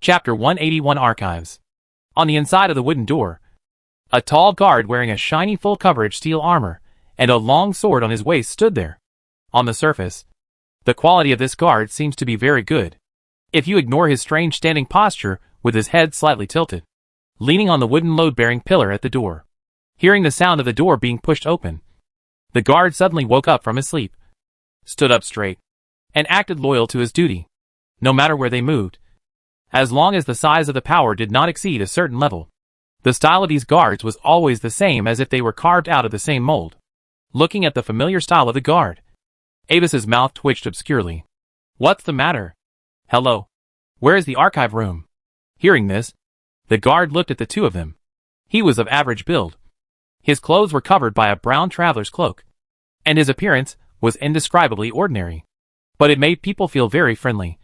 Chapter 181 Archives. On the inside of the wooden door, a tall guard wearing a shiny full-coverage steel armor and a long sword on his waist stood there. On the surface, the quality of this guard seems to be very good, if you ignore his strange standing posture with his head slightly tilted, leaning on the wooden load-bearing pillar at the door. Hearing the sound of the door being pushed open, the guard suddenly woke up from his sleep, stood up straight, and acted loyal to his duty, no matter where they moved, as long as the size of the power did not exceed a certain level. The style of these guards was always the same, as if they were carved out of the same mold. Looking at the familiar style of the guard, Avis's mouth twitched obscurely. "What's the matter? Hello? Where is the archive room?" Hearing this, the guard looked at the two of them. He was of average build. His clothes were covered by a brown traveler's cloak, and his appearance was indescribably ordinary. But it made people feel very friendly.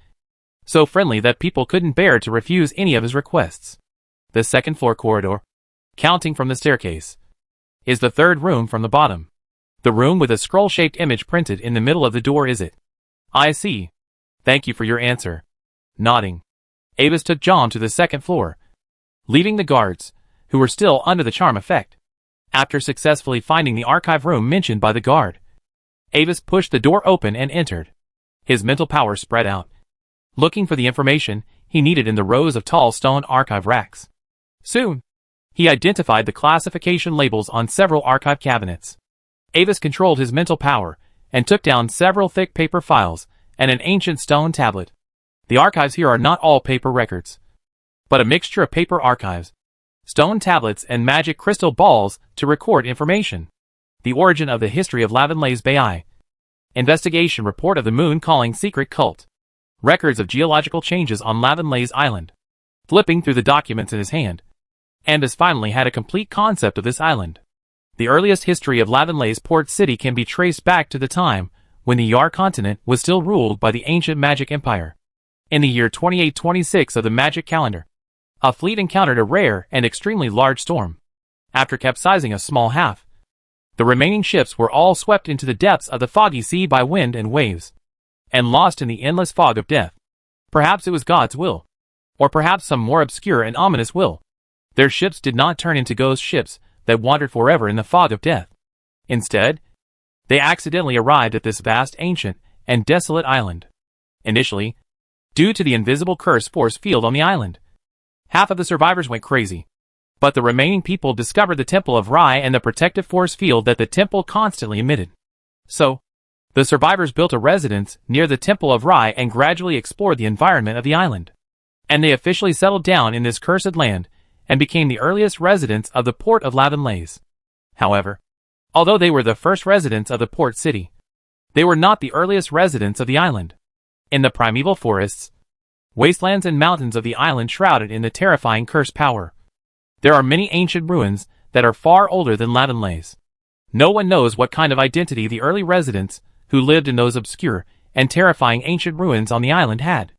So friendly that people couldn't bear to refuse any of his requests. The second floor corridor, counting from the staircase, is the third room from the bottom. The room with a scroll-shaped image printed in the middle of the door is it. "I see. Thank you for your answer." Nodding, Avis took John to the second floor, leaving the guards, who were still under the charm effect. After successfully finding the archive room mentioned by the guard, Avis pushed the door open and entered. His mental power spread out, looking for the information he needed in the rows of tall stone archive racks. Soon, he identified the classification labels on several archive cabinets. Avis controlled his mental power and took down several thick paper files and an ancient stone tablet. The archives here are not all paper records, but a mixture of paper archives, stone tablets, and magic crystal balls to record information. The origin of the history of Lavenlay's Bay. Investigation report of the moon calling secret cult. Records of geological changes on Lavenlay's island. Flipping through the documents in his hand, Avis finally had a complete concept of this island. The earliest history of Lavenlay's port city can be traced back to the time when the Yar continent was still ruled by the ancient magic empire. In the year 2826 of the magic calendar, a fleet encountered a rare and extremely large storm. After capsizing a small half, the remaining ships were all swept into the depths of the foggy sea by wind and waves, and lost in the endless fog of death. Perhaps it was God's will, or perhaps some more obscure and ominous will. Their ships did not turn into ghost ships that wandered forever in the fog of death. Instead, they accidentally arrived at this vast, ancient, and desolate island. Initially, due to the invisible curse force field on the island, half of the survivors went crazy. But the remaining people discovered the Temple of Rai and the protective force field that the temple constantly emitted. So, the survivors built a residence near the Temple of Rai and gradually explored the environment of the island. And they officially settled down in this cursed land and became the earliest residents of the port of Lavenlay's. However, although they were the first residents of the port city, they were not the earliest residents of the island. In the primeval forests, wastelands, and mountains of the island shrouded in the terrifying curse power, there are many ancient ruins that are far older than Lavenlay's. No one knows what kind of identity the early residents who lived in those obscure and terrifying ancient ruins on the island had.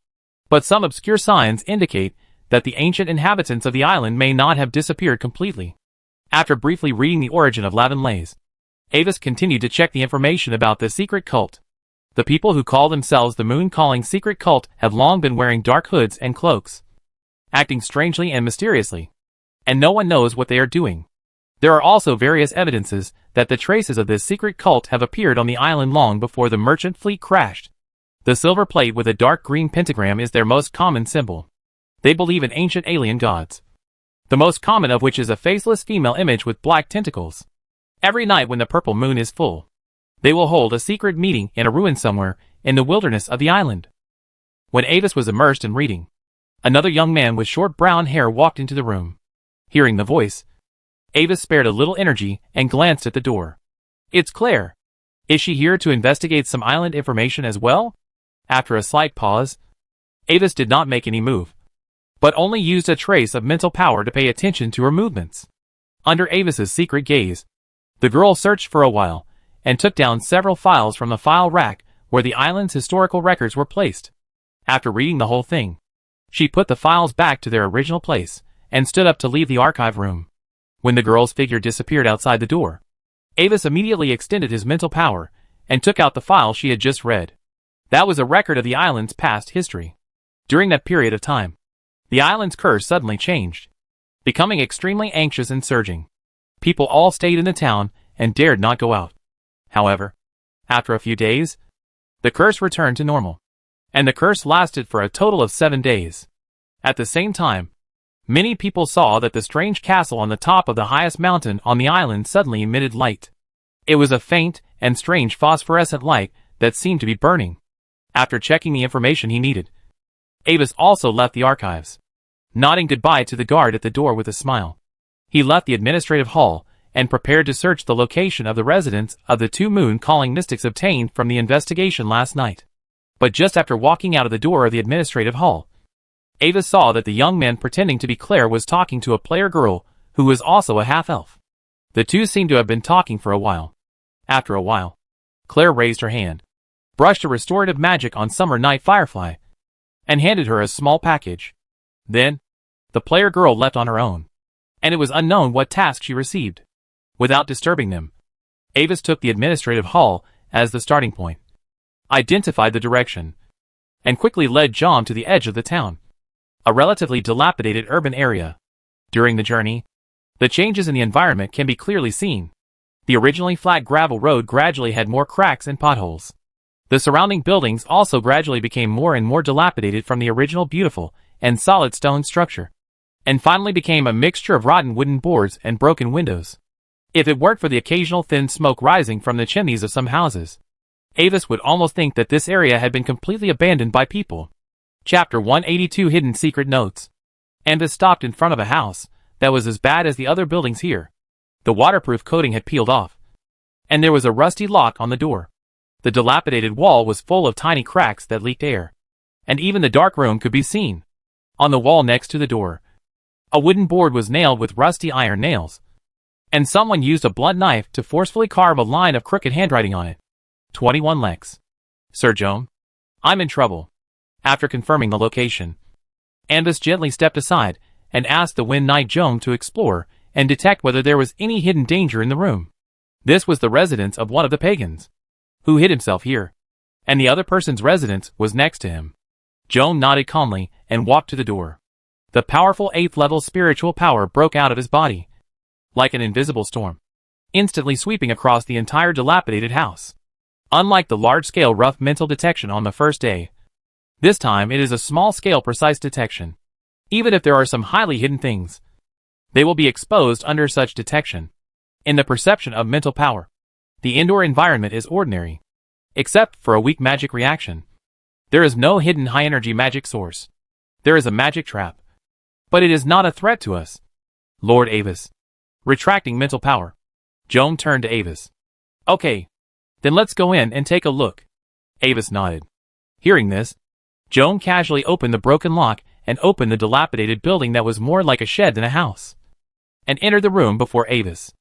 But some obscure signs indicate that the ancient inhabitants of the island may not have disappeared completely. After briefly reading the origin of Lavenlay's, Avis continued to check the information about the secret cult. The people who call themselves the Moon Calling Secret Cult have long been wearing dark hoods and cloaks, acting strangely and mysteriously, and no one knows what they are doing. There are also various evidences that the traces of this secret cult have appeared on the island long before the merchant fleet crashed. The silver plate with a dark green pentagram is their most common symbol. They believe in ancient alien gods, the most common of which is a faceless female image with black tentacles. Every night when the purple moon is full, they will hold a secret meeting in a ruin somewhere in the wilderness of the island. When Avis was immersed in reading, another young man with short brown hair walked into the room. Hearing the voice, Avis spared a little energy and glanced at the door. "It's Claire. Is she here to investigate some island information as well?" After a slight pause, Avis did not make any move, but only used a trace of mental power to pay attention to her movements. Under Avis's secret gaze, the girl searched for a while and took down several files from the file rack where the island's historical records were placed. After reading the whole thing, she put the files back to their original place and stood up to leave the archive room. When the girl's figure disappeared outside the door, Avis immediately extended his mental power and took out the file she had just read. That was a record of the island's past history. During that period of time, The island's curse suddenly changed, becoming extremely anxious and surging. People all stayed in the town and dared not go out. However, after a few days, the curse returned to normal, and the curse lasted for a total of 7 days. At the same time, many people saw that the strange castle on the top of the highest mountain on the island suddenly emitted light. It was a faint and strange phosphorescent light that seemed to be burning. After checking the information he needed, Avis also left the archives, nodding goodbye to the guard at the door with a smile. He left the administrative hall and prepared to search the location of the residence of the 2 moon-calling mystics obtained from the investigation last night. But just after walking out of the door of the administrative hall, Avis saw that the young man pretending to be Claire was talking to a player girl who was also a half-elf. The two seemed to have been talking for a while. After a while, Claire raised her hand, brushed a restorative magic on Summer Night Firefly, and handed her a small package. Then, the player girl left on her own, and it was unknown what task she received. Without disturbing them, Avis took the administrative hall as the starting point, identified the direction, and quickly led John to the edge of the town, a relatively dilapidated urban area. During the journey, the changes in the environment can be clearly seen. The originally flat gravel road gradually had more cracks and potholes. The surrounding buildings also gradually became more and more dilapidated from the original beautiful and solid stone structure, and finally became a mixture of rotten wooden boards and broken windows. If it weren't for the occasional thin smoke rising from the chimneys of some houses, Avis would almost think that this area had been completely abandoned by people. Chapter 182 Hidden Secret Notes. Avis stopped in front of a house that was as bad as the other buildings here. The waterproof coating had peeled off, and there was a rusty lock on the door. The dilapidated wall was full of tiny cracks that leaked air, and even the dark room could be seen. On the wall next to the door, a wooden board was nailed with rusty iron nails, and someone used a blunt knife to forcefully carve a line of crooked handwriting on it. 21 Lex. Sir Joan, I'm in trouble. After confirming the location, Avis gently stepped aside and asked the Wind Knight Joan to explore and detect whether there was any hidden danger in the room. This was the residence of one of the pagans, who hid himself here, and the other person's residence was next to him. Joan nodded calmly and walked to the door. The powerful 8th level spiritual power broke out of his body, like an invisible storm, instantly sweeping across the entire dilapidated house. Unlike the large-scale rough mental detection on the first day, this time it is a small-scale precise detection. Even if there are some highly hidden things, they will be exposed under such detection. In the perception of mental power, the indoor environment is ordinary, except for a weak magic reaction. There is no hidden high-energy magic source. There is a magic trap, but it is not a threat to us. Lord Avis. Retracting mental power, Joan turned to Avis. Okay, then let's go in and take a look. Avis nodded. Hearing this, Joan casually opened the broken lock and opened the dilapidated building that was more like a shed than a house, and entered the room before Avis.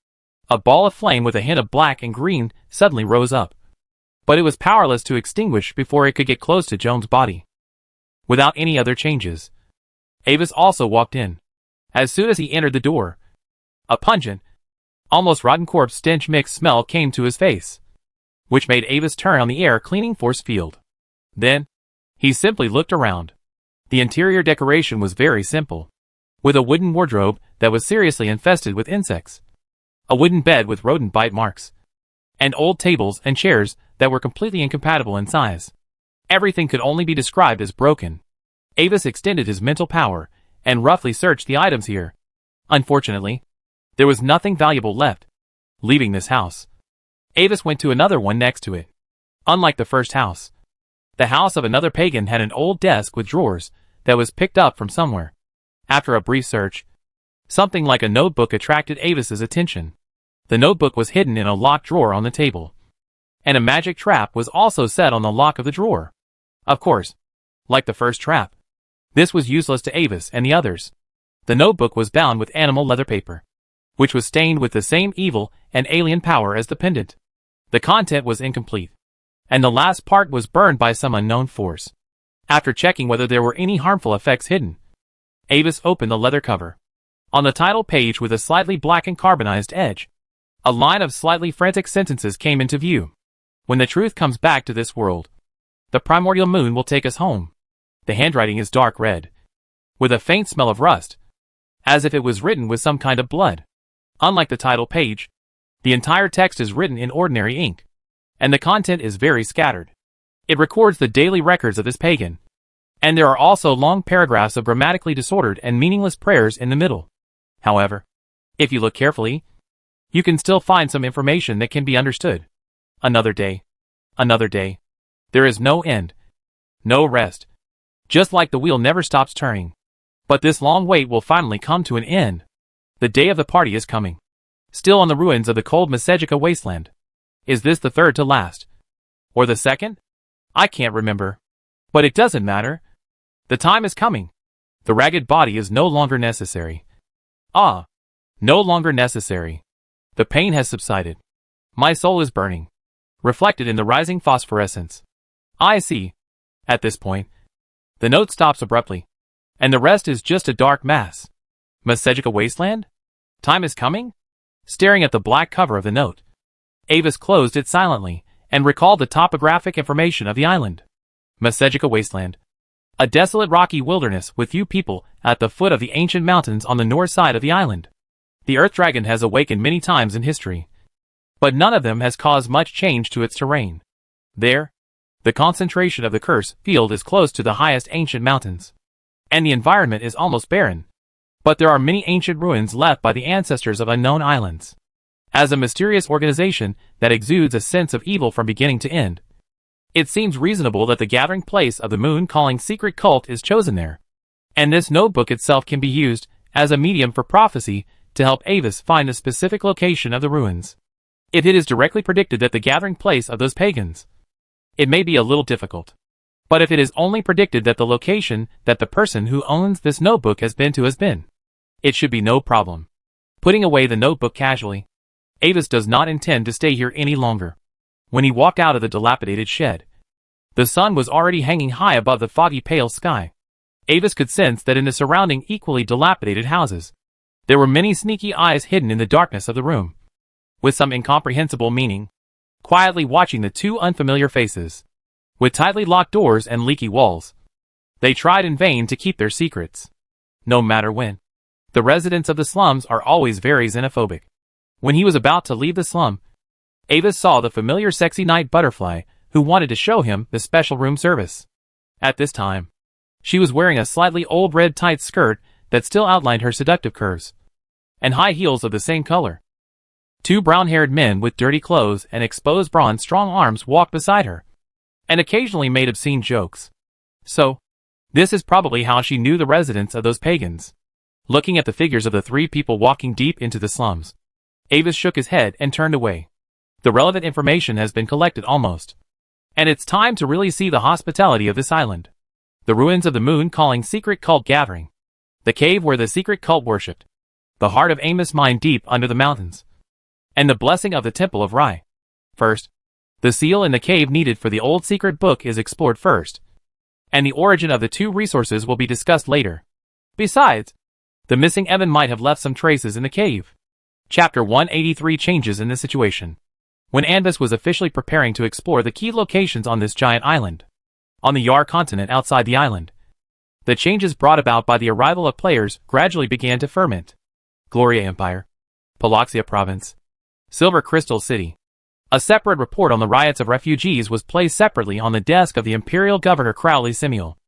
A ball of flame with a hint of black and green suddenly rose up, but it was powerless to extinguish before it could get close to Joan's body. Without any other changes, Avis also walked in. As soon as he entered the door, a pungent, almost rotten corpse stench mixed smell came to his face, which made Avis turn on the air cleaning force field. Then, he simply looked around. The interior decoration was very simple, with a wooden wardrobe that was seriously infested with insects, a wooden bed with rodent bite marks, and old tables and chairs that were completely incompatible in size. Everything could only be described as broken. Avis extended his mental power and roughly searched the items here. Unfortunately, there was nothing valuable left. Leaving this house, Avis went to another one next to it. Unlike the first house, the house of another pagan had an old desk with drawers that was picked up from somewhere. After a brief search, something like a notebook attracted Avis's attention. The notebook was hidden in a locked drawer on the table, and a magic trap was also set on the lock of the drawer. Of course, like the first trap, this was useless to Avis and the others. The notebook was bound with animal leather paper, which was stained with the same evil and alien power as the pendant. The content was incomplete, and the last part was burned by some unknown force. After checking whether there were any harmful effects hidden, Avis opened the leather cover. On the title page with a slightly blackened carbonized edge, a line of slightly frantic sentences came into view. When the truth comes back to this world, the primordial moon will take us home. The handwriting is dark red, with a faint smell of rust, as if it was written with some kind of blood. Unlike the title page, the entire text is written in ordinary ink, and the content is very scattered. It records the daily records of this pagan, and there are also long paragraphs of grammatically disordered and meaningless prayers in the middle. However, if you look carefully, you can still find some information that can be understood. Another day. Another day. There is no end. No rest. Just like the wheel never stops turning. But this long wait will finally come to an end. The day of the party is coming. Still on the ruins of the cold Masejica wasteland. Is this the third to last? Or the second? I can't remember. But it doesn't matter. The time is coming. The ragged body is no longer necessary. Ah. No longer necessary. The pain has subsided. My soul is burning, reflected in the rising phosphorescence. I see. At this point, the note stops abruptly, and the rest is just a dark mass. Masejica wasteland? Time is coming? Staring at the black cover of the note, Avis closed it silently, and recalled the topographic information of the island. Masejica wasteland. A desolate rocky wilderness with few people at the foot of the ancient mountains on the north side of the island. The Earth Dragon has awakened many times in history, but none of them has caused much change to its terrain. There, the concentration of the curse field is close to the highest ancient mountains, and the environment is almost barren. But there are many ancient ruins left by the ancestors of unknown islands. As a mysterious organization that exudes a sense of evil from beginning to end, it seems reasonable that the gathering place of the moon-calling secret cult is chosen there. And this notebook itself can be used as a medium for prophecy to help Avis find the specific location of the ruins. If it is directly predicted that the gathering place of those pagans, it may be a little difficult. But if it is only predicted that the location that the person who owns this notebook has been, it should be no problem. Putting away the notebook casually, Avis does not intend to stay here any longer. When he walked out of the dilapidated shed, the sun was already hanging high above the foggy pale sky. Avis could sense that in the surrounding equally dilapidated houses, there were many sneaky eyes hidden in the darkness of the room, with some incomprehensible meaning, quietly watching the two unfamiliar faces. With tightly locked doors and leaky walls, they tried in vain to keep their secrets. No matter when. The residents of the slums are always very xenophobic. When he was about to leave the slum, Avis saw the familiar sexy night butterfly who wanted to show him the special room service. At this time, she was wearing a slightly old red tight skirt that still outlined her seductive curves, and high heels of the same color. Two brown-haired men with dirty clothes and exposed bronze strong arms walked beside her, and occasionally made obscene jokes. So, this is probably how she knew the residents of those pagans. Looking at the figures of the three people walking deep into the slums, Avis shook his head and turned away. The relevant information has been collected almost, and it's time to really see the hospitality of this island. The ruins of the moon-calling secret cult gathering, the cave where the secret cult worshipped, the heart of Amos mine deep under the mountains, and the blessing of the Temple of Rai. First, the seal in the cave needed for the old secret book is explored first, and the origin of the two resources will be discussed later. Besides, the missing Evan might have left some traces in the cave. Chapter 183 changes in the situation. When Anvis was officially preparing to explore the key locations on this giant island, on the Yar continent outside the island, the changes brought about by the arrival of players gradually began to ferment. Gloria Empire, Palaxia Province, Silver Crystal City. A separate report on the riots of refugees was placed separately on the desk of the Imperial Governor Crowley Samuel.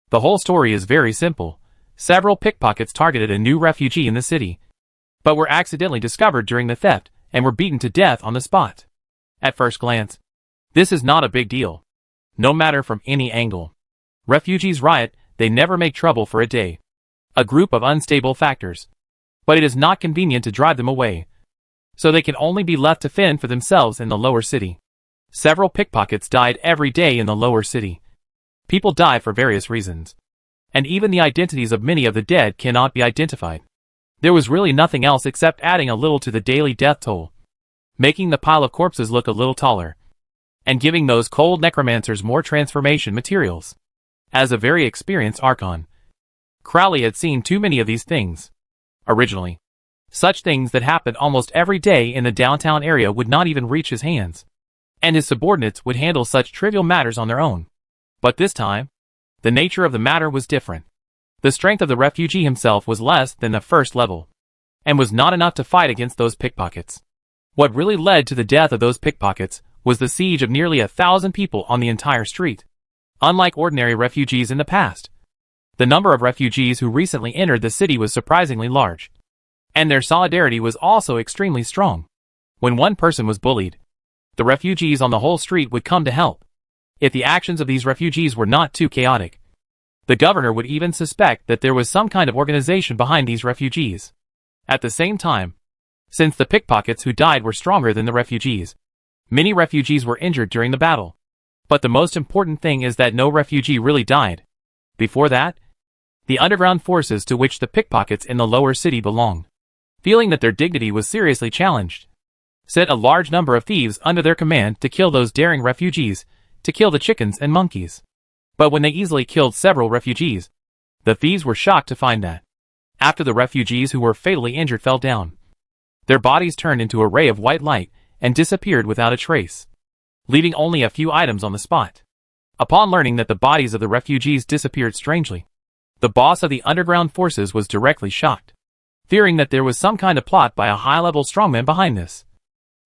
The whole story is very simple. Several pickpockets targeted a new refugee in the city, but were accidentally discovered during the theft and were beaten to death on the spot. At first glance, this is not a big deal, no matter from any angle. Refugees riot, they never make trouble for a day. A group of unstable factors. But it is not convenient to drive them away, so they can only be left to fend for themselves in the lower city. Several pickpockets died every day in the lower city. People die for various reasons, and even the identities of many of the dead cannot be identified. There was really nothing else except adding a little to the daily death toll, making the pile of corpses look a little taller, and giving those cold necromancers more transformation materials. As a very experienced Archon, Crowley had seen too many of these things. Originally, such things that happened almost every day in the downtown area would not even reach his hands, and his subordinates would handle such trivial matters on their own. But this time, the nature of the matter was different. The strength of the refugee himself was less than the first level, and was not enough to fight against those pickpockets. What really led to the death of those pickpockets was the siege of nearly 1,000 people on the entire street. Unlike ordinary refugees in the past, the number of refugees who recently entered the city was surprisingly large, and their solidarity was also extremely strong. When one person was bullied, the refugees on the whole street would come to help. If the actions of these refugees were not too chaotic, the governor would even suspect that there was some kind of organization behind these refugees. At the same time, since the pickpockets who died were stronger than the refugees, many refugees were injured during the battle. But the most important thing is that no refugee really died. Before that, the underground forces to which the pickpockets in the lower city belonged, feeling that their dignity was seriously challenged, sent a large number of thieves under their command to kill those daring refugees, to kill the chickens and monkeys. But when they easily killed several refugees, the thieves were shocked to find that, after the refugees who were fatally injured fell down, their bodies turned into a ray of white light and disappeared without a trace, leaving only a few items on the spot. Upon learning that the bodies of the refugees disappeared strangely, the boss of the underground forces was directly shocked, fearing that there was some kind of plot by a high-level strongman behind this.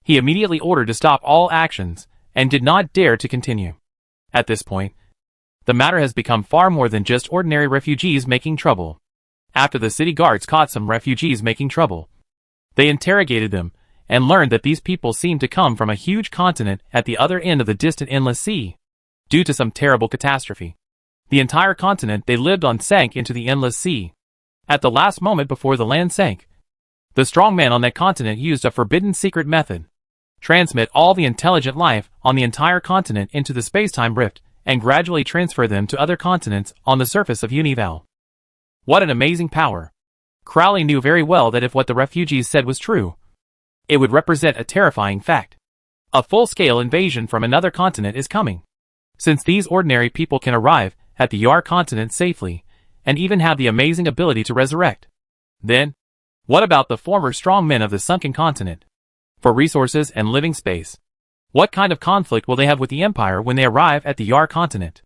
He immediately ordered to stop all actions and did not dare to continue. At this point, the matter has become far more than just ordinary refugees making trouble. After the city guards caught some refugees making trouble, they interrogated them and learned that these people seemed to come from a huge continent at the other end of the distant endless sea. Due to some terrible catastrophe, the entire continent they lived on sank into the endless sea. At the last moment before the land sank, the strong man on that continent used a forbidden secret method: transmit all the intelligent life on the entire continent into the space-time rift and gradually transfer them to other continents on the surface of Unival. What an amazing power! Crowley knew very well that if what the refugees said was true, it would represent a terrifying fact. A full-scale invasion from another continent is coming. Since these ordinary people can arrive at the Yar continent safely, and even have the amazing ability to resurrect, then, what about the former strong men of the sunken continent? For resources and living space, what kind of conflict will they have with the Empire when they arrive at the Yar continent?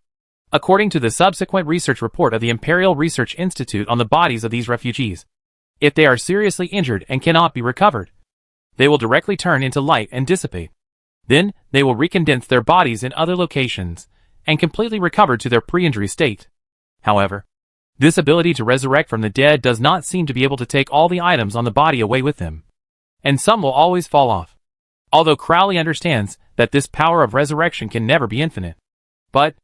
According to the subsequent research report of the Imperial Research Institute on the bodies of these refugees, if they are seriously injured and cannot be recovered, they will directly turn into light and dissipate. Then, they will recondense their bodies in other locations, and completely recover to their pre-injury state. However, this ability to resurrect from the dead does not seem to be able to take all the items on the body away with them, and some will always fall off. Although Crowley understands that this power of resurrection can never be infinite. But,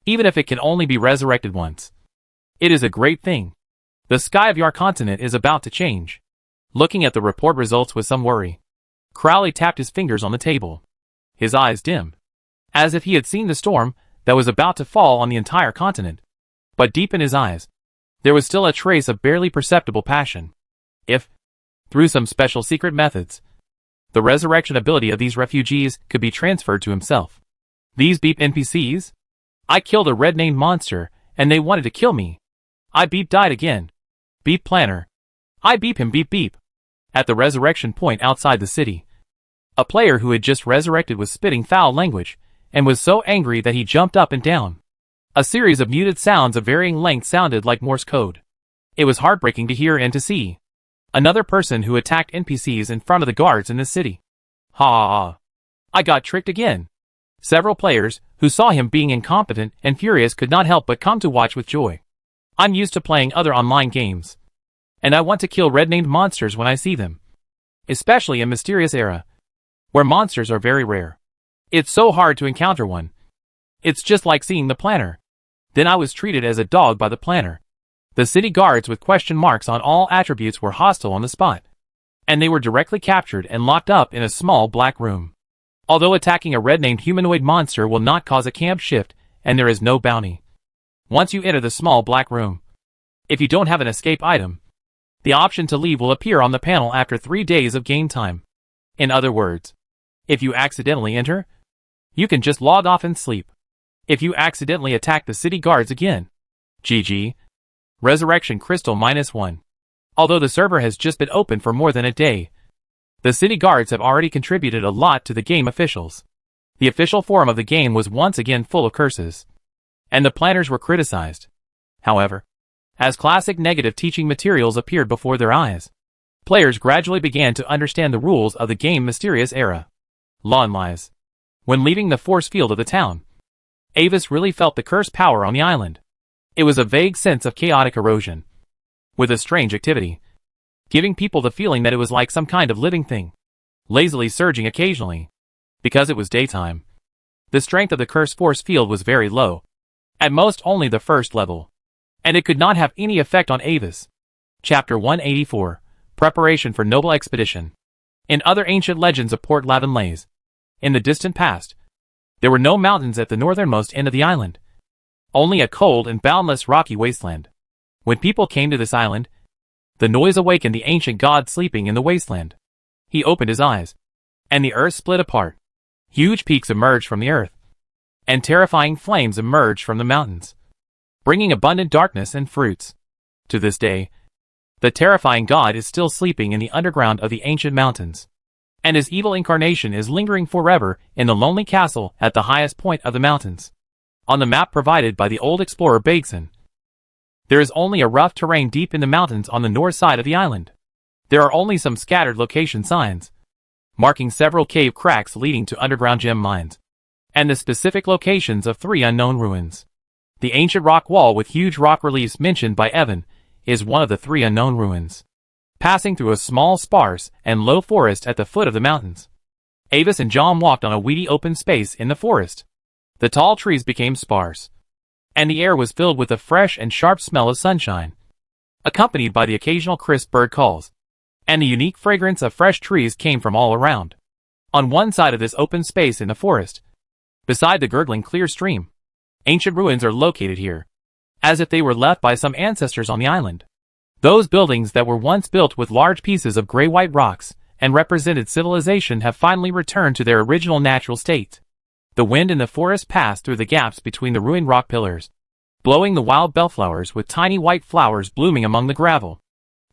even if it can only be resurrected once, it is a great thing. The sky of Yar continent is about to change. Looking at the report results with some worry, Crowley tapped his fingers on the table. His eyes dimmed, as if he had seen the storm that was about to fall on the entire continent. But deep in his eyes, there was still a trace of barely perceptible passion. If, through some special secret methods, the resurrection ability of these refugees could be transferred to himself. These beep NPCs? I killed a red-named monster, and they wanted to kill me. I beep died again. Beep planner. I beep him beep beep. At the resurrection point outside the city, a player who had just resurrected was spitting foul language, and was so angry that he jumped up and down. A series of muted sounds of varying length sounded like Morse code. It was heartbreaking to hear and to see. Another person who attacked NPCs in front of the guards in the city. Ha ha ha. I got tricked again. Several players, who saw him being incompetent and furious, could not help but come to watch with joy. I'm used to playing other online games, and I want to kill red-named monsters when I see them. Especially in Mysterious Era, where monsters are very rare. It's so hard to encounter one. It's just like seeing the planner. Then I was treated as a dog by the planner. The city guards with question marks on all attributes were hostile on the spot, and they were directly captured and locked up in a small black room. Although attacking a red-named humanoid monster will not cause a camp shift, and there is no bounty once you enter the small black room, if you don't have an escape item, the option to leave will appear on the panel after 3 days of game time. In other words, if you accidentally enter, you can just log off and sleep. If you accidentally attack the city guards again, GG. Resurrection Crystal -1. Although the server has just been open for more than a day, the city guards have already contributed a lot to the game officials. The official forum of the game was once again full of curses, and the planners were criticized. However, As classic negative teaching materials appeared before their eyes, players gradually began to understand the rules of the game's mysterious era. Law and lies. When leaving the force field of the town, Avis really felt the cursed power on the island. It was a vague sense of chaotic erosion, with a strange activity, giving people the feeling that it was like some kind of living thing, lazily surging occasionally. Because it was daytime, the strength of the cursed force field was very low, at most only the first level, and it could not have any effect on Avis. Chapter 184. Preparation for Noble Expedition. In other ancient legends of Port Lavenlaise, in the distant past, there were no mountains at the northernmost end of the island, only a cold and boundless rocky wasteland. When people came to this island, the noise awakened the ancient god sleeping in the wasteland. He opened his eyes, and the earth split apart. Huge peaks emerged from the earth, and terrifying flames emerged from the mountains, bringing abundant darkness and fruits. To this day, the terrifying god is still sleeping in the underground of the ancient mountains, and his evil incarnation is lingering forever in the lonely castle at the highest point of the mountains. On the map provided by the old explorer Bageson, there is only a rough terrain deep in the mountains on the north side of the island. There are only some scattered location signs, marking several cave cracks leading to underground gem mines, and the specific locations of 3 unknown ruins. The ancient rock wall with huge rock reliefs mentioned by Evan is one of the 3 unknown ruins, passing through a small sparse and low forest at the foot of the mountains. Avis and John walked on a weedy open space in the forest. The tall trees became sparse, and the air was filled with a fresh and sharp smell of sunshine, accompanied by the occasional crisp bird calls, and the unique fragrance of fresh trees came from all around. On one side of this open space in the forest, beside the gurgling clear stream, ancient ruins are located here, as if they were left by some ancestors on the island. Those buildings that were once built with large pieces of gray-white rocks and represented civilization have finally returned to their original natural state. The wind in the forest passed through the gaps between the ruined rock pillars, blowing the wild bellflowers with tiny white flowers blooming among the gravel.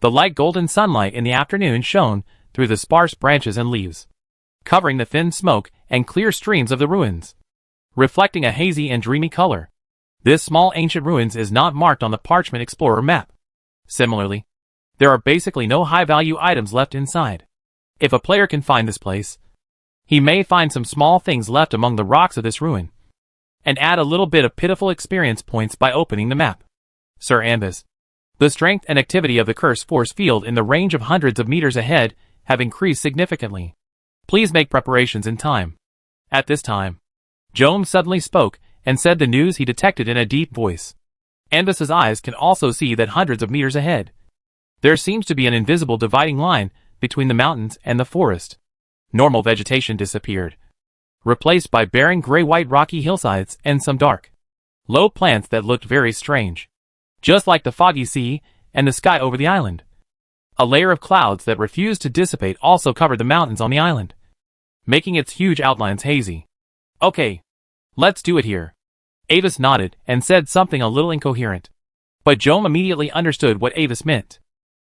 The light golden sunlight in the afternoon shone through the sparse branches and leaves, covering the thin smoke and clear streams of the ruins, reflecting a hazy and dreamy color. This small ancient ruins is not marked on the Parchment Explorer map. Similarly, there are basically no high-value items left inside. If a player can find this place, he may find some small things left among the rocks of this ruin, and add a little bit of pitiful experience points by opening the map. Sir Ambus. The strength and activity of the cursed force field in the range of hundreds of meters ahead have increased significantly. Please make preparations in time. At this time, Joan suddenly spoke and said the news he detected in a deep voice. Ambus's eyes can also see that hundreds of meters ahead, there seems to be an invisible dividing line between the mountains and the forest. Normal vegetation disappeared, replaced by barren gray-white rocky hillsides and some dark, low plants that looked very strange, just like the foggy sea and the sky over the island. A layer of clouds that refused to dissipate also covered the mountains on the island, making its huge outlines hazy. Okay, let's do it here. Avis nodded and said something a little incoherent, but Joan immediately understood what Avis meant.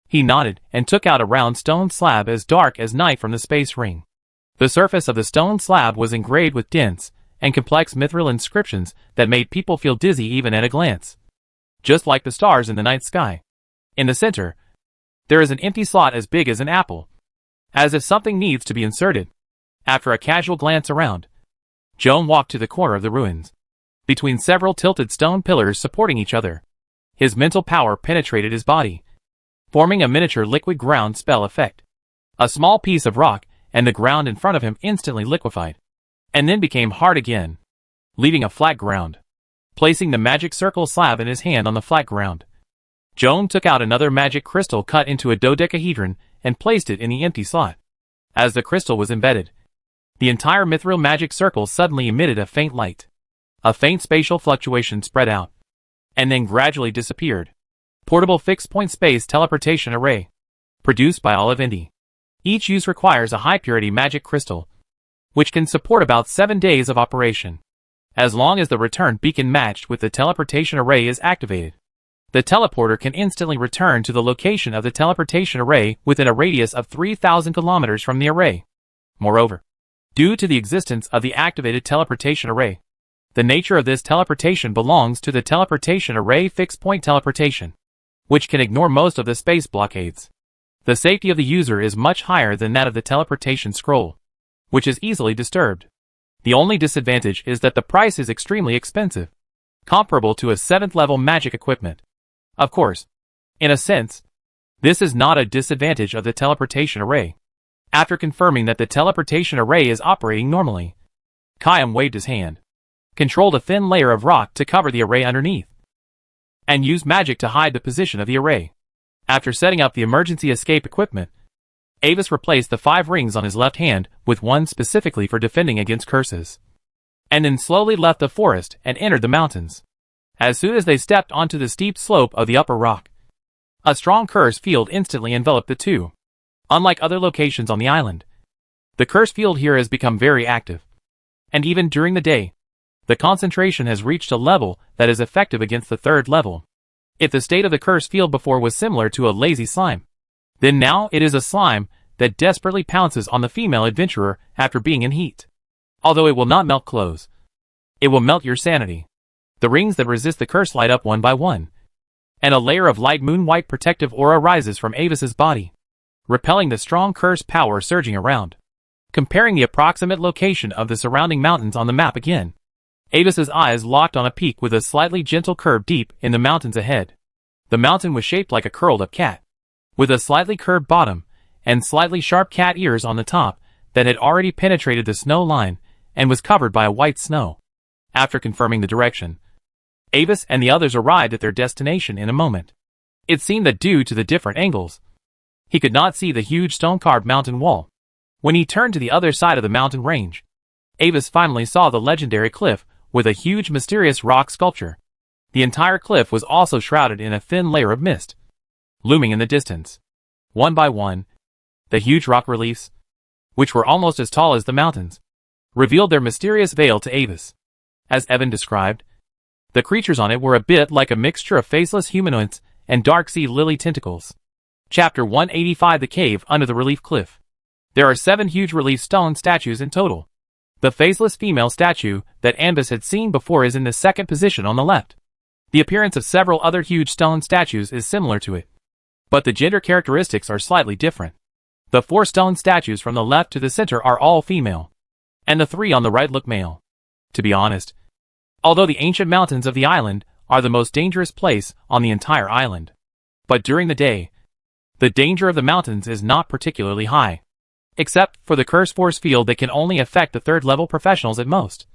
He nodded and took out a round stone slab as dark as night from the space ring. The surface of the stone slab was engraved with dense and complex mithril inscriptions that made people feel dizzy even at a glance, just like the stars in the night sky. In the center, there is an empty slot as big as an apple, as if something needs to be inserted. After a casual glance around, Joan walked to the corner of the ruins, between several tilted stone pillars supporting each other. His mental power penetrated his body, forming a miniature liquid ground spell effect. A small piece of rock and the ground in front of him instantly liquefied, and then became hard again, leaving a flat ground. Placing the magic circle slab in his hand on the flat ground, Joan took out another magic crystal cut into a dodecahedron and placed it in the empty slot. As the crystal was embedded, the entire mithril magic circle suddenly emitted a faint light. A faint spatial fluctuation spread out, and then gradually disappeared. Portable fixed-point space teleportation array, produced by Olivendi. Each use requires a high-purity magic crystal, which can support about 7 days of operation, as long as the return beacon matched with the teleportation array is activated. The teleporter can instantly return to the location of the teleportation array within a radius of 3,000 kilometers from the array. Moreover, due to the existence of the activated teleportation array, the nature of this teleportation belongs to the teleportation array fixed-point teleportation. which can ignore most of the space blockades. The safety of the user is much higher than that of the teleportation scroll, which is easily disturbed. The only disadvantage is that the price is extremely expensive, comparable to a 7th level magic equipment. Of course, in a sense, this is not a disadvantage of the teleportation array. After confirming that the teleportation array is operating normally, Khaim waved his hand, controlled a thin layer of rock to cover the array underneath, and used magic to hide the position of the array. After setting up the emergency escape equipment, Avis replaced the 5 rings on his left hand with one specifically for defending against curses, and then slowly left the forest and entered the mountains. As soon as they stepped onto the steep slope of the upper rock, a strong curse field instantly enveloped the two. Unlike other locations on the island, the curse field here has become very active, and even during the day, the concentration has reached a level that is effective against the 3rd level. If the state of the curse field before was similar to a lazy slime, then now it is a slime that desperately pounces on the female adventurer after being in heat. Although it will not melt clothes, it will melt your sanity. The rings that resist the curse light up one by one, and a layer of light moon-white protective aura rises from Avis's body, repelling the strong curse power surging around. Comparing the approximate location of the surrounding mountains on the map again, Avis's eyes locked on a peak with a slightly gentle curve deep in the mountains ahead. The mountain was shaped like a curled-up cat, with a slightly curved bottom and slightly sharp cat ears on the top that had already penetrated the snow line and was covered by a white snow. After confirming the direction, Avis and the others arrived at their destination in a moment. It seemed that due to the different angles, he could not see the huge stone-carved mountain wall. When he turned to the other side of the mountain range, Avis finally saw the legendary cliff with a huge mysterious rock sculpture. The entire cliff was also shrouded in a thin layer of mist, looming in the distance. One by one, the huge rock reliefs, which were almost as tall as the mountains, revealed their mysterious veil to Avis. As Evan described, the creatures on it were a bit like a mixture of faceless humanoids and dark sea lily tentacles. Chapter 185: The Cave Under the Relief Cliff. There are 7 huge relief stone statues in total. The faceless female statue that Anbis had seen before is in the 2nd position on the left. The appearance of several other huge stone statues is similar to it, but the gender characteristics are slightly different. The 4 stone statues from the left to the center are all female, and the 3 on the right look male. To be honest, although the ancient mountains of the island are the most dangerous place on the entire island, but during the day, the danger of the mountains is not particularly high, except for the curse force field that can only affect the 3rd level professionals at most.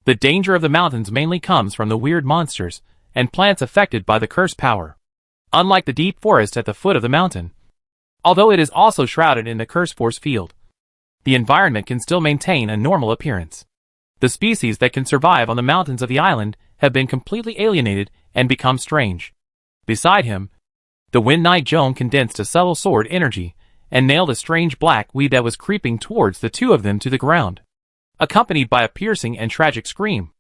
The danger of the mountains mainly comes from the weird monsters and plants affected by the curse power. Unlike the deep forest at the foot of the mountain, although it is also shrouded in the curse force field, the environment can still maintain a normal appearance. The species that can survive on the mountains of the island have been completely alienated and become strange. Beside him, the Wind Knight Joan condensed a subtle sword energy and nailed a strange black weed that was creeping towards the two of them to the ground, accompanied by a piercing and tragic scream.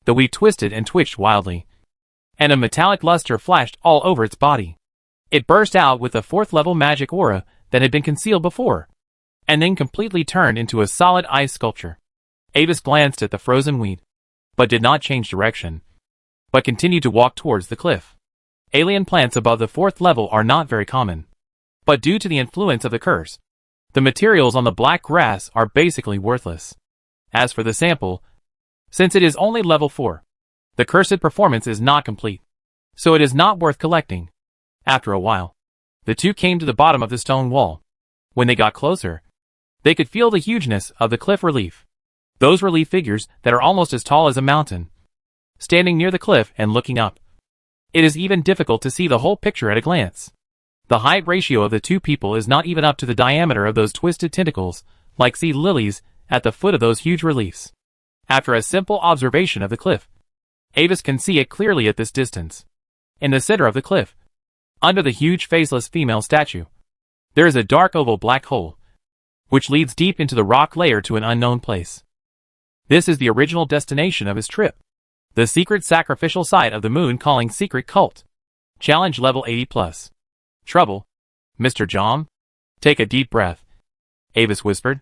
The weed twisted and twitched wildly, and a metallic luster flashed all over its body. It burst out with a 4th level magic aura that had been concealed before, and then completely turned into a solid ice sculpture. Avis glanced at the frozen weed, but did not change direction, but continued to walk towards the cliff. Alien plants above the 4th level are not very common, but due to the influence of the curse, the materials on the black grass are basically worthless. As for the sample, since it is only level 4, the cursed performance is not complete, so it is not worth collecting. After a while, the two came to the bottom of the stone wall. When they got closer, they could feel the hugeness of the cliff relief. Those relief figures that are almost as tall as a mountain, standing near the cliff and looking up. It is even difficult to see the whole picture at a glance. The height ratio of the two people is not even up to the diameter of those twisted tentacles, like sea lilies, at the foot of those huge reliefs. After a simple observation of the cliff, Avis can see it clearly at this distance. In the center of the cliff, under the huge faceless female statue, there is a dark oval black hole, which leads deep into the rock layer to an unknown place. This is the original destination of his trip, the secret sacrificial site of the moon calling secret cult. Challenge level 80+. Trouble, Mr. John? Take a deep breath, Avis whispered.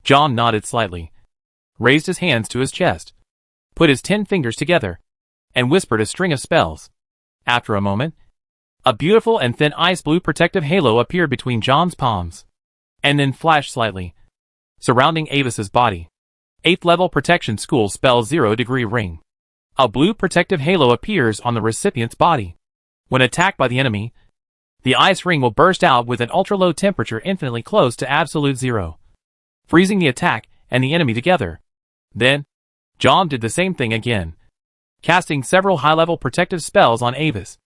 John nodded slightly, raised his hands to his chest, put his 10 fingers together, and whispered a string of spells. After a moment, A beautiful and thin ice blue protective halo appeared between John's palms, and then flashed slightly, surrounding Avis's body. 8th level protection school spell 0-degree ring. A blue protective halo appears on the recipient's body. When attacked by the enemy, the ice ring will burst out with an ultra-low temperature infinitely close to absolute zero, freezing the attack and the enemy together. Then, John did the same thing again, casting several high-level protective spells on Avis.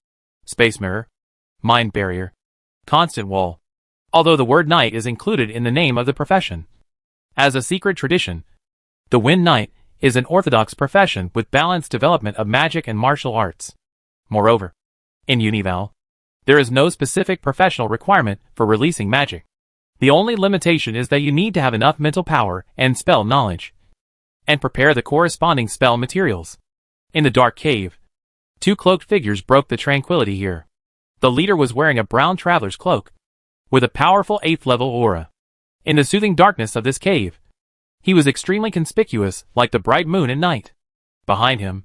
Space Mirror, Mind Barrier, Constant Wall. Although the word knight is included in the name of the profession. As a secret tradition, the Wind Knight is an orthodox profession with balanced development of magic and martial arts. Moreover, in Unival, there is no specific professional requirement for releasing magic. The only limitation is that you need to have enough mental power and spell knowledge, and prepare the corresponding spell materials. In the dark cave, 2 cloaked figures broke the tranquility here. The leader was wearing a brown traveler's cloak, with a powerful 8th level aura. In the soothing darkness of this cave, he was extremely conspicuous like the bright moon at night. Behind him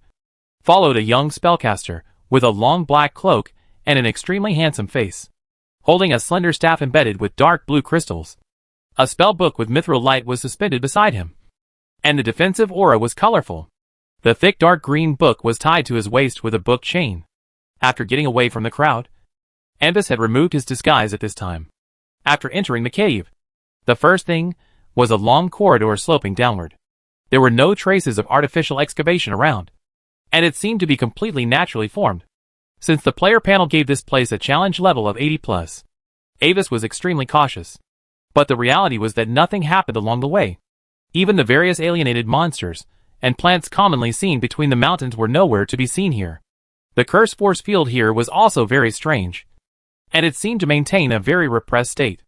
followed a young spellcaster with a long black cloak and an extremely handsome face, holding a slender staff embedded with dark blue crystals. A spell book with mithril light was suspended beside him, and the defensive aura was colorful. The thick dark green book was tied to his waist with a book chain. After getting away from the crowd, Avis had removed his disguise at this time. After entering the cave, the first thing was a long corridor sloping downward. There were no traces of artificial excavation around, and it seemed to be completely naturally formed. Since the player panel gave this place a challenge level of 80+, Avis was extremely cautious. But the reality was that nothing happened along the way. Even the various alienated monsters and plants commonly seen between the mountains were nowhere to be seen here. The curse force field here was also very strange, and it seemed to maintain a very repressed state,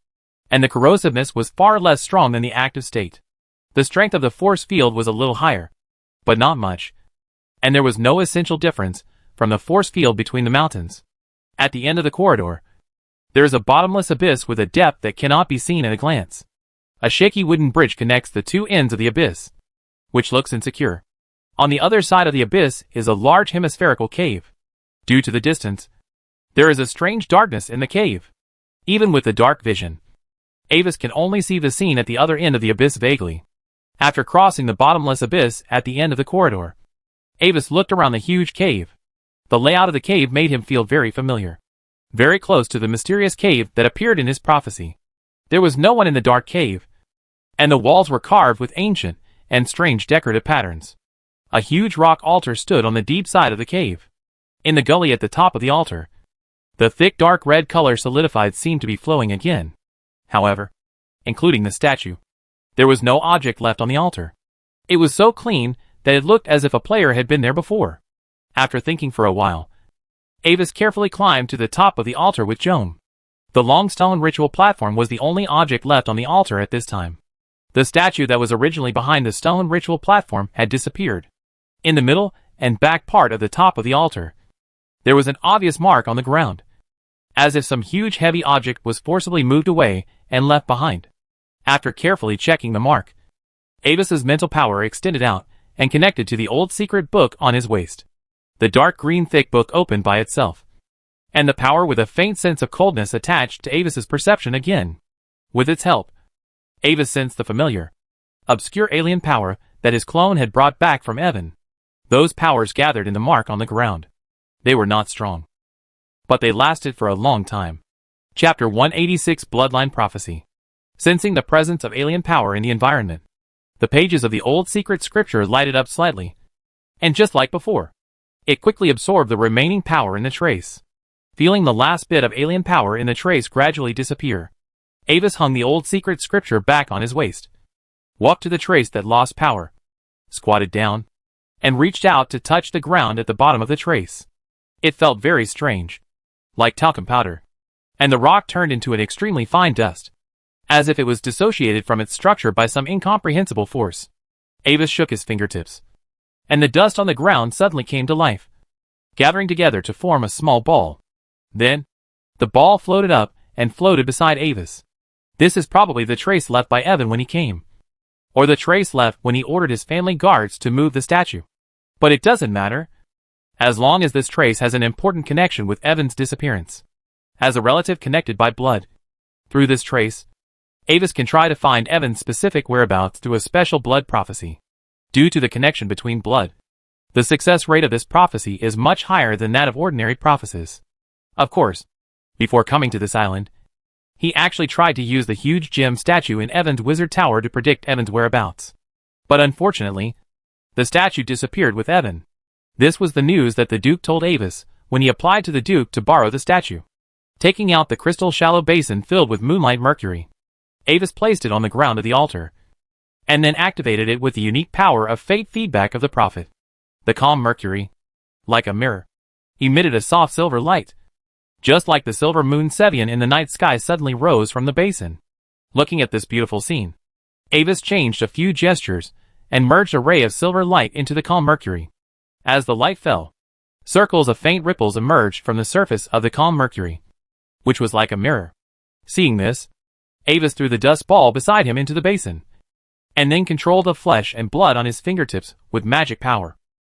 and the corrosiveness was far less strong than the active state. The strength of the force field was a little higher, but not much, and there was no essential difference from the force field between the mountains. At the end of the corridor, there is a bottomless abyss with a depth that cannot be seen at a glance. A shaky wooden bridge connects the 2 ends of the abyss, which looks insecure. On the other side of the abyss is a large hemispherical cave. Due to the distance, there is a strange darkness in the cave. Even with the dark vision, Avis can only see the scene at the other end of the abyss vaguely. After crossing the bottomless abyss at the end of the corridor, Avis looked around the huge cave. The layout of the cave made him feel very familiar, very close to the mysterious cave that appeared in his prophecy. There was no one in the dark cave, and the walls were carved with ancient and strange decorative patterns. A huge rock altar stood on the deep side of the cave. In the gully at the top of the altar, the thick dark red color solidified seemed to be flowing again. However, including the statue, there was no object left on the altar. It was so clean that it looked as if a player had been there before. After thinking for a while, Avis carefully climbed to the top of the altar with Joan. The long stone ritual platform was the only object left on the altar at this time. The statue that was originally behind the stone ritual platform had disappeared. In the middle and back part of the top of the altar, there was an obvious mark on the ground, as if some huge heavy object was forcibly moved away and left behind. After carefully checking the mark, Avis's mental power extended out and connected to the old secret book on his waist. The dark green thick book opened by itself, and the power with a faint sense of coldness attached to Avis's perception again. With its help, Avis sensed the familiar, obscure alien power that his clone had brought back from Evan. Those powers gathered in the mark on the ground. They were not strong, but they lasted for a long time. Chapter 186 Bloodline Prophecy. Sensing the presence of alien power in the environment, the pages of the old secret scripture lighted up slightly, and just like before, it quickly absorbed the remaining power in the trace. Feeling the last bit of alien power in the trace gradually disappear, Avis hung the old secret scripture back on his waist, walked to the trace that lost power, squatted down, and reached out to touch the ground at the bottom of the trace. It felt very strange, like talcum powder, and the rock turned into an extremely fine dust, as if it was dissociated from its structure by some incomprehensible force. Avis shook his fingertips, and the dust on the ground suddenly came to life, gathering together to form a small ball. Then, the ball floated up and floated beside Avis. This is probably the trace left by Evan when he came, or the trace left when he ordered his family guards to move the statue. But it doesn't matter, as long as this trace has an important connection with Evan's disappearance. as a relative connected by blood. Through this trace, Avis can try to find Evan's specific whereabouts through a special blood prophecy. Due to the connection between blood, the success rate of this prophecy is much higher than that of ordinary prophecies. Of course, before coming to this island, he actually tried to use the huge gem statue in Evan's wizard tower to predict Evan's whereabouts. But unfortunately, the statue disappeared with Evan. This was the news that the Duke told Avis when he applied to the Duke to borrow the statue. Taking out the crystal shallow basin filled with moonlight mercury, Avis placed it on the ground of the altar, and then activated it with the unique power of fate feedback of the prophet. The calm mercury, like a mirror, emitted a soft silver light. Just like the silver moon Sevian in the night sky suddenly rose from the basin. Looking at this beautiful scene, Avis changed a few gestures and merged a ray of silver light into the calm mercury. As the light fell, circles of faint ripples emerged from the surface of the calm mercury, which was like a mirror. Seeing this, Avis threw the dust ball beside him into the basin, and then controlled the flesh and blood on his fingertips with magic power,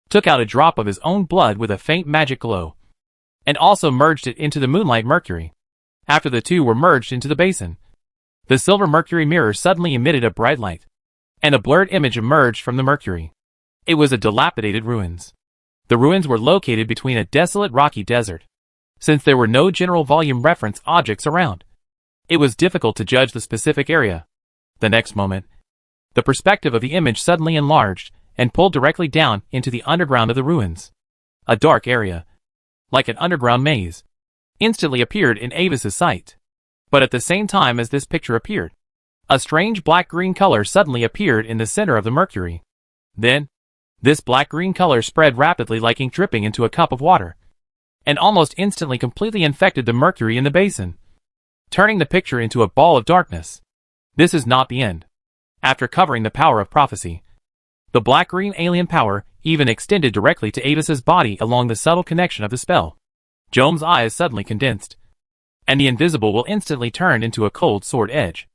took out a drop of his own blood with a faint magic glow, and also merged it into the moonlight mercury. After the two were merged into the basin, the silver mercury mirror suddenly emitted a bright light, and a blurred image emerged from the mercury. It was a dilapidated ruins. The ruins were located between a desolate rocky desert. Since there were no general volume reference objects around, it was difficult to judge the specific area. The next moment, the perspective of the image suddenly enlarged and pulled directly down into the underground of the ruins. A dark area, like an underground maze, instantly appeared in Avis's sight. But at the same time as this picture appeared, a strange black-green color suddenly appeared in the center of the mercury. Then, this black-green color spread rapidly like ink dripping into a cup of water, and almost instantly completely infected the mercury in the basin, turning the picture into a ball of darkness. This is not the end. After covering the power of prophecy, the black-green alien power even extended directly to Avis's body along the subtle connection of the spell. Joam's eyes suddenly condensed, and the invisible will instantly turn into a cold sword edge,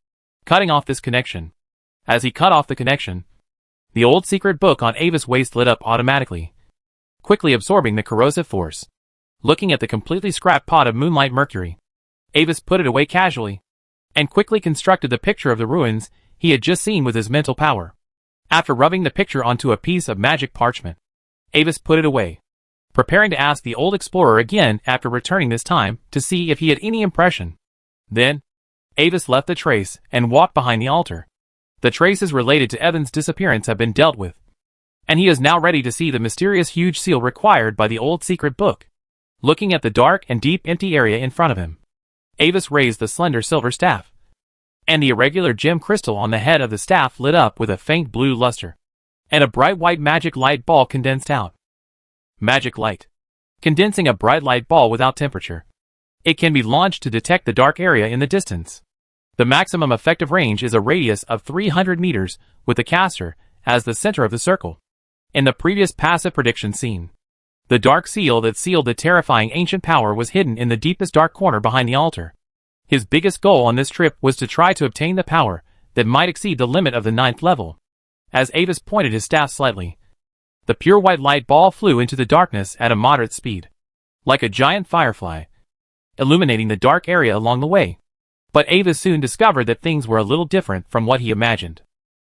cutting off this connection. As he cut off the connection, the old secret book on Avis' waist lit up automatically, quickly absorbing the corrosive force. Looking at the completely scrapped pot of moonlight mercury, Avis put it away casually, and quickly constructed the picture of the ruins he had just seen with his mental power. After rubbing the picture onto a piece of magic parchment, Avis put it away, preparing to ask the old explorer again after returning this time to see if he had any impression. Then, Avis left the trace and walked behind the altar. The traces related to Evan's disappearance have been dealt with, and he is now ready to see the mysterious huge seal required by the old secret book. Looking at the dark and deep empty area in front of him, Avis raised the slender silver staff, and the irregular gem crystal on the head of the staff lit up with a faint blue luster, and a bright white magic light ball condensed out. Magic light. Condensing a bright light ball without temperature. It can be launched to detect the dark area in the distance. The maximum effective range is a radius of 300 meters, with the caster as the center of the circle. In the previous passive prediction scene, the dark seal that sealed the terrifying ancient power was hidden in the deepest dark corner behind the altar. His biggest goal on this trip was to try to obtain the power that might exceed the limit of the 9th level. As Avis pointed his staff slightly, the pure white light ball flew into the darkness at a moderate speed, like a giant firefly, illuminating the dark area along the way. But Avis soon discovered that things were a little different from what he imagined.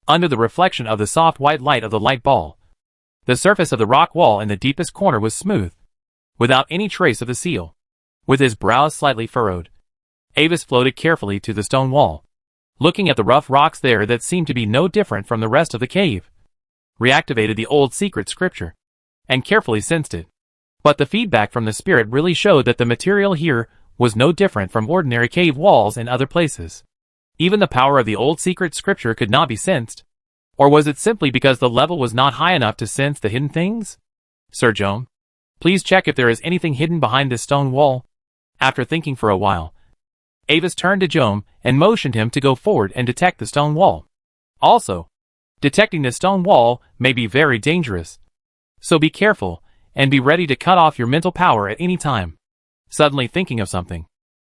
Under the reflection of the soft white light of the light ball, the surface of the rock wall in the deepest corner was smooth, without any trace of the seal. With his brows slightly furrowed, Avis floated carefully to the stone wall, looking at the rough rocks there that seemed to be no different from the rest of the cave. Reactivated the old secret scripture, and carefully sensed it. But the feedback from the spirit really showed that the material here was no different from ordinary cave walls in other places. Even the power of the old secret scripture could not be sensed. Or was it simply because the level was not high enough to sense the hidden things? Sir Joam, please check if there is anything hidden behind this stone wall. After thinking for a while, Avis turned to Joam and motioned him to go forward and detect the stone wall. Also, detecting the stone wall may be very dangerous. So be careful, and be ready to cut off your mental power at any time. Suddenly thinking of something,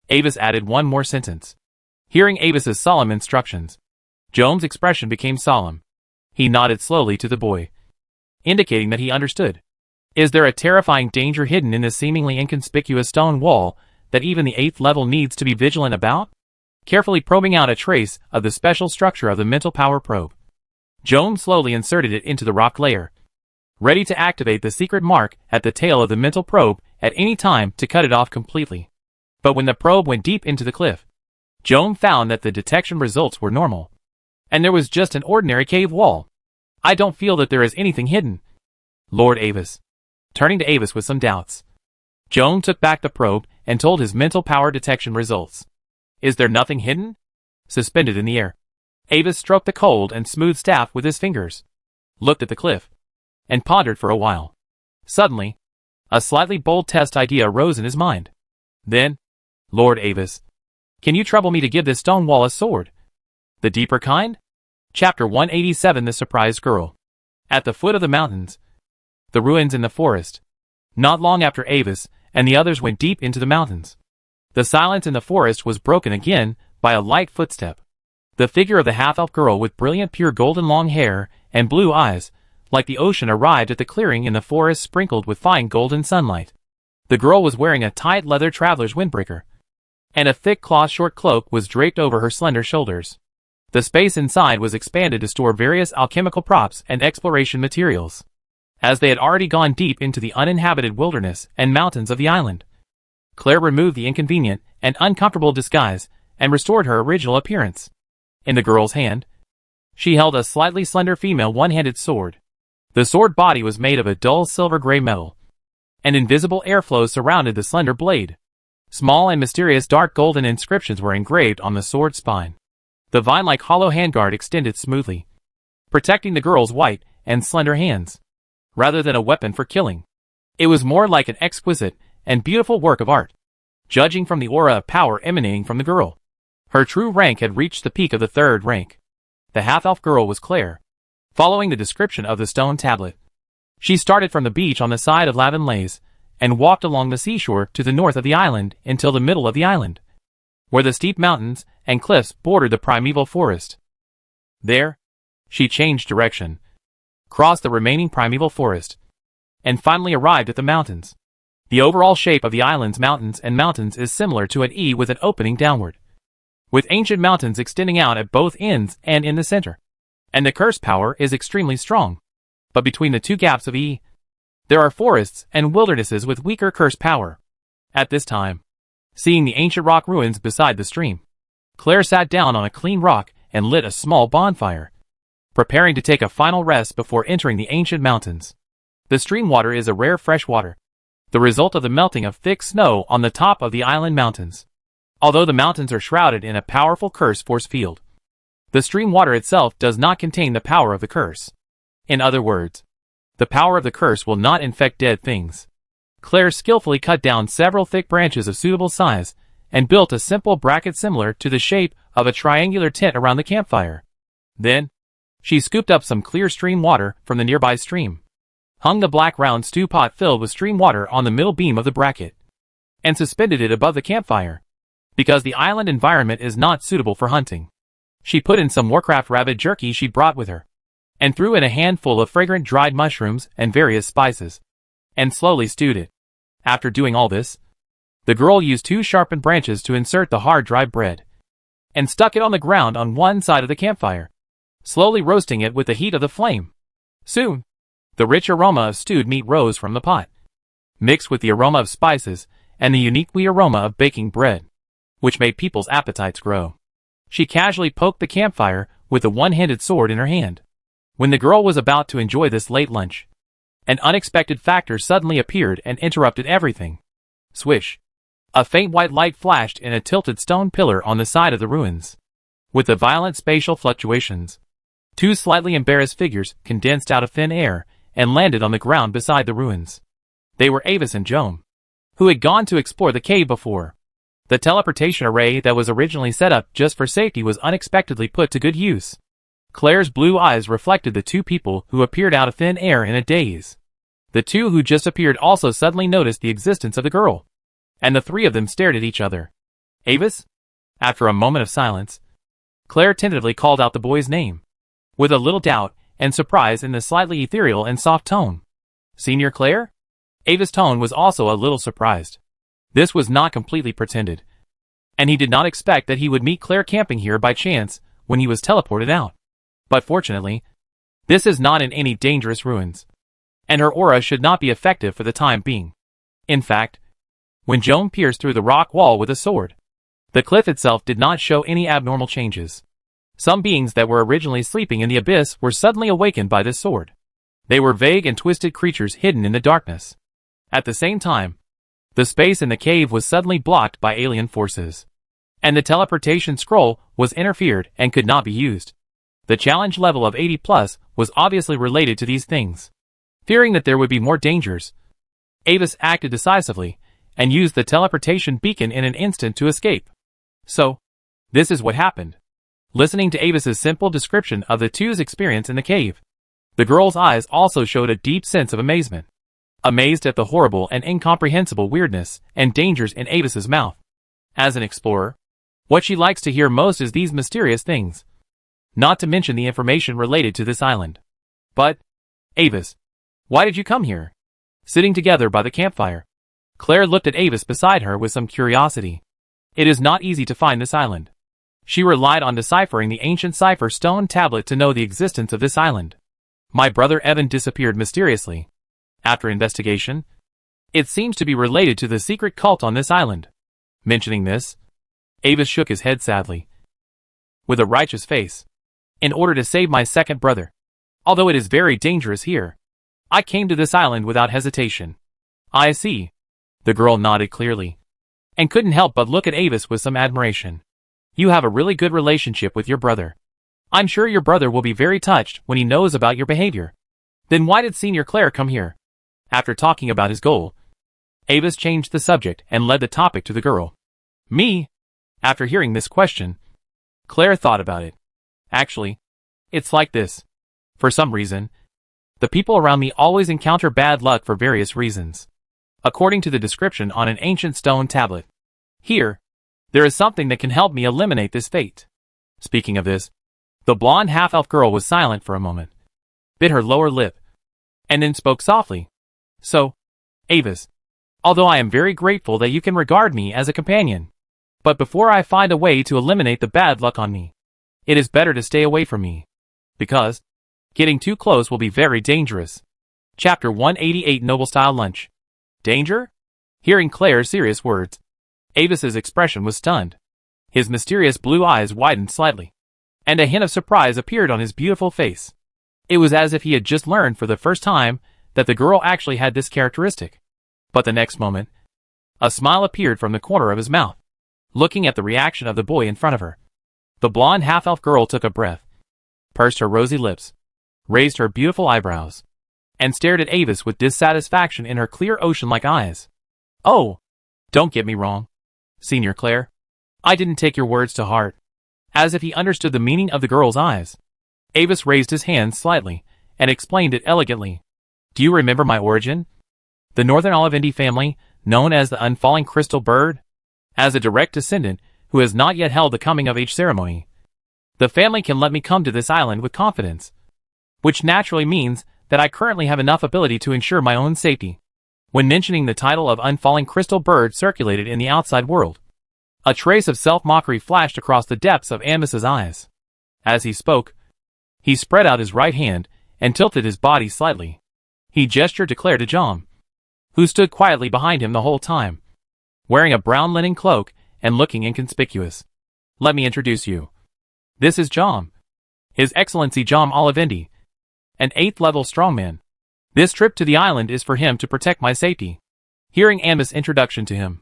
Avis added one more sentence. Hearing Avis's solemn instructions, Joam's expression became solemn. He nodded slowly to the boy, indicating that he understood. Is there a terrifying danger hidden in this seemingly inconspicuous stone wall that even the 8th level needs to be vigilant about? Carefully probing out a trace of the special structure of the mental power probe, Joan slowly inserted it into the rock layer, ready to activate the secret mark at the tail of the mental probe at any time to cut it off completely. But when the probe went deep into the cliff, Joan found that the detection results were normal, and there was just an ordinary cave wall. I don't feel that there is anything hidden, Lord Avis. Turning to Avis with some doubts, Joan took back the probe and told his mental power detection results. Is there nothing hidden? Suspended in the air, Avis stroked the cold and smooth staff with his fingers, looked at the cliff, and pondered for a while. Suddenly, a slightly bold test idea arose in his mind. Then, Lord Avis, can you trouble me to give this stone wall a sword? The deeper kind? Chapter 187 The Surprised Girl. At the foot of the mountains, the ruins in the forest. Not long after Avis and the others went deep into the mountains, the silence in the forest was broken again by a light footstep. The figure of the half-elf girl with brilliant pure golden long hair and blue eyes, like the ocean, arrived at the clearing in the forest sprinkled with fine golden sunlight. The girl was wearing a tight leather traveler's windbreaker, and a thick cloth short cloak was draped over her slender shoulders. The space inside was expanded to store various alchemical props and exploration materials, as they had already gone deep into the uninhabited wilderness and mountains of the island. Claire removed the inconvenient and uncomfortable disguise and restored her original appearance. In the girl's hand, she held a slightly slender female one-handed sword. The sword body was made of a dull silver-gray metal. An invisible airflow surrounded the slender blade. Small and mysterious dark golden inscriptions were engraved on the sword spine. The vine-like hollow handguard extended smoothly, protecting the girl's white and slender hands. Rather than a weapon for killing, it was more like an exquisite and beautiful work of art. Judging from the aura of power emanating from the girl, her true rank had reached the peak of the 3rd rank. The half-elf girl was Claire. Following the description of the stone tablet, she started from the beach on the side of Lavenlaise and walked along the seashore to the north of the island until the middle of the island, where the steep mountains and cliffs bordered the primeval forest. There, she changed direction, crossed the remaining primeval forest, and finally arrived at the mountains. The overall shape of the island's mountains is similar to an E with an opening downward, with ancient mountains extending out at both ends and in the center. And the curse power is extremely strong. But between the two gaps of E, there are forests and wildernesses with weaker curse power. At this time, seeing the ancient rock ruins beside the stream, Claire sat down on a clean rock and lit a small bonfire, preparing to take a final rest before entering the ancient mountains. The stream water is a rare fresh water, the result of the melting of thick snow on the top of the island mountains. Although the mountains are shrouded in a powerful curse force field, the stream water itself does not contain the power of the curse. In other words, the power of the curse will not infect dead things. Claire skillfully cut down several thick branches of suitable size and built a simple bracket similar to the shape of a triangular tent around the campfire. Then, she scooped up some clear stream water from the nearby stream, hung the black round stew pot filled with stream water on the middle beam of the bracket, and suspended it above the campfire. Because the island environment is not suitable for hunting, she put in some Warcraft rabbit jerky she brought with her, and threw in a handful of fragrant dried mushrooms and various spices, and slowly stewed it. After doing all this, the girl used 2 sharpened branches to insert the hard dry bread, and stuck it on the ground on one side of the campfire, slowly roasting it with the heat of the flame. Soon, the rich aroma of stewed meat rose from the pot, mixed with the aroma of spices and the unique aroma of baking bread, which made people's appetites grow. She casually poked the campfire with a one-handed sword in her hand. When the girl was about to enjoy this late lunch, an unexpected factor suddenly appeared and interrupted everything. Swish! A faint white light flashed in a tilted stone pillar on the side of the ruins. With the violent spatial fluctuations, 2 slightly embarrassed figures condensed out of thin air and landed on the ground beside the ruins. They were Avis and Joan, who had gone to explore the cave before. The teleportation array that was originally set up just for safety was unexpectedly put to good use. Claire's blue eyes reflected the 2 people who appeared out of thin air in a daze. The 2 who just appeared also suddenly noticed the existence of the girl, and the 3 of them stared at each other. Avis? After a moment of silence, Claire tentatively called out the boy's name, with a little doubt and surprise in the slightly ethereal and soft tone. Senior Claire? Ava's tone was also a little surprised. This was not completely pretended, and he did not expect that he would meet Claire camping here by chance when he was teleported out. But fortunately, this is not in any dangerous ruins, and her aura should not be effective for the time being. In fact, when Joan pierced through the rock wall with a sword, the cliff itself did not show any abnormal changes. Some beings that were originally sleeping in the abyss were suddenly awakened by this sword. They were vague and twisted creatures hidden in the darkness. At the same time, the space in the cave was suddenly blocked by alien forces, and the teleportation scroll was interfered and could not be used. The challenge level of 80+ was obviously related to these things. Fearing that there would be more dangers, Avis acted decisively and used the teleportation beacon in an instant to escape. So, this is what happened. Listening to Avis's simple description of the two's experience in the cave, the girl's eyes also showed a deep sense of amazement. Amazed at the horrible and incomprehensible weirdness and dangers in Avis's mouth. As an explorer, what she likes to hear most is these mysterious things. Not to mention the information related to this island. But, Avis, why did you come here? Sitting together by the campfire, Claire looked at Avis beside her with some curiosity. It is not easy to find this island. She relied on deciphering the ancient cipher stone tablet to know the existence of this island. My brother Evan disappeared mysteriously. After investigation, it seems to be related to the secret cult on this island. Mentioning this, Avis shook his head sadly, with a righteous face. In order to save my second brother, although it is very dangerous here, I came to this island without hesitation. I see. The girl nodded clearly, and couldn't help but look at Avis with some admiration. You have a really good relationship with your brother. I'm sure your brother will be very touched when he knows about your behavior. Then why did Senior Claire come here? After talking about his goal, Avis changed the subject and led the topic to the girl. Me? After hearing this question, Claire thought about it. Actually, it's like this. For some reason, the people around me always encounter bad luck for various reasons. According to the description on an ancient stone tablet. Here, there is something that can help me eliminate this fate. Speaking of this, the blonde half-elf girl was silent for a moment, bit her lower lip, and then spoke softly. So, Avis, although I am very grateful that you can regard me as a companion, but before I find a way to eliminate the bad luck on me, it is better to stay away from me, because getting too close will be very dangerous. Chapter 188 Noble Style Lunch. Danger? Hearing Claire's serious words, Avis's expression was stunned. His mysterious blue eyes widened slightly, and a hint of surprise appeared on his beautiful face. It was as if he had just learned for the first time that the girl actually had this characteristic. But the next moment, a smile appeared from the corner of his mouth. Looking at the reaction of the boy in front of her, the blonde half-elf girl took a breath, pursed her rosy lips, raised her beautiful eyebrows, and stared at Avis with dissatisfaction in her clear ocean-like eyes. Oh, don't get me wrong, Senior Claire. I didn't take your words to heart. As if he understood the meaning of the girl's eyes, Avis raised his hand slightly and explained it elegantly. Do you remember my origin? The Northern Olivendi family, known as the Unfalling Crystal Bird? As a direct descendant who has not yet held the coming-of-age ceremony, the family can let me come to this island with confidence, which naturally means that I currently have enough ability to ensure my own safety. When mentioning the title of Unfalling Crystal Bird circulated in the outside world, a trace of self-mockery flashed across the depths of Amis's eyes. As he spoke, he spread out his right hand and tilted his body slightly. He gestured to Claire de Jaume, who stood quietly behind him the whole time, wearing a brown linen cloak and looking inconspicuous. Let me introduce you. This is Jaume. His Excellency Jaume Olivendi, an 8th level strongman. This trip to the island is for him to protect my safety. Hearing Amis's introduction to him,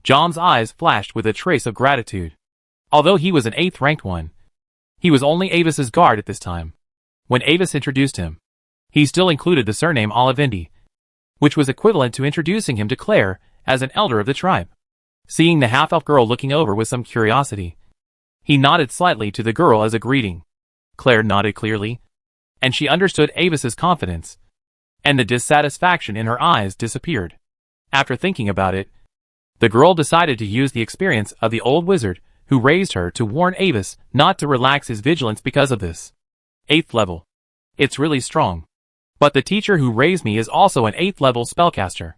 Jaume's eyes flashed with a trace of gratitude. Although he was an 8th ranked one, he was only Avis's guard at this time. When Avis introduced him, he still included the surname Olivendi, which was equivalent to introducing him to Claire as an elder of the tribe. Seeing the half-elf girl looking over with some curiosity, he nodded slightly to the girl as a greeting. Claire nodded clearly, and she understood Avis's confidence, and the dissatisfaction in her eyes disappeared. After thinking about it, the girl decided to use the experience of the old wizard who raised her to warn Avis not to relax his vigilance because of this. 8th level. It's really strong. But the teacher who raised me is also an 8th level spellcaster.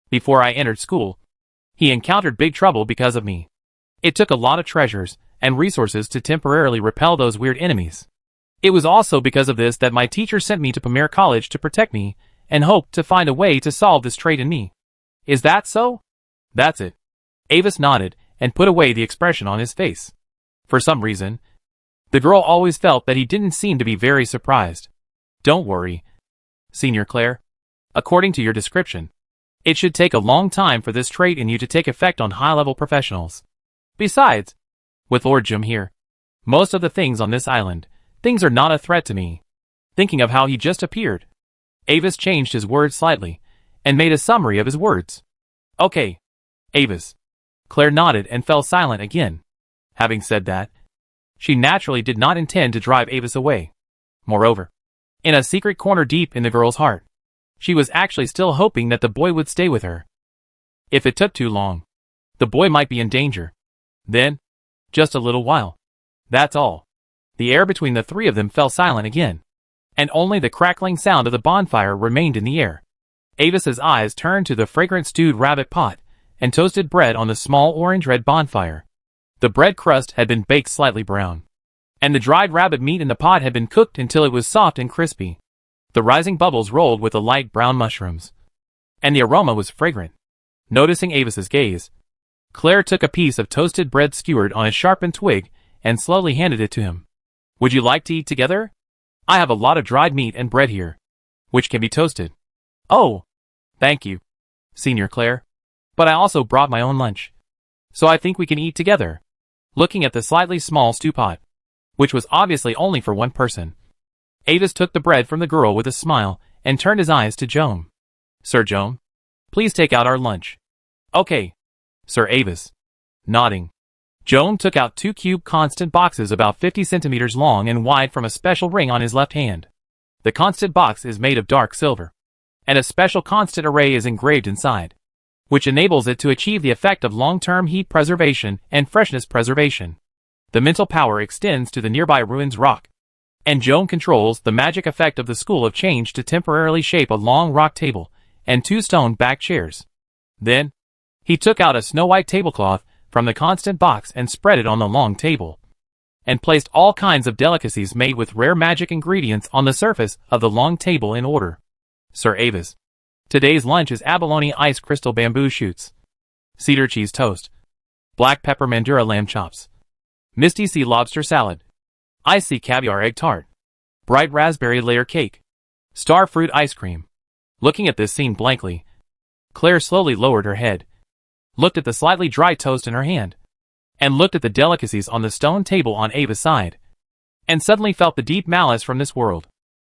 Before I entered school, He encountered big trouble because of me. It took a lot of treasures and resources to temporarily repel those weird enemies. It was also because of this that my teacher sent me to Premier College to protect me and hoped to find a way to solve this trait in me. Is that so? That's it. Avis nodded and put away the expression on his face. For some reason, the girl always felt that he didn't seem to be very surprised. Don't worry, Senior Claire. According to your description, it should take a long time for this trait in you to take effect on high-level professionals. Besides, with Lord Jim here, most of the things on this island, things are not a threat to me. Thinking of how he just appeared, Avis changed his words slightly and made a summary of his words. Okay, Avis. Claire nodded and fell silent again. Having said that, she naturally did not intend to drive Avis away. Moreover, in a secret corner deep in the girl's heart, she was actually still hoping that the boy would stay with her. If it took too long, the boy might be in danger. Then, just a little while. That's all. The air between the three of them fell silent again, and only the crackling sound of the bonfire remained in the air. Avis's eyes turned to the fragrant stewed rabbit pot and toasted bread on the small orange-red bonfire. The bread crust had been baked slightly brown, and the dried rabbit meat in the pot had been cooked until it was soft and crispy. The rising bubbles rolled with the light brown mushrooms, and the aroma was fragrant. Noticing Avis's gaze, Claire took a piece of toasted bread skewered on a sharpened twig and slowly handed it to him. Would you like to eat together? I have a lot of dried meat and bread here, which can be toasted. Oh, thank you, Senior Claire. But I also brought my own lunch, so I think we can eat together. Looking at the slightly small stew pot, which was obviously only for one person, Avis took the bread from the girl with a smile and turned his eyes to Joan. Sir Joan, please take out our lunch. Okay, Sir Avis. Nodding, Joan took out 2 cube constant boxes about 50 centimeters long and wide from a special ring on his left hand. The constant box is made of dark silver, and a special constant array is engraved inside, which enables it to achieve the effect of long-term heat preservation and freshness preservation. The mental power extends to the nearby ruins rock, and Joan controls the magic effect of the School of Change to temporarily shape a long rock table and 2 stone-backed chairs. Then, he took out a snow-white tablecloth from the constant box and spread it on the long table, and placed all kinds of delicacies made with rare magic ingredients on the surface of the long table in order. Sir Avis, today's lunch is abalone ice crystal bamboo shoots, cedar cheese toast, black pepper mandura lamb chops, misty sea lobster salad, icy caviar egg tart, bright raspberry layer cake, star fruit ice cream. Looking at this scene blankly, Claire slowly lowered her head, looked at the slightly dry toast in her hand, and looked at the delicacies on the stone table on Ava's side, and suddenly felt the deep malice from this world.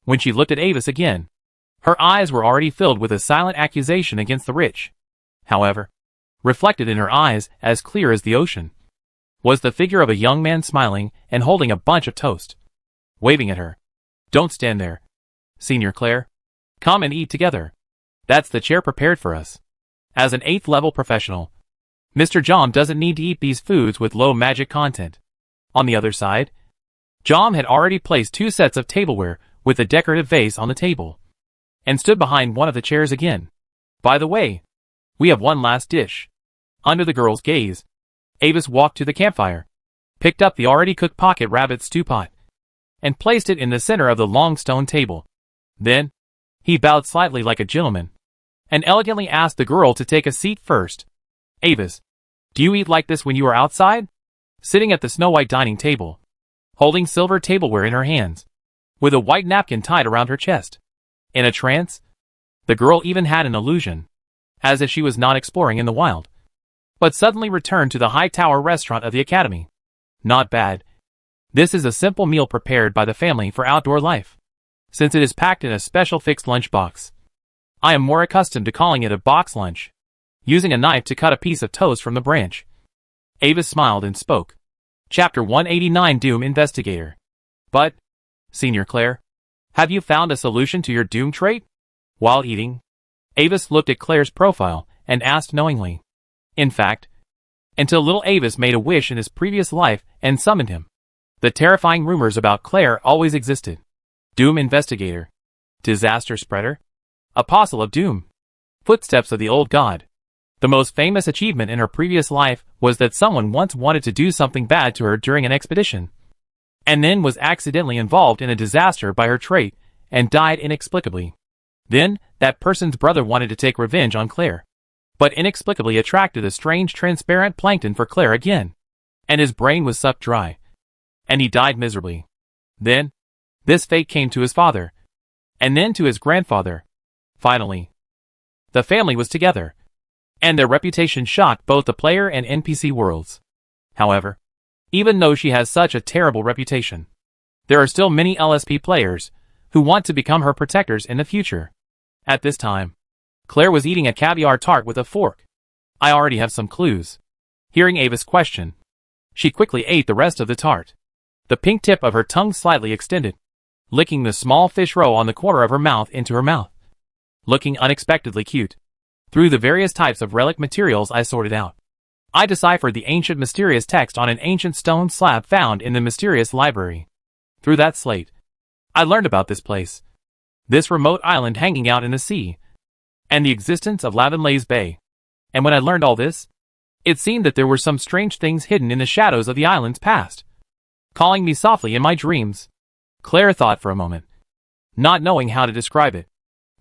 When she looked at Avis again, her eyes were already filled with a silent accusation against the rich. However, reflected in her eyes, as clear as the ocean, was the figure of a young man smiling and holding a bunch of toast, waving at her. Don't stand there, Senior Claire. Come and eat together. That's the chair prepared for us. As an 8th level professional, Mr. Jom doesn't need to eat these foods with low magic content. On the other side, Jom had already placed 2 sets of tableware with a decorative vase on the table, and stood behind one of the chairs again. By the way, we have one last dish. Under the girl's gaze, Avis walked to the campfire, picked up the already cooked pocket rabbit stew pot, and placed it in the center of the long stone table. Then, he bowed slightly like a gentleman, and elegantly asked the girl to take a seat first. Avis, do you eat like this when you are outside? Sitting at the snow-white dining table, holding silver tableware in her hands, with a white napkin tied around her chest. In a trance, the girl even had an illusion, as if she was not exploring in the wild, but suddenly returned to the high tower restaurant of the academy. Not bad. This is a simple meal prepared by the family for outdoor life, since it is packed in a special fixed lunch box. I am more accustomed to calling it a box lunch, using a knife to cut a piece of toast from the branch. Avis smiled and spoke. Chapter 189 Doom Investigator. But, Senior Claire, have you found a solution to your Doom trait? While eating, Avis looked at Claire's profile and asked knowingly. In fact, until little Avis made a wish in his previous life and summoned him, the terrifying rumors about Claire always existed. Doom Investigator, Disaster Spreader, Apostle of Doom, Footsteps of the Old God. The most famous achievement in her previous life was that someone once wanted to do something bad to her during an expedition, and then was accidentally involved in a disaster by her trait and died inexplicably. Then, that person's brother wanted to take revenge on Claire, but inexplicably attracted a strange transparent plankton for Claire again, and his brain was sucked dry, and he died miserably. Then, this fate came to his father, and then to his grandfather. Finally, the family was together, and their reputation shocked both the player and NPC worlds. However, even though she has such a terrible reputation, there are still many LSP players who want to become her protectors in the future. At this time, Claire was eating a caviar tart with a fork. I already have some clues. Hearing Ava's question, she quickly ate the rest of the tart, the pink tip of her tongue slightly extended, licking the small fish roe on the corner of her mouth into her mouth. Looking unexpectedly cute. Through the various types of relic materials I sorted out, I deciphered the ancient mysterious text on an ancient stone slab found in the mysterious library. Through that slate, I learned about this place, this remote island hanging out in the sea, and the existence of Lavenlay's Bay. And when I learned all this, it seemed that there were some strange things hidden in the shadows of the island's past, calling me softly in my dreams. Claire thought for a moment, not knowing how to describe it.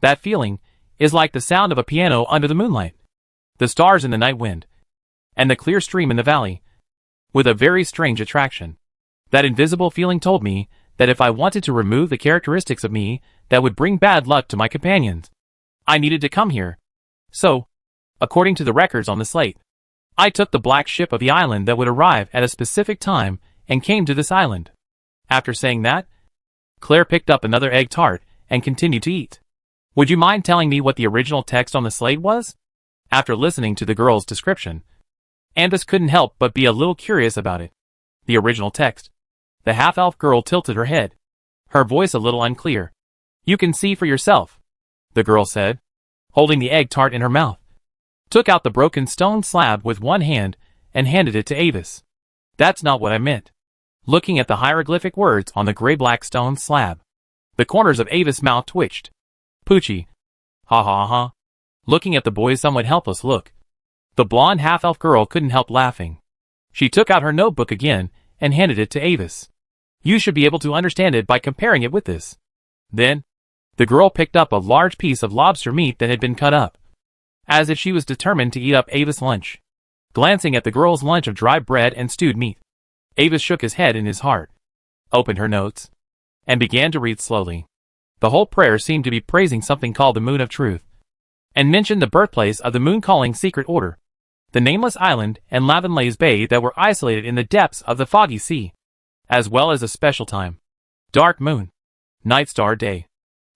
That feeling is like the sound of a piano under the moonlight, the stars in the night wind, and the clear stream in the valley, with a very strange attraction. That invisible feeling told me that if I wanted to remove the characteristics of me that would bring bad luck to my companions, I needed to come here. So, according to the records on the slate, I took the black ship of the island that would arrive at a specific time and came to this island. After saying that, Claire picked up another egg tart and continued to eat. Would you mind telling me what the original text on the slate was? After listening to the girl's description, Andis couldn't help but be a little curious about it. The original text. The half-elf girl tilted her head, her voice a little unclear. You can see for yourself, the girl said, holding the egg tart in her mouth. Took out the broken stone slab with one hand and handed it to Avis. That's not what I meant. Looking at the hieroglyphic words on the gray-black stone slab, the corners of Avis' mouth twitched. Poochie. Ha ha ha. Looking at the boy's somewhat helpless look, the blonde half-elf girl couldn't help laughing. She took out her notebook again and handed it to Avis. You should be able to understand it by comparing it with this. Then, the girl picked up a large piece of lobster meat that had been cut up, as if she was determined to eat up Avis' lunch. Glancing at the girl's lunch of dry bread and stewed meat, Avis shook his head in his heart, opened her notes, and began to read slowly. The whole prayer seemed to be praising something called the Moon of Truth, and mentioned the birthplace of the Moon-Calling Secret Order, the nameless island and Lavenlay's Bay that were isolated in the depths of the foggy sea, as well as a special time. Dark moon. Night star day.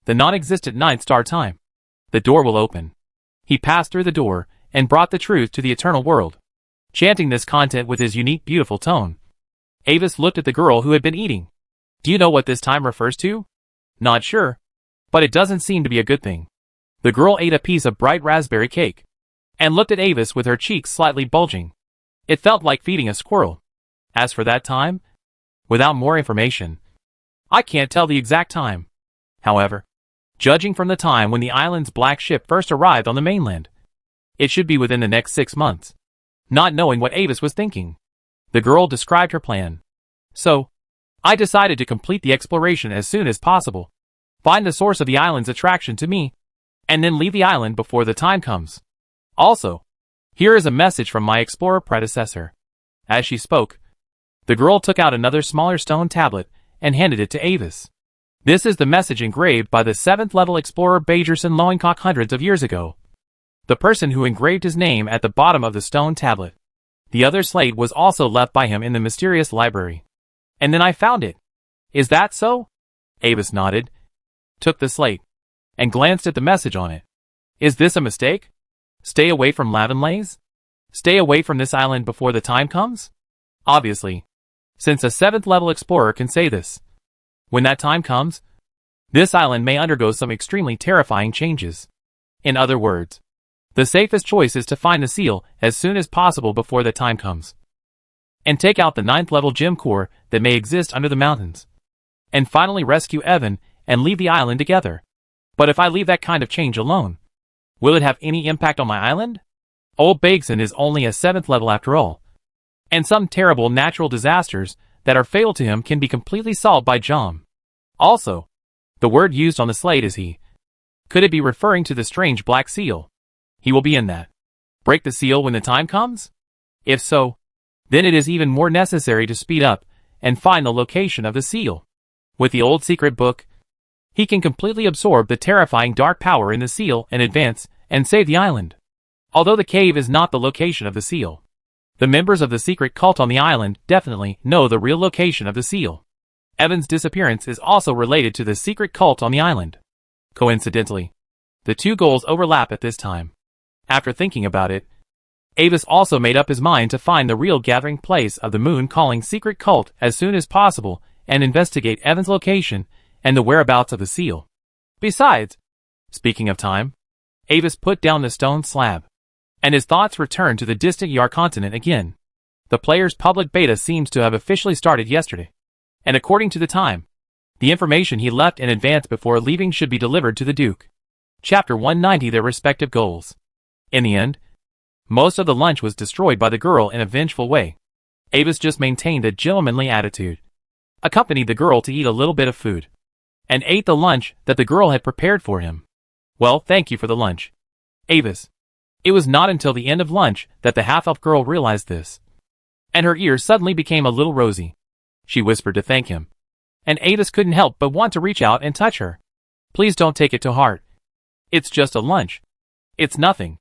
The non-existent night star time. The door will open. He passed through the door and brought the truth to the eternal world, chanting this content with his unique beautiful tone. Avis looked at the girl who had been eating. Do you know what this time refers to? Not sure, but it doesn't seem to be a good thing. The girl ate a piece of bright raspberry cake, and looked at Avis with her cheeks slightly bulging. It felt like feeding a squirrel. As for that time, without more information, I can't tell the exact time. However, judging from the time when the island's black ship first arrived on the mainland, it should be within the next 6 months. Not knowing what Avis was thinking, the girl described her plan. So, I decided to complete the exploration as soon as possible, find the source of the island's attraction to me, and then leave the island before the time comes. Also, here is a message from my explorer predecessor. As she spoke, the girl took out another smaller stone tablet and handed it to Avis. This is the message engraved by the 7th level explorer Bajerson Lowencock hundreds of years ago. The person who engraved his name at the bottom of the stone tablet. The other slate was also left by him in the mysterious library. And then I found it. Is that so? Avis nodded, took the slate, and glanced at the message on it. Is this a mistake? Stay away from Lavenlay's? Stay away from this island before the time comes? Obviously, since a 7th level explorer can say this. When that time comes, this island may undergo some extremely terrifying changes. In other words, the safest choice is to find the seal as soon as possible before the time comes, and take out the 9th level gem core that may exist under the mountains, and finally rescue Evan and leave the island together. But if I leave that kind of change alone, will it have any impact on my island? Old Bakeson is only a 7th level after all. And some terrible natural disasters that are fatal to him can be completely solved by Jom. Also, the word used on the slate is he. Could it be referring to the strange black seal? He will be in that. Break the seal when the time comes? If so, then it is even more necessary to speed up and find the location of the seal. With the old secret book, he can completely absorb the terrifying dark power in the seal and advance and save the island. Although the cave is not the location of the seal, the members of the secret cult on the island definitely know the real location of the seal. Evan's disappearance is also related to the secret cult on the island. Coincidentally, the two goals overlap at this time. After thinking about it, Avis also made up his mind to find the real gathering place of the Moon Calling secret cult as soon as possible and investigate Evan's location and the whereabouts of the seal. Besides, speaking of time, Avis put down the stone slab, and his thoughts returned to the distant Yar continent again. The player's public beta seems to have officially started yesterday, and according to the time, the information he left in advance before leaving should be delivered to the Duke. Chapter 190 Their respective goals. In the end, most of the lunch was destroyed by the girl in a vengeful way. Avis just maintained a gentlemanly attitude, accompanied the girl to eat a little bit of food, and ate the lunch that the girl had prepared for him. Well, thank you for the lunch, Avis. It was not until the end of lunch that the half-elf girl realized this, and her ears suddenly became a little rosy. She whispered to thank him, and Avis couldn't help but want to reach out and touch her. Please don't take it to heart. It's just a lunch. It's nothing.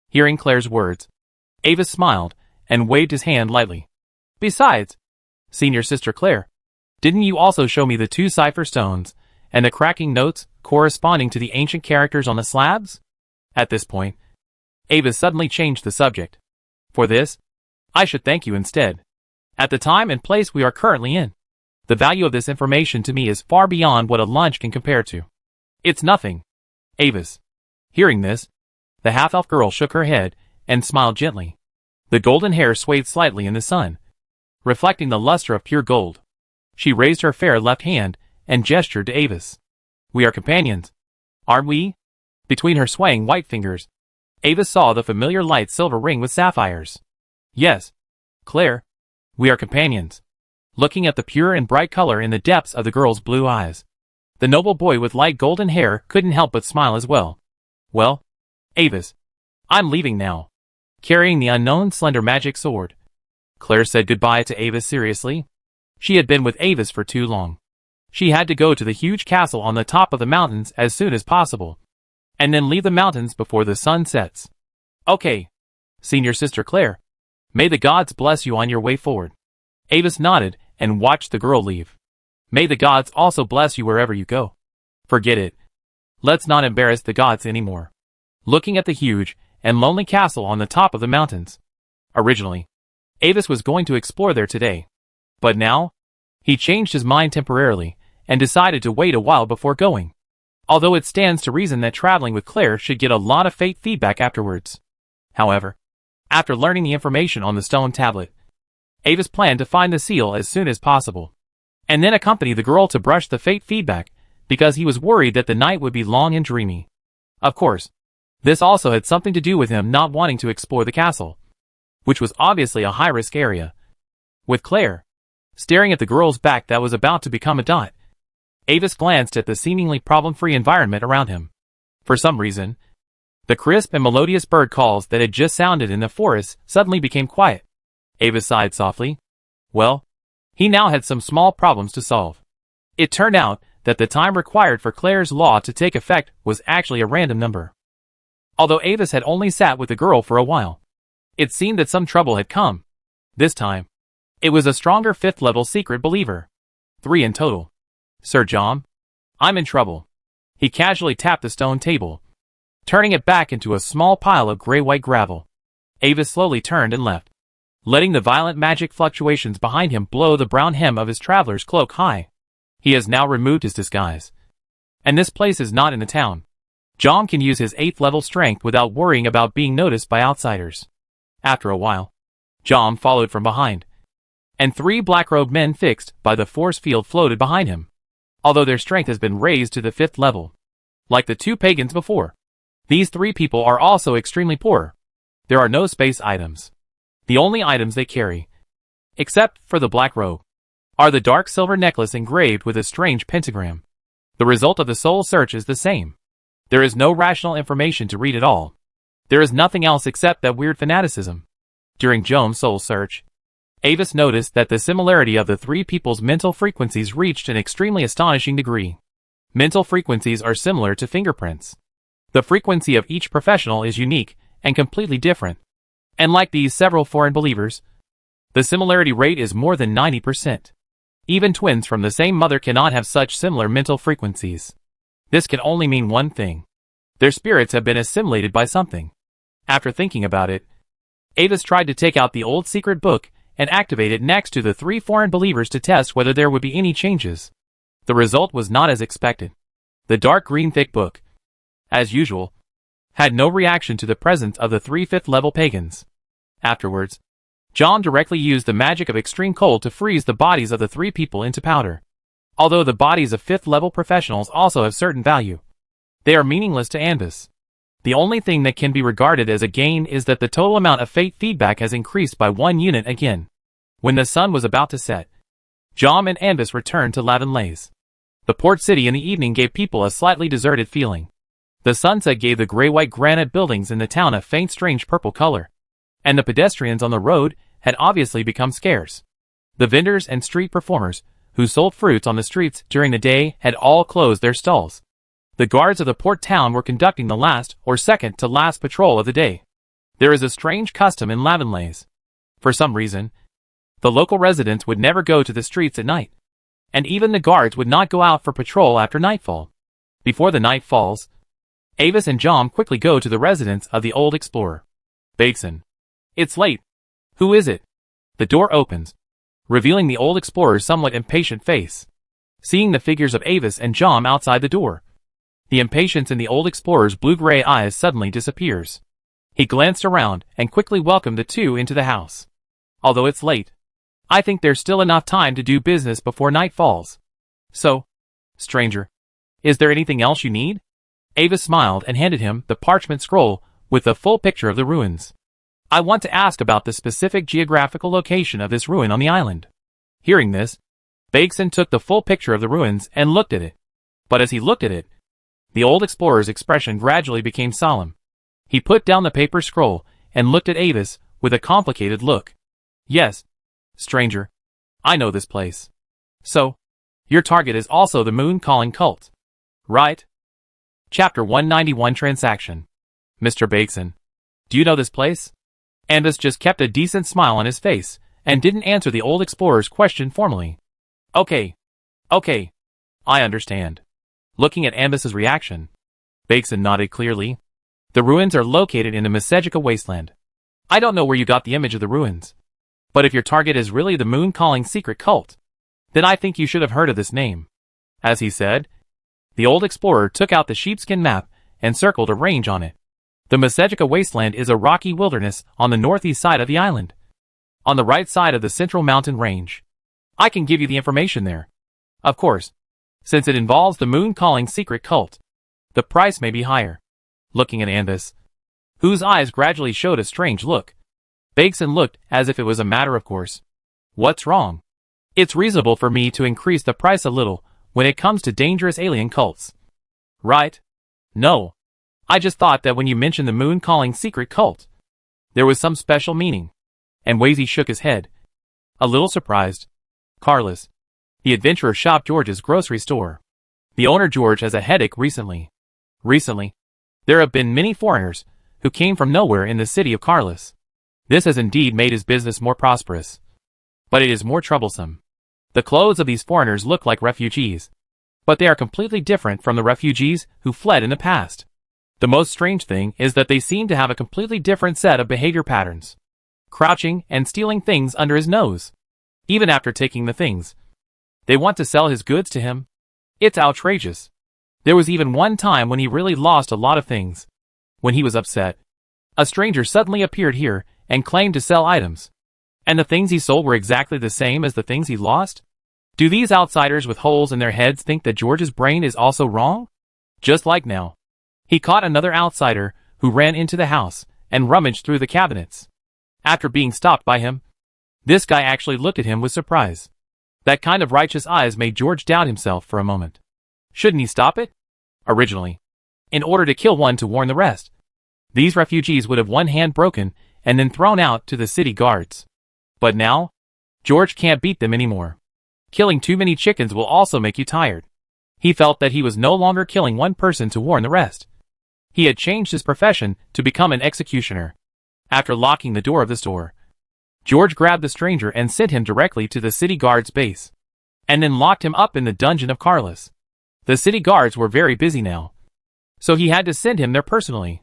Hearing Claire's words, Avis smiled and waved his hand lightly. Besides, Senior Sister Claire, didn't you also show me the 2 cipher stones and the cracking notes corresponding to the ancient characters on the slabs? At this point, Avis suddenly changed the subject. For this, I should thank you instead. At the time and place we are currently in, the value of this information to me is far beyond what a lunch can compare to. It's nothing, Avis. Hearing this, the half-elf girl shook her head and smiled gently. The golden hair swayed slightly in the sun, reflecting the luster of pure gold. She raised her fair left hand and gestured to Avis. We are companions, aren't we? Between her swaying white fingers, Avis saw the familiar light silver ring with sapphires. Yes, Claire, we are companions. Looking at the pure and bright color in the depths of the girl's blue eyes, the noble boy with light golden hair couldn't help but smile as well. Well, Avis, I'm leaving now, carrying the unknown slender magic sword. Claire said goodbye to Avis seriously. She had been with Avis for too long. She had to go to the huge castle on the top of the mountains as soon as possible, and then leave the mountains before the sun sets. Okay, Senior Sister Claire, may the gods bless you on your way forward. Avis nodded and watched the girl leave. May the gods also bless you wherever you go. Forget it. Let's not embarrass the gods anymore. Looking at the huge and lonely castle on the top of the mountains. Originally, Avis was going to explore there today, but now, he changed his mind temporarily and decided to wait a while before going. Although it stands to reason that traveling with Claire should get a lot of fate feedback afterwards. However, after learning the information on the stone tablet, Avis planned to find the seal as soon as possible, and then accompany the girl to brush the fate feedback because he was worried that the night would be long and dreamy. Of course, this also had something to do with him not wanting to explore the castle, which was obviously a high-risk area. With Claire staring at the girl's back that was about to become a dot, Avis glanced at the seemingly problem-free environment around him. For some reason, the crisp and melodious bird calls that had just sounded in the forest suddenly became quiet. Avis sighed softly. Well, he now had some small problems to solve. It turned out that the time required for Claire's law to take effect was actually a random number. Although Avis had only sat with the girl for a while, it seemed that some trouble had come. This time, it was a stronger 5th level secret believer. 3 in total. Sir John, I'm in trouble. He casually tapped the stone table, turning it back into a small pile of gray-white gravel. Avis slowly turned and left, letting the violent magic fluctuations behind him blow the brown hem of his traveler's cloak high. He has now removed his disguise, and this place is not in the town. John can use his 8th level strength without worrying about being noticed by outsiders. After a while, John followed from behind, and 3 black-robed men fixed by the force field floated behind him. Although their strength has been raised to the 5th level, like the 2 pagans before, these 3 people are also extremely poor. There are no space items. The only items they carry, except for the black robe, are the dark silver necklace engraved with a strange pentagram. The result of the soul search is the same. There is no rational information to read at all. There is nothing else except that weird fanaticism. During Joam's soul search, Avis noticed that the similarity of the three people's mental frequencies reached an extremely astonishing degree. Mental frequencies are similar to fingerprints. The frequency of each professional is unique and completely different. And like these several foreign believers, the similarity rate is more than 90%. Even twins from the same mother cannot have such similar mental frequencies. This can only mean one thing. Their spirits have been assimilated by something. After thinking about it, Avis tried to take out the old secret book and activate it next to the three foreign believers to test whether there would be any changes. The result was not as expected. The dark green thick book, as usual, had no reaction to the presence of the three fifth-level pagans. Afterwards, John directly used the magic of extreme cold to freeze the bodies of the three people into powder. Although the bodies of fifth-level professionals also have certain value, they are meaningless to Anbis. The only thing that can be regarded as a gain is that the total amount of fate feedback has increased by 1 unit again. When the sun was about to set, Jom and Anbis returned to Lavenlays. The port city in the evening gave people a slightly deserted feeling. The sunset gave the gray-white granite buildings in the town a faint strange purple color, and the pedestrians on the road had obviously become scarce. The vendors and street performers, who sold fruits on the streets during the day, had all closed their stalls. The guards of the port town were conducting the last or second to last patrol of the day. There is a strange custom in Lavenlays. For some reason, the local residents would never go to the streets at night, and even the guards would not go out for patrol after nightfall. Before the night falls, Avis and Jom quickly go to the residence of the old explorer. Bakeson. It's late. Who is it? The door opens, revealing the old explorer's somewhat impatient face. Seeing the figures of Avis and Jom outside the door, the impatience in the old explorer's blue-gray eyes suddenly disappears. He glanced around and quickly welcomed the two into the house. Although it's late, I think there's still enough time to do business before night falls. So, stranger, is there anything else you need? Avis smiled and handed him the parchment scroll with the full picture of the ruins. I want to ask about the specific geographical location of this ruin on the island. Hearing this, Bakeson took the full picture of the ruins and looked at it. But as he looked at it, the old explorer's expression gradually became solemn. He put down the paper scroll and looked at Avis with a complicated look. Yes, stranger, I know this place. So, your target is also the Moon Calling Cult, right? Chapter 191 Transaction. Mr. Bakeson, do you know this place? Anbis just kept a decent smile on his face and didn't answer the old explorer's question formally. Okay, I understand. Looking at Anbis's reaction, Bakeson nodded clearly. The ruins are located in the Masejica wasteland. I don't know where you got the image of the ruins, but if your target is really the Moon Calling secret cult, then I think you should have heard of this name. As he said, the old explorer took out the sheepskin map and circled a range on it. The Masejica wasteland is a rocky wilderness on the northeast side of the island, on the right side of the central mountain range. I can give you the information there. Of course, since it involves the Moon Calling secret cult, the price may be higher. Looking at Anbis, whose eyes gradually showed a strange look, Bakeson looked as if it was a matter of course. What's wrong? It's reasonable for me to increase the price a little when it comes to dangerous alien cults. Right? No. I just thought that when you mentioned the Moon Calling secret cult, there was some special meaning. And Wazy shook his head, a little surprised. Carlos, the adventurer, shopped George's grocery store. The owner George has a headache recently. There have been many foreigners who came from nowhere in the city of Carlos. This has indeed made his business more prosperous, but it is more troublesome. The clothes of these foreigners look like refugees, but they are completely different from the refugees who fled in the past. The most strange thing is that they seem to have a completely different set of behavior patterns, crouching and stealing things under his nose. Even after taking the things, they want to sell his goods to him. It's outrageous. There was even one time when he really lost a lot of things. When he was upset, a stranger suddenly appeared here and claimed to sell items. And the things he sold were exactly the same as the things he lost? Do these outsiders with holes in their heads think that George's brain is also wrong? Just like now, he caught another outsider who ran into the house and rummaged through the cabinets. After being stopped by him, this guy actually looked at him with surprise. That kind of righteous eyes made George doubt himself for a moment. Shouldn't he stop it? Originally, in order to kill one to warn the rest, these refugees would have one hand broken and then thrown out to the city guards. But now, George can't beat them anymore. Killing too many chickens will also make you tired. He felt that he was no longer killing one person to warn the rest. He had changed his profession to become an executioner. After locking the door of the store, George grabbed the stranger and sent him directly to the city guard's base, and then locked him up in the dungeon of Carlos. The city guards were very busy now, so he had to send him there personally.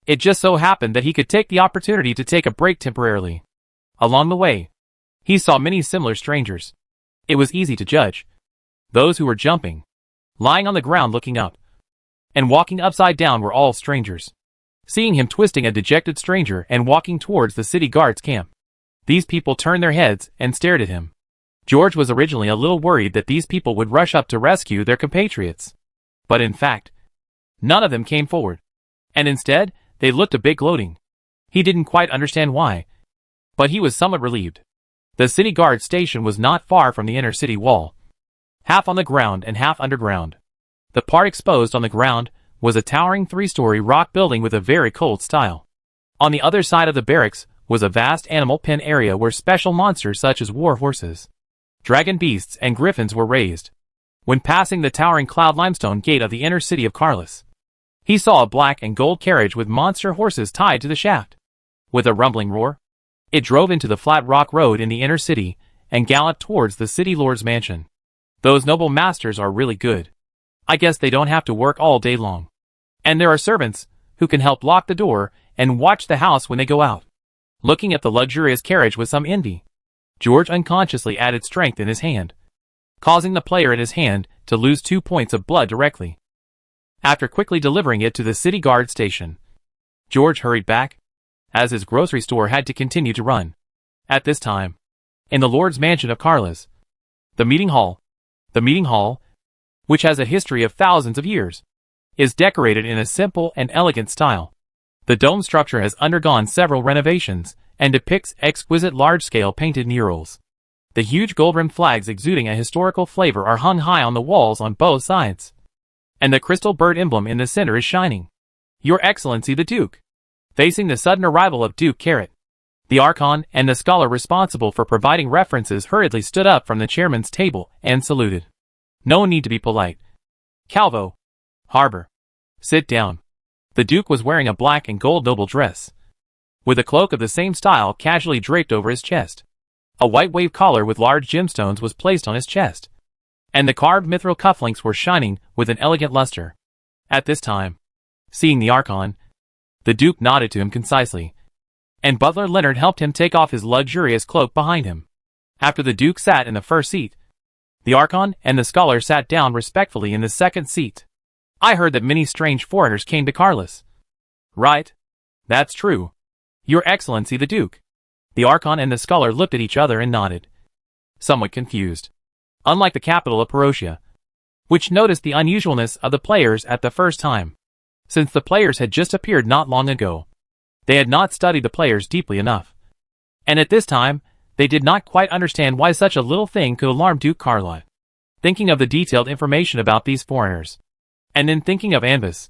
It just so happened that he could take the opportunity to take a break temporarily. Along the way, he saw many similar strangers. It was easy to judge. Those who were jumping, lying on the ground looking up, and walking upside down were all strangers. Seeing him twisting a dejected stranger and walking towards the city guard's camp, these people turned their heads and stared at him. George was originally a little worried that these people would rush up to rescue their compatriots. But in fact, none of them came forward. And instead, they looked a bit gloating. He didn't quite understand why, but he was somewhat relieved. The city guard station was not far from the inner city wall, half on the ground and half underground. The part exposed on the ground was a towering 3-story rock building with a very cold style. On the other side of the barracks was a vast animal pen area where special monsters such as war horses, dragon beasts, and griffins were raised. When passing the towering cloud limestone gate of the inner city of Carlos, he saw a black and gold carriage with monster horses tied to the shaft. With a rumbling roar, it drove into the flat rock road in the inner city and galloped towards the city lord's mansion. Those noble masters are really good. I guess they don't have to work all day long. And there are servants who can help lock the door and watch the house when they go out. Looking at the luxurious carriage with some envy, George unconsciously added strength in his hand, causing the player in his hand to lose 2 points of blood directly. After quickly delivering it to the city guard station, George hurried back, as his grocery store had to continue to run. At this time, in the Lord's mansion of Carlos, the meeting hall, which has a history of thousands of years, is decorated in a simple and elegant style. The dome structure has undergone several renovations and depicts exquisite large-scale painted murals. The huge gold-rimmed flags exuding a historical flavor are hung high on the walls on both sides, and the crystal bird emblem in the center is shining. Your Excellency the Duke. Facing the sudden arrival of Duke Carrot, the Archon and the scholar responsible for providing references hurriedly stood up from the chairman's table and saluted. No need to be polite. Calvo. Harbor. Sit down. The Duke was wearing a black and gold noble dress, with a cloak of the same style casually draped over his chest. A white wave collar with large gemstones was placed on his chest, and the carved mithril cufflinks were shining with an elegant luster. At this time, seeing the Archon, the Duke nodded to him concisely, and Butler Leonard helped him take off his luxurious cloak behind him. After the Duke sat in the first seat, the Archon and the scholar sat down respectfully in the second seat. I heard that many strange foreigners came to Carlos. Right. That's true. Your Excellency the Duke. The Archon and the scholar looked at each other and nodded, somewhat confused. Unlike the capital of Perosia, which noticed the unusualness of the players at the first time, since the players had just appeared not long ago, they had not studied the players deeply enough. And at this time, they did not quite understand why such a little thing could alarm Duke Carlot. Thinking of the detailed information about these foreigners, and then thinking of Anvis,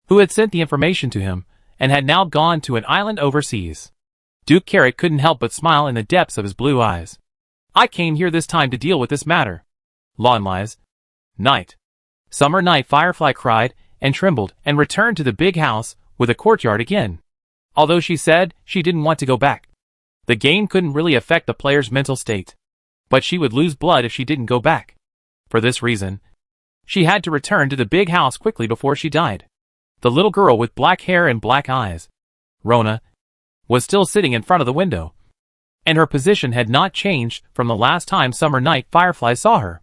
who had sent the information to him, and had now gone to an island overseas, Duke Carrot couldn't help but smile in the depths of his blue eyes. I came here this time to deal with this matter. Lawn lies. Night. Summer Night Firefly cried, and trembled, and returned to the big house, with a courtyard again. Although she said she didn't want to go back. The game couldn't really affect the player's mental state, but she would lose blood if she didn't go back. For this reason, she had to return to the big house quickly before she died. The little girl with black hair and black eyes, Rona, was still sitting in front of the window, and her position had not changed from the last time Summer Night Firefly saw her.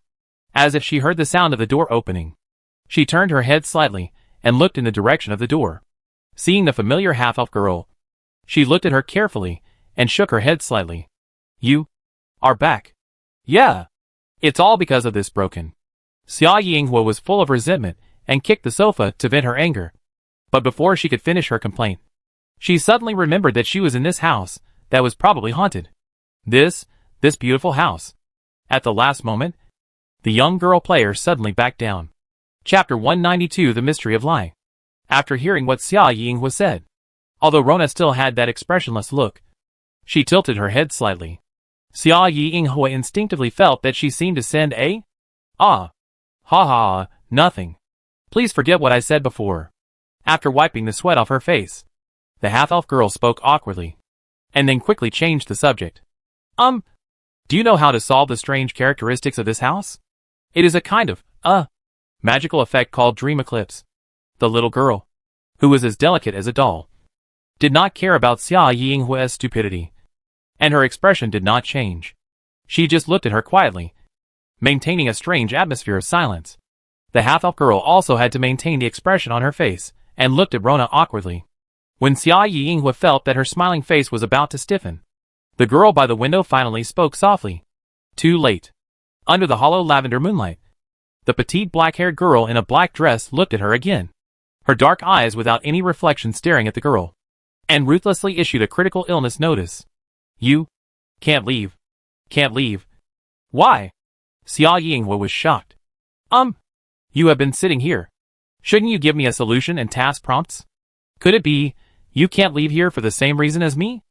As if she heard the sound of the door opening, she turned her head slightly and looked in the direction of the door. Seeing the familiar half-elf girl, she looked at her carefully and shook her head slightly. You are back. Yeah. It's all because of this broken. Xia Yinghua was full of resentment and kicked the sofa to vent her anger. But before she could finish her complaint, She suddenly remembered that she was in this house that was probably haunted. This beautiful house. At the last moment, the young girl player suddenly backed down. Chapter 192: The Mystery of Lying. After hearing what Xia Yinghua said, although Rona still had that expressionless look, she tilted her head slightly. Xia Yinghua instinctively felt that she seemed to send a ha ha, nothing. Please forget what I said before. After wiping the sweat off her face, the half-elf girl spoke awkwardly, and then quickly changed the subject. Do you know how to solve the strange characteristics of this house? It is a kind of, magical effect called dream eclipse. The little girl, who was as delicate as a doll, did not care about Xia Yinghua's stupidity, and her expression did not change. She just looked at her quietly, maintaining a strange atmosphere of silence. The half-elf girl also had to maintain the expression on her face, and looked at Rona awkwardly. When Xia Yinghua felt that her smiling face was about to stiffen, the girl by the window finally spoke softly. Too late. Under the hollow lavender moonlight, the petite black-haired girl in a black dress looked at her again, her dark eyes without any reflection staring at the girl, and ruthlessly issued a critical illness notice. You can't leave. Can't leave. Why? Xia Yinghua was shocked. You have been sitting here. Shouldn't you give me a solution and task prompts? Could it be you can't leave here for the same reason as me?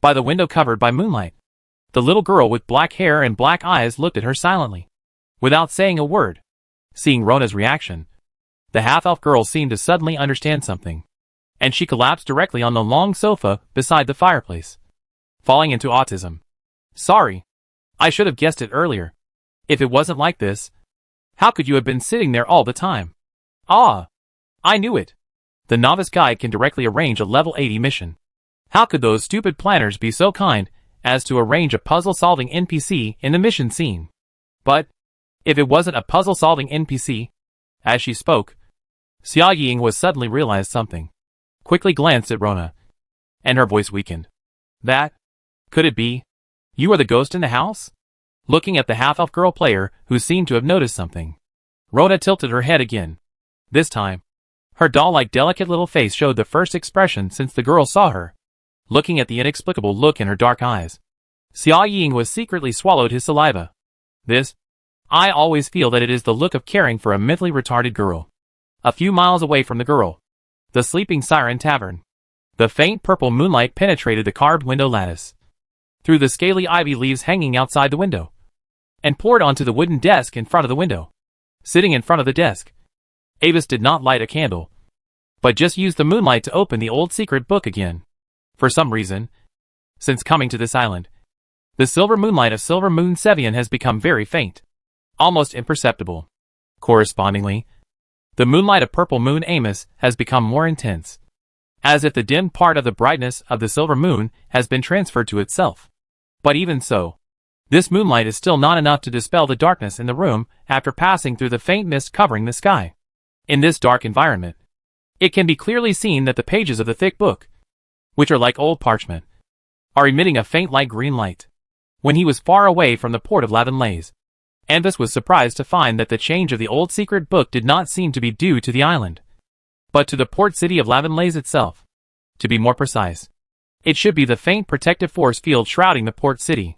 By the window covered by moonlight, the little girl with black hair and black eyes looked at her silently, without saying a word. Seeing Rona's reaction, the half-elf girl seemed to suddenly understand something, and she collapsed directly on the long sofa beside the fireplace, falling into autism. Sorry. I should have guessed it earlier. If it wasn't like this, how could you have been sitting there all the time? Ah! I knew it. The novice guide can directly arrange a level 80 mission. How could those stupid planners be so kind as to arrange a puzzle-solving NPC in the mission scene? But if it wasn't a puzzle-solving NPC, as she spoke, Xia Yinghua suddenly realized something, quickly glanced at Rona, and her voice weakened. That? Could it be? You are the ghost in the house? Looking at the half-elf girl player who seemed to have noticed something, Rona tilted her head again. This time, her doll-like delicate little face showed the first expression since the girl saw her, looking at the inexplicable look in her dark eyes. Xia Yinghua secretly swallowed his saliva. I always feel that it is the look of caring for a mentally retarded girl. A few miles away from the girl, the Sleeping Siren Tavern. The faint purple moonlight penetrated the carved window lattice, through the scaly ivy leaves hanging outside the window, and poured onto the wooden desk in front of the window. Sitting in front of the desk, Avis did not light a candle, but just used the moonlight to open the old secret book again. For some reason, since coming to this island, the silver moonlight of Silver Moon Sevian has become very faint, almost imperceptible. Correspondingly, the moonlight of Purple Moon Amos has become more intense, as if the dimmed part of the brightness of the silver moon has been transferred to itself. But even so, this moonlight is still not enough to dispel the darkness in the room after passing through the faint mist covering the sky. In this dark environment, it can be clearly seen that the pages of the thick book, which are like old parchment, are emitting a faint light green light. When he was far away from the port of Lavenlaise, Anvis was surprised to find that the change of the old secret book did not seem to be due to the island, but to the port city of Lavenlaise itself. To be more precise, it should be the faint protective force field shrouding the port city,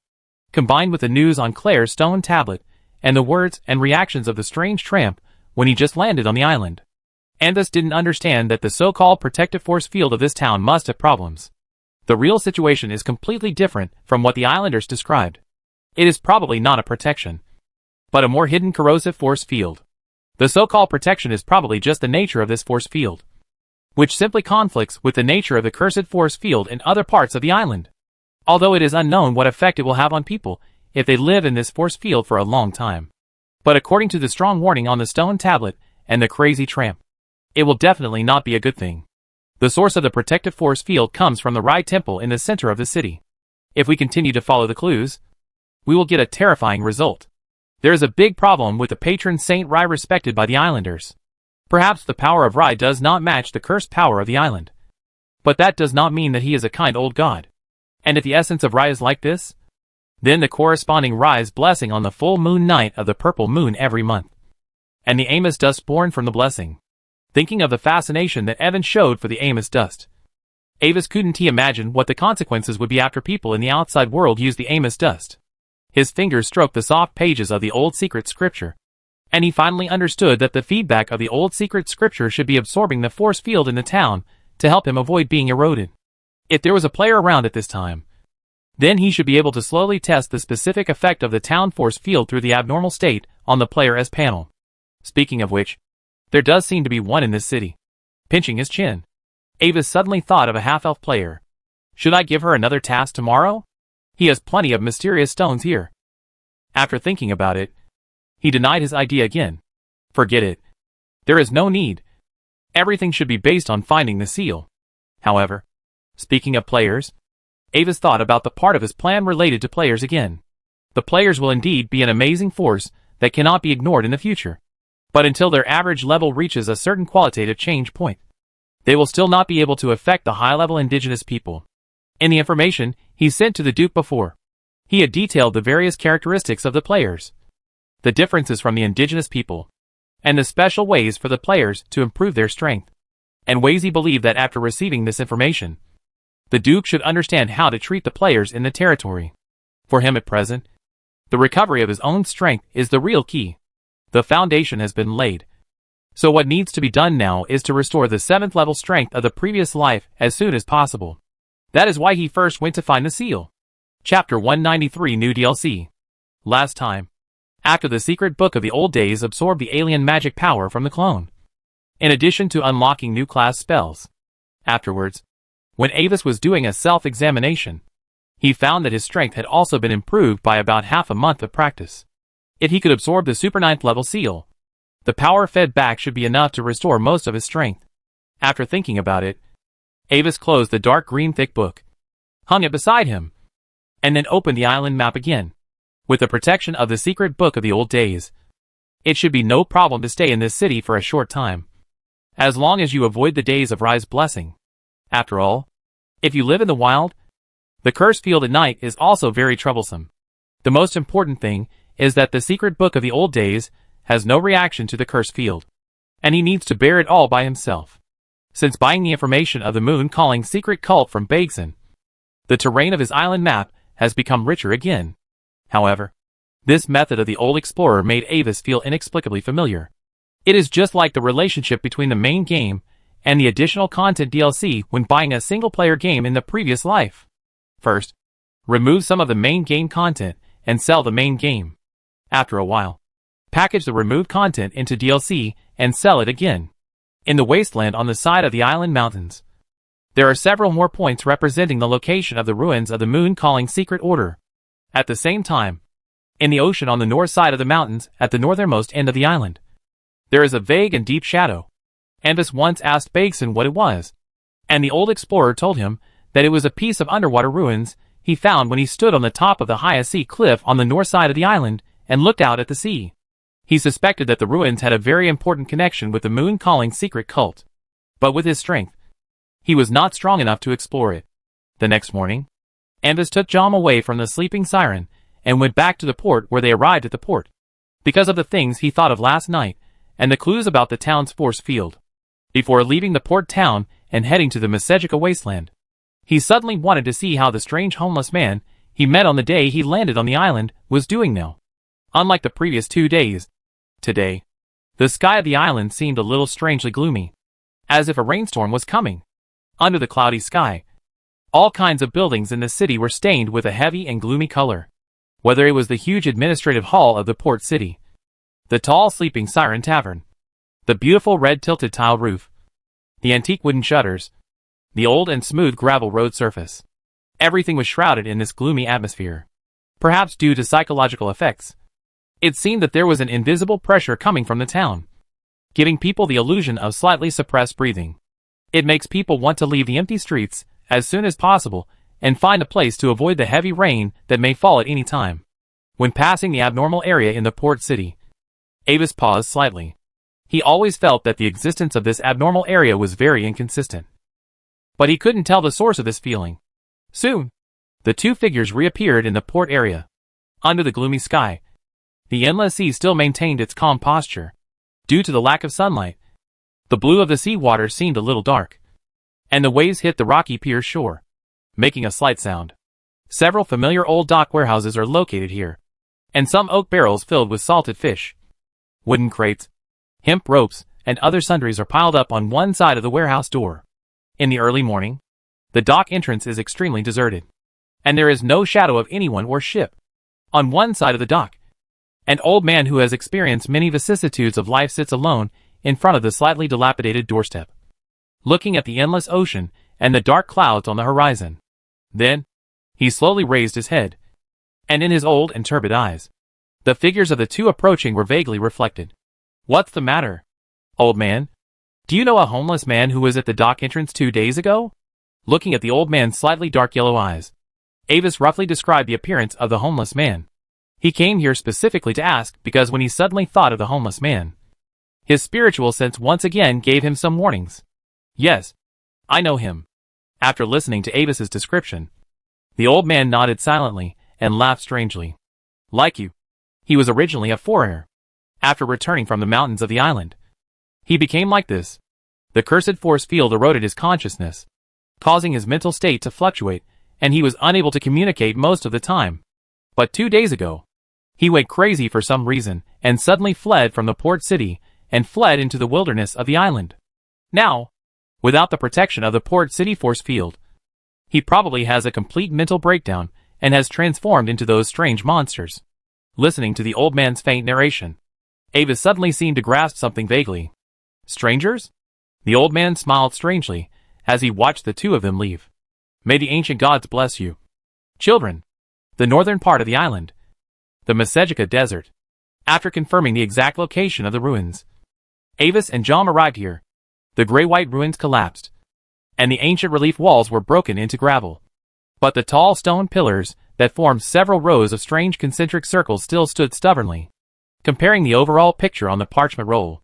combined with the news on Claire's stone tablet, and the words and reactions of the strange tramp when he just landed on the island. Anvis didn't understand that the so-called protective force field of this town must have problems. The real situation is completely different from what the islanders described. It is probably not a protection, but a more hidden corrosive force field. The so-called protection is probably just the nature of this force field, which simply conflicts with the nature of the cursed force field in other parts of the island. Although it is unknown what effect it will have on people if they live in this force field for a long time. But according to the strong warning on the stone tablet and the crazy tramp, it will definitely not be a good thing. The source of the protective force field comes from the Rai Temple in the center of the city. If we continue to follow the clues, we will get a terrifying result. There is a big problem with the patron Saint Rai respected by the islanders. Perhaps the power of Rai does not match the cursed power of the island. But that does not mean that he is a kind old god. And if the essence of Rai is like this, then the corresponding Rai's blessing on the full moon night of the purple moon every month, and the Amos dust born from the blessing. Thinking of the fascination that Evan showed for the Amos dust, Avis couldn't imagine what the consequences would be after people in the outside world used the Amos dust. His fingers stroked the soft pages of the old secret scripture, and he finally understood that the feedback of the old secret scripture should be absorbing the force field in the town to help him avoid being eroded. If there was a player around at this time, then he should be able to slowly test the specific effect of the town force field through the abnormal state on the player S panel. Speaking of which, there does seem to be one in this city. Pinching his chin, Avis suddenly thought of a half-elf player. Should I give her another task tomorrow? He has plenty of mysterious stones here. After thinking about it, he denied his idea again. Forget it. There is no need. Everything should be based on finding the seal. However, speaking of players, Avis thought about the part of his plan related to players again. The players will indeed be an amazing force that cannot be ignored in the future. But until their average level reaches a certain qualitative change point, they will still not be able to affect the high-level indigenous people. In the information he sent to the Duke before, he had detailed the various characteristics of the players, the differences from the indigenous people, and the special ways for the players to improve their strength, and ways he believed that after receiving this information, the Duke should understand how to treat the players in the territory. For him at present, the recovery of his own strength is the real key. The foundation has been laid. So what needs to be done now is to restore the 7th level strength of the previous life as soon as possible. That is why he first went to find the seal. Chapter 193 New DLC. Last time, after the secret book of the old days absorbed the alien magic power from the clone, in addition to unlocking new class spells. Afterwards, when Avis was doing a self-examination, he found that his strength had also been improved by about half a month of practice. If he could absorb the super 9th level seal, the power fed back should be enough to restore most of his strength. After thinking about it, Avis closed the dark green thick book, hung it beside him, and then opened the island map again. With the protection of the secret book of the old days, it should be no problem to stay in this city for a short time, as long as you avoid the days of Rise Blessing. After all, if you live in the wild, the curse field at night is also very troublesome. The most important thing is that the secret book of the old days has no reaction to the curse field, and he needs to bear it all by himself. Since buying the information of the moon calling secret cult from Bagson, the terrain of his island map has become richer again. However, this method of the old explorer made Avis feel inexplicably familiar. It is just like the relationship between the main game and the additional content DLC when buying a single-player game in the previous life. First, remove some of the main game content and sell the main game. After a while, package the removed content into DLC and sell it again. In the wasteland on the side of the island mountains, there are several more points representing the location of the ruins of the moon calling secret order. At the same time, in the ocean on the north side of the mountains at the northernmost end of the island, there is a vague and deep shadow. Avis once asked Bagson what it was, and the old explorer told him that it was a piece of underwater ruins he found when he stood on the top of the highest sea cliff on the north side of the island and looked out at the sea. He suspected that the ruins had a very important connection with the moon calling secret cult, but with his strength, he was not strong enough to explore it. The next morning, Avis took Jom away from the sleeping siren and went back to the port where they arrived at the port, because of the things he thought of last night and the clues about the town's force field. Before leaving the port town and heading to the Mesejika wasteland, he suddenly wanted to see how the strange homeless man he met on the day he landed on the island was doing now. Unlike the previous 2 days, today, the sky of the island seemed a little strangely gloomy, as if a rainstorm was coming. Under the cloudy sky, all kinds of buildings in the city were stained with a heavy and gloomy color. Whether it was the huge administrative hall of the port city, the tall sleeping siren tavern, the beautiful red tilted tile roof, the antique wooden shutters, the old and smooth gravel road surface, everything was shrouded in this gloomy atmosphere. Perhaps due to psychological effects, it seemed that there was an invisible pressure coming from the town, giving people the illusion of slightly suppressed breathing. It makes people want to leave the empty streets as soon as possible and find a place to avoid the heavy rain that may fall at any time. When passing the abnormal area in the port city, Avis paused slightly. He always felt that the existence of this abnormal area was very inconsistent, but he couldn't tell the source of this feeling. Soon, the two figures reappeared in the port area. Under the gloomy sky, the endless sea still maintained its calm posture. Due to the lack of sunlight, the blue of the sea water seemed a little dark, and the waves hit the rocky pier shore, making a slight sound. Several familiar old dock warehouses are located here, and some oak barrels filled with salted fish, wooden crates, hemp ropes, and other sundries are piled up on one side of the warehouse door. In the early morning, the dock entrance is extremely deserted, and there is no shadow of anyone or ship. On one side of the dock, an old man who has experienced many vicissitudes of life sits alone in front of the slightly dilapidated doorstep, looking at the endless ocean and the dark clouds on the horizon. Then, he slowly raised his head, and in his old and turbid eyes, the figures of the two approaching were vaguely reflected. "What's the matter, old man? Do you know a homeless man who was at the dock entrance 2 days ago?" Looking at the old man's slightly dark yellow eyes, Avis roughly described the appearance of the homeless man. He came here specifically to ask because when he suddenly thought of the homeless man, his spiritual sense once again gave him some warnings. "Yes, I know him." After listening to Avis's description, the old man nodded silently and laughed strangely. "Like you. He was originally a foreigner. After returning from the mountains of the island, he became like this. The cursed force field eroded his consciousness, causing his mental state to fluctuate, and he was unable to communicate most of the time. But 2 days ago, he went crazy for some reason and suddenly fled from the port city and fled into the wilderness of the island. Now, without the protection of the port city force field, he probably has a complete mental breakdown and has transformed into those strange monsters." Listening to the old man's faint narration, Avis suddenly seemed to grasp something vaguely. "Strangers?" The old man smiled strangely as he watched the two of them leave. "May the ancient gods bless you. Children, the northern part of the island, the Masejica Desert." After confirming the exact location of the ruins, Avis and Jom arrived here. The gray-white ruins collapsed, and the ancient relief walls were broken into gravel. But the tall stone pillars that formed several rows of strange concentric circles still stood stubbornly. Comparing the overall picture on the parchment roll,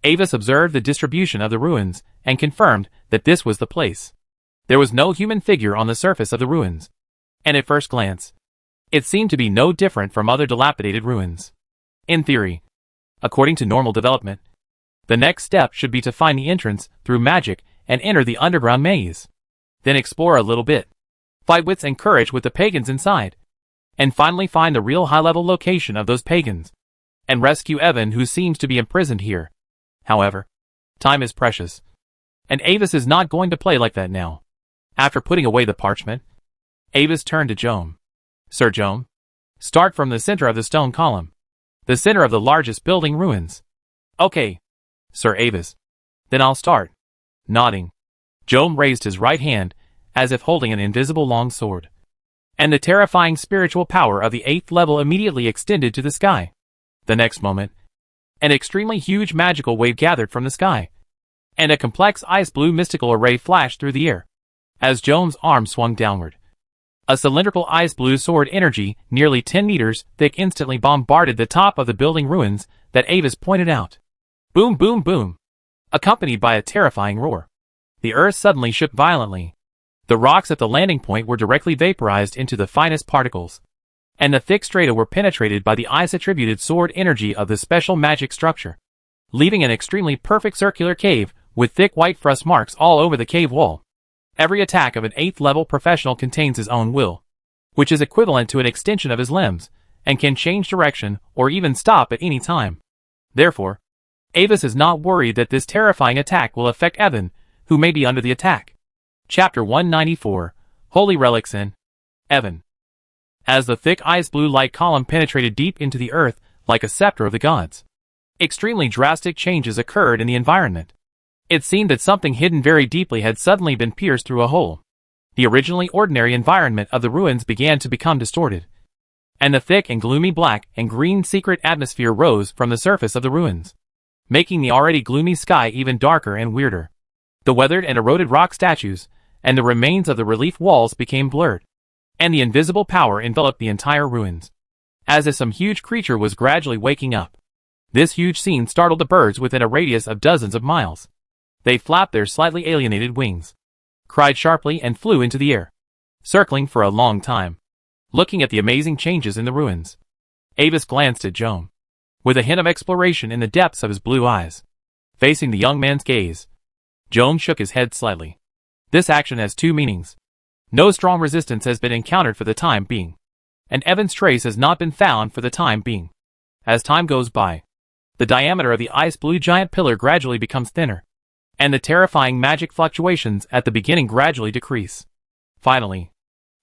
Avis observed the distribution of the ruins and confirmed that this was the place. There was no human figure on the surface of the ruins, and at first glance, it seemed to be no different from other dilapidated ruins. In theory, according to normal development, the next step should be to find the entrance through magic and enter the underground maze. Then explore a little bit, fight wits and courage with the pagans inside, and finally find the real high-level location of those pagans, and rescue Evan, who seems to be imprisoned here. However, time is precious, and Avis is not going to play like that now. After putting away the parchment, Avis turned to Jom. "Sir Jom, start from the center of the stone column, the center of the largest building ruins." "Okay, Sir Avis. Then I'll start." Nodding, Jom raised his right hand as if holding an invisible long sword, and the terrifying spiritual power of the 8th level immediately extended to the sky. The next moment, an extremely huge magical wave gathered from the sky, and a complex ice-blue mystical array flashed through the air. As Jom's arm swung downward, a cylindrical ice-blue sword energy nearly 10 meters thick instantly bombarded the top of the building ruins that Avis pointed out. Boom, boom, boom, accompanied by a terrifying roar. The earth suddenly shook violently. The rocks at the landing point were directly vaporized into the finest particles, and the thick strata were penetrated by the ice-attributed sword energy of the special magic structure, leaving an extremely perfect circular cave with thick white frost marks all over the cave wall. Every attack of an 8th level professional contains his own will, which is equivalent to an extension of his limbs, and can change direction or even stop at any time. Therefore, Avis is not worried that this terrifying attack will affect Evan, who may be under the attack. Chapter 194, Holy Relics in Evan. As the thick ice-blue light column penetrated deep into the earth like a scepter of the gods, extremely drastic changes occurred in the environment. It seemed that something hidden very deeply had suddenly been pierced through a hole. The originally ordinary environment of the ruins began to become distorted, and the thick and gloomy black and green secret atmosphere rose from the surface of the ruins, making the already gloomy sky even darker and weirder. The weathered and eroded rock statues and the remains of the relief walls became blurred, and the invisible power enveloped the entire ruins, as if some huge creature was gradually waking up. This huge scene startled the birds within a radius of dozens of miles. They flapped their slightly alienated wings, cried sharply and flew into the air, circling for a long time, looking at the amazing changes in the ruins. Avis glanced at Jom, with a hint of exploration in the depths of his blue eyes. Facing the young man's gaze, Jom shook his head slightly. This action has two meanings. No strong resistance has been encountered for the time being, and Evan's trace has not been found for the time being. As time goes by, the diameter of the ice blue giant pillar gradually becomes thinner, and the terrifying magic fluctuations at the beginning gradually decrease. Finally,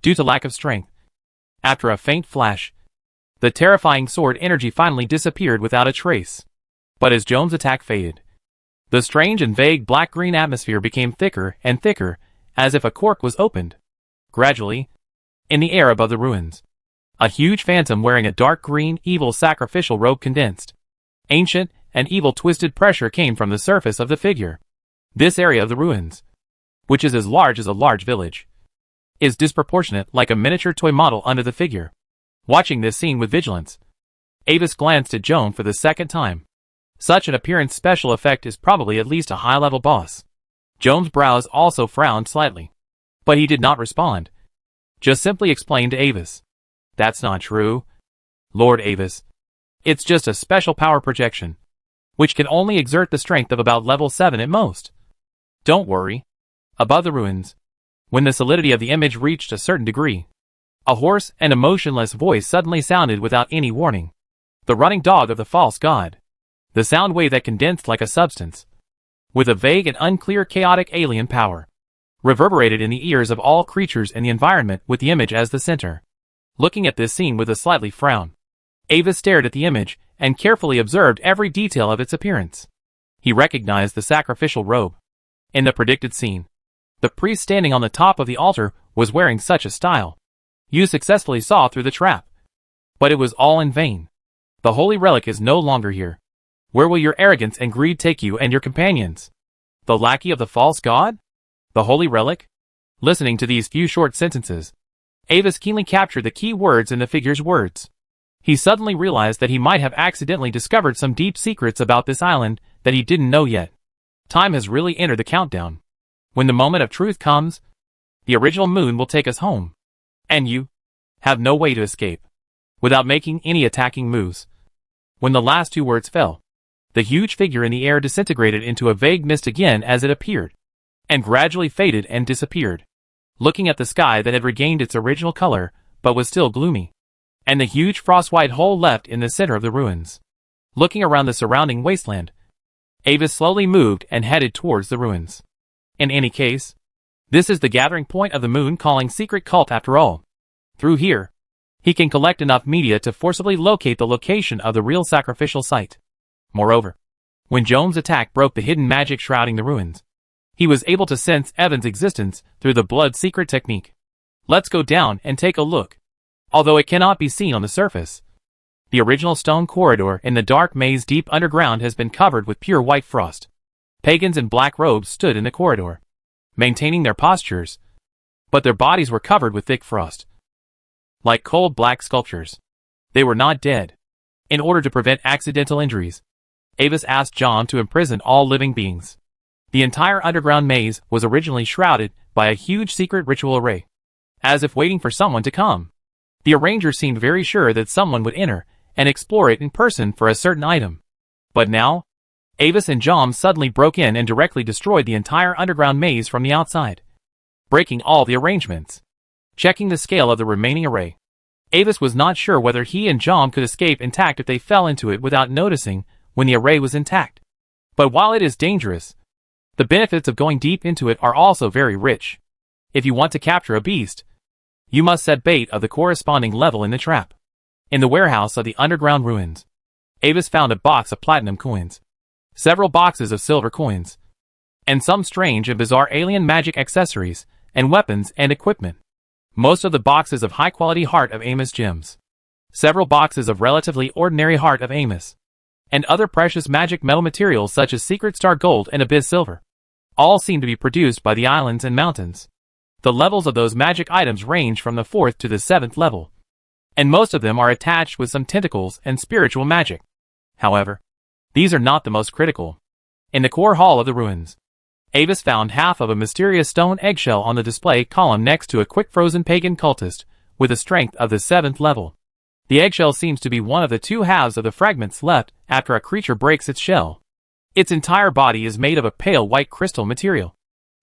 due to lack of strength, after a faint flash, the terrifying sword energy finally disappeared without a trace. But as Jones' attack faded, the strange and vague black-green atmosphere became thicker and thicker, as if a cork was opened. Gradually, in the air above the ruins, a huge phantom wearing a dark green, evil sacrificial robe condensed. Ancient and evil twisted pressure came from the surface of the figure. This area of the ruins, which is as large as a large village, is disproportionate like a miniature toy model under the figure. Watching this scene with vigilance, Avis glanced at Joan for the second time. Such an appearance special effect is probably at least a high-level boss. Joan's brows also frowned slightly, but he did not respond. Just simply explained to Avis. That's not true, Lord Avis. It's just a special power projection, which can only exert the strength of about level 7 at most. Don't worry. Above the ruins, when the solidity of the image reached a certain degree, a hoarse and emotionless voice suddenly sounded without any warning. The running dog of the false god. The sound wave that condensed like a substance, with a vague and unclear chaotic alien power, reverberated in the ears of all creatures in the environment with the image as the center. Looking at this scene with a slightly frown, Avis stared at the image and carefully observed every detail of its appearance. He recognized the sacrificial robe. In the predicted scene, the priest standing on the top of the altar was wearing such a style. You successfully saw through the trap. But it was all in vain. The holy relic is no longer here. Where will your arrogance and greed take you and your companions? The lackey of the false god? The holy relic? Listening to these few short sentences, Avis keenly captured the key words in the figure's words. He suddenly realized that he might have accidentally discovered some deep secrets about this island that he didn't know yet. Time has really entered the countdown. When the moment of truth comes, the original moon will take us home. And you have no way to escape without making any attacking moves. When the last two words fell, the huge figure in the air disintegrated into a vague mist again as it appeared, and gradually faded and disappeared. Looking at the sky that had regained its original color, but was still gloomy, and the huge frost-white hole left in the center of the ruins. Looking around the surrounding wasteland, Avis slowly moved and headed towards the ruins. In any case, this is the gathering point of the moon-calling secret cult after all. Through here, he can collect enough media to forcibly locate the location of the real sacrificial site. Moreover, when Jones' attack broke the hidden magic shrouding the ruins, he was able to sense Evan's existence through the blood secret technique. Let's go down and take a look. Although it cannot be seen on the surface, the original stone corridor in the dark maze deep underground has been covered with pure white frost. Pagans in black robes stood in the corridor, maintaining their postures, but their bodies were covered with thick frost. Like cold black sculptures, they were not dead. In order to prevent accidental injuries, Avis asked John to imprison all living beings. The entire underground maze was originally shrouded by a huge secret ritual array, as if waiting for someone to come. The arranger seemed very sure that someone would enter and explore it in person for a certain item. But now, Avis and John suddenly broke in and directly destroyed the entire underground maze from the outside, breaking all the arrangements. Checking the scale of the remaining array, Avis was not sure whether he and John could escape intact if they fell into it without noticing when the array was intact. But while it is dangerous, the benefits of going deep into it are also very rich. If you want to capture a beast, you must set bait of the corresponding level in the trap. In the warehouse of the underground ruins, Avis found a box of platinum coins, several boxes of silver coins, and some strange and bizarre alien magic accessories and weapons and equipment. Most of the boxes of high-quality Heart of Amos gems, several boxes of relatively ordinary Heart of Amos, and other precious magic metal materials such as Secret Star Gold and Abyss Silver. All seem to be produced by the islands and mountains. The levels of those magic items range from the 4th to the 7th level, and most of them are attached with some tentacles and spiritual magic. However, these are not the most critical. In the core hall of the ruins, Avis found half of a mysterious stone eggshell on the display column next to a quick-frozen pagan cultist with a strength of the 7th level. The eggshell seems to be one of the two halves of the fragments left after a creature breaks its shell. Its entire body is made of a pale white crystal material.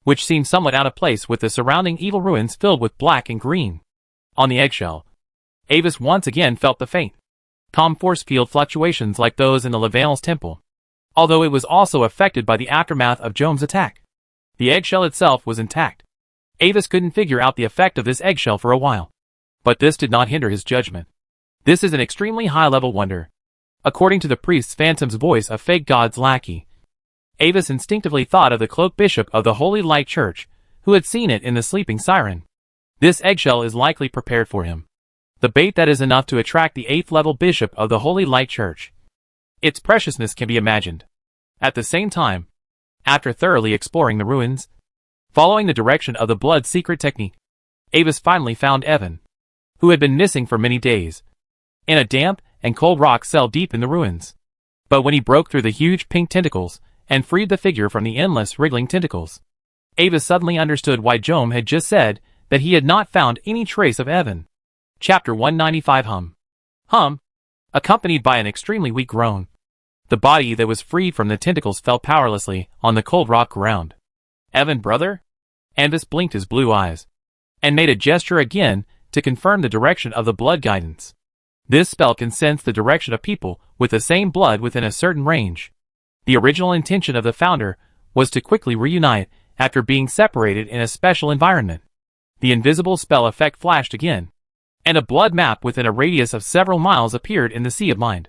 which seemed somewhat out of place with the surrounding evil ruins filled with black and green. On the eggshell, Avis once again felt the faint, calm force field fluctuations like those in the Laval's temple, although it was also affected by the aftermath of Joam's attack. The eggshell itself was intact. Avis couldn't figure out the effect of this eggshell for a while, but this did not hinder his judgment. This is an extremely high-level wonder. According to the priest's phantom's voice, a fake god's lackey, Avis instinctively thought of the cloaked bishop of the Holy Light Church, who had seen it in the sleeping siren. This eggshell is likely prepared for him, the bait that is enough to attract the 8th-level bishop of the Holy Light Church. Its preciousness can be imagined. At the same time, after thoroughly exploring the ruins, following the direction of the blood secret technique, Avis finally found Evan, who had been missing for many days, in a damp and cold rock cell deep in the ruins. But when he broke through the huge pink tentacles and freed the figure from the endless wriggling tentacles, Avis suddenly understood why Joam had just said that he had not found any trace of Evan. Chapter 195 Hum, accompanied by an extremely weak groan. The body that was freed from the tentacles fell powerlessly on the cold rock ground. Evan, brother? Avis blinked his blue eyes, and made a gesture again to confirm the direction of the blood guidance. This spell can sense the direction of people with the same blood within a certain range. The original intention of the founder was to quickly reunite after being separated in a special environment. The invisible spell effect flashed again, and a blood map within a radius of several miles appeared in the sea of mind.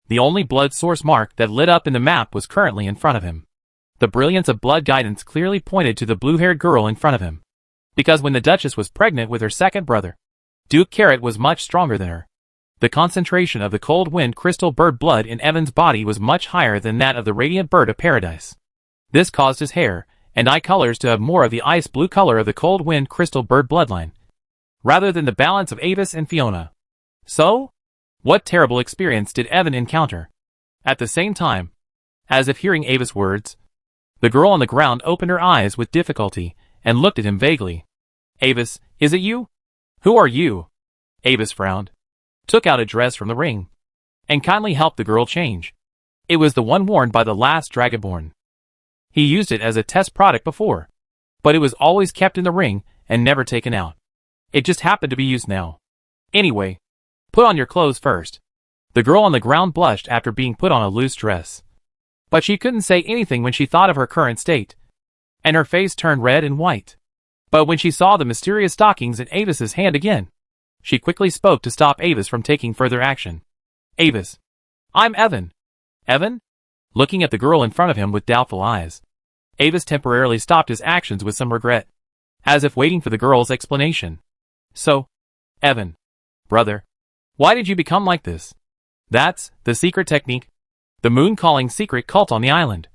The only blood source mark that lit up in the map was currently in front of him. The brilliance of blood guidance clearly pointed to the blue-haired girl in front of him, because when the Duchess was pregnant with her second brother, Duke Carrot was much stronger than her. The concentration of the cold wind crystal bird blood in Evan's body was much higher than that of the radiant bird of paradise. This caused his hair and eye colors to have more of the ice blue color of the cold wind crystal bird bloodline, rather than the balance of Avis and Fiona. So, what terrible experience did Evan encounter? At the same time, as if hearing Avis' words, the girl on the ground opened her eyes with difficulty and looked at him vaguely. Avis, is it you? Who are you? Avis frowned, took out a dress from the ring, and kindly helped the girl change. It was the one worn by the last Dragonborn. He used it as a test product before, but it was always kept in the ring and never taken out. It just happened to be used now. Anyway, put on your clothes first. The girl on the ground blushed after being put on a loose dress, but she couldn't say anything when she thought of her current state, and her face turned red and white. But when she saw the mysterious stockings in Avis's hand again, she quickly spoke to stop Avis from taking further action. Avis. I'm Evan. Evan? Looking at the girl in front of him with doubtful eyes, Avis temporarily stopped his actions with some regret, as if waiting for the girl's explanation. So, Evan, brother, why did you become like this? That's the secret technique. The moon-calling secret cult on the island.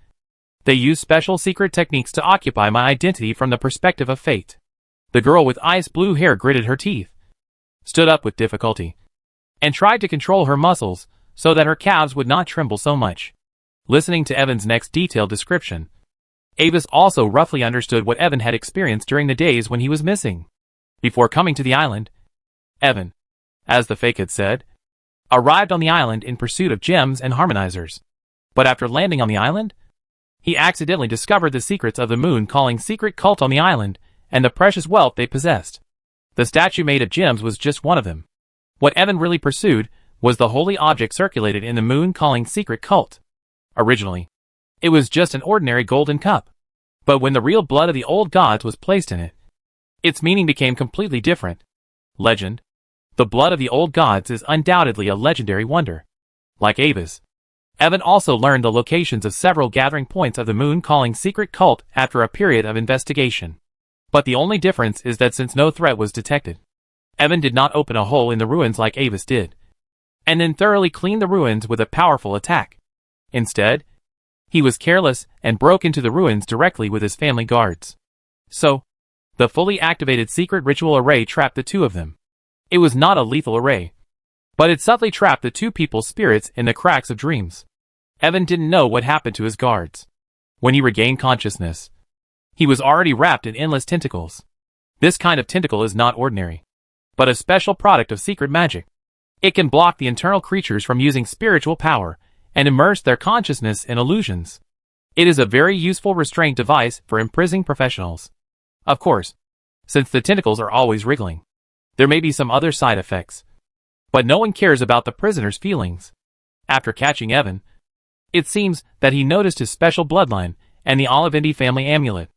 They use special secret techniques to occupy my identity from the perspective of fate. The girl with ice blue hair gritted her teeth, stood up with difficulty, and tried to control her muscles so that her calves would not tremble so much. Listening to Evan's next detailed description, Avis also roughly understood what Evan had experienced during the days when he was missing. Before coming to the island, Evan, as the fake had said, arrived on the island in pursuit of gems and harmonizers. But after landing on the island, he accidentally discovered the secrets of the moon-calling secret cult on the island and the precious wealth they possessed. The statue made of gems was just one of them. What Evan really pursued was the holy object circulated in the moon-calling secret cult. Originally, it was just an ordinary golden cup. But when the real blood of the old gods was placed in it, its meaning became completely different. Legend. The blood of the old gods is undoubtedly a legendary wonder. Like Avis, Evan also learned the locations of several gathering points of the moon-calling secret cult after a period of investigation. But the only difference is that since no threat was detected, Evan did not open a hole in the ruins like Avis did, and then thoroughly clean the ruins with a powerful attack. Instead, he was careless and broke into the ruins directly with his family guards. So, the fully activated secret ritual array trapped the two of them. It was not a lethal array, but it subtly trapped the two people's spirits in the cracks of dreams. Evan didn't know what happened to his guards. When he regained consciousness, he was already wrapped in endless tentacles. This kind of tentacle is not ordinary, but a special product of secret magic. It can block the internal creatures from using spiritual power and immerse their consciousness in illusions. It is a very useful restraint device for imprisoning professionals. Of course, since the tentacles are always wriggling, there may be some other side effects. But no one cares about the prisoner's feelings. After catching Evan, it seems that he noticed his special bloodline and the Olivendi family amulet.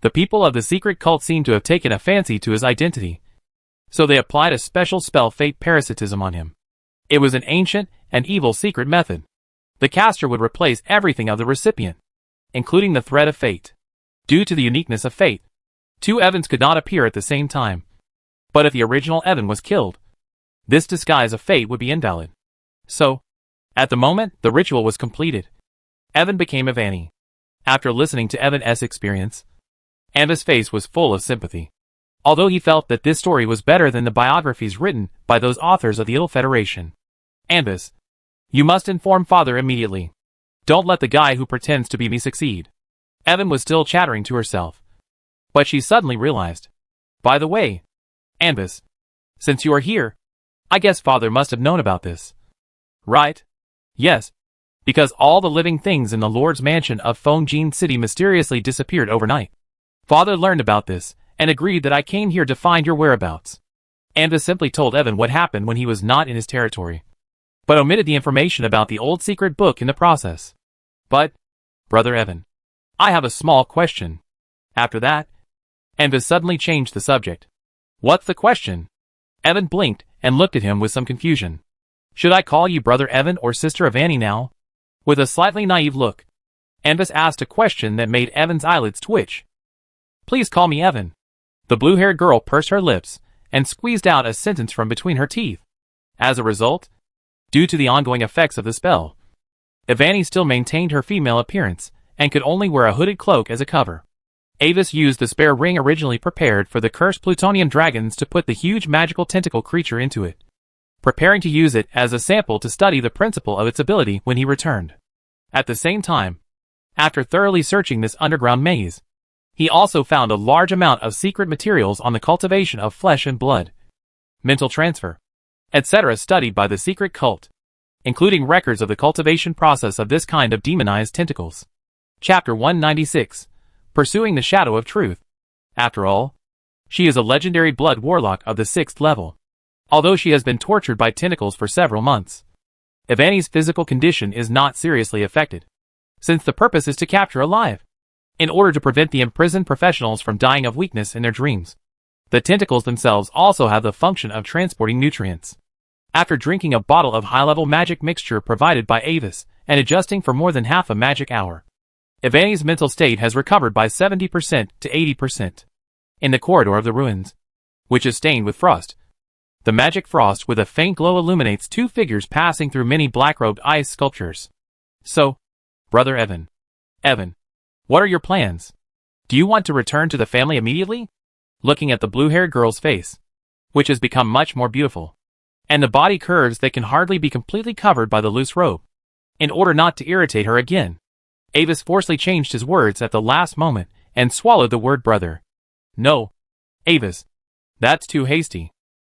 The people of the secret cult seem to have taken a fancy to his identity, so they applied a special spell, fate parasitism, on him. It was an ancient and evil secret method. The caster would replace everything of the recipient, including the thread of fate. Due to the uniqueness of fate, two Evans could not appear at the same time. But if the original Evan was killed, this disguise of fate would be invalid. So, at the moment the ritual was completed, Evan became Evani. After listening to Evan's experience, Anva's face was full of sympathy. Although he felt that this story was better than the biographies written by those authors of the Ill Federation. Anvis, you must inform father immediately. Don't let the guy who pretends to be me succeed. Evan was still chattering to herself, but she suddenly realized. By the way, Anvis, since you are here, I guess father must have known about this. Right? Yes, because all the living things in the Lord's mansion of Fongjin City mysteriously disappeared overnight. Father learned about this, and agreed that I came here to find your whereabouts. Anvis simply told Evan what happened when he was not in his territory, but omitted the information about the old secret book in the process. But, Brother Evan, I have a small question. After that, Anvis suddenly changed the subject. What's the question? Evan blinked and looked at him with some confusion. Should I call you Brother Evan or Sister Evani now? With a slightly naive look, Anvis asked a question that made Evan's eyelids twitch. Please call me Evan. The blue-haired girl pursed her lips and squeezed out a sentence from between her teeth. As a result, due to the ongoing effects of the spell, Evani still maintained her female appearance and could only wear a hooded cloak as a cover. Avis used the spare ring originally prepared for the cursed Plutonian dragons to put the huge magical tentacle creature into it, preparing to use it as a sample to study the principle of its ability when he returned. At the same time, after thoroughly searching this underground maze, he also found a large amount of secret materials on the cultivation of flesh and blood, mental transfer, etc. studied by the secret cult, including records of the cultivation process of this kind of demonized tentacles. Chapter 196, Pursuing the Shadow of Truth. After all, she is a legendary blood warlock of the 6th level. Although she has been tortured by tentacles for several months, Evani's physical condition is not seriously affected, since the purpose is to capture alive, in order to prevent the imprisoned professionals from dying of weakness in their dreams. The tentacles themselves also have the function of transporting nutrients. After drinking a bottle of high-level magic mixture provided by Avis and adjusting for more than half a magic hour, Evani's mental state has recovered by 70% to 80%. In the corridor of the ruins, which is stained with frost, the magic frost with a faint glow illuminates two figures passing through many black-robed ice sculptures. So, Brother Evan, what are your plans? Do you want to return to the family immediately? Looking at the blue-haired girl's face, which has become much more beautiful, and the body curves that can hardly be completely covered by the loose robe, in order not to irritate her again, Avis forcefully changed his words at the last moment and swallowed the word brother. No, Avis, that's too hasty.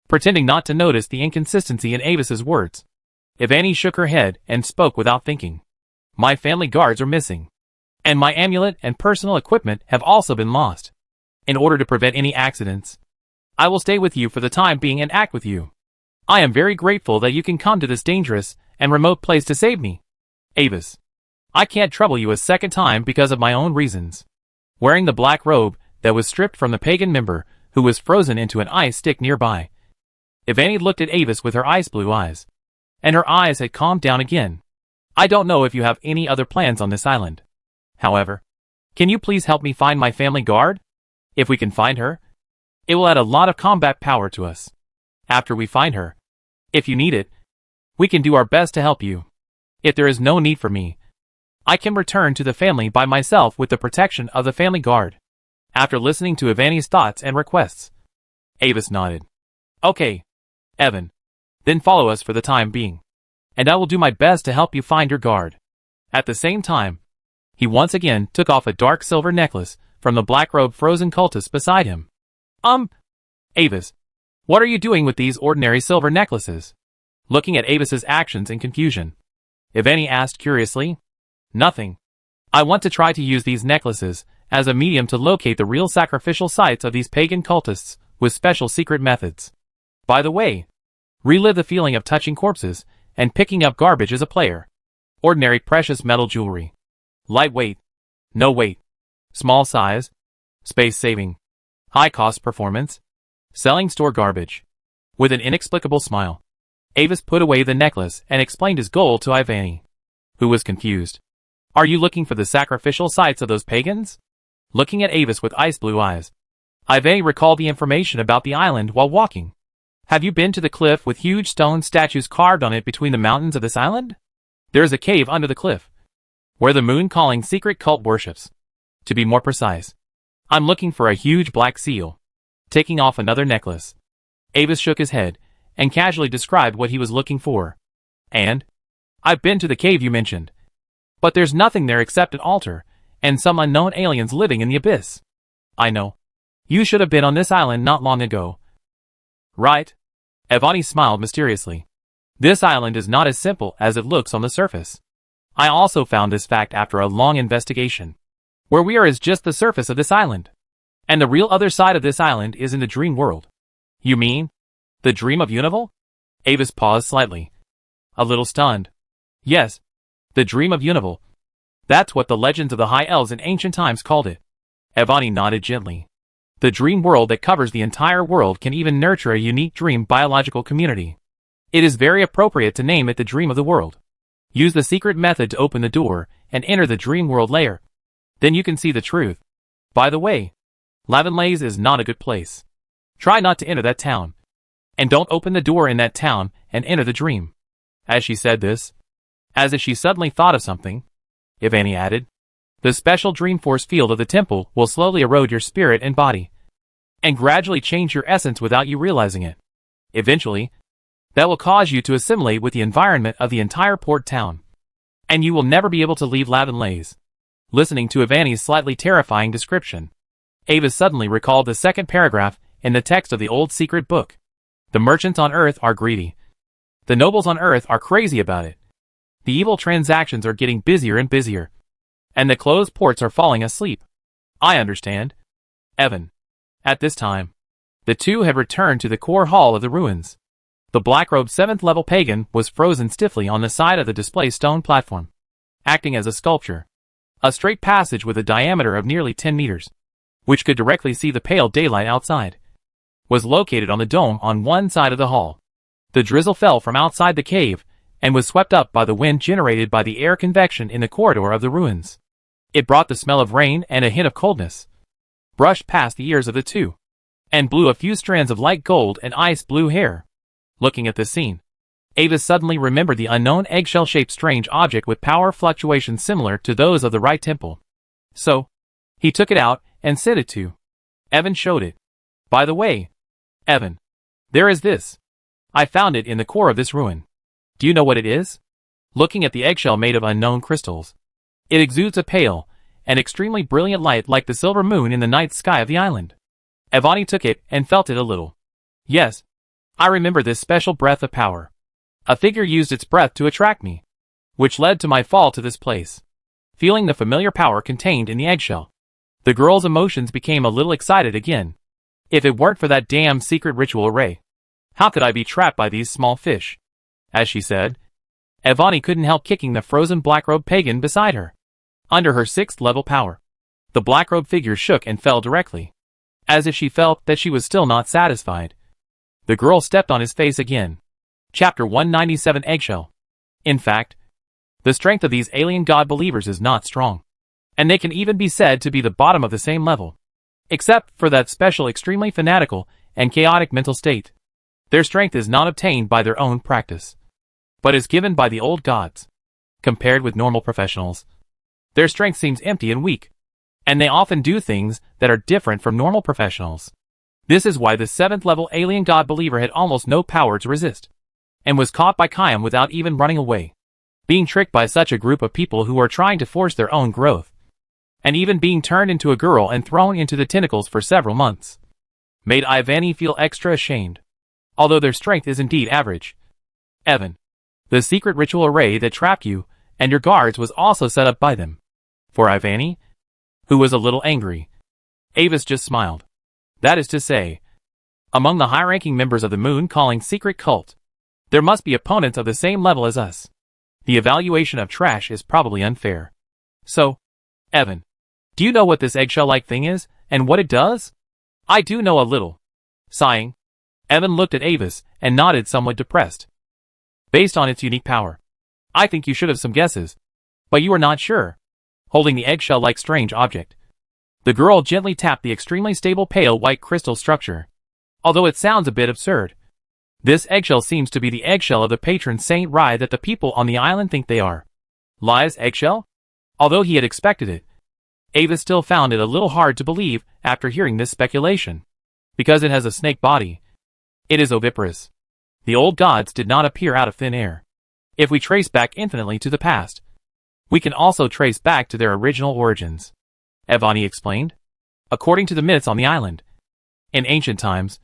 Pretending not to notice the inconsistency in Avis's words, Evani shook her head and spoke without thinking. My family guards are missing, and my amulet and personal equipment have also been lost. In order to prevent any accidents, I will stay with you for the time being and act with you. I am very grateful that you can come to this dangerous and remote place to save me. Avis, I can't trouble you a second time because of my own reasons. Wearing the black robe that was stripped from the pagan member who was frozen into an ice stick nearby, Evani looked at Avis with her ice blue eyes, and her eyes had calmed down again. I don't know if you have any other plans on this island. However, can you please help me find my family guard? If we can find her, it will add a lot of combat power to us. After we find her, if you need it, we can do our best to help you. If there is no need for me, I can return to the family by myself with the protection of the family guard. After listening to Evani's thoughts and requests, Avis nodded. Okay, Evan, then follow us for the time being, and I will do my best to help you find your guard. At the same time, he once again took off a dark silver necklace from the black-robed frozen cultist beside him. Avis, what are you doing with these ordinary silver necklaces? Looking at Avis's actions in confusion, Evani asked curiously. Nothing. I want to try to use these necklaces as a medium to locate the real sacrificial sites of these pagan cultists with special secret methods. By the way, relive the feeling of touching corpses and picking up garbage as a player. Ordinary precious metal jewelry. Lightweight. No weight. Small size. Space saving. High cost performance. Selling store garbage. With an inexplicable smile, Avis put away the necklace and explained his goal to Ivani, who was confused. Are you looking for the sacrificial sites of those pagans? Looking at Avis with ice blue eyes, Ivani recalled the information about the island while walking. Have you been to the cliff with huge stone statues carved on it between the mountains of this island? There is a cave under the cliff, where the moon-calling secret cult worships. To be more precise, I'm looking for a huge black seal. Taking off another necklace, Avis shook his head and casually described what he was looking for. And? I've been to the cave you mentioned. But there's nothing there except an altar and some unknown aliens living in the abyss. I know. You should have been on this island not long ago. Right? Ivani smiled mysteriously. This island is not as simple as it looks on the surface. I also found this fact after a long investigation. Where we are is just the surface of this island. And the real other side of this island is in the dream world. You mean? The dream of Unival? Avis paused slightly. A little stunned. Yes. The dream of Unival. That's what the legends of the High Elves in ancient times called it. Ivani nodded gently. The dream world that covers the entire world can even nurture a unique dream biological community. It is very appropriate to name it the dream of the world. Use the secret method to open the door and enter the dream world layer. Then you can see the truth. By the way, Lavenlays is not a good place. Try not to enter that town. And don't open the door in that town and enter the dream. As she said this, as if she suddenly thought of something, Ivani added, the special dream force field of the temple will slowly erode your spirit and body, and gradually change your essence without you realizing it. Eventually, that will cause you to assimilate with the environment of the entire port town, and you will never be able to leave Lavenlays. Listening to Ivani's slightly terrifying description, Avis suddenly recalled the second paragraph in the text of the old secret book. The merchants on Earth are greedy. The nobles on Earth are crazy about it. The evil transactions are getting busier and busier. And the closed ports are falling asleep. I understand. Evan. At this time, the two had returned to the core hall of the ruins. The black-robed 7th-level pagan was frozen stiffly on the side of the display stone platform, acting as a sculpture. A straight passage with a diameter of nearly 10 meters, which could directly see the pale daylight outside, was located on the dome on one side of the hall. The drizzle fell from outside the cave and was swept up by the wind generated by the air convection in the corridor of the ruins. It brought the smell of rain and a hint of coldness, brushed past the ears of the two, and blew a few strands of light gold and ice blue hair. Looking at the scene, Avis suddenly remembered the unknown eggshell-shaped strange object with power fluctuations similar to those of the right temple. So, he took it out and sent it to. Evan showed it. By the way, Evan, there is this. I found it in the core of this ruin. Do you know what it is? Looking at the eggshell made of unknown crystals, it exudes a pale and extremely brilliant light like the silver moon in the night sky of the island. Ivani took it and felt it a little. Yes, I remember this special breath of power. A figure used its breath to attract me, which led to my fall to this place. Feeling the familiar power contained in the eggshell, the girl's emotions became a little excited again. If it weren't for that damn secret ritual array, how could I be trapped by these small fish? As she said, Ivani couldn't help kicking the frozen black-robed pagan beside her. Under her 6th-level power, the black-robed figure shook and fell directly, as if she felt that she was still not satisfied. The girl stepped on his face again. Chapter 197 Eggshell. In fact, the strength of these alien god believers is not strong, and they can even be said to be the bottom of the same level, except for that special extremely fanatical and chaotic mental state. Their strength is not obtained by their own practice, but is given by the old gods. Compared with normal professionals, their strength seems empty and weak, and they often do things that are different from normal professionals. This is why the 7th-level alien god believer had almost no power to resist, and was caught by Khaim without even running away. Being tricked by such a group of people who are trying to force their own growth, and even being turned into a girl and thrown into the tentacles for several months, made Ivani feel extra ashamed, although their strength is indeed average. Evan, the secret ritual array that trapped you and your guards was also set up by them. For Ivani, who was a little angry, Avis just smiled. That is to say, among the high-ranking members of the Moon-calling secret cult, there must be opponents of the same level as us. The evaluation of trash is probably unfair. So, Evan, do you know what this eggshell-like thing is, and what it does? I do know a little. Sighing, Evan looked at Avis and nodded, somewhat depressed. Based on its unique power, I think you should have some guesses. But you are not sure. Holding the eggshell-like strange object, the girl gently tapped the extremely stable pale white crystal structure. Although it sounds a bit absurd, this eggshell seems to be the eggshell of the patron saint Rai that the people on the island think they are. Lai's eggshell? Although he had expected it, Avis still found it a little hard to believe after hearing this speculation. Because it has a snake body, it is oviparous. The old gods did not appear out of thin air. If we trace back infinitely to the past, we can also trace back to their original origins. Ivani explained. According to the myths on the island, in ancient times,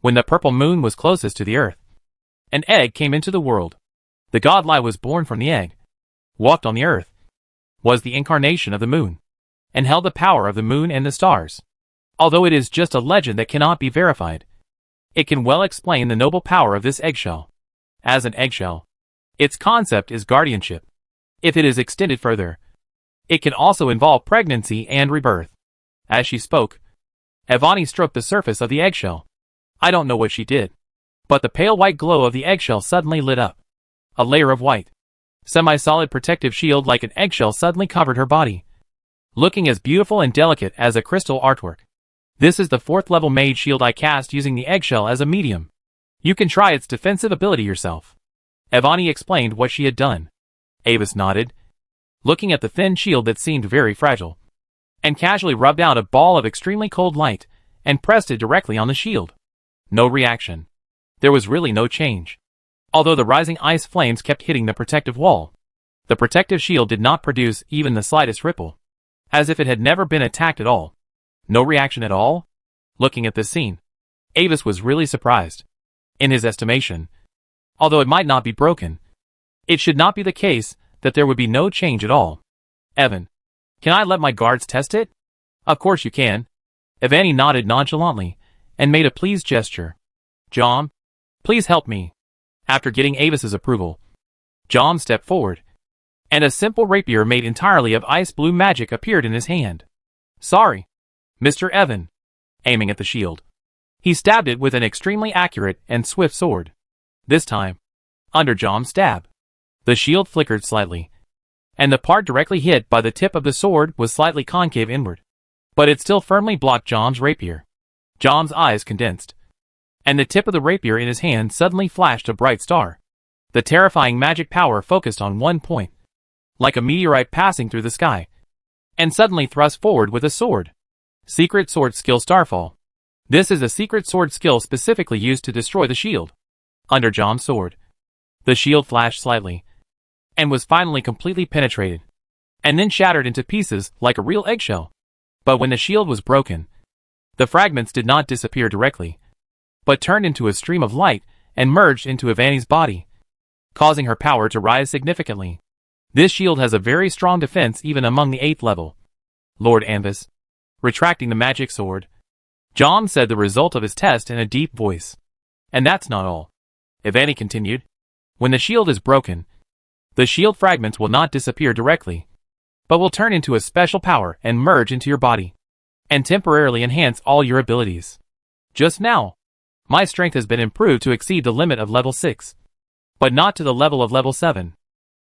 when the purple moon was closest to the earth, an egg came into the world. The god Lai was born from the egg, walked on the earth, was the incarnation of the moon, and held the power of the moon and the stars. Although it is just a legend that cannot be verified, it can well explain the noble power of this eggshell. As an eggshell, its concept is guardianship. If it is extended further, it can also involve pregnancy and rebirth. As she spoke, Ivani stroked the surface of the eggshell. I don't know what she did, but the pale white glow of the eggshell suddenly lit up. A layer of white, semi-solid protective shield like an eggshell suddenly covered her body, looking as beautiful and delicate as a crystal artwork. This is the 4th level mage shield I cast using the eggshell as a medium. You can try its defensive ability yourself. Ivani explained what she had done. Avis nodded, looking at the thin shield that seemed very fragile, and casually rubbed out a ball of extremely cold light and pressed it directly on the shield. No reaction. There was really no change. Although the rising ice flames kept hitting the protective wall, the protective shield did not produce even the slightest ripple, as if it had never been attacked at all. No reaction at all? Looking at this scene, Avis was really surprised. In his estimation, although it might not be broken, it should not be the case that there would be no change at all. Evan, can I let my guards test it? Of course you can. Ivani nodded nonchalantly and made a pleased gesture. Jom, please help me. After getting Avis's approval, Jom stepped forward, and a simple rapier made entirely of ice blue magic appeared in his hand. Sorry, Mr. Evan. Aiming at the shield, he stabbed it with an extremely accurate and swift sword. This time, under Jom's stab, the shield flickered slightly, and the part directly hit by the tip of the sword was slightly concave inward. But it still firmly blocked Jom's rapier. Jom's eyes condensed, and the tip of the rapier in his hand suddenly flashed a bright star. The terrifying magic power focused on one point, like a meteorite passing through the sky, and suddenly thrust forward with a sword. Secret Sword Skill Starfall. This is a secret sword skill specifically used to destroy the shield. Under Jom's sword, the shield flashed slightly, and was finally completely penetrated, and then shattered into pieces like a real eggshell. But when the shield was broken, the fragments did not disappear directly, but turned into a stream of light and merged into Ivani's body, causing her power to rise significantly. This shield has a very strong defense even among the 8th level. Lord Anvis, retracting the magic sword, Jom said the result of his test in a deep voice. And that's not all. Ivani continued. When the shield is broken, the shield fragments will not disappear directly, but will turn into a special power and merge into your body, and temporarily enhance all your abilities. Just now, my strength has been improved to exceed the limit of level 6, but not to the level of level 7.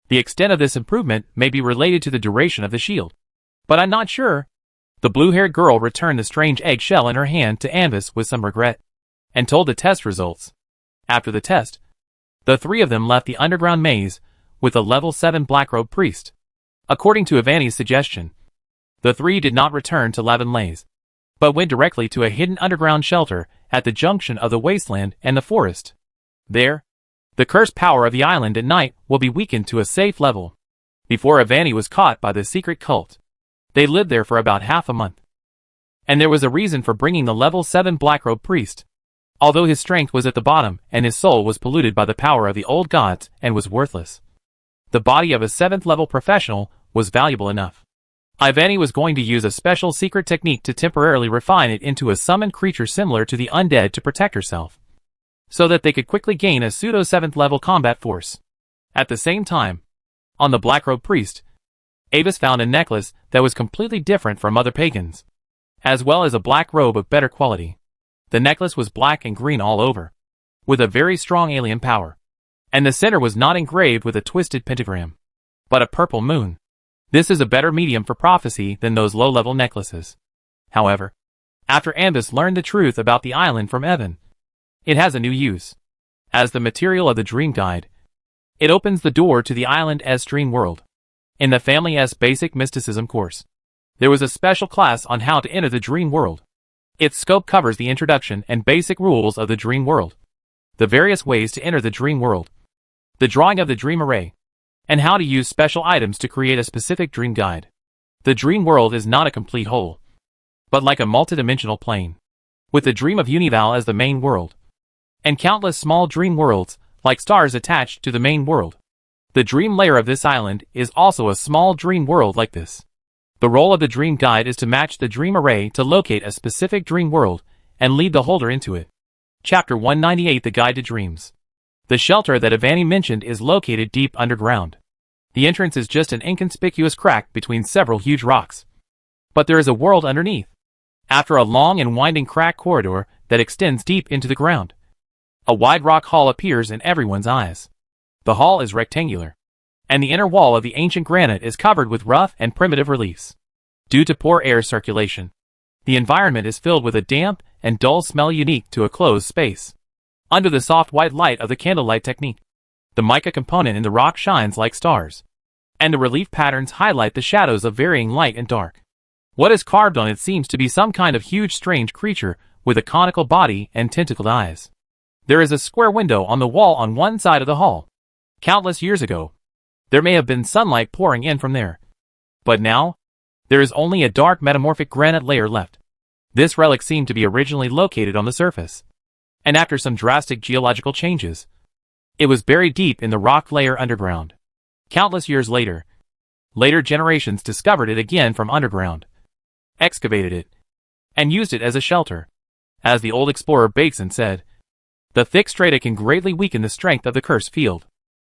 The extent of this improvement may be related to the duration of the shield, but I'm not sure. The blue-haired girl returned the strange eggshell in her hand to Anvis with some regret, and told the test results. After the test, the 3 of them left the underground maze with a level 7 black-robed priest. According to Ivani's suggestion, the 3 did not return to Lavanlays, but went directly to a hidden underground shelter at the junction of the wasteland and the forest. There, the cursed power of the island at night will be weakened to a safe level. Before Ivani was caught by the secret cult, they lived there for about half a month. And there was a reason for bringing the level 7 black-robed priest. Although his strength was at the bottom and his soul was polluted by the power of the old gods and was worthless, the body of a 7th level professional was valuable enough. Ivani was going to use a special secret technique to temporarily refine it into a summoned creature similar to the undead to protect herself, so that they could quickly gain a pseudo 7th level combat force. At the same time, on the Black-Robed Priest, Avis found a necklace that was completely different from other pagans, as well as a black robe of better quality. The necklace was black and green all over, with a very strong alien power, and the center was not engraved with a twisted pentagram, but a purple moon. This is a better medium for prophecy than those low-level necklaces. However, after Ambus learned the truth about the island from Evan, it has a new use. As the material of the Dream Guide, it opens the door to the island's dream world. In the Family S Basic Mysticism course, there was a special class on how to enter the dream world. Its scope covers the introduction and basic rules of the dream world, the various ways to enter the dream world, the drawing of the dream array, and how to use special items to create a specific dream guide. The dream world is not a complete whole, but like a multidimensional plane, with the dream of Unival as the main world, and countless small dream worlds, like stars attached to the main world. The dream layer of this island is also a small dream world like this. The role of the dream guide is to match the dream array to locate a specific dream world and lead the holder into it. Chapter 198, The Guide to Dreams. The shelter that Ivani mentioned is located deep underground. The entrance is just an inconspicuous crack between several huge rocks. But there is a world underneath. After a long and winding crack corridor that extends deep into the ground, a wide rock hall appears in everyone's eyes. The hall is rectangular, and the inner wall of the ancient granite is covered with rough and primitive reliefs. Due to poor air circulation, the environment is filled with a damp and dull smell unique to a closed space. Under the soft white light of the candlelight technique, the mica component in the rock shines like stars, and the relief patterns highlight the shadows of varying light and dark. What is carved on it seems to be some kind of huge strange creature with a conical body and tentacled eyes. There is a square window on the wall on one side of the hall. Countless years ago, there may have been sunlight pouring in from there. But now, there is only a dark metamorphic granite layer left. This relic seemed to be originally located on the surface, and after some drastic geological changes, it was buried deep in the rock layer underground. Countless years later, later generations discovered it again from underground, excavated it, and used it as a shelter. As the old explorer Bakeson said, the thick strata can greatly weaken the strength of the cursed field.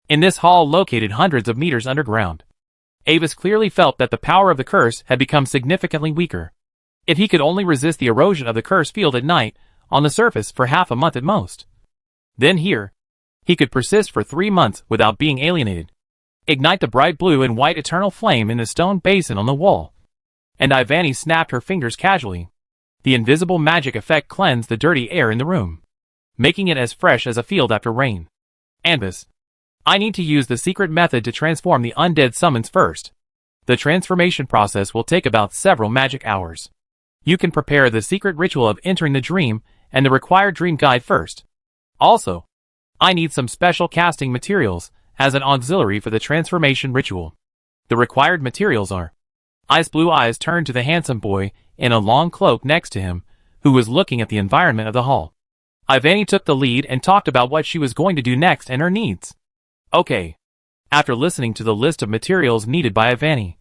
In this hall located hundreds of meters underground, Avis clearly felt that the power of the curse had become significantly weaker. If he could only resist the erosion of the cursed field at night, on the surface for half a month at most, then here, he could persist for 3 months without being alienated. Ignite the bright blue and white eternal flame in the stone basin on the wall. And Ivani snapped her fingers casually. The invisible magic effect cleansed the dirty air in the room, making it as fresh as a field after rain. Anbis, I need to use the secret method to transform the undead summons first. The transformation process will take about several magic hours. You can prepare the secret ritual of entering the dream and the required dream guide first. Also, I need some special casting materials as an auxiliary for the transformation ritual. The required materials are... Ice Blue Eyes turned to the handsome boy in a long cloak next to him, who was looking at the environment of the hall. Ivani took the lead and talked about what she was going to do next and her needs. Okay. After listening to the list of materials needed by Ivani,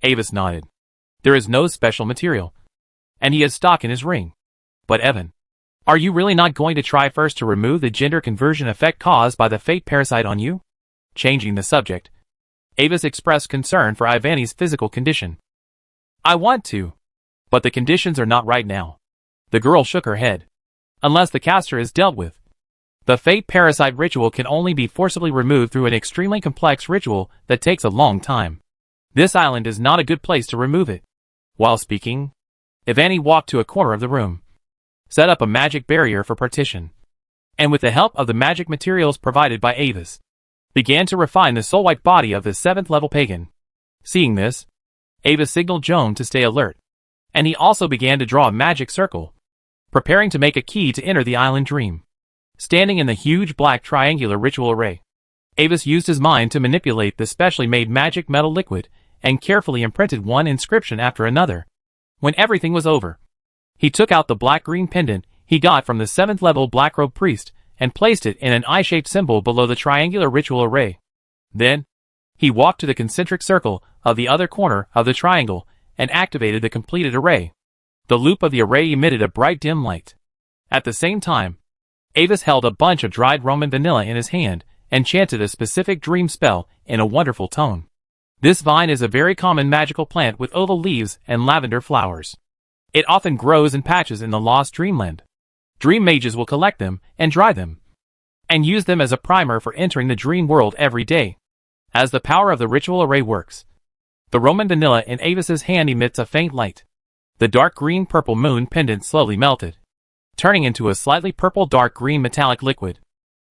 Avis nodded. There is no special material, and he has stock in his ring. But Evan, are you really not going to try first to remove the gender conversion effect caused by the fate parasite on you? Changing the subject, Avis expressed concern for Ivani's physical condition. I want to, but the conditions are not right now. The girl shook her head. Unless the caster is dealt with, the fate parasite ritual can only be forcibly removed through an extremely complex ritual that takes a long time. This island is not a good place to remove it. While speaking, Ivani walked to a corner of the room, set up a magic barrier for partition, and with the help of the magic materials provided by Avis, began to refine the soul-white body of the 7th level pagan. Seeing this, Avis signaled Joan to stay alert, and he also began to draw a magic circle, preparing to make a key to enter the island dream. Standing in the huge black triangular ritual array, Avis used his mind to manipulate the specially made magic metal liquid and carefully imprinted one inscription after another. When everything was over, he took out the black-green pendant he got from the 7th level Black-Robed Priest and placed it in an eye-shaped symbol below the triangular ritual array. Then, He walked to the concentric circle of the other corner of the triangle and activated the completed array. The loop of the array emitted a bright dim light. At the same time, Avis held a bunch of dried Roman vanilla in his hand and chanted a specific dream spell in a wonderful tone. This vine is a very common magical plant with oval leaves and lavender flowers. It often grows in patches in the lost dreamland. Dream mages will collect them and dry them, and use them as a primer for entering the dream world every day. As the power of the ritual array works, the Roman vanilla in Avis's hand emits a faint light. The dark green-purple moon pendant slowly melted, turning into a slightly purple dark green metallic liquid.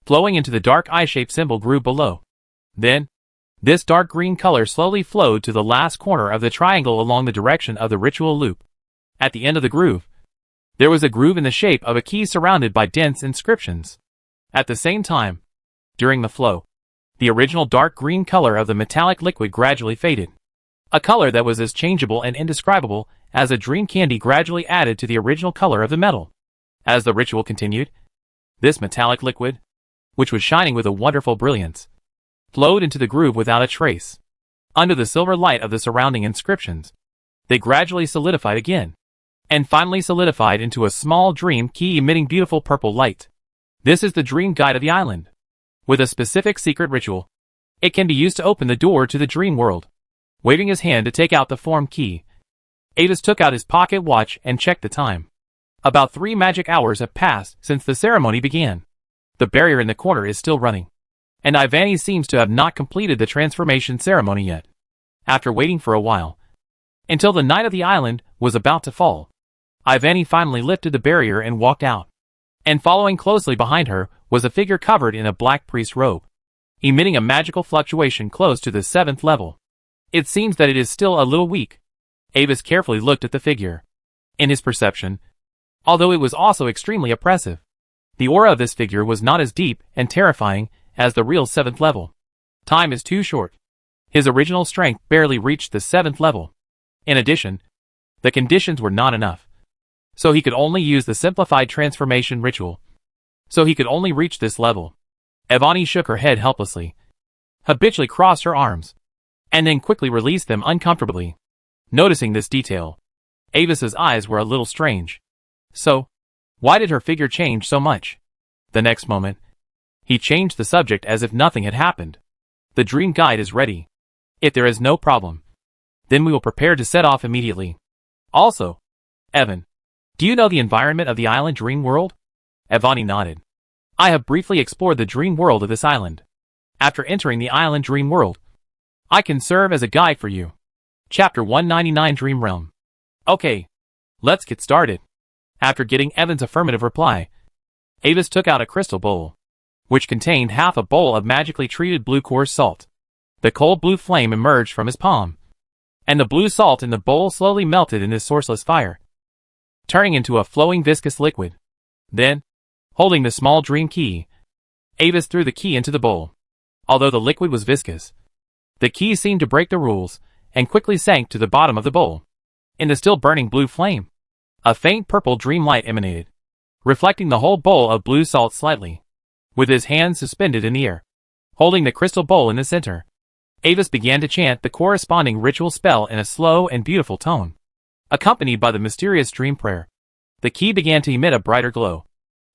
Flowing into the dark eye-shaped symbol grew below. Then, this dark green color slowly flowed to the last corner of the triangle along the direction of the ritual loop. At the end of the groove, there was a groove in the shape of a key surrounded by dense inscriptions. At the same time, during the flow, the original dark green color of the metallic liquid gradually faded. A color that was as changeable and indescribable as a dream candy gradually added to the original color of the metal. As the ritual continued, this metallic liquid, which was shining with a wonderful brilliance, flowed into the groove without a trace. Under the silver light of the surrounding inscriptions, they gradually solidified again, and finally solidified into a small dream key emitting beautiful purple light. This is the dream guide of the island. With a specific secret ritual, it can be used to open the door to the dream world. Waving his hand to take out the form key, Avis took out his pocket watch and checked the time. About 3 magic hours have passed since the ceremony began. The barrier in the corner is still running, and Ivani seems to have not completed the transformation ceremony yet. After waiting for a while, until the night of the island was about to fall, Ivani finally lifted the barrier and walked out. And following closely behind her was a figure covered in a black priest robe, emitting a magical fluctuation close to the 7th level. It seems that it is still a little weak. Avis carefully looked at the figure. In his perception, although it was also extremely oppressive, the aura of this figure was not as deep and terrifying as the real 7th level. Time is too short. His original strength barely reached the 7th level. In addition, the conditions were not enough, so he could only use the simplified transformation ritual. So he could only reach this level. Ivani shook her head helplessly, habitually crossed her arms, and then quickly released them uncomfortably. Noticing this detail, Avis's eyes were a little strange. So, why did her figure change so much? The next moment, he changed the subject as if nothing had happened. The dream guide is ready. If there is no problem, then we will prepare to set off immediately. Also, Evan, do you know the environment of the island dream world? Ivani nodded. I have briefly explored the dream world of this island. After entering the island dream world, I can serve as a guide for you. Chapter 199 Dream Realm. Okay, let's get started. After getting Evan's affirmative reply, Avis took out a crystal bowl, which contained half a bowl of magically treated blue coarse salt. The cold blue flame emerged from his palm, and the blue salt in the bowl slowly melted in this sourceless fire, turning into a flowing viscous liquid. Then, holding the small dream key, Avis threw the key into the bowl. Although the liquid was viscous, the key seemed to break the rules and quickly sank to the bottom of the bowl. In the still burning blue flame, a faint purple dream light emanated, reflecting the whole bowl of blue salt slightly. With his hands suspended in the air, holding the crystal bowl in the center, Avis began to chant the corresponding ritual spell in a slow and beautiful tone, accompanied by the mysterious dream prayer. The key began to emit a brighter glow,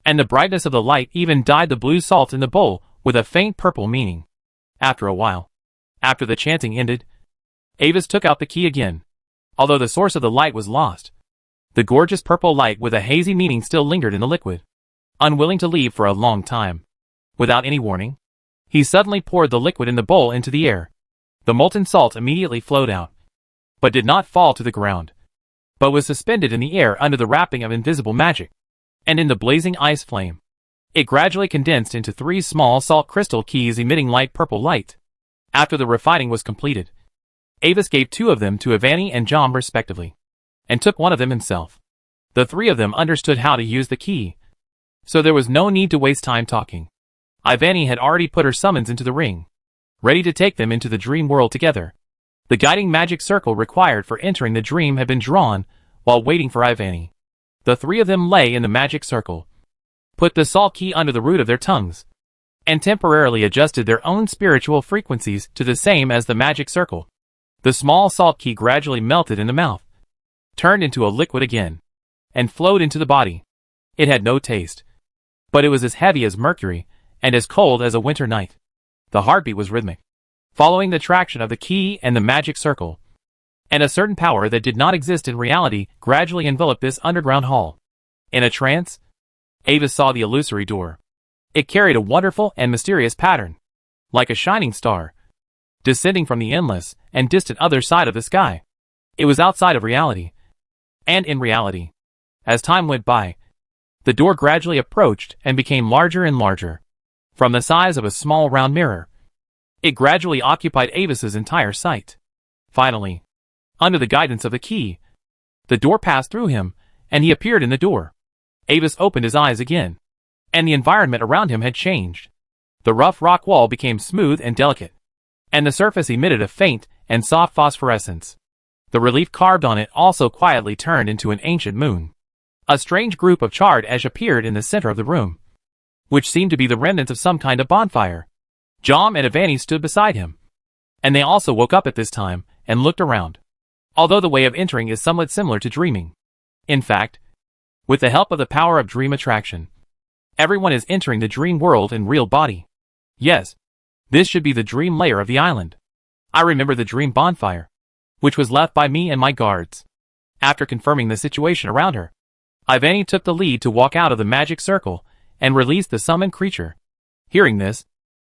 and the brightness of the light even dyed the blue salt in the bowl with a faint purple meaning. After a while, after the chanting ended, Avis took out the key again. Although the source of the light was lost, the gorgeous purple light with a hazy meaning still lingered in the liquid. Unwilling to leave for a long time, without any warning, he suddenly poured the liquid in the bowl into the air. The molten salt immediately flowed out, but did not fall to the ground, but was suspended in the air under the wrapping of invisible magic, and in the blazing ice flame. It gradually condensed into 3 small salt crystal keys emitting light purple light. After the refining was completed, Avis gave 2 of them to Ivani and Jom respectively, and took 1 of them himself. The 3 of them understood how to use the key, so there was no need to waste time talking. Ivani had already put her summons into the ring, ready to take them into the dream world together. The guiding magic circle required for entering the dream had been drawn while waiting for Ivani. The 3 of them lay in the magic circle, put the salt key under the root of their tongues, and temporarily adjusted their own spiritual frequencies to the same as the magic circle. The small salt key gradually melted in the mouth, turned into a liquid again, and flowed into the body. It had no taste, but it was as heavy as mercury, and as cold as a winter night. The heartbeat was rhythmic, following the traction of the key and the magic circle, and a certain power that did not exist in reality gradually enveloped this underground hall. In a trance, Avis saw the illusory door. It carried a wonderful and mysterious pattern, like a shining star, descending from the endless and distant other side of the sky. It was outside of reality, and in reality. As time went by, the door gradually approached and became larger and larger. From the size of a small round mirror, it gradually occupied Avis's entire sight. Finally, under the guidance of the key, the door passed through him, and he appeared in the door. Avis opened his eyes again, and the environment around him had changed. The rough rock wall became smooth and delicate, and the surface emitted a faint and soft phosphorescence. The relief carved on it also quietly turned into an ancient moon. A strange group of charred ash appeared in the center of the room, which seemed to be the remnants of some kind of bonfire. Jom and Avani stood beside him, and they also woke up at this time and looked around. Although the way of entering is somewhat similar to dreaming. In fact, with the help of the power of dream attraction, everyone is entering the dream world in real body. Yes, this should be the dream layer of the island. I remember the dream bonfire, which was left by me and my guards. After confirming the situation around her, Ivani took the lead to walk out of the magic circle and release the summoned creature. Hearing this,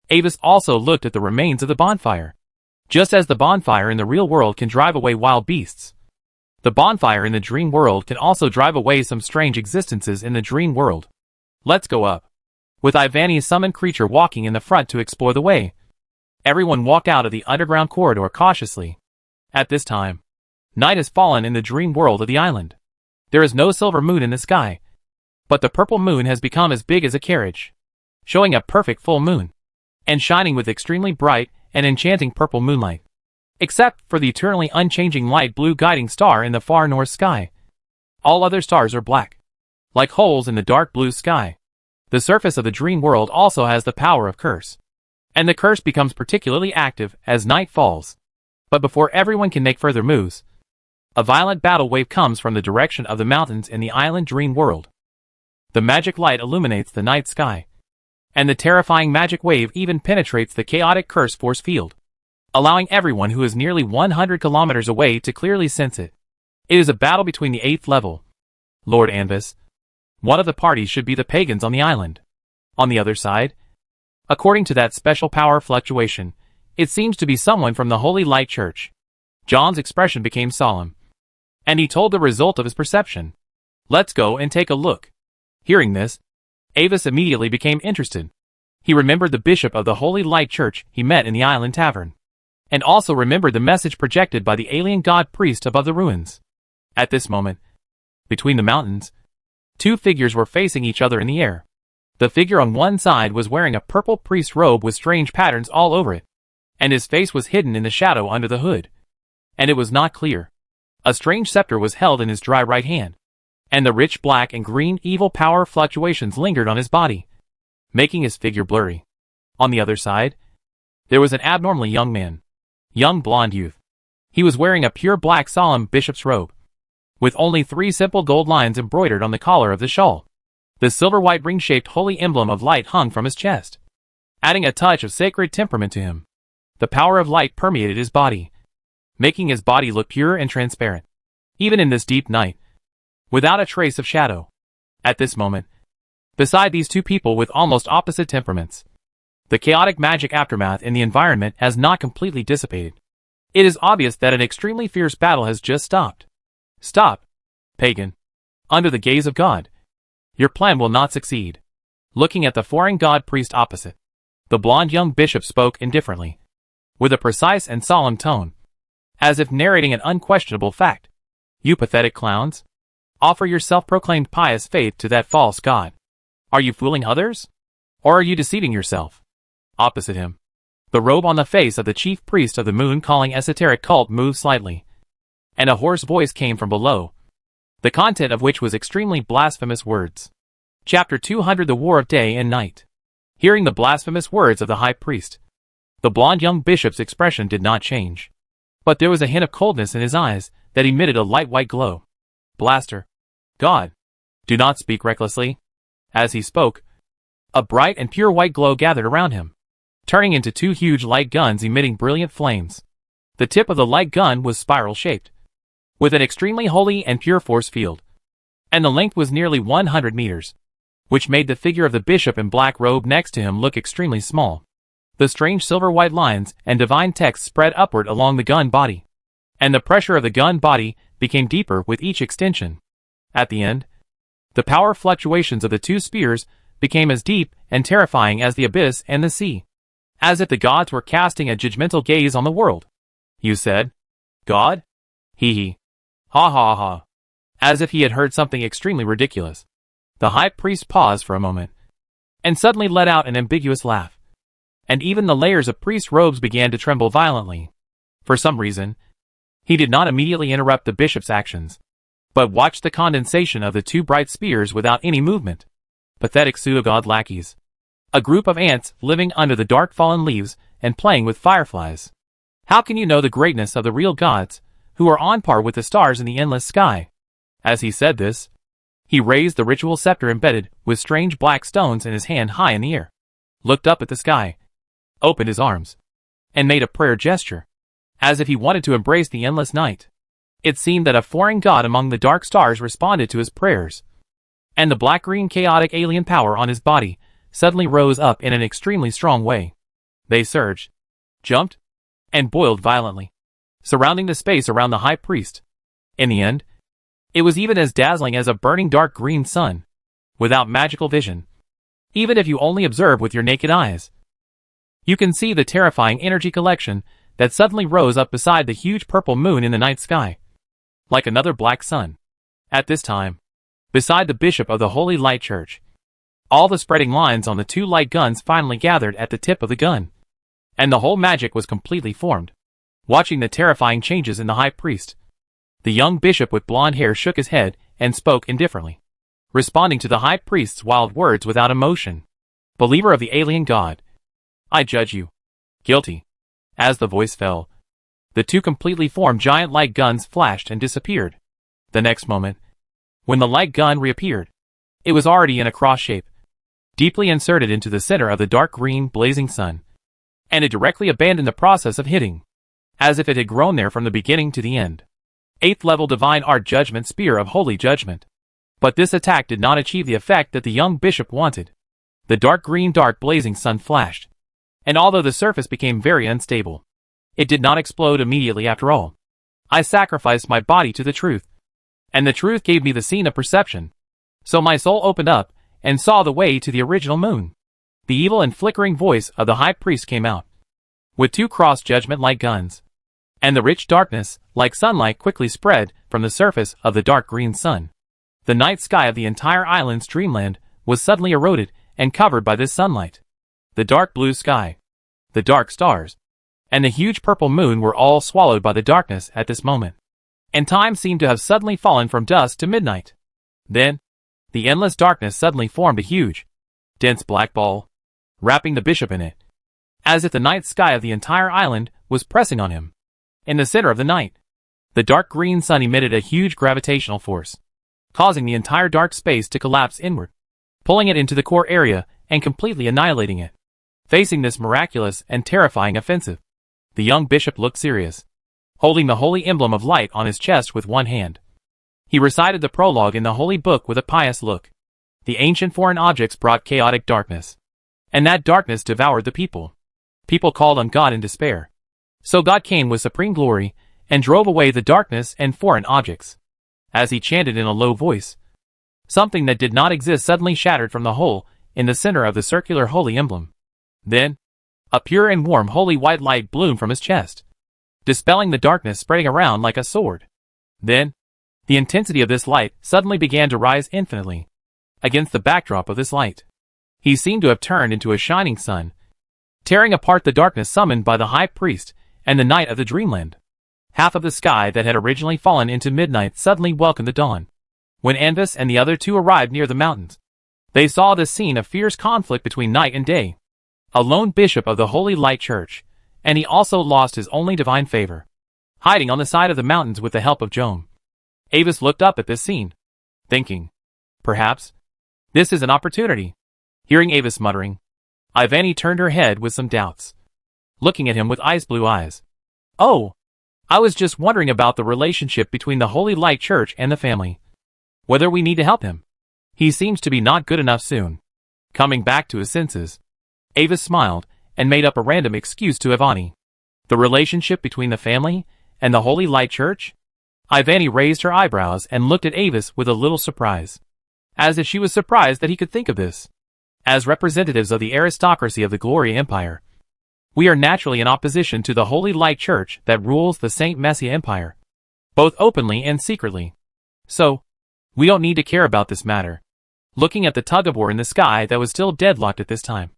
Avis also looked at the remains of the bonfire. Just as the bonfire in the real world can drive away wild beasts, the bonfire in the dream world can also drive away some strange existences in the dream world. Let's go up. With Ivani's summoned creature walking in the front to explore the way, everyone walked out of the underground corridor cautiously. At this time, night has fallen in the dream world of the island. There is no silver moon in the sky, but the purple moon has become as big as a carriage, showing a perfect full moon, and shining with extremely bright and enchanting purple moonlight. Except for the eternally unchanging light blue guiding star in the far north sky, all other stars are black, like holes in the dark blue sky. The surface of the dream world also has the power of curse, and the curse becomes particularly active as night falls. But before everyone can make further moves, a violent battle wave comes from the direction of the mountains in the island dream world. The magic light illuminates the night sky, and the terrifying magic wave even penetrates the chaotic curse force field, allowing everyone who is nearly 100 kilometers away to clearly sense it. It is a battle between the 8th level, Lord Anvis. One of the parties should be the pagans on the island. On the other side, according to that special power fluctuation, it seems to be someone from the Holy Light Church. John's expression became solemn, and he told the result of his perception. Let's go and take a look. Hearing this, Avis immediately became interested. He remembered the bishop of the Holy Light Church he met in the island tavern, and also remembered the message projected by the alien god priest above the ruins. At this moment, between the mountains, two figures were facing each other in the air. The figure on one side was wearing a purple priest robe with strange patterns all over it, and his face was hidden in the shadow under the hood, and it was not clear. A strange scepter was held in his dry right hand, and the rich black and green evil power fluctuations lingered on his body, making his figure blurry. On the other side, there was an abnormally young man. Young blonde youth. He was wearing a pure black solemn bishop's robe, with only 3 simple gold lines embroidered on the collar of the shawl. The silver-white ring-shaped holy emblem of light hung from his chest, adding a touch of sacred temperament to him. The power of light permeated his body, making his body look pure and transparent, even in this deep night, without a trace of shadow. At this moment, beside these two people with almost opposite temperaments, the chaotic magic aftermath in the environment has not completely dissipated. It is obvious that an extremely fierce battle has just stopped. Stop, pagan. Under the gaze of God, your plan will not succeed. Looking at the foreign god priest opposite, the blonde young bishop spoke indifferently, with a precise and solemn tone, as if narrating an unquestionable fact. You pathetic clowns, offer your self-proclaimed pious faith to that false god. Are you fooling others? Or are you deceiving yourself? Opposite him, the robe on the face of the chief priest of the moon-calling esoteric cult moved slightly, and a hoarse voice came from below, the content of which was extremely blasphemous words. Chapter 200 The War of Day and Night. Hearing the blasphemous words of the high priest, the blond young bishop's expression did not change. But there was a hint of coldness in his eyes that emitted a light white glow. Blaster. God. Do not speak recklessly. As he spoke, a bright and pure white glow gathered around him, turning into two huge light guns emitting brilliant flames. The tip of the light gun was spiral-shaped, with an extremely holy and pure force field, and the length was nearly 100 meters, which made the figure of the bishop in black robe next to him look extremely small. The strange silver-white lines and divine text spread upward along the gun body, and the pressure of the gun body became deeper with each extension. At the end, the power fluctuations of the two spears became as deep and terrifying as the abyss and the sea, as if the gods were casting a judgmental gaze on the world. You said, God? Hee hee. Ha ha ha. As if he had heard something extremely ridiculous. The high priest paused for a moment, and suddenly let out an ambiguous laugh. And even the layers of priest robes began to tremble violently. For some reason, he did not immediately interrupt the bishop's actions, but watched the condensation of the two bright spears without any movement. Pathetic pseudo-god lackeys. A group of ants living under the dark fallen leaves and playing with fireflies. How can you know the greatness of the real gods, who are on par with the stars in the endless sky? As he said this, he raised the ritual scepter embedded with strange black stones in his hand high in the air, looked up at the sky, opened his arms, and made a prayer gesture, as if he wanted to embrace the endless night. It seemed that a foreign god among the dark stars responded to his prayers, and the black-green chaotic alien power on his body suddenly rose up in an extremely strong way. They surged, jumped, and boiled violently, surrounding the space around the high priest. In the end, it was even as dazzling as a burning dark green sun, without magical vision. Even if you only observe with your naked eyes, you can see the terrifying energy collection that suddenly rose up beside the huge purple moon in the night sky, like another black sun. At this time, beside the bishop of the Holy Light Church, all the spreading lines on the two light guns finally gathered at the tip of the gun, and the whole magic was completely formed. Watching the terrifying changes in the high priest, the young bishop with blonde hair shook his head and spoke indifferently, responding to the high priest's wild words without emotion. Believer of the alien god, I judge you guilty. As the voice fell, the two completely formed giant light guns flashed and disappeared. The next moment, when the light gun reappeared, it was already in a cross shape, deeply inserted into the center of the dark green blazing sun, and it directly abandoned the process of hitting, as if it had grown there from the beginning to the end. 8th level Divine Art Judgment Spear of Holy Judgment. But this attack did not achieve the effect that the young bishop wanted. The dark green dark blazing sun flashed, and although the surface became very unstable, it did not explode immediately after all. I sacrificed my body to the truth, and the truth gave me the scene of perception. So my soul opened up and saw the way to the original moon. The evil and flickering voice of the high priest came out, with two cross-judgment light guns, and the rich darkness, like sunlight, quickly spread from the surface of the dark green sun. The night sky of the entire island's dreamland was suddenly eroded and covered by this sunlight. The dark blue sky, the dark stars, and the huge purple moon were all swallowed by the darkness at this moment, and time seemed to have suddenly fallen from dusk to midnight. Then, the endless darkness suddenly formed a huge, dense black ball, wrapping the bishop in it, as if the night sky of the entire island was pressing on him. In the center of the night, the dark green sun emitted a huge gravitational force, causing the entire dark space to collapse inward, pulling it into the core area and completely annihilating it. Facing this miraculous and terrifying offensive, the young bishop looked serious, holding the holy emblem of light on his chest with one hand. He recited the prologue in the holy book with a pious look. The ancient foreign objects brought chaotic darkness, and that darkness devoured the people. People called on God in despair. So God came with supreme glory and drove away the darkness and foreign objects. As he chanted in a low voice, something that did not exist suddenly shattered from the hole in the center of the circular holy emblem. Then, a pure and warm holy white light bloomed from his chest, dispelling the darkness spreading around like a sword. Then, the intensity of this light suddenly began to rise infinitely. Against the backdrop of this light, he seemed to have turned into a shining sun, tearing apart the darkness summoned by the high priest and the night of the dreamland. Half of the sky that had originally fallen into midnight suddenly welcomed the dawn. When Anvis and the other two arrived near the mountains, They saw the scene of fierce conflict between night and day. A lone bishop of the Holy Light Church, and he also lost his only divine favor, hiding on the side of the mountains with the help of Joan. Avis looked up at this scene, thinking, perhaps this is an opportunity. Hearing Avis muttering, Ivani turned her head with some doubts, looking at him with ice blue eyes. Oh, I was just wondering about the relationship between the Holy Light Church and the family. Whether we need to help him. He seems to be not good enough soon. Coming back to his senses, Avis smiled and made up a random excuse to Ivani. The relationship between the family and the Holy Light Church? Ivani raised her eyebrows and looked at Avis with a little surprise, as if she was surprised that he could think of this. As representatives of the aristocracy of the Gloria Empire, we are naturally in opposition to the Holy Light Church that rules the Saint Messia Empire, both openly and secretly. So, we don't need to care about this matter. Looking at the tug-of-war in the sky that was still deadlocked at this time,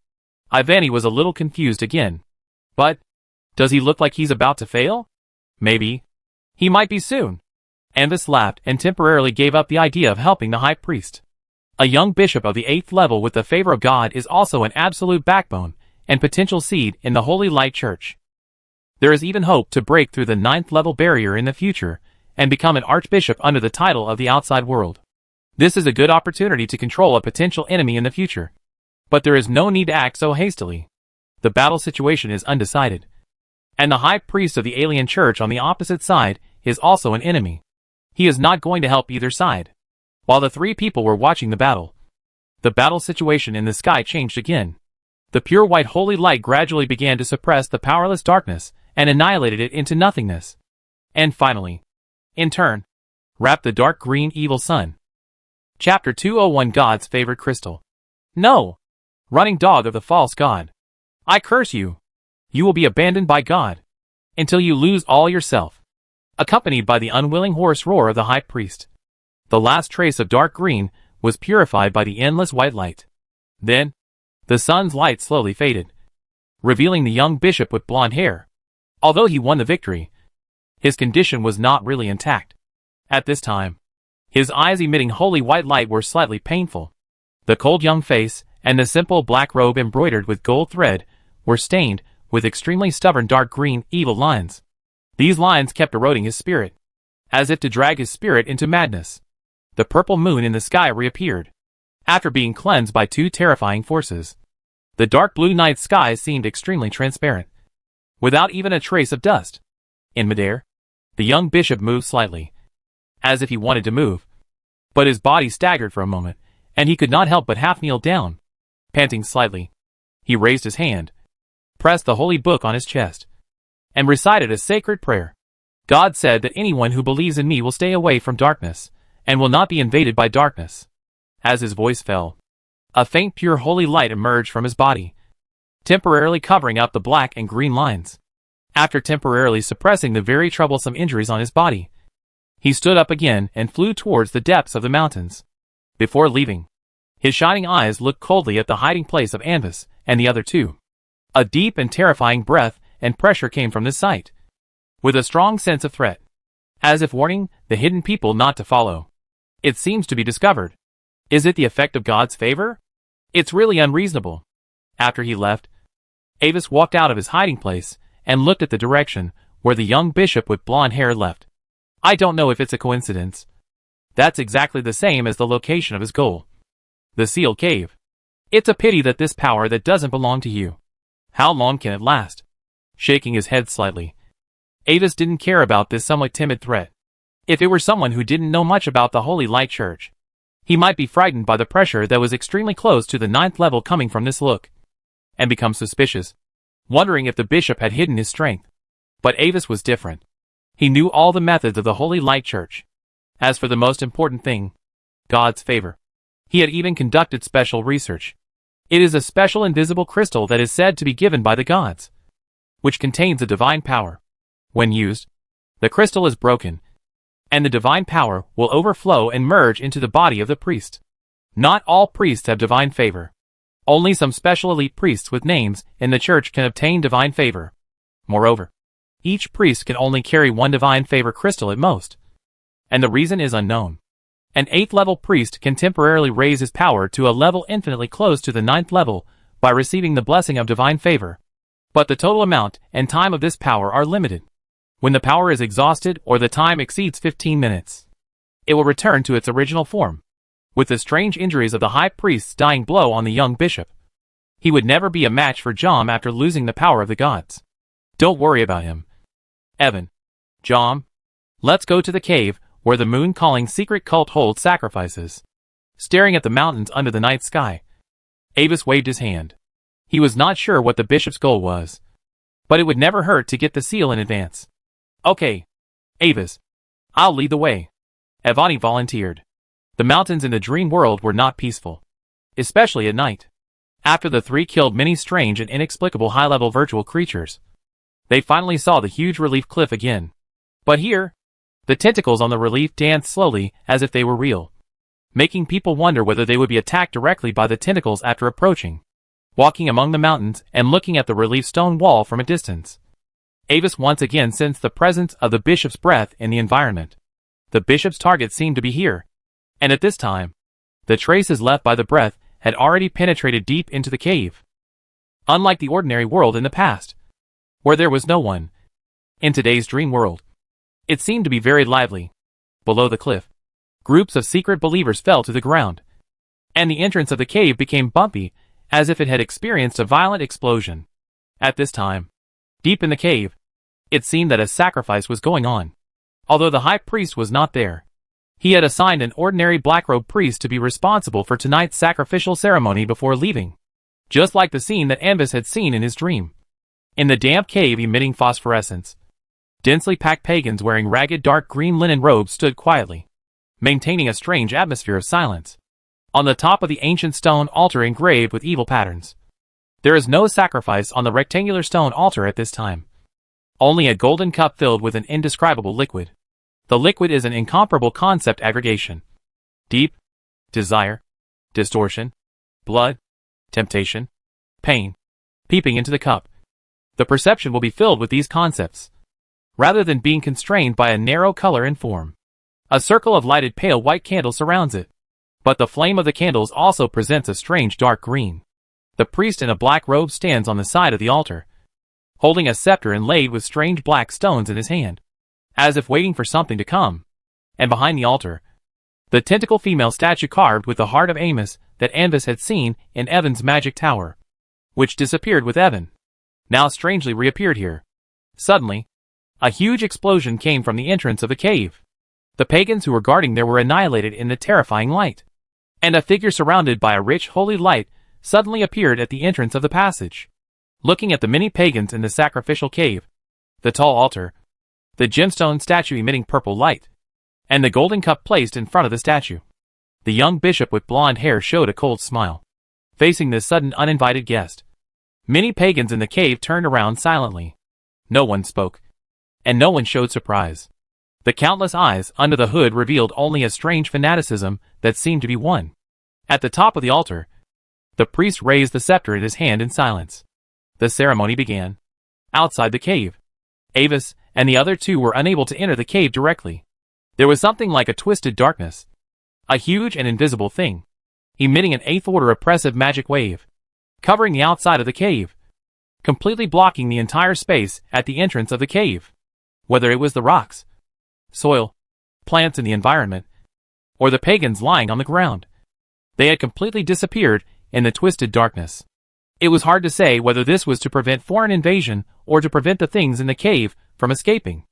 Ivani was a little confused again. But, does he look like he's about to fail? Maybe. He might be soon. Avis laughed and temporarily gave up the idea of helping the high priest. A young bishop of the 8th level with the favor of God is also an absolute backbone and potential seed in the Holy Light Church. There is even hope to break through the 9th level barrier in the future and become an archbishop under the title of the outside world. This is a good opportunity to control a potential enemy in the future. But there is no need to act so hastily. The battle situation is undecided. And the high priest of the alien church on the opposite side is also an enemy. He is not going to help either side. While the three people were watching the battle situation in the sky changed again. The pure white holy light gradually began to suppress the powerless darkness and annihilated it into nothingness. And finally, in turn, wrapped the dark green evil sun. Chapter 201 God's Favorite Crystal. No! Running dog of the false god. I curse you. You will be abandoned by God, until you lose all yourself. Accompanied by the unwilling hoarse roar of the high priest. The last trace of dark green was purified by the endless white light. Then, the sun's light slowly faded, revealing the young bishop with blonde hair. Although he won the victory, his condition was not really intact. At this time, his eyes emitting holy white light were slightly painful. The cold young face and the simple black robe embroidered with gold thread were stained with extremely stubborn dark green evil lines. These lines kept eroding his spirit, as if to drag his spirit into madness. The purple moon in the sky reappeared, after being cleansed by two terrifying forces. The dark blue night sky seemed extremely transparent, without even a trace of dust. In midair, the young bishop moved slightly, as if he wanted to move, but his body staggered for a moment, and he could not help but half kneel down. Panting slightly, he raised his hand, pressed the holy book on his chest, and recited a sacred prayer. God said that anyone who believes in me will stay away from darkness, and will not be invaded by darkness. As his voice fell, a faint pure holy light emerged from his body, temporarily covering up the black and green lines. After temporarily suppressing the very troublesome injuries on his body, he stood up again and flew towards the depths of the mountains. Before leaving, his shining eyes looked coldly at the hiding place of Avis and the other two. A deep and terrifying breath and pressure came from this sight, with a strong sense of threat, as if warning the hidden people not to follow. It seems to be discovered. Is it the effect of God's favor? It's really unreasonable. After he left, Avis walked out of his hiding place and looked at the direction where the young bishop with blonde hair left. I don't know if it's a coincidence. That's exactly the same as the location of his goal. The sealed cave. It's a pity that this power that doesn't belong to you. How long can it last? Shaking his head slightly, Avis didn't care about this somewhat timid threat. If it were someone who didn't know much about the Holy Light Church, he might be frightened by the pressure that was extremely close to the 9th level coming from this look, and become suspicious, wondering if the bishop had hidden his strength. But Avis was different. He knew all the methods of the Holy Light Church. As for the most important thing, God's favor, he had even conducted special research. It is a special invisible crystal that is said to be given by the gods, which contains a divine power. When used, the crystal is broken, and the divine power will overflow and merge into the body of the priest. Not all priests have divine favor. Only some special elite priests with names in the church can obtain divine favor. Moreover, each priest can only carry one divine favor crystal at most, and the reason is unknown. An 8th level priest can temporarily raise his power to a level infinitely close to the 9th level by receiving the blessing of divine favor. But the total amount and time of this power are limited. When the power is exhausted or the time exceeds 15 minutes, it will return to its original form. With the strange injuries of the high priest's dying blow on the young bishop, he would never be a match for Jom after losing the power of the gods. Don't worry about him, Evan. Jom, let's go to the cave where the moon-calling secret cult holds sacrifices. Staring at the mountains under the night sky, Avis waved his hand. He was not sure what the bishop's goal was, but it would never hurt to get the seal in advance. Okay, Avis, I'll lead the way, Avani volunteered. The mountains in the dream world were not peaceful, especially at night. After the three killed many strange and inexplicable high-level virtual creatures, they finally saw the huge relief cliff again. But here, the tentacles on the relief danced slowly as if they were real, making people wonder whether they would be attacked directly by the tentacles after approaching. Walking among the mountains and looking at the relief stone wall from a distance, Avis once again sensed the presence of the bishop's breath in the environment. The bishop's target seemed to be here, and at this time, the traces left by the breath had already penetrated deep into the cave. Unlike the ordinary world in the past, where there was no one, in today's dream world, it seemed to be very lively. Below the cliff, groups of secret believers fell to the ground, and the entrance of the cave became bumpy as if it had experienced a violent explosion. At this time, deep in the cave, it seemed that a sacrifice was going on. Although the high priest was not there, he had assigned an ordinary black-robed priest to be responsible for tonight's sacrificial ceremony before leaving, just like the scene that Anvis had seen in his dream. In the damp cave emitting phosphorescence, densely packed pagans wearing ragged dark green linen robes stood quietly, maintaining a strange atmosphere of silence. On the top of the ancient stone altar engraved with evil patterns, there is no sacrifice on the rectangular stone altar at this time. Only a golden cup filled with an indescribable liquid. The liquid is an incomparable concept aggregation. Deep, desire, distortion, blood, temptation, pain, peeping into the cup. The perception will be filled with these concepts, rather than being constrained by a narrow color and form. A circle of lighted pale white candles surrounds it, but the flame of the candles also presents a strange dark green. The priest in a black robe stands on the side of the altar, holding a scepter inlaid with strange black stones in his hand, as if waiting for something to come. And behind the altar, the tentacle female statue carved with the heart of Amos that Anvis had seen in Evan's magic tower, which disappeared with Evan, now strangely reappeared here. Suddenly, a huge explosion came from the entrance of the cave. The pagans who were guarding there were annihilated in the terrifying light, and a figure surrounded by a rich holy light suddenly appeared at the entrance of the passage. Looking at the many pagans in the sacrificial cave, the tall altar, the gemstone statue emitting purple light, and the golden cup placed in front of the statue, the young bishop with blonde hair showed a cold smile, facing this sudden uninvited guest. Many pagans in the cave turned around silently. No one spoke, and no one showed surprise. The countless eyes under the hood revealed only a strange fanaticism that seemed to be one. At the top of the altar, the priest raised the scepter in his hand in silence. The ceremony began. Outside the cave, Avis and the other two were unable to enter the cave directly. There was something like a twisted darkness, a huge and invisible thing, emitting an 8th order oppressive magic wave, covering the outside of the cave, completely blocking the entire space at the entrance of the cave. Whether it was the rocks, soil, plants in the environment, or the pagans lying on the ground, they had completely disappeared in the twisted darkness. It was hard to say whether this was to prevent foreign invasion or to prevent the things in the cave from escaping.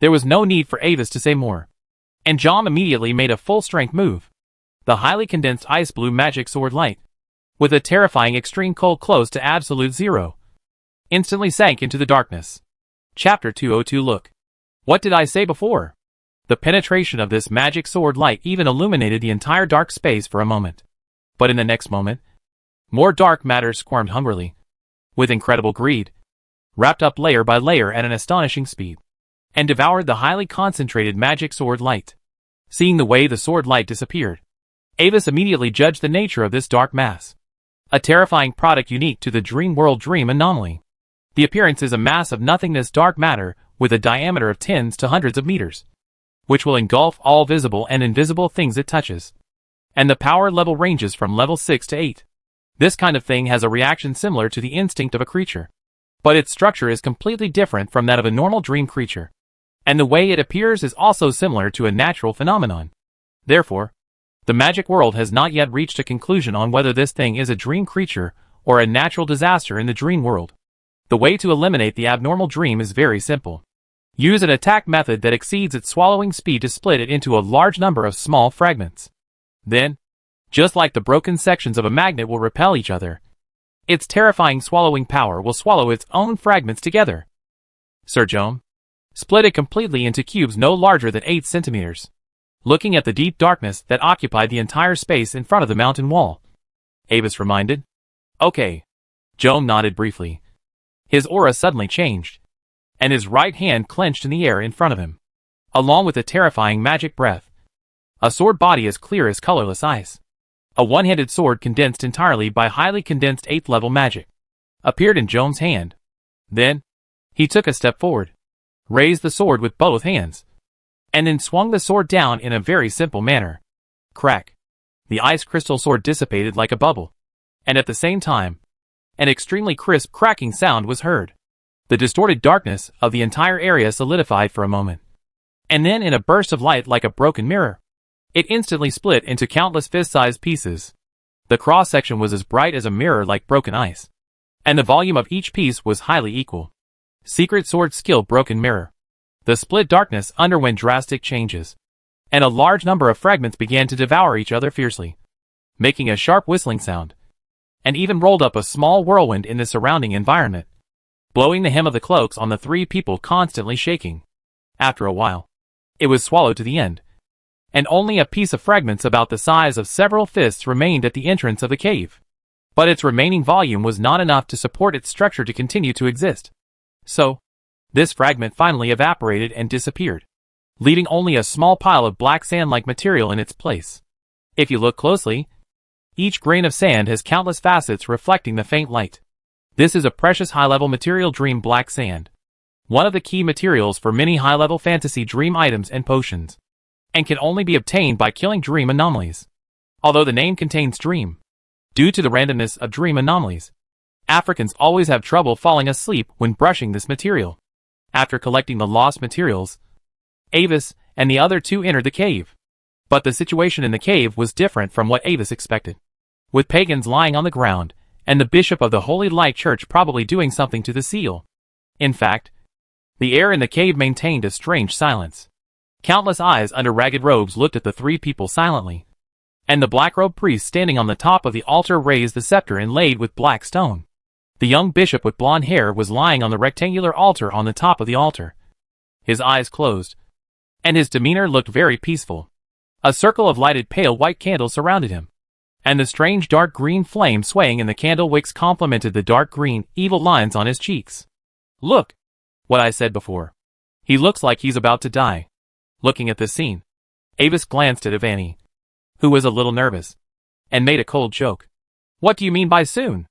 There was no need for Avis to say more, and Jom immediately made a full-strength move. The highly condensed ice blue magic sword light, with a terrifying extreme cold close to absolute zero, instantly sank into the darkness. Chapter 202 Look. What did I say before? The penetration of this magic sword light even illuminated the entire dark space for a moment. But in the next moment, more dark matter squirmed hungrily, with incredible greed, wrapped up layer by layer at an astonishing speed, and devoured the highly concentrated magic sword light. Seeing the way the sword light disappeared, Avis immediately judged the nature of this dark mass. A terrifying product unique to the dream world dream anomaly. The appearance is a mass of nothingness dark matter with a diameter of tens to hundreds of meters. which will engulf all visible and invisible things it touches. And the power level ranges from level 6 to 8. This kind of thing has a reaction similar to the instinct of a creature, but its structure is completely different from that of a normal dream creature. And the way it appears is also similar to a natural phenomenon. Therefore, the magic world has not yet reached a conclusion on whether this thing is a dream creature or a natural disaster in the dream world. The way to eliminate the abnormal dream is very simple. Use an attack method that exceeds its swallowing speed to split it into a large number of small fragments. Then, just like the broken sections of a magnet will repel each other, its terrifying swallowing power will swallow its own fragments together. Sir Jome, split it completely into cubes no larger than 8 centimeters. Looking at the deep darkness that occupied the entire space in front of the mountain wall, Avis reminded. Okay. Jome nodded briefly. His aura suddenly changed, and his right hand clenched in the air in front of him, along with a terrifying magic breath. A sword body as clear as colorless ice, a one-handed sword condensed entirely by highly condensed 8th level magic, appeared in Jome's hand. Then, he took a step forward, raised the sword with both hands, and then swung the sword down in a very simple manner. Crack. The ice crystal sword dissipated like a bubble, and at the same time, an extremely crisp cracking sound was heard. The distorted darkness of the entire area solidified for a moment, and then in a burst of light like a broken mirror, it instantly split into countless fist-sized pieces. The cross-section was as bright as a mirror like broken ice, and the volume of each piece was highly equal. Secret sword skill broken mirror. The split darkness underwent drastic changes, and a large number of fragments began to devour each other fiercely, making a sharp whistling sound, and even rolled up a small whirlwind in the surrounding environment, blowing the hem of the cloaks on the 3 people constantly shaking. After a while, it was swallowed to the end, and only a piece of fragments about the size of several fists remained at the entrance of the cave. But its remaining volume was not enough to support its structure to continue to exist. So, this fragment finally evaporated and disappeared, leaving only a small pile of black sand-like material in its place. If you look closely, each grain of sand has countless facets reflecting the faint light. This is a precious high-level material dream black sand, one of the key materials for many high-level fantasy dream items and potions, and can only be obtained by killing dream anomalies. Although the name contains dream, due to the randomness of dream anomalies, Africans always have trouble falling asleep when brushing this material. After collecting the lost materials, Avis and the other 2 entered the cave. But the situation in the cave was different from what Avis expected, with pagans lying on the ground, and the bishop of the Holy Light Church probably doing something to the seal. In fact, the air in the cave maintained a strange silence. Countless eyes under ragged robes looked at the 3 people silently, and the black-robed priest standing on the top of the altar raised the scepter inlaid with black stone. The young bishop with blonde hair was lying on the rectangular altar on the top of the altar, his eyes closed, and his demeanor looked very peaceful. A circle of lighted pale white candles surrounded him, and the strange dark green flame swaying in the candle wicks complemented the dark green, evil lines on his cheeks. Look! What I said before. He looks like he's about to die. Looking at this scene, Avis glanced at Ivani, who was a little nervous, and made a cold joke. What do you mean by soon?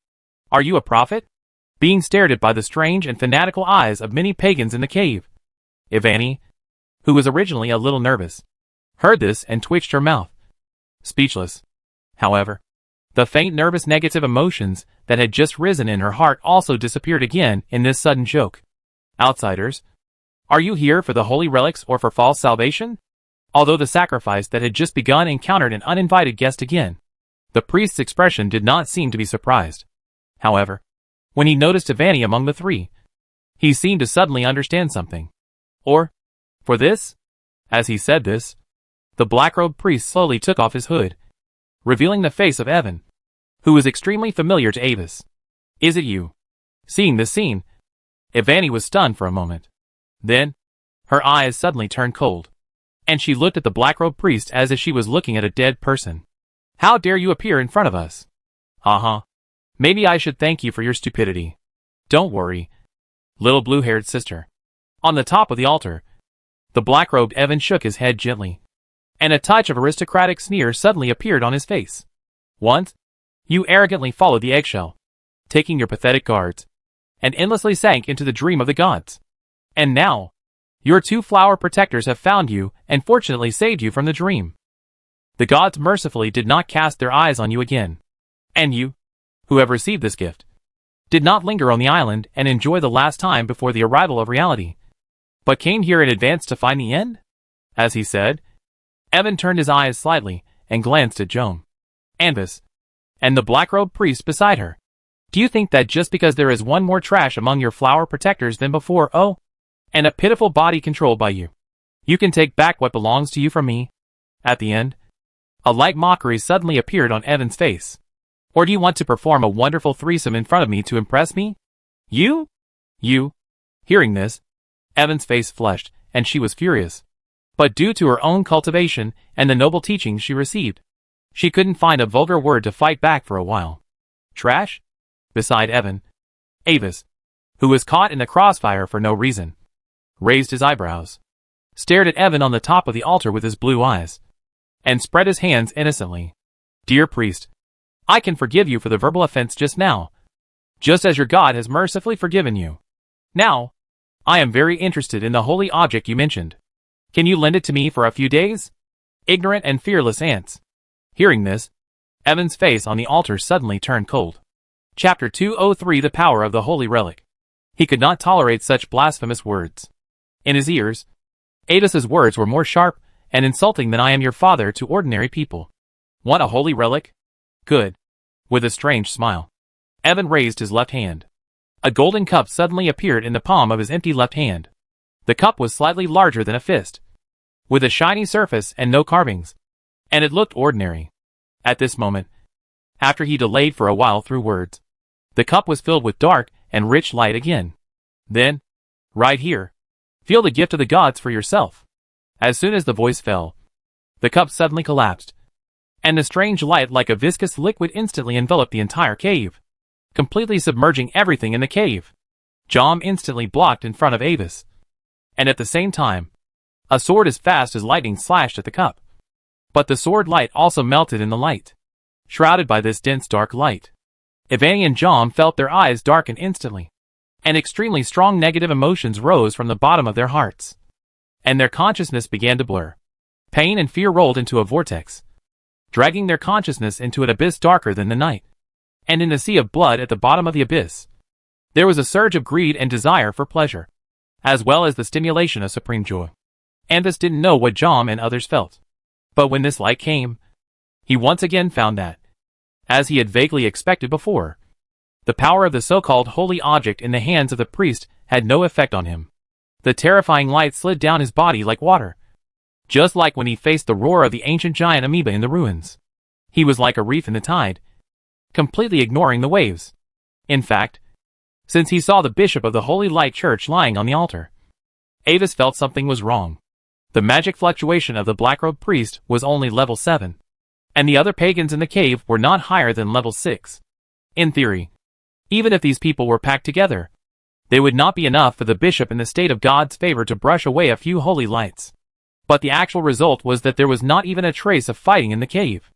Are you a prophet? Being stared at by the strange and fanatical eyes of many pagans in the cave. Ivani, who was originally a little nervous, heard this and twitched her mouth. Speechless. However, the faint nervous negative emotions that had just risen in her heart also disappeared again in this sudden joke. Outsiders, are you here for the holy relics or for false salvation? Although the sacrifice that had just begun encountered an uninvited guest again, the priest's expression did not seem to be surprised. However, when he noticed Ivani among the 3, he seemed to suddenly understand something. Or, for this? As he said this, the black-robed priest slowly took off his hood, revealing the face of Evan, who was extremely familiar to Avis. Is it you? Seeing this scene, Ivani was stunned for a moment. Then, her eyes suddenly turned cold, and she looked at the black-robed priest as if she was looking at a dead person. How dare you appear in front of us? Maybe I should thank you for your stupidity. Don't worry, little blue-haired sister. On the top of the altar, the black-robed Evan shook his head gently, and a touch of aristocratic sneer suddenly appeared on his face. Once, you arrogantly followed the eggshell, taking your pathetic guards, and endlessly sank into the dream of the gods. And now, Your 2 flower protectors have found you and fortunately saved you from the dream. The gods mercifully did not cast their eyes on you again. And you, who have received this gift, did not linger on the island and enjoy the last time before the arrival of reality, but came here in advance to find the end? As he said, Evan turned his eyes slightly and glanced at Joan, Anvis, and the black-robed priest beside her. Do you think that just because there is one more trash among your flower protectors than before, and a pitiful body controlled by you, you can take back what belongs to you from me? At the end, a light mockery suddenly appeared on Evan's face. Or do you want to perform a wonderful threesome in front of me to impress me? You? Hearing this, Evan's face flushed, and she was furious. But due to her own cultivation and the noble teachings she received, she couldn't find a vulgar word to fight back for a while. Trash? Beside Evan, Avis, who was caught in the crossfire for no reason, raised his eyebrows, stared at Evan on the top of the altar with his blue eyes, and spread his hands innocently. Dear priest, I can forgive you for the verbal offense just now, just as your God has mercifully forgiven you. Now, I am very interested in the holy object you mentioned. Can you lend it to me for a few days? Ignorant and fearless ants. Hearing this, Evan's face on the altar suddenly turned cold. Chapter 203 The Power of the Holy Relic. He could not tolerate such blasphemous words. In his ears, Avis's words were more sharp and insulting than I am your father to ordinary people. Want a holy relic? Good. With a strange smile, Evan raised his left hand. A golden cup suddenly appeared in the palm of his empty left hand. The cup was slightly larger than a fist, with a shiny surface and no carvings, and it looked ordinary. At this moment, after he delayed for a while through words, the cup was filled with dark and rich light again. Then, right here, feel the gift of the gods for yourself. As soon as the voice fell, the cup suddenly collapsed, and the strange light like a viscous liquid instantly enveloped the entire cave, completely submerging everything in the cave. Jom instantly blocked in front of Avis, and at the same time, a sword as fast as lightning slashed at the cup. But the sword light also melted in the light, shrouded by this dense dark light. Ivani and Jom felt their eyes darken instantly, and extremely strong negative emotions rose from the bottom of their hearts, and their consciousness began to blur. Pain and fear rolled into a vortex, dragging their consciousness into an abyss darker than the night. And in the sea of blood at the bottom of the abyss, there was a surge of greed and desire for pleasure, as well as the stimulation of supreme joy. Anvis didn't know what Jom and others felt, but when this light came, he once again found that, as he had vaguely expected before, the power of the so-called holy object in the hands of the priest had no effect on him. The terrifying light slid down his body like water, just like when he faced the roar of the ancient giant amoeba in the ruins. He was like a reef in the tide, completely ignoring the waves. In fact, since he saw the bishop of the Holy Light Church lying on the altar, Avis felt something was wrong. The magic fluctuation of the black-robed priest was only level 7, and the other pagans in the cave were not higher than level 6. In theory, even if these people were packed together, they would not be enough for the bishop in the state of God's favor to brush away a few holy lights. But the actual result was that there was not even a trace of fighting in the cave.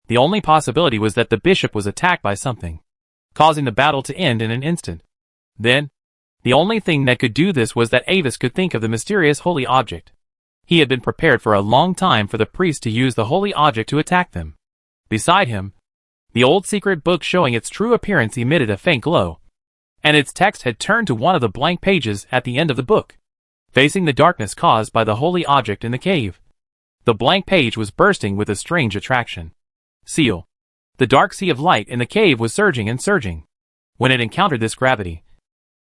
The only possibility was that the bishop was attacked by something, causing the battle to end in an instant. Then, the only thing that could do this was that Avis could think of the mysterious holy object. He had been prepared for a long time for the priest to use the holy object to attack them. Beside him, the old secret book showing its true appearance emitted a faint glow, and its text had turned to one of the blank pages at the end of the book, facing the darkness caused by the holy object in the cave. The blank page was bursting with a strange attraction. Seal. The dark sea of light in the cave was surging and surging. When it encountered this gravity,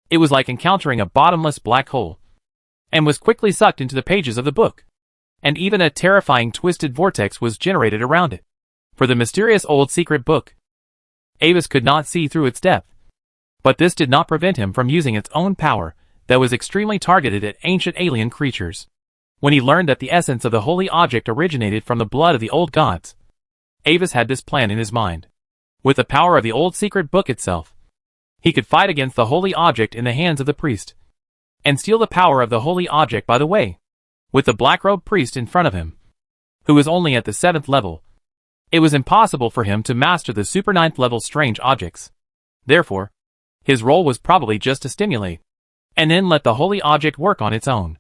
it was like encountering a bottomless black hole, and was quickly sucked into the pages of the book. And even a terrifying twisted vortex was generated around it. For the mysterious old secret book, Avis could not see through its depth. But this did not prevent him from using its own power that was extremely targeted at ancient alien creatures. When he learned that the essence of the holy object originated from the blood of the old gods, Avis had this plan in his mind. With the power of the old secret book itself, he could fight against the holy object in the hands of the priest, and steal the power of the holy object by the way. With the black-robed priest in front of him, who was only at the 7th level, it was impossible for him to master the super 9th level strange objects. Therefore, his role was probably just to stimulate, and then let the holy object work on its own.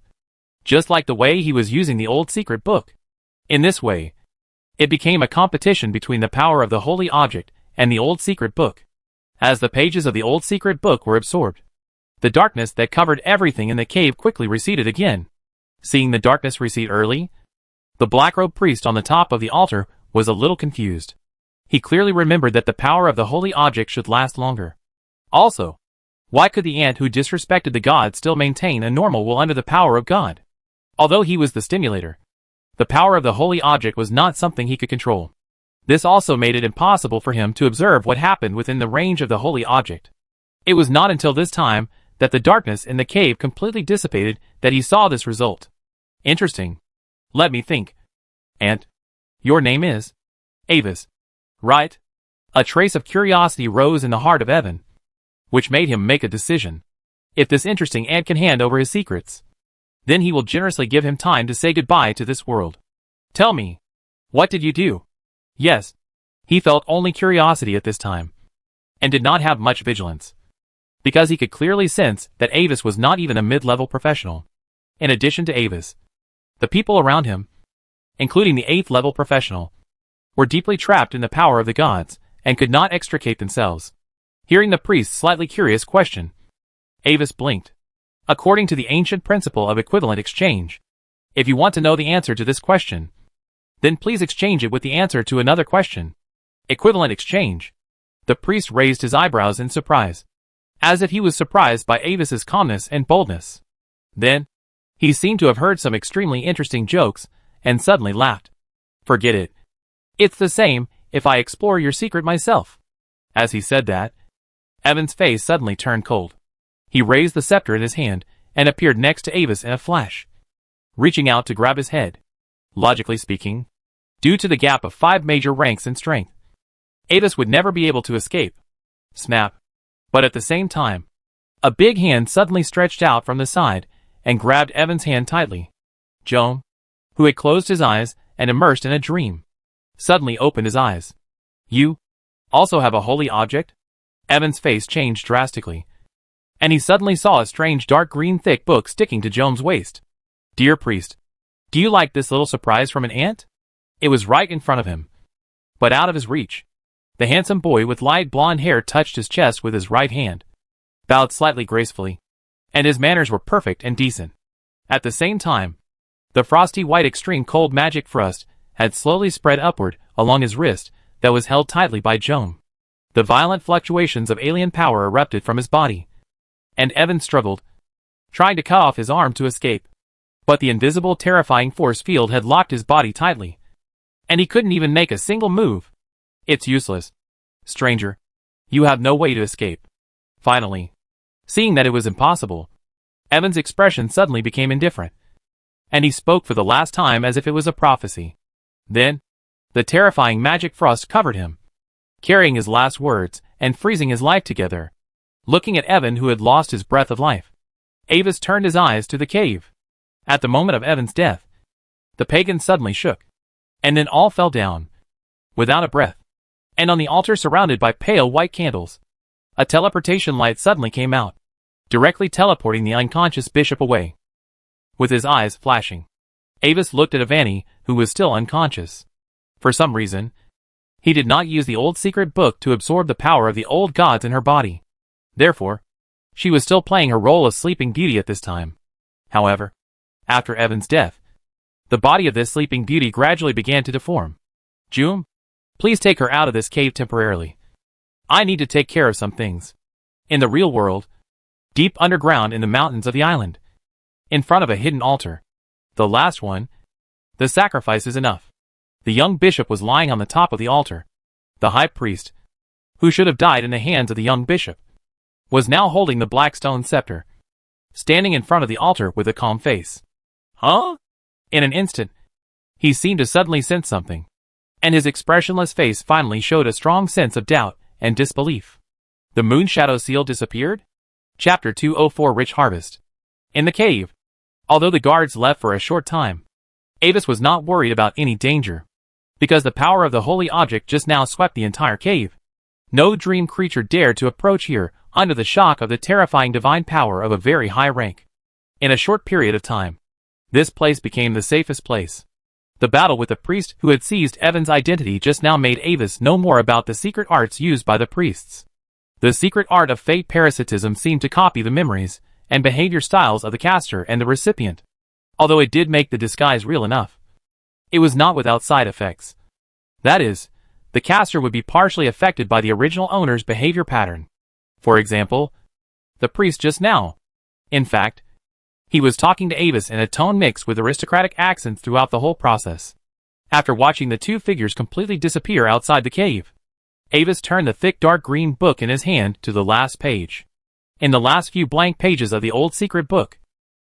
just like the way he was using the old secret book. In this way, it became a competition between the power of the holy object and the old secret book. As the pages of the old secret book were absorbed, the darkness that covered everything in the cave quickly receded again. Seeing the darkness recede early, the black-robed priest on the top of the altar was a little confused. He clearly remembered that the power of the holy object should last longer. Also, why could the ant who disrespected the god still maintain a normal will under the power of God? Although he was the stimulator, the power of the holy object was not something he could control. This also made it impossible for him to observe what happened within the range of the holy object. It was not until this time that the darkness in the cave completely dissipated that he saw this result. Interesting. Let me think. Ant, your name is Avis, right? A trace of curiosity rose in the heart of Evan, which made him make a decision. If this interesting ant can hand over his secrets, then he will generously give him time to say goodbye to this world. Tell me, what did you do? Yes, he felt only curiosity at this time, and did not have much vigilance, because he could clearly sense that Avis was not even a mid-level professional. In addition to Avis, the people around him, including the 8th level professional, were deeply trapped in the power of the gods, and could not extricate themselves. Hearing the priest's slightly curious question, Avis blinked. According to the ancient principle of equivalent exchange, if you want to know the answer to this question, then please exchange it with the answer to another question. Equivalent exchange. The priest raised his eyebrows in surprise, as if he was surprised by Avis's calmness and boldness. Then, he seemed to have heard some extremely interesting jokes, and suddenly laughed. Forget it. It's the same if I explore your secret myself. As he said that, Evan's face suddenly turned cold. He raised the scepter in his hand and appeared next to Avis in a flash, reaching out to grab his head. Logically speaking, due to the gap of 5 major ranks in strength, Avis would never be able to escape. Snap. But at the same time, a big hand suddenly stretched out from the side and grabbed Evan's hand tightly. Joan, who had closed his eyes and immersed in a dream, suddenly opened his eyes. You also have a holy object? Evan's face changed drastically, and he suddenly saw a strange dark green thick book sticking to Joan's waist. Dear priest, do you like this little surprise from an ant? It was right in front of him, but out of his reach. The handsome boy with light blonde hair touched his chest with his right hand, bowed slightly gracefully, and his manners were perfect and decent. At the same time, the frosty white extreme cold magic frost had slowly spread upward along his wrist that was held tightly by Joan. The violent fluctuations of alien power erupted from his body, and Evan struggled, trying to cut off his arm to escape. But the invisible terrifying force field had locked his body tightly, and he couldn't even make a single move. It's useless. Stranger, you have no way to escape. Finally, seeing that it was impossible, Evan's expression suddenly became indifferent, and he spoke for the last time as if it was a prophecy. Then, the terrifying magic frost covered him, carrying his last words and freezing his life together. Looking at Evan, who had lost his breath of life, Avis turned his eyes to the cave. At the moment of Evan's death, the pagan suddenly shook, and then all fell down, without a breath. And on the altar surrounded by pale white candles, a teleportation light suddenly came out, directly teleporting the unconscious bishop away. With his eyes flashing, Avis looked at Avani, who was still unconscious. For some reason, he did not use the old secret book to absorb the power of the old gods in her body. Therefore, she was still playing her role of Sleeping Beauty at this time. However, after Evan's death, the body of this Sleeping Beauty gradually began to deform. June, please take her out of this cave temporarily. I need to take care of some things. In the real world, deep underground in the mountains of the island, in front of a hidden altar, the last one, the sacrifice is enough. The young bishop was lying on the top of the altar. The high priest, who should have died in the hands of the young bishop, was now holding the black stone scepter, standing in front of the altar with a calm face. Huh? In an instant, he seemed to suddenly sense something, and his expressionless face finally showed a strong sense of doubt and disbelief. The moon shadow seal disappeared? Chapter 204 Rich Harvest. In the cave, although the guards left for a short time, Avis was not worried about any danger, because the power of the holy object just now swept the entire cave. No dream creature dared to approach here under the shock of the terrifying divine power of a very high rank. In a short period of time, This place became the safest place. The battle with the priest who had seized Evan's identity just now made Avis know more about the secret arts used by the priests. The secret art of fate parasitism seemed to copy the memories and behavior styles of the caster and the recipient. Although it did make the disguise real enough, it was not without side effects. That is, the caster would be partially affected by the original owner's behavior pattern. For example, the priest just now. In fact, he was talking to Avis in a tone mixed with aristocratic accents throughout the whole process. After watching the two figures completely disappear outside the cave, Avis turned the thick dark green book in his hand to the last page. In the last few blank pages of the old secret book,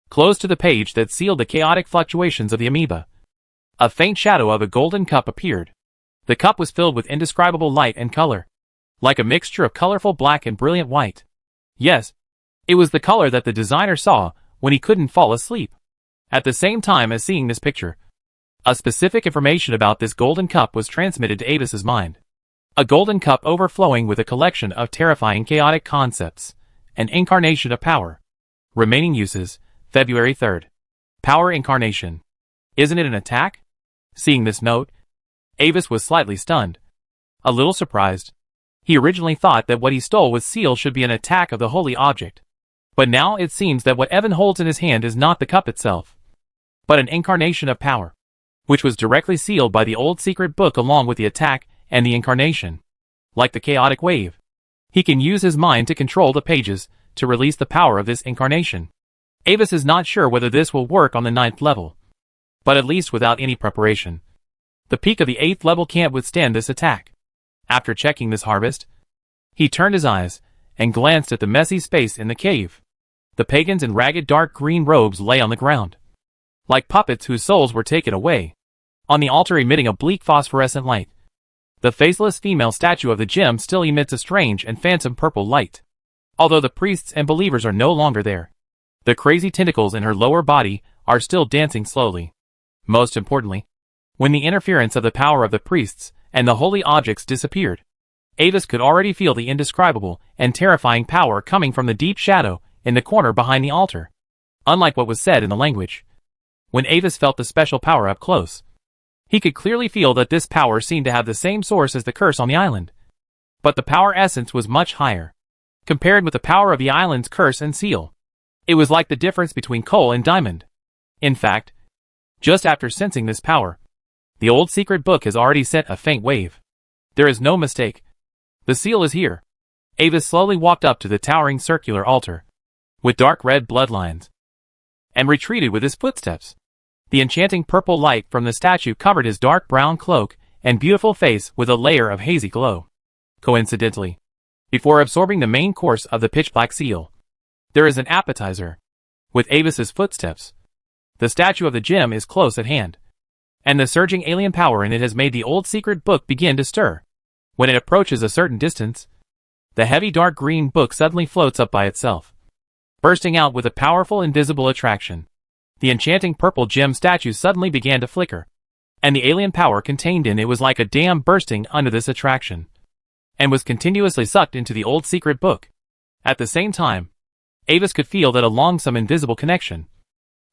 close to the page that sealed the chaotic fluctuations of the amoeba, a faint shadow of a golden cup appeared. The cup was filled with indescribable light and color, like a mixture of colorful black and brilliant white. Yes, it was the color that the designer saw when he couldn't fall asleep. At the same time as seeing this picture, a specific information about this golden cup was transmitted to Avis's mind. A golden cup overflowing with a collection of terrifying chaotic concepts, an incarnation of power. Remaining uses, February 3rd. Power incarnation. Isn't it an attack? Seeing this note, Avis was slightly stunned. A little surprised. He originally thought that what he stole with seal should be an attack of the holy object. But now it seems that what Evan holds in his hand is not the cup itself, but an incarnation of power, which was directly sealed by the old secret book along with the attack and the incarnation. Like the chaotic wave, he can use his mind to control the pages to release the power of this incarnation. Avis is not sure whether this will work on the 9th level, but at least without any preparation, the peak of the 8th level can't withstand this attack. After checking this harvest, he turned his eyes and glanced at the messy space in the cave. The pagans in ragged dark green robes lay on the ground, like puppets whose souls were taken away. On the altar emitting a bleak phosphorescent light, the faceless female statue of the gem still emits a strange and phantom purple light. Although the priests and believers are no longer there, the crazy tentacles in her lower body are still dancing slowly. Most importantly, when the interference of the power of the priests and the holy objects disappeared, Avis could already feel the indescribable and terrifying power coming from the deep shadow in the corner behind the altar. Unlike what was said in the language, when Avis felt the special power up close, he could clearly feel that this power seemed to have the same source as the curse on the island. But the power essence was much higher, compared with the power of the island's curse and seal. It was like the difference between coal and diamond. In fact, just after sensing this power, the old secret book has already sent a faint wave. There is no mistake. The seal is here. Avis slowly walked up to the towering circular altar, with dark red bloodlines, and retreated with his footsteps. The enchanting purple light from the statue covered his dark brown cloak and beautiful face with a layer of hazy glow. Coincidentally, before absorbing the main course of the pitch-black seal, there is an appetizer. With Avis's footsteps, the statue of the gem is close at hand, and the surging alien power in it has made the old secret book begin to stir. When it approaches a certain distance, the heavy dark green book suddenly floats up by itself, bursting out with a powerful invisible attraction. The enchanting purple gem statue suddenly began to flicker, and the alien power contained in it was like a dam bursting under this attraction, and was continuously sucked into the old secret book. At the same time, Avis could feel that along some invisible connection,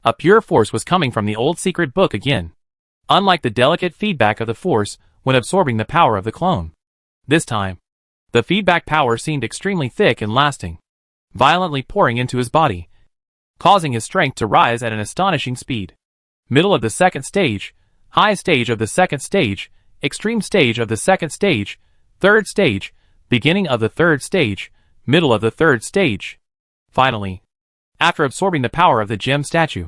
a pure force was coming from the old secret book again. Unlike the delicate feedback of the force when absorbing the power of the clone, this time, the feedback power seemed extremely thick and lasting, violently pouring into his body, causing his strength to rise at an astonishing speed. Middle of the second stage, high stage of the second stage, extreme stage of the second stage, third stage, beginning of the third stage, middle of the third stage. Finally, after absorbing the power of the gem statue,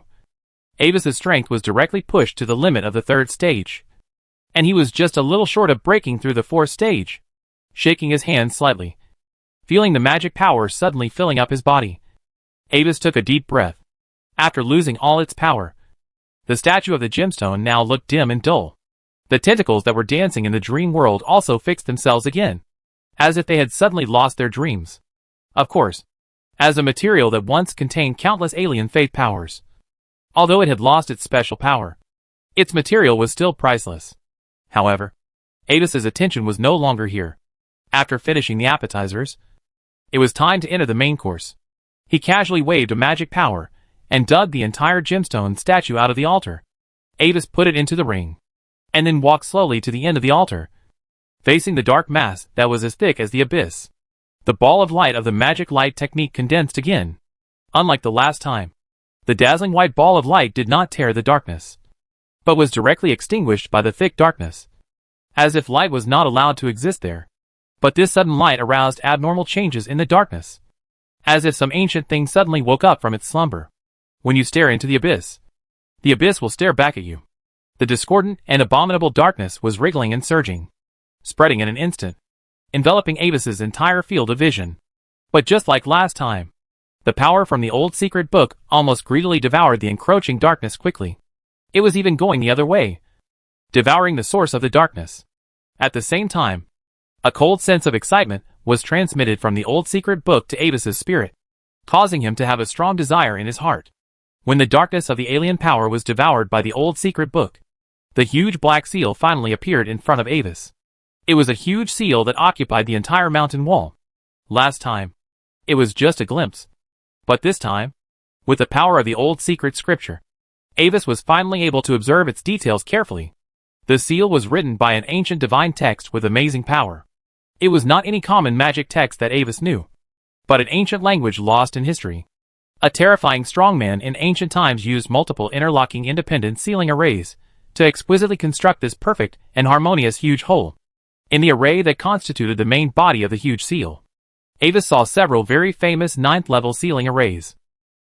Avis's strength was directly pushed to the limit of the third stage, and he was just a little short of breaking through the fourth stage. Shaking his hand slightly, feeling the magic power suddenly filling up his body, Avis took a deep breath. After losing all its power, the statue of the gemstone now looked dim and dull. The tentacles that were dancing in the dream world also fixed themselves again, as if they had suddenly lost their dreams. Of course, as a material that once contained countless alien faith powers, although it had lost its special power, its material was still priceless. However, Avis's attention was no longer here. After finishing the appetizers, it was time to enter the main course. He casually waved a magic power, and dug the entire gemstone statue out of the altar. Avis put it into the ring, and then walked slowly to the end of the altar, facing the dark mass that was as thick as the abyss. The ball of light of the magic light technique condensed again. Unlike the last time, the dazzling white ball of light did not tear the darkness, but was directly extinguished by the thick darkness, as if light was not allowed to exist there. But this sudden light aroused abnormal changes in the darkness, as if some ancient thing suddenly woke up from its slumber. When you stare into the abyss will stare back at you. The discordant and abominable darkness was wriggling and surging, spreading in an instant, enveloping Avis's entire field of vision. But just like last time, the power from the old secret book almost greedily devoured the encroaching darkness quickly. It was even going the other way, devouring the source of the darkness. At the same time, a cold sense of excitement was transmitted from the old secret book to Avis's spirit, causing him to have a strong desire in his heart. When the darkness of the alien power was devoured by the old secret book, the huge black seal finally appeared in front of Avis. It was a huge seal that occupied the entire mountain wall. Last time, it was just a glimpse. But this time, with the power of the old secret scripture, Avis was finally able to observe its details carefully. The seal was written by an ancient divine text with amazing power. It was not any common magic text that Avis knew, but an ancient language lost in history. A terrifying strongman in ancient times used multiple interlocking independent sealing arrays to exquisitely construct this perfect and harmonious huge hole in the array that constituted the main body of the huge seal. Avis saw several very famous 9th-level sealing arrays.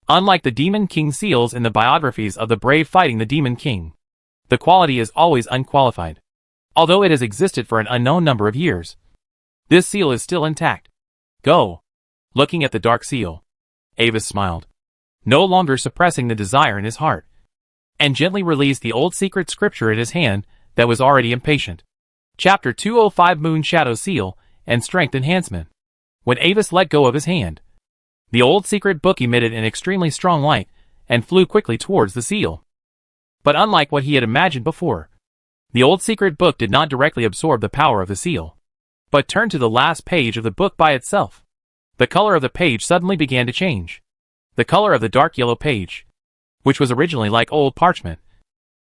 Unlike the Demon King seals in the biographies of the brave fighting the Demon King, the quality is always unqualified. Although it has existed for an unknown number of years, this seal is still intact. Go. Looking at the dark seal, Avis smiled, no longer suppressing the desire in his heart, and gently released the old secret scripture in his hand that was already impatient. Chapter 205 Moon Shadow Seal and Strength Enhancement. When Avis let go of his hand, the old secret book emitted an extremely strong light and flew quickly towards the seal. But unlike what he had imagined before, the old secret book did not directly absorb the power of the seal, but turned to the last page of the book by itself. The color of the page suddenly began to change. The color of the dark yellow page, which was originally like old parchment,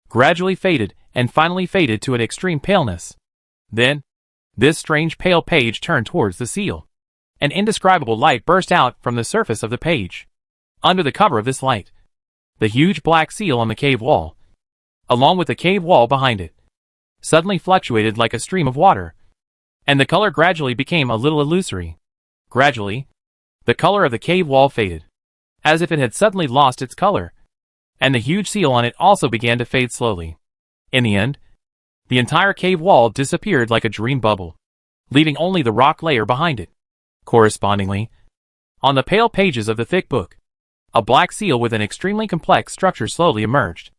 gradually faded and finally faded to an extreme paleness. Then, this strange pale page turned towards the seal. An indescribable light burst out from the surface of the page. Under the cover of this light, the huge black seal on the cave wall, along with the cave wall behind it, suddenly fluctuated like a stream of water, and the color gradually became a little illusory. Gradually, the color of the cave wall faded, as if it had suddenly lost its color, and the huge seal on it also began to fade slowly. In the end, the entire cave wall disappeared like a dream bubble, leaving only the rock layer behind it. Correspondingly, on the pale pages of the thick book, a black seal with an extremely complex structure slowly emerged.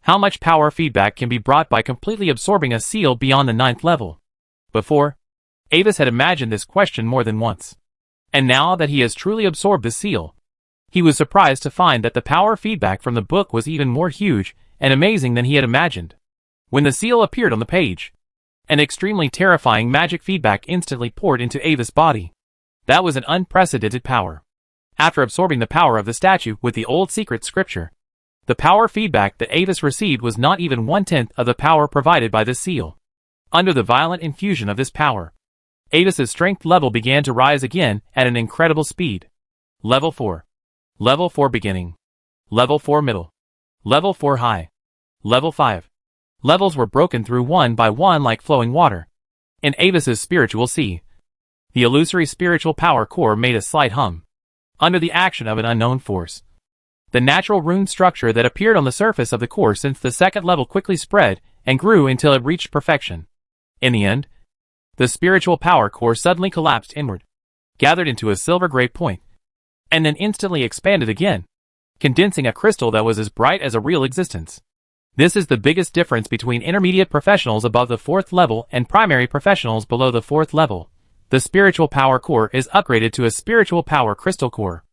How much power feedback can be brought by completely absorbing a seal beyond the 9th level? Before, Avis had imagined this question more than once. And now that he has truly absorbed the seal, he was surprised to find that the power feedback from the book was even more huge and amazing than he had imagined. When the seal appeared on the page, an extremely terrifying magic feedback instantly poured into Avis' body. That was an unprecedented power. After absorbing the power of the statue with the old secret scripture, the power feedback that Avis received was not even 1/10 of the power provided by the seal. Under the violent infusion of this power, Avis's strength level began to rise again at an incredible speed. Level 4. Level 4 beginning. Level 4 middle. Level 4 high. Level 5. Levels were broken through one by one like flowing water. In Avis's spiritual sea, the illusory spiritual power core made a slight hum, under the action of an unknown force. The natural rune structure that appeared on the surface of the core since the 2nd level quickly spread and grew until it reached perfection. In the end, the spiritual power core suddenly collapsed inward, gathered into a silver-gray point, and then instantly expanded again, condensing a crystal that was as bright as a real existence. This is the biggest difference between intermediate professionals above the 4th level and primary professionals below the 4th level. The spiritual power core is upgraded to a spiritual power crystal core.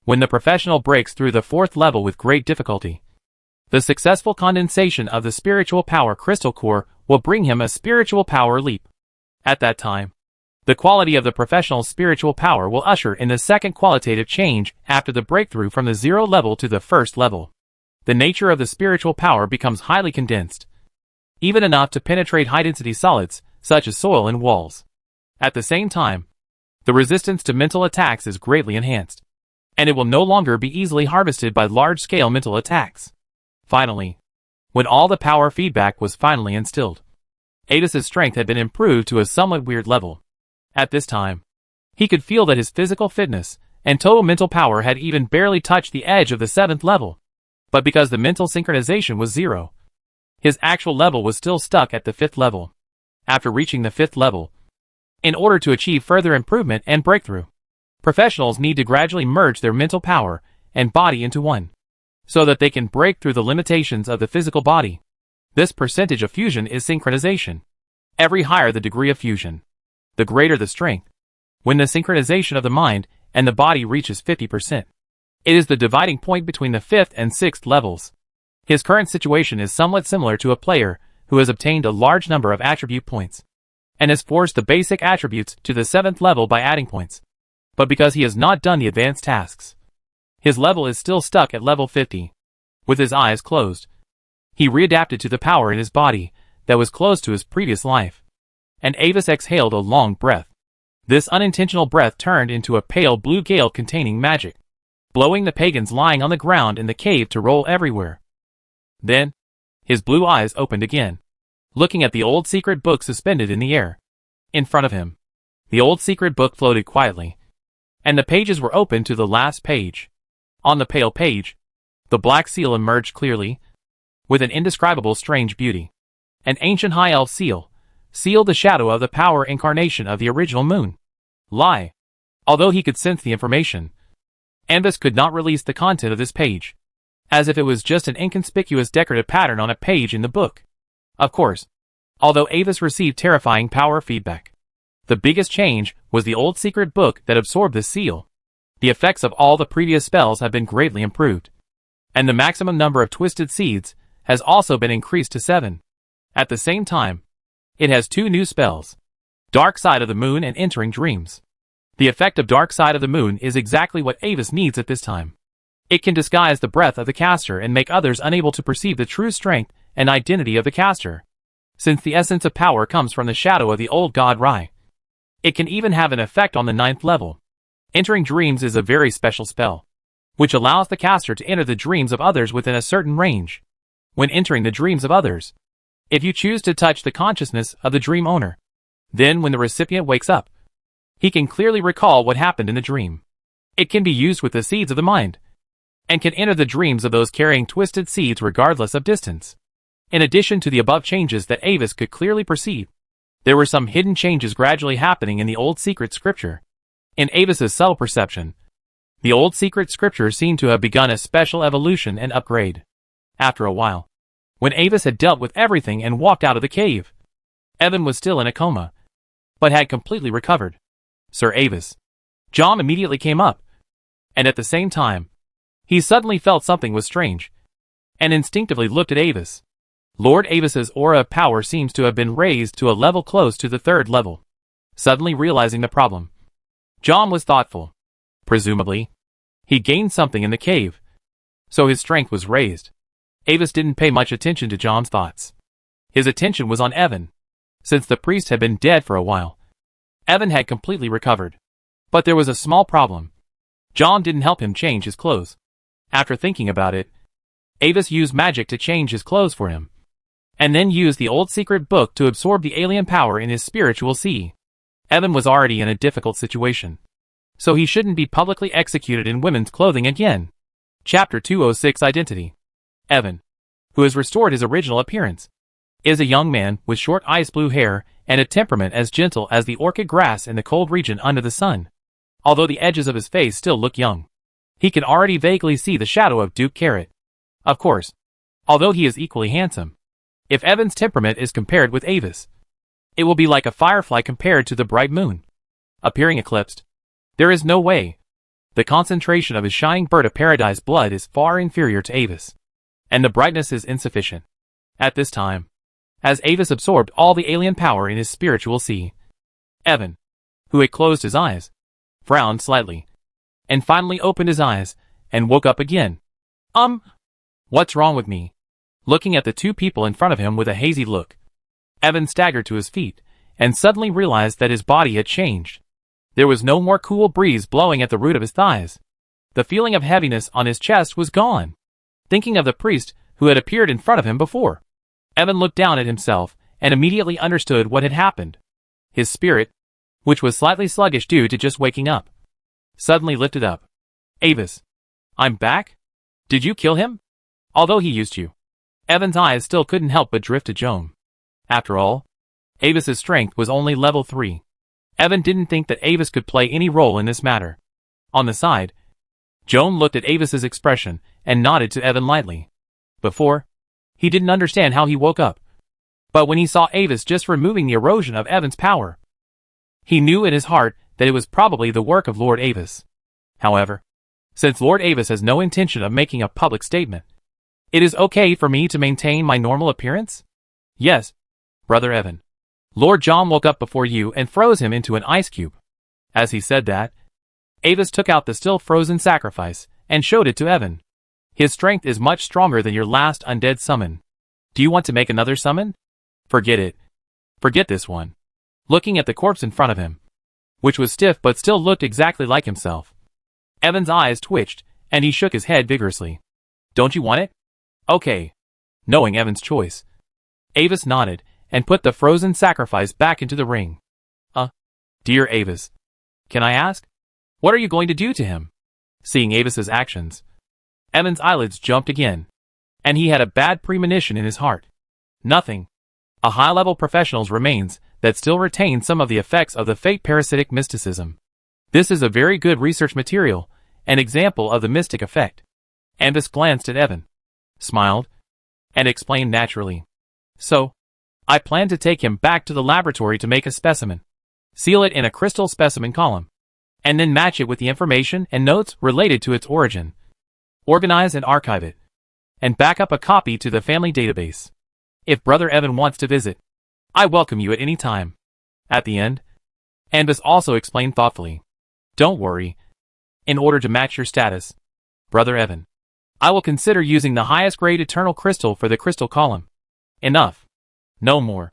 When the professional breaks through the 4th level with great difficulty, the successful condensation of the spiritual power crystal core will bring him a spiritual power leap. At that time, The quality of the professional's spiritual power will usher in the second qualitative change after the breakthrough from the 0 level to the first level. The nature of the spiritual power becomes highly condensed, even enough to penetrate high-density solids, such as soil and walls. At the same time, the resistance to mental attacks is greatly enhanced, and it will no longer be easily harvested by large-scale mental attacks. Finally, when all the power feedback was finally instilled, Avis's strength had been improved to a somewhat weird level. At this time, he could feel that his physical fitness and total mental power had even barely touched the edge of the 7th level. But because the mental synchronization was 0, his actual level was still stuck at the 5th level. After reaching the 5th level, in order to achieve further improvement and breakthrough, professionals need to gradually merge their mental power and body into one, so that they can break through the limitations of the physical body. This percentage of fusion is synchronization. Every higher the degree of fusion, the greater the strength. When the synchronization of the mind and the body reaches 50%, it is the dividing point between the 5th and 6th levels. His current situation is somewhat similar to a player who has obtained a large number of attribute points and has forced the basic attributes to the 7th level by adding points. But because he has not done the advanced tasks, his level is still stuck at level 50. With his eyes closed, he readapted to the power in his body that was close to his previous life, and Avis exhaled a long breath. This unintentional breath turned into a pale blue gale containing magic, blowing the pagans lying on the ground in the cave to roll everywhere. Then, his blue eyes opened again, looking at the old secret book suspended in the air. In front of him, the old secret book floated quietly, and the pages were open to the last page. On the pale page, the black seal emerged clearly, with an indescribable strange beauty. An ancient high elf seal, sealed the shadow of the power incarnation of the original moon. Lie. Although he could sense the information, Avis could not release the content of this page, as if it was just an inconspicuous decorative pattern on a page in the book. Of course, although Avis received terrifying power feedback, the biggest change was the old secret book that absorbed this seal. The effects of all the previous spells have been greatly improved, and the maximum number of twisted seeds has also been increased to 7. At the same time, it has 2 new spells, Dark Side of the Moon and Entering Dreams. The effect of Dark Side of the Moon is exactly what Avis needs at this time. It can disguise the breath of the caster and make others unable to perceive the true strength and identity of the caster, since the essence of power comes from the shadow of the old god Rai. It can even have an effect on the 9th level. Entering Dreams is a very special spell, which allows the caster to enter the dreams of others within a certain range. When entering the dreams of others, if you choose to touch the consciousness of the dream owner, then when the recipient wakes up, he can clearly recall what happened in the dream. It can be used with the seeds of the mind, and can enter the dreams of those carrying twisted seeds regardless of distance. In addition to the above changes that Avis could clearly perceive, there were some hidden changes gradually happening in the old secret scripture. In Avis's subtle perception, the old secret scripture seemed to have begun a special evolution and upgrade. After a while, when Avis had dealt with everything and walked out of the cave, Evan was still in a coma, but had completely recovered. Sir Avis. John immediately came up, and at the same time, he suddenly felt something was strange, and instinctively looked at Avis. Lord Avis's aura of power seems to have been raised to a level close to the 3rd level. Suddenly realizing the problem, John was thoughtful. Presumably, he gained something in the cave, so his strength was raised. Avis didn't pay much attention to John's thoughts. His attention was on Evan. Since the priest had been dead for a while, Evan had completely recovered. But there was a small problem. John didn't help him change his clothes. After thinking about it, Avis used magic to change his clothes for him, and then used the old secret book to absorb the alien power in his spiritual sea. Evan was already in a difficult situation, so he shouldn't be publicly executed in women's clothing again. Chapter 206 Identity. Evan, who has restored his original appearance, is a young man with short ice blue hair and a temperament as gentle as the orchid grass in the cold region under the sun. Although the edges of his face still look young, he can already vaguely see the shadow of Duke Carrot. Of course, although he is equally handsome, if Evan's temperament is compared with Avis, it will be like a firefly compared to the bright moon, appearing eclipsed. There is no way. The concentration of his shining bird of paradise blood is far inferior to Avis, and the brightness is insufficient. At this time, as Avis absorbed all the alien power in his spiritual sea, Evan, who had closed his eyes, frowned slightly, and finally opened his eyes and woke up again. What's wrong with me? Looking at the two people in front of him with a hazy look, Evan staggered to his feet and suddenly realized that his body had changed. There was no more cool breeze blowing at the root of his thighs. The feeling of heaviness on his chest was gone. Thinking of the priest who had appeared in front of him before, Evan looked down at himself and immediately understood what had happened. His spirit, which was slightly sluggish due to just waking up, suddenly lifted up. Avis, I'm back? Did you kill him? Although he used you. Evan's eyes still couldn't help but drift to Joan. After all, Avis's strength was only level 3. Evan didn't think that Avis could play any role in this matter. On the side, Joan looked at Avis's expression and nodded to Evan lightly. Before, he didn't understand how he woke up. But when he saw Avis just removing the erosion of Evan's power, he knew in his heart that it was probably the work of Lord Avis. However, since Lord Avis has no intention of making a public statement, it is okay for me to maintain my normal appearance? Yes, Brother Evan. Lord John woke up before you and froze him into an ice cube. As he said that, Avis took out the still frozen sacrifice and showed it to Evan. His strength is much stronger than your last undead summon. Do you want to make another summon? Forget it. Forget this one. Looking at the corpse in front of him, which was stiff but still looked exactly like himself, Evan's eyes twitched and he shook his head vigorously. Don't you want it? Okay. Knowing Evan's choice, Avis nodded and put the frozen sacrifice back into the ring. Dear Avis, can I ask? What are you going to do to him? Seeing Avis's actions, Evan's eyelids jumped again, and he had a bad premonition in his heart. Nothing. A high-level professional's remains that still retain some of the effects of the fate parasitic mysticism. This is a very good research material, an example of the mystic effect. Avis glanced at Evan, smiled, and explained naturally. So, I plan to take him back to the laboratory to make a specimen, seal it in a crystal specimen column, and then match it with the information and notes related to its origin. Organize and archive it, and back up a copy to the family database. If Brother Evan wants to visit, I welcome you at any time. At the end, Avis also explained thoughtfully. Don't worry. In order to match your status, Brother Evan, I will consider using the highest grade eternal crystal for the crystal column. Enough. No more.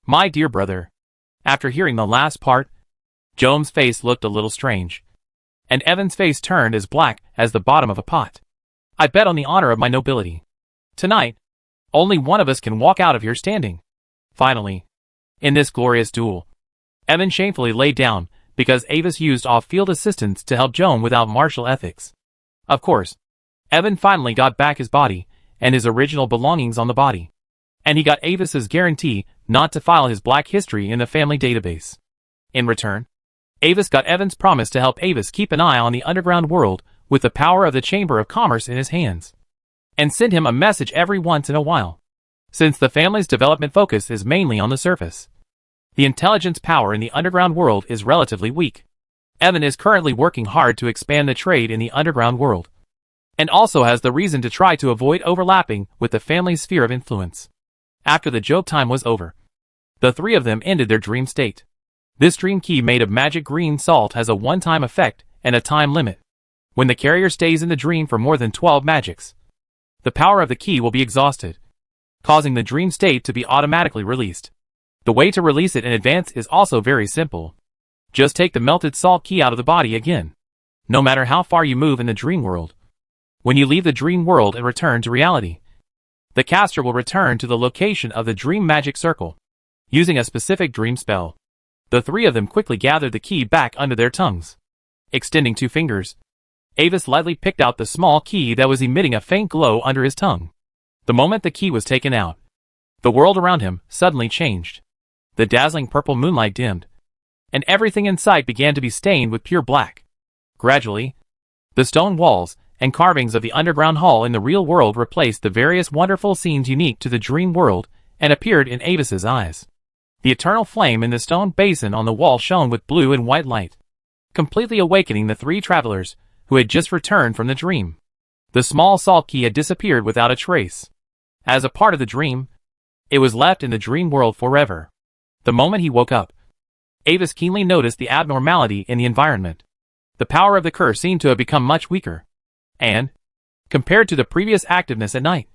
My dear brother. After hearing the last part, Joan's face looked a little strange, and Evan's face turned as black as the bottom of a pot. I bet on the honor of my nobility. Tonight, only one of us can walk out of here standing. Finally, in this glorious duel, Evan shamefully laid down because Avis used off-field assistance to help Joan without martial ethics. Of course, Evan finally got back his body and his original belongings on the body, and he got Avis's guarantee not to file his black history in the family database. In return, Avis got Evan's promise to help Avis keep an eye on the underground world with the power of the Chamber of Commerce in his hands, and send him a message every once in a while. Since the family's development focus is mainly on the surface, the intelligence power in the underground world is relatively weak. Evan is currently working hard to expand the trade in the underground world, and also has the reason to try to avoid overlapping with the family's sphere of influence. After the joke time was over, the three of them ended their dream state. This dream key made of magic green salt has a one-time effect and a time limit. When the carrier stays in the dream for more than 12 magics, the power of the key will be exhausted, causing the dream state to be automatically released. The way to release it in advance is also very simple. Just take the melted salt key out of the body again, no matter how far you move in the dream world. When you leave the dream world and return to reality, the caster will return to the location of the dream magic circle, using a specific dream spell. The three of them quickly gathered the key back under their tongues. Extending 2 fingers, Avis lightly picked out the small key that was emitting a faint glow under his tongue. The moment the key was taken out, the world around him suddenly changed. The dazzling purple moonlight dimmed, and everything in sight began to be stained with pure black. Gradually, the stone walls and carvings of the underground hall in the real world replaced the various wonderful scenes unique to the dream world and appeared in Avis's eyes. The eternal flame in the stone basin on the wall shone with blue and white light, completely awakening the 3 travelers who had just returned from the dream. The small salt key had disappeared without a trace. As a part of the dream, it was left in the dream world forever. The moment he woke up, Avis keenly noticed the abnormality in the environment. The power of the curse seemed to have become much weaker. And, compared to the previous activeness at night,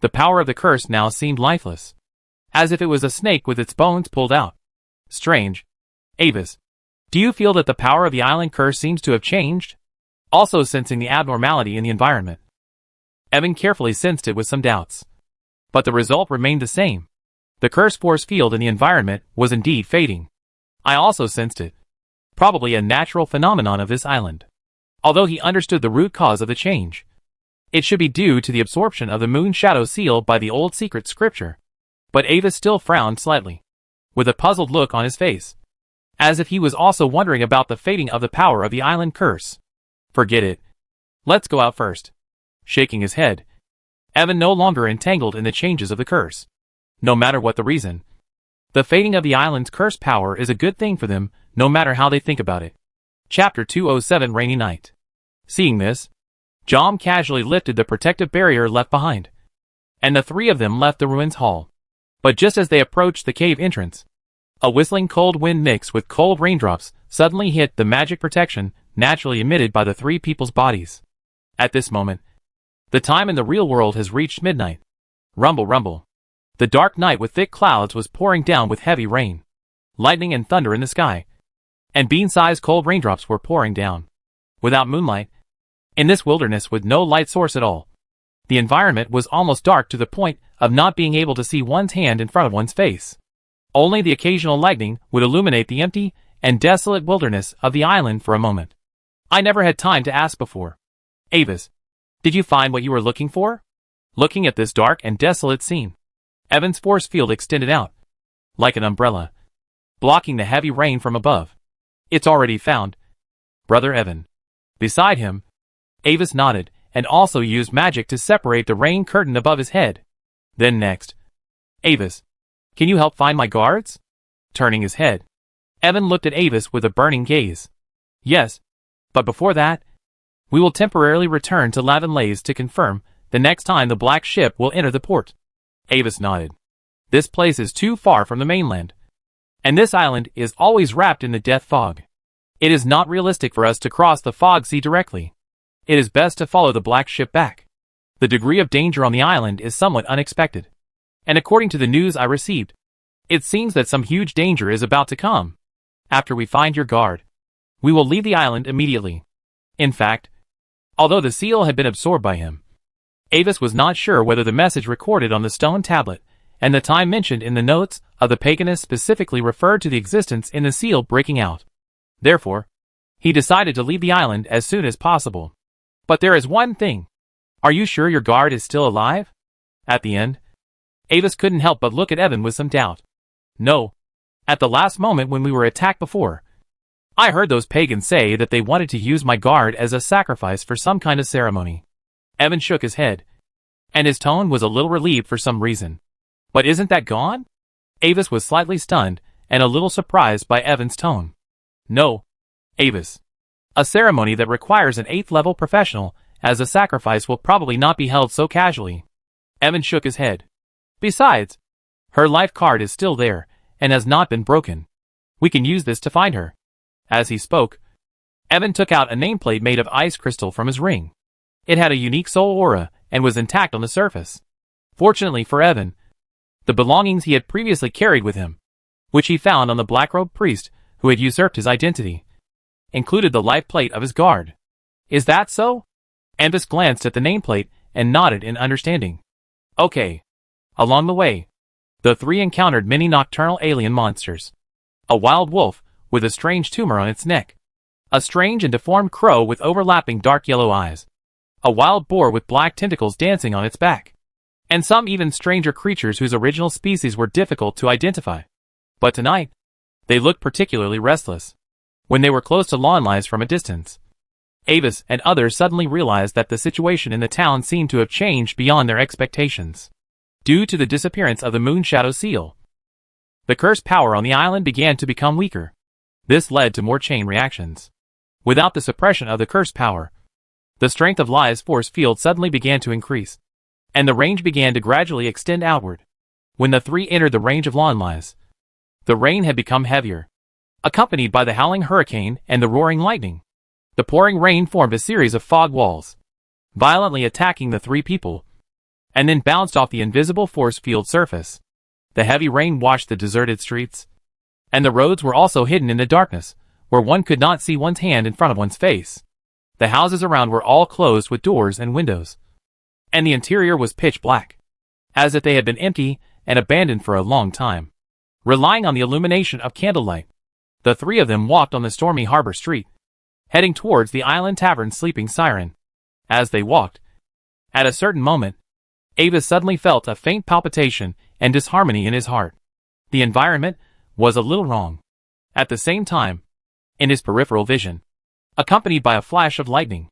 the power of the curse now seemed lifeless, as if it was a snake with its bones pulled out. Strange. Avis, do you feel that the power of the island curse seems to have changed? Also sensing the abnormality in the environment, Evan carefully sensed it with some doubts. But the result remained the same. The curse force field in the environment was indeed fading. I also sensed it. Probably a natural phenomenon of this island. Although he understood the root cause of the change, it should be due to the absorption of the moon shadow seal by the old secret scripture. But Avis still frowned slightly, with a puzzled look on his face, as if he was also wondering about the fading of the power of the island curse. Forget it. Let's go out first. Shaking his head, Evan no longer entangled in the changes of the curse. No matter what the reason, the fading of the island's curse power is a good thing for them, no matter how they think about it. Chapter 207 Rainy Night. Seeing this, Jom casually lifted the protective barrier left behind, and the three of them left the ruins hall. But just as they approached the cave entrance, a whistling cold wind mixed with cold raindrops suddenly hit the magic protection naturally emitted by the three people's bodies. At this moment, the time in the real world has reached midnight. Rumble, rumble. The dark night with thick clouds was pouring down with heavy rain, lightning and thunder in the sky, and bean-sized cold raindrops were pouring down. Without moonlight, in this wilderness with no light source at all, the environment was almost dark to the point of not being able to see one's hand in front of one's face. Only the occasional lightning would illuminate the empty and desolate wilderness of the island for a moment. I never had time to ask before. Avis, did you find what you were looking for? Looking at this dark and desolate scene, Evan's force field extended out, like an umbrella, blocking the heavy rain from above. It's already found, Brother Evan. Beside him, Avis nodded and also used magic to separate the rain curtain above his head. Then next, Avis, can you help find my guards? Turning his head, Evan looked at Avis with a burning gaze. Yes, but before that, we will temporarily return to Lavanlays to confirm the next time the black ship will enter the port. Avis nodded. This place is too far from the mainland, and this island is always wrapped in the death fog. It is not realistic for us to cross the fog sea directly. It is best to follow the black ship back. The degree of danger on the island is somewhat unexpected, and according to the news I received, it seems that some huge danger is about to come. After we find your guard, we will leave the island immediately. In fact, although the seal had been absorbed by him, Avis was not sure whether the message recorded on the stone tablet and the time mentioned in the notes of the paganist specifically referred to the existence in the seal breaking out. Therefore, he decided to leave the island as soon as possible. But there is one thing. Are you sure your guard is still alive? At the end, Avis couldn't help but look at Evan with some doubt. No. At the last moment when we were attacked before, I heard those pagans say that they wanted to use my guard as a sacrifice for some kind of ceremony. Evan shook his head, and his tone was a little relieved for some reason. But isn't that gone? Avis was slightly stunned and a little surprised by Evan's tone. No, Avis. A ceremony that requires an 8th level professional as a sacrifice will probably not be held so casually. Evan shook his head. Besides, her life card is still there and has not been broken. We can use this to find her. As he spoke, Evan took out a nameplate made of ice crystal from his ring. It had a unique soul aura and was intact on the surface. Fortunately for Evan, the belongings he had previously carried with him, which he found on the black-robed priest who had usurped his identity, included the life plate of his guard. Is that so? Avis glanced at the nameplate and nodded in understanding. Okay. Along the way, the three encountered many nocturnal alien monsters. A wild wolf with a strange tumor on its neck. A strange and deformed crow with overlapping dark yellow eyes. A wild boar with black tentacles dancing on its back. And some even stranger creatures whose original species were difficult to identify. But tonight, they looked particularly restless. When they were close to Lavanlays from a distance, Avis and others suddenly realized that the situation in the town seemed to have changed beyond their expectations. Due to the disappearance of the moon shadow seal, the curse power on the island began to become weaker. This led to more chain reactions. Without the suppression of the curse power, the strength of Lai's force field suddenly began to increase, and the range began to gradually extend outward. When the three entered the range of Lavanlays, the rain had become heavier, accompanied by the howling hurricane and the roaring lightning. The pouring rain formed a series of fog walls, violently attacking the three people, and then bounced off the invisible force field surface. The heavy rain washed the deserted streets, and the roads were also hidden in the darkness, where one could not see one's hand in front of one's face. The houses around were all closed with doors and windows, and the interior was pitch black, as if they had been empty and abandoned for a long time. Relying on the illumination of candlelight, the three of them walked on the stormy harbor street, heading towards the Island Tavern's sleeping siren. As they walked, at a certain moment, Avis suddenly felt a faint palpitation and disharmony in his heart. The environment was a little wrong. At the same time, in his peripheral vision, accompanied by a flash of lightning,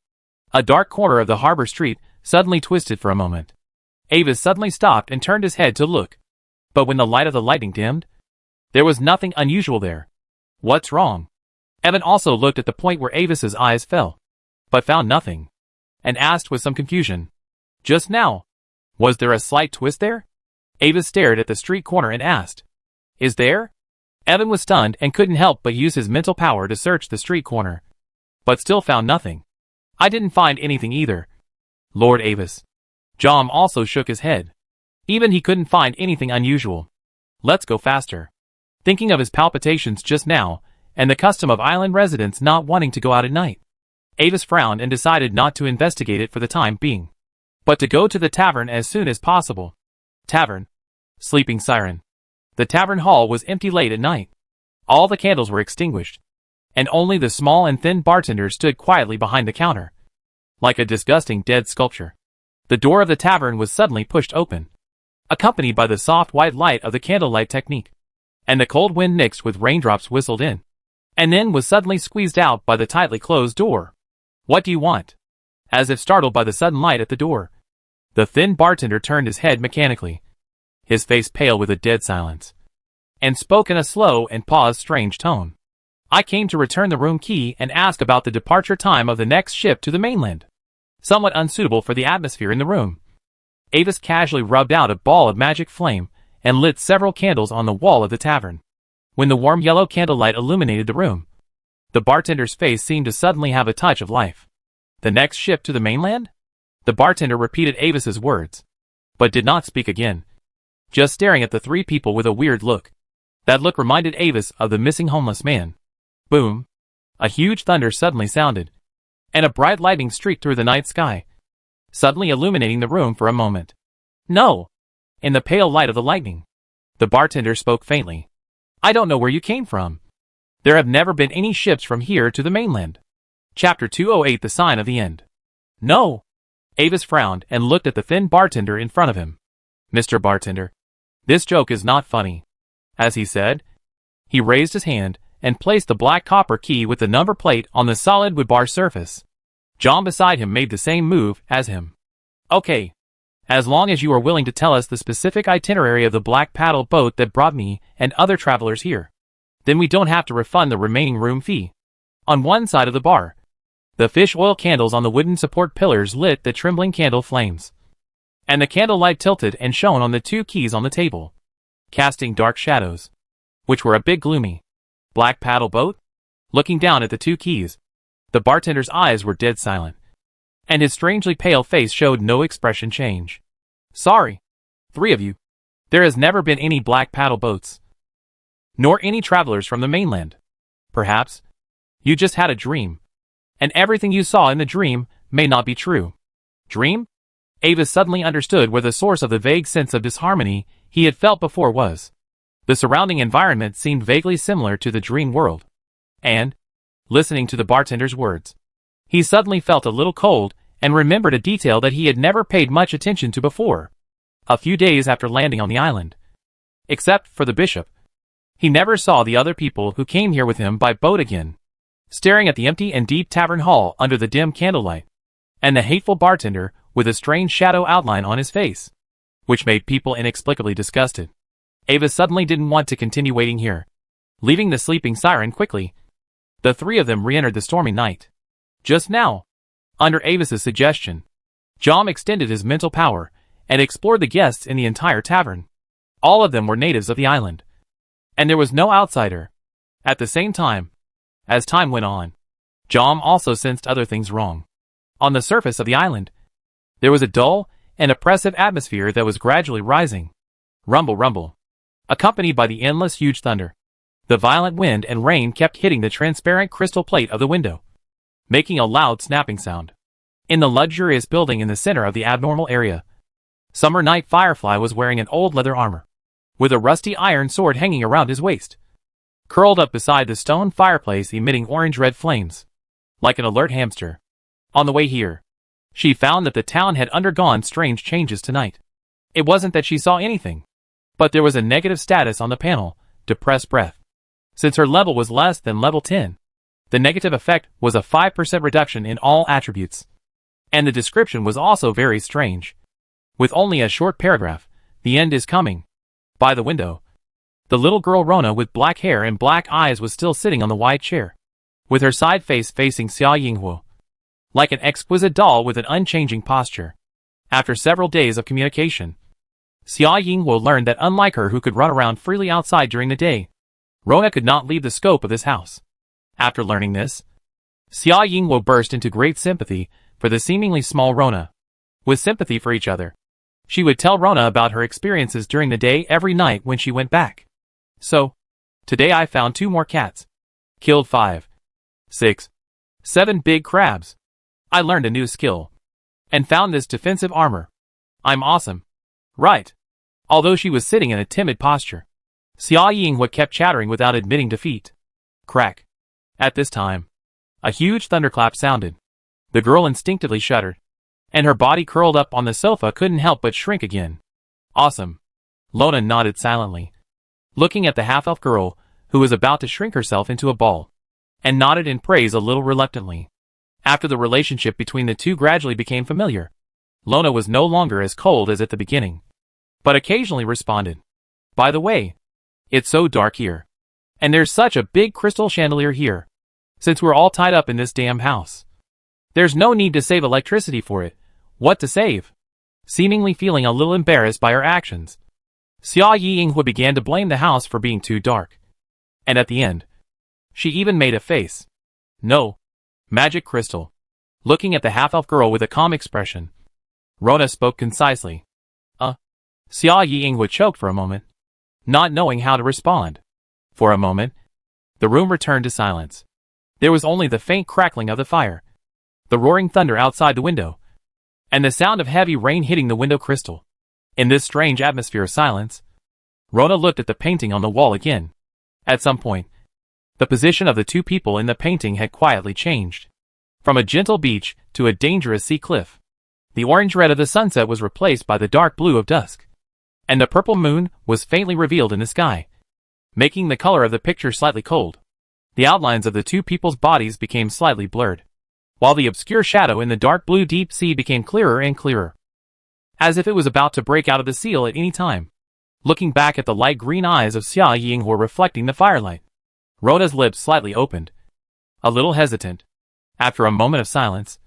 a dark corner of the harbor street suddenly twisted for a moment. Avis suddenly stopped and turned his head to look. But when the light of the lightning dimmed, there was nothing unusual there. What's wrong? Evan also looked at the point where Avis's eyes fell, but found nothing, and asked with some confusion, "Just now, was there a slight twist there?" Avis stared at the street corner and asked, "Is there?" Evan was stunned and couldn't help but use his mental power to search the street corner, but still found nothing. "I didn't find anything either, Lord Avis." Jom also shook his head. Even he couldn't find anything unusual. "Let's go faster." Thinking of his palpitations just now, and the custom of island residents not wanting to go out at night, Avis frowned and decided not to investigate it for the time being, but to go to the tavern as soon as possible. Tavern. Sleeping siren. The tavern hall was empty late at night. All the candles were extinguished, and only the small and thin bartender stood quietly behind the counter, like a disgusting dead sculpture. The door of the tavern was suddenly pushed open, accompanied by the soft white light of the candlelight technique, and the cold wind mixed with raindrops whistled in, and then was suddenly squeezed out by the tightly closed door. "What do you want?" As if startled by the sudden light at the door, the thin bartender turned his head mechanically, his face pale with a dead silence, and spoke in a slow and paused strange tone. "I came to return the room key and ask about the departure time of the next ship to the mainland." Somewhat unsuitable for the atmosphere in the room, Avis casually rubbed out a ball of magic flame and lit several candles on the wall of the tavern. When the warm yellow candlelight illuminated the room, the bartender's face seemed to suddenly have a touch of life. "The next ship to the mainland?" The bartender repeated Avis's words, but did not speak again, just staring at the three people with a weird look. That look reminded Avis of the missing homeless man. Boom! A huge thunder suddenly sounded, and a bright lightning streaked through the night sky, suddenly illuminating the room for a moment. "No!" In the pale light of the lightning, the bartender spoke faintly. "I don't know where you came from. There have never been any ships from here to the mainland." Chapter 208 The Sign of the End. "No!" Avis frowned and looked at the thin bartender in front of him. "Mr. Bartender, this joke is not funny." As he said, he raised his hand and placed the black copper key with the number plate on the solid wood bar surface. John beside him made the same move as him. "Okay. As long as you are willing to tell us the specific itinerary of the black paddle boat that brought me and other travelers here, then we don't have to refund the remaining room fee." On one side of the bar, the fish oil candles on the wooden support pillars lit the trembling candle flames, and the candlelight tilted and shone on the two keys on the table, casting dark shadows, which were a big gloomy black paddle boat. Looking down at the two keys, the bartender's eyes were dead silent, and his strangely pale face showed no expression change. "Sorry, three of you. There has never been any black paddle boats, nor any travelers from the mainland. Perhaps you just had a dream, and everything you saw in the dream may not be true." Dream? Avis suddenly understood where the source of the vague sense of disharmony he had felt before was. The surrounding environment seemed vaguely similar to the dream world, and, listening to the bartender's words, he suddenly felt a little cold and remembered a detail that he had never paid much attention to before. A few days after landing on the island, except for the bishop, he never saw the other people who came here with him by boat again. Staring at the empty and deep tavern hall under the dim candlelight, and the hateful bartender with a strange shadow outline on his face, which made people inexplicably disgusted, Avis suddenly didn't want to continue waiting here. Leaving the sleeping siren quickly, the three of them re-entered the stormy night. Just now, under Avis's suggestion, Jom extended his mental power and explored the guests in the entire tavern. All of them were natives of the island, and there was no outsider, At the same time, as time went on, Jom also sensed other things wrong. On the surface of the island, there was a dull and oppressive atmosphere that was gradually rising. Rumble, rumble, accompanied by the endless huge thunder. The violent wind and rain kept hitting the transparent crystal plate of the window, making a loud snapping sound. In the luxurious building in the center of the abnormal area, Summer Night Firefly was wearing an old leather armor, with a rusty iron sword hanging around his waist, curled up beside the stone fireplace emitting orange-red flames, like an alert hamster. On the way here, she found that the town had undergone strange changes tonight. It wasn't that she saw anything, but there was a negative status on the panel, depressed breath. Since her level was less than level 10, the negative effect was a 5% reduction in all attributes. And the description was also very strange. With only a short paragraph, the end is coming. By the window, the little girl Rona with black hair and black eyes was still sitting on the wide chair, with her side face facing Xia Yinghuo, like an exquisite doll with an unchanging posture. After several days of communication, Xia Yinghuo learned that unlike her who could run around freely outside during the day, Rona could not leave the scope of this house. After learning this, Xia Yinghuo burst into great sympathy for the seemingly small Rona. With sympathy for each other, she would tell Rona about her experiences during the day every night when she went back. So, today I found 2 more cats. Killed 5, 6, 7 big crabs. I learned a new skill. And found this defensive armor. I'm awesome. Right. Although she was sitting in a timid posture, Xia Yinghua kept chattering without admitting defeat. Crack. At this time, a huge thunderclap sounded. The girl instinctively shuddered, and her body curled up on the sofa couldn't help but shrink again. Awesome. Lona nodded silently, looking at the half-elf girl, who was about to shrink herself into a ball, and nodded in praise a little reluctantly. After the relationship between the two gradually became familiar, Lona was no longer as cold as at the beginning, but occasionally responded. By the way, it's so dark here. And there's such a big crystal chandelier here. Since we're all tied up in this damn house, there's no need to save electricity for it. What to save? Seemingly feeling a little embarrassed by her actions, Xia Yinghua began to blame the house for being too dark. And at the end, she even made a face. No. Magic crystal. Looking at the half-elf girl with a calm expression, Rona spoke concisely. Xia Yinghua choked for a moment, not knowing how to respond. For a moment, the room returned to silence. There was only the faint crackling of the fire, the roaring thunder outside the window, and the sound of heavy rain hitting the window crystal. In this strange atmosphere of silence, Rona looked at the painting on the wall again. At some point, the position of the 2 people in the painting had quietly changed. From a gentle beach to a dangerous sea cliff. The orange-red of the sunset was replaced by the dark blue of dusk, and the purple moon was faintly revealed in the sky, making the color of the picture slightly cold. The outlines of the 2 people's bodies became slightly blurred, while the obscure shadow in the dark blue deep sea became clearer and clearer, as if it was about to break out of the seal at any time. Looking back at the light green eyes of Xia Yinghua reflecting the firelight, Rona's lips slightly opened, a little hesitant. After a moment of silence,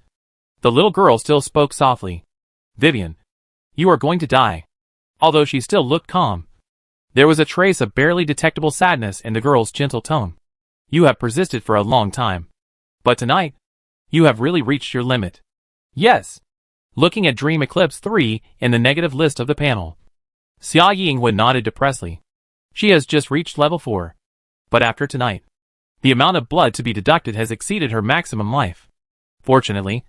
the little girl still spoke softly. Vivian, you are going to die. Although she still looked calm, there was a trace of barely detectable sadness in the girl's gentle tone. You have persisted for a long time, but tonight, you have really reached your limit. Yes. Looking at Dream Eclipse 3 in the negative list of the panel, Xia Yinghua nodded depressedly. She has just reached level 4. But after tonight, the amount of blood to be deducted has exceeded her maximum life. Fortunately,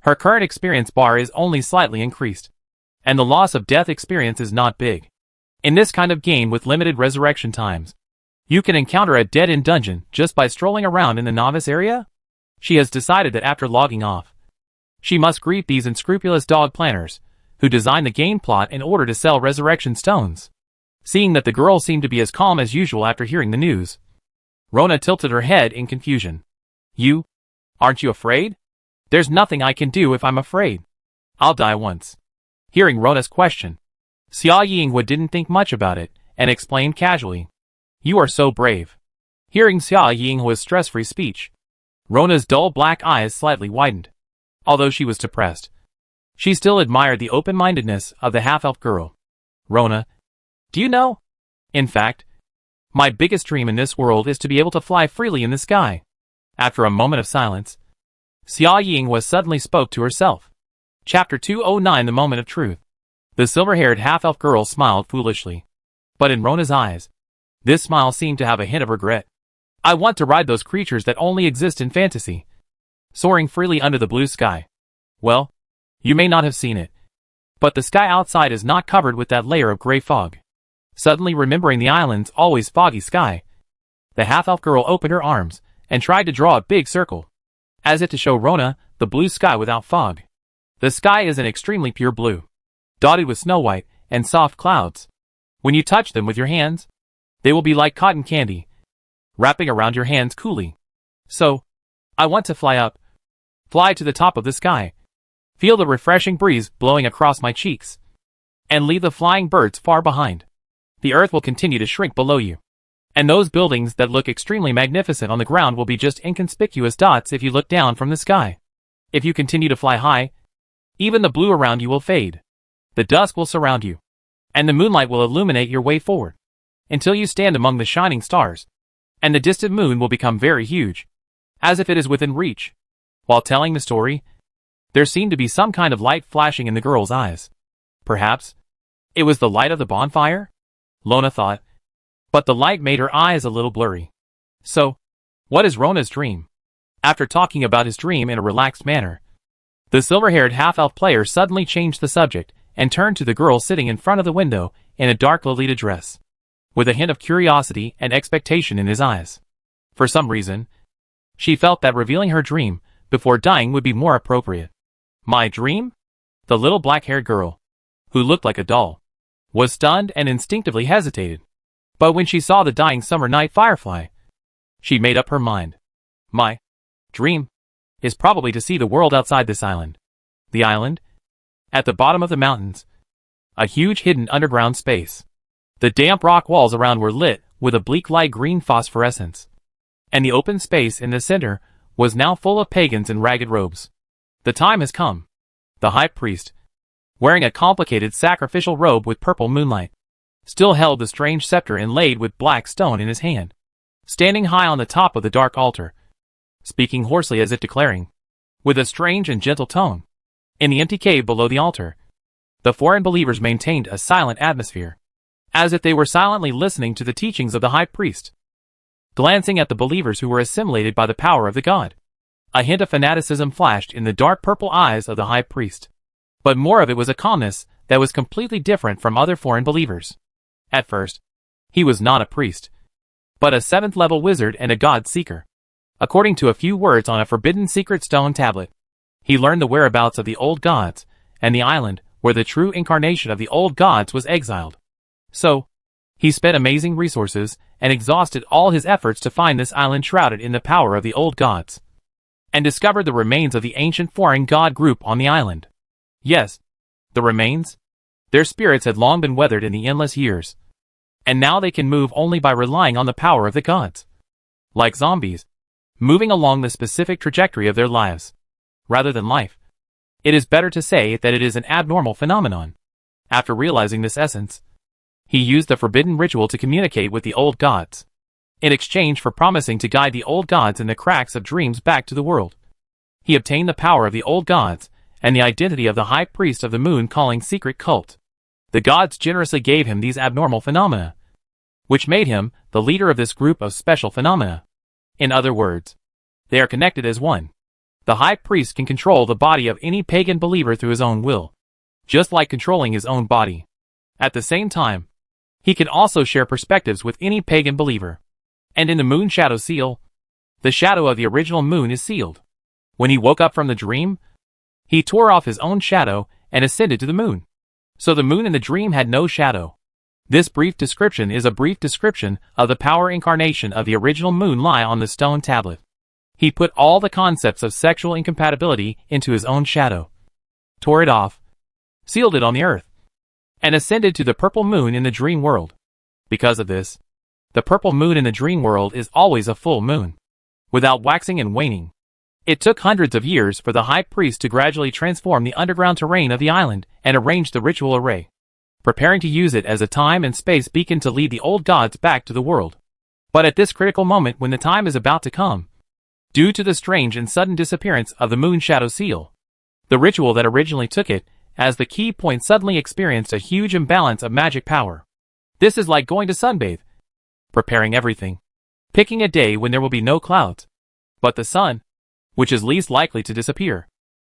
her current experience bar is only slightly increased, and the loss of death experience is not big. In this kind of game with limited resurrection times, you can encounter a dead-end dungeon just by strolling around in the novice area. She has decided that after logging off, she must greet these unscrupulous dog planners, who designed the game plot in order to sell resurrection stones. Seeing that the girl seemed to be as calm as usual after hearing the news, Rona tilted her head in confusion. You? Aren't you afraid? There's nothing I can do if I'm afraid. I'll die once. Hearing Rona's question, Xia Yinghua didn't think much about it, and explained casually. You are so brave. Hearing Xia Yinghua's stress-free speech, Rona's dull black eyes slightly widened. Although she was depressed, she still admired the open-mindedness of the half-elf girl. Rona, do you know? In fact, My biggest dream in this world is to be able to fly freely in the sky. After a moment of silence, Xia Ying was suddenly spoke to herself. Chapter 209 The Moment of Truth. The silver-haired half-elf girl smiled foolishly. But in Rona's eyes, this smile seemed to have a hint of regret. I want to ride those creatures that only exist in fantasy, soaring freely under the blue sky. Well, you may not have seen it, but the sky outside is not covered with that layer of gray fog. Suddenly remembering the island's always foggy sky, the half-elf girl opened her arms and tried to draw a big circle, as if to show Rona the blue sky without fog. The sky is an extremely pure blue, dotted with snow white and soft clouds. When you touch them with your hands, they will be like cotton candy, wrapping around your hands coolly. So, I want to fly up, fly to the top of the sky, feel the refreshing breeze blowing across my cheeks, and leave the flying birds far behind. The earth will continue to shrink below you, and those buildings that look extremely magnificent on the ground will be just inconspicuous dots if you look down from the sky. If you continue to fly high, even the blue around you will fade. The dusk will surround you, and the moonlight will illuminate your way forward, until you stand among the shining stars, and the distant moon will become very huge, as if it is within reach. While telling the story, there seemed to be some kind of light flashing in the girl's eyes. Perhaps it was the light of the bonfire? Lona thought, but the light made her eyes a little blurry. So, what is Rona's dream? After talking about his dream in a relaxed manner, the silver-haired half-elf player suddenly changed the subject and turned to the girl sitting in front of the window in a dark Lolita dress, with a hint of curiosity and expectation in his eyes. For some reason, she felt that revealing her dream before dying would be more appropriate. My dream? The little black-haired girl, who looked like a doll, was stunned and instinctively hesitated. But when she saw the dying summer night firefly, she made up her mind. My dream is probably to see the world outside this island. The island? At the bottom of the mountains, a huge hidden underground space. The damp rock walls around were lit with a bleak light green phosphorescence, and the open space in the center was now full of pagans in ragged robes. The time has come. The high priest, wearing a complicated sacrificial robe with purple moonlight, still held the strange scepter inlaid with black stone in his hand, standing high on the top of the dark altar, speaking hoarsely as if declaring, with a strange and gentle tone. In the empty cave below the altar, the foreign believers maintained a silent atmosphere, as if they were silently listening to the teachings of the high priest. Glancing at the believers who were assimilated by the power of the god, a hint of fanaticism flashed in the dark purple eyes of the high priest. But more of it was a calmness that was completely different from other foreign believers. At first, he was not a priest, but a 7th-level wizard and a god-seeker. According to a few words on a forbidden secret stone tablet, he learned the whereabouts of the old gods, and the island where the true incarnation of the old gods was exiled. So, he spent amazing resources and exhausted all his efforts to find this island shrouded in the power of the old gods, and discovered the remains of the ancient foreign god group on the island. Yes, the remains. Their spirits had long been weathered in the endless years, and now they can move only by relying on the power of the gods. Like zombies, moving along the specific trajectory of their lives, rather than life. It is better to say that it is an abnormal phenomenon. After realizing this essence, he used the forbidden ritual to communicate with the old gods, in exchange for promising to guide the old gods in the cracks of dreams back to the world. He obtained the power of the old gods and the identity of the high priest of the moon calling secret cult. The gods generously gave him these abnormal phenomena, which made him the leader of this group of special phenomena. In other words, they are connected as one. The high priest can control the body of any pagan believer through his own will, just like controlling his own body. At the same time, he can also share perspectives with any pagan believer. And in the moon shadow seal, the shadow of the original moon is sealed. When he woke up from the dream, he tore off his own shadow and ascended to the moon. So the moon in the dream had no shadow. This brief description is a brief description of the power incarnation of the original moon lie on the stone tablet. He put all the concepts of sexual incompatibility into his own shadow, tore it off, sealed it on the earth, and ascended to the purple moon in the dream world. Because of this, the purple moon in the dream world is always a full moon, without waxing and waning. It took hundreds of years for the high priest to gradually transform the underground terrain of the island and arrange the ritual array. preparing to use it as a time and space beacon to lead the old gods back to the world. But at this critical moment when the time is about to come, due to the strange and sudden disappearance of the moon shadow seal, the ritual that originally took it as the key point suddenly experienced a huge imbalance of magic power. This is like going to sunbathe, preparing everything, picking a day when there will be no clouds. But the sun, which is least likely to disappear,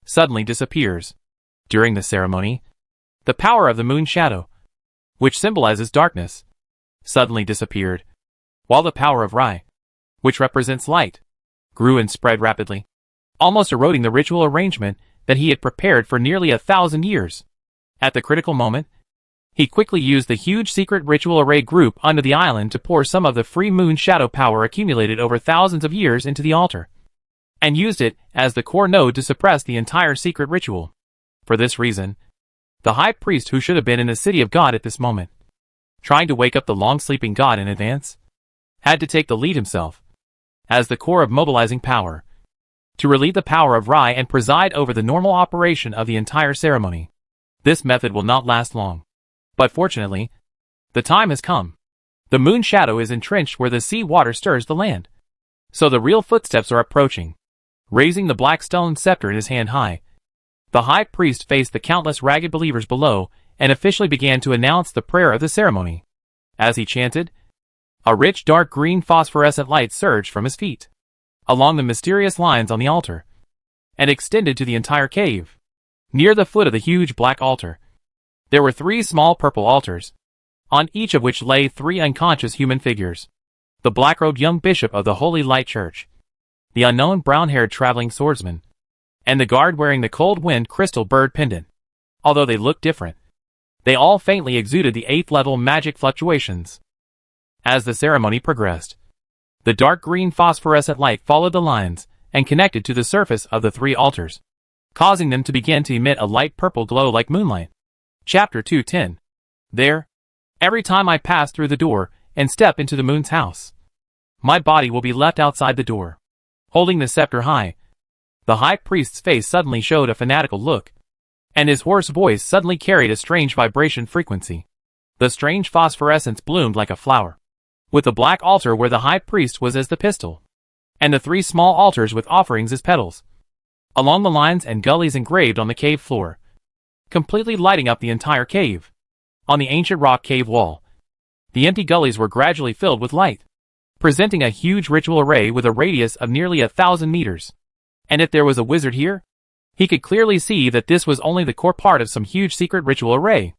suddenly disappears. During the ceremony, the power of the moon shadow, which symbolizes darkness, suddenly disappeared, while the power of Rai, which represents light, grew and spread rapidly, almost eroding the ritual arrangement that he had prepared for nearly 1,000 years. At the critical moment, he quickly used the huge secret ritual array group under the island to pour some of the free moon shadow power accumulated over thousands of years into the altar, and used it as the core node to suppress the entire secret ritual. For this reason, the high priest, who should have been in the city of God at this moment, trying to wake up the long-sleeping god in advance, had to take the lead himself, as the core of mobilizing power, to relieve the power of Rai and preside over the normal operation of the entire ceremony. This method will not last long. But fortunately, the time has come. The moon shadow is entrenched where the sea water stirs the land. So the real footsteps are approaching. Raising the black stone scepter in his hand high, the high priest faced the countless ragged believers below and officially began to announce the prayer of the ceremony. As he chanted, a rich dark green phosphorescent light surged from his feet, along the mysterious lines on the altar, and extended to the entire cave. Near the foot of the huge black altar, there were 3 small purple altars, on each of which lay 3 unconscious human figures. The black-robed young bishop of the Holy Light Church, the unknown brown-haired traveling swordsman, and the guard wearing the cold wind crystal bird pendant. Although they looked different, they all faintly exuded the 8th level magic fluctuations. As the ceremony progressed, the dark green phosphorescent light followed the lines and connected to the surface of the 3 altars, causing them to begin to emit a light purple glow like moonlight. Chapter 210. There, every time I pass through the door and step into the moon's house, my body will be left outside the door. Holding the scepter high, the high priest's face suddenly showed a fanatical look, and his hoarse voice suddenly carried a strange vibration frequency. The strange phosphorescence bloomed like a flower, with the black altar where the high priest was as the pistil, and the 3 small altars with offerings as petals, along the lines and gullies engraved on the cave floor, completely lighting up the entire cave. On the ancient rock cave wall, the empty gullies were gradually filled with light, presenting a huge ritual array with a radius of nearly 1,000 meters. And if there was a wizard here, he could clearly see that this was only the core part of some huge secret ritual array.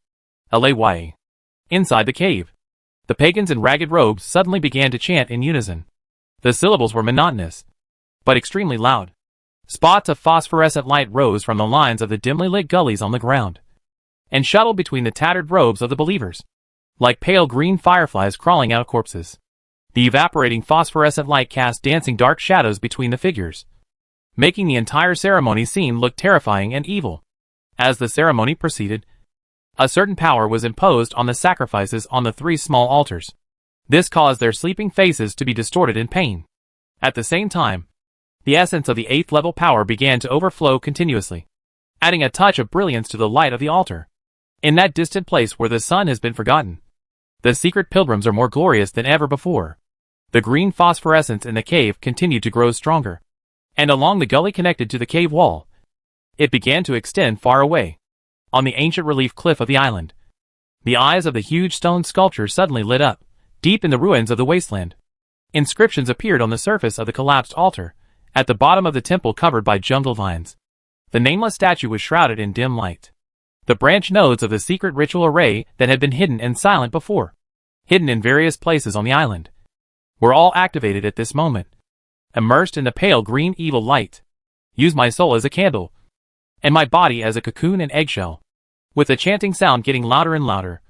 Lay. Inside the cave, the pagans in ragged robes suddenly began to chant in unison. The syllables were monotonous, but extremely loud. Spots of phosphorescent light rose from the lines of the dimly lit gullies on the ground, and shuttled between the tattered robes of the believers, like pale green fireflies crawling out of corpses. The evaporating phosphorescent light cast dancing dark shadows between the figures, making the entire ceremony scene look terrifying and evil. As the ceremony proceeded, a certain power was imposed on the sacrifices on the 3 small altars. This caused their sleeping faces to be distorted in pain. At the same time, the essence of the 8th level power began to overflow continuously, adding a touch of brilliance to the light of the altar. In that distant place where the sun has been forgotten, the secret pilgrims are more glorious than ever before. The green phosphorescence in the cave continued to grow stronger, and along the gully connected to the cave wall, it began to extend far away. On the ancient relief cliff of the island, the eyes of the huge stone sculpture suddenly lit up, deep in the ruins of the wasteland. Inscriptions appeared on the surface of the collapsed altar, at the bottom of the temple covered by jungle vines. The nameless statue was shrouded in dim light. The branch nodes of the secret ritual array that had been hidden and silent before, hidden in various places on the island, were all activated at this moment, immersed in the pale green evil light. Use my soul as a candle, and my body as a cocoon and eggshell. With the chanting sound getting louder and louder,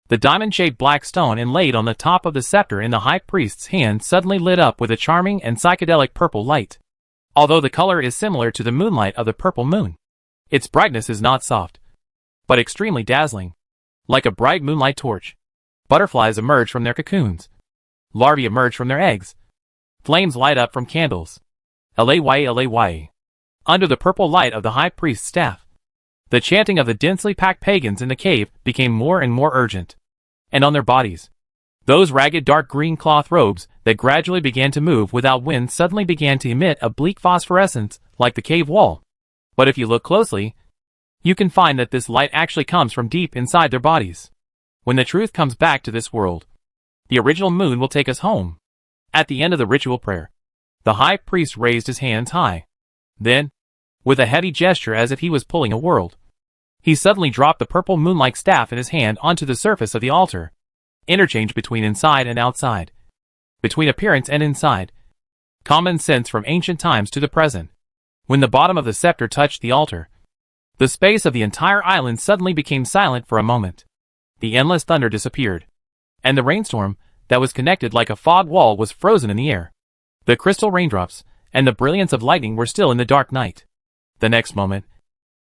the diamond-shaped black stone inlaid on the top of the scepter in the high priest's hand suddenly lit up with a charming and psychedelic purple light. Although the color is similar to the moonlight of the purple moon, its brightness is not soft, but extremely dazzling. Like a bright moonlight torch, butterflies emerge from their cocoons. Larvae emerge from their eggs. Flames light up from candles. Lay. Under the purple light of the high priest's staff, The chanting of the densely packed pagans in the cave became more and more urgent. And on their bodies, those ragged dark green cloth robes that gradually began to move without wind suddenly began to emit a bleak phosphorescence like the cave wall. But if you look closely, you can find that this light actually comes from deep inside their bodies. When the truth comes back to this world, the original moon will take us home. At the end of the ritual prayer, the high priest raised his hands high. Then, with a heavy gesture as if he was pulling a world, he suddenly dropped the purple moon-like staff in his hand onto the surface of the altar. Interchange between inside and outside, between appearance and inside. Common sense from ancient times to the present. When the bottom of the scepter touched the altar, the space of the entire island suddenly became silent for a moment. The endless thunder disappeared, and the rainstorm that was connected like a fog wall was frozen in the air. The crystal raindrops and the brilliance of lightning were still in the dark night. The next moment,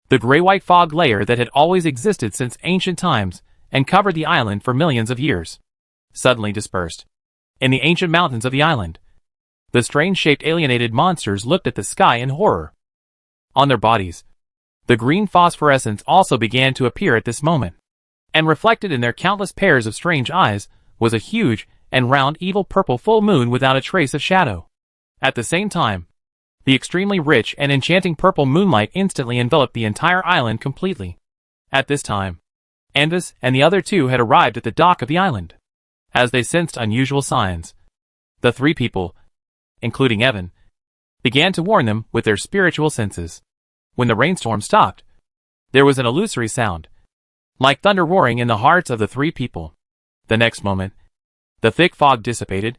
the gray-white fog layer that had always existed since ancient times and covered the island for millions of years suddenly dispersed. In the ancient mountains of the island, the strange-shaped alienated monsters looked at the sky in horror. On their bodies, the green phosphorescence also began to appear at this moment, and reflected in their countless pairs of strange eyes was a huge and round evil purple full moon without a trace of shadow. At the same time, the extremely rich and enchanting purple moonlight instantly enveloped the entire island completely. At this time, Anvis and the other two had arrived at the dock of the island. As they sensed unusual signs, the three people, including Evan, began to warn them with their spiritual senses. When the rainstorm stopped, there was an illusory sound, like thunder roaring in the hearts of the three people. The next moment, the thick fog dissipated,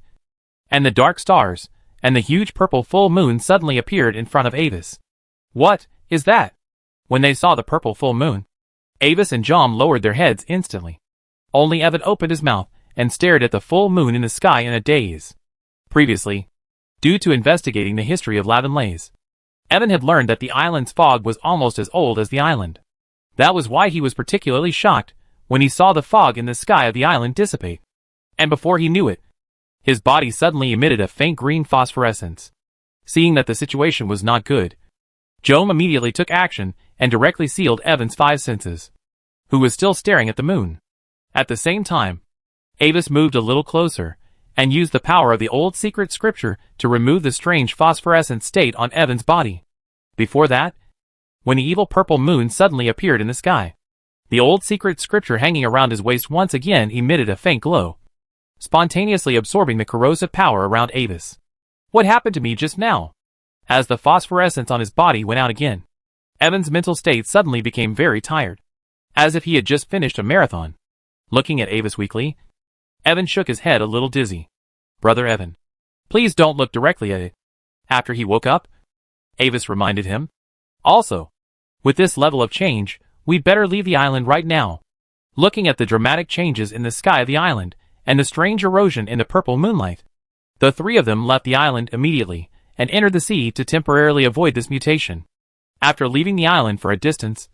and the dark stars and the huge purple full moon suddenly appeared in front of Avis. "What is that?" When they saw the purple full moon, Avis and Jom lowered their heads instantly. Only Evan opened his mouth and stared at the full moon in the sky in a daze. Previously, due to investigating the history of Lavenlays, Evan had learned that the island's fog was almost as old as the island. That was why he was particularly shocked when he saw the fog in the sky of the island dissipate. And before he knew it, his body suddenly emitted a faint green phosphorescence. Seeing that the situation was not good, Jom immediately took action and directly sealed Evan's five senses, who was still staring at the moon. At the same time, Avis moved a little closer and used the power of the old secret scripture to remove the strange phosphorescent state on Evan's body. Before that, when the evil purple moon suddenly appeared in the sky, the old secret scripture hanging around his waist once again emitted a faint glow, spontaneously absorbing the corrosive power around Avis. "What happened to me just now?" As the phosphorescence on his body went out again, Evan's mental state suddenly became very tired, as if he had just finished a marathon. Looking at Avis weakly, Evan shook his head a little dizzy. "Brother Evan, please don't look directly at it." After he woke up, Avis reminded him, "Also, with this level of change, we'd better leave the island right now." Looking at the dramatic changes in the sky of the island and the strange erosion in the purple moonlight, the three of them left the island immediately and entered the sea to temporarily avoid this mutation. After leaving the island for a distance,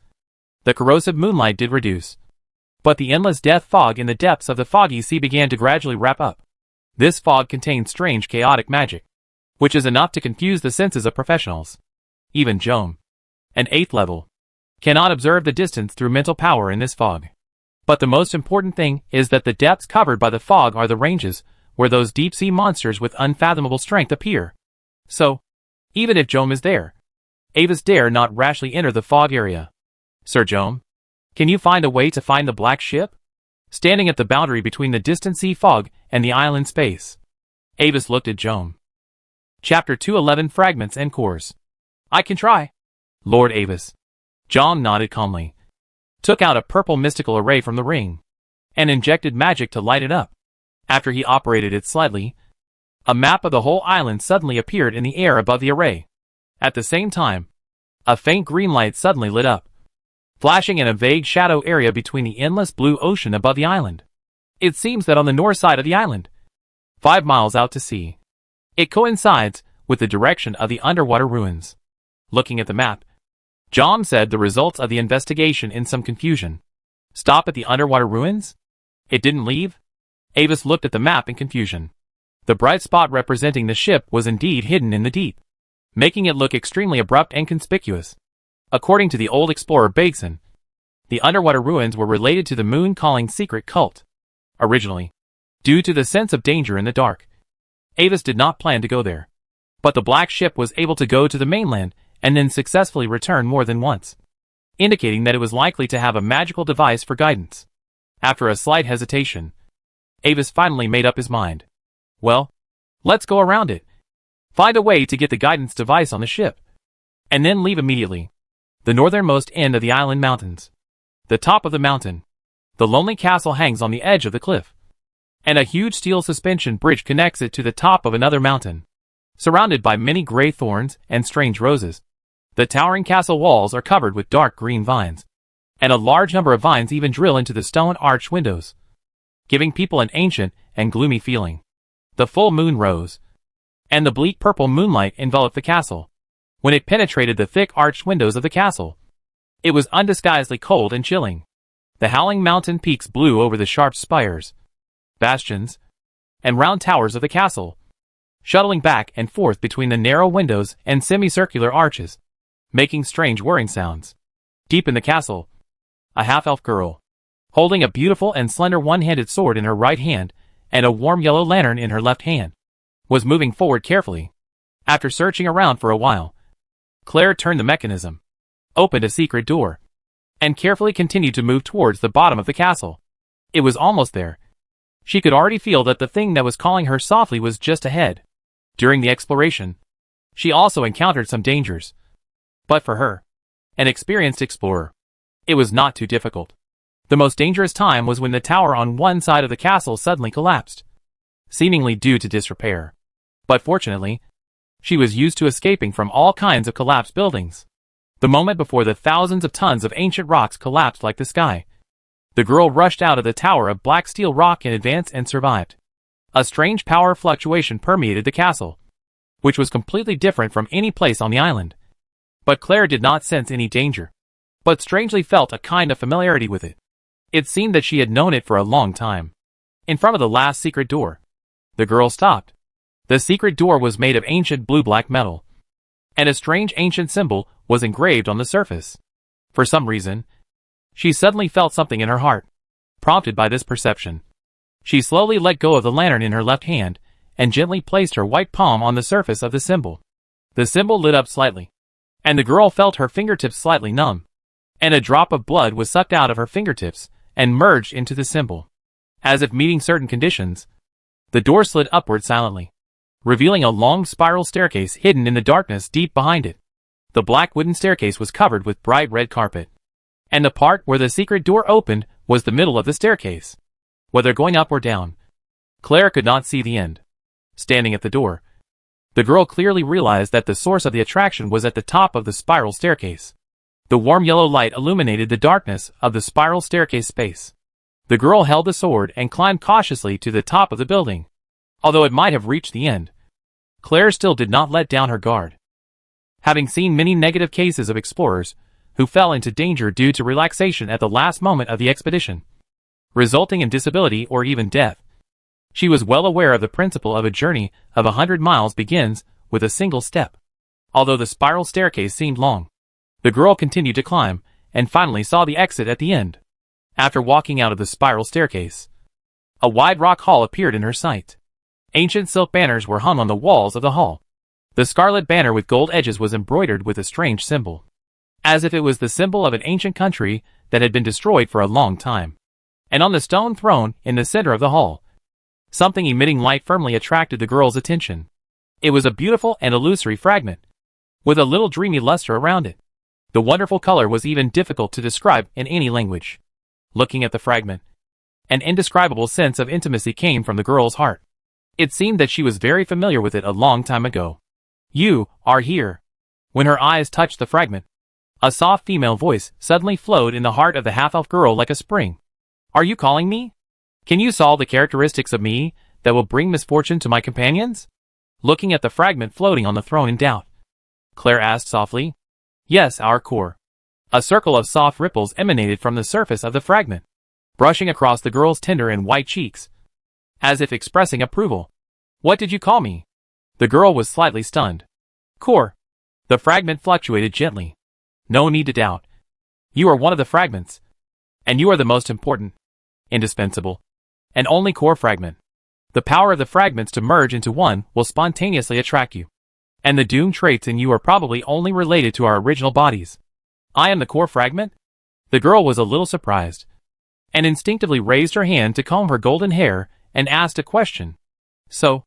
the corrosive moonlight did reduce, but the endless death fog in the depths of the foggy sea began to gradually wrap up. This fog contained strange chaotic magic, which is enough to confuse the senses of professionals. Even Jom, an 8th level, cannot observe the distance through mental power in this fog. But the most important thing is that the depths covered by the fog are the ranges where those deep-sea monsters with unfathomable strength appear. So, even if Jom is there, Avis dare not rashly enter the fog area. "Sir Jom, can you find a way to find the black ship?" Standing at the boundary between the distant sea fog and the island space, Avis looked at Jom. Chapter 211 Fragments and Cores. "I can try, Lord Avis." Jom nodded calmly, took out a purple mystical array from the ring, and injected magic to light it up. After he operated it slightly, a map of the whole island suddenly appeared in the air above the array. At the same time, a faint green light suddenly lit up, flashing in a vague shadow area between the endless blue ocean above the island. It seems that on the north side of the island, 5 miles out to sea, it coincides with the direction of the underwater ruins. Looking at the map, Jom said the results of the investigation in some confusion. "Stop at the underwater ruins? It didn't leave?" Avis looked at the map in confusion. The bright spot representing the ship was indeed hidden in the deep, making it look extremely abrupt and conspicuous. According to the old explorer Bateson, the underwater ruins were related to the Moon Calling secret cult. Originally, due to the sense of danger in the dark, Avis did not plan to go there. But the black ship was able to go to the mainland and then successfully return more than once, indicating that it was likely to have a magical device for guidance. After a slight hesitation, Avis finally made up his mind. Well, let's go around it. Find a way to get the guidance device on the ship, and then leave immediately. The northernmost end of the island mountains. The top of the mountain. The lonely castle hangs on the edge of the cliff, and a huge steel suspension bridge connects it to the top of another mountain, surrounded by many gray thorns and strange roses. The towering castle walls are covered with dark green vines, and a large number of vines even drill into the stone arched windows, giving people an ancient and gloomy feeling. The full moon rose, and the bleak purple moonlight enveloped the castle. When it penetrated the thick arched windows of the castle, it was undisguisedly cold and chilling. The howling mountain peaks blew over the sharp spires, bastions, and round towers of the castle, shuttling back and forth between the narrow windows and semicircular arches, making strange whirring sounds. Deep in the castle, a half-elf girl, holding a beautiful and slender one-handed sword in her right hand and a warm yellow lantern in her left hand, was moving forward carefully. After searching around for a while, Claire turned the mechanism, opened a secret door, and carefully continued to move towards the bottom of the castle. It was almost there. She could already feel that the thing that was calling her softly was just ahead. During the exploration, she also encountered some dangers. But for her, an experienced explorer, it was not too difficult. The most dangerous time was when the tower on one side of the castle suddenly collapsed, seemingly due to disrepair. But fortunately, she was used to escaping from all kinds of collapsed buildings. The moment before the thousands of tons of ancient rocks collapsed like the sky, the girl rushed out of the tower of black steel rock in advance and survived. A strange power fluctuation permeated the castle, which was completely different from any place on the island. But Claire did not sense any danger, but strangely felt a kind of familiarity with it. It seemed that she had known it for a long time. In front of the last secret door, the girl stopped. The secret door was made of ancient blue-black metal, and a strange ancient symbol was engraved on the surface. For some reason, she suddenly felt something in her heart. Prompted by this perception, she slowly let go of the lantern in her left hand and gently placed her white palm on the surface of the symbol. The symbol lit up slightly, and the girl felt her fingertips slightly numb, and a drop of blood was sucked out of her fingertips and merged into the symbol. As if meeting certain conditions, the door slid upward silently, revealing a long spiral staircase hidden in the darkness deep behind it. The black wooden staircase was covered with bright red carpet, and the part where the secret door opened was the middle of the staircase. Whether going up or down, Claire could not see the end. Standing at the door, the girl clearly realized that the source of the attraction was at the top of the spiral staircase. The warm yellow light illuminated the darkness of the spiral staircase space. The girl held the sword and climbed cautiously to the top of the building. Although it might have reached the end, Claire still did not let down her guard. Having seen many negative cases of explorers who fell into danger due to relaxation at the last moment of the expedition, resulting in disability or even death, she was well aware of the principle of a journey of 100 miles begins with a single step. Although the spiral staircase seemed long, the girl continued to climb and finally saw the exit at the end. After walking out of the spiral staircase, a wide rock hall appeared in her sight. Ancient silk banners were hung on the walls of the hall. The scarlet banner with gold edges was embroidered with a strange symbol, as if it was the symbol of an ancient country that had been destroyed for a long time. And on the stone throne in the center of the hall, something emitting light firmly attracted the girl's attention. It was a beautiful and illusory fragment, with a little dreamy luster around it. The wonderful color was even difficult to describe in any language. Looking at the fragment, an indescribable sense of intimacy came from the girl's heart. It seemed that she was very familiar with it a long time ago. "You are here." When her eyes touched the fragment, a soft female voice suddenly flowed in the heart of the half-elf girl like a spring. "Are you calling me? Can you solve the characteristics of me that will bring misfortune to my companions?" Looking at the fragment floating on the throne in doubt, Claire asked softly. "Yes, our core." A circle of soft ripples emanated from the surface of the fragment, brushing across the girl's tender and white cheeks, as if expressing approval. "What did you call me?" The girl was slightly stunned. "Core." The fragment fluctuated gently, No need to doubt. You are one of the fragments. And you are the most important, indispensable, and only core fragment. The power of the fragments to merge into one will spontaneously attract you. And the doomed traits in you are probably only related to our original bodies. I am the core fragment? The girl was a little surprised, and instinctively raised her hand to comb her golden hair and asked a question. So,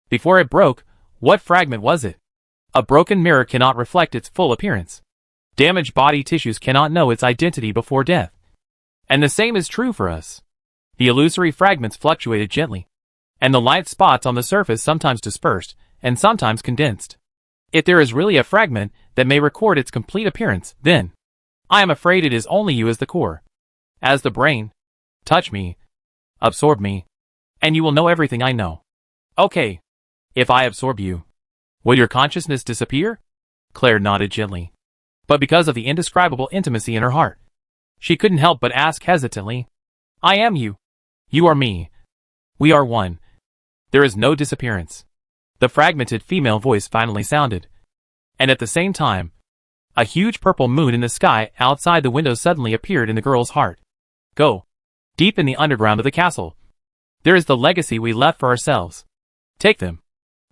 before it broke, what fragment was it? A broken mirror cannot reflect its full appearance. Damaged body tissues cannot know its identity before death. And the same is true for us. The illusory fragments fluctuated gently, and the light spots on the surface sometimes dispersed and sometimes condensed. If there is really a fragment that may record its complete appearance, then I am afraid it is only you as the core. As the brain. Touch me. Absorb me. And you will know everything I know. Okay. If I absorb you, will your consciousness disappear? Claire nodded gently. But because of the indescribable intimacy in her heart, she couldn't help but ask hesitantly, I am you. You are me. We are one. There is no disappearance. The fragmented female voice finally sounded. And at the same time, a huge purple moon in the sky outside the window suddenly appeared in the girl's heart. Go. Deep in the underground of the castle. There is the legacy we left for ourselves. Take them.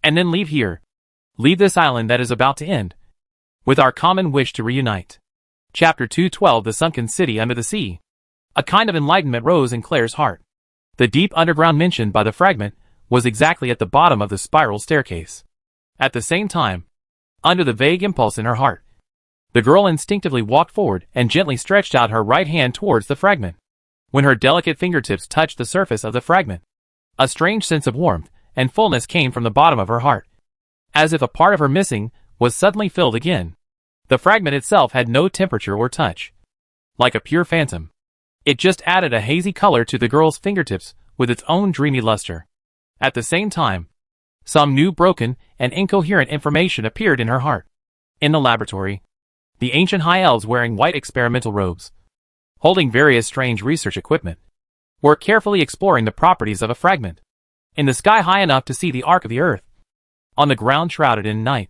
And then leave here. Leave this island that is about to end. With our common wish to reunite. Chapter 212 The Sunken City Under the Sea. A kind of enlightenment rose in Claire's heart. The deep underground mentioned by the fragment was exactly at the bottom of the spiral staircase. At the same time, under the vague impulse in her heart, the girl instinctively walked forward and gently stretched out her right hand towards the fragment. When her delicate fingertips touched the surface of the fragment, a strange sense of warmth and fullness came from the bottom of her heart. As if a part of her missing was suddenly filled again. The fragment itself had no temperature or touch. Like a pure phantom, it just added a hazy color to the girl's fingertips with its own dreamy luster. At the same time, some new broken and incoherent information appeared in her heart. In the laboratory, the ancient high elves wearing white experimental robes, holding various strange research equipment, were carefully exploring the properties of a fragment. In the sky high enough to see the arc of the earth, on the ground shrouded in night,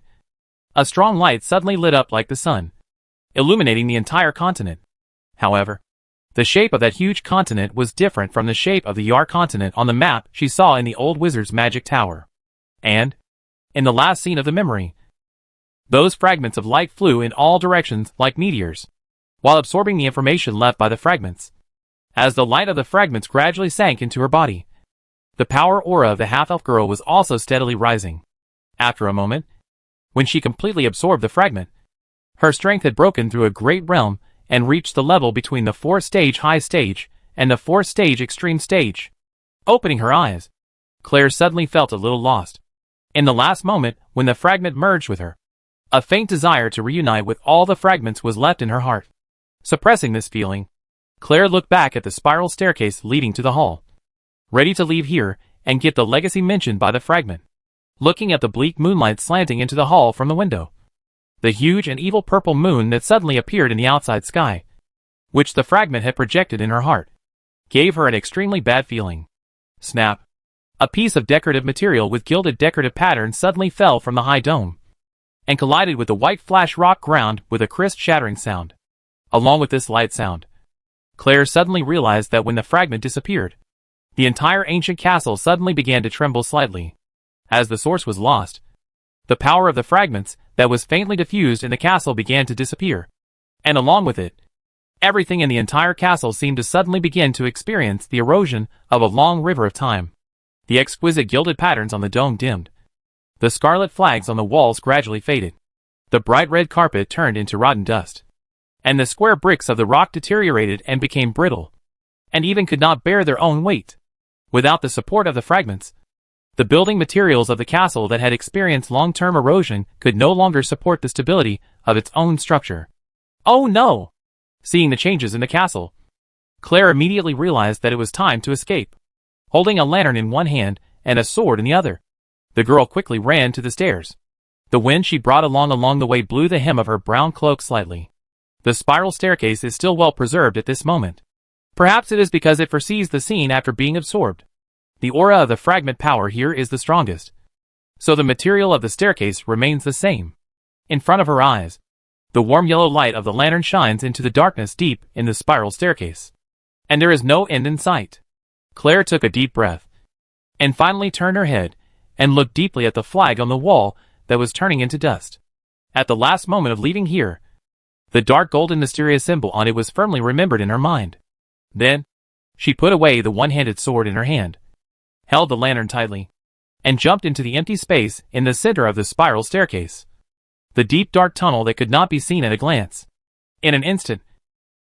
a strong light suddenly lit up like the sun, illuminating the entire continent. However, the shape of that huge continent was different from the shape of the Yar continent on the map she saw in the old wizard's magic tower. And, in the last scene of the memory, those fragments of light flew in all directions like meteors, while absorbing the information left by the fragments. As the light of the fragments gradually sank into her body, the power aura of the half-elf girl was also steadily rising. After a moment, when she completely absorbed the fragment, her strength had broken through a great realm and reached the level between the 4-stage high stage and the 4-stage extreme stage. Opening her eyes, Claire suddenly felt a little lost. In the last moment, when the fragment merged with her, a faint desire to reunite with all the fragments was left in her heart. Suppressing this feeling, Claire looked back at the spiral staircase leading to the hall, ready to leave here and get the legacy mentioned by the fragment. Looking at the bleak moonlight slanting into the hall from the window, the huge and evil purple moon that suddenly appeared in the outside sky, which the fragment had projected in her heart, gave her an extremely bad feeling. Snap! A piece of decorative material with gilded decorative patterns suddenly fell from the high dome, and collided with the white flash rock ground with a crisp shattering sound. Along with this light sound, Claire suddenly realized that when the fragment disappeared, the entire ancient castle suddenly began to tremble slightly. As the source was lost, the power of the fragments that was faintly diffused in the castle began to disappear, and along with it, everything in the entire castle seemed to suddenly begin to experience the erosion of a long river of time. The exquisite gilded patterns on the dome dimmed. The scarlet flags on the walls gradually faded. The bright red carpet turned into rotten dust. And the square bricks of the rock deteriorated and became brittle, and even could not bear their own weight. Without the support of the fragments, the building materials of the castle that had experienced long-term erosion could no longer support the stability of its own structure. Oh no! Seeing the changes in the castle, Claire immediately realized that it was time to escape. Holding a lantern in one hand and a sword in the other, the girl quickly ran to the stairs. The wind she brought along the way blew the hem of her brown cloak slightly. The spiral staircase is still well preserved at this moment. Perhaps it is because it foresees the scene after being absorbed. The aura of the fragment power here is the strongest, so the material of the staircase remains the same. In front of her eyes, The warm yellow light of the lantern shines into the darkness deep in the spiral staircase. And there is no end in sight. Claire took a deep breath, and finally turned her head, and looked deeply at the flag on the wall that was turning into dust. At the last moment of leaving here, the dark golden mysterious symbol on it was firmly remembered in her mind. Then, she put away the one-handed sword in her hand, held the lantern tightly, and jumped into the empty space in the center of the spiral staircase. The deep dark tunnel that could not be seen at a glance. In an instant,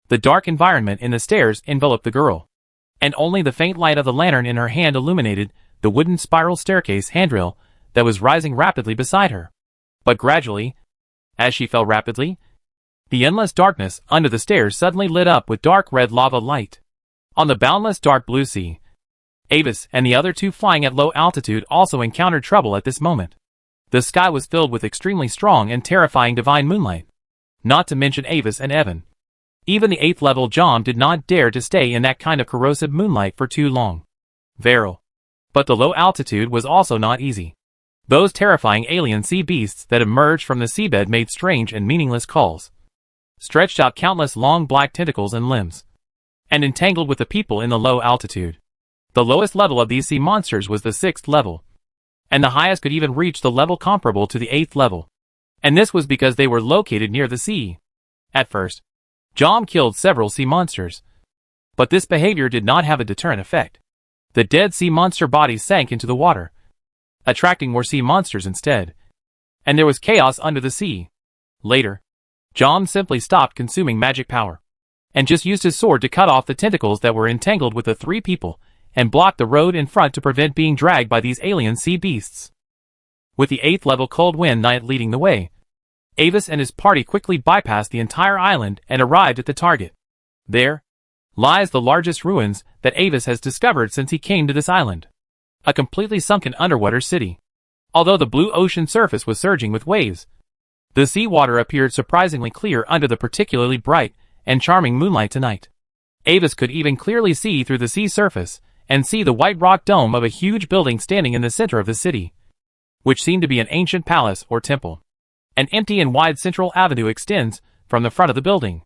the dark environment in the stairs enveloped the girl, and only the faint light of the lantern in her hand illuminated the wooden spiral staircase handrail that was rising rapidly beside her. But gradually, as she fell rapidly, the endless darkness under the stairs suddenly lit up with dark red lava light. On the boundless dark blue sea, Avis and the other two flying at low altitude also encountered trouble at this moment. The sky was filled with extremely strong and terrifying divine moonlight. Not to mention Avis and Evan. Even the 8th level Jom did not dare to stay in that kind of corrosive moonlight for too long. Veril. But the low altitude was also not easy. Those terrifying alien sea beasts that emerged from the seabed made strange and meaningless calls, stretched out countless long black tentacles and limbs, and entangled with the people in the low altitude. The lowest level of these sea monsters was the 6th level, and the highest could even reach the level comparable to the 8th level. And this was because they were located near the sea. At first, Jom killed several sea monsters, but this behavior did not have a deterrent effect. The dead sea monster bodies sank into the water, attracting more sea monsters instead, and there was chaos under the sea. Later, Jom simply stopped consuming magic power, and just used his sword to cut off the tentacles that were entangled with the 3 people, and blocked the road in front to prevent being dragged by these alien sea beasts. With the 8th level Cold Wind Knight leading the way, Avis and his party quickly bypassed the entire island and arrived at the target. There lies the largest ruins that Avis has discovered since he came to this island. A completely sunken underwater city. Although the blue ocean surface was surging with waves, the seawater appeared surprisingly clear under the particularly bright and charming moonlight tonight. Avis could even clearly see through the sea surface and see the white rock dome of a huge building standing in the center of the city, which seemed to be an ancient palace or temple. An empty and wide central avenue extends from the front of the building,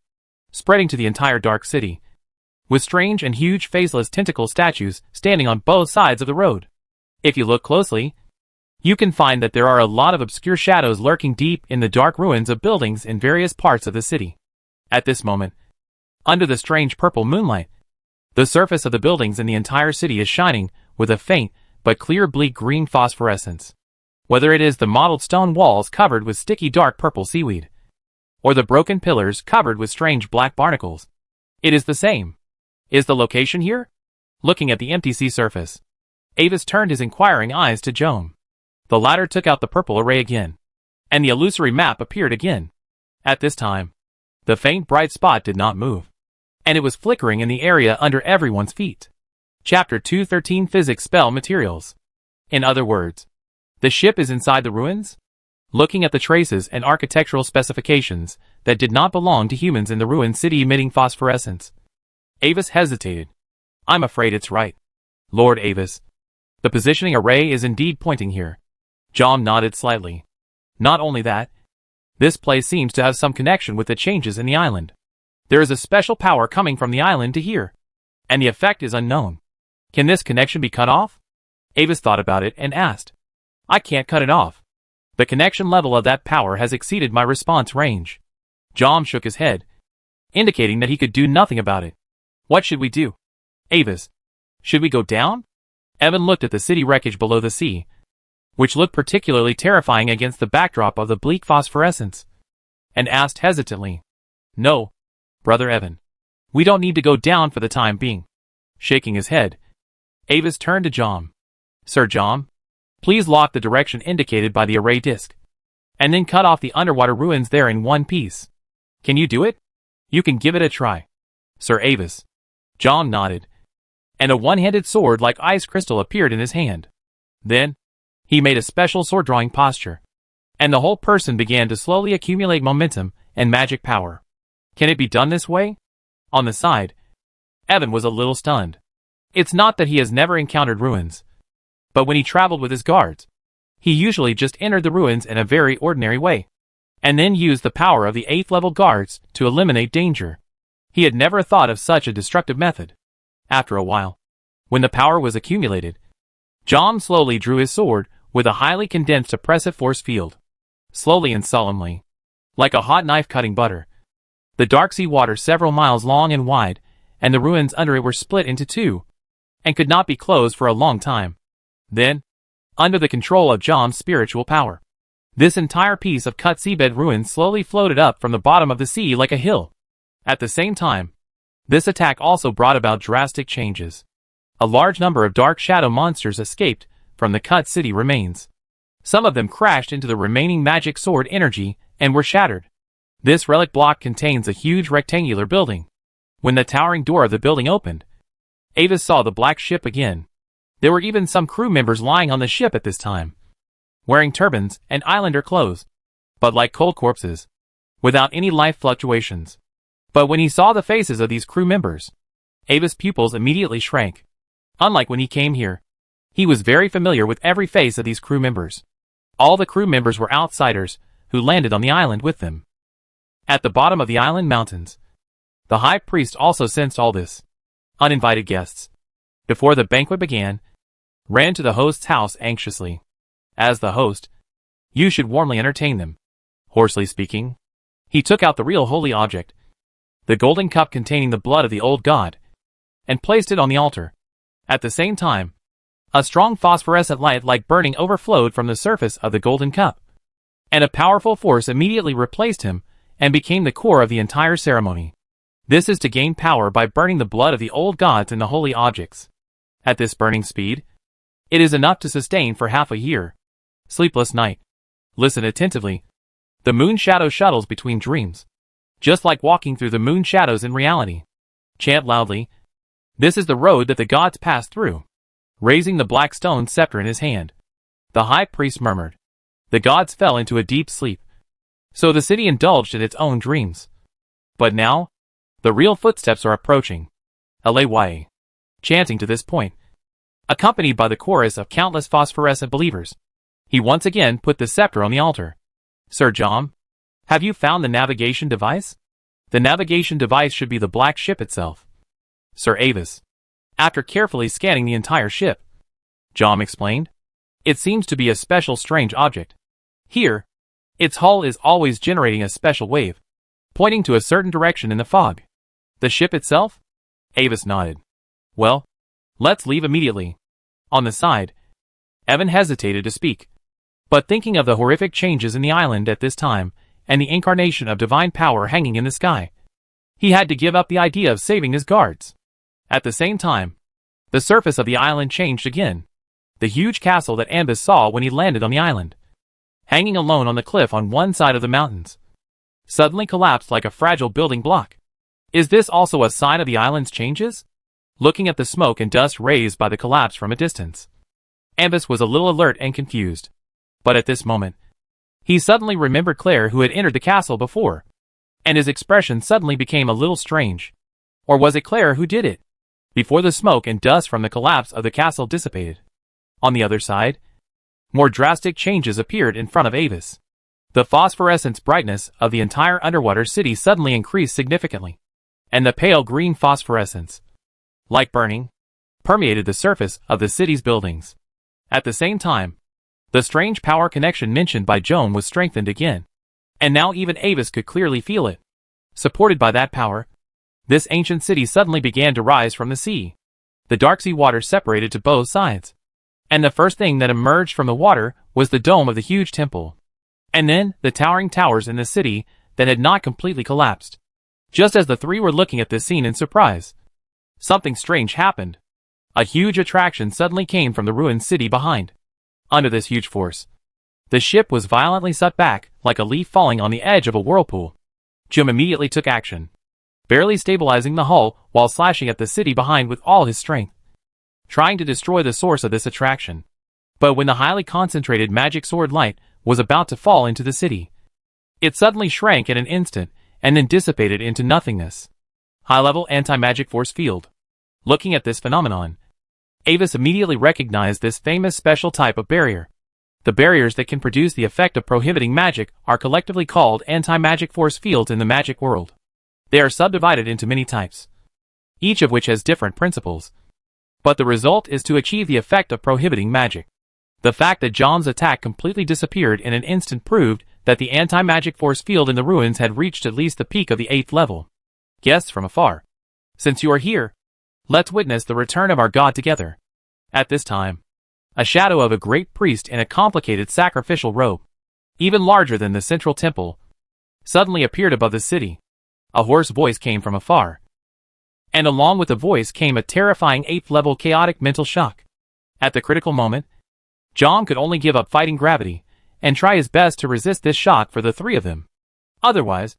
spreading to the entire dark city, with strange and huge faceless tentacle statues standing on both sides of the road. If you look closely, you can find that there are a lot of obscure shadows lurking deep in the dark ruins of buildings in various parts of the city. At this moment, under the strange purple moonlight, the surface of the buildings in the entire city is shining with a faint but clear bleak green phosphorescence. Whether it is the mottled stone walls covered with sticky dark purple seaweed, or the broken pillars covered with strange black barnacles, it is the same. Is the location here? Looking at the empty sea surface, Avis turned his inquiring eyes to Jom. The latter took out the purple array again, and the illusory map appeared again. At this time, the faint bright spot did not move, and it was flickering in the area under everyone's feet. Chapter 213 Physics Spell Materials. In other words, the ship is inside the ruins? Looking at the traces and architectural specifications that did not belong to humans in the ruined city emitting phosphorescence, Avis hesitated. I'm afraid it's right, Lord Avis. The positioning array is indeed pointing here. Jom nodded slightly. Not only that, this place seems to have some connection with the changes in the island. There is a special power coming from the island to here, and the effect is unknown. Can this connection be cut off? Avis thought about it and asked. I can't cut it off. The connection level of that power has exceeded my response range. Jom shook his head, indicating that he could do nothing about it. What should we do? Avis, should we go down? Evan looked at the city wreckage below the sea, which looked particularly terrifying against the backdrop of the bleak phosphorescence, and asked hesitantly. No, Brother Evan. We don't need to go down for the time being. Shaking his head, Avis turned to Jom. Sir Jom, please lock the direction indicated by the array disk, and then cut off the underwater ruins there in one piece. Can you do it? You can give it a try. Sir Avis. Jom nodded, and a one-handed sword like ice crystal appeared in his hand. Then, he made a special sword-drawing posture, and the whole person began to slowly accumulate momentum and magic power. Can it be done this way? On the side, Evan was a little stunned. It's not that he has never encountered ruins, but when he traveled with his guards, he usually just entered the ruins in a very ordinary way. and then used the power of the 8th level guards to eliminate danger. He had never thought of such a destructive method. After a while, when the power was accumulated, Jom slowly drew his sword with a highly condensed oppressive force field. Slowly and solemnly, like a hot knife cutting butter, the dark sea water several miles long and wide, and the ruins under it were split into two, and could not be closed for a long time. Then, under the control of Jom's spiritual power, this entire piece of cut seabed ruins slowly floated up from the bottom of the sea like a hill. At the same time, this attack also brought about drastic changes. A large number of dark shadow monsters escaped from the cut city remains. Some of them crashed into the remaining magic sword energy and were shattered. This relic block contains a huge rectangular building. When the towering door of the building opened, Avis saw the black ship again. There were even some crew members lying on the ship at this time, wearing turbans and islander clothes, but like cold corpses, without any life fluctuations. But when he saw the faces of these crew members, Avis' pupils immediately shrank. Unlike when he came here, he was very familiar with every face of these crew members. All the crew members were outsiders who landed on the island with them. At the bottom of the island mountains, the high priest also sensed all this. Uninvited guests, before the banquet began, ran to the host's house anxiously. As the host, you should warmly entertain them. Hoarsely speaking, he took out the real holy object, the golden cup containing the blood of the old god, and placed it on the altar. At the same time, a strong phosphorescent light like burning overflowed from the surface of the golden cup, and a powerful force immediately replaced him and became the core of the entire ceremony. This is to gain power by burning the blood of the old gods in the holy objects. At this burning speed, it is enough to sustain for half a year. Sleepless night. Listen attentively. The moon shadow shuttles between dreams, just like walking through the moon shadows in reality. Chant loudly. This is the road that the gods passed through. Raising the black stone scepter in his hand, the high priest murmured. The gods fell into a deep sleep. So the city indulged in its own dreams. But now, the real footsteps are approaching. Alay. Chanting to this point, accompanied by the chorus of countless phosphorescent believers, he once again put the scepter on the altar. Sir Jom, have you found the navigation device? The navigation device should be the black ship itself. Sir Avis, after carefully scanning the entire ship, Jom explained, it seems to be a special strange object. Here, its hull is always generating a special wave, pointing to a certain direction in the fog. The ship itself? Avis nodded. Well, let's leave immediately. On the side, Evan hesitated to speak, but thinking of the horrific changes in the island at this time, and the incarnation of divine power hanging in the sky, he had to give up the idea of saving his guards. At the same time, the surface of the island changed again. The huge castle that Ambus saw when he landed on the island, hanging alone on the cliff on one side of the mountains, suddenly collapsed like a fragile building block. Is this also a sign of the island's changes? Looking at the smoke and dust raised by the collapse from a distance, Ambus was a little alert and confused. But at this moment, he suddenly remembered Claire who had entered the castle before, and his expression suddenly became a little strange. Or was it Claire who did it? Before the smoke and dust from the collapse of the castle dissipated, on the other side, more drastic changes appeared in front of Avis. The phosphorescence brightness of the entire underwater city suddenly increased significantly, and the pale green phosphorescence, like burning, permeated the surface of the city's buildings. At the same time, the strange power connection mentioned by Joan was strengthened again, and now even Avis could clearly feel it. Supported by that power, this ancient city suddenly began to rise from the sea. The dark sea water separated to both sides, and the first thing that emerged from the water was the dome of the huge temple, and then the towering towers in the city that had not completely collapsed. Just as the three were looking at this scene in surprise, something strange happened. A huge attraction suddenly came from the ruined city behind. Under this huge force, the ship was violently sucked back like a leaf falling on the edge of a whirlpool. Jim immediately took action, barely stabilizing the hull while slashing at the city behind with all his strength, trying to destroy the source of this attraction. But when the highly concentrated magic sword light was about to fall into the city, it suddenly shrank in an instant and then dissipated into nothingness. High-level anti-magic force field. Looking at this phenomenon, Avis immediately recognized this famous special type of barrier, The barriers that can produce the effect of prohibiting magic are collectively called anti-magic force fields in the magic world. They are subdivided into many types, each of which has different principles. But the result is to achieve the effect of prohibiting magic. The fact that John's attack completely disappeared in an instant proved that the anti-magic force field in the ruins had reached at least the peak of the 8th level. Guests from afar, since you are here, let's witness the return of our god together. At this time, a shadow of a great priest in a complicated sacrificial robe, even larger than the central temple, suddenly appeared above the city. A hoarse voice came from afar, and along with the voice came a terrifying 8th level chaotic mental shock. At the critical moment, John could only give up fighting gravity and try his best to resist this shock for the three of them. Otherwise,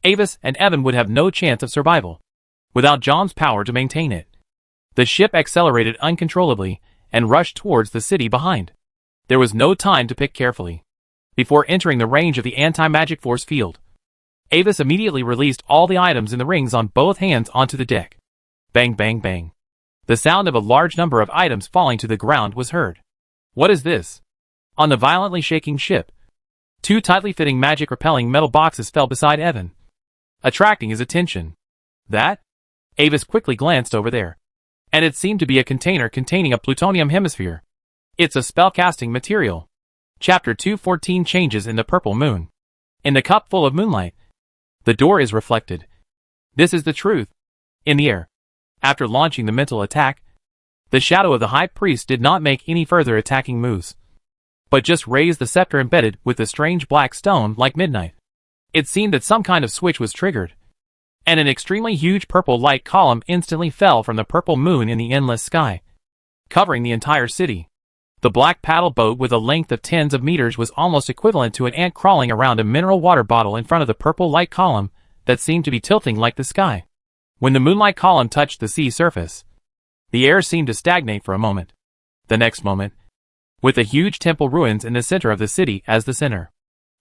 Avis and Evan would have no chance of survival without John's power to maintain it. The ship accelerated uncontrollably and rushed towards the city behind. There was no time to pick carefully. Before entering the range of the anti-magic force field, Avis immediately released all the items in the rings on both hands onto the deck. Bang, bang, bang. The sound of a large number of items falling to the ground was heard. What is this? On the violently shaking ship, 2 tightly fitting magic-repelling metal boxes fell beside Evan, attracting his attention. That? Avis quickly glanced over there, and it seemed to be a container containing a plutonium hemisphere. It's a spellcasting material. Chapter 214 Changes in the Purple Moon. In the cup full of moonlight, the door is reflected. This is the truth. In the air, after launching the mental attack, the shadow of the high priest did not make any further attacking moves, but just raised the scepter embedded with the strange black stone like midnight. It seemed that some kind of switch was triggered, and an extremely huge purple light column instantly fell from the purple moon in the endless sky, covering the entire city. The black paddle boat with a length of tens of meters was almost equivalent to an ant crawling around a mineral water bottle in front of the purple light column that seemed to be tilting like the sky. When the moonlight column touched the sea surface, the air seemed to stagnate for a moment. The next moment, with the huge temple ruins in the center of the city as the center,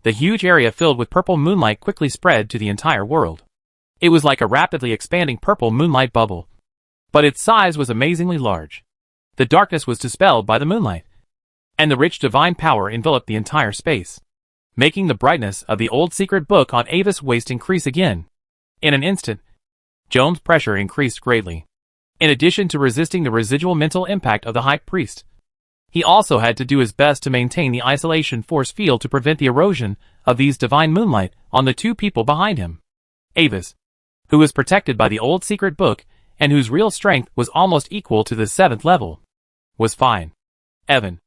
the huge area filled with purple moonlight quickly spread to the entire world. It was like a rapidly expanding purple moonlight bubble, but its size was amazingly large. The darkness was dispelled by the moonlight, and the rich divine power enveloped the entire space, making the brightness of the old secret book on Avis' waist increase again. In an instant, Joan's pressure increased greatly. In addition to resisting the residual mental impact of the high priest, he also had to do his best to maintain the isolation force field to prevent the erosion of these divine moonlight on the 2 people behind him. Avis, who was protected by the old secret book and whose real strength was almost equal to the 7th level, was fine. Evan,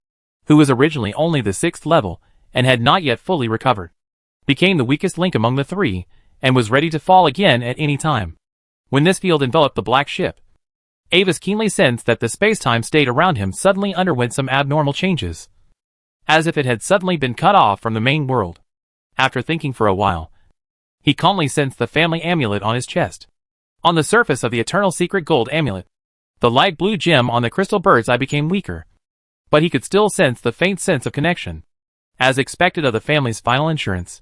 who was originally only the 6th level and had not yet fully recovered, became the weakest link among the 3 and was ready to fall again at any time. When this field enveloped the black ship, Avis keenly sensed that the space-time state around him suddenly underwent some abnormal changes, as if it had suddenly been cut off from the main world. After thinking for a while, he calmly sensed the family amulet on his chest. On the surface of the eternal secret gold amulet, the light blue gem on the crystal bird's eye became weaker, but he could still sense the faint sense of connection. As expected of the family's final insurance,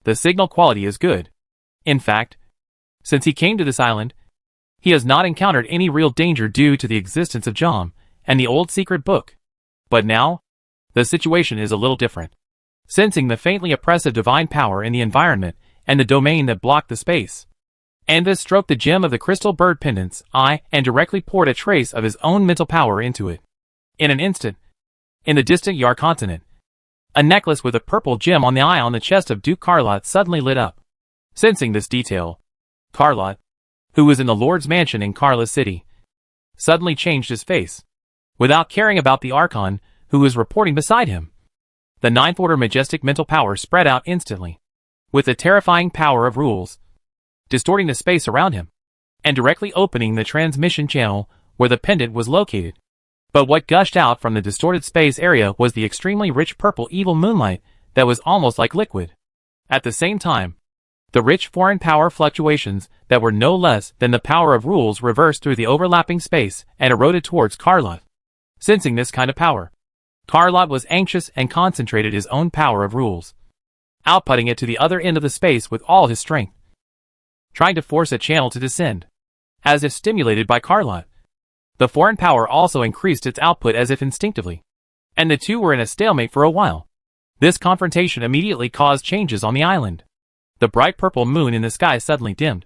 the signal quality is good. In fact, since he came to this island, he has not encountered any real danger due to the existence of John and the old secret book. But now, the situation is a little different. Sensing the faintly oppressive divine power in the environment and the domain that blocked the space, Anvis stroked the gem of the crystal bird pendant's eye and directly poured a trace of his own mental power into it. In an instant, in the distant Yar continent, a necklace with a purple gem on the eye on the chest of Duke Carlot suddenly lit up. Sensing this detail, Carlot, who was in the Lord's mansion in Carla City, suddenly changed his face, without caring about the Archon, who was reporting beside him. The 9th Order majestic mental power spread out instantly, with the terrifying power of rules, distorting the space around him, and directly opening the transmission channel where the pendant was located. But what gushed out from the distorted space area was the extremely rich purple evil moonlight that was almost like liquid. At the same time, the rich foreign power fluctuations that were no less than the power of rules reversed through the overlapping space and eroded towards Carlot. Sensing this kind of power, Carlot was anxious and concentrated his own power of rules, outputting it to the other end of the space with all his strength, trying to force a channel to descend. As if stimulated by Carlot, the foreign power also increased its output as if instinctively. and the two were in a stalemate for a while. This confrontation immediately caused changes on the island. The bright purple moon in the sky suddenly dimmed,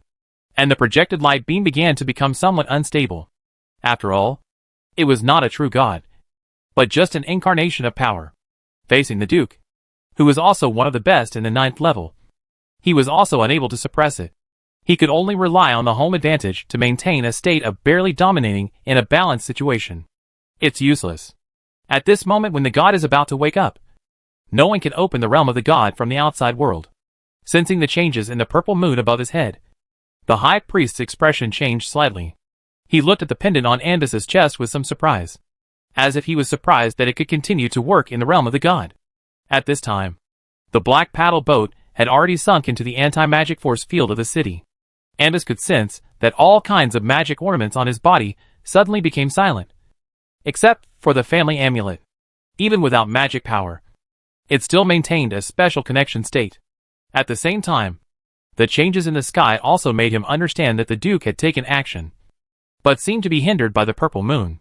and the projected light beam began to become somewhat unstable. After all, it was not a true god, but just an incarnation of power. Facing the Duke, who was also one of the best in the 9th level, he was also unable to suppress it. He could only rely on the home advantage to maintain a state of barely dominating in a balanced situation. It's useless. At this moment when the god is about to wake up, no one can open the realm of the god from the outside world. Sensing the changes in the purple moon above his head, the high priest's expression changed slightly. He looked at the pendant on Anbis's chest with some surprise, as if he was surprised that it could continue to work in the realm of the god. At this time, the black paddle boat had already sunk into the anti-magic force field of the city. Anbis could sense that all kinds of magic ornaments on his body suddenly became silent, except for the family amulet. Even without magic power, it still maintained a special connection state. At the same time, the changes in the sky also made him understand that the Duke had taken action, but seemed to be hindered by the purple moon.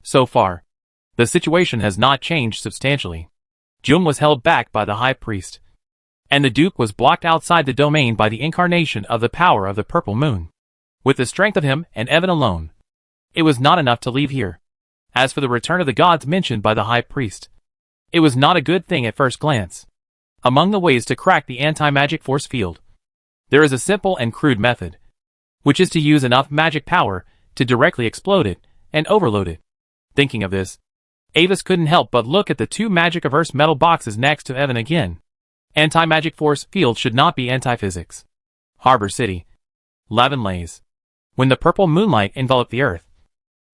So far, the situation has not changed substantially. Jung was held back by the high priest, and the Duke was blocked outside the domain by the incarnation of the power of the purple moon. With the strength of him and Evan alone, it was not enough to leave here. As for the return of the gods mentioned by the high priest, it was not a good thing at first glance. Among the ways to crack the anti-magic force field, there is a simple and crude method, which is to use enough magic power to directly explode it and overload it. Thinking of this, Avis couldn't help but look at the two magic-averse metal boxes next to Evan again. Anti-magic force field should not be anti-physics. Harbor City. Lavenlays. When the purple moonlight enveloped the earth,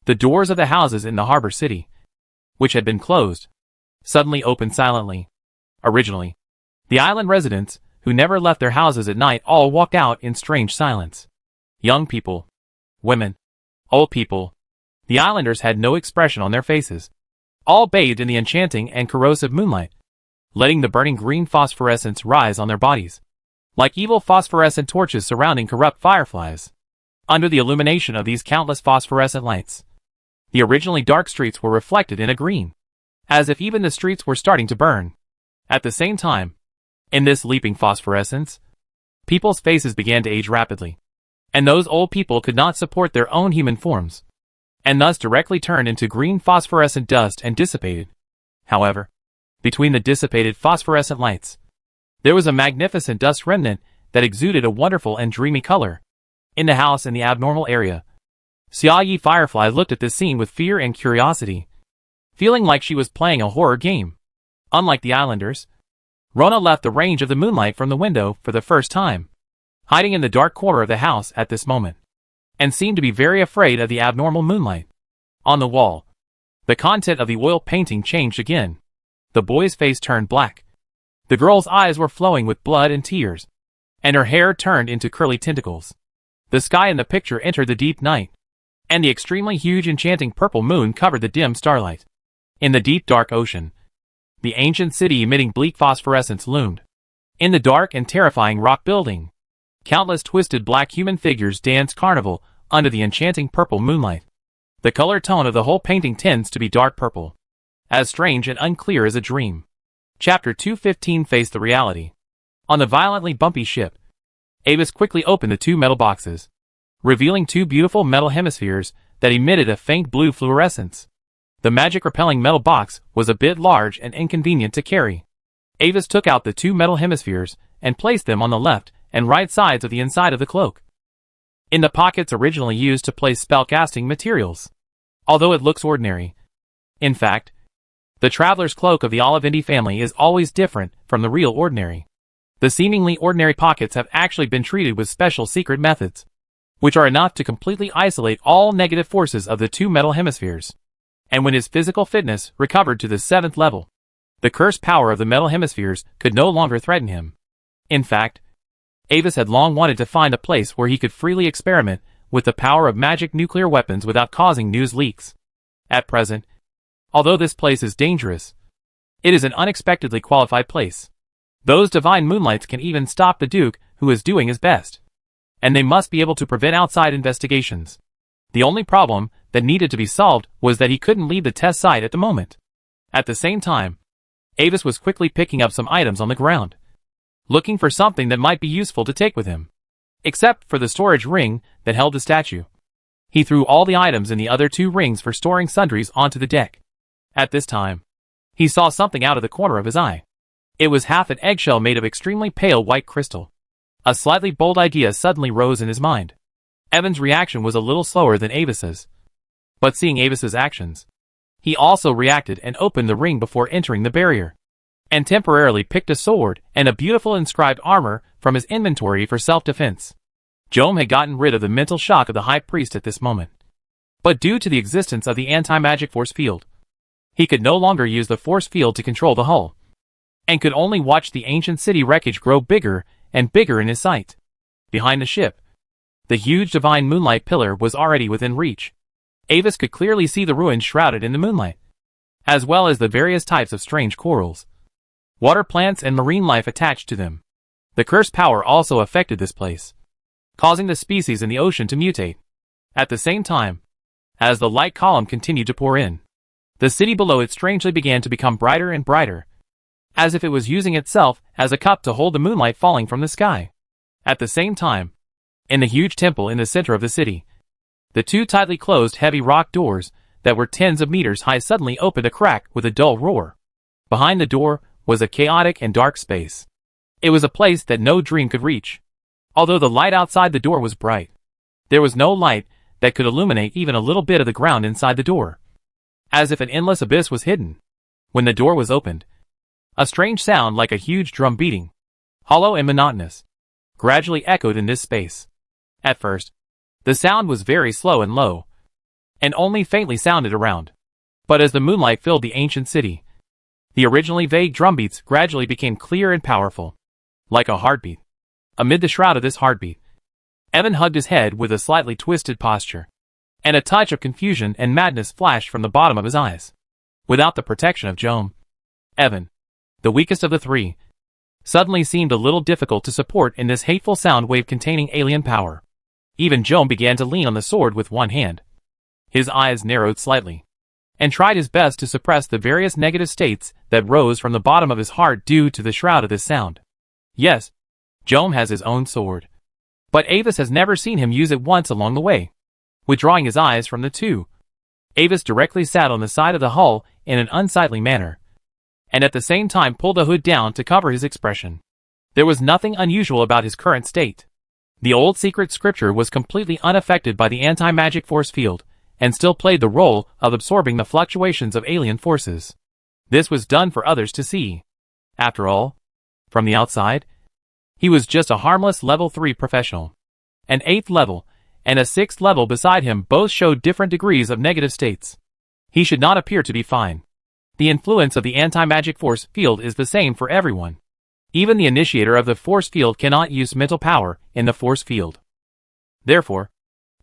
the doors of the houses in the Harbor City, which had been closed, suddenly opened silently. Originally, the island residents, who never left their houses at night, all walked out in strange silence. Young people, women, old people. The islanders had no expression on their faces, all bathed in the enchanting and corrosive moonlight, letting the burning green phosphorescence rise on their bodies, like evil phosphorescent torches surrounding corrupt fireflies. Under the illumination of these countless phosphorescent lights, the originally dark streets were reflected in a green, as if even the streets were starting to burn. At the same time, in this leaping phosphorescence, people's faces began to age rapidly, and those old people could not support their own human forms, and thus directly turned into green phosphorescent dust and dissipated. However, between the dissipated phosphorescent lights, there was a magnificent dust remnant that exuded a wonderful and dreamy color. In the house in the abnormal area, Xia Yi Firefly looked at this scene with fear and curiosity, feeling like she was playing a horror game. Unlike the islanders, Rona left the range of the moonlight from the window for the first time, hiding in the dark corner of the house at this moment, and seemed to be very afraid of the abnormal moonlight. On the wall, the content of the oil painting changed again. The boy's face turned black. The girl's eyes were flowing with blood and tears, and her hair turned into curly tentacles. The sky in the picture entered the deep night, and the extremely huge enchanting purple moon covered the dim starlight. In the deep dark ocean, the ancient city emitting bleak phosphorescence loomed. In the dark and terrifying rock building, countless twisted black human figures danced carnival under the enchanting purple moonlight. The color tone of the whole painting tends to be dark purple, as strange and unclear as a dream. Chapter 215 Face the Reality. On the violently bumpy ship, Avis quickly opened the two metal boxes, revealing two beautiful metal hemispheres that emitted a faint blue fluorescence. The magic-repelling metal box was a bit large and inconvenient to carry. Avis took out the two metal hemispheres and placed them on the left and right sides of the inside of the cloak, in the pockets originally used to place spellcasting materials. Although it looks ordinary, in fact, the traveler's cloak of the Olivindi family is always different from the real ordinary. The seemingly ordinary pockets have actually been treated with special secret methods, which are enough to completely isolate all negative forces of the two metal hemispheres. And when his physical fitness recovered to the 7th level, the cursed power of the metal hemispheres could no longer threaten him. In fact, Avis had long wanted to find a place where he could freely experiment with the power of magic nuclear weapons without causing news leaks. At present, although this place is dangerous, it is an unexpectedly qualified place. Those divine moonlights can even stop the Duke, who is doing his best, and they must be able to prevent outside investigations. The only problem that needed to be solved was that he couldn't leave the test site at the moment. At the same time, Avis was quickly picking up some items on the ground, looking for something that might be useful to take with him. Except for the storage ring that held the statue. He threw all the items in the other 2 rings for storing sundries onto the deck. At this time, he saw something out of the corner of his eye. It was half an eggshell made of extremely pale white crystal. A slightly bold idea suddenly rose in his mind. Evan's reaction was a little slower than Avis's. But seeing Avis's actions, he also reacted and opened the ring before entering the barrier, and temporarily picked a sword and a beautiful inscribed armor from his inventory for self-defense. Jome had gotten rid of the mental shock of the High Priest at this moment. But due to the existence of the anti-magic force field, he could no longer use the force field to control the hull, and could only watch the ancient city wreckage grow bigger and bigger in his sight. Behind the ship, the huge divine moonlight pillar was already within reach. Avis could clearly see the ruins shrouded in the moonlight, as well as the various types of strange corals, water plants and marine life attached to them. The cursed power also affected this place, causing the species in the ocean to mutate. At the same time, as the light column continued to pour in, the city below it strangely began to become brighter and brighter, as if it was using itself as a cup to hold the moonlight falling from the sky. At the same time, in the huge temple in the center of the city, the 2 tightly closed heavy rock doors that were tens of meters high suddenly opened a crack with a dull roar. Behind the door was a chaotic and dark space. It was a place that no dream could reach. Although the light outside the door was bright, there was no light that could illuminate even a little bit of the ground inside the door, as if an endless abyss was hidden. When the door was opened, a strange sound like a huge drum beating, hollow and monotonous, gradually echoed in this space. At first, the sound was very slow and low, and only faintly sounded around. But as the moonlight filled the ancient city, the originally vague drumbeats gradually became clear and powerful, like a heartbeat. Amid the shroud of this heartbeat, Evan hugged his head with a slightly twisted posture, and a touch of confusion and madness flashed from the bottom of his eyes. Without the protection of Jome, Evan, the weakest of the 3, suddenly seemed a little difficult to support in this hateful sound wave containing alien power. Even Jome began to lean on the sword with one hand. His eyes narrowed slightly, and tried his best to suppress the various negative states that rose from the bottom of his heart due to the shroud of this sound. Yes, Jome has his own sword, but Avis has never seen him use it once along the way. Withdrawing his eyes from the 2, Avis directly sat on the side of the hull in an unsightly manner, and at the same time pulled the hood down to cover his expression. There was nothing unusual about his current state. The old secret scripture was completely unaffected by the anti-magic force field, and still played the role of absorbing the fluctuations of alien forces. This was done for others to see. After all, from the outside, he was just a harmless level 3 professional. An 8th level and a 6th level beside him both showed different degrees of negative states. He should not appear to be fine. The influence of the anti-magic force field is the same for everyone. Even the initiator of the force field cannot use mental power in the force field. Therefore,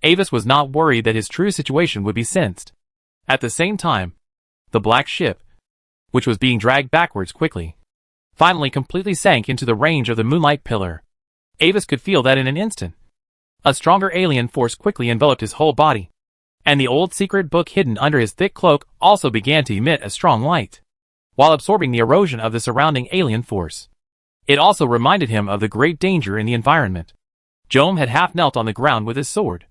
Avis was not worried that his true situation would be sensed. At the same time, the black ship, which was being dragged backwards quickly, finally completely sank into the range of the moonlight pillar. Avis could feel that in an instant. A stronger alien force quickly enveloped his whole body, and the old secret book hidden under his thick cloak also began to emit a strong light, while absorbing the erosion of the surrounding alien force. It also reminded him of the great danger in the environment. Jome had half knelt on the ground with his sword,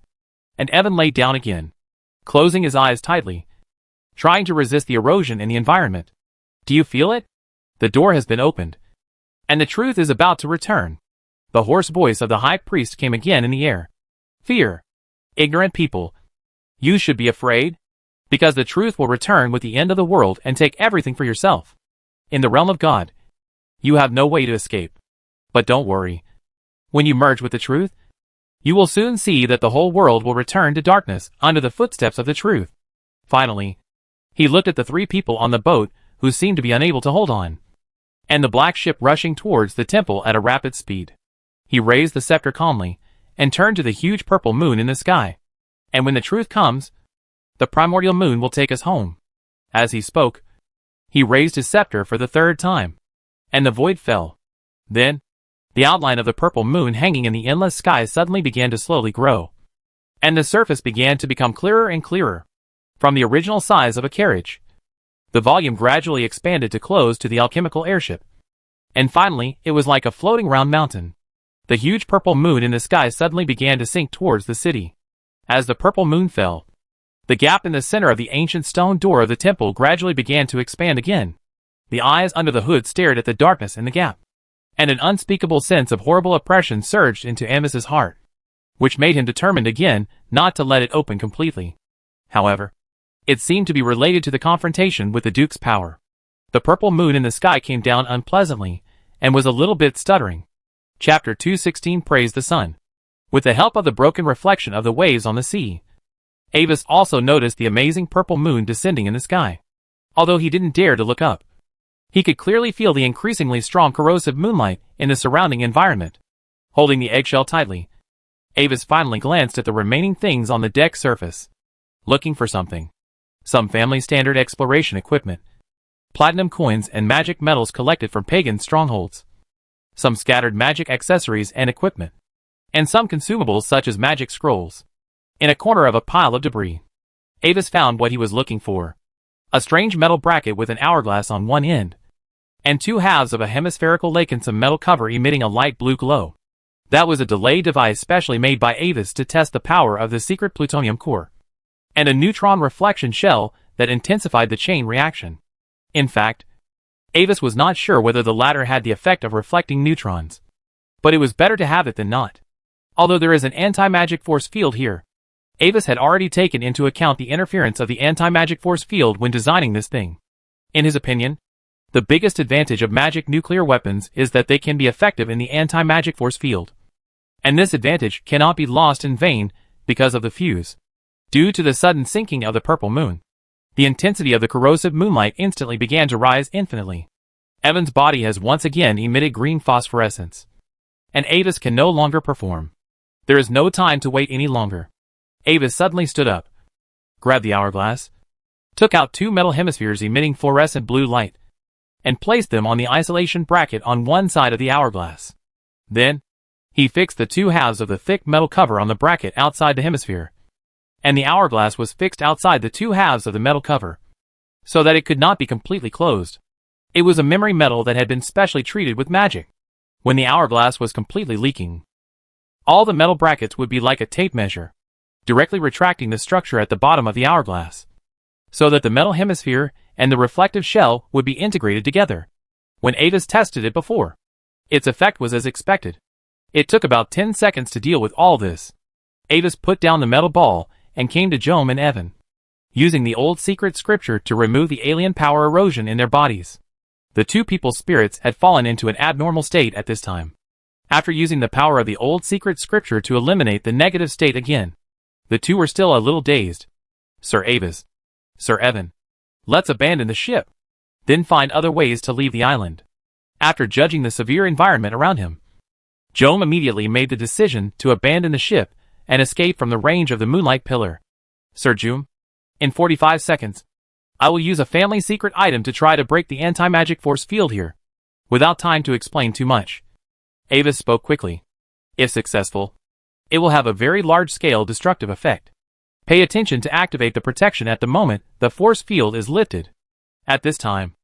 and Evan lay down again, closing his eyes tightly, trying to resist the erosion in the environment. Do you feel it? The door has been opened, and the truth is about to return. The hoarse voice of the high priest came again in the air. Fear, ignorant people. You should be afraid, because the truth will return with the end of the world and take everything for yourself. In the realm of God, you have no way to escape. But don't worry. When you merge with the truth, you will soon see that the whole world will return to darkness under the footsteps of the truth. Finally, he looked at the 3 people on the boat who seemed to be unable to hold on, and the black ship rushing towards the temple at a rapid speed. He raised the scepter calmly, and turned to the huge purple moon in the sky. And when the truth comes, the primordial moon will take us home. As he spoke, he raised his scepter for the 3rd time, and the void fell. Then, the outline of the purple moon hanging in the endless sky suddenly began to slowly grow, and the surface began to become clearer and clearer, from the original size of a carriage. The volume gradually expanded to close to the alchemical airship. And finally, it was like a floating round mountain. The huge purple moon in the sky suddenly began to sink towards the city. As the purple moon fell, the gap in the center of the ancient stone door of the temple gradually began to expand again. The eyes under the hood stared at the darkness in the gap. And an unspeakable sense of horrible oppression surged into Amos's heart, which made him determined again not to let it open completely. However, it seemed to be related to the confrontation with the Duke's power. The purple moon in the sky came down unpleasantly, and was a little bit stuttering. Chapter 216 Praise the Sun. With the help of the broken reflection of the waves on the sea, Avis also noticed the amazing purple moon descending in the sky. Although he didn't dare to look up, he could clearly feel the increasingly strong corrosive moonlight in the surrounding environment. Holding the eggshell tightly, Avis finally glanced at the remaining things on the deck surface, looking for something. Some family standard exploration equipment, platinum coins and magic metals collected from pagan strongholds, some scattered magic accessories and equipment, and some consumables such as magic scrolls. In a corner of a pile of debris, Avis found what he was looking for. A strange metal bracket with an hourglass on one end, and two halves of a hemispherical lake and some metal cover emitting a light blue glow. That was a delay device specially made by Avis to test the power of the secret plutonium core, and a neutron reflection shell that intensified the chain reaction. In fact, Avis was not sure whether the latter had the effect of reflecting neutrons, but it was better to have it than not. Although there is an anti-magic force field here, Avis had already taken into account the interference of the anti-magic force field when designing this thing. In his opinion, the biggest advantage of magic nuclear weapons is that they can be effective in the anti-magic force field. And this advantage cannot be lost in vain because of the fuse. Due to the sudden sinking of the purple moon, the intensity of the corrosive moonlight instantly began to rise infinitely. Evan's body has once again emitted green phosphorescence, and Avis can no longer perform. There is no time to wait any longer. Avis suddenly stood up, grabbed the hourglass, took out two metal hemispheres emitting fluorescent blue light, and placed them on the isolation bracket on one side of the hourglass. Then, he fixed the two halves of the thick metal cover on the bracket outside the hemisphere, and the hourglass was fixed outside the two halves of the metal cover, so that it could not be completely closed. It was a memory metal that had been specially treated with magic. When the hourglass was completely leaking, all the metal brackets would be like a tape measure, directly retracting the structure at the bottom of the hourglass, so that the metal hemisphere and the reflective shell would be integrated together. When Avis tested it before, its effect was as expected. It took about 10 seconds to deal with all this. Avis put down the metal ball and came to Jome and Evan, using the old secret scripture to remove the alien power erosion in their bodies. The two people's spirits had fallen into an abnormal state at this time. After using the power of the old secret scripture to eliminate the negative state again, the two were still a little dazed. Sir Avis, Sir Evan, let's abandon the ship, then find other ways to leave the island. After judging the severe environment around him, Jome immediately made the decision to abandon the ship and escape from the range of the moonlight pillar. Sir Jome, in 45 seconds, I will use a family secret item to try to break the anti-magic force field here, without time to explain too much. Avis spoke quickly. If successful, it will have a very large-scale destructive effect. Pay attention to activate the protection at the moment the force field is lifted. At this time,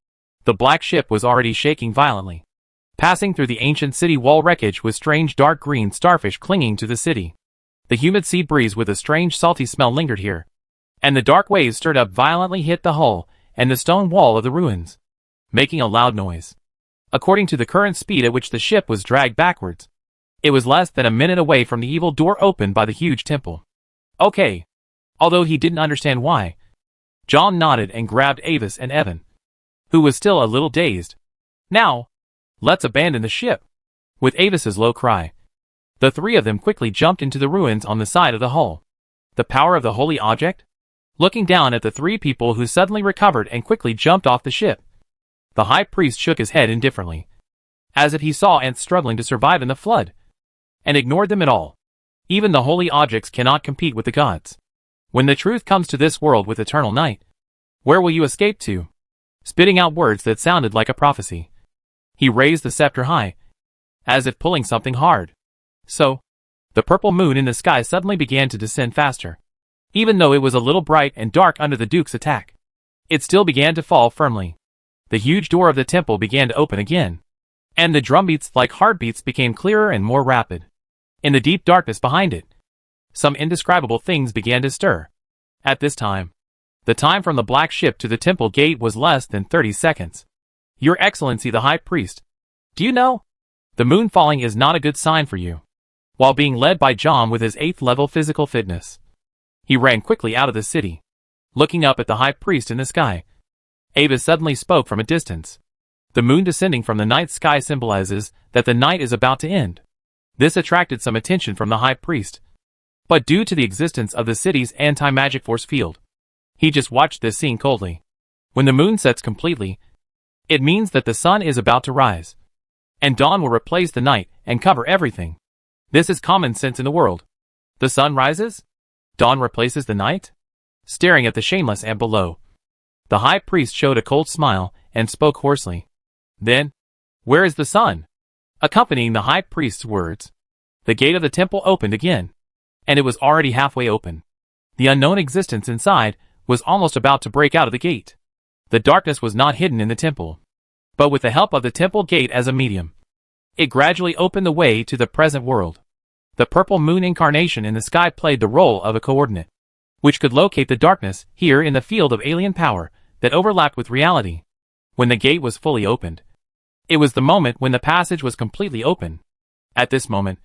the black ship was already shaking violently, passing through the ancient city wall wreckage with strange dark green starfish clinging to the city. The humid sea breeze with a strange salty smell lingered here, and the dark waves stirred up violently hit the hull and the stone wall of the ruins, making a loud noise. According to the current speed at which the ship was dragged backwards, it was less than a minute away from the evil door opened by the huge temple. Okay. Although he didn't understand why, John nodded and grabbed Avis and Evan, who was still a little dazed. Now, let's abandon the ship. With Avis's low cry, the three of them quickly jumped into the ruins on the side of the hull. The power of the holy object? Looking down at the three people who suddenly recovered and quickly jumped off the ship, the high priest shook his head indifferently, as if he saw ants struggling to survive in the flood, and ignored them at all. Even the holy objects cannot compete with the gods. When the truth comes to this world with eternal night, where will you escape to? Spitting out words that sounded like a prophecy, he raised the scepter high, as if pulling something hard. So, the purple moon in the sky suddenly began to descend faster, even though it was a little bright and dark under the Duke's attack. It still began to fall firmly. The huge door of the temple began to open again, and the drumbeats like heartbeats became clearer and more rapid. In the deep darkness behind it, some indescribable things began to stir. At this time, the time from the black ship to the temple gate was less than 30 seconds. Your Excellency the High Priest, do you know? The moon falling is not a good sign for you. While being led by John with his 8th level physical fitness, he ran quickly out of the city. Looking up at the High Priest in the sky, Avis suddenly spoke from a distance. The moon descending from the night sky symbolizes that the night is about to end. This attracted some attention from the High Priest. But due to the existence of the city's anti-magic force field, he just watched this scene coldly. When the moon sets completely, it means that the sun is about to rise, and dawn will replace the night and cover everything. This is common sense in the world. The sun rises, dawn replaces the night. Staring at the shameless ant below, the High Priest showed a cold smile and spoke hoarsely. Then, where is the sun? Accompanying the High Priest's words, the gate of the temple opened again, and it was already halfway open. The unknown existence inside was almost about to break out of the gate. The darkness was not hidden in the temple, but with the help of the temple gate as a medium, it gradually opened the way to the present world. The purple moon incarnation in the sky played the role of a coordinate, which could locate the darkness here in the field of alien power that overlapped with reality. When the gate was fully opened, it was the moment when the passage was completely open. At this moment,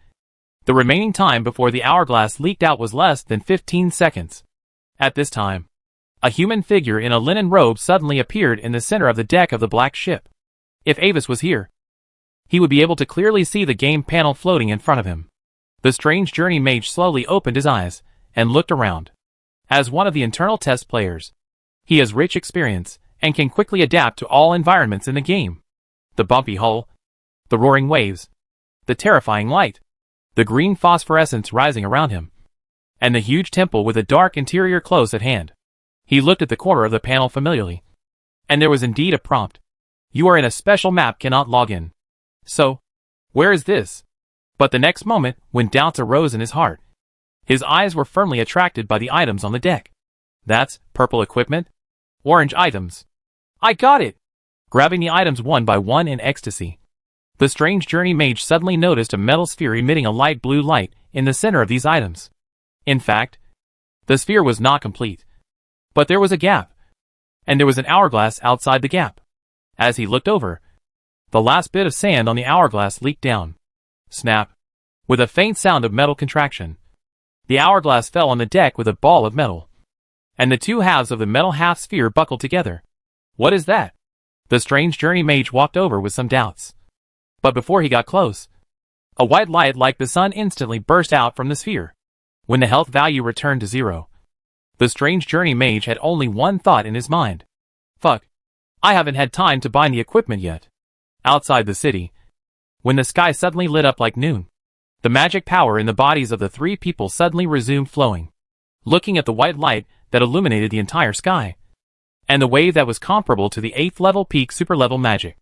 the remaining time before the hourglass leaked out was less than 15 seconds. At this time, a human figure in a linen robe suddenly appeared in the center of the deck of the black ship. If Avis was here, he would be able to clearly see the game panel floating in front of him. The strange journey mage slowly opened his eyes and looked around. As one of the internal test players, he has rich experience and can quickly adapt to all environments in the game. The bumpy hull, the roaring waves, the terrifying light, the green phosphorescence rising around him, and the huge temple with a dark interior close at hand. He looked at the corner of the panel familiarly, and there was indeed a prompt. You are in a special map, cannot log in. So, where is this? But the next moment, when doubts arose in his heart, his eyes were firmly attracted by the items on the deck. That's purple equipment, orange items. I got it! Grabbing the items one by one in ecstasy, the strange journey mage suddenly noticed a metal sphere emitting a light blue light in the center of these items. In fact, the sphere was not complete, but there was a gap, and there was an hourglass outside the gap. As he looked over, the last bit of sand on the hourglass leaked down. Snap! With a faint sound of metal contraction, the hourglass fell on the deck with a ball of metal, and the two halves of the metal half-sphere buckled together. What is that? The strange journey mage walked over with some doubts. But before he got close, a white light like the sun instantly burst out from the sphere. When the health value returned to 0, the strange journey mage had only one thought in his mind. Fuck. I haven't had time to bind the equipment yet. Outside the city, when the sky suddenly lit up like noon, the magic power in the bodies of the three people suddenly resumed flowing. Looking at the white light that illuminated the entire sky, and the wave that was comparable to the 8th level peak super-level magic,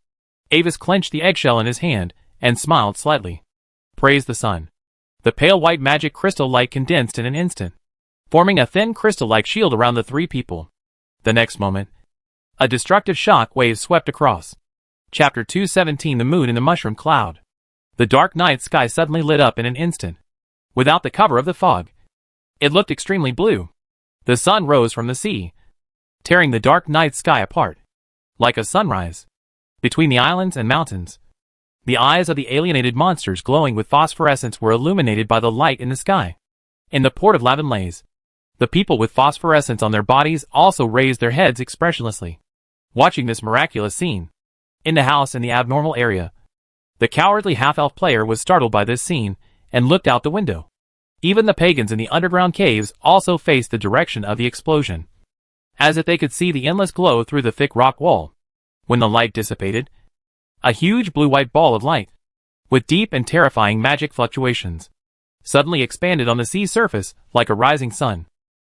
Avis clenched the eggshell in his hand and smiled slightly. Praise the sun. The pale white magic crystal light condensed in an instant, forming a thin crystal-like shield around the three people. The next moment, a destructive shock wave swept across. Chapter 217: The Moon in the Mushroom Cloud. The dark night sky suddenly lit up in an instant. Without the cover of the fog, it looked extremely blue. The sun rose from the sea, tearing the dark night sky apart, like a sunrise. Between the islands and mountains, the eyes of the alienated monsters glowing with phosphorescence were illuminated by the light in the sky. In the port of Lavanlays, the people with phosphorescence on their bodies also raised their heads expressionlessly, watching this miraculous scene. In the house in the abnormal area, the cowardly half-elf player was startled by this scene and looked out the window. Even the pagans in the underground caves also faced the direction of the explosion, as if they could see the endless glow through the thick rock wall. When the light dissipated, a huge blue-white ball of light, with deep and terrifying magic fluctuations, suddenly expanded on the sea surface like a rising sun.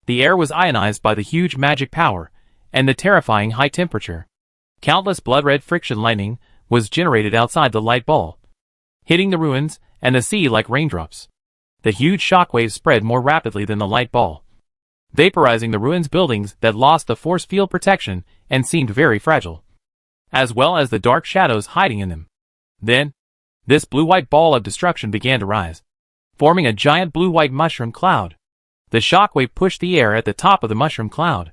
The air was ionized by the huge magic power and the terrifying high temperature. Countless blood-red friction lightning was generated outside the light ball, hitting the ruins and the sea like raindrops. The huge shockwaves spread more rapidly than the light ball, vaporizing the ruins buildings that lost the force field protection and seemed very fragile, as well as the dark shadows hiding in them. Then, this blue-white ball of destruction began to rise, forming a giant blue-white mushroom cloud. The shockwave pushed the air at the top of the mushroom cloud,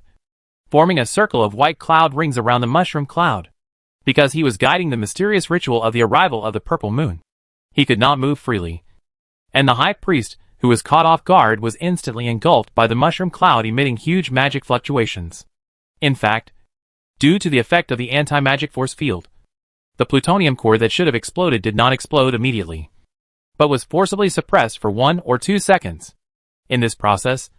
forming a circle of white cloud rings around the mushroom cloud. Because he was guiding the mysterious ritual of the arrival of the purple moon, he could not move freely, and the high priest, who was caught off guard, was instantly engulfed by the mushroom cloud, emitting huge magic fluctuations. In fact, due to the effect of the anti-magic force field, the plutonium core that should have exploded did not explode immediately, but was forcibly suppressed for 1 or 2 seconds. In this process,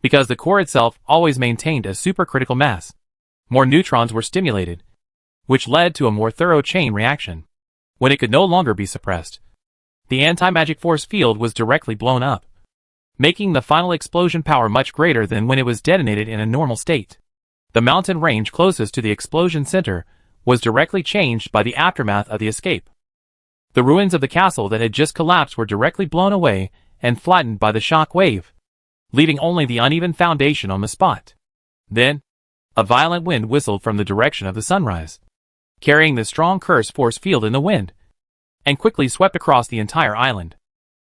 because the core itself always maintained a supercritical mass, more neutrons were stimulated, which led to a more thorough chain reaction. When it could no longer be suppressed, the anti-magic force field was directly blown up, making the final explosion power much greater than when it was detonated in a normal state. The mountain range closest to the explosion center was directly changed by the aftermath of the escape. The ruins of the castle that had just collapsed were directly blown away and flattened by the shock wave, leaving only the uneven foundation on the spot. Then, a violent wind whistled from the direction of the sunrise, carrying the strong curse force field in the wind, and quickly swept across the entire island.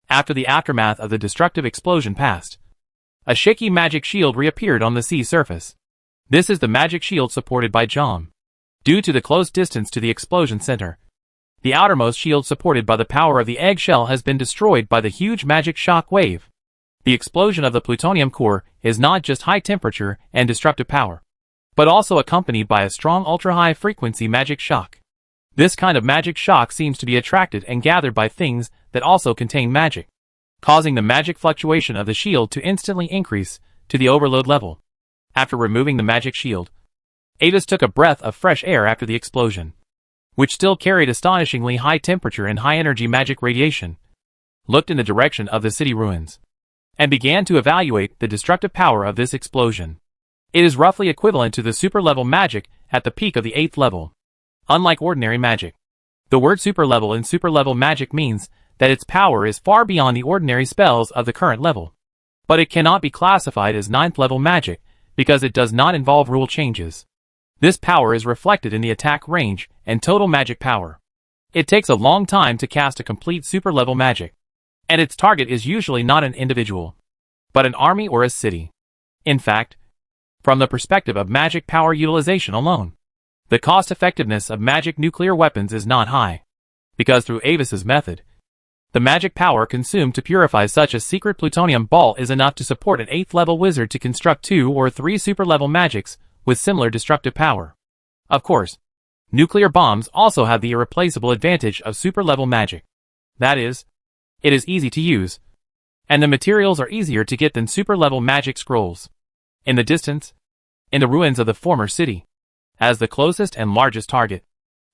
After the aftermath of the destructive explosion passed, a shaky magic shield reappeared on the sea surface. This is the magic shield supported by Jom. Due to the close distance to the explosion center, the outermost shield supported by the power of the eggshell has been destroyed by the huge magic shock wave. The explosion of the plutonium core is not just high temperature and destructive power, but also accompanied by a strong ultra-high frequency magic shock. This kind of magic shock seems to be attracted and gathered by things that also contain magic, causing the magic fluctuation of the shield to instantly increase to the overload level. After removing the magic shield, Avis took a breath of fresh air after the explosion, which still carried astonishingly high temperature and high energy magic radiation, looked in the direction of the city ruins, and began to evaluate the destructive power of this explosion. It is roughly equivalent to the super level magic at the peak of the 8th level. Unlike ordinary magic, the word super level in super level magic means that its power is far beyond the ordinary spells of the current level. But it cannot be classified as 9th level magic because it does not involve rule changes. This power is reflected in the attack range and total magic power. It takes a long time to cast a complete super level magic, and its target is usually not an individual, but an army or a city. In fact, from the perspective of magic power utilization alone, the cost-effectiveness of magic nuclear weapons is not high, because through Avis's method, the magic power consumed to purify such a secret plutonium ball is enough to support an 8th level wizard to construct 2 or 3 super level magics with similar destructive power. Of course, nuclear bombs also have the irreplaceable advantage of super level magic. That is, it is easy to use, and the materials are easier to get than super level magic scrolls. In the distance, in the ruins of the former city, as the closest and largest target,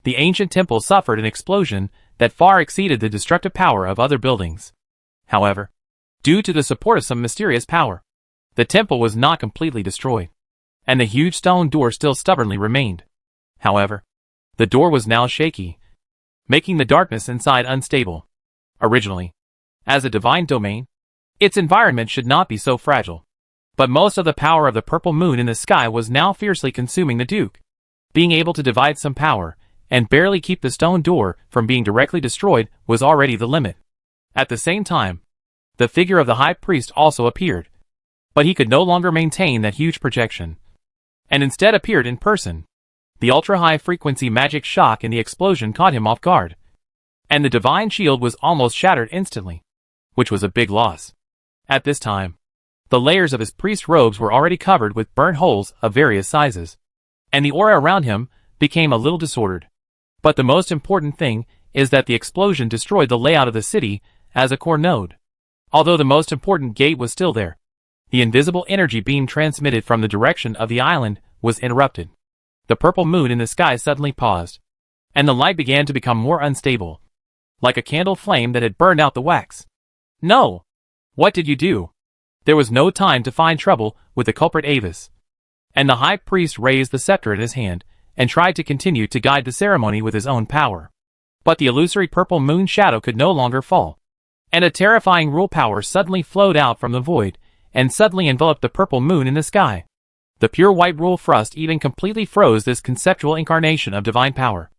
the ancient temple suffered an explosion that far exceeded the destructive power of other buildings. However, due to the support of some mysterious power, the temple was not completely destroyed, and the huge stone door still stubbornly remained. However, the door was now shaky, making the darkness inside unstable. Originally, as a divine domain, its environment should not be so fragile. But most of the power of the purple moon in the sky was now fiercely consuming the Duke. Being able to divide some power, and barely keep the stone door from being directly destroyed, was already the limit. At the same time, the figure of the high priest also appeared, but he could no longer maintain that huge projection, and instead appeared in person. The ultra-high frequency magic shock in the explosion caught him off guard, and the divine shield was almost shattered instantly, which was a big loss. At this time, the layers of his priest robes were already covered with burnt holes of various sizes, and the aura around him became a little disordered. But the most important thing is that the explosion destroyed the layout of the city as a core node. Although the most important gate was still there, the invisible energy beam transmitted from the direction of the island was interrupted. The purple moon in the sky suddenly paused, and the light began to become more unstable, like a candle flame that had burned out the wax. No! What did you do? There was no time to find trouble with the culprit Avis, and the high priest raised the scepter in his hand and tried to continue to guide the ceremony with his own power. But the illusory purple moon shadow could no longer fall, and a terrifying rule power suddenly flowed out from the void and suddenly enveloped the purple moon in the sky. The pure white rule frost even completely froze this conceptual incarnation of divine power,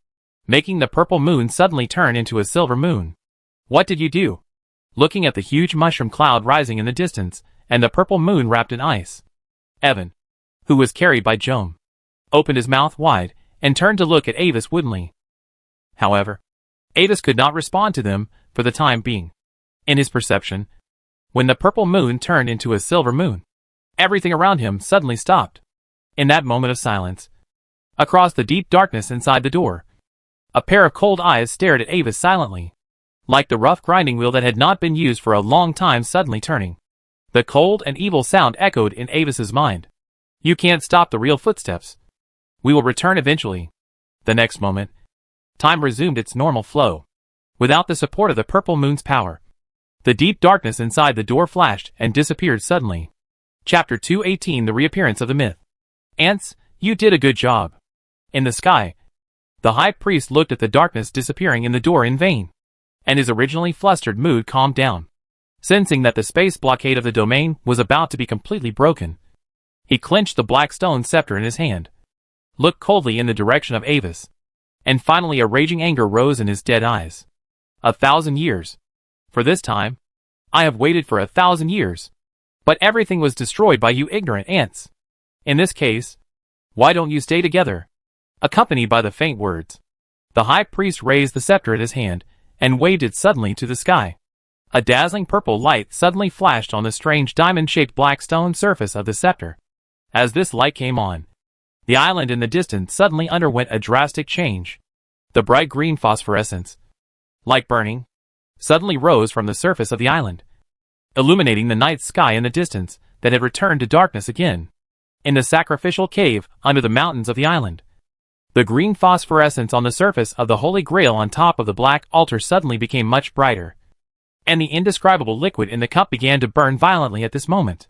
making the purple moon suddenly turn into a silver moon. What did you do? Looking at the huge mushroom cloud rising in the distance, and the purple moon wrapped in ice, Evan, who was carried by Jome, opened his mouth wide, and turned to look at Avis woodenly. However, Avis could not respond to them, for the time being. In his perception, when the purple moon turned into a silver moon, everything around him suddenly stopped. In that moment of silence, across the deep darkness inside the door, a pair of cold eyes stared at Avis silently, like the rough grinding wheel that had not been used for a long time suddenly turning. The cold and evil sound echoed in Avis's mind. You can't stop the real footsteps. We will return eventually. The next moment, time resumed its normal flow. Without the support of the purple moon's power, the deep darkness inside the door flashed and disappeared suddenly. Chapter 218: The Reappearance of the Myth. Ants, you did a good job. In the sky, the high priest looked at the darkness disappearing in the door in vain, and his originally flustered mood calmed down. Sensing that the space blockade of the domain was about to be completely broken, he clenched the black stone scepter in his hand, looked coldly in the direction of Avis, and finally a raging anger rose in his dead eyes. 1,000 years. For this time, I have waited for 1,000 years. But everything was destroyed by you ignorant ants. In this case, why don't you stay together? Accompanied by the faint words, the high priest raised the scepter in his hand, and waved it suddenly to the sky. A dazzling purple light suddenly flashed on the strange diamond-shaped black stone surface of the scepter. As this light came on, the island in the distance suddenly underwent a drastic change. The bright green phosphorescence, like burning, suddenly rose from the surface of the island, illuminating the night sky in the distance that had returned to darkness again. In the sacrificial cave under the mountains of the island, the green phosphorescence on the surface of the Holy Grail on top of the black altar suddenly became much brighter, and the indescribable liquid in the cup began to burn violently at this moment.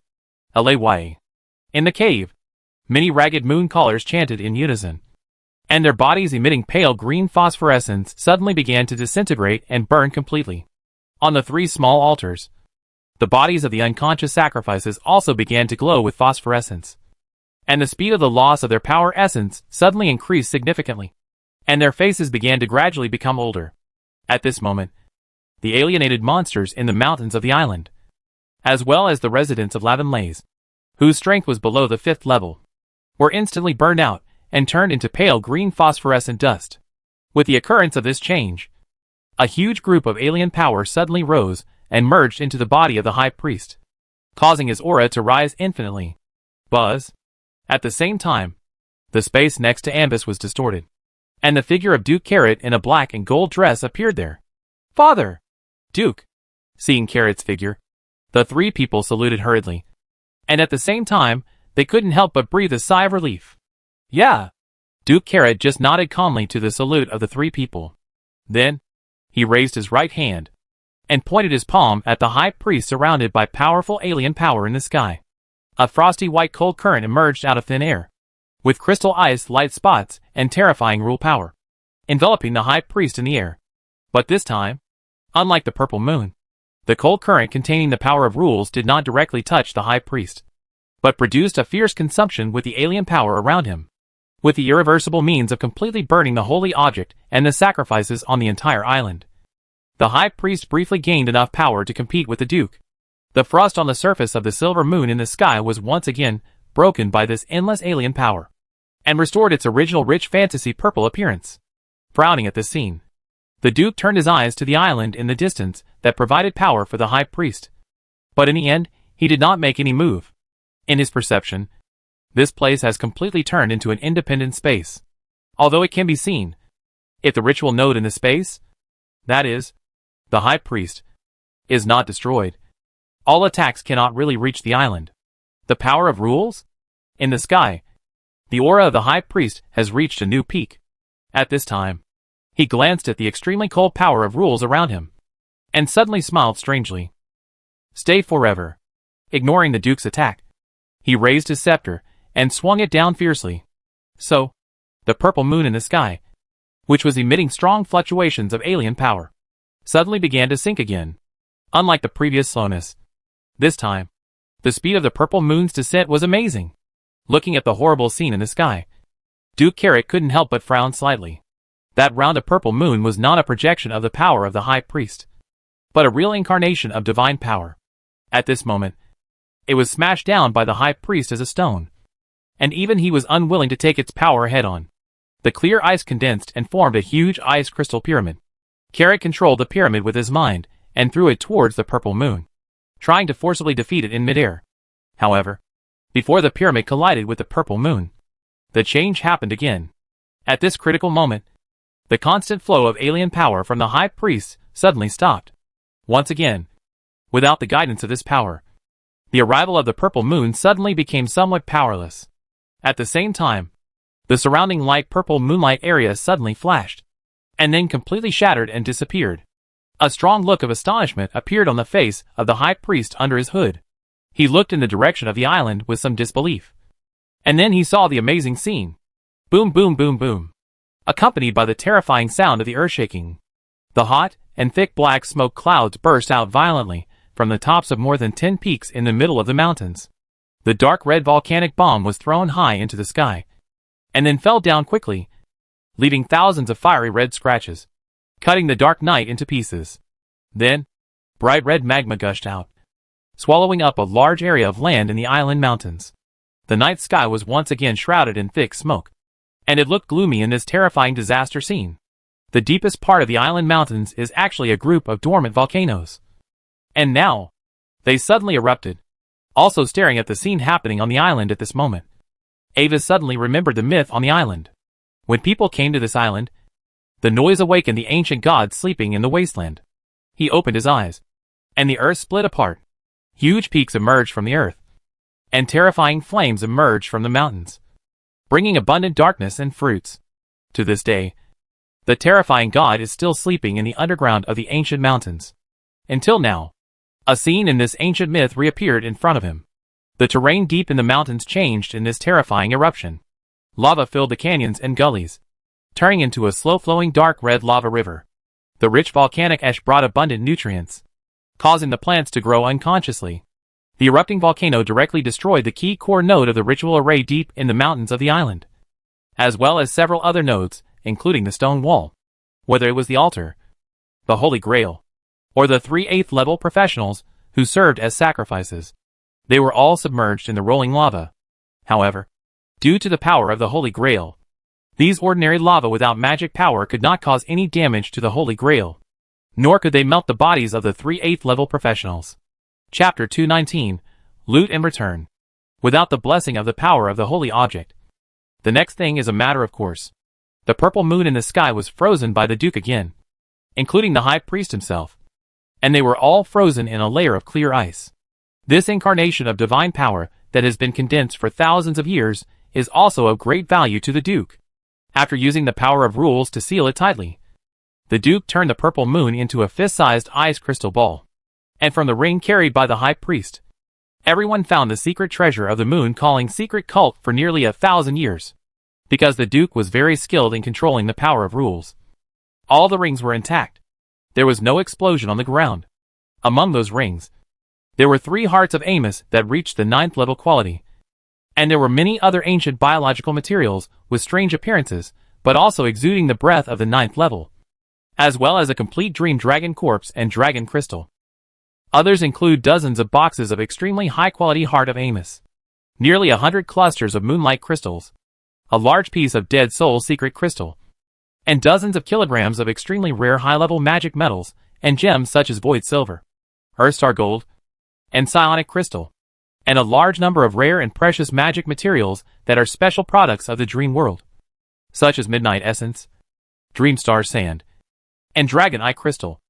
Alay. In the cave, many ragged moon callers chanted in unison, and their bodies emitting pale green phosphorescence suddenly began to disintegrate and burn completely. On the 3 small altars, the bodies of the unconscious sacrifices also began to glow with phosphorescence, and the speed of the loss of their power essence suddenly increased significantly, and their faces began to gradually become older. At this moment, the alienated monsters in the mountains of the island, as well as the residents of Lavanlays, whose strength was below the 5th level, were instantly burned out and turned into pale green phosphorescent dust. With the occurrence of this change, a huge group of alien power suddenly rose and merged into the body of the high priest, causing his aura to rise infinitely. Buzz. At the same time, the space next to Ambus was distorted, and the figure of Duke Carrot in a black and gold dress appeared there. Father! Duke! Seeing Carrot's figure, the 3 people saluted hurriedly, and at the same time, they couldn't help but breathe a sigh of relief. Yeah! Duke Carrot just nodded calmly to the salute of the 3 people. Then, he raised his right hand, and pointed his palm at the high priest surrounded by powerful alien power in the sky. A frosty white cold current emerged out of thin air, with crystal ice light spots and terrifying rule power, enveloping the high priest in the air. But this time, unlike the purple moon, the cold current containing the power of rules did not directly touch the high priest, but produced a fierce consumption with the alien power around him, with the irreversible means of completely burning the holy object and the sacrifices on the entire island. The high priest briefly gained enough power to compete with the duke. The frost on the surface of the silver moon in the sky was once again broken by this endless alien power, and restored its original rich fantasy purple appearance. Frowning at this scene, the duke turned his eyes to the island in the distance that provided power for the high priest. But in the end, he did not make any move. In his perception, this place has completely turned into an independent space. Although it can be seen, if the ritual node in the space, that is, the high priest, is not destroyed, all attacks cannot really reach the island. The power of rules? In the sky, the aura of the high priest has reached a new peak. At this time, he glanced at the extremely cold power of rules around him, and suddenly smiled strangely. Stay forever. Ignoring the duke's attack, he raised his scepter and swung it down fiercely. So, the purple moon in the sky, which was emitting strong fluctuations of alien power, suddenly began to sink again. Unlike the previous slowness, this time, The speed of the purple moon's descent was amazing. Looking at the horrible scene in the sky, Duke Carrot couldn't help but frown slightly. That round of purple moon was not a projection of the power of the High Priest, but a real incarnation of divine power. At this moment, it was smashed down by the High Priest as a stone, and even he was unwilling to take its power head-on. The clear ice condensed and formed a huge ice crystal pyramid. Carrot controlled the pyramid with his mind and threw it towards the purple moon, trying to forcibly defeat it in midair. However, before the pyramid collided with the purple moon, the change happened again. At this critical moment, the constant flow of alien power from the High Priest suddenly stopped. Once again, without the guidance of this power, the arrival of the purple moon suddenly became somewhat powerless. At the same time, the surrounding light purple moonlight area suddenly flashed, and then completely shattered and disappeared. A strong look of astonishment appeared on the face of the High Priest under his hood. He looked in the direction of the island with some disbelief. And then he saw the amazing scene. Boom, boom, boom, boom, accompanied by the terrifying sound of the earth shaking. The hot and thick black smoke clouds burst out violently from the tops of more than 10 peaks in the middle of the mountains. The dark red volcanic bomb was thrown high into the sky, and then fell down quickly, leaving thousands of fiery red scratches, cutting the dark night into pieces. Then, bright red magma gushed out, swallowing up a large area of land in the island mountains. The night sky was once again shrouded in thick smoke, and it looked gloomy in this terrifying disaster scene. The deepest part of the island mountains is actually a group of dormant volcanoes. And now, they suddenly erupted. Also staring at the scene happening on the island at this moment, Ava suddenly remembered the myth on the island. When people came to this island, the noise awakened the ancient god sleeping in the wasteland. He opened his eyes, and the earth split apart. Huge peaks emerged from the earth, and terrifying flames emerged from the mountains, bringing abundant darkness and fruits. To this day, the terrifying god is still sleeping in the underground of the ancient mountains. Until now, a scene in this ancient myth reappeared in front of him. The terrain deep in the mountains changed in this terrifying eruption. Lava filled the canyons and gullies, turning into a slow-flowing dark red lava river. The rich volcanic ash brought abundant nutrients, causing the plants to grow unconsciously. The erupting volcano directly destroyed the key core node of the ritual array deep in the mountains of the island, as well as several other nodes, including the stone wall. Whether it was the altar, the Holy Grail, or the 3/8 level professionals who served as sacrifices, they were all submerged in the rolling lava. However, due to the power of the Holy Grail, these ordinary lava without magic power could not cause any damage to the Holy Grail, nor could they melt the bodies of the 3/8 level professionals. Chapter 219, Loot and Return. Without the blessing of the power of the holy object, the next thing is a matter of course. The purple moon in the sky was frozen by the Duke again, including the High Priest himself, and they were all frozen in a layer of clear ice. This incarnation of divine power that has been condensed for thousands of years is also of great value to the Duke. After using the power of rules to seal it tightly, the Duke turned the purple moon into a fist-sized ice crystal ball. And from the ring carried by the High Priest, everyone found the secret treasure of the moon calling secret cult for nearly 1,000 years. Because the Duke was very skilled in controlling the power of rules, all the rings were intact. There was no explosion on the ground. Among those rings, there were 3 hearts of Amos that reached the 9th level quality. And there were many other ancient biological materials with strange appearances, but also exuding the breath of the 9th level, as well as a complete dream dragon corpse and dragon crystal. Others include dozens of boxes of extremely high-quality Heart of Amos, nearly 100 clusters of Moonlight crystals, a large piece of Dead Soul secret crystal, and dozens of kilograms of extremely rare high-level magic metals and gems such as Void Silver, Earthstar Gold, and Psionic Crystal, and a large number of rare and precious magic materials that are special products of the Dream World, such as Midnight Essence, Dreamstar Sand, and Dragon Eye Crystal.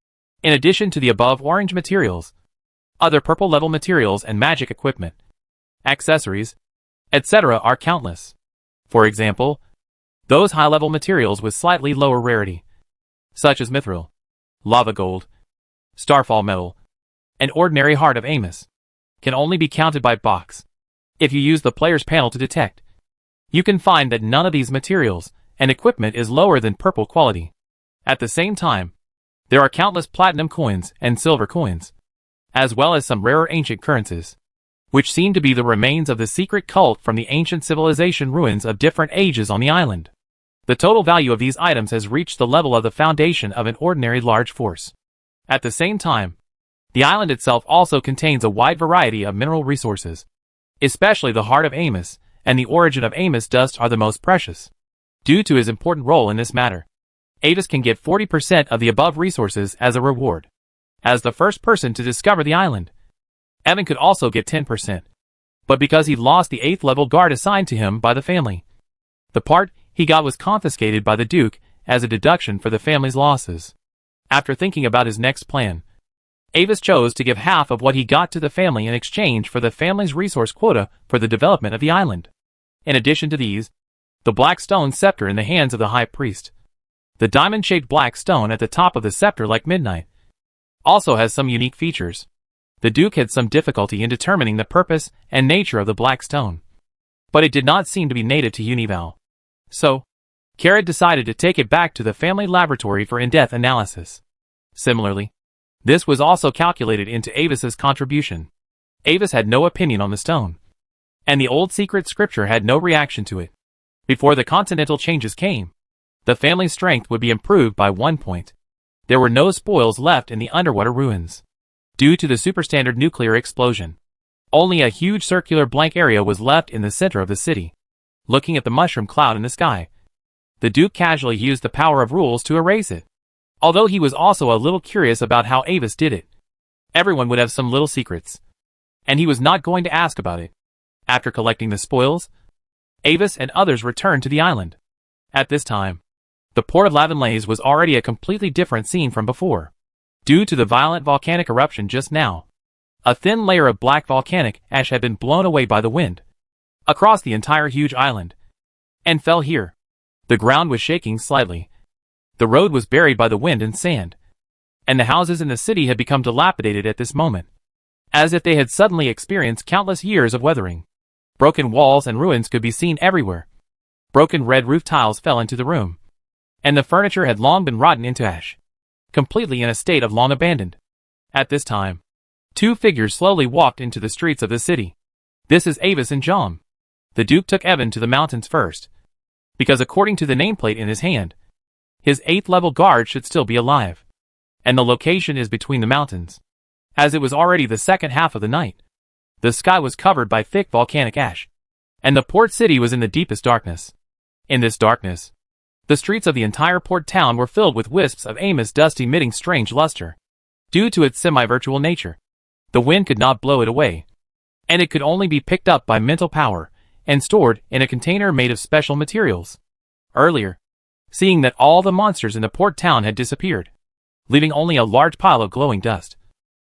In addition to the above orange materials, other purple level materials and magic equipment, accessories, etc. are countless. For example, those high-level materials with slightly lower rarity, such as Mithril, Lava Gold, Starfall Metal, and ordinary Heart of Amos, can only be counted by box. If you use the player's panel to detect, you can find that none of these materials and equipment is lower than purple quality. At the same time, there are countless platinum coins and silver coins, as well as some rarer ancient currencies. which seemed to be the remains of the secret cult from the ancient civilization ruins of different ages on the island. The total value of these items has reached the level of the foundation of an ordinary large force. At the same time, the island itself also contains a wide variety of mineral resources. Especially the heart of Amos and the origin of Amos dust are the most precious. Due to his important role in this matter, Avis can get 40% of the above resources as a reward. As the first person to discover the island, Evan could also get 10%. But because he lost the 8th level guard assigned to him by the family, the part he got was confiscated by the Duke as a deduction for the family's losses. After thinking about his next plan, Avis chose to give half of what he got to the family in exchange for the family's resource quota for the development of the island. In addition to these, the black stone scepter in the hands of the high priest, the diamond-shaped black stone at the top of the scepter like midnight, also has some unique features. The Duke had some difficulty in determining the purpose and nature of the black stone, but it did not seem to be native to Unival. So, Carrot decided to take it back to the family laboratory for in-depth analysis. Similarly, this was also calculated into Avis's contribution. Avis had no opinion on the stone, and the old secret scripture had no reaction to it. Before the continental changes came, the family's strength would be improved by 1 point. There were no spoils left in the underwater ruins. Due to the superstandard nuclear explosion, only a huge circular blank area was left in the center of the city. Looking at the mushroom cloud in the sky, the Duke casually used the power of rules to erase it. Although he was also a little curious about how Avis did it. Everyone would have some little secrets, and he was not going to ask about it. After collecting the spoils, Avis and others returned to the island. At this time, the port of Lavanlays was already a completely different scene from before. Due to the violent volcanic eruption just now, a thin layer of black volcanic ash had been blown away by the wind across the entire huge island and fell here. The ground was shaking slightly. The road was buried by the wind and sand, and the houses in the city had become dilapidated at this moment, as if they had suddenly experienced countless years of weathering. Broken walls and ruins could be seen everywhere. Broken red roof tiles fell into the room, and the furniture had long been rotten into ash, completely in a state of long abandoned. At this time, 2 figures slowly walked into the streets of the city. This is Avis and Jom. The Duke took Evan to the mountains first, because according to the nameplate in his hand, his 8th level guard should still be alive, and the location is between the mountains. As it was already the second half of the night, the sky was covered by thick volcanic ash, and the port city was in the deepest darkness. In this darkness, the streets of the entire port town were filled with wisps of Amos dust emitting strange luster. Due to its semi-virtual nature, the wind could not blow it away, and it could only be picked up by mental power and stored in a container made of special materials. Earlier, seeing that all the monsters in the port town had disappeared, leaving only a large pile of glowing dust,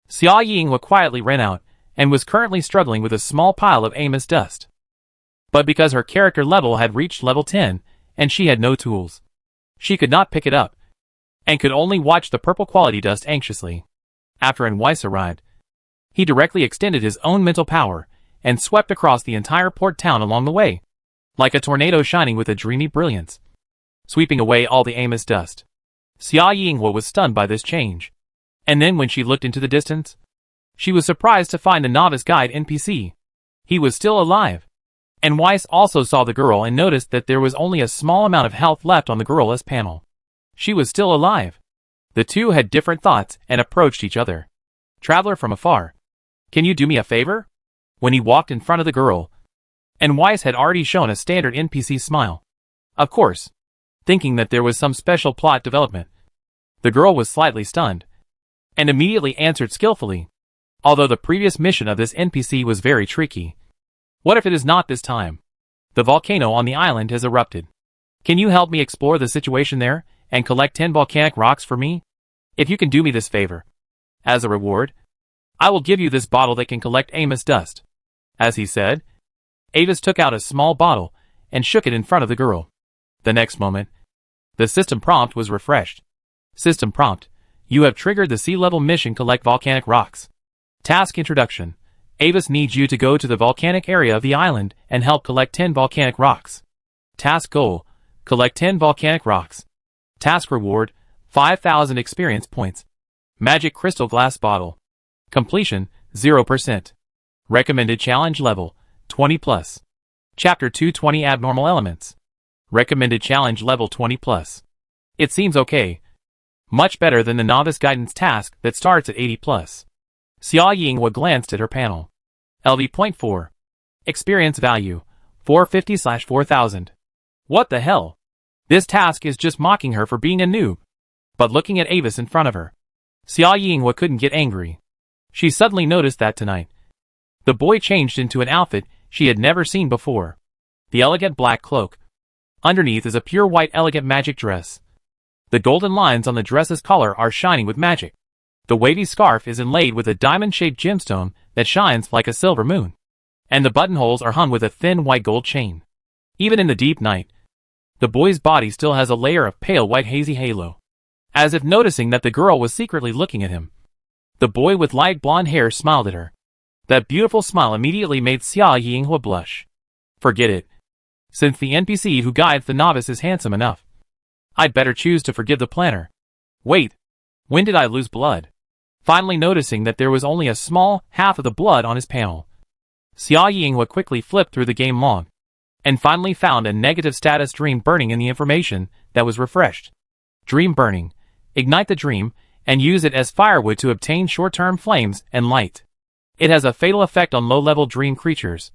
Xia Ying quietly ran out and was currently struggling with a small pile of Amos dust. But because her character level had reached level 10 and she had no tools, she could not pick it up and could only watch the purple quality dust anxiously. After Weiss arrived, he directly extended his own mental power and swept across the entire port town along the way, like a tornado shining with a dreamy brilliance, sweeping away all the Amos dust. Xia Yinghua was stunned by this change, and then when she looked into the distance, she was surprised to find the novice guide NPC. He was still alive, and Weiss also saw the girl and noticed that there was only a small amount of health left on the girl's panel. She was still alive. The two had different thoughts and approached each other. Traveler from afar, can you do me a favor? When he walked in front of the girl, and Weiss had already shown a standard NPC smile. Of course, thinking that there was some special plot development. The girl was slightly stunned, and immediately answered skillfully, although the previous mission of this NPC was very tricky. What if it is not this time? The volcano on the island has erupted. Can you help me explore the situation there, and collect 10 volcanic rocks for me? If you can do me this favor, as a reward, I will give you this bottle that can collect Amos dust. As he said, Avis took out a small bottle and shook it in front of the girl. The next moment, the system prompt was refreshed. System prompt: you have triggered the sea-level mission Collect Volcanic Rocks. Task Introduction: Avis needs you to go to the volcanic area of the island and help collect 10 volcanic rocks. Task Goal: collect 10 volcanic rocks. Task Reward: 5,000 experience points. Magic Crystal Glass Bottle. Completion: 0%. Recommended challenge level, 20 plus. Chapter 220 Abnormal Elements. Recommended challenge level 20 plus. It seems okay. Much better than the novice guidance task that starts at 80 plus. Xia Yinghua glanced at her panel. LV.4. Experience value, 450/4000. What the hell? This task is just mocking her for being a noob. But looking at Avis in front of her, Xia Yinghua couldn't get angry. She suddenly noticed that tonight, the boy changed into an outfit she had never seen before. The elegant black cloak. Underneath is a pure white elegant magic dress. The golden lines on the dress's collar are shining with magic. The wavy scarf is inlaid with a diamond-shaped gemstone that shines like a silver moon. And the buttonholes are hung with a thin white gold chain. Even in the deep night, the boy's body still has a layer of pale white hazy halo. As if noticing that the girl was secretly looking at him, the boy with light blonde hair smiled at her. That beautiful smile immediately made Xia Yinghua blush. Forget it. Since the NPC who guides the novice is handsome enough, I'd better choose to forgive the planner. Wait, when did I lose blood? Finally noticing that there was only a small half of the blood on his panel, Xia Yinghua quickly flipped through the game log, and finally found a negative status dream burning in the information that was refreshed. Dream burning. Ignite the dream, and use it as firewood to obtain short-term flames and light. It has a fatal effect on low-level dream creatures,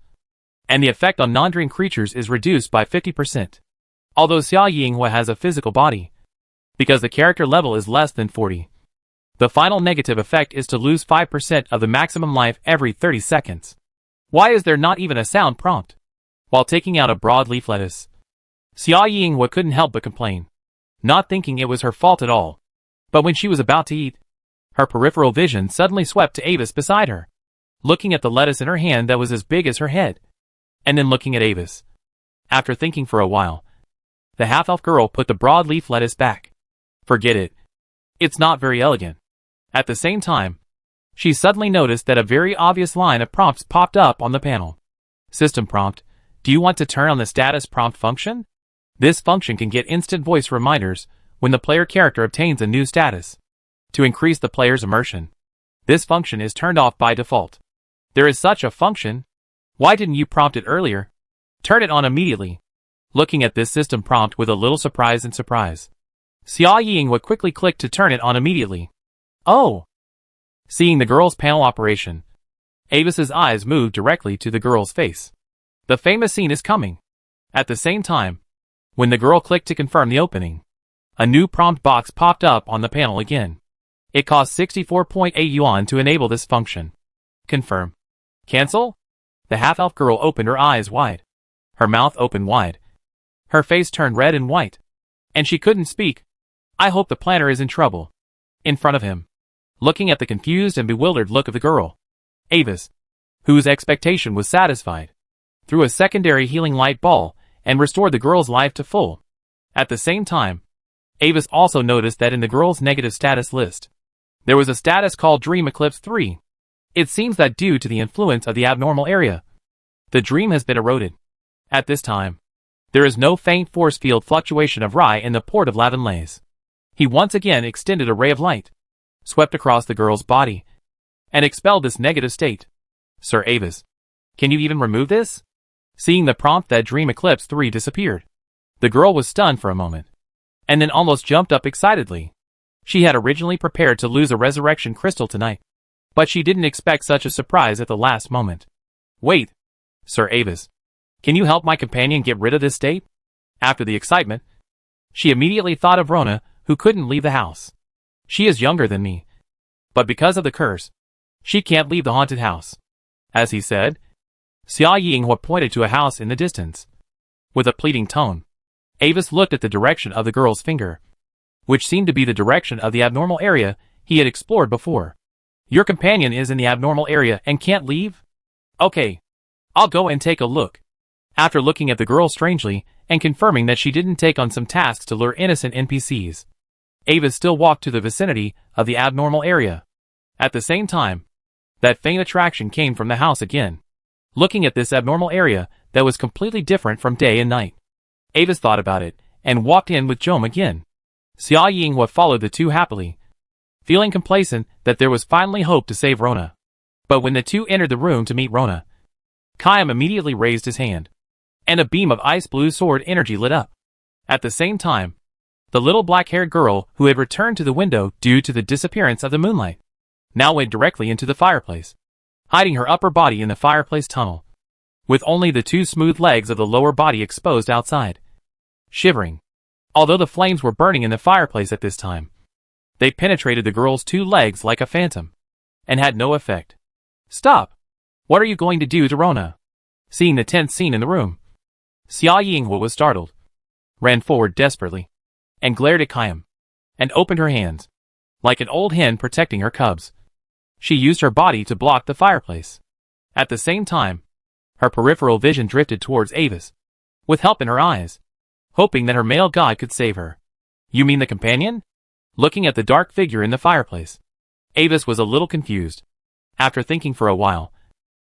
and the effect on non-dream creatures is reduced by 50%. Although Xia Yinghua has a physical body, because the character level is less than 40. The final negative effect is to lose 5% of the maximum life every 30 seconds. Why is there not even a sound prompt? While taking out a broadleaf lettuce, Xia Yinghua couldn't help but complain, not thinking it was her fault at all. But when she was about to eat, her peripheral vision suddenly swept to Avis beside her, looking at the lettuce in her hand that was as big as her head, and then looking at Avis. After thinking for a while, the half-elf girl put the broadleaf lettuce back. Forget it. It's not very elegant. At the same time, she suddenly noticed that a very obvious line of prompts popped up on the panel. System prompt. Do you want to turn on the status prompt function? This function can get instant voice reminders when the player character obtains a new status. To increase the player's immersion, this function is turned off by default. There is such a function. Why didn't you prompt it earlier? Turn it on immediately. Looking at this system prompt with a little surprise, Xia Yinghua quickly clicked to turn it on immediately. Oh! Seeing the girl's panel operation, Avis's eyes moved directly to the girl's face. The famous scene is coming. At the same time, when the girl clicked to confirm the opening, a new prompt box popped up on the panel again. It cost 64.8 yuan to enable this function. Confirm. Cancel? The half-elf girl opened her eyes wide. Her mouth opened wide. Her face turned red and white. And she couldn't speak. I hope the planner is in trouble. In front of him, looking at the confused and bewildered look of the girl, Avis, whose expectation was satisfied, threw a secondary healing light ball and restored the girl's life to full. At the same time, Avis also noticed that in the girl's negative status list, there was a status called Dream Eclipse 3. It seems that due to the influence of the abnormal area, the dream has been eroded. At this time, there is no faint force field fluctuation of Rai in the port of Lavanlays. He once again extended a ray of light, swept across the girl's body, and expelled this negative state. Sir Avis, can you even remove this? Seeing the prompt that Dream Eclipse 3 disappeared, the girl was stunned for a moment, and then almost jumped up excitedly. She had originally prepared to lose a resurrection crystal tonight, but she didn't expect such a surprise at the last moment. Wait, Sir Avis, can you help my companion get rid of this state? After the excitement, she immediately thought of Rona, who couldn't leave the house. She is younger than me, but because of the curse, she can't leave the haunted house. As he said, Xia Yinghua pointed to a house in the distance. With a pleading tone, Avis looked at the direction of the girl's finger, which seemed to be the direction of the abnormal area he had explored before. Your companion is in the abnormal area and can't leave? Okay, I'll go and take a look. After looking at the girl strangely and confirming that she didn't take on some tasks to lure innocent NPCs, Avis still walked to the vicinity of the abnormal area. At the same time, that faint attraction came from the house again. Looking at this abnormal area that was completely different from day and night, Avis thought about it and walked in with Jom again. Xia Yinghua followed the two happily, feeling complacent that there was finally hope to save Rona. But when the two entered the room to meet Rona, Kayam immediately raised his hand, and a beam of ice blue sword energy lit up. At the same time, the little black-haired girl who had returned to the window due to the disappearance of the moonlight now went directly into the fireplace, hiding her upper body in the fireplace tunnel, with only the two smooth legs of the lower body exposed outside. Shivering, although the flames were burning in the fireplace at this time, they penetrated the girl's two legs like a phantom, and had no effect. "Stop! What are you going to do to Rona?" Seeing the tense scene in the room, Xia Yinghua was startled, ran forward desperately, and glared at Kayam, and opened her hands, like an old hen protecting her cubs. She used her body to block the fireplace. At the same time, her peripheral vision drifted towards Avis, with help in her eyes, hoping that her male god could save her. "You mean the companion?" Looking at the dark figure in the fireplace, Avis was a little confused. After thinking for a while,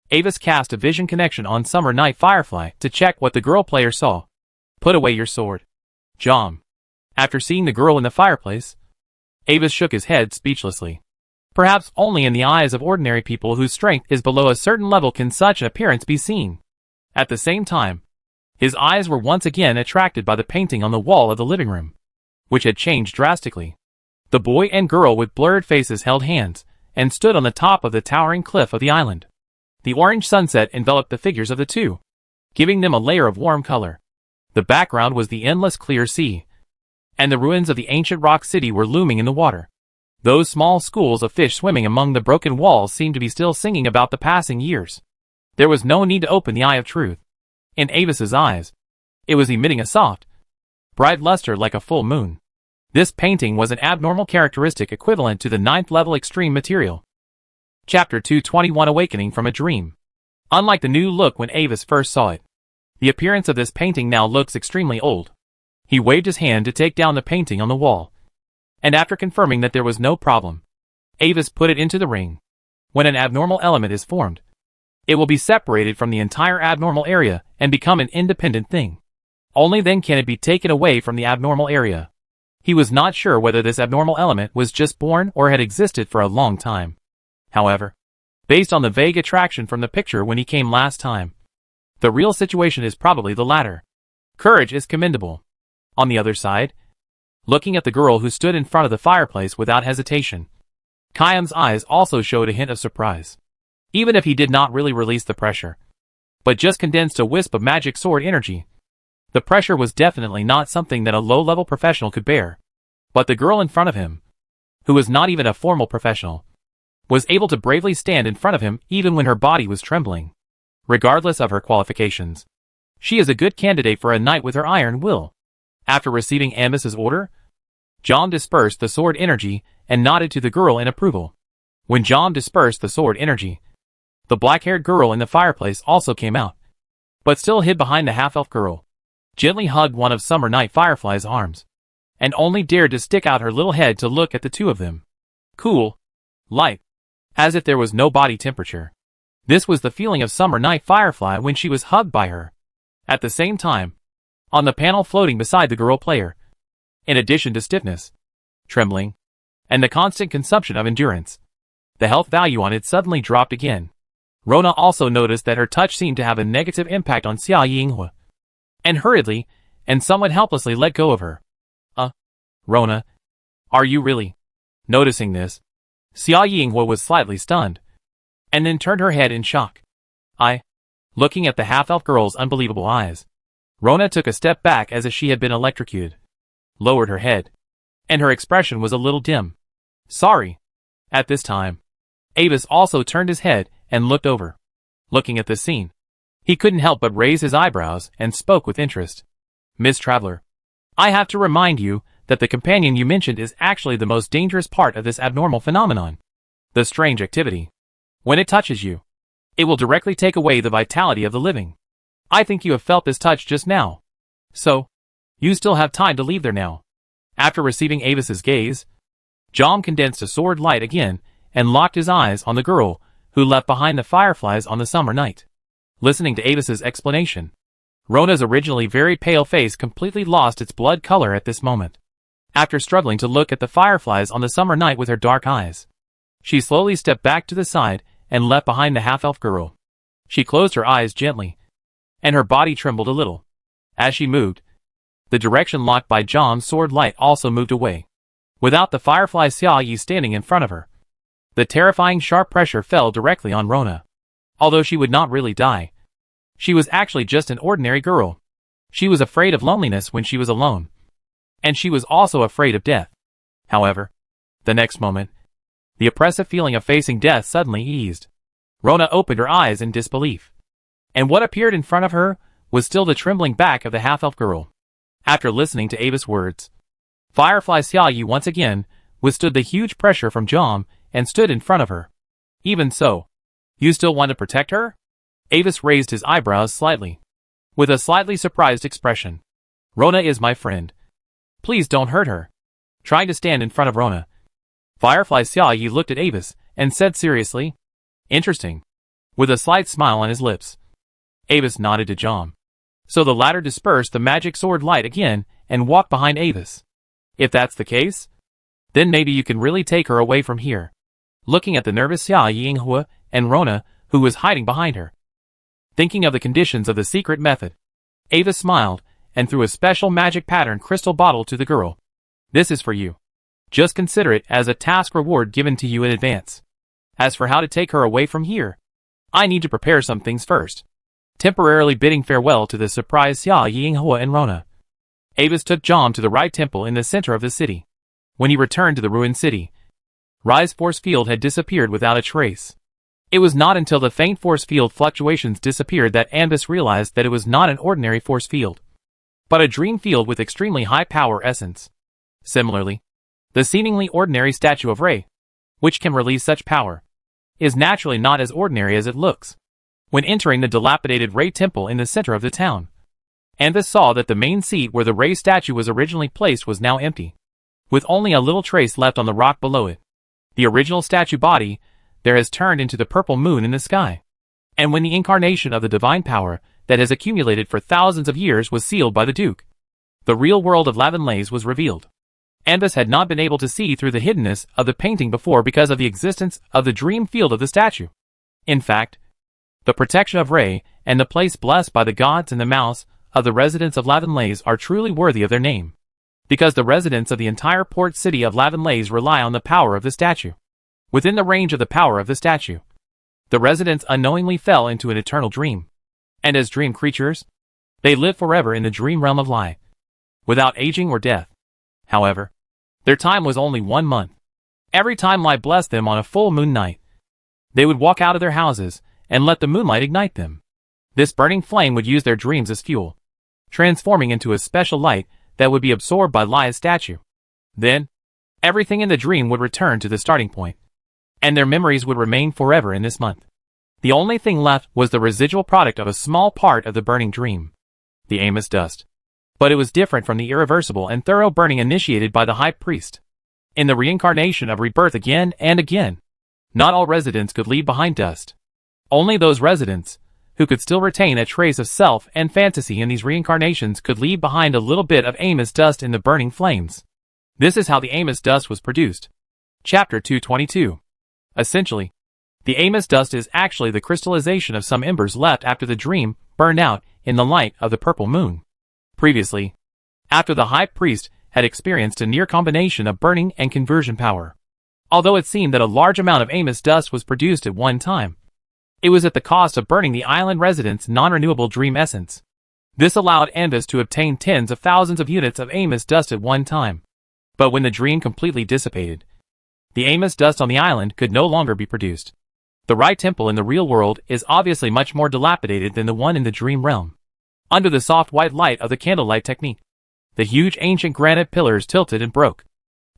Avis cast a vision connection on Summer Night Firefly to check what the girl player saw. "Put away your sword, Jom." After seeing the girl in the fireplace, Avis shook his head speechlessly. Perhaps only in the eyes of ordinary people whose strength is below a certain level can such appearance be seen. At the same time, his eyes were once again attracted by the painting on the wall of the living room, which had changed drastically. The boy and girl with blurred faces held hands, and stood on the top of the towering cliff of the island. The orange sunset enveloped the figures of the two, giving them a layer of warm color. The background was the endless clear sea, and the ruins of the ancient rock city were looming in the water. Those small schools of fish swimming among the broken walls seemed to be still singing about the passing years. There was no need to open the Eye of Truth. In Avis's eyes, it was emitting a soft, bright luster like a full moon. This painting was an abnormal characteristic equivalent to the 9th level extreme material. Chapter 221 Awakening from a Dream. Unlike the new look when Avis first saw it, the appearance of this painting now looks extremely old. He waved his hand to take down the painting on the wall, and after confirming that there was no problem, Avis put it into the ring. When an abnormal element is formed, it will be separated from the entire abnormal area and become an independent thing. Only then can it be taken away from the abnormal area. He was not sure whether this abnormal element was just born or had existed for a long time. However, based on the vague attraction from the picture when he came last time, the real situation is probably the latter. Courage is commendable. On the other side, looking at the girl who stood in front of the fireplace without hesitation, Kayam's eyes also showed a hint of surprise. Even if he did not really release the pressure, but just condensed a wisp of magic sword energy, the pressure was definitely not something that a low-level professional could bear. But the girl in front of him, who was not even a formal professional, was able to bravely stand in front of him even when her body was trembling. Regardless of her qualifications, she is a good candidate for a knight with her iron will. After receiving Ambus's order, Jom dispersed the sword energy and nodded to the girl in approval. When Jom dispersed the sword energy, the black-haired girl in the fireplace also came out, but still hid behind the half-elf girl, gently hugged one of Summer Night Firefly's arms, and only dared to stick out her little head to look at the two of them. Cool, light, as if there was no body temperature. This was the feeling of Summer Night Firefly when she was hugged by her. At the same time, on the panel floating beside the girl player, in addition to stiffness, trembling, and the constant consumption of endurance, the health value on it suddenly dropped again. Rona also noticed that her touch seemed to have a negative impact on Xia Yinghua, and hurriedly and somewhat helplessly let go of her. Rona, are you really? Noticing this, Xia Yinghua was slightly stunned, and then turned her head in shock. Looking at the half-elf girl's unbelievable eyes, Rona took a step back as if she had been electrocuted, lowered her head, and her expression was a little dim. Sorry. At this time, Avis also turned his head and looked over. Looking at this scene, he couldn't help but raise his eyebrows and spoke with interest. Miss Traveler, I have to remind you that the companion you mentioned is actually the most dangerous part of this abnormal phenomenon. The strange activity. When it touches you, it will directly take away the vitality of the living. I think you have felt this touch just now. So, you still have time to leave there now. After receiving Avis's gaze, Jom condensed a sword light again and locked his eyes on the girl who left behind the fireflies on the summer night. Listening to Avis's explanation, Rona's originally very pale face completely lost its blood color at this moment. After struggling to look at the fireflies on the summer night with her dark eyes, she slowly stepped back to the side and left behind the half-elf girl. She closed her eyes gently, and her body trembled a little. As she moved, the direction locked by Jom's sword light also moved away, without the Firefly Xia Yi standing in front of her. The terrifying sharp pressure fell directly on Rona. Although she would not really die, she was actually just an ordinary girl. She was afraid of loneliness when she was alone, and she was also afraid of death. However, the next moment, the oppressive feeling of facing death suddenly eased. Rona opened her eyes in disbelief, and what appeared in front of her was still the trembling back of the half-elf girl. After listening to Ava's words, Firefly Xia Yi once again withstood the huge pressure from Jom and stood in front of her. Even so, you still want to protect her? Avis raised his eyebrows slightly, with a slightly surprised expression. Rona is my friend. Please don't hurt her. Trying to stand in front of Rona, Firefly Xia Yi looked at Avis and said seriously, "Interesting," with a slight smile on his lips. Avis nodded to Jom, so the latter dispersed the magic sword light again and walked behind Avis. If that's the case, then maybe you can really take her away from here. Looking at the nervous Xia Yinghua and Rona, who was hiding behind her. Thinking of the conditions of the secret method, Avis smiled and threw a special magic pattern crystal bottle to the girl. "This is for you. Just consider it as a task reward given to you in advance. As for how to take her away from here, I need to prepare some things first." Temporarily bidding farewell to the surprised Xia Yinghua and Rona, Avis took Jom to the right temple in the center of the city. When he returned to the ruined city, Rai's force field had disappeared without a trace. It was not until the faint force field fluctuations disappeared that Anbis realized that it was not an ordinary force field, but a dream field with extremely high power essence. Similarly, the seemingly ordinary statue of Ray, which can release such power, is naturally not as ordinary as it looks. When entering the dilapidated Ray temple in the center of the town, Anbis saw that the main seat where the Ray statue was originally placed was now empty, with only a little trace left on the rock below it. The original statue body there has turned into the purple moon in the sky. And when the incarnation of the divine power that has accumulated for thousands of years was sealed by the Duke, the real world of Lavanlaise was revealed. Anbis had not been able to see through the hiddenness of the painting before because of the existence of the dream field of the statue. In fact, the protection of Ray and the place blessed by the gods and the mouse of the residents of Lavanlaise are truly worthy of their name, because the residents of the entire port city of Lavanlaise rely on the power of the statue. Within the range of the power of the statue, the residents unknowingly fell into an eternal dream. And as dream creatures, they live forever in the dream realm of lie, without aging or death. However, their time was only 1 month. Every time lie blessed them on a full moon night, they would walk out of their houses and let the moonlight ignite them. This burning flame would use their dreams as fuel, transforming into a special light that would be absorbed by Lie's statue. Then, everything in the dream would return to the starting point, and their memories would remain forever in this month. The only thing left was the residual product of a small part of the burning dream, the Amos dust. But it was different from the irreversible and thorough burning initiated by the High Priest. In the reincarnation of Rebirth again and again, not all residents could leave behind dust. Only those residents who could still retain a trace of self and fantasy in these reincarnations could leave behind a little bit of Amos dust in the burning flames. This is how the Amos dust was produced. Chapter 222. Essentially, the Amos dust is actually the crystallization of some embers left after the dream burned out in the light of the purple moon. Previously, after the High Priest had experienced a near combination of burning and conversion power. Although it seemed that a large amount of Amos dust was produced at one time, it was at the cost of burning the island residents' non-renewable dream essence. This allowed Anbis to obtain tens of thousands of units of Amos dust at one time. But when the dream completely dissipated, the Amos dust on the island could no longer be produced. The Rai temple in the real world is obviously much more dilapidated than the one in the dream realm. Under the soft white light of the candlelight technique, the huge ancient granite pillars tilted and broke,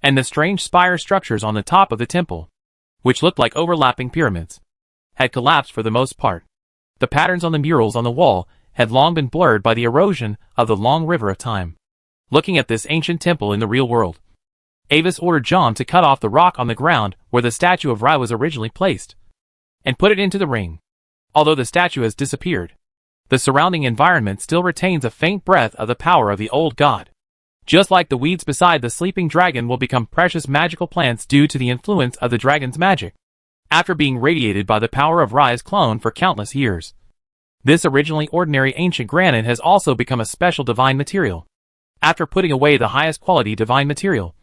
and the strange spire structures on the top of the temple, which looked like overlapping pyramids, had collapsed for the most part. The patterns on the murals on the wall had long been blurred by the erosion of the long river of time. Looking at this ancient temple in the real world, Avis ordered Jom to cut off the rock on the ground where the statue of Rai was originally placed, and put it into the ring. Although the statue has disappeared, the surrounding environment still retains a faint breath of the power of the old god. Just like the weeds beside the sleeping dragon will become precious magical plants due to the influence of the dragon's magic, after being radiated by the power of Rai's clone for countless years. This originally ordinary ancient granite has also become a special divine material. After putting away the highest quality divine material,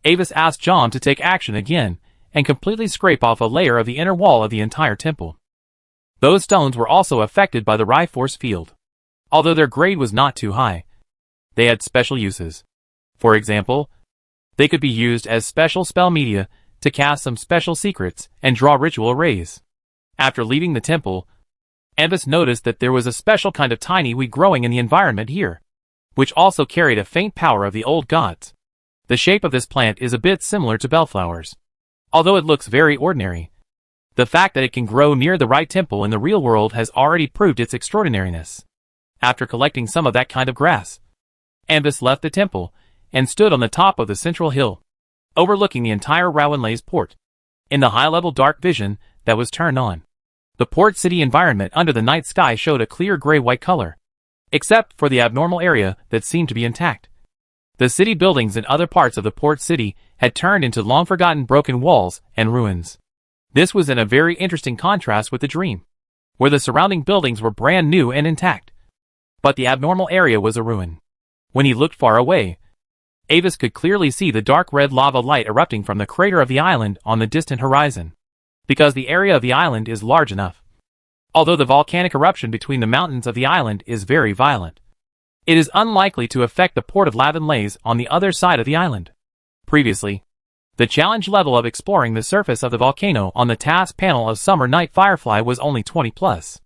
Avis asked John to take action again and completely scrape off a layer of the inner wall of the entire temple. Those stones were also affected by the Rai force field. Although their grade was not too high, they had special uses. For example, they could be used as special spell media to cast some special secrets and draw ritual rays. After leaving the temple, Avis noticed that there was a special kind of tiny weed growing in the environment here, which also carried a faint power of the old gods. The shape of this plant is a bit similar to bellflowers. Although it looks very ordinary, the fact that it can grow near the right temple in the real world has already proved its extraordinariness. After collecting some of that kind of grass, Avis left the temple and stood on the top of the central hill, overlooking the entire Rowanlay's port. In the high-level dark vision that was turned on, the port city environment under the night sky showed a clear gray-white color, except for the abnormal area that seemed to be intact. The city buildings in other parts of the port city had turned into long-forgotten broken walls and ruins. This was in a very interesting contrast with the dream, where the surrounding buildings were brand new and intact, but the abnormal area was a ruin. When he looked far away, Avis could clearly see the dark red lava light erupting from the crater of the island on the distant horizon, because the area of the island is large enough. Although the volcanic eruption between the mountains of the island is very violent, it is unlikely to affect the port of Lavanlays on the other side of the island. Previously, the challenge level of exploring the surface of the volcano on the task panel of Summer Night Firefly was only 20+.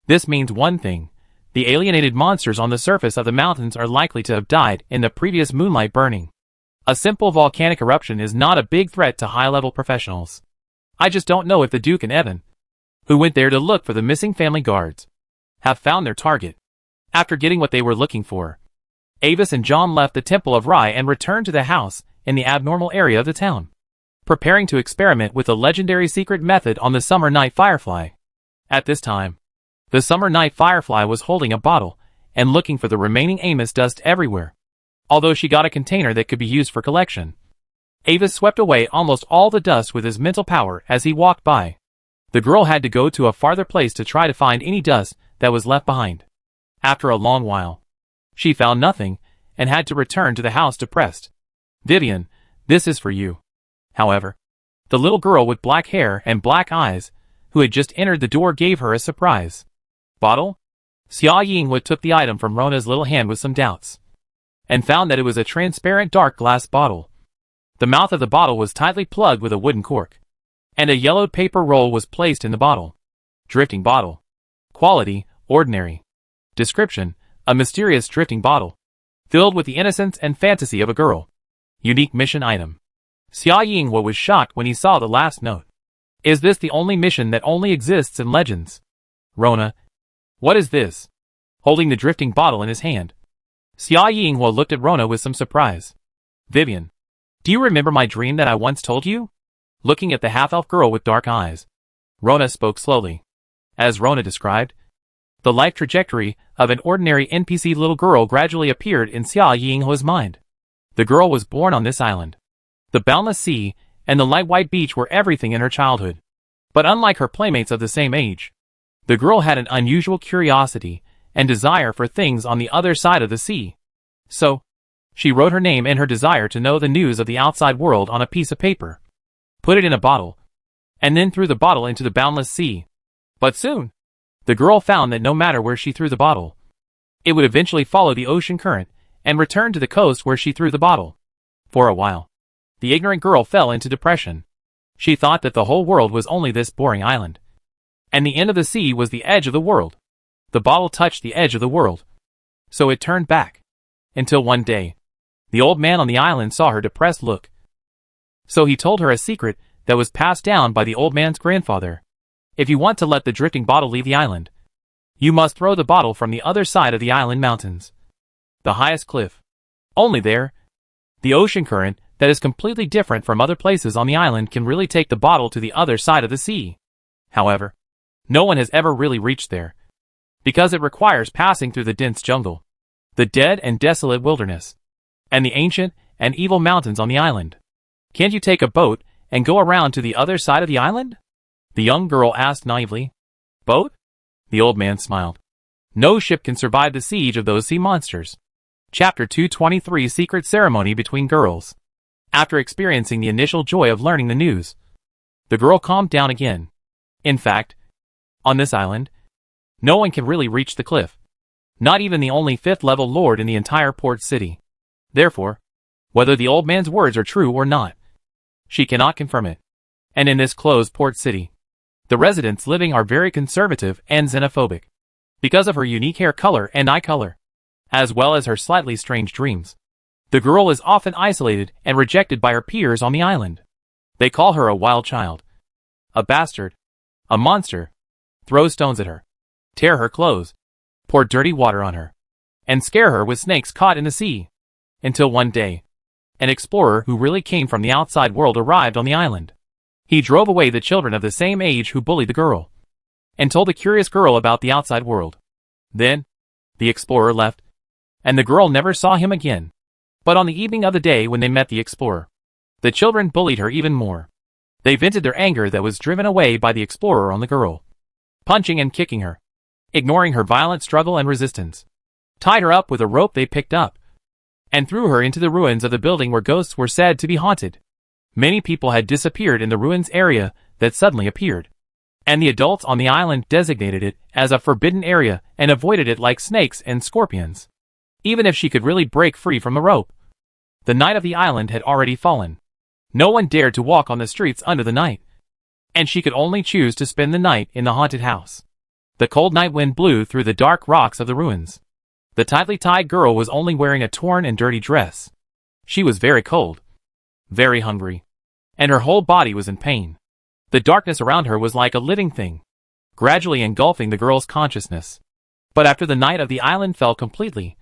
This means one thing: the alienated monsters on the surface of the mountains are likely to have died in the previous moonlight burning. A simple volcanic eruption is not a big threat to high-level professionals. I just don't know if the Duke and Evan, who went there to look for the missing family guards, have found their target. After getting what they were looking for, Avis and John left the Temple of Rai and returned to the house in the abnormal area of the town, preparing to experiment with the legendary secret method on the Summer Night Firefly. At this time, the Summer Night Firefly was holding a bottle and looking for the remaining Amos dust everywhere. Although she got a container that could be used for collection, Avis swept away almost all the dust with his mental power as he walked by. The girl had to go to a farther place to try to find any dust that was left behind. After a long while, she found nothing and had to return to the house depressed. "Vivian, this is for you." However, the little girl with black hair and black eyes, who had just entered the door, gave her a surprise. "Bottle?" Xia Yingwu took the item from Rona's little hand with some doubts, and found that it was a transparent dark glass bottle. The mouth of the bottle was tightly plugged with a wooden cork, and a yellowed paper roll was placed in the bottle. Drifting bottle. Quality: ordinary. Description: a mysterious drifting bottle, filled with the innocence and fantasy of a girl. Unique mission item. Xia Yingwu was shocked when he saw the last note. Is this the only mission that only exists in legends? Rona. What is this? Holding the drifting bottle in his hand, Xia Yingwu looked at Rona with some surprise. Vivian, do you remember my dream that I once told you? Looking at the half-elf girl with dark eyes, Rona spoke slowly. As Rona described, the life trajectory of an ordinary NPC little girl gradually appeared in Xia Yinghuo's mind. The girl was born on this island. The boundless sea and the light white beach were everything in her childhood. But unlike her playmates of the same age, the girl had an unusual curiosity and desire for things on the other side of the sea. So, she wrote her name and her desire to know the news of the outside world on a piece of paper, put it in a bottle, and then threw the bottle into the boundless sea. But soon, the girl found that no matter where she threw the bottle, it would eventually follow the ocean current and return to the coast where she threw the bottle. For a while, the ignorant girl fell into depression. She thought that the whole world was only this boring island, and the end of the sea was the edge of the world. The bottle touched the edge of the world, so it turned back, until one day, the old man on the island saw her depressed look. So he told her a secret that was passed down by the old man's grandfather. If you want to let the drifting bottle leave the island, you must throw the bottle from the other side of the island mountains, the highest cliff. Only there, the ocean current that is completely different from other places on the island can really take the bottle to the other side of the sea. However, no one has ever really reached there, because it requires passing through the dense jungle, the dead and desolate wilderness, and the ancient and evil mountains on the island. Can't you take a boat and go around to the other side of the island? The young girl asked naively. Boat? The old man smiled. No ship can survive the siege of those sea monsters. Chapter 223 Secret Ceremony Between Girls. After experiencing the initial joy of learning the news, the girl calmed down again. In fact, on this island, no one can really reach the cliff. Not even the only 5th-level lord in the entire port city. Therefore, whether the old man's words are true or not, she cannot confirm it. And in this closed port city, the residents living are very conservative and xenophobic. Because of her unique hair color and eye color, as well as her slightly strange dreams, the girl is often isolated and rejected by her peers on the island. They call her a wild child, a bastard, a monster, throw stones at her, tear her clothes, pour dirty water on her, and scare her with snakes caught in the sea. Until one day, an explorer who really came from the outside world arrived on the island. He drove away the children of the same age who bullied the girl, and told the curious girl about the outside world. Then, the explorer left, and the girl never saw him again. But on the evening of the day when they met the explorer, the children bullied her even more. They vented their anger that was driven away by the explorer on the girl, punching and kicking her, ignoring her violent struggle and resistance, tied her up with a rope they picked up, and threw her into the ruins of the building where ghosts were said to be haunted. Many people had disappeared in the ruins area that suddenly appeared, and the adults on the island designated it as a forbidden area and avoided it like snakes and scorpions. Even if she could really break free from the rope, the night of the island had already fallen. No one dared to walk on the streets under the night, and she could only choose to spend the night in the haunted house. The cold night wind blew through the dark rocks of the ruins. The tightly tied girl was only wearing a torn and dirty dress. She was very cold, very hungry, and her whole body was in pain. The darkness around her was like a living thing, gradually engulfing the girl's consciousness. But after the night of the island fell completely,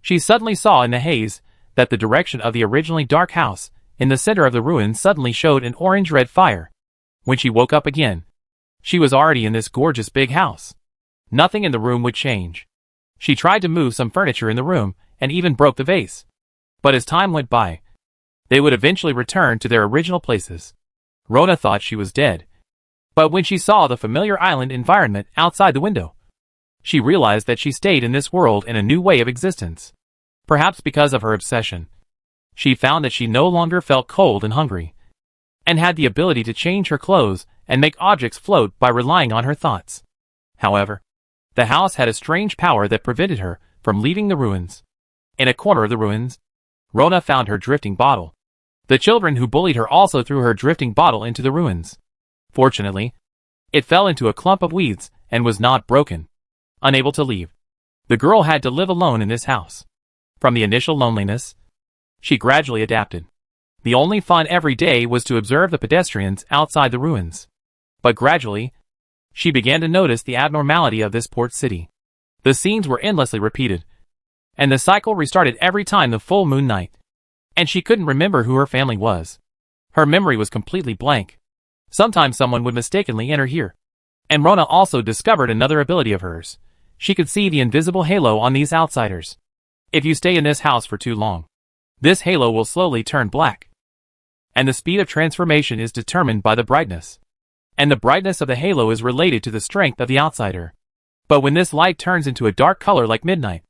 she suddenly saw in the haze that the direction of the originally dark house in the center of the ruins suddenly showed an orange-red fire. When she woke up again, she was already in this gorgeous big house. Nothing in the room would change. She tried to move some furniture in the room and even broke the vase. But as time went by, they would eventually return to their original places. Rona thought she was dead. But when she saw the familiar island environment outside the window, she realized that she stayed in this world in a new way of existence. Perhaps because of her obsession, she found that she no longer felt cold and hungry, and had the ability to change her clothes and make objects float by relying on her thoughts. However, the house had a strange power that prevented her from leaving the ruins. In a corner of the ruins, Rona found her drifting bottle. The children who bullied her also threw her drifting bottle into the ruins. Fortunately, it fell into a clump of weeds and was not broken. Unable to leave, the girl had to live alone in this house. From the initial loneliness, she gradually adapted. The only fun every day was to observe the pedestrians outside the ruins. But gradually, she began to notice the abnormality of this port city. The scenes were endlessly repeated, and the cycle restarted every time the full moon night. And she couldn't remember who her family was. Her memory was completely blank. Sometimes someone would mistakenly enter here. And Rona also discovered another ability of hers. She could see the invisible halo on these outsiders. If you stay in this house for too long, this halo will slowly turn black. And the speed of transformation is determined by the brightness. And the brightness of the halo is related to the strength of the outsider. But when this light turns into a dark color like midnight,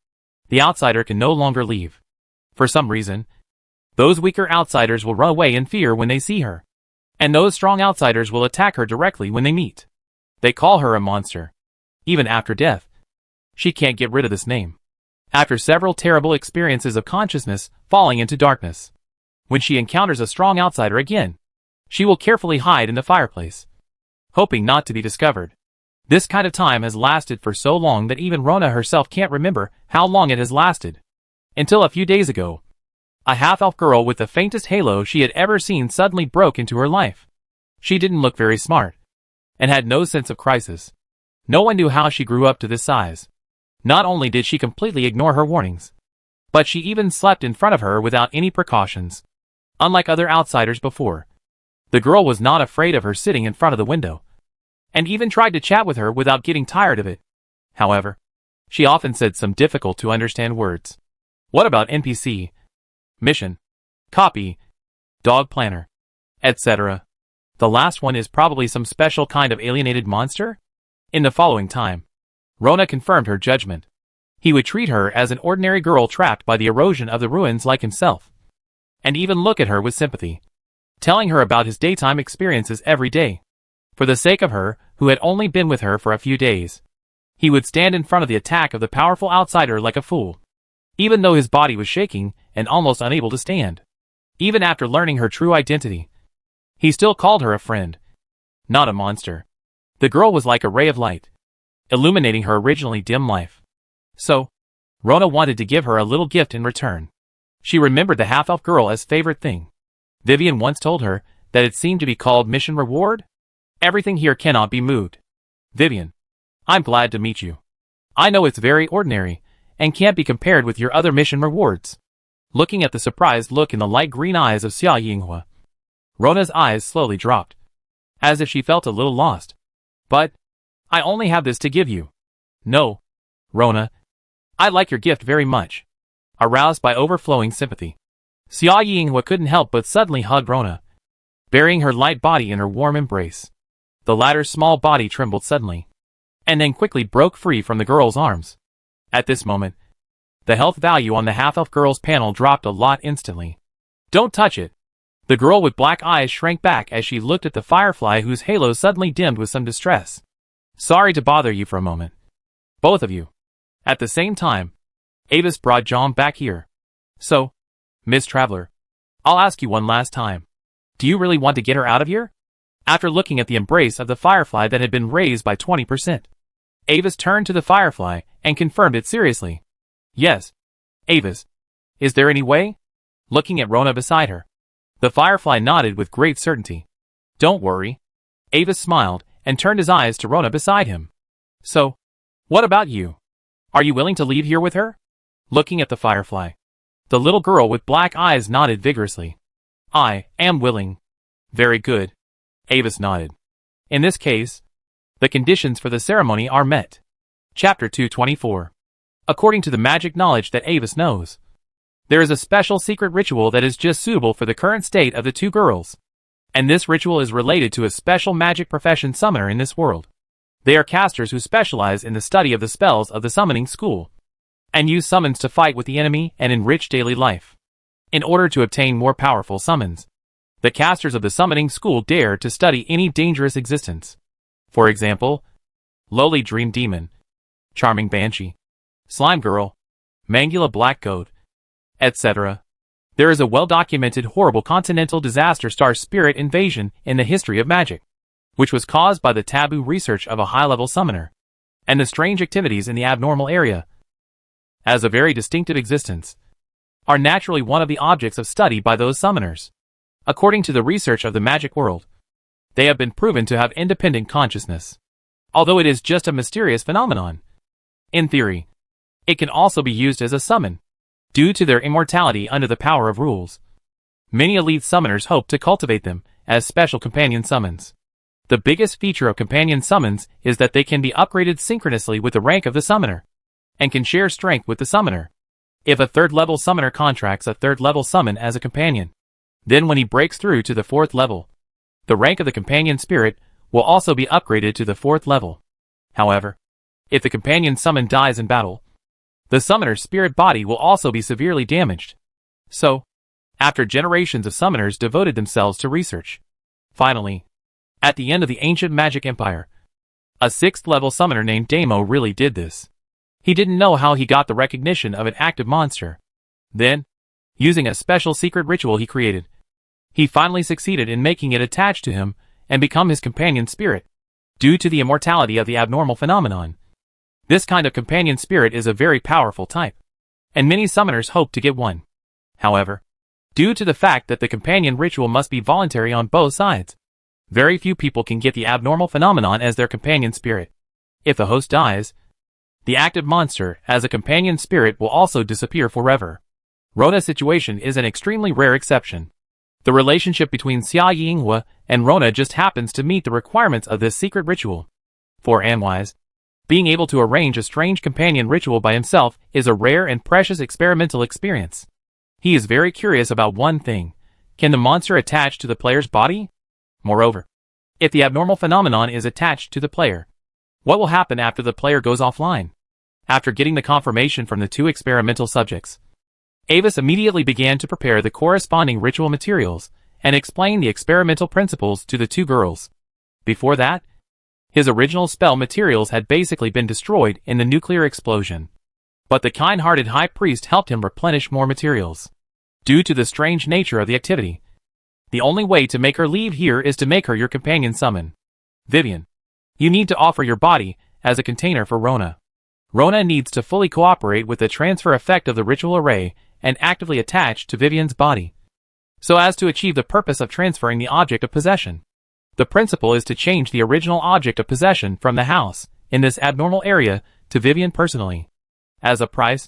the outsider can no longer leave. For some reason, those weaker outsiders will run away in fear when they see her. And those strong outsiders will attack her directly when they meet. They call her a monster. Even after death, she can't get rid of this name. After several terrible experiences of consciousness falling into darkness, when she encounters a strong outsider again, she will carefully hide in the fireplace, hoping not to be discovered. This kind of time has lasted for so long that even Rona herself can't remember how long it has lasted. Until a few days ago, a half-elf girl with the faintest halo she had ever seen suddenly broke into her life. She didn't look very smart, and had no sense of crisis. No one knew how she grew up to this size. Not only did she completely ignore her warnings, but she even slept in front of her without any precautions. Unlike other outsiders before, the girl was not afraid of her sitting in front of the window, and even tried to chat with her without getting tired of it. However, she often said some difficult to understand words. What about NPC, mission, copy, dog planner, etc.? The last one is probably some special kind of alienated monster? In the following time, Rona confirmed her judgment. He would treat her as an ordinary girl trapped by the erosion of the ruins like himself, and even look at her with sympathy, telling her about his daytime experiences every day. For the sake of her, who had only been with her for a few days, he would stand in front of the attack of the powerful outsider like a fool, even though his body was shaking and almost unable to stand. Even after learning her true identity, he still called her a friend, not a monster. The girl was like a ray of light, illuminating her originally dim life. So, Rona wanted to give her a little gift in return. She remembered the half-elf girl as favorite thing. Vivian once told her that it seemed to be called mission reward. Everything here cannot be moved. Vivian, I'm glad to meet you. I know it's very ordinary, and can't be compared with your other mission rewards. Looking at the surprised look in the light green eyes of Xia Yinghua, Rona's eyes slowly dropped, as if she felt a little lost. But, I only have this to give you. No, Rona, I like your gift very much. Aroused by overflowing sympathy, Xia Yinghua couldn't help but suddenly hug Rona, burying her light body in her warm embrace. The latter's small body trembled suddenly, and then quickly broke free from the girl's arms. At this moment, the health value on the half-elf girl's panel dropped a lot instantly. Don't touch it. The girl with black eyes shrank back as she looked at the firefly whose halo suddenly dimmed with some distress. Sorry to bother you for a moment. Both of you. At the same time, Avis brought John back here. So, Miss Traveler, I'll ask you one last time. Do you really want to get her out of here? After looking at the embrace of the firefly that had been raised by 20%, Avis turned to the firefly and confirmed it seriously. Yes. Avis, is there any way? Looking at Rona beside her, the firefly nodded with great certainty. Don't worry. Avis smiled and turned his eyes to Rona beside him. So, what about you? Are you willing to leave here with her? Looking at the firefly, the little girl with black eyes nodded vigorously. I am willing. Very good. Avis nodded. In this case, the conditions for the ceremony are met. Chapter 224. According to the magic knowledge that Avis knows, there is a special secret ritual that is just suitable for the current state of the two girls. And this ritual is related to a special magic profession summoner in this world. They are casters who specialize in the study of the spells of the summoning school, and use summons to fight with the enemy and enrich daily life. In order to obtain more powerful summons, the casters of the summoning school dare to study any dangerous existence. For example, lowly dream demon, charming banshee, slime girl, Mangula black goat, etc. There is a well-documented horrible continental disaster star spirit invasion in the history of magic, which was caused by the taboo research of a high-level summoner, and the strange activities in the abnormal area, as a very distinctive existence, are naturally one of the objects of study by those summoners. According to the research of the magic world, they have been proven to have independent consciousness, although it is just a mysterious phenomenon. In theory, it can also be used as a summon, due to their immortality under the power of rules. Many elite summoners hope to cultivate them as special companion summons. The biggest feature of companion summons is that they can be upgraded synchronously with the rank of the summoner, and can share strength with the summoner. If a third-level summoner contracts a third-level summon as a companion, then when he breaks through to the fourth level, the rank of the companion spirit will also be upgraded to the fourth level. However, if the companion summon dies in battle, the summoner's spirit body will also be severely damaged. So, after generations of summoners devoted themselves to research, finally, at the end of the ancient magic empire, a sixth-level summoner named Damo really did this. He didn't know how he got the recognition of an active monster. Then, using a special secret ritual he created, he finally succeeded in making it attach to him and become his companion spirit, due to the immortality of the abnormal phenomenon. This kind of companion spirit is a very powerful type, and many summoners hope to get one. However, due to the fact that the companion ritual must be voluntary on both sides, very few people can get the abnormal phenomenon as their companion spirit. If the host dies, the active monster as a companion spirit will also disappear forever. Rona's situation is an extremely rare exception. The relationship between Xia Yinghua and Rona just happens to meet the requirements of this secret ritual. For Anwise, being able to arrange a strange companion ritual by himself is a rare and precious experimental experience. He is very curious about one thing: can the monster attach to the player's body? Moreover, If the abnormal phenomenon is attached to the player, what will happen after the player goes offline? After getting the confirmation from the two experimental subjects, Avis immediately began to prepare the corresponding ritual materials and explain the experimental principles to the two girls. Before that, his original spell materials had basically been destroyed in the nuclear explosion. But the kind-hearted high priest helped him replenish more materials. Due to the strange nature of the activity, the only way to make her leave here is to make her your companion summon. Vivian, you need to offer your body as a container for Rona. Rona needs to fully cooperate with the transfer effect of the ritual array and actively attach to Vivian's body, so as to achieve the purpose of transferring the object of possession. The principle is to change the original object of possession from the house, in this abnormal area, to Vivian personally. As a price,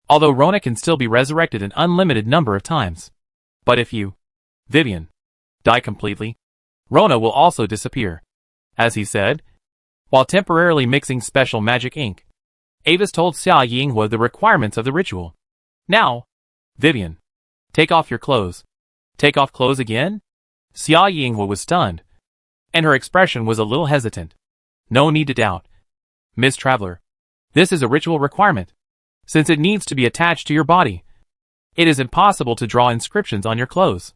although Rona can still be resurrected an unlimited number of times. But if you, Vivian, die completely, Rona will also disappear. As he said, while temporarily mixing special magic ink, Avis told Xia Yinghua the requirements of the ritual. Now, Vivian, take off your clothes. Take off clothes again? Xia Yinghua was stunned, and her expression was a little hesitant. No need to doubt, Miss Traveler. This is a ritual requirement. Since it needs to be attached to your body, it is impossible to draw inscriptions on your clothes.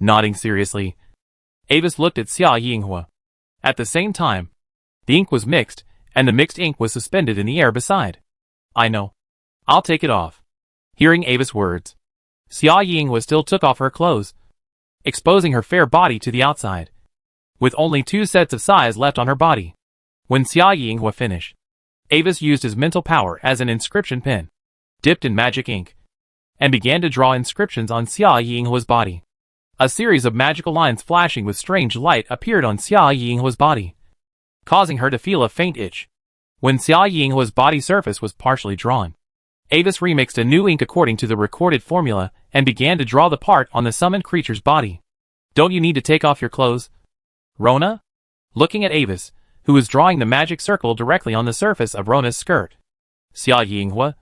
Nodding seriously, Avis looked at Xia Yinghua. At the same time, the ink was mixed, and the mixed ink was suspended in the air beside. I know. I'll take it off. Hearing Avis' words, Xia Yinghua still took off her clothes, exposing her fair body to the outside, with only 2 sets of size left on her body. When Xia Yinghua finished, Avis used his mental power as an inscription pen, dipped in magic ink, and began to draw inscriptions on Xia Yinghua's body. A series of magical lines flashing with strange light appeared on Xia Yinghua's body, causing her to feel a faint itch. When Xia Yinghua's body surface was partially drawn, Avis remixed a new ink according to the recorded formula and began to draw the part on the summoned creature's body. Don't you need to take off your clothes, Rona? Looking at Avis, who was drawing the magic circle directly on the surface of Rona's skirt, Xia Yinghua,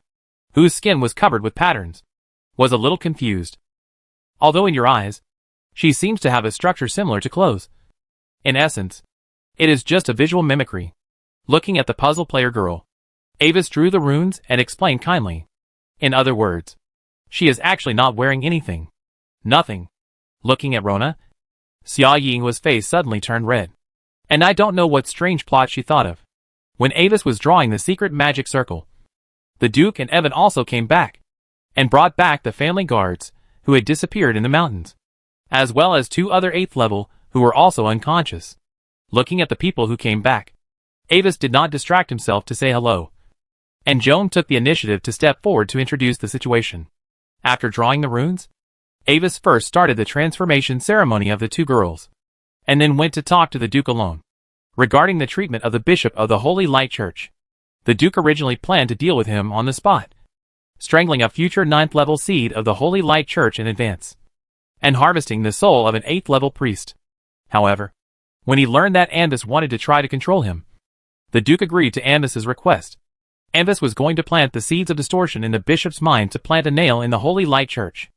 whose skin was covered with patterns, was a little confused. Although in your eyes, she seems to have a structure similar to clothes. In essence, it is just a visual mimicry. Looking at the puzzle player girl, Avis drew the runes and explained kindly. In other words, she is actually not wearing anything. Nothing. Looking at Rona, Xia Yinghua's face suddenly turned red. And I don't know what strange plot she thought of. When Avis was drawing the secret magic circle, the Duke and Evan also came back, and brought back the family guards, who had disappeared in the mountains, as well as 2 other 8th level, who were also unconscious. Looking at the people who came back, Avis did not distract himself to say hello, and Joan took the initiative to step forward to introduce the situation. After drawing the runes, Avis first started the transformation ceremony of the 2 girls, and then went to talk to the Duke alone, regarding the treatment of the Bishop of the Holy Light Church. The Duke originally planned to deal with him on the spot, strangling a future 9th level seed of the Holy Light Church in advance, and harvesting the soul of an 8th level priest. However, when he learned that Anvis wanted to try to control him, the Duke agreed to Anvis's request. Anvis was going to plant the seeds of distortion in the bishop's mind to plant a nail in the Holy Light Church.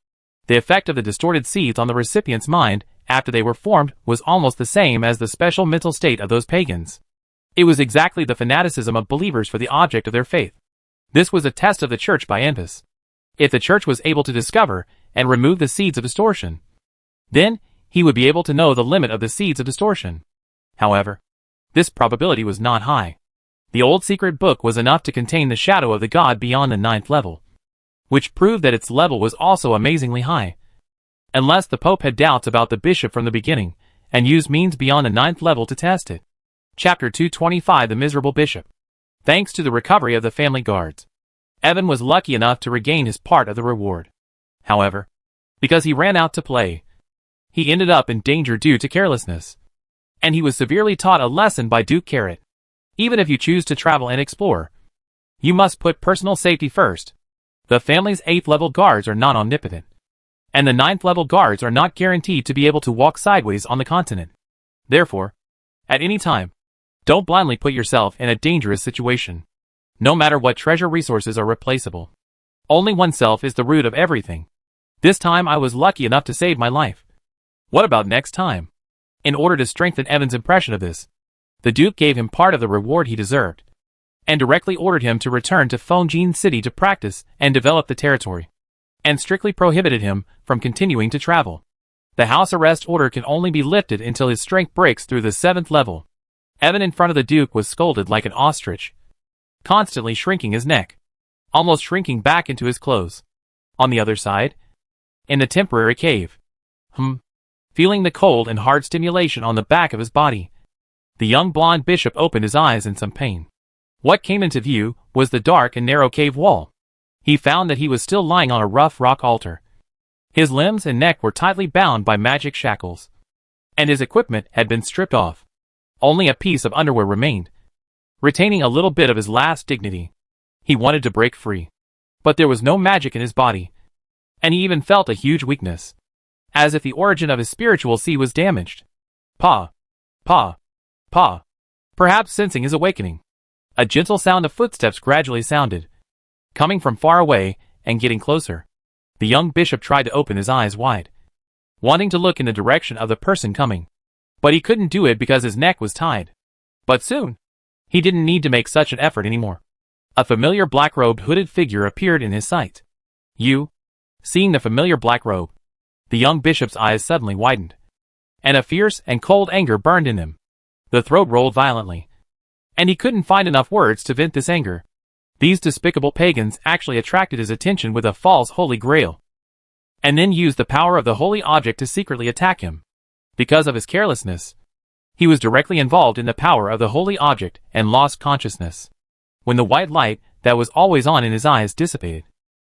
The effect of the distorted seeds on the recipient's mind after they were formed was almost the same as the special mental state of those pagans. It was exactly the fanaticism of believers for the object of their faith. This was a test of the church by Anvis. If the church was able to discover and remove the seeds of distortion, then he would be able to know the limit of the seeds of distortion. However, this probability was not high. The old secret book was enough to contain the shadow of the god beyond the 9th level, which proved that its level was also amazingly high. Unless the Pope had doubts about the bishop from the beginning, and used means beyond the 9th level to test it. Chapter 225 The Miserable Bishop. Thanks to the recovery of the family guards, Evan was lucky enough to regain his part of the reward. However, because he ran out to play, he ended up in danger due to carelessness. And he was severely taught a lesson by Duke Carrot. Even if you choose to travel and explore, you must put personal safety first. The family's 8th level guards are not omnipotent, and the 9th level guards are not guaranteed to be able to walk sideways on the continent. Therefore, at any time, don't blindly put yourself in a dangerous situation. No matter what treasure resources are replaceable, only oneself is the root of everything. This time I was lucky enough to save my life. What about next time? In order to strengthen Evan's impression of this, the Duke gave him part of the reward he deserved, and directly ordered him to return to Fonjin City to practice and develop the territory, and strictly prohibited him from continuing to travel. The house arrest order can only be lifted until his strength breaks through the 7th level. Evan in front of the Duke was scolded like an ostrich, constantly shrinking his neck, almost shrinking back into his clothes. On the other side, in the temporary cave, feeling the cold and hard stimulation on the back of his body, the young blonde bishop opened his eyes in some pain. What came into view was the dark and narrow cave wall. He found that he was still lying on a rough rock altar. His limbs and neck were tightly bound by magic shackles, and his equipment had been stripped off. Only a piece of underwear remained, retaining a little bit of his last dignity. He wanted to break free, but there was no magic in his body, and he even felt a huge weakness, as if the origin of his spiritual sea was damaged. Pa! Pa! Pa! Perhaps sensing his awakening, a gentle sound of footsteps gradually sounded, coming from far away and getting closer. The young bishop tried to open his eyes wide, wanting to look in the direction of the person coming, but he couldn't do it because his neck was tied. But soon, he didn't need to make such an effort anymore. A familiar black-robed hooded figure appeared in his sight. Seeing the familiar black robe, the young bishop's eyes suddenly widened, and a fierce and cold anger burned in him. The throat rolled violently, and he couldn't find enough words to vent this anger. These despicable pagans actually attracted his attention with a false holy grail, and then used the power of the holy object to secretly attack him. Because of his carelessness, he was directly involved in the power of the holy object and lost consciousness. When the white light that was always on in his eyes dissipated,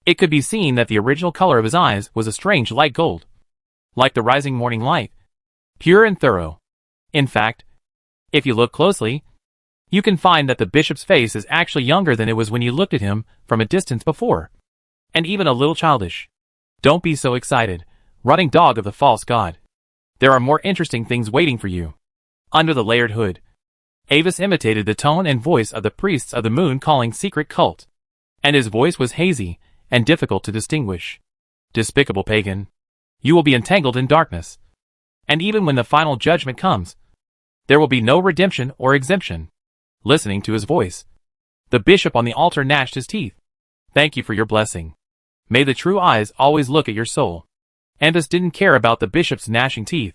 it could be seen that the original color of his eyes was a strange light gold, like the rising morning light, pure and thorough. In fact, if you look closely, you can find that the bishop's face is actually younger than it was when you looked at him from a distance before, and even a little childish. Don't be so excited, running dog of the false god. There are more interesting things waiting for you. Under the layered hood, Avis imitated the tone and voice of the priests of the moon-calling secret cult, and his voice was hazy and difficult to distinguish. Despicable pagan, you will be entangled in darkness, and even when the final judgment comes, there will be no redemption or exemption. Listening to his voice, the bishop on the altar gnashed his teeth. Thank you for your blessing. May the true eyes always look at your soul. Ambus didn't care about the bishop's gnashing teeth.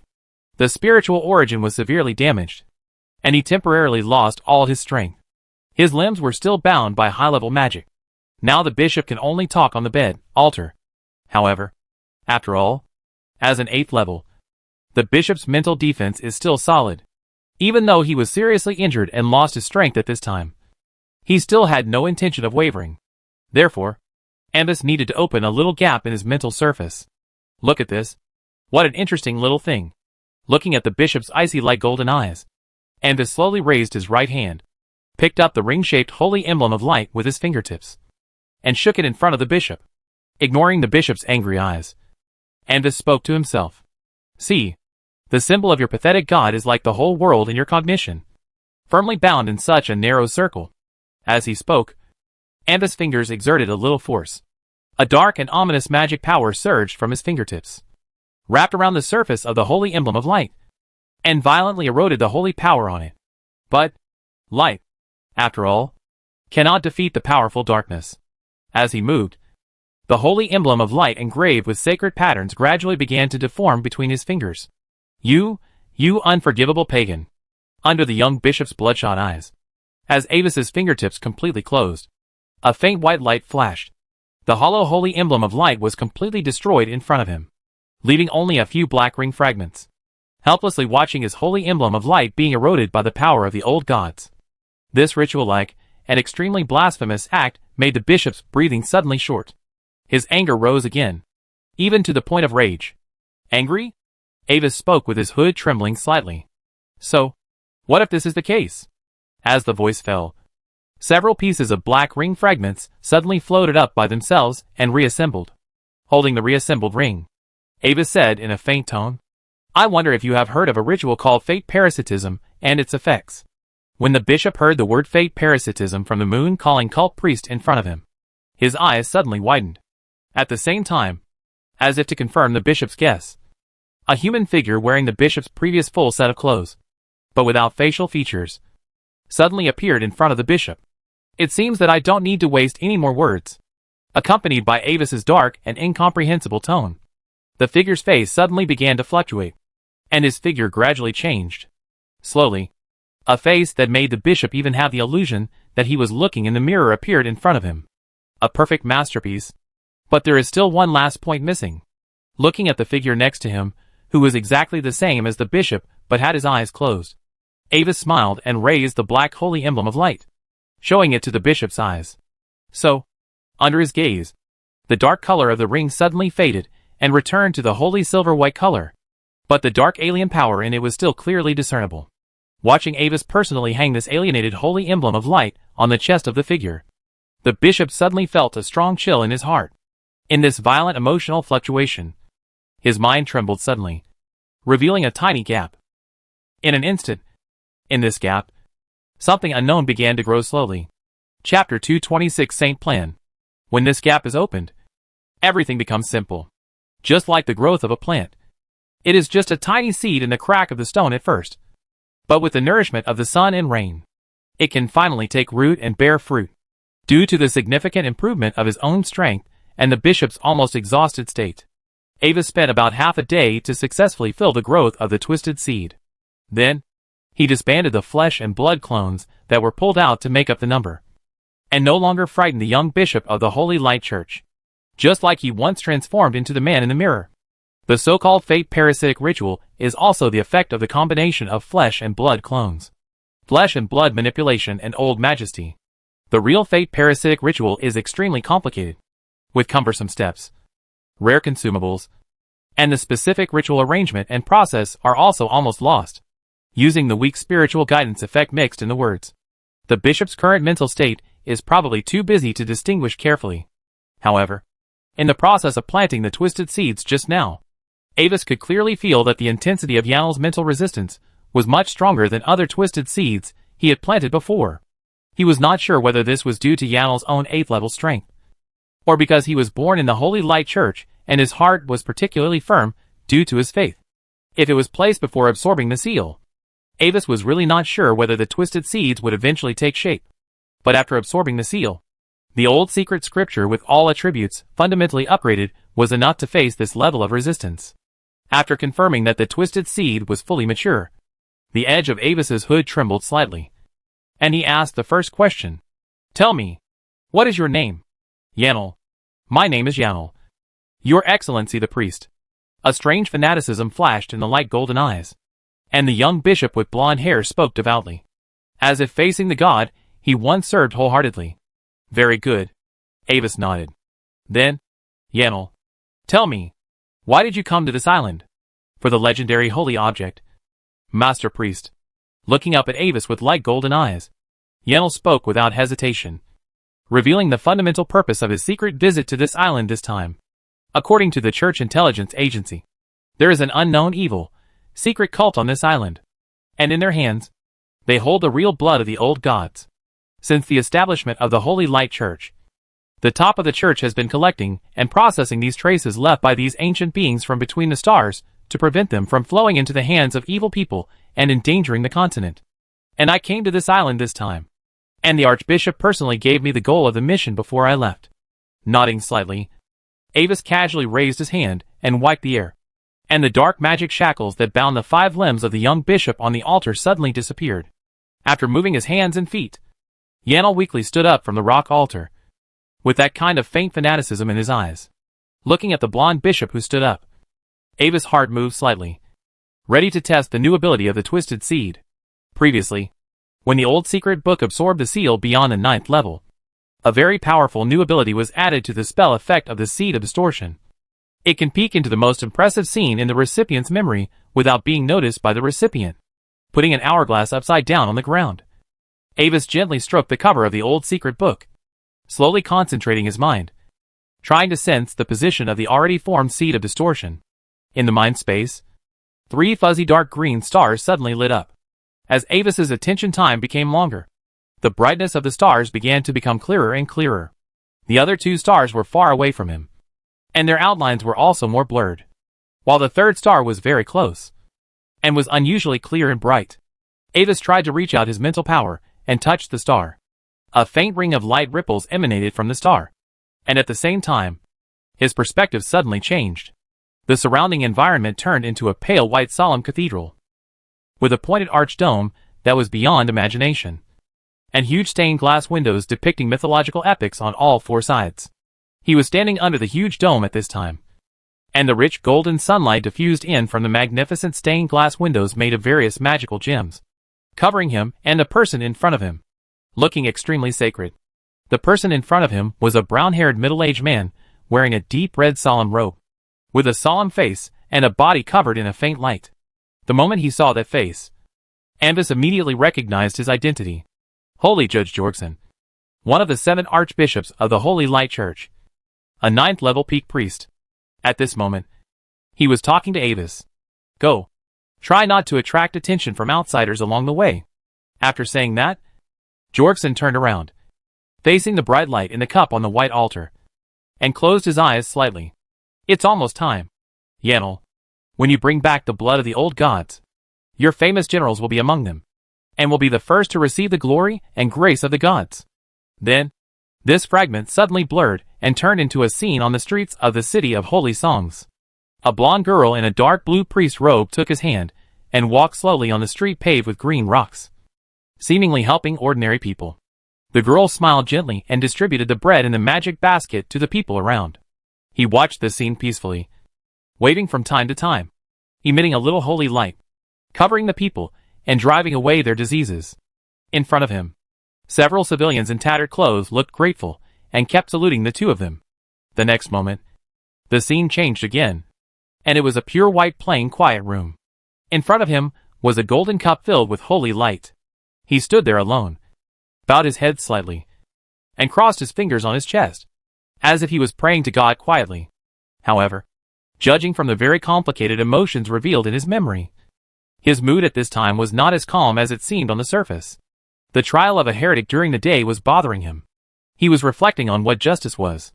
The spiritual origin was severely damaged, and he temporarily lost all his strength. His limbs were still bound by high-level magic. Now the bishop can only talk on the bed, altar. However, after all, as an 8th level, the bishop's mental defense is still solid. Even though he was seriously injured and lost his strength at this time, he still had no intention of wavering. Therefore, Ambus needed to open a little gap in his mental surface. Look at this. What an interesting little thing. Looking at the bishop's icy light golden eyes, Ambus slowly raised his right hand, picked up the ring-shaped holy emblem of light with his fingertips, and shook it in front of the bishop. Ignoring the bishop's angry eyes, Ambus spoke to himself. See, the symbol of your pathetic god is like the whole world in your cognition, firmly bound in such a narrow circle. As he spoke, Ambus' fingers exerted a little force. A dark and ominous magic power surged from his fingertips, wrapped around the surface of the holy emblem of light, and violently eroded the holy power on it. But light, after all, cannot defeat the powerful darkness. As he moved, the holy emblem of light engraved with sacred patterns gradually began to deform between his fingers. You unforgivable pagan! Under the young bishop's bloodshot eyes, as Avis's fingertips completely closed, a faint white light flashed. The hollow holy emblem of light was completely destroyed in front of him, leaving only a few black ring fragments, helplessly watching his holy emblem of light being eroded by the power of the old gods. This ritual-like and extremely blasphemous act made the bishop's breathing suddenly short. His anger rose again, even to the point of rage. Angry? Avis spoke with his hood trembling slightly. So, what if this is the case? As the voice fell, several pieces of black ring fragments suddenly floated up by themselves and reassembled. Holding the reassembled ring, Avis said in a faint tone, I wonder if you have heard of a ritual called fate parasitism and its effects. When the bishop heard the word fate parasitism from the moon-calling cult priest in front of him, his eyes suddenly widened. At the same time, as if to confirm the bishop's guess, A human figure wearing the bishop's previous full set of clothes, but without facial features, suddenly appeared in front of the bishop. It seems that I don't need to waste any more words. Accompanied by Avis's dark and incomprehensible tone, the figure's face suddenly began to fluctuate, and his figure gradually changed. Slowly, a face that made the bishop even have the illusion that he was looking in the mirror appeared in front of him. A perfect masterpiece. But there is still one last point missing. Looking at the figure next to him, who was exactly the same as the bishop but had his eyes closed, Avis smiled and raised the black holy emblem of light, showing it to the bishop's eyes. So, under his gaze, the dark color of the ring suddenly faded and returned to the holy silver-white color, but the dark alien power in it was still clearly discernible. Watching Avis personally hang this alienated holy emblem of light on the chest of the figure, the bishop suddenly felt a strong chill in his heart. In this violent emotional fluctuation, his mind trembled suddenly, revealing a tiny gap. In an instant, in this gap, something unknown began to grow slowly. Chapter 226 Saint Plan. When this gap is opened, everything becomes simple. Just like the growth of a plant. It is just a tiny seed in the crack of the stone at first. But with the nourishment of the sun and rain, it can finally take root and bear fruit. Due to the significant improvement of his own strength and the bishop's almost exhausted state, Avis spent about half a day to successfully fill the growth of the twisted seed. Then, he disbanded the flesh and blood clones that were pulled out to make up the number, and no longer frightened the young bishop of the Holy Light Church, just like he once transformed into the man in the mirror. The so-called fate parasitic ritual is also the effect of the combination of flesh and blood clones, flesh and blood manipulation and old majesty. The real fate parasitic ritual is extremely complicated, with cumbersome steps, rare consumables, and the specific ritual arrangement and process are also almost lost, using the weak spiritual guidance effect mixed in the words. The bishop's current mental state is probably too busy to distinguish carefully. However, in the process of planting the twisted seeds just now, Avis could clearly feel that the intensity of Yanel's mental resistance was much stronger than other twisted seeds he had planted before. He was not sure whether this was due to Yanel's own 8th level strength, or because he was born in the Holy Light Church and his heart was particularly firm due to his faith. If it was placed before absorbing the seal, Avis was really not sure whether the twisted seeds would eventually take shape. But after absorbing the seal, the old secret scripture with all attributes fundamentally upgraded was enough to face this level of resistance. After confirming that the twisted seed was fully mature, the edge of Avis's hood trembled slightly, and he asked the first question. Tell me, what is your name? Yanel. My name is Yanel. Your Excellency the priest. A strange fanaticism flashed in the light golden eyes, and the young bishop with blonde hair spoke devoutly, as if facing the god he once served wholeheartedly. Very good. Avis nodded. Then, Yanel, tell me, why did you come to this island? For the legendary holy object. Master Priest. Looking up at Avis with light golden eyes, Yanel spoke without hesitation, revealing the fundamental purpose of his secret visit to this island this time. According to the Church Intelligence Agency, there is an unknown evil, secret cult on this island, and in their hands, they hold the real blood of the old gods. Since the establishment of the Holy Light Church, the top of the church has been collecting and processing these traces left by these ancient beings from between the stars to prevent them from flowing into the hands of evil people and endangering the continent. And I came to this island this time, and the Archbishop personally gave me the goal of the mission before I left. Nodding slightly, Avis casually raised his hand and wiped the air, and the dark magic shackles that bound the 5 limbs of the young bishop on the altar suddenly disappeared. After moving his hands and feet, Yanel weakly stood up from the rock altar, with that kind of faint fanaticism in his eyes. Looking at the blonde bishop who stood up, Avis' heart moved slightly, ready to test the new ability of the twisted seed. Previously, when the old secret book absorbed the seal beyond the 9th level, a very powerful new ability was added to the spell effect of the Seed of Distortion. It can peek into the most impressive scene in the recipient's memory without being noticed by the recipient, putting an hourglass upside down on the ground. Avis gently stroked the cover of the old secret book, slowly concentrating his mind, trying to sense the position of the already formed Seed of Distortion. In the mind space, 3 fuzzy dark green stars suddenly lit up. As Avis's attention time became longer, the brightness of the stars began to become clearer and clearer. The other 2 stars were far away from him, and their outlines were also more blurred. while the third star was very close, and was unusually clear and bright. Avis tried to reach out his mental power, and touched the star. A faint ring of light ripples emanated from the star, and at the same time, his perspective suddenly changed. The surrounding environment turned into a pale white solemn cathedral, with a pointed arched dome that was beyond imagination, and huge stained glass windows depicting mythological epics on all four sides. He was standing under the huge dome at this time, and the rich golden sunlight diffused in from the magnificent stained glass windows made of various magical gems, covering him and the person in front of him, looking extremely sacred. The person in front of him was a brown-haired middle-aged man, wearing a deep red solemn robe, with a solemn face and a body covered in a faint light. The moment he saw that face, Avis immediately recognized his identity. Holy Judge Jorgsen, one of the 7 archbishops of the Holy Light Church, a 9th-level peak priest. At this moment, he was talking to Avis. Go. Try not to attract attention from outsiders along the way. After saying that, Jorgsen turned around, facing the bright light in the cup on the white altar, and closed his eyes slightly. It's almost time. Yanel, when you bring back the blood of the old gods, your famous generals will be among them, and will be the first to receive the glory and grace of the gods. Then, this fragment suddenly blurred and turned into a scene on the streets of the city of holy songs. A blonde girl in a dark blue priest robe took his hand and walked slowly on the street paved with green rocks, seemingly helping ordinary people. The girl smiled gently and distributed the bread in the magic basket to the people around. He watched the scene peacefully, waving from time to time, emitting a little holy light, covering the people and driving away their diseases. In front of him, several civilians in tattered clothes looked grateful and kept saluting the two of them. The next moment, the scene changed again, and it was a pure white plain quiet room. In front of him was a golden cup filled with holy light. He stood there alone, bowed his head slightly, and crossed his fingers on his chest, as if he was praying to God quietly. However, judging from the very complicated emotions revealed in his memory, his mood at this time was not as calm as it seemed on the surface. The trial of a heretic during the day was bothering him. He was reflecting on what justice was.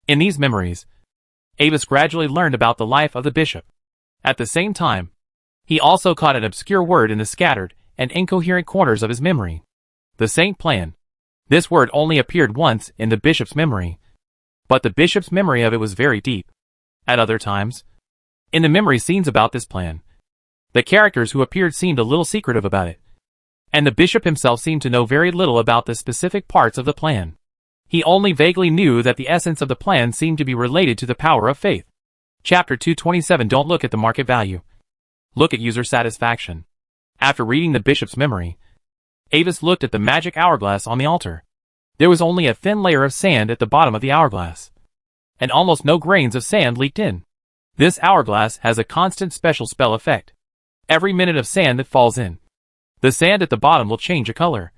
In these memories, Avis gradually learned about the life of the bishop. At the same time, he also caught an obscure word in the scattered and incoherent corners of his memory. The saint plan. This word only appeared once in the bishop's memory, but the bishop's memory of it was very deep. At other times, in the memory scenes about this plan, the characters who appeared seemed a little secretive about it, and the bishop himself seemed to know very little about the specific parts of the plan. He only vaguely knew that the essence of the plan seemed to be related to the power of faith. Chapter 227. Don't look at the market value. Look at user satisfaction. After reading the bishop's memory, Avis looked at the magic hourglass on the altar. There was only a thin layer of sand at the bottom of the hourglass, and almost no grains of sand leaked in. This hourglass has a constant special spell effect. Every minute of sand that falls in, the sand at the bottom will change a color,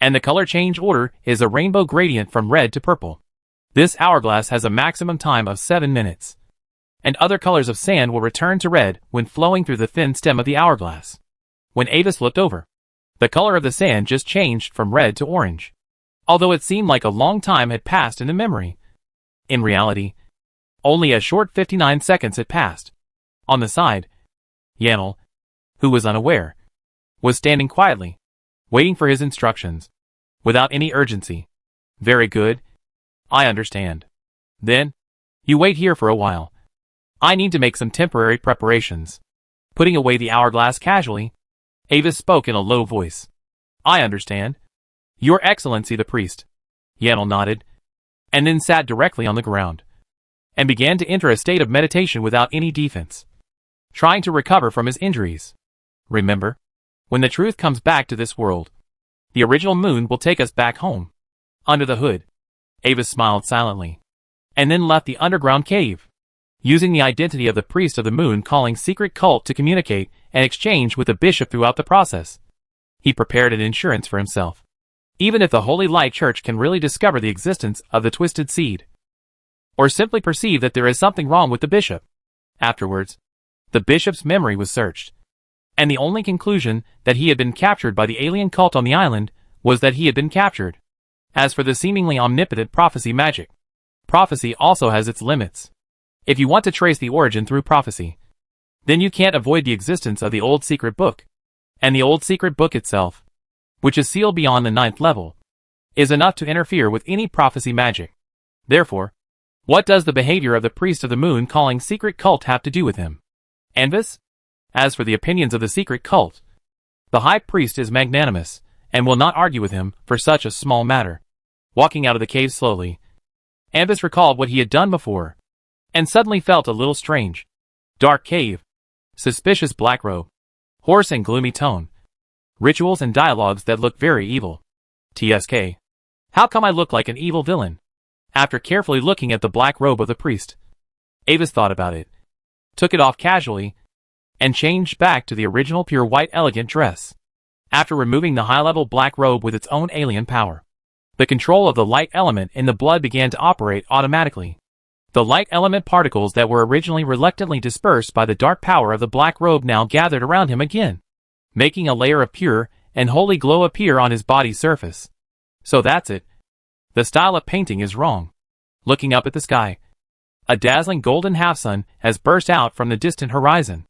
and the color change order is a rainbow gradient from red to purple. This hourglass has a maximum time of 7 minutes, and other colors of sand will return to red when flowing through the thin stem of the hourglass. When Avis looked over, the color of the sand just changed from red to orange, although it seemed like a long time had passed in the memory. In reality, only a short 59 seconds had passed. On the side, Yanel, who was unaware, was standing quietly, waiting for his instructions, without any urgency. Very good. I understand. Then, you wait here for a while. I need to make some temporary preparations. Putting away the hourglass casually, Avis spoke in a low voice. I understand. Your Excellency the priest. Yanel nodded, and then sat directly on the ground, and began to enter a state of meditation without any defense, trying to recover from his injuries. Remember, when the truth comes back to this world, the original moon will take us back home. Under the hood, Avis smiled silently, and then left the underground cave, using the identity of the priest of the moon, calling secret cult to communicate and exchange with the bishop throughout the process. He prepared an insurance for himself, even if the Holy Light Church can really discover the existence of the twisted seed, or simply perceive that there is something wrong with the bishop. Afterwards, the bishop's memory was searched, and the only conclusion that he had been captured by the alien cult on the island was that he had been captured. As for the seemingly omnipotent prophecy magic, prophecy also has its limits. If you want to trace the origin through prophecy, then you can't avoid the existence of the old secret book. And the old secret book itself, which is sealed beyond the 9th level, is enough to interfere with any prophecy magic. Therefore, what does the behavior of the priest of the moon calling secret cult have to do with him? Envious? As for the opinions of the secret cult, the high priest is magnanimous, and will not argue with him for such a small matter. Walking out of the cave slowly, Anvis recalled what he had done before, and suddenly felt a little strange. Dark cave, suspicious black robe, hoarse and gloomy tone, rituals and dialogues that look very evil. TSK. How come I look like an evil villain? After carefully looking at the black robe of the priest, Avis thought about it, took it off casually, and changed back to the original pure white elegant dress. After removing the high-level black robe with its own alien power, the control of the light element in the blood began to operate automatically. The light element particles that were originally reluctantly dispersed by the dark power of the black robe now gathered around him again, making a layer of pure and holy glow appear on his body's surface. So that's it. The style of painting is wrong. Looking up at the sky, a dazzling golden half-sun has burst out from the distant horizon.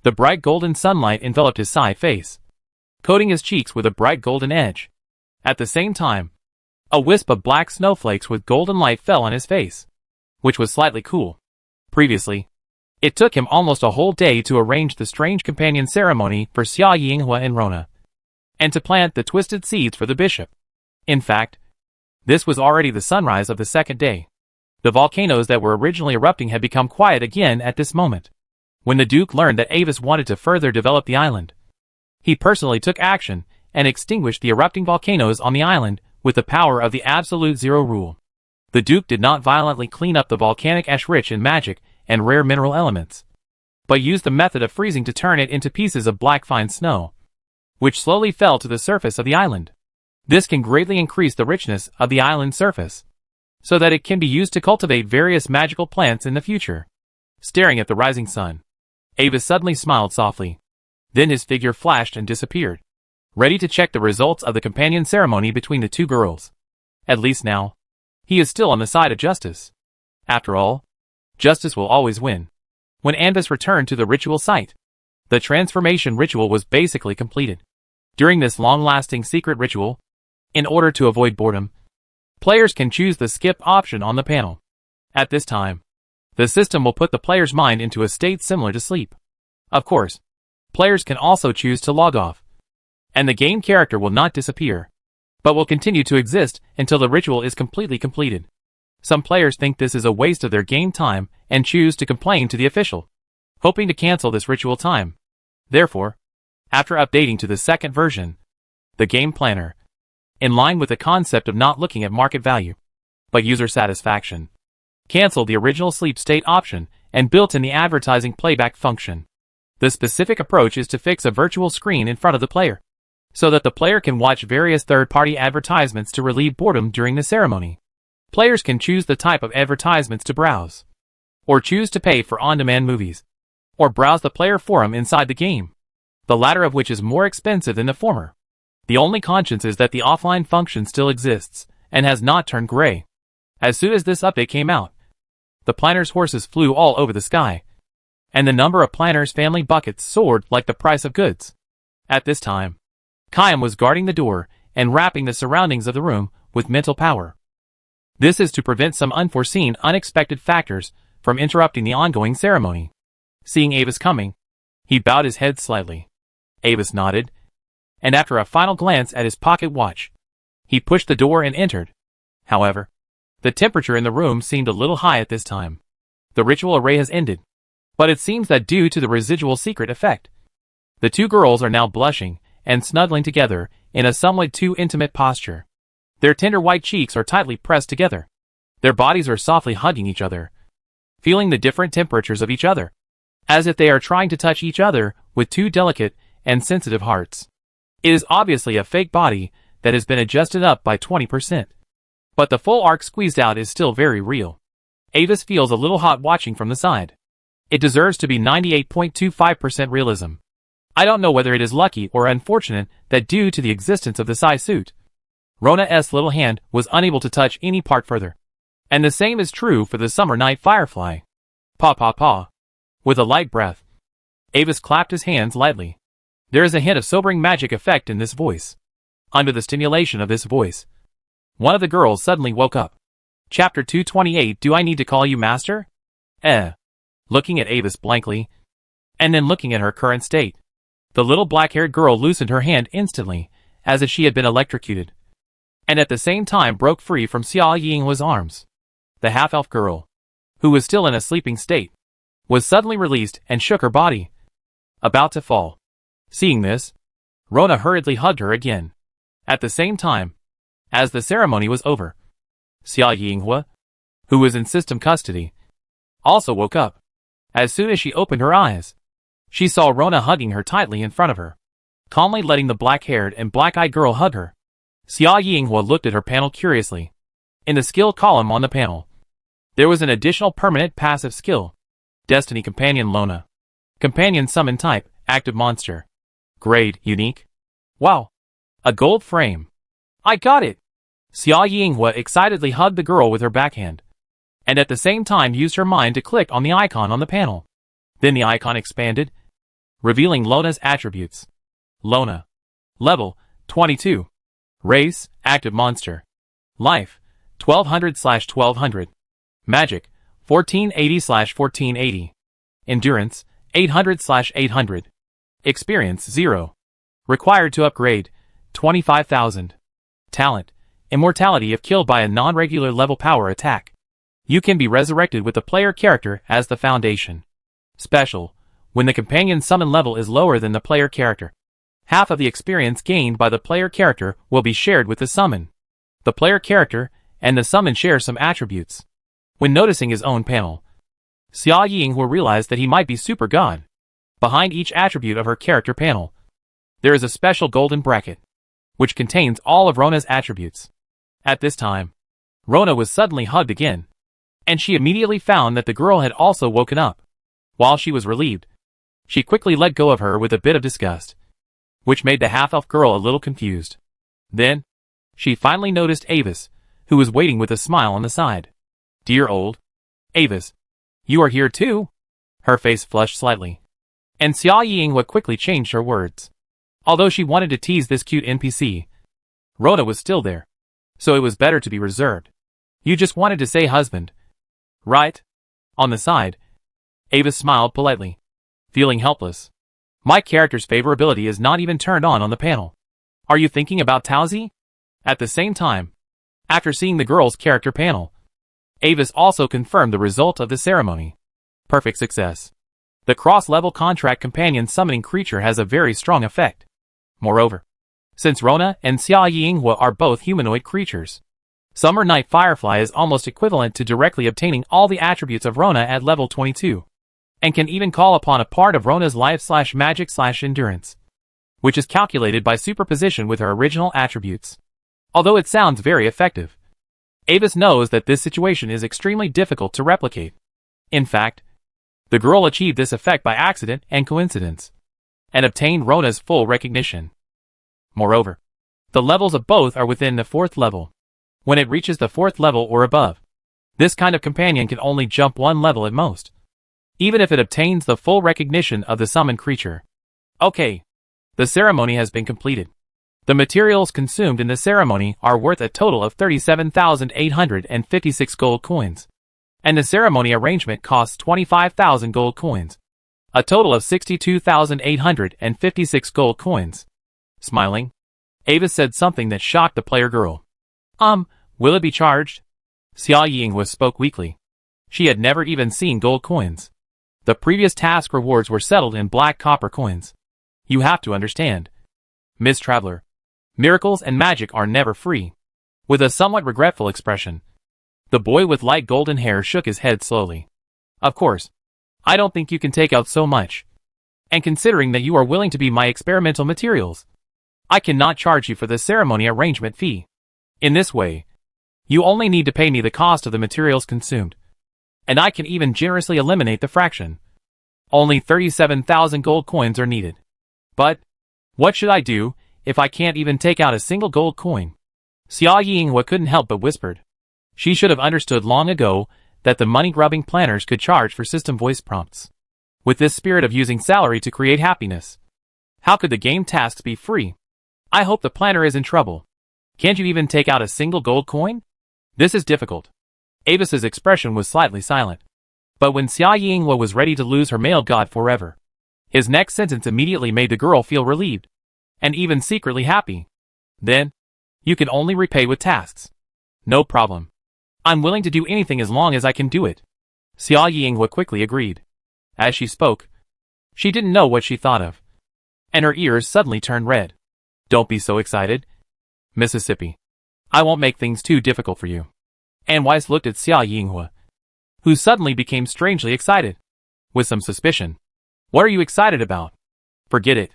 The bright golden sunlight enveloped his side face, coating his cheeks with a bright golden edge. At the same time, a wisp of black snowflakes with golden light fell on his face, which was slightly cool. Previously, it took him almost a whole day to arrange the strange companion ceremony for Xia Yinghua and Rona, and to plant the twisted seeds for the bishop. In fact, this was already the sunrise of the second day. The volcanoes that were originally erupting had become quiet again at this moment. When the Duke learned that Avis wanted to further develop the island, he personally took action and extinguished the erupting volcanoes on the island with the power of the Absolute Zero rule. The Duke did not violently clean up the volcanic ash rich in magic and rare mineral elements, but used the method of freezing to turn it into pieces of black fine snow, which slowly fell to the surface of the island. This can greatly increase the richness of the island surface, so that it can be used to cultivate various magical plants in the future. Staring at the rising sun, Avis suddenly smiled softly. Then his figure flashed and disappeared, ready to check the results of the companion ceremony between the two girls. At least now, he is still on the side of justice. After all, justice will always win. When Anvis returned to the ritual site, the transformation ritual was basically completed. During this long-lasting secret ritual, in order to avoid boredom, players can choose the skip option on the panel. At this time, the system will put the player's mind into a state similar to sleep. Of course, players can also choose to log off, and the game character will not disappear, but will continue to exist until the ritual is completely completed. Some players think this is a waste of their game time and choose to complain to the official, hoping to cancel this ritual time. Therefore, after updating to the second version, the game planner, in line with the concept of not looking at market value, but user satisfaction, canceled the original sleep state option and built in the advertising playback function. The specific approach is to fix a virtual screen in front of the player, so that the player can watch various third-party advertisements to relieve boredom during the ceremony. Players can choose the type of advertisements to browse, or choose to pay for on-demand movies, or browse the player forum inside the game, the latter of which is more expensive than the former. The only conscience is that the offline function still exists, and has not turned gray. As soon as this update came out, the planner's horses flew all over the sky, and the number of planner's family buckets soared like the price of goods. At this time, Kayam was guarding the door and wrapping the surroundings of the room with mental power. This is to prevent some unforeseen, unexpected factors from interrupting the ongoing ceremony. Seeing Avis coming, he bowed his head slightly. Avis nodded, and after a final glance at his pocket watch, he pushed the door and entered. However, the temperature in the room seemed a little high at this time. The ritual array has ended, but it seems that due to the residual secret effect, the two girls are now blushing and snuggling together in a somewhat too intimate posture. Their tender white cheeks are tightly pressed together. Their bodies are softly hugging each other, feeling the different temperatures of each other, as if they are trying to touch each other with two delicate and sensitive hearts. It is obviously a fake body that has been adjusted up by 20%. But the full arc squeezed out is still very real. Avis feels a little hot watching from the side. It deserves to be 98.25% realism. I don't know whether it is lucky or unfortunate that due to the existence of the Sai suit, Rona's little hand was unable to touch any part further. And the same is true for the Summer Night Firefly. Paw paw paw. With a light breath, Avis clapped his hands lightly. There is a hint of sobering magic effect in this voice. Under the stimulation of this voice, one of the girls suddenly woke up. Chapter 228. Do I need to call you master? Looking at Avis blankly, and then looking at her current state, the little black-haired girl loosened her hand instantly, as if she had been electrocuted, and at the same time broke free from Xia Yinghua's arms. The half-elf girl, who was still in a sleeping state, was suddenly released and shook her body, about to fall. Seeing this, Rona hurriedly hugged her again. At the same time, as the ceremony was over, Xia Yinghua, who was in system custody, also woke up. As soon as she opened her eyes, she saw Rona hugging her tightly in front of her, calmly letting the black-haired and black-eyed girl hug her. Xia Yinghua looked at her panel curiously. In the skill column on the panel, there was an additional permanent passive skill. Destiny Companion Lona. Companion Summon Type, Active Monster. Grade, Unique. Wow. A gold frame. I got it! Xia Yinghua excitedly hugged the girl with her backhand, and at the same time used her mind to click on the icon on the panel. Then the icon expanded, revealing Lona's attributes. Lona. Level, 22. Race, Active Monster. Life, 1200/1200. Magic, 1480/1480. Endurance, 800/800. Experience, 0. Required to upgrade, 25,000. Talent, Immortality if killed by a non-regular level power attack. You can be resurrected with the player character as the foundation. Special, when the companion summon level is lower than the player character, half of the experience gained by the player character will be shared with the summon. The player character and the summon share some attributes. When noticing his own panel, Xia Yinghua realized that he might be super god. Behind each attribute of her character panel, there is a special golden bracket, which contains all of Rona's attributes. At this time, Rona was suddenly hugged again, and she immediately found that the girl had also woken up. While she was relieved, she quickly let go of her with a bit of disgust, which made the half-elf girl a little confused. Then, she finally noticed Avis, who was waiting with a smile on the side. Dear old Avis, you are here too? Her face flushed slightly, and Xia Yinghua quickly changed her words. Although she wanted to tease this cute NPC, Rona was still there, so it was better to be reserved. You just wanted to say husband, right? On the side, Avis smiled politely, feeling helpless. My character's favorability is not even turned on the panel. Are you thinking about Tauzi? At the same time, after seeing the girl's character panel, Avis also confirmed the result of the ceremony. Perfect success. The cross-level contract companion summoning creature has a very strong effect. Moreover, since Rona and Xia Yinghua are both humanoid creatures, Summer Night Firefly is almost equivalent to directly obtaining all the attributes of Rona at level 22, and can even call upon a part of Rona's life/magic/endurance, which is calculated by superposition with her original attributes. Although it sounds very effective, Avis knows that this situation is extremely difficult to replicate. In fact, the girl achieved this effect by accident and coincidence, and obtained Rona's full recognition. Moreover, the levels of both are within the 4th level. When it reaches the 4th level or above, this kind of companion can only jump 1 level at most, even if it obtains the full recognition of the summoned creature. Okay, the ceremony has been completed. The materials consumed in the ceremony are worth a total of 37,856 gold coins, and the ceremony arrangement costs 25,000 gold coins, a total of 62,856 gold coins. Smiling, Avis said something that shocked the player girl. Will it be charged? Xia Yinghua spoke weakly. She had never even seen gold coins. The previous task rewards were settled in black copper coins. You have to understand, Miss Traveler, miracles and magic are never free. With a somewhat regretful expression, the boy with light golden hair shook his head slowly. Of course, I don't think you can take out so much. And considering that you are willing to be my experimental materials, I cannot charge you for the ceremony arrangement fee. In this way, you only need to pay me the cost of the materials consumed, and I can even generously eliminate the fraction. Only 37,000 gold coins are needed. But, what should I do if I can't even take out a single gold coin? Xia Yinghua couldn't help but whispered. She should have understood long ago that the money-grubbing planners could charge for system voice prompts. with this spirit of using salary to create happiness. How could the game tasks be free? I hope the planner is in trouble. Can't you even take out a single gold coin? This is difficult. Avis's expression was slightly silent. But when Xia Yinghua was ready to lose her male god forever, his next sentence immediately made the girl feel relieved, and even secretly happy. Then, you can only repay with tasks. No problem. I'm willing to do anything as long as I can do it. Xia Yinghua quickly agreed. As she spoke, she didn't know what she thought of, and her ears suddenly turned red. Don't be so excited, Mississippi. I won't make things too difficult for you. And Weiss looked at Xia Yinghua, who suddenly became strangely excited, with some suspicion. What are you excited about? Forget it.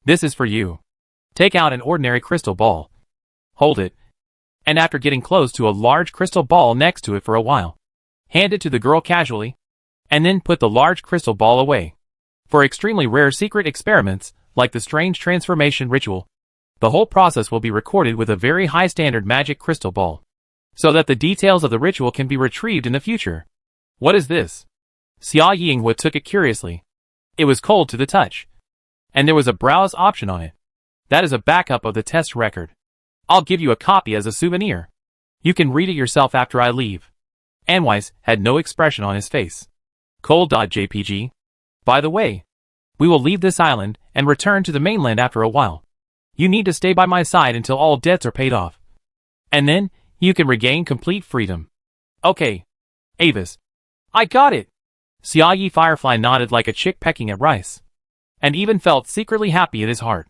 This is for you. Take out an ordinary crystal ball. Hold it, and after getting close to a large crystal ball next to it for a while, hand it to the girl casually, and then put the large crystal ball away. For extremely rare secret experiments, like the strange transformation ritual, the whole process will be recorded with a very high standard magic crystal ball, so that the details of the ritual can be retrieved in the future. What is this? Xia Yinghua took it curiously. It was cold to the touch, and there was a browse option on it. That is a backup of the test record. I'll give you a copy as a souvenir. You can read it yourself after I leave. Anwise had no expression on his face. Cold.jpg. By the way, we will leave this island and return to the mainland after a while. You need to stay by my side until all debts are paid off. And then, you can regain complete freedom. Okay. Avis. I got it. Xia Yi Firefly nodded like a chick pecking at rice, and even felt secretly happy in his heart.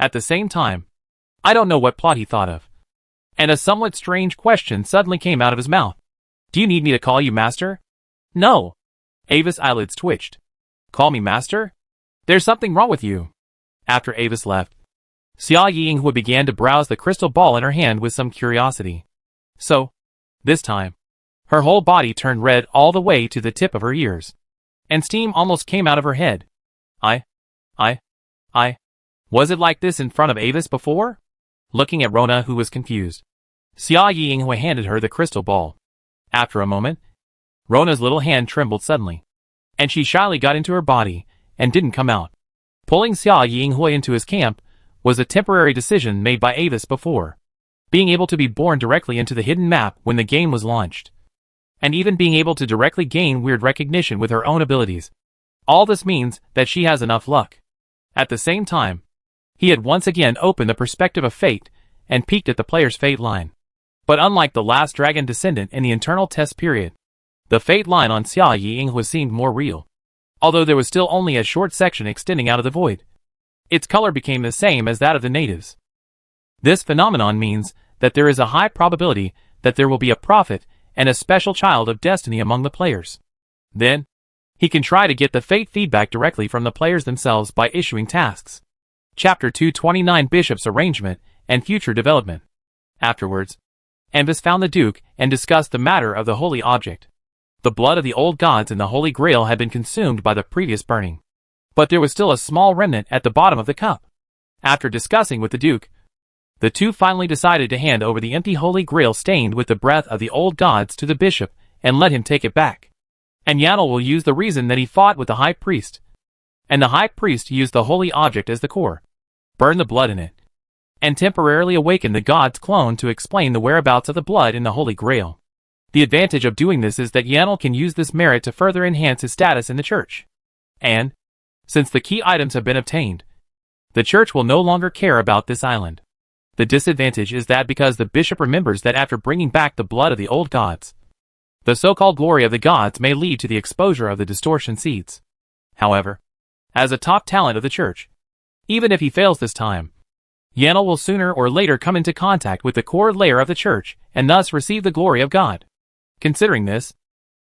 At the same time, I don't know what plot he thought of, and a somewhat strange question suddenly came out of his mouth. Do you need me to call you master? No. Avis' eyelids twitched. Call me master? There's something wrong with you. After Avis left, Xia Yinghua began to browse the crystal ball in her hand with some curiosity. So, this time, her whole body turned red all the way to the tip of her ears, and steam almost came out of her head. Was it like this in front of Avis before? Looking at Rona, who was confused, Xia Yinghua handed her the crystal ball. After a moment, Rona's little hand trembled suddenly, and she shyly got into her body and didn't come out. Pulling Xia Yinghua into his camp was a temporary decision made by Avis before, being able to be born directly into the hidden map when the game was launched, and even being able to directly gain weird recognition with her own abilities. All this means that she has enough luck. At the same time, he had once again opened the perspective of fate and peeked at the player's fate line. But unlike the last dragon descendant in the internal test period, the fate line on Xia Yinghua seemed more real. Although there was still only a short section extending out of the void, its color became the same as that of the natives. This phenomenon means that there is a high probability that there will be a prophet and a special child of destiny among the players. Then, he can try to get the fate feedback directly from the players themselves by issuing tasks. Chapter 229 Bishop's Arrangement and Future Development. Afterwards, Anvis found the Duke and discussed the matter of the holy object. The blood of the old gods in the Holy Grail had been consumed by the previous burning, but there was still a small remnant at the bottom of the cup. After discussing with the Duke, the two finally decided to hand over the empty Holy Grail stained with the breath of the old gods to the bishop and let him take it back. And Yanel will use the reason that he fought with the High Priest, and the High Priest used the holy object as the core, burn the blood in it, and temporarily awaken the god's clone to explain the whereabouts of the blood in the Holy Grail. The advantage of doing this is that Yanel can use this merit to further enhance his status in the church. And, since the key items have been obtained, the church will no longer care about this island. The disadvantage is that because the bishop remembers that after bringing back the blood of the old gods, the so-called glory of the gods may lead to the exposure of the distortion seeds. However, as a top talent of the church, even if he fails this time, Yanel will sooner or later come into contact with the core layer of the church and thus receive the glory of God. Considering this,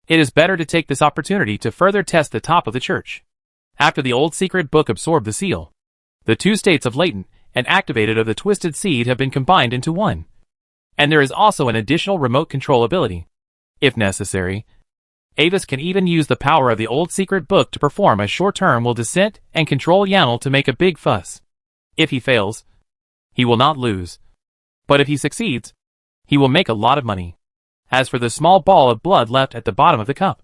it is better to take this opportunity to further test the top of the church. After the old secret book absorbed the seal, the two states of latent and activated of the twisted seed have been combined into one. And there is also an additional remote control ability. If necessary, Avis can even use the power of the old secret book to perform a short-term will descent and control Yanel to make a big fuss. If he fails, he will not lose. But if he succeeds, he will make a lot of money. As for the small ball of blood left at the bottom of the cup,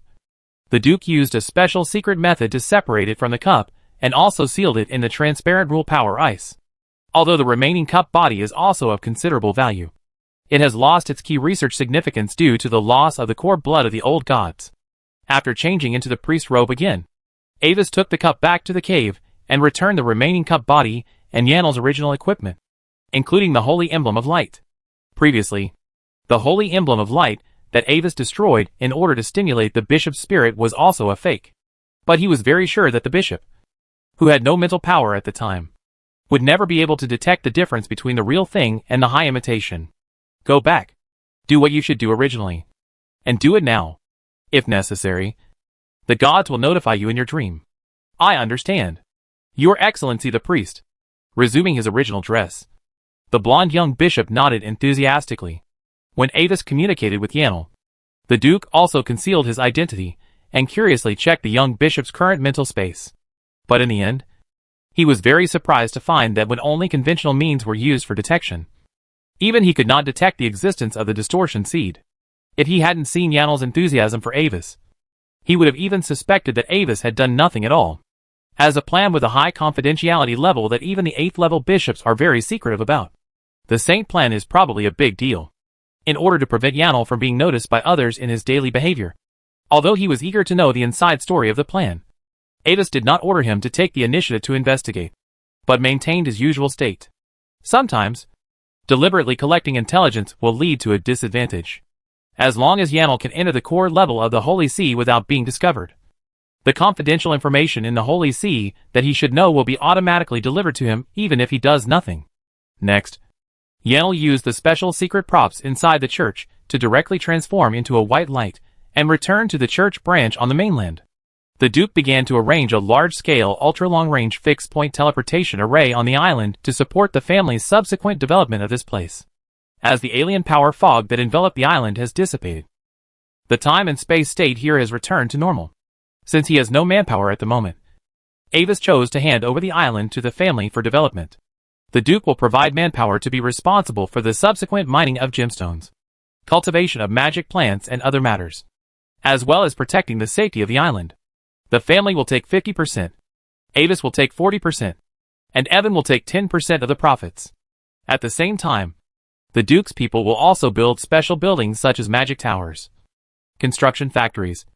The Duke used a special secret method to separate it from the cup, and also sealed it in the transparent rule power ice. Although the remaining cup body is also of considerable value, it has lost its key research significance due to the loss of the core blood of the old gods. After changing into the priest robe again, Avis took the cup back to the cave and returned the remaining cup body and Yanel's original equipment, including the Holy Emblem of Light. Previously, the Holy Emblem of Light that Avis destroyed in order to stimulate the bishop's spirit was also a fake. But he was very sure that the bishop, who had no mental power at the time, would never be able to detect the difference between the real thing and the high imitation. Go back. Do what you should do originally. And do it now. If necessary. The gods will notify you in your dream. I understand. Your Excellency the priest. Resuming his original dress, the blonde young bishop nodded enthusiastically. When Avis communicated with Yanel, the Duke also concealed his identity and curiously checked the young bishop's current mental space. But in the end, he was very surprised to find that when only conventional means were used for detection, even he could not detect the existence of the distortion seed. If he hadn't seen Yanel's enthusiasm for Avis, he would have even suspected that Avis had done nothing at all, as a plan with a high confidentiality level that even the 8th level bishops are very secretive about. The Saint plan is probably a big deal, in order to prevent Yanel from being noticed by others in his daily behavior. Although he was eager to know the inside story of the plan, Avis did not order him to take the initiative to investigate, but maintained his usual state. Sometimes, deliberately collecting intelligence will lead to a disadvantage, as long as Yanel can enter the core level of the Holy See without being discovered. The confidential information in the Holy See that he should know will be automatically delivered to him even if he does nothing. Next, Yanel used the special secret props inside the church to directly transform into a white light and return to the church branch on the mainland. The Duke began to arrange a large-scale ultra-long-range fixed-point teleportation array on the island to support the family's subsequent development of this place. As the alien power fog that enveloped the island has dissipated, the time and space state here has returned to normal. Since he has no manpower at the moment, Avis chose to hand over the island to the family for development. The Duke will provide manpower to be responsible for the subsequent mining of gemstones, cultivation of magic plants and other matters, as well as protecting the safety of the island. The family will take 50%, Avis will take 40%, and Evan will take 10% of the profits. At the same time, the Duke's people will also build special buildings such as magic towers, construction factories,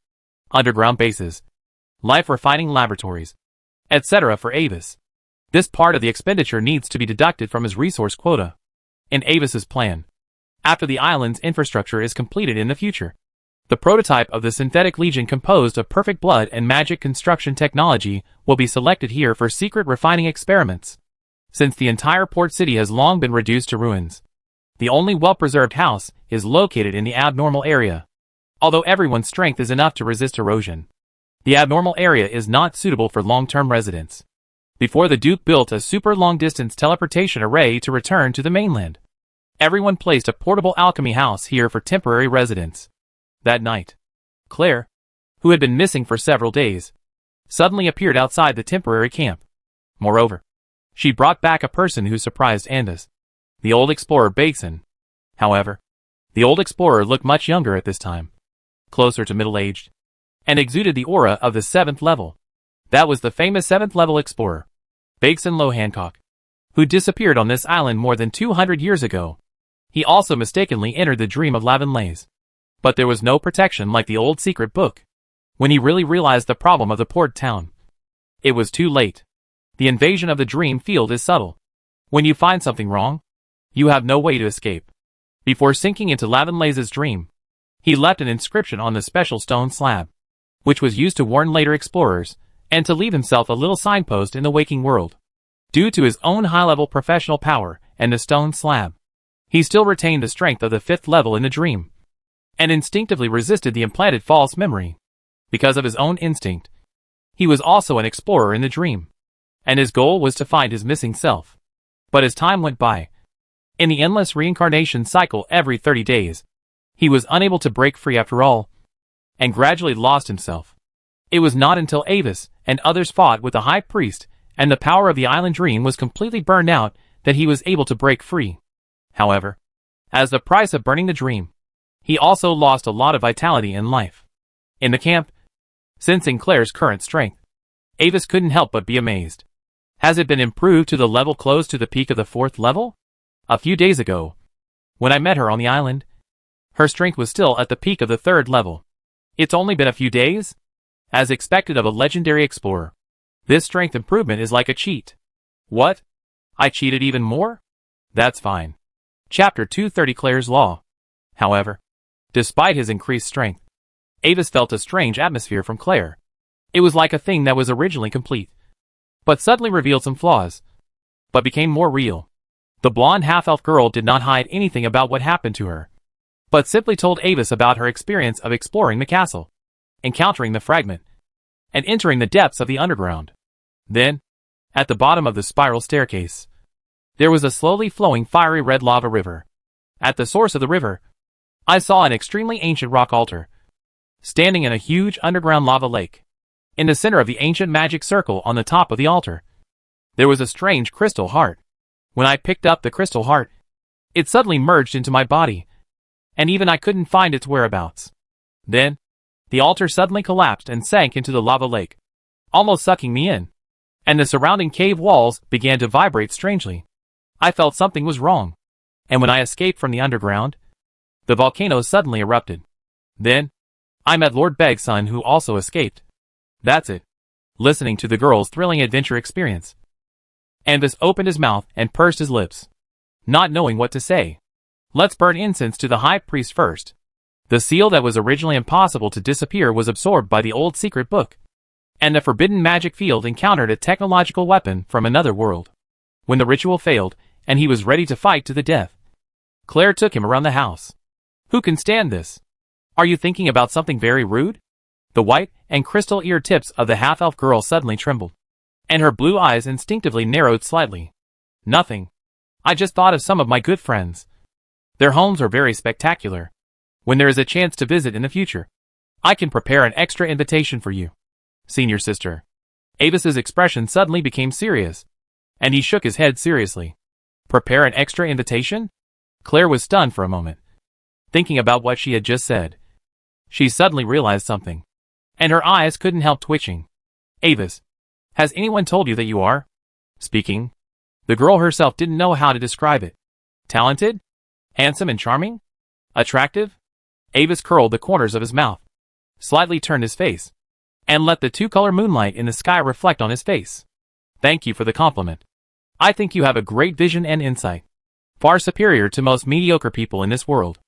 underground bases, life refining laboratories, etc. for Avis. This part of the expenditure needs to be deducted from his resource quota. In Avis's plan, after the island's infrastructure is completed in the future, the prototype of the synthetic legion composed of perfect blood and magic construction technology will be selected here for secret refining experiments. Since the entire port city has long been reduced to ruins, the only well-preserved house is located in the abnormal area. Although everyone's strength is enough to resist erosion, the abnormal area is not suitable for long-term residence. Before the Duke built a super long-distance teleportation array to return to the mainland, everyone placed a portable alchemy house here for temporary residence. That night, Claire, who had been missing for several days, suddenly appeared outside the temporary camp. Moreover, she brought back a person who surprised Andis, the old explorer Bakeson. However, the old explorer looked much younger at this time, closer to middle-aged, and exuded the aura of the 7th level. That was the famous 7th level explorer, Bakeson Low Hancock, who disappeared on this island more than 200 years ago. He also mistakenly entered the dream of Lavenlays. But there was no protection like the old secret book. When he really realized the problem of the port town, it was too late. The invasion of the dream field is subtle. When you find something wrong, you have no way to escape. Before sinking into Lavenlays' dream, he left an inscription on the special stone slab, which was used to warn later explorers, and to leave himself a little signpost in the waking world. Due to his own high-level professional power and the stone slab, he still retained the strength of the 5th level in the dream, and instinctively resisted the implanted false memory. Because of his own instinct, he was also an explorer in the dream, and his goal was to find his missing self. But as time went by, in the endless reincarnation cycle every 30 days, he was unable to break free after all, and gradually lost himself. It was not until Avis and others fought with the High Priest and the power of the island dream was completely burned out that he was able to break free. However, as the price of burning the dream, he also lost a lot of vitality in life. In the camp, Sensing Claire's current strength, Avis couldn't help but be amazed. Has it been improved to the level close to the peak of the 4th level? A few days ago, when I met her on the island, her strength was still at the peak of the 3rd level. It's only been a few days? As expected of a legendary explorer, this strength improvement is like a cheat. What? I cheated even more? That's fine. Chapter 230 Claire's Law. However, despite his increased strength, Avis felt a strange atmosphere from Claire. It was like a thing that was originally complete, but suddenly revealed some flaws, but became more real. The blonde half-elf girl did not hide anything about what happened to her, but simply told Avis about her experience of exploring the castle, encountering the fragment, and entering the depths of the underground. Then, at the bottom of the spiral staircase, there was a slowly flowing fiery red lava river. At the source of the river, I saw an extremely ancient rock altar, standing in a huge underground lava lake. In the center of the ancient magic circle on the top of the altar, there was a strange crystal heart. When I picked up the crystal heart, it suddenly merged into my body, and even I couldn't find its whereabouts. Then, the altar suddenly collapsed and sank into the lava lake, almost sucking me in, and the surrounding cave walls began to vibrate strangely. I felt something was wrong, and when I escaped from the underground, the volcano suddenly erupted. Then, I met Lord Beg's son who also escaped. That's it. Listening to the girl's thrilling adventure experience, Avis opened his mouth and pursed his lips, not knowing what to say. Let's burn incense to the high priest first. The seal that was originally impossible to disappear was absorbed by the old secret book, and the forbidden magic field encountered a technological weapon from another world. When the ritual failed, and he was ready to fight to the death, Claire took him around the house. Who can stand this? Are you thinking about something very rude? The white and crystal ear tips of the half-elf girl suddenly trembled, and her blue eyes instinctively narrowed slightly. Nothing. I just thought of some of my good friends. Their homes are very spectacular. When there is a chance to visit in the future, I can prepare an extra invitation for you, senior sister. Avis's expression suddenly became serious, and he shook his head seriously. Prepare an extra invitation? Claire was stunned for a moment, thinking about what she had just said. She suddenly realized something, and her eyes couldn't help twitching. Avis, has anyone told you that you are speaking? The girl herself didn't know how to describe it. Talented? Handsome and charming? Attractive? Avis curled the corners of his mouth, slightly turned his face, and let the two-color moonlight in the sky reflect on his face. Thank you for the compliment. I think you have a great vision and insight, far superior to most mediocre people in this world.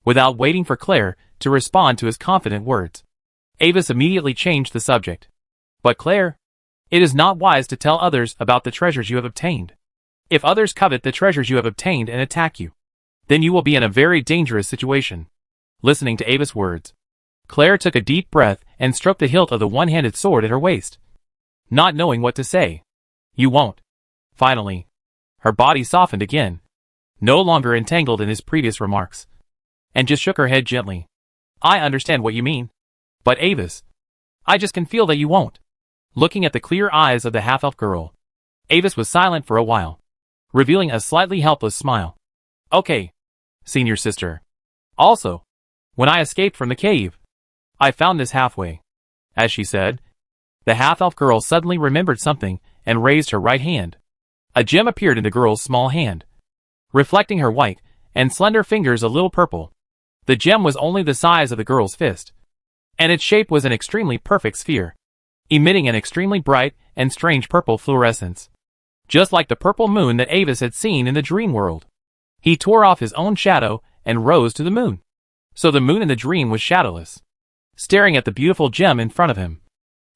Without waiting for Claire to respond to his confident words, Avis immediately changed the subject. But Claire, it is not wise to tell others about the treasures you have obtained. If others covet the treasures you have obtained and attack you, then you will be in a very dangerous situation. Listening to Avis' words, Claire took a deep breath and stroked the hilt of the one-handed sword at her waist, not knowing what to say. You won't. Finally, her body softened again, no longer entangled in his previous remarks, and just shook her head gently. I understand what you mean. But Avis, I just can feel that you won't. Looking at the clear eyes of the half-elf girl, Avis was silent for a while, revealing a slightly helpless smile. Okay, senior sister. Also, when I escaped from the cave, I found this halfway. As she said, the half-elf girl suddenly remembered something and raised her right hand. A gem appeared in the girl's small hand, reflecting her white and slender fingers a little purple. The gem was only the size of the girl's fist, and its shape was an extremely perfect sphere, emitting an extremely bright and strange purple fluorescence, just like the purple moon that Avis had seen in the dream world. He tore off his own shadow and rose to the moon, so the moon in the dream was shadowless, staring at the beautiful gem in front of him.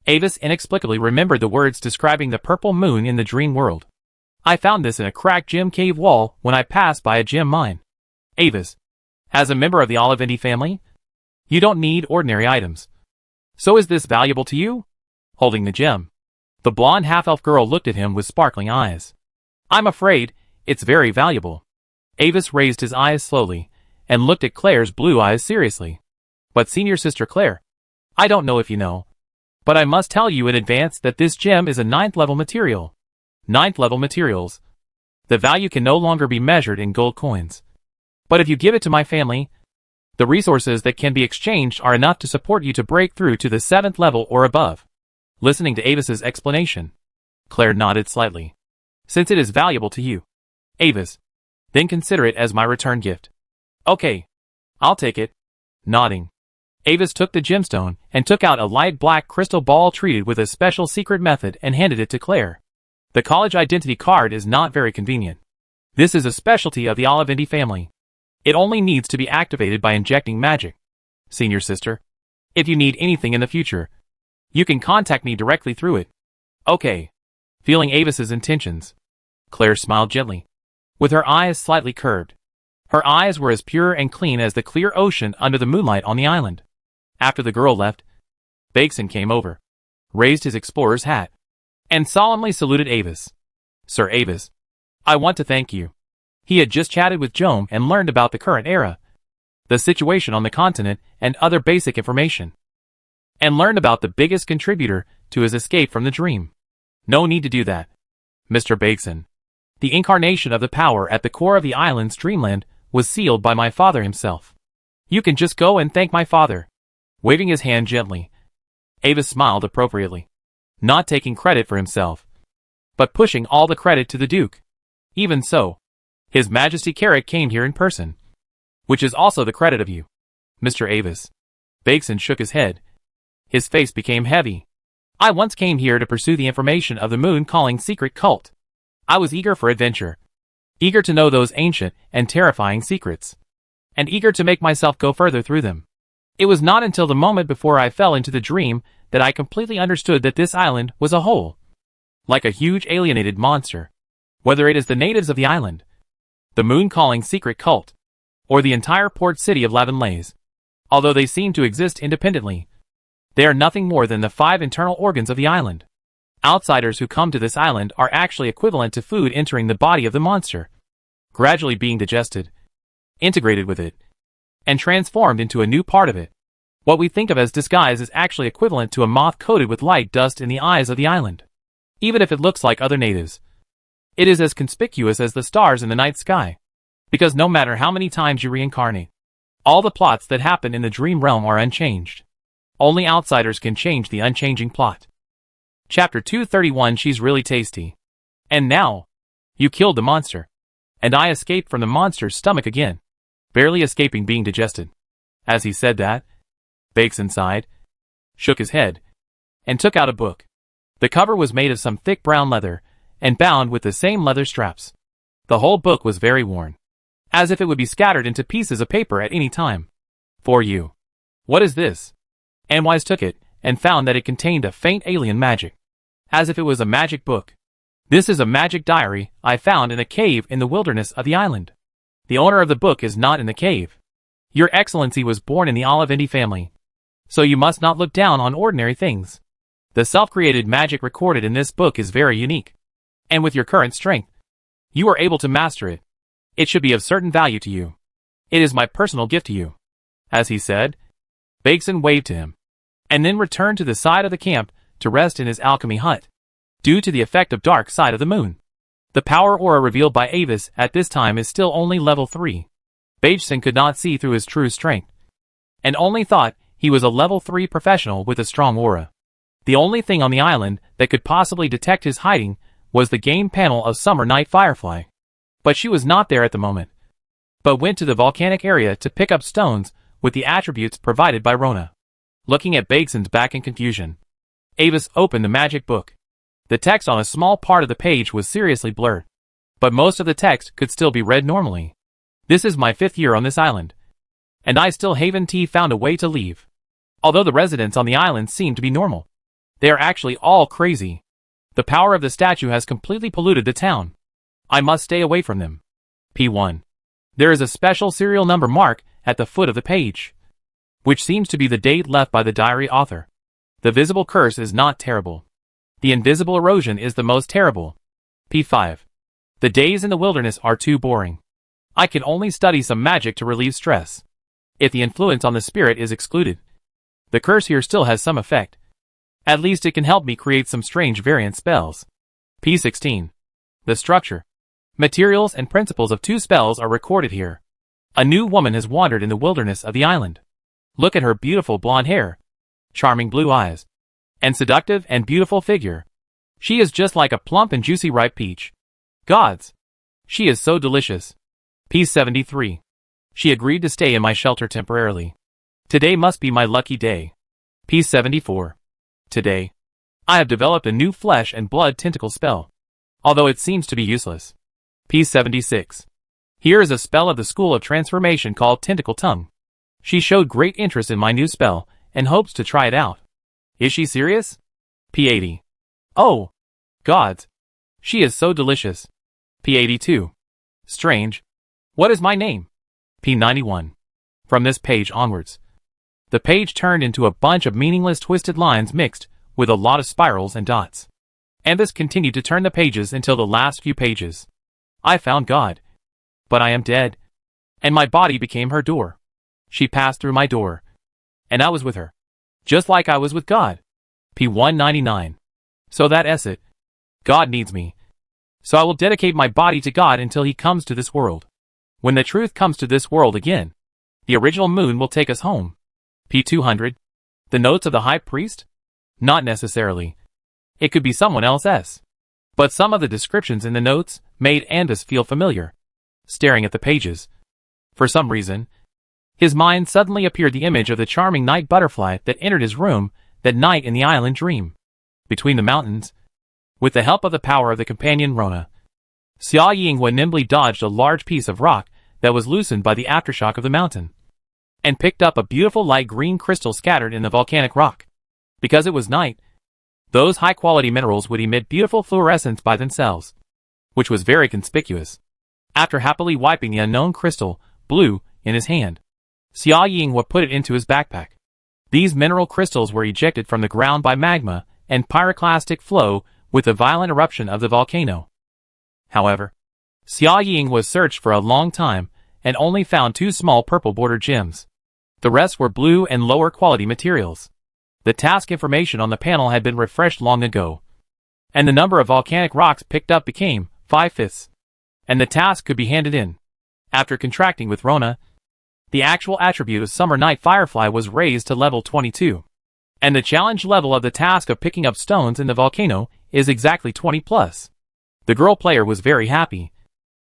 Avis inexplicably remembered the words describing the purple moon in the dream world. I found this in a cracked gem cave wall when I passed by a gem mine. Avis, as a member of the Oliventi family, you don't need ordinary items. So is this valuable to you? Holding the gem, the blonde half-elf girl looked at him with sparkling eyes. I'm afraid it's very valuable. Avis raised his eyes slowly and looked at Claire's blue eyes seriously. But senior sister Claire, I don't know if you know, but I must tell you in advance that this gem is a 9th level material. 9th level materials. The value can no longer be measured in gold coins. But if you give it to my family, The resources that can be exchanged are enough to support you to break through to the 7th level or above. Listening to Avis's explanation, Claire nodded slightly. Since it is valuable to you, Avis, then consider it as my return gift. Okay, I'll take it. Nodding, Avis took the gemstone and took out a light black crystal ball treated with a special secret method and handed it to Claire. The college identity card is not very convenient. This is a specialty of the Olivendi family. It only needs to be activated by injecting magic. Senior sister, if you need anything in the future, you can contact me directly through it. Okay. Feeling Avis's intentions, Claire smiled gently, with her eyes slightly curved. Her eyes were as pure and clean as the clear ocean under the moonlight on the island. After the girl left, Bakeson came over, raised his explorer's hat, and solemnly saluted Avis. Sir Avis, I want to thank you. He had just chatted with Joan and learned about the current era, the situation on the continent, and other basic information. And learned about the biggest contributor to his escape from the dream. No need to do that, Mr. Bakeson. The incarnation of the power at the core of the island's dreamland was sealed by my father himself. You can just go and thank my father. Waving his hand gently, Avis smiled appropriately, not taking credit for himself, but pushing all the credit to the Duke. Even so, His Majesty Carrick came here in person, which is also the credit of you, Mr. Avis. Bakeson shook his head. His face became heavy. I once came here to pursue the information of the moon-calling secret cult. I was eager for adventure, eager to know those ancient and terrifying secrets, and eager to make myself go further through them. It was not until the moment before I fell into the dream that I completely understood that this island was a whole, like a huge alienated monster. Whether it is the natives of the island, the moon-calling secret cult, or the entire port city of Lavenlaise, although they seem to exist independently, they are nothing more than the 5 internal organs of the island. Outsiders who come to this island are actually equivalent to food entering the body of the monster, gradually being digested, integrated with it, and transformed into a new part of it. What we think of as disguise is actually equivalent to a moth coated with light dust in the eyes of the island. Even if it looks like other natives, it is as conspicuous as the stars in the night sky, because no matter how many times you reincarnate, all the plots that happen in the dream realm are unchanged. Only outsiders can change the unchanging plot. Chapter 231. She's really tasty. And now, you killed the monster, and I escaped from the monster's stomach again, barely escaping being digested. As he said that, Bakeson sighed, shook his head, and took out a book. The cover was made of some thick brown leather, and bound with the same leather straps. The whole book was very worn, as if it would be scattered into pieces of paper at any time. For you. What is this? Anwise took it, and found that it contained a faint alien magic, as if it was a magic book. This is a magic diary I found in a cave in the wilderness of the island. The owner of the book is not in the cave. Your Excellency was born in the Olivendi family, so you must not look down on ordinary things. The self-created magic recorded in this book is very unique, and with your current strength, you are able to master it. It should be of certain value to you. It is my personal gift to you. As he said, Bakeson waved to him, and then returned to the side of the camp to rest in his alchemy hut. Due to the effect of dark side of the moon, the power aura revealed by Avis at this time is still only level 3. Bakeson could not see through his true strength, and only thought he was a level 3 professional with a strong aura. The only thing on the island that could possibly detect his hiding was the game panel of Summer Night Firefly. But she was not there at the moment, but went to the volcanic area to pick up stones with the attributes provided by Rona. Looking at Bakeson's back in confusion, Avis opened the magic book. The text on a small part of the page was seriously blurred, but most of the text could still be read normally. This is my 5th year on this island, and I still haven't found a way to leave. Although the residents on the island seem to be normal, they are actually all crazy. The power of the statue has completely polluted the town. I must stay away from them. P1. There is a special serial number mark at the foot of the page, which seems to be the date left by the diary author. The visible curse is not terrible. The invisible erosion is the most terrible. P5. The days in the wilderness are too boring. I can only study some magic to relieve stress. If the influence on the spirit is excluded, the curse here still has some effect. At least it can help me create some strange variant spells. P16. The structure, materials and principles of 2 spells are recorded here. A new woman has wandered in the wilderness of the island. Look at her beautiful blonde hair, charming blue eyes, and seductive and beautiful figure. She is just like a plump and juicy ripe peach. Gods! She is so delicious. P73. She agreed to stay in my shelter temporarily. Today must be my lucky day. P74. Today, I have developed a new flesh and blood tentacle spell, although it seems to be useless. P76. Here is a spell of the School of Transformation called Tentacle Tongue. She showed great interest in my new spell and hopes to try it out. Is she serious? P80. Oh, gods! She is so delicious. P82. Strange. What is my name? P91. From this page onwards, the page turned into a bunch of meaningless twisted lines mixed with a lot of spirals and dots. And this continued to turn the pages until the last few pages. I found God. But I am dead. And my body became her door. She passed through my door. And I was with her. Just like I was with God. P199. So that's it. God needs me. So I will dedicate my body to God until he comes to this world. When the truth comes to this world again, the original moon will take us home. P200. The notes of the high priest? Not necessarily. It could be someone else's. But some of the descriptions in the notes made Andus feel familiar. Staring at the pages. For some reason, his mind suddenly appeared the image of the charming night butterfly that entered his room that night in the island dream. Between the mountains, with the help of the power of the companion Rona, Xia Yinghua nimbly dodged a large piece of rock that was loosened by the aftershock of the mountain, and picked up a beautiful light green crystal scattered in the volcanic rock. Because it was night, those high-quality minerals would emit beautiful fluorescence by themselves, which was very conspicuous. After happily wiping the unknown crystal, blue, in his hand, Xia Yinghua put it into his backpack. These mineral crystals were ejected from the ground by magma and pyroclastic flow with the violent eruption of the volcano. However, Xia Yinghua searched for a long time and only found 2 small purple-bordered gems. The rest were blue and lower-quality materials. The task information on the panel had been refreshed long ago, and the number of volcanic rocks picked up became 5/5, and the task could be handed in. After contracting with Rona, the actual attribute of Summer Night Firefly was raised to level 22, and the challenge level of the task of picking up stones in the volcano is exactly 20+. The girl player was very happy,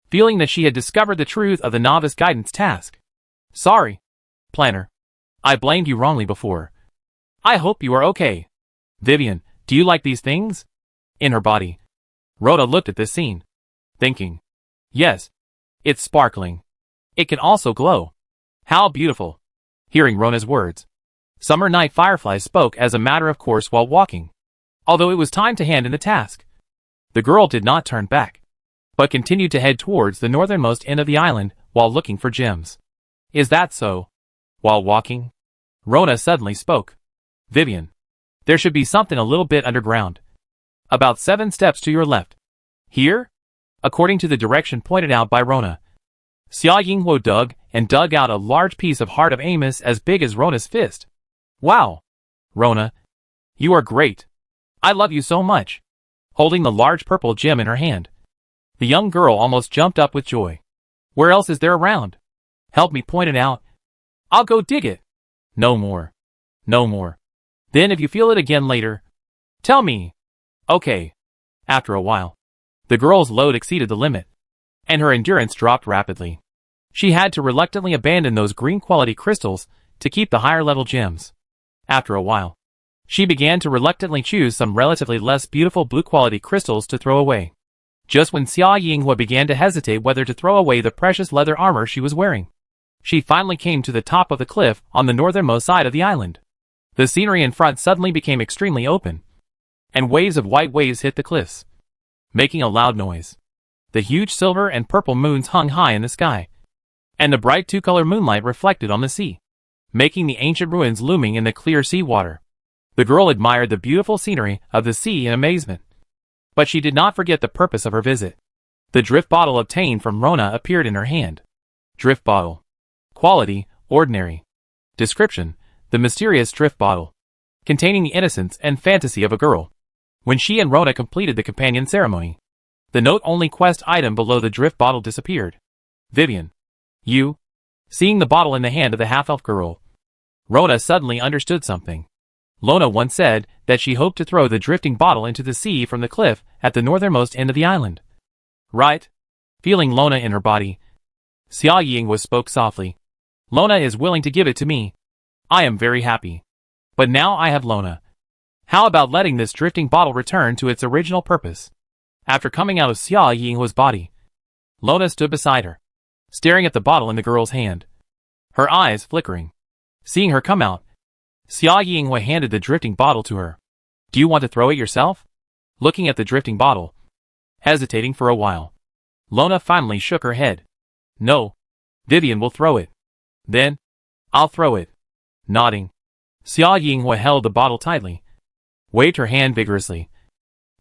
feeling that she had discovered the truth of the novice guidance task. Sorry, planner. I blamed you wrongly before. I hope you are okay. Vivian, do you like these things? In her body. Rhoda looked at this scene, thinking, yes, it's sparkling. It can also glow. How beautiful. Hearing Rona's words, Summer Night Firefly spoke as a matter of course while walking. Although it was time to hand in the task, the girl did not turn back, but continued to head towards the northernmost end of the island while looking for gems. Is that so? While walking, Rona suddenly spoke. Vivian, there should be something a little bit underground. About 7 steps to your left. Here? According to the direction pointed out by Rona, Xia Yinghua dug out a large piece of heart of Amos as big as Rona's fist. Wow! Rona, you are great. I love you so much. Holding the large purple gem in her hand, the young girl almost jumped up with joy. Where else is there around? Help me point it out. I'll go dig it. No more. No more. Then if you feel it again later, tell me. Okay. After a while, the girl's load exceeded the limit, and her endurance dropped rapidly. She had to reluctantly abandon those green quality crystals to keep the higher level gems. After a while, she began to reluctantly choose some relatively less beautiful blue quality crystals to throw away. Just when Xia Yinghua began to hesitate whether to throw away the precious leather armor she was wearing, she finally came to the top of the cliff on the northernmost side of the island. The scenery in front suddenly became extremely open, and waves of white waves hit the cliffs, making a loud noise. The huge silver and purple moons hung high in the sky, and the bright 2-color moonlight reflected on the sea, making the ancient ruins looming in the clear sea water. The girl admired the beautiful scenery of the sea in amazement, but she did not forget the purpose of her visit. The drift bottle obtained from Rona appeared in her hand. Drift bottle. Quality, ordinary. Description, the mysterious drift bottle, containing the innocence and fantasy of a girl. When she and Rona completed the companion ceremony, the note-only quest item below the drift bottle disappeared. Vivian, you Seeing the bottle in the hand of the half-elf girl, Rona suddenly understood something. Lona once said that she hoped to throw the drifting bottle into the sea from the cliff at the northernmost end of the island. Right? Feeling Lona in her body, Xia Ying spoke softly. Lona is willing to give it to me. I am very happy. But now I have Lona. How about letting this drifting bottle return to its original purpose? After coming out of Xia Ying's body, Lona stood beside her, staring at the bottle in the girl's hand, her eyes flickering. Seeing her come out, Xia Ying handed the drifting bottle to her. Do you want to throw it yourself? Looking at the drifting bottle, hesitating for a while, Lona finally shook her head. No. Vivian will throw it. Then, I'll throw it. Nodding, Xia Ying held the bottle tightly, waved her hand vigorously,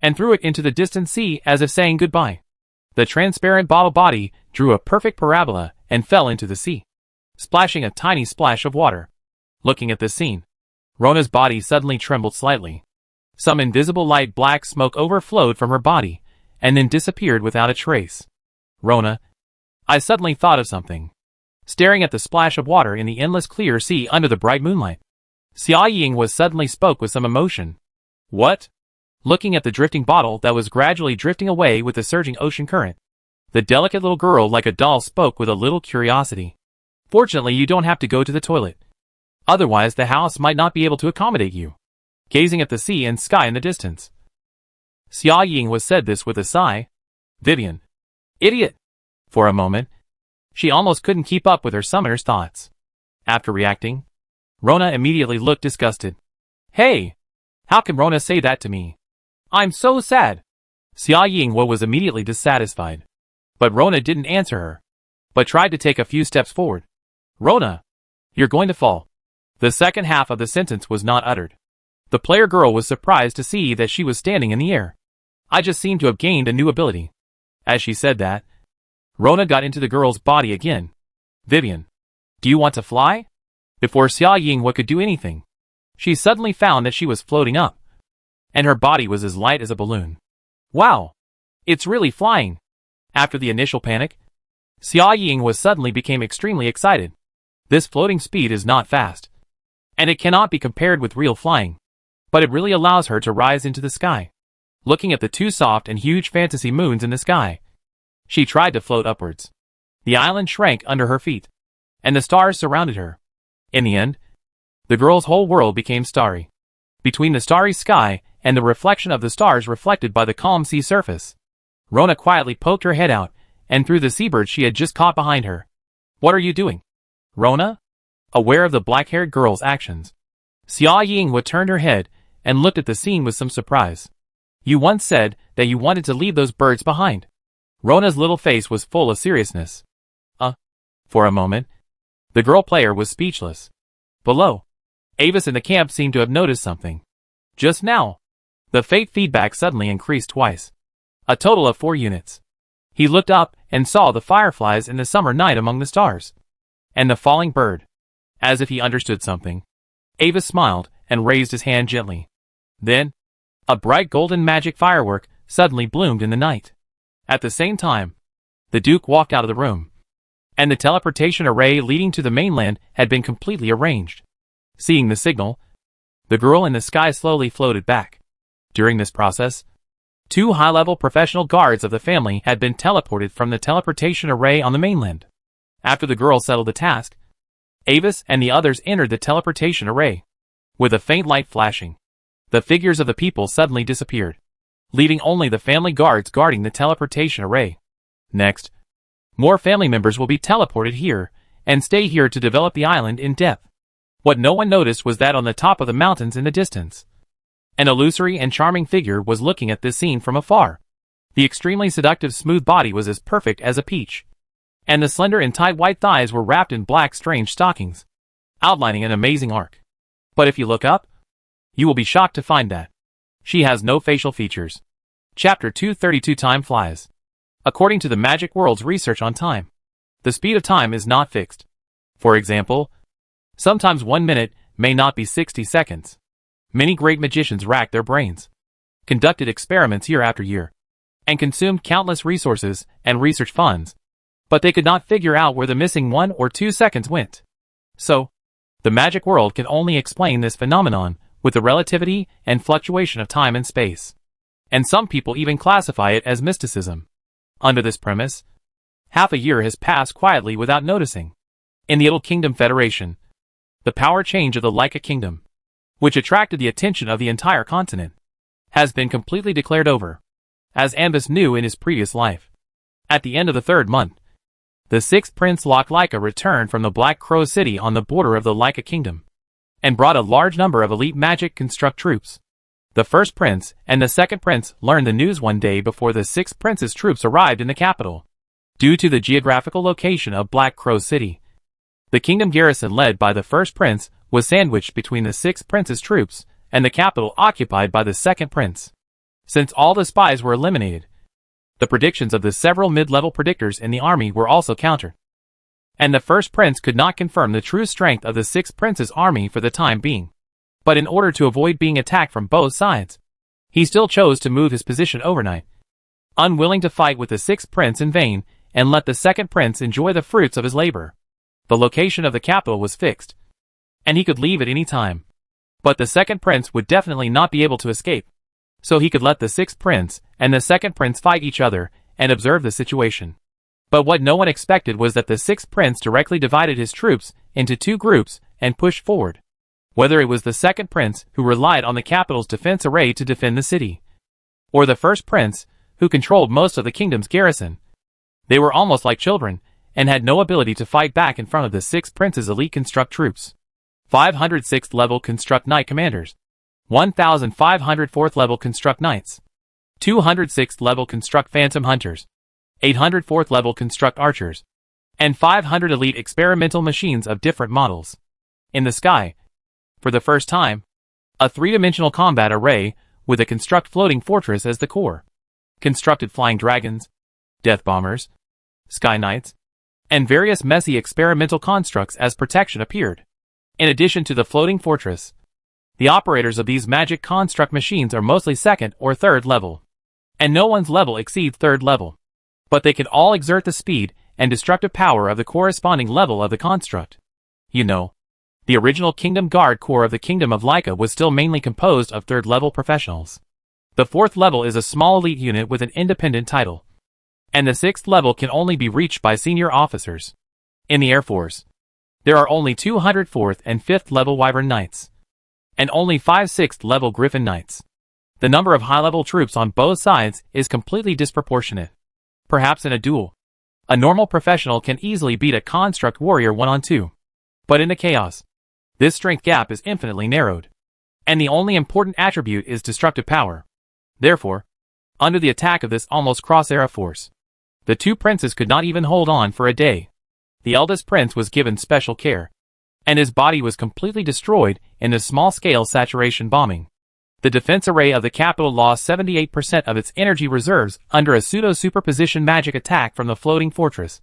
and threw it into the distant sea as if saying goodbye. The transparent bottle body drew a perfect parabola and fell into the sea, splashing a tiny splash of water. Looking at this scene, Rona's body suddenly trembled slightly. Some invisible light black smoke overflowed from her body, and then disappeared without a trace. Rona, I suddenly thought of something. Staring at the splash of water in the endless clear sea under the bright moonlight, Xia Ying suddenly spoke with some emotion. What? Looking at the drifting bottle that was gradually drifting away with the surging ocean current, the delicate little girl like a doll spoke with a little curiosity. Fortunately, you don't have to go to the toilet. Otherwise, the house might not be able to accommodate you. Gazing at the sea and sky in the distance, Xia Ying said this with a sigh. Vivian. Idiot. For a moment, she almost couldn't keep up with her summoner's thoughts. After reacting, Rona immediately looked disgusted. Hey! How can Rona say that to me? I'm so sad. Xia Ying was immediately dissatisfied. But Rona didn't answer her, but tried to take a few steps forward. Rona, you're going to fall. The second half of the sentence was not uttered. The player girl was surprised to see that she was standing in the air. I just seem to have gained a new ability. As she said that, Rona got into the girl's body again. Vivian, do you want to fly? Before Xia Ying could do anything, she suddenly found that she was floating up, and her body was as light as a balloon. Wow! It's really flying! After the initial panic, Xia Ying suddenly became extremely excited. This floating speed is not fast, and it cannot be compared with real flying, but it really allows her to rise into the sky. Looking at the two soft and huge fantasy moons in the sky, she tried to float upwards. The island shrank under her feet, and the stars surrounded her. In the end, the girl's whole world became starry. Between the starry sky and the reflection of the stars reflected by the calm sea surface, Rona quietly poked her head out and threw the seabird she had just caught behind her. What are you doing? Rona? Aware of the black-haired girl's actions, Xia Ying turned her head and looked at the scene with some surprise. You once said that you wanted to leave those birds behind. Rona's little face was full of seriousness. For a moment, the girl player was speechless. Below, Avis in the camp seemed to have noticed something. Just now, the fate feedback suddenly increased twice. A total of 4 units. He looked up and saw the fireflies in the summer night among the stars, and the falling bird. As if he understood something, Avis smiled and raised his hand gently. Then, a bright golden magic firework suddenly bloomed in the night. At the same time, the Duke walked out of the room, and the teleportation array leading to the mainland had been completely arranged. Seeing the signal, the girl in the sky slowly floated back. During this process, 2 high-level professional guards of the family had been teleported from the teleportation array on the mainland. After the girl settled the task, Avis and the others entered the teleportation array. With a faint light flashing, the figures of the people suddenly disappeared, leaving only the family guards guarding the teleportation array. Next, more family members will be teleported here and stay here to develop the island in depth. What no one noticed was that on the top of the mountains in the distance, an illusory and charming figure was looking at this scene from afar. The extremely seductive smooth body was as perfect as a peach, and the slender and tight white thighs were wrapped in black strange stockings, outlining an amazing arc. But if you look up, you will be shocked to find that she has no facial features. Chapter 232 Time Flies. According to the Magic World's research on time, the speed of time is not fixed. For example, sometimes 1 minute may not be 60 seconds. Many great magicians racked their brains, conducted experiments year after year, and consumed countless resources and research funds, but they could not figure out where the missing 1 or 2 seconds went. So, the magic world can only explain this phenomenon with the relativity and fluctuation of time and space. And some people even classify it as mysticism. Under this premise, half a year has passed quietly without noticing. In the Little Kingdom Federation, the power change of the Laika Kingdom, which attracted the attention of the entire continent, has been completely declared over, as Anbus knew in his previous life. At the end of the 3rd month, the 6th Prince Lok Laika returned from the Black Crow City on the border of the Laika Kingdom, and brought a large number of elite magic construct troops. The 1st Prince and the 2nd Prince learned the news one day before the 6th Prince's troops arrived in the capital. Due to the geographical location of Black Crow City, the kingdom garrison led by the 1st Prince was sandwiched between the 6th Prince's troops and the capital occupied by the 2nd Prince. Since all the spies were eliminated, the predictions of the several mid-level predictors in the army were also countered, and the 1st Prince could not confirm the true strength of the 6th Prince's army for the time being. But in order to avoid being attacked from both sides, he still chose to move his position overnight, unwilling to fight with the 6th Prince in vain and let the 2nd Prince enjoy the fruits of his labor. The location of the capital was fixed, and he could leave at any time. But the 2nd Prince would definitely not be able to escape, so he could let the 6th Prince and the 2nd Prince fight each other and observe the situation. But what no one expected was that the 6th Prince directly divided his troops into 2 groups and pushed forward. Whether it was the 2nd Prince who relied on the capital's defense array to defend the city, or the 1st Prince who controlled most of the kingdom's garrison, they were almost like children and had no ability to fight back in front of the 6th Prince's elite construct troops. 506th level construct knight commanders, 1,500 4th level construct knights, 206th level construct phantom hunters, 800 4th level construct archers, and 500 elite experimental machines of different models. In the sky, for the first time, a 3-dimensional combat array with a construct floating fortress as the core, constructed flying dragons, death bombers, sky knights, and various messy experimental constructs as protection appeared. In addition to the floating fortress, the operators of these magic construct machines are mostly 2nd or 3rd level, and no one's level exceeds 3rd level. But they can all exert the speed and destructive power of the corresponding level of the construct. You know, the original Kingdom Guard Corps of the Kingdom of Laika was still mainly composed of 3rd level professionals. The 4th level is a small elite unit with an independent title, and the 6th level can only be reached by senior officers. In the Air Force, there are only 200 4th and 5th level Wyvern Knights, and only 5 6th level Griffin Knights. The number of high-level troops on both sides is completely disproportionate. Perhaps in a duel, a normal professional can easily beat a construct warrior 1-on-2. But in the chaos, this strength gap is infinitely narrowed, and the only important attribute is destructive power. Therefore, under the attack of this almost cross-era force, the 2 princes could not even hold on for a day. The eldest prince was given special care, and his body was completely destroyed in the small-scale saturation bombing. The defense array of the capital lost 78% of its energy reserves under a pseudo-superposition magic attack from the floating fortress,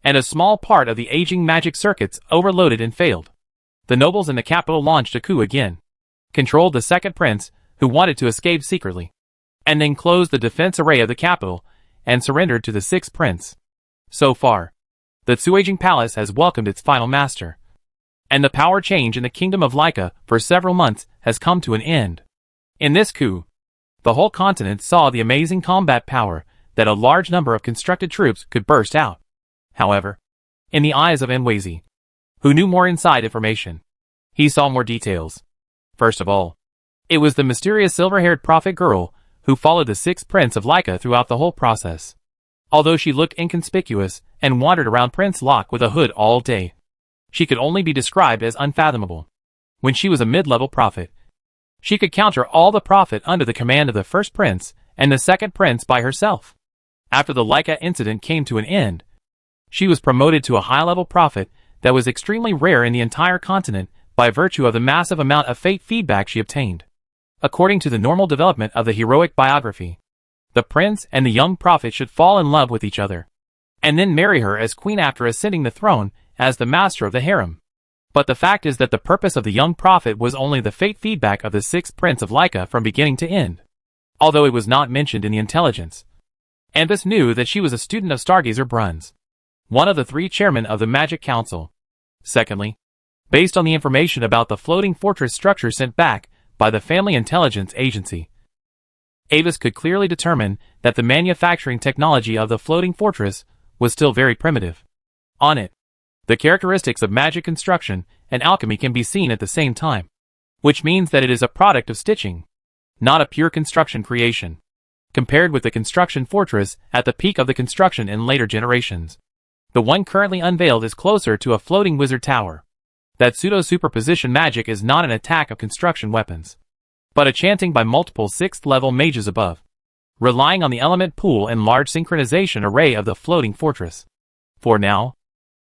and a small part of the aging magic circuits overloaded and failed. The nobles in the capital launched a coup again, controlled the 2nd Prince, who wanted to escape secretly, and then closed the defense array of the capital and surrendered to the 6th Prince. So far, the Tsuaging Palace has welcomed its final master, and the power change in the Kingdom of Laika for several months has come to an end. In this coup, the whole continent saw the amazing combat power that a large number of constructed troops could burst out. However, in the eyes of Enwazi, who knew more inside information, he saw more details. First of all, it was the mysterious silver-haired prophet girl who followed the 6th Prince of Laika throughout the whole process. Although she looked inconspicuous and wandered around Prince Lok with a hood all day, she could only be described as unfathomable. When she was a mid-level prophet, she could counter all the prophet under the command of the 1st Prince and the 2nd Prince by herself. After the Laika incident came to an end, she was promoted to a high-level prophet that was extremely rare in the entire continent by virtue of the massive amount of fate feedback she obtained. According to the normal development of the heroic biography, the prince and the young prophet should fall in love with each other, and then marry her as queen after ascending the throne as the master of the harem. But the fact is that the purpose of the young prophet was only the fate feedback of the 6th Prince of Laika from beginning to end. Although it was not mentioned in the intelligence, Anbus knew that she was a student of Stargazer Bruns. one of the 3 chairmen of the Magic Council. Secondly, based on the information about the floating fortress structure sent back by the Family Intelligence Agency, Avis could clearly determine that the manufacturing technology of the floating fortress was still very primitive. On it, the characteristics of magic construction and alchemy can be seen at the same time, which means that it is a product of stitching, not a pure construction creation. Compared with the construction fortress at the peak of the construction in later generations, the one currently unveiled is closer to a floating wizard tower. That pseudo-superposition magic is not an attack of construction weapons, but a chanting by multiple 6th-level mages above, relying on the element pool and large synchronization array of the floating fortress. For now,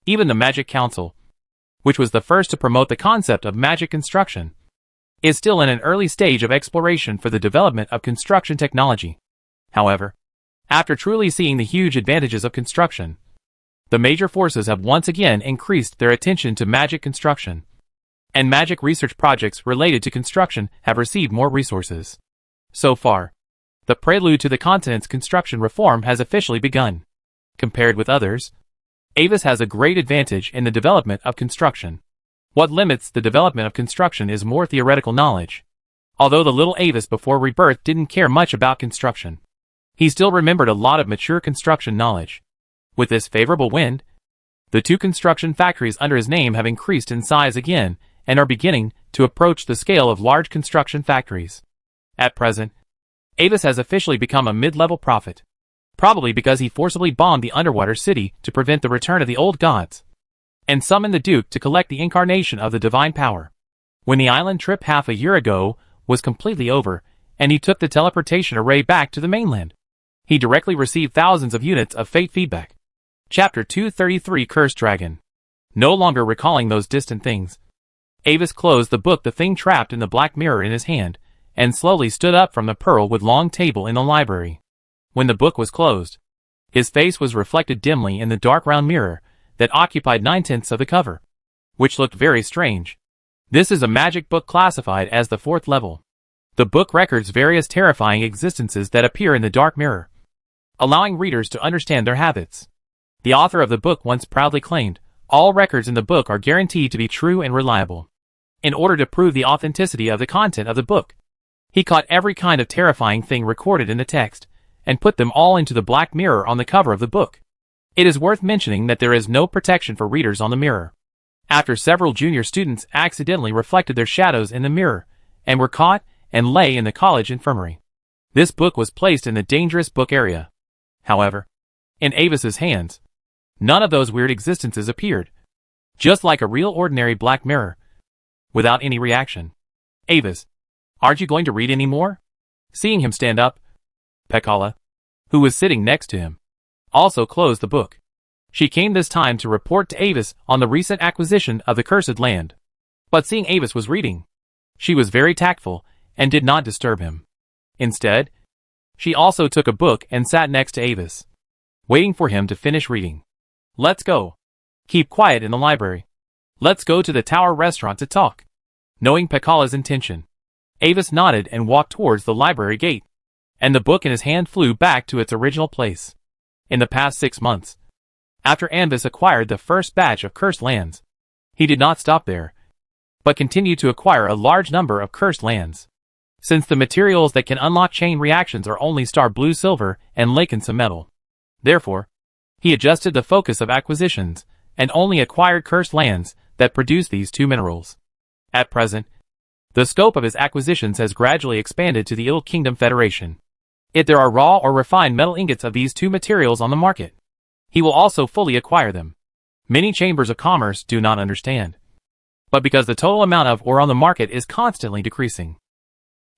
even the Magic Council, which was the first to promote the concept of magic construction, is still in an early stage of exploration for the development of construction technology. However, after truly seeing the huge advantages of construction, the major forces have once again increased their attention to magic construction, and magic research projects related to construction have received more resources. So far, the prelude to the continent's construction reform has officially begun. Compared with others, Avis has a great advantage in the development of construction. What limits the development of construction is more theoretical knowledge. Although the little Avis before Rebirth didn't care much about construction, he still remembered a lot of mature construction knowledge. With this favorable wind, the 2 construction factories under his name have increased in size again and are beginning to approach the scale of large construction factories. At present, Avis has officially become a mid-level prophet, probably because he forcibly bombed the underwater city to prevent the return of the old gods, and summoned the Duke to collect the incarnation of the divine power. When the island trip half a year ago was completely over, and he took the teleportation array back to the mainland, he directly received thousands of units of fate feedback. Chapter 233 Cursed Dragon. No longer recalling those distant things, Avis closed the book, the thing trapped in the black mirror, in his hand, and slowly stood up from the pearl with long table in the library. When the book was closed, his face was reflected dimly in the dark round mirror that occupied 9/10 of the cover, which looked very strange. This is a magic book classified as the 4th level. The book records various terrifying existences that appear in the dark mirror, allowing readers to understand their habits. The author of the book once proudly claimed, all records in the book are guaranteed to be true and reliable. In order to prove the authenticity of the content of the book, he caught every kind of terrifying thing recorded in the text, and put them all into the black mirror on the cover of the book. It is worth mentioning that there is no protection for readers on the mirror. After several junior students accidentally reflected their shadows in the mirror, and were caught and lay in the college infirmary, this book was placed in the dangerous book area. However, in Avis's hands, none of those weird existences appeared, just like a real ordinary black mirror, without any reaction. Avis, aren't you going to read any more? Seeing him stand up, Pekala, who was sitting next to him, also closed the book. She came this time to report to Avis on the recent acquisition of the cursed land. But seeing Avis was reading, she was very tactful and did not disturb him. Instead, she also took a book and sat next to Avis, waiting for him to finish reading. Let's go. Keep quiet in the library. Let's go to the tower restaurant to talk. Knowing Pekala's intention, Avis nodded and walked towards the library gate, and the book in his hand flew back to its original place. In the past 6 months, after Anvis acquired the first batch of cursed lands, he did not stop there, but continued to acquire a large number of cursed lands. Since the materials that can unlock chain reactions are only star blue silver and Lakensa metal, therefore, he adjusted the focus of acquisitions and only acquired cursed lands that produce these 2 minerals. At present, the scope of his acquisitions has gradually expanded to the Ill Kingdom Federation. If there are raw or refined metal ingots of these 2 materials on the market, he will also fully acquire them. Many chambers of commerce do not understand, but because the total amount of ore on the market is constantly decreasing,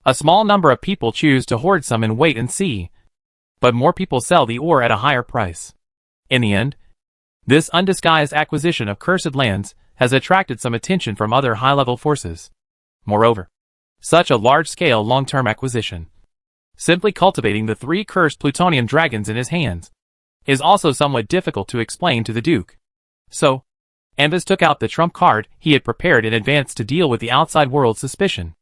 a small number of people choose to hoard some and wait and see, but more people sell the ore at a higher price. In the end, this undisguised acquisition of cursed lands has attracted some attention from other high-level forces. Moreover, such a large-scale long-term acquisition, simply cultivating the 3 cursed plutonium dragons in his hands, is also somewhat difficult to explain to the Duke. So, Anvis took out the trump card he had prepared in advance to deal with the outside world's suspicion.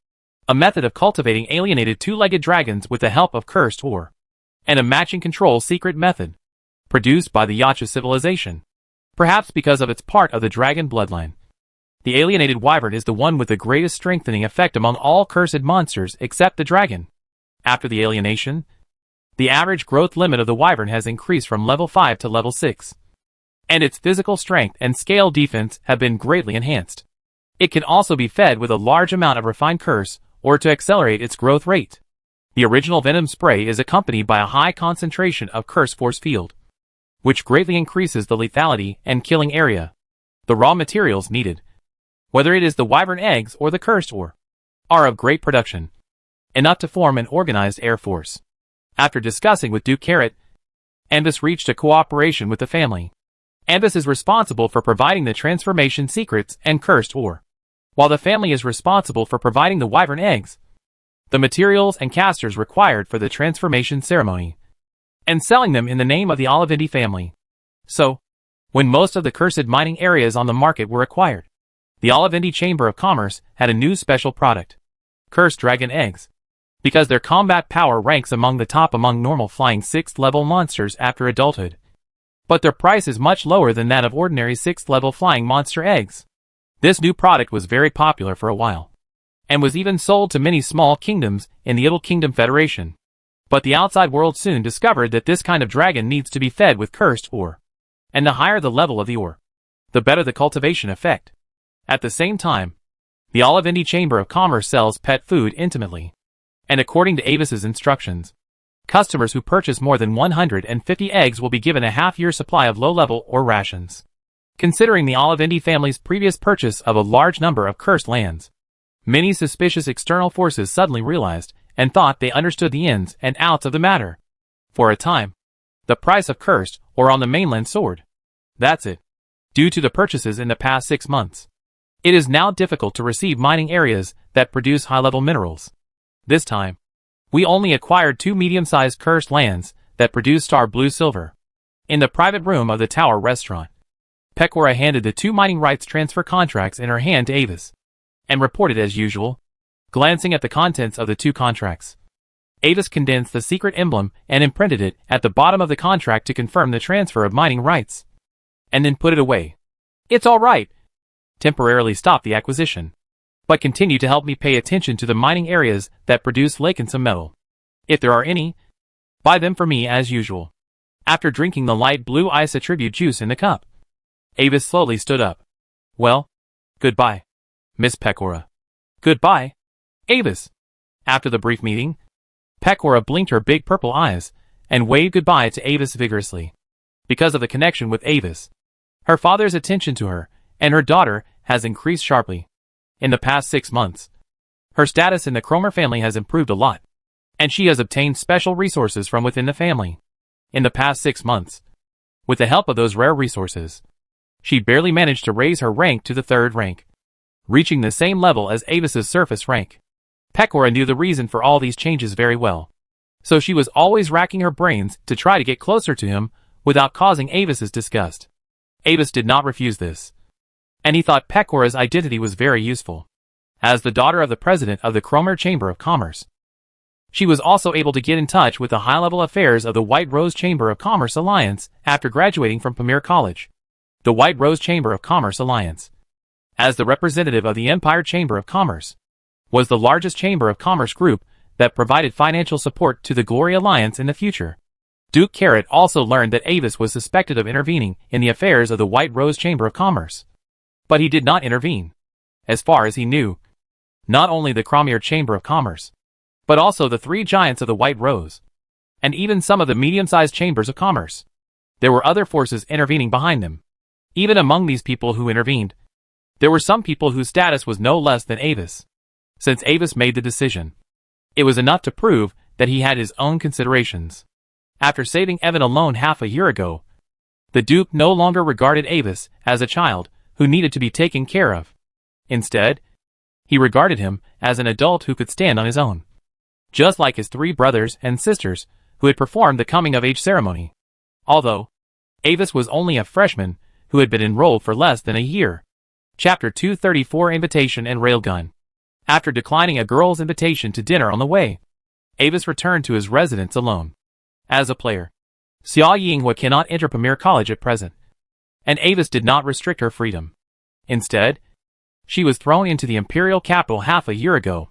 A method of cultivating alienated 2-legged dragons with the help of cursed ore, and a matching control secret method, produced by the Yacha civilization. perhaps because of its part of the dragon bloodline. The alienated wyvern is the one with the greatest strengthening effect among all cursed monsters except the dragon. After the alienation, the average growth limit of the wyvern has increased from level 5 to level 6. And its physical strength and scale defense have been greatly enhanced. It can also be fed with a large amount of refined curse, or to accelerate its growth rate. The original venom spray is accompanied by a high concentration of curse force field, which greatly increases the lethality and killing area. The raw materials needed, whether it is the wyvern eggs or the cursed ore, are of great production, enough to form an organized air force. After discussing with Duke Carrot, Anbus reached a cooperation with the family. Anbus is responsible for providing the transformation secrets and cursed ore, while the family is responsible for providing the wyvern eggs, the materials and casters required for the transformation ceremony, and selling them in the name of the Olivindi family. So, when most of the cursed mining areas on the market were acquired, the Olivindi Chamber of Commerce had a new special product, cursed dragon eggs, because their combat power ranks among the top among normal flying 6th level monsters after adulthood. But their price is much lower than that of ordinary 6th level flying monster eggs. This new product was very popular for a while, and was even sold to many small kingdoms in the Idle Kingdom Federation. But the outside world soon discovered that this kind of dragon needs to be fed with cursed ore, and the higher the level of the ore, the better the cultivation effect. At the same time, the Olivindi Chamber of Commerce sells pet food intimately, and according to Avis's instructions, customers who purchase more than 150 eggs will be given a half-year supply of low-level ore rations. Considering the Olivindi family's previous purchase of a large number of cursed lands, many suspicious external forces suddenly realized and thought they understood the ins and outs of the matter. For a time, the price of cursed ore on the mainland soared. That's it. Due to the purchases in the past 6 months, it is now difficult to receive mining areas that produce high-level minerals. This time, we only acquired 2 medium-sized cursed lands that produce star blue silver. In the private room of the Tower Restaurant, Pecora handed the 2 mining rights transfer contracts in her hand to Avis, and reported as usual, glancing at the contents of the 2 contracts. Avis condensed the secret emblem and imprinted it at the bottom of the contract to confirm the transfer of mining rights, and then put it away. It's all right. Temporarily stop the acquisition, but continue to help me pay attention to the mining areas that produce lacensome metal. If there are any, buy them for me as usual. After drinking the light blue ice attribute juice in the cup, Avis slowly stood up. Well, goodbye, Miss Pecora. Goodbye, Avis. After the brief meeting, Pecora blinked her big purple eyes and waved goodbye to Avis vigorously. Because of the connection with Avis, her father's attention to her and her daughter has increased sharply. In the past 6 months, her status in the Cromer family has improved a lot, and she has obtained special resources from within the family. In the past 6 months, with the help of those rare resources, she barely managed to raise her rank to the 3rd rank, reaching the same level as Avis's surface rank. Pecora knew the reason for all these changes very well, so she was always racking her brains to try to get closer to him without causing Avis's disgust. Avis did not refuse this, and he thought Pecora's identity was very useful. As the daughter of the president of the Cromer Chamber of Commerce, she was also able to get in touch with the high-level affairs of the White Rose Chamber of Commerce Alliance after graduating from Pamir College. The White Rose Chamber of Commerce Alliance, as the representative of the Empire Chamber of Commerce, was the largest chamber of commerce group that provided financial support to the Glory Alliance in the future. Duke Carrot also learned that Avis was suspected of intervening in the affairs of the White Rose Chamber of Commerce. But he did not intervene. As far as he knew, not only the Cromer Chamber of Commerce, but also the 3 giants of the White Rose, and even some of the medium-sized chambers of commerce. There were other forces intervening behind them. Even among these people who intervened, there were some people whose status was no less than Avis. Since Avis made the decision, it was enough to prove that he had his own considerations. After saving Evan alone half a year ago, the Duke no longer regarded Avis as a child who needed to be taken care of. Instead, he regarded him as an adult who could stand on his own, just like his 3 brothers and sisters who had performed the coming-of-age ceremony. Although Avis was only a freshman who had been enrolled for less than a year. Chapter 234 Invitation and Railgun. After declining a girl's invitation to dinner on the way, Avis returned to his residence alone. As a player, Xia Yinghua cannot enter Pamir College at present, And Avis did not restrict her freedom. Instead, she was thrown into the imperial capital half a year ago.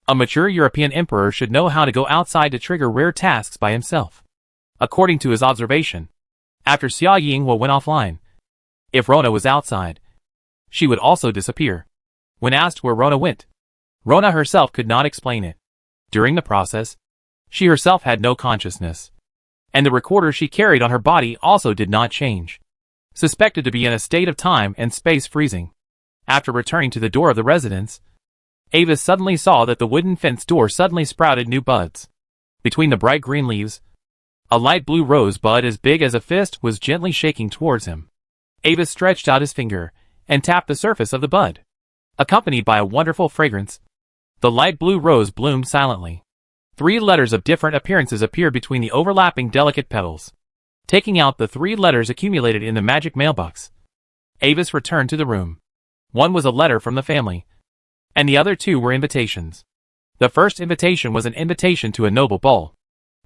A mature European emperor should know how to go outside to trigger rare tasks by himself. According to his observation, after Xia Yingwo went offline, if Rona was outside, she would also disappear. When asked where Rona went, Rona herself could not explain it. During the process, she herself had no consciousness, and the recorder she carried on her body also did not change. Suspected to be in a state of time and space freezing. After returning to the door of the residence, Avis suddenly saw that the wooden fence door suddenly sprouted new buds. Between the bright green leaves, a light blue rose bud as big as a fist was gently shaking towards him. Avis stretched out his finger and tapped the surface of the bud. Accompanied by a wonderful fragrance, the light blue rose bloomed silently. 3 letters of different appearances appeared between the overlapping delicate petals. Taking out the 3 letters accumulated in the magic mailbox, Avis returned to the room. One was a letter from the family, and the other 2 were invitations. The first invitation was an invitation to a noble ball,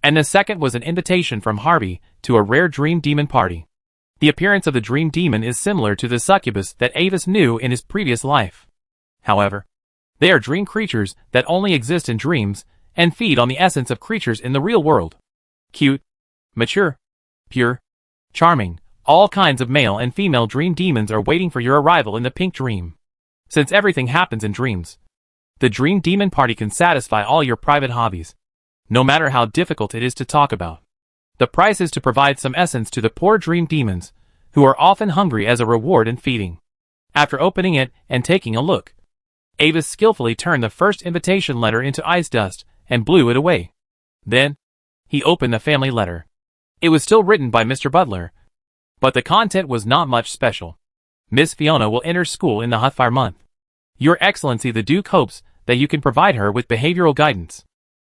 and the second was an invitation from Harvey to a rare dream demon party. The appearance of the dream demon is similar to the succubus that Avis knew in his previous life. However, they are dream creatures that only exist in dreams and feed on the essence of creatures in the real world. Cute, mature, pure, charming, all kinds of male and female dream demons are waiting for your arrival in the pink dream. Since everything happens in dreams, the dream demon party can satisfy all your private hobbies, no matter how difficult it is to talk about. The price is to provide some essence to the poor dream demons, who are often hungry as a reward in feeding. After opening it and taking a look, Avis skillfully turned the first invitation letter into ice dust and blew it away. Then, he opened the family letter. It was still written by Mr. Butler, but the content was not much special. Miss Fiona will enter school in the Hotfire month. Your Excellency the Duke hopes that you can provide her with behavioral guidance.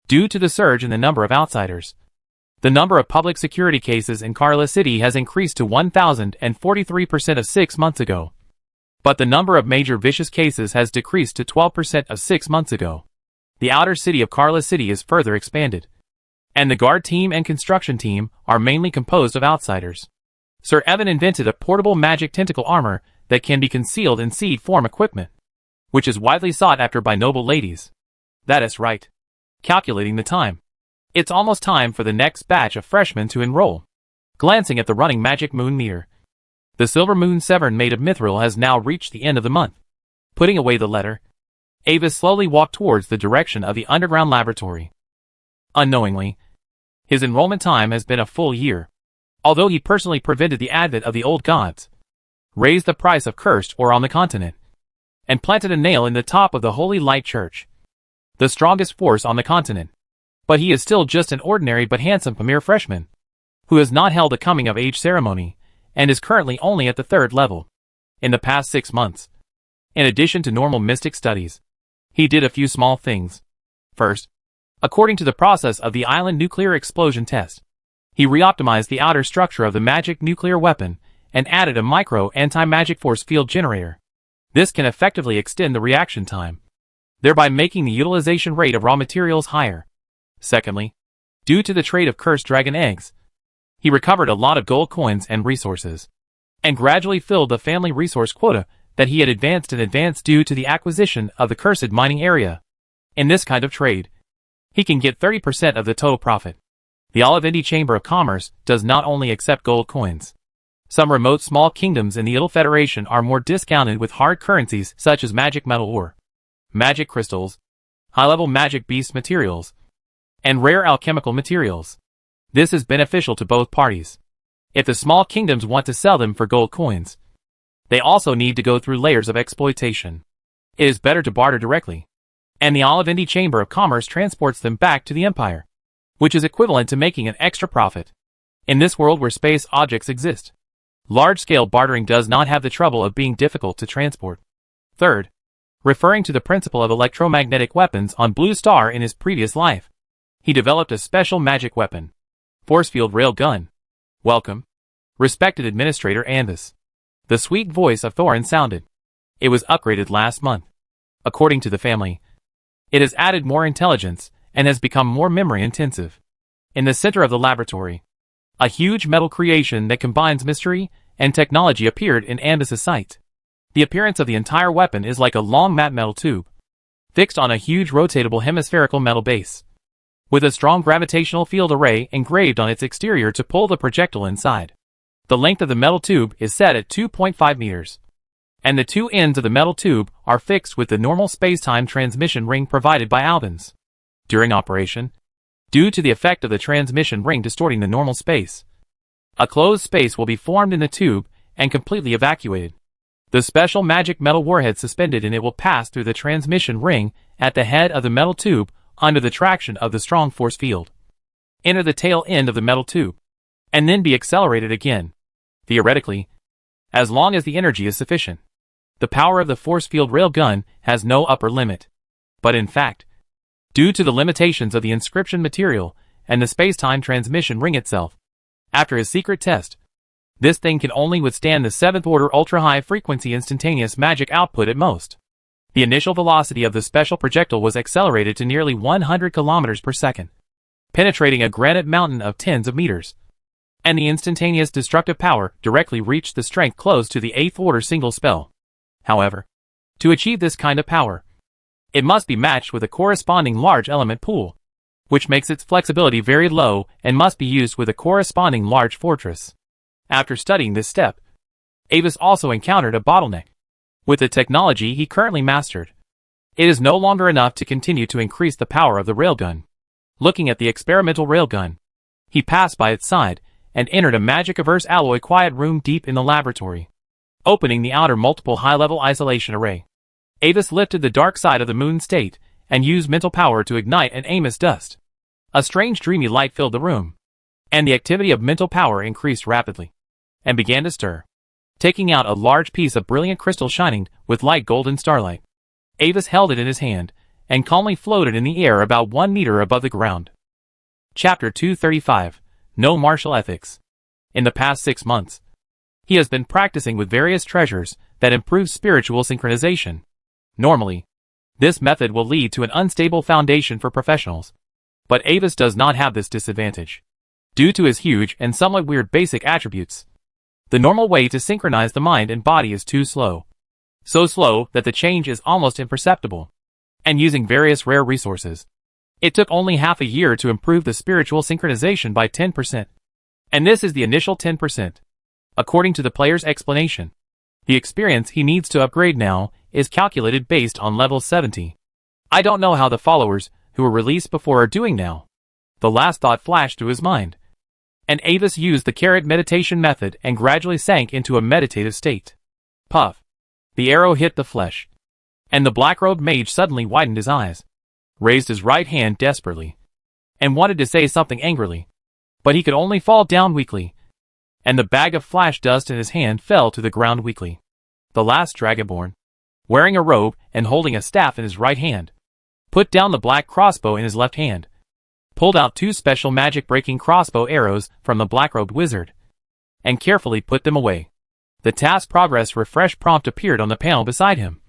Due to the surge in the number of outsiders, the number of public security cases in Carla City has increased to 1,043% of 6 months ago. But the number of major vicious cases has decreased to 12% of 6 months ago. The outer city of Carla City is further expanded, and the guard team and construction team are mainly composed of outsiders. Sir Evan invented a portable magic tentacle armor that can be concealed in seed form equipment, which is widely sought after by noble ladies. That is right. Calculating the time, it's almost time for the next batch of freshmen to enroll. Glancing at the running magic moon meter, the silver moon Severn made of mithril has now reached the end of the month. Putting away the letter, Avis slowly walked towards the direction of the underground laboratory. Unknowingly, his enrollment time has been a full year. Although he personally prevented the advent of the old gods, raised the price of cursed ore on the continent, and planted a nail in the top of the Holy Light Church, the strongest force on the continent. But he is still just an ordinary but handsome Pamir freshman, who has not held a coming-of-age ceremony, and is currently only at the 3rd level. In the past 6 months, in addition to normal mystic studies, he did a few small things. First, according to the process of the island nuclear explosion test, he reoptimized the outer structure of the magic nuclear weapon and added a micro anti-magic force field generator. This can effectively extend the reaction time, thereby making the utilization rate of raw materials higher. Secondly, due to the trade of cursed dragon eggs, he recovered a lot of gold coins and resources, and gradually filled the family resource quota that he had advanced in advance due to the acquisition of the cursed mining area. In this kind of trade, he can get 30% of the total profit. The Olivendi Chamber of Commerce does not only accept gold coins. Some remote small kingdoms in the Idle Federation are more discounted with hard currencies such as magic metal ore, magic crystals, high-level magic beast materials, and rare alchemical materials. This is beneficial to both parties. If the small kingdoms want to sell them for gold coins, they also need to go through layers of exploitation. It is better to barter directly, and the Olivendi Chamber of Commerce transports them back to the Empire, which is equivalent to making an extra profit. In this world where space objects exist, large-scale bartering does not have the trouble of being difficult to transport. Third, referring to the principle of electromagnetic weapons on Blue Star in his previous life, he developed a special magic weapon, force field rail gun. Welcome, respected Administrator Anvis. The sweet voice of Thorin sounded. It was upgraded last month. According to the family, it has added more intelligence and has become more memory intensive. In the center of the laboratory, a huge metal creation that combines mystery and technology appeared in Ambus's sight. The appearance of the entire weapon is like a long matte metal tube, fixed on a huge rotatable hemispherical metal base, with a strong gravitational field array engraved on its exterior to pull the projectile inside. The length of the metal tube is set at 2.5 meters, and the two ends of the metal tube are fixed with the normal space-time transmission ring provided by Albans. During operation, due to the effect of the transmission ring distorting the normal space, a closed space will be formed in the tube and completely evacuated. The special magic metal warhead suspended in it will pass through the transmission ring at the head of the metal tube under the traction of the strong force field, enter the tail end of the metal tube, and then be accelerated again. Theoretically, as long as the energy is sufficient, the power of the force field railgun has no upper limit. But in fact, due to the limitations of the inscription material and the space-time transmission ring itself, after his secret test, this thing can only withstand the 7th order ultra-high frequency instantaneous magic output at most. The initial velocity of the special projectile was accelerated to nearly 100 kilometers per second, penetrating a granite mountain of tens of meters, and the instantaneous destructive power directly reached the strength close to the 8th order single spell. However, to achieve this kind of power, it must be matched with a corresponding large element pool, which makes its flexibility very low and must be used with a corresponding large fortress. After studying this step, Avis also encountered a bottleneck. With the technology he currently mastered, it is no longer enough to continue to increase the power of the railgun. Looking at the experimental railgun, he passed by its side and entered a magic-averse alloy quiet room deep in the laboratory. Opening the outer multiple high-level isolation array, Avis lifted the dark side of the moon state and used mental power to ignite an Amos dust. A strange dreamy light filled the room, and the activity of mental power increased rapidly, and began to stir, taking out a large piece of brilliant crystal shining with light golden starlight. Avis held it in his hand, and calmly floated in the air about 1 meter above the ground. Chapter 235. No Martial Ethics. In the past 6 months, he has been practicing with various treasures that improve spiritual synchronization. Normally, this method will lead to an unstable foundation for professionals, but Avis does not have this disadvantage. Due to his huge and somewhat weird basic attributes, the normal way to synchronize the mind and body is too slow. So slow that the change is almost imperceptible. And using various rare resources, it took only half a year to improve the spiritual synchronization by 10%. And this is the initial 10%. According to the player's explanation, the experience he needs to upgrade now is calculated based on level 70. I don't know how the followers who were released before are doing now. The last thought flashed through his mind, and Avis used the carrot meditation method and gradually sank into a meditative state. Puff. The arrow hit the flesh, and the black-robed mage suddenly widened his eyes, raised his right hand desperately, and wanted to say something angrily, but he could only fall down weakly, and the bag of flash dust in his hand fell to the ground weakly. The last dragonborn, wearing a robe and holding a staff in his right hand, put down the black crossbow in his left hand, pulled out 2 special magic-breaking crossbow arrows from the black-robed wizard, and carefully put them away. The task progress refresh prompt appeared on the panel beside him,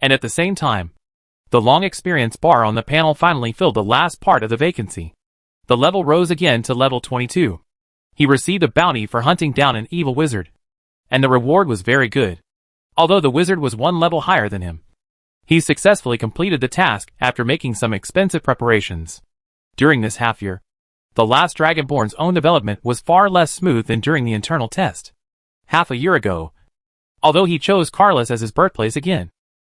and at the same time, the long experience bar on the panel finally filled the last part of the vacancy. The level rose again to level 22. He received a bounty for hunting down an evil wizard, and the reward was very good. Although the wizard was 1 level higher than him, he successfully completed the task after making some expensive preparations. During this half year, the last Dragonborn's own development was far less smooth than during the internal test. Half a year ago, although he chose Carlos as his birthplace again,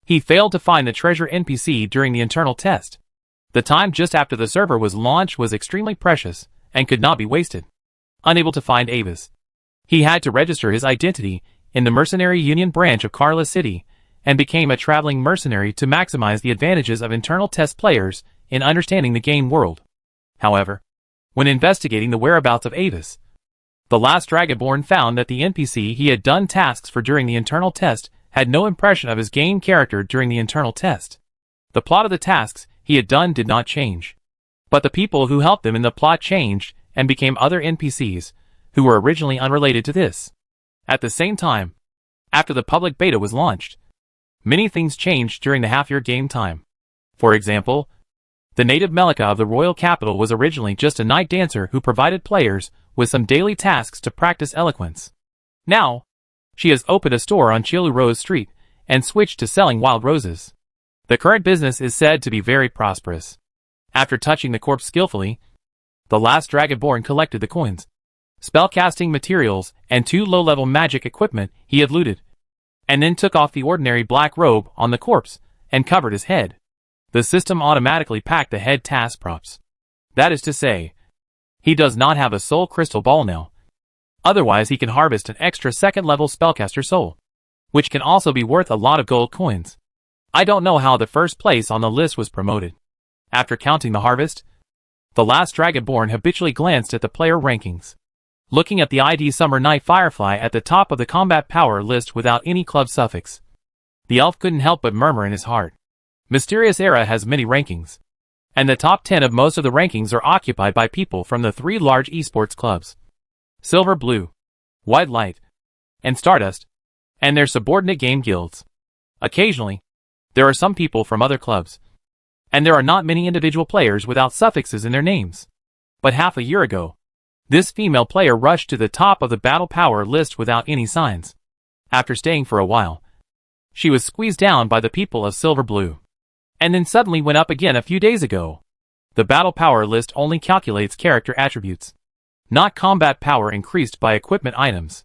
he failed to find the treasure NPC during the internal test. The time just after the server was launched was extremely precious and could not be wasted. Unable to find Avis, he had to register his identity in the Mercenary Union branch of Carlos City and became a traveling mercenary to maximize the advantages of internal test players in understanding the game world. However, when investigating the whereabouts of Avis, the last Dragonborn found that the NPC he had done tasks for during the internal test had no impression of his game character during the internal test. The plot of the tasks he had done did not change, but the people who helped them in the plot changed and became other NPCs who were originally unrelated to this. At the same time, after the public beta was launched, many things changed during the half-year game time. For example, the native Melika of the royal capital was originally just a night dancer who provided players with some daily tasks to practice eloquence. Now, she has opened a store on Chilu Rose Street and switched to selling wild roses. The current business is said to be very prosperous. After touching the corpse skillfully, the last Dragonborn collected the coins, spellcasting materials, and 2 low-level magic equipment he had looted, and then took off the ordinary black robe on the corpse and covered his head. The system automatically packed the head task props. That is to say, he does not have a soul crystal ball now. Otherwise he can harvest an extra second-level spellcaster soul, which can also be worth a lot of gold coins. I don't know how the first place on the list was promoted. After counting the harvest, the last Dragonborn habitually glanced at the player rankings. Looking at the ID Summer Night Firefly at the top of the combat power list without any club suffix, the elf couldn't help but murmur in his heart. Mysterious Era has many rankings, and the top 10 of most of the rankings are occupied by people from the 3 large esports clubs: Silver Blue, White Light, and Stardust, and their subordinate game guilds. Occasionally, there are some people from other clubs, and there are not many individual players without suffixes in their names. But half a year ago, this female player rushed to the top of the battle power list without any signs. After staying for a while, she was squeezed down by the people of Silver Blue, and then suddenly went up again a few days ago. The battle power list only calculates character attributes, not combat power increased by equipment items.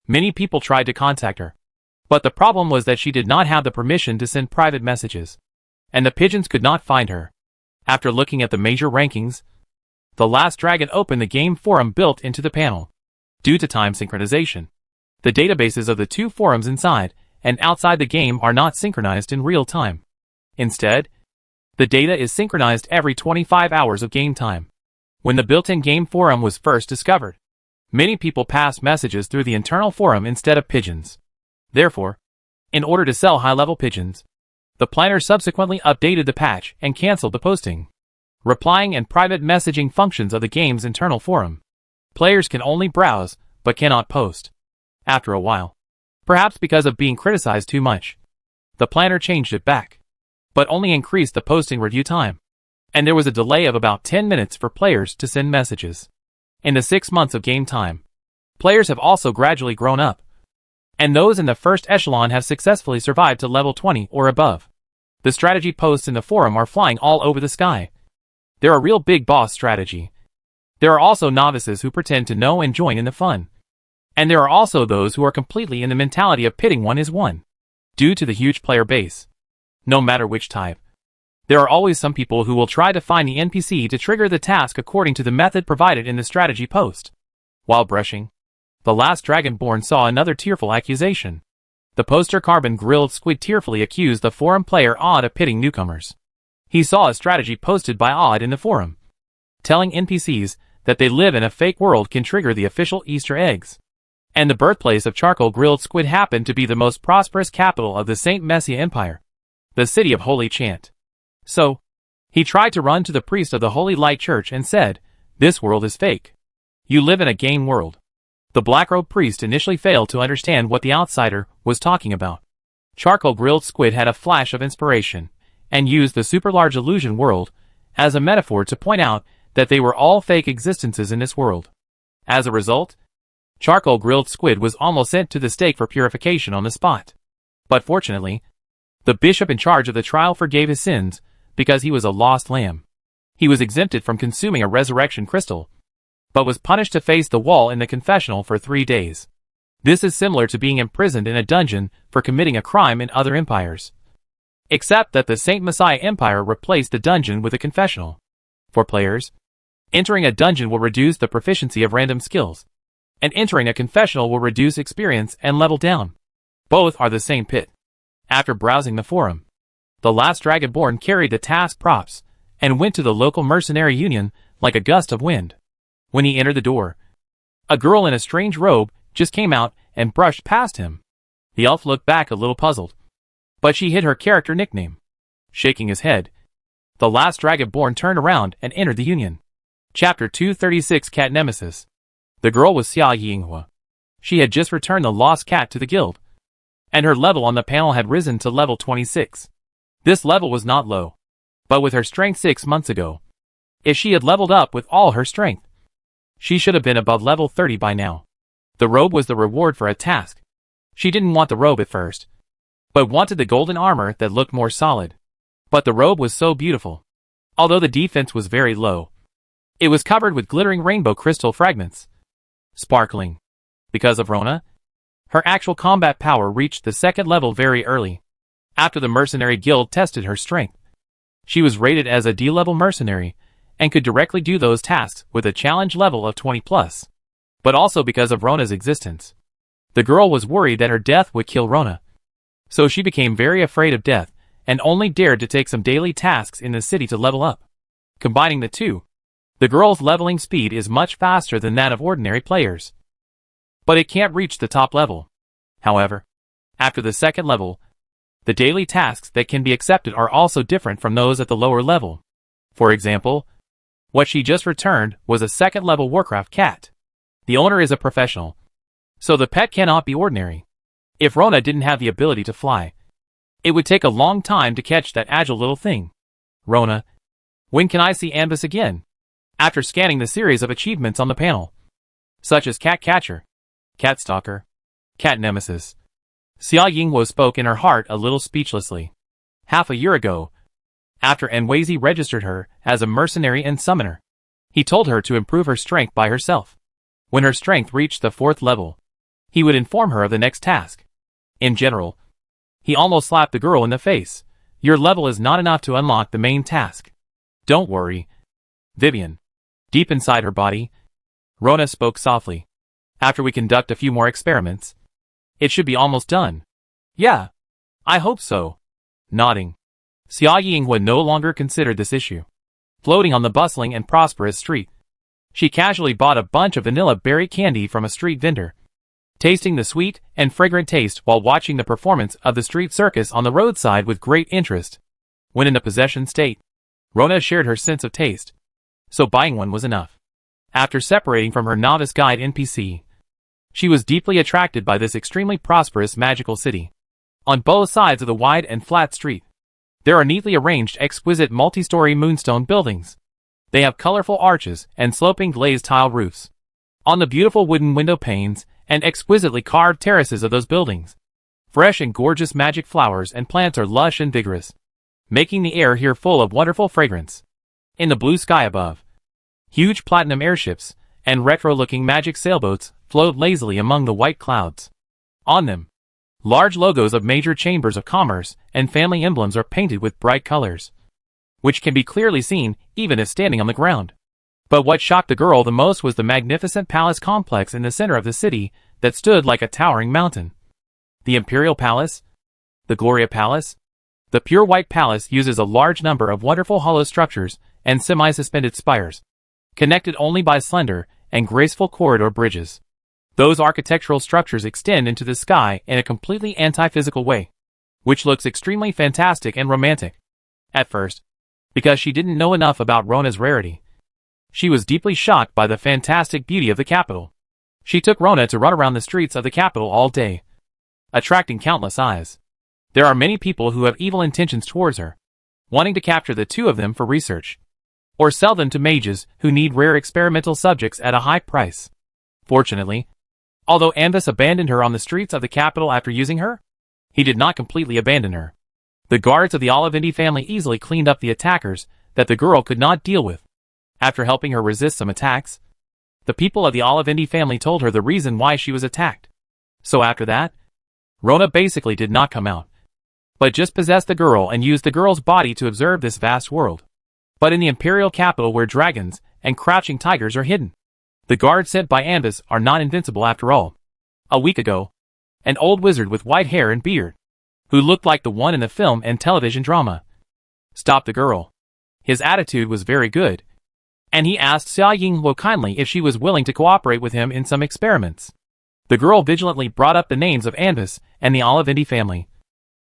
Many people tried to contact her, but the problem was that she did not have the permission to send private messages, and the pigeons could not find her. After looking at the major rankings, the last dragon opened the game forum built into the panel. Due to time synchronization, the databases of the 2 forums inside and outside the game are not synchronized in real time. Instead, the data is synchronized every 25 hours of game time. When the built-in game forum was first discovered, many people passed messages through the internal forum instead of pigeons. Therefore, in order to sell high-level pigeons, the planner subsequently updated the patch and canceled the posting, replying and private messaging functions of the game's internal forum. Players can only browse, but cannot post. After a while, perhaps because of being criticized too much, the planner changed it back, but only increased the posting review time, and there was a delay of about 10 minutes for players to send messages. In the 6 months of game time, players have also gradually grown up, and those in the first echelon have successfully survived to level 20 or above. The strategy posts in the forum are flying all over the sky. They're a real big boss strategy. There are also novices who pretend to know and join in the fun. And there are also those who are completely in the mentality of pitting one is one. Due to the huge player base, no matter which type, there are always some people who will try to find the NPC to trigger the task according to the method provided in the strategy post. While brushing, the last Dragonborn saw another tearful accusation. The poster Carbon Grilled Squid tearfully accused the forum player Odd of pitting newcomers. He saw a strategy posted by Odd in the forum, telling NPCs that they live in a fake world can trigger the official Easter eggs. And the birthplace of Charcoal Grilled Squid happened to be the most prosperous capital of the Saint Messia Empire, the city of Holy Chant. So, he tried to run to the priest of the Holy Light Church and said, "This world is fake. You live in a game world." The black-robed priest initially failed to understand what the outsider was talking about. Charcoal Grilled Squid had a flash of inspiration, and used the super-large illusion world as a metaphor to point out that they were all fake existences in this world. As a result, Charcoal Grilled Squid was almost sent to the stake for purification on the spot. But fortunately, the bishop in charge of the trial forgave his sins because he was a lost lamb. He was exempted from consuming a resurrection crystal, but was punished to face the wall in the confessional for 3 days. This is similar to being imprisoned in a dungeon for committing a crime in other empires, except that the Saint Messiah Empire replaced the dungeon with a confessional. For players, entering a dungeon will reduce the proficiency of random skills, and entering a confessional will reduce experience and level down. Both are the same pit. After browsing the forum, the last Dragonborn carried the task props and went to the local mercenary union like a gust of wind. When he entered the door, a girl in a strange robe just came out and brushed past him. The elf looked back a little puzzled, but she hid her character nickname. Shaking his head, the last Dragonborn turned around and entered the union. Chapter 236 Cat Nemesis. The girl was Xia Yinghua. She had just returned the lost cat to the guild, and her level on the panel had risen to level 26. This level was not low, but with her strength 6 months ago, if she had leveled up with all her strength, she should have been above level 30 by now. The robe was the reward for a task. She didn't want the robe at first, but wanted the golden armor that looked more solid. But the robe was so beautiful. Although the defense was very low, it was covered with glittering rainbow crystal fragments. Sparkling. Because of Rona, her actual combat power reached the second level very early. After the mercenary guild tested her strength, she was rated as a D-level mercenary and could directly do those tasks with a challenge level of 20+. But also because of Rona's existence. The girl was worried that her death would kill Rona. So she became very afraid of death and only dared to take some daily tasks in the city to level up. Combining the two, the girl's leveling speed is much faster than that of ordinary players. But it can't reach the top level. However, after the second level, the daily tasks that can be accepted are also different from those at the lower level. For example, what she just returned was a second level Warcraft cat. The owner is a professional, so the pet cannot be ordinary. If Rona didn't have the ability to fly, it would take a long time to catch that agile little thing. Rona, when can I see Anvis again? After scanning the series of achievements on the panel, such as Cat Catcher, Cat Stalker, Cat Nemesis, Xia Yingwo spoke in her heart a little speechlessly. Half a year ago, after Enwazi registered her as a mercenary and summoner, he told her to improve her strength by herself. When her strength reached the 4th level, he would inform her of the next task. In general, he almost slapped the girl in the face. Your level is not enough to unlock the main task. Don't worry, Vivian. Deep inside her body, Rona spoke softly. After we conduct a few more experiments, it should be almost done. Yeah, I hope so. Nodding. Xia Yingwen no longer considered this issue. Floating on the bustling and prosperous street, she casually bought a bunch of vanilla berry candy from a street vendor, tasting the sweet and fragrant taste while watching the performance of the street circus on the roadside with great interest. When in a possession state, Rona shared her sense of taste, so buying one was enough. After separating from her novice guide NPC, she was deeply attracted by this extremely prosperous magical city. On both sides of the wide and flat street, there are neatly arranged exquisite multi-story moonstone buildings. They have colorful arches and sloping glazed tile roofs. On the beautiful wooden window panes and exquisitely carved terraces of those buildings, fresh and gorgeous magic flowers and plants are lush and vigorous, making the air here full of wonderful fragrance. In the blue sky above, huge platinum airships and retro-looking magic sailboats float lazily among the white clouds. On them, large logos of major chambers of commerce and family emblems are painted with bright colors, which can be clearly seen even if standing on the ground. But what shocked the girl the most was the magnificent palace complex in the center of the city that stood like a towering mountain. The Imperial Palace, the Gloria Palace, the Pure White Palace uses a large number of wonderful hollow structures and semi-suspended spires, connected only by slender and graceful corridor bridges. Those architectural structures extend into the sky in a completely anti-physical way, which looks extremely fantastic and romantic. At first, because she didn't know enough about Rona's rarity, she was deeply shocked by the fantastic beauty of the capital. She took Rona to run around the streets of the capital all day, attracting countless eyes. There are many people who have evil intentions towards her, wanting to capture the two of them for research, or sell them to mages who need rare experimental subjects at a high price. Fortunately, although Anvis abandoned her on the streets of the capital after using her, he did not completely abandon her. The guards of the Olivendi family easily cleaned up the attackers that the girl could not deal with. After helping her resist some attacks, the people of the Olivendi family told her the reason why she was attacked. So after that, Rona basically did not come out, but just possessed the girl and used the girl's body to observe this vast world. But in the imperial capital where dragons and crouching tigers are hidden, the guards sent by Anvis are not invincible after all. A week ago, an old wizard with white hair and beard, who looked like the one in the film and television drama, stopped the girl. His attitude was very good, and he asked Xia Yingluo kindly if she was willing to cooperate with him in some experiments. The girl vigilantly brought up the names of Anvis and the Olivendi family,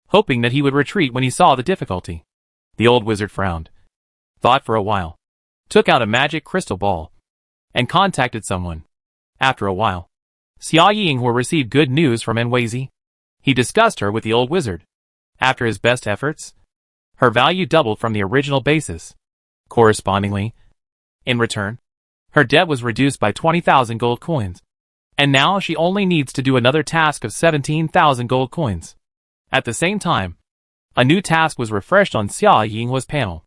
hoping that he would retreat when he saw the difficulty. The old wizard frowned, thought for a while, took out a magic crystal ball, and contacted someone. After a while, Xia Yinghuo received good news from Enwazi. He discussed her with the old wizard. After his best efforts, her value doubled from the original basis. Correspondingly, in return, her debt was reduced by 20,000 gold coins. And now she only needs to do another task of 17,000 gold coins. At the same time, a new task was refreshed on Xia Yinghua's panel.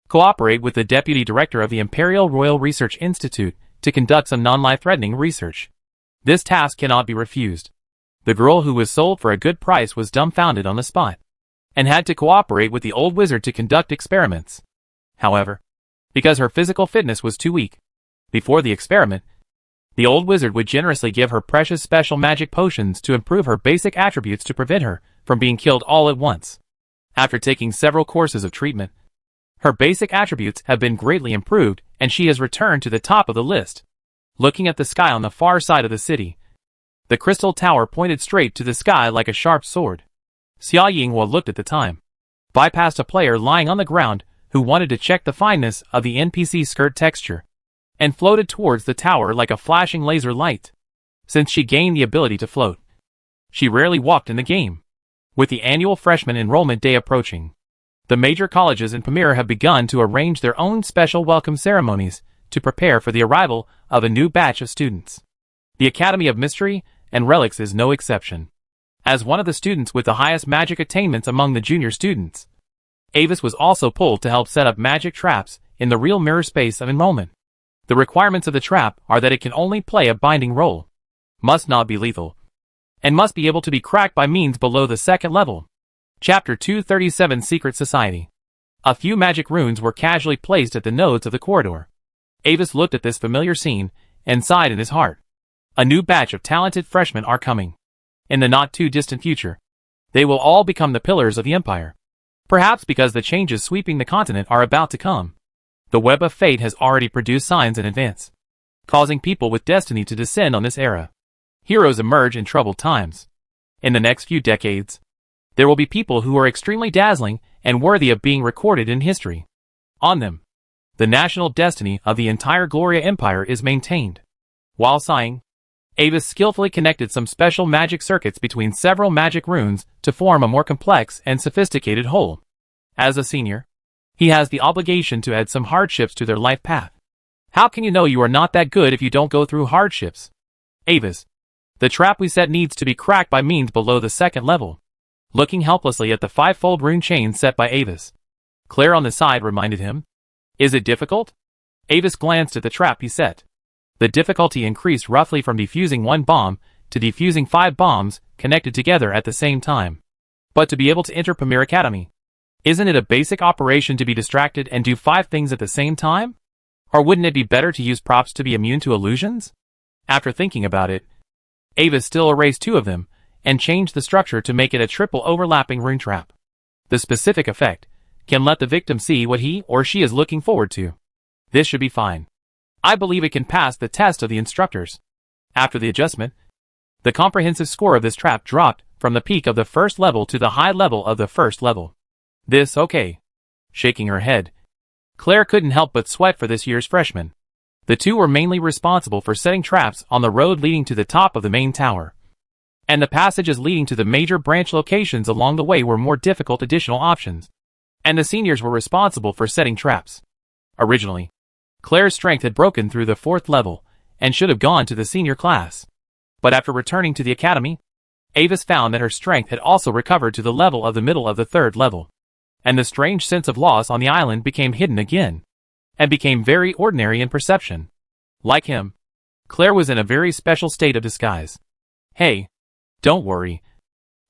Cooperate with the Deputy Director of the Imperial Royal Research Institute to conduct some non-life-threatening research. This task cannot be refused. The girl who was sold for a good price was dumbfounded on the spot, and had to cooperate with the old wizard to conduct experiments. However, because her physical fitness was too weak, before the experiment, the old wizard would generously give her precious special magic potions to improve her basic attributes to prevent her from being killed all at once. After taking several courses of treatment, her basic attributes have been greatly improved and she has returned to the top of the list. Looking at the sky on the far side of the city, the crystal tower pointed straight to the sky like a sharp sword. Xia Yinghua looked at the time, bypassed a player lying on the ground who wanted to check the fineness of the NPC skirt texture, and floated towards the tower like a flashing laser light. Since she gained the ability to float, she rarely walked in the game. With the annual freshman enrollment day approaching, the major colleges in Pamir have begun to arrange their own special welcome ceremonies to prepare for the arrival of a new batch of students. The Academy of Mystery and Relics is no exception. As one of the students with the highest magic attainments among the junior students, Avis was also pulled to help set up magic traps in the real mirror space of enrollment. The requirements of the trap are that it can only play a binding role, must not be lethal, and must be able to be cracked by means below the second level. Chapter 237 Secret Society. A few magic runes were casually placed at the nodes of the corridor. Avis looked at this familiar scene and sighed in his heart. A new batch of talented freshmen are coming. In the not-too-distant future, they will all become the pillars of the Empire. Perhaps because the changes sweeping the continent are about to come. The web of fate has already produced signs in advance, causing people with destiny to descend on this era. Heroes emerge in troubled times. In the next few decades, there will be people who are extremely dazzling and worthy of being recorded in history. On them, the national destiny of the entire Gloria Empire is maintained. While sighing, Avis skillfully connected some special magic circuits between several magic runes to form a more complex and sophisticated whole. As a senior, he has the obligation to add some hardships to their life path. How can you know you are not that good if you don't go through hardships? Avis, the trap we set needs to be cracked by means below the second level. Looking helplessly at the five-fold rune chain set by Avis, Claire on the side reminded him. Is it difficult? Avis glanced at the trap he set. The difficulty increased roughly from defusing one bomb to defusing 5 bombs connected together at the same time. But to be able to enter Pamir Academy, isn't it a basic operation to be distracted and do 5 things at the same time? Or wouldn't it be better to use props to be immune to illusions? After thinking about it, Avis still erased 2 of them and changed the structure to make it a triple overlapping rune trap. The specific effect can let the victim see what he or she is looking forward to. This should be fine. I believe it can pass the test of the instructors. After the adjustment, the comprehensive score of this trap dropped from the peak of the first level to the high level of the first level. This okay. Shaking her head, Claire couldn't help but sweat for this year's freshman. The 2 were mainly responsible for setting traps on the road leading to the top of the main tower. And the passages leading to the major branch locations along the way were more difficult additional options. And the seniors were responsible for setting traps. Originally, Claire's strength had broken through the 4th level and should have gone to the senior class. But after returning to the academy, Avis found that her strength had also recovered to the level of the middle of the 3rd level. And the strange sense of loss on the island became hidden again, and became very ordinary in perception. Like him, Claire was in a very special state of disguise. Hey, don't worry.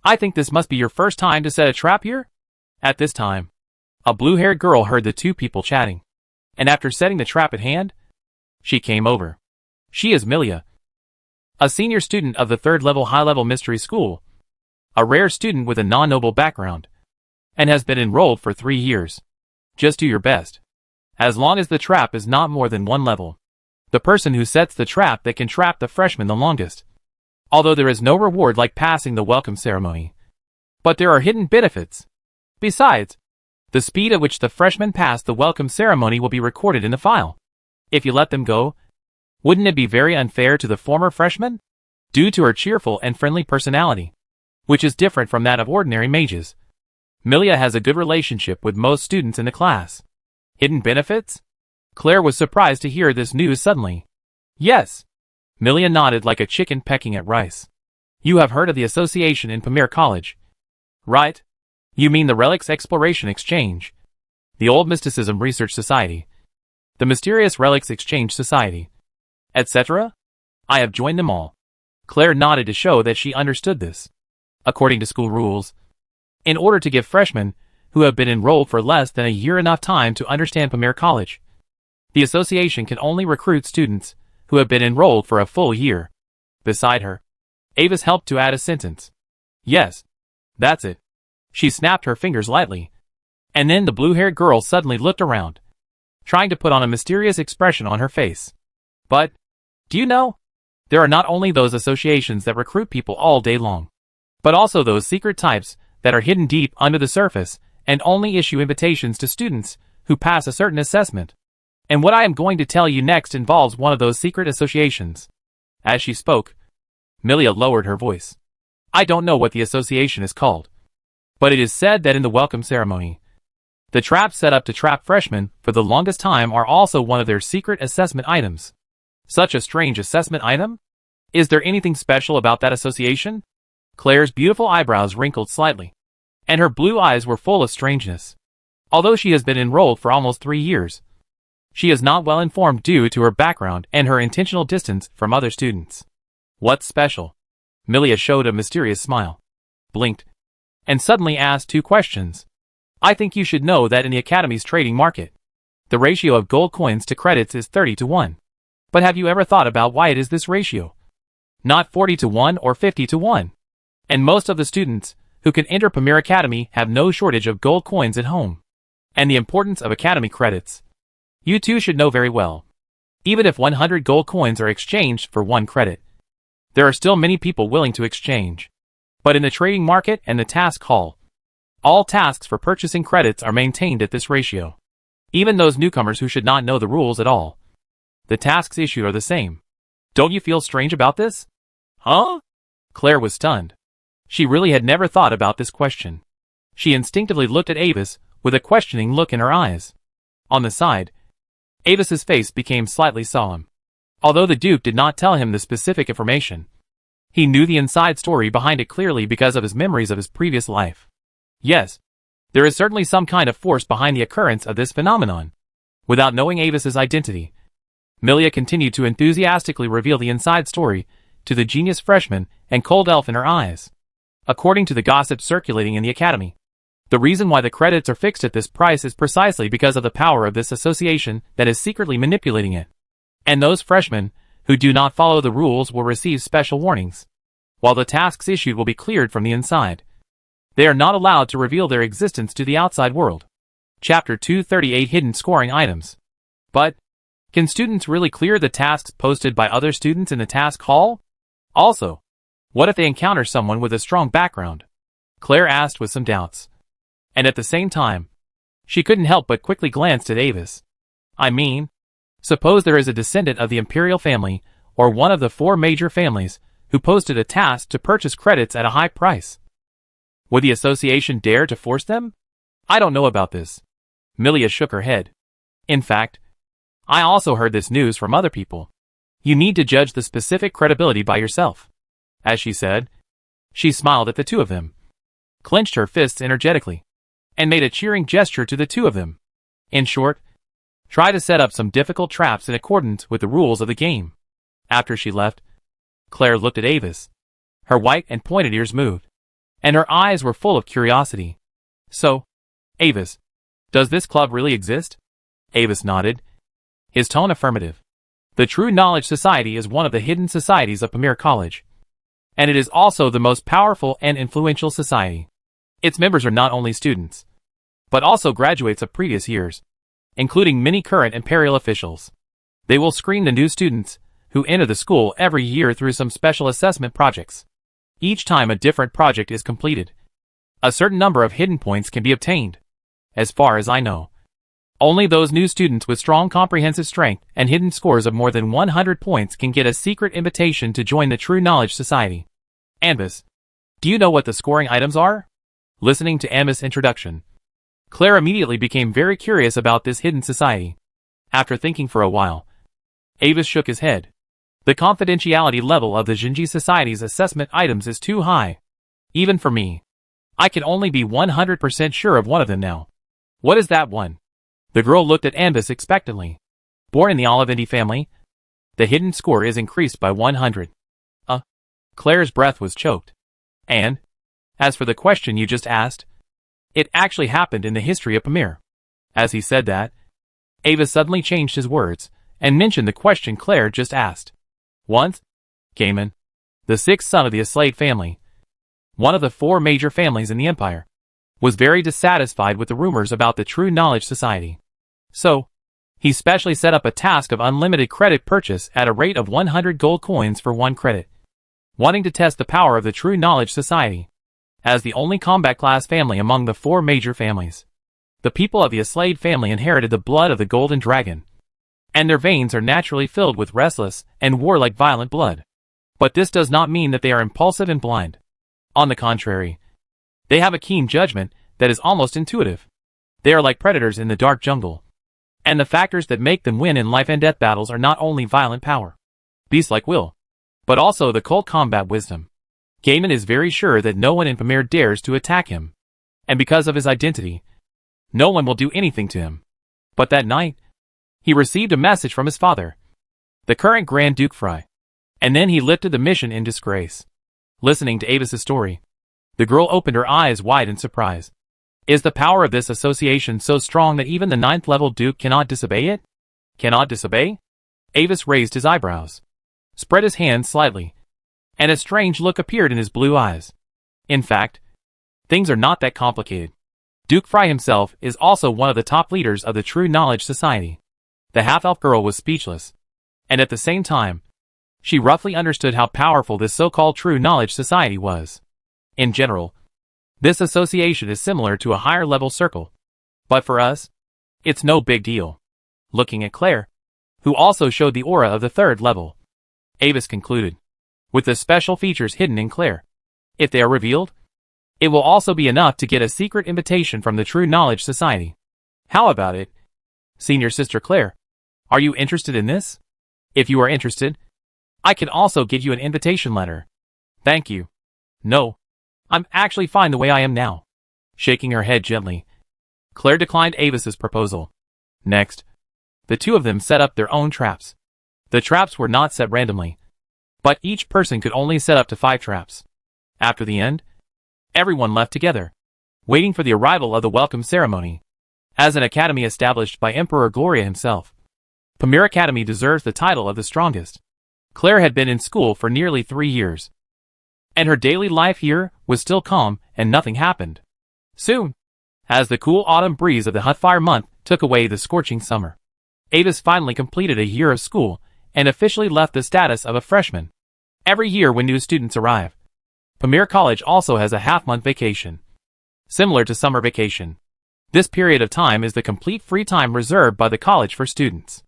I think this must be your first time to set a trap here? At this time, a blue-haired girl heard the 2 people chatting, and after setting the trap at hand, she came over. She is Milia, a senior student of the 3rd level high-level mystery school, a rare student with a non-noble background, and has been enrolled for 3 years. Just do your best. As long as the trap is not more than 1 level. The person who sets the trap that can trap the freshman the longest. Although there is no reward like passing the welcome ceremony. But there are hidden benefits. Besides, the speed at which the freshmen pass the welcome ceremony will be recorded in the file. If you let them go, wouldn't it be very unfair to the former freshman? Due to her cheerful and friendly personality, which is different from that of ordinary mages, Milia has a good relationship with most students in the class. Hidden benefits? Claire was surprised to hear this news suddenly. Yes. Milia nodded like a chicken pecking at rice. You have heard of the association in Pamir College, right? You mean the Relics Exploration Exchange, the Old Mysticism Research Society, the Mysterious Relics Exchange Society, etc.? I have joined them all. Claire nodded to show that she understood this. According to school rules, in order to give freshmen who have been enrolled for less than a year enough time to understand Pamir College, the association can only recruit students who have been enrolled for a full year. Beside her, Avis helped to add a sentence. Yes, that's it. She snapped her fingers lightly, and then the blue-haired girl suddenly looked around, trying to put on a mysterious expression on her face. But, do you know? There are not only those associations that recruit people all day long, but also those secret types that are hidden deep under the surface and only issue invitations to students who pass a certain assessment. And what I am going to tell you next involves one of those secret associations. As she spoke, Milia lowered her voice. I don't know what the association is called, but it is said that in the welcome ceremony, the traps set up to trap freshmen for the longest time are also one of their secret assessment items. Such a strange assessment item? Is there anything special about that association? Claire's beautiful eyebrows wrinkled slightly, and her blue eyes were full of strangeness. Although she has been enrolled for almost 3 years, she is not well informed due to her background and her intentional distance from other students. What's special? Milia showed a mysterious smile, blinked, and suddenly asked 2 questions. I think you should know that in the Academy's trading market, the ratio of gold coins to credits is 30-1. But have you ever thought about why it is this ratio? Not 40-1 or 50-1. And most of the students who can enter Pamir Academy have no shortage of gold coins at home. And the importance of Academy credits, you too should know very well. Even if 100 gold coins are exchanged for 1 credit, there are still many people willing to exchange. But in the trading market and the task hall, all tasks for purchasing credits are maintained at this ratio. Even those newcomers who should not know the rules at all, the tasks issued are the same. Don't you feel strange about this? Huh? Claire was stunned. She really had never thought about this question. She instinctively looked at Avis with a questioning look in her eyes. On the side, Avis's face became slightly solemn. Although the Duke did not tell him the specific information, he knew the inside story behind it clearly because of his memories of his previous life. Yes, there is certainly some kind of force behind the occurrence of this phenomenon. Without knowing Avis's identity, Milia continued to enthusiastically reveal the inside story to the genius freshman and cold elf in her eyes. According to the gossip circulating in the Academy, the reason why the credits are fixed at this price is precisely because of the power of this association that is secretly manipulating it. And those freshmen who do not follow the rules will receive special warnings, while the tasks issued will be cleared from the inside. They are not allowed to reveal their existence to the outside world. Chapter 238 Hidden Scoring Items. But, can students really clear the tasks posted by other students in the task hall? Also, what if they encounter someone with a strong background? Claire asked with some doubts. And at the same time, she couldn't help but quickly glanced at Avis. I mean, suppose there is a descendant of the imperial family, or one of the 4 major families, who posted a task to purchase credits at a high price. Would the association dare to force them? I don't know about this. Milia shook her head. In fact, I also heard this news from other people. You need to judge the specific credibility by yourself. As she said, she smiled at the 2 of them, clenched her fists energetically, and made a cheering gesture to the 2 of them. In short, try to set up some difficult traps in accordance with the rules of the game. After she left, Claire looked at Avis. Her white and pointed ears moved, and her eyes were full of curiosity. So, Avis, does this club really exist? Avis nodded, his tone affirmative. The True Knowledge Society is one of the hidden societies of Pamir College, and it is also the most powerful and influential society. Its members are not only students, but also graduates of previous years, including many current imperial officials. They will screen the new students who enter the school every year through some special assessment projects. Each time a different project is completed, a certain number of hidden points can be obtained. As far as I know, only those new students with strong comprehensive strength and hidden scores of more than 100 points can get a secret invitation to join the True Knowledge Society. Anbis, do you know what the scoring items are? Listening to Anbis' introduction, Claire immediately became very curious about this hidden society. After thinking for a while, Avis shook his head. The confidentiality level of the Jinji Society's assessment items is too high. Even for me. I can only be 100% sure of one of them now. What is that one? The girl looked at Ambus expectantly. Born in the Olivendi family, the hidden score is increased by 100. Claire's breath was choked. And, as for the question you just asked, it actually happened in the history of Pamir. As he said that, Avis suddenly changed his words, and mentioned the question Claire just asked. Once, Gaiman, the sixth son of the Aslade family, one of the 4 major families in the Empire, was very dissatisfied with the rumors about the True Knowledge Society. So, he specially set up a task of unlimited credit purchase at a rate of 100 gold coins for 1 credit, wanting to test the power of the True Knowledge Society. As the only combat class family among the 4 major families, the people of the Aslade family inherited the blood of the Golden Dragon, and their veins are naturally filled with restless and warlike violent blood. But this does not mean that they are impulsive and blind. On the contrary, they have a keen judgment that is almost intuitive. They are like predators in the dark jungle. And the factors that make them win in life and death battles are not only violent power, beast-like will, but also the cold combat wisdom. Gaiman is very sure that no one in Pamir dares to attack him. And because of his identity, no one will do anything to him. But that night, he received a message from his father, the current Grand Duke Fry. And then he lifted the mission in disgrace. Listening to Avis's story, the girl opened her eyes wide in surprise. Is the power of this association so strong that even the 9th level Duke cannot disobey it? Cannot disobey? Avis raised his eyebrows, spread his hands slightly, and a strange look appeared in his blue eyes. In fact, things are not that complicated. Duke Fry himself is also one of the top leaders of the True Knowledge Society. The half-elf girl was speechless, and at the same time, she roughly understood how powerful this so-called True Knowledge Society was. In general, this association is similar to a higher-level circle. But for us, it's no big deal. Looking at Claire, who also showed the aura of the 3rd level, Avis concluded, with the special features hidden in Claire, if they are revealed, it will also be enough to get a secret invitation from the True Knowledge Society. How about it? Senior Sister Claire, are you interested in this? If you are interested, I can also get you an invitation letter. Thank you. No. I'm actually fine the way I am now. Shaking her head gently, Claire declined Avis's proposal. Next, the two of them set up their own traps. The traps were not set randomly, but each person could only set up to 5 traps. After the end, everyone left together, waiting for the arrival of the welcome ceremony. As an academy established by Emperor Gloria himself, Pamir Academy deserves the title of the strongest. Claire had been in school for nearly 3 years, and her daily life here was still calm and nothing happened. Soon, as the cool autumn breeze of the Hotfire month took away the scorching summer, Avis finally completed a year of school and officially left the status of a freshman. Every year when new students arrive, Pamir College also has a half-month vacation, similar to summer vacation. This period of time is the complete free time reserved by the college for students.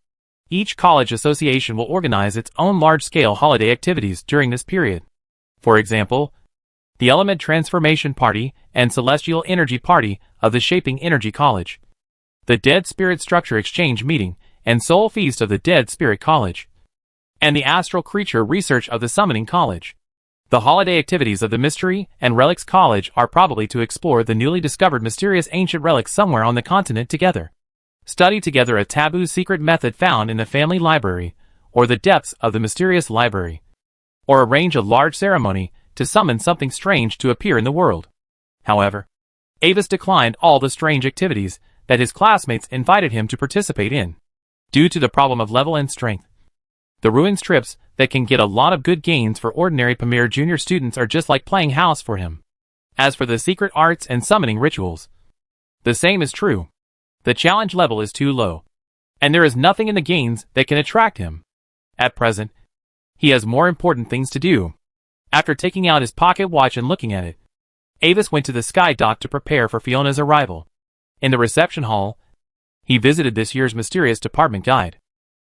Each college association will organize its own large-scale holiday activities during this period. For example, the Element Transformation Party and Celestial Energy Party of the Shaping Energy College, the Dead Spirit Structure Exchange Meeting and Soul Feast of the Dead Spirit College, and the Astral Creature Research of the Summoning College. The holiday activities of the Mystery and Relics College are probably to explore the newly discovered mysterious ancient relics somewhere on the continent together, study together a taboo secret method found in the family library, or the depths of the mysterious library, or arrange a large ceremony to summon something strange to appear in the world. However, Avis declined all the strange activities that his classmates invited him to participate in, due to the problem of level and strength. The ruins trips that can get a lot of good gains for ordinary Pamir Junior students are just like playing house for him. As for the secret arts and summoning rituals, the same is true. The challenge level is too low, and there is nothing in the gains that can attract him. At present, he has more important things to do. After taking out his pocket watch and looking at it, Avis went to the Sky Dock to prepare for Fiona's arrival. In the reception hall, he visited this year's Mysterious Department Guide.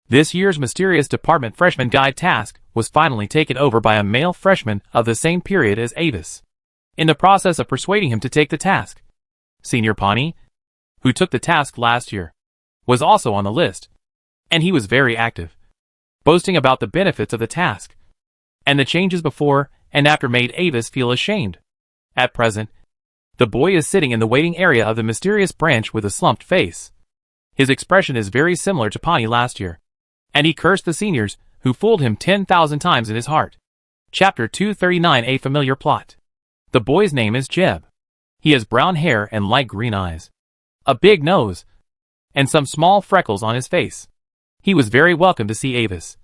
This year's Mysterious Department Freshman Guide task was finally taken over by a male freshman of the same period as Avis. In the process of persuading him to take the task, Senior Pawnee, who took the task last year, was also on the list, and he was very active. boasting about the benefits of the task. And the changes before and after made Avis feel ashamed. At present, the boy is sitting in the waiting area of the mysterious branch with a slumped face. His expression is very similar to Pawnee last year, and he cursed the seniors who fooled him 10,000 times in his heart. Chapter 239. A familiar plot. The boy's name is Jeb. He has brown hair and light green eyes, a big nose, and some small freckles on his face. He was very welcome to see Avis,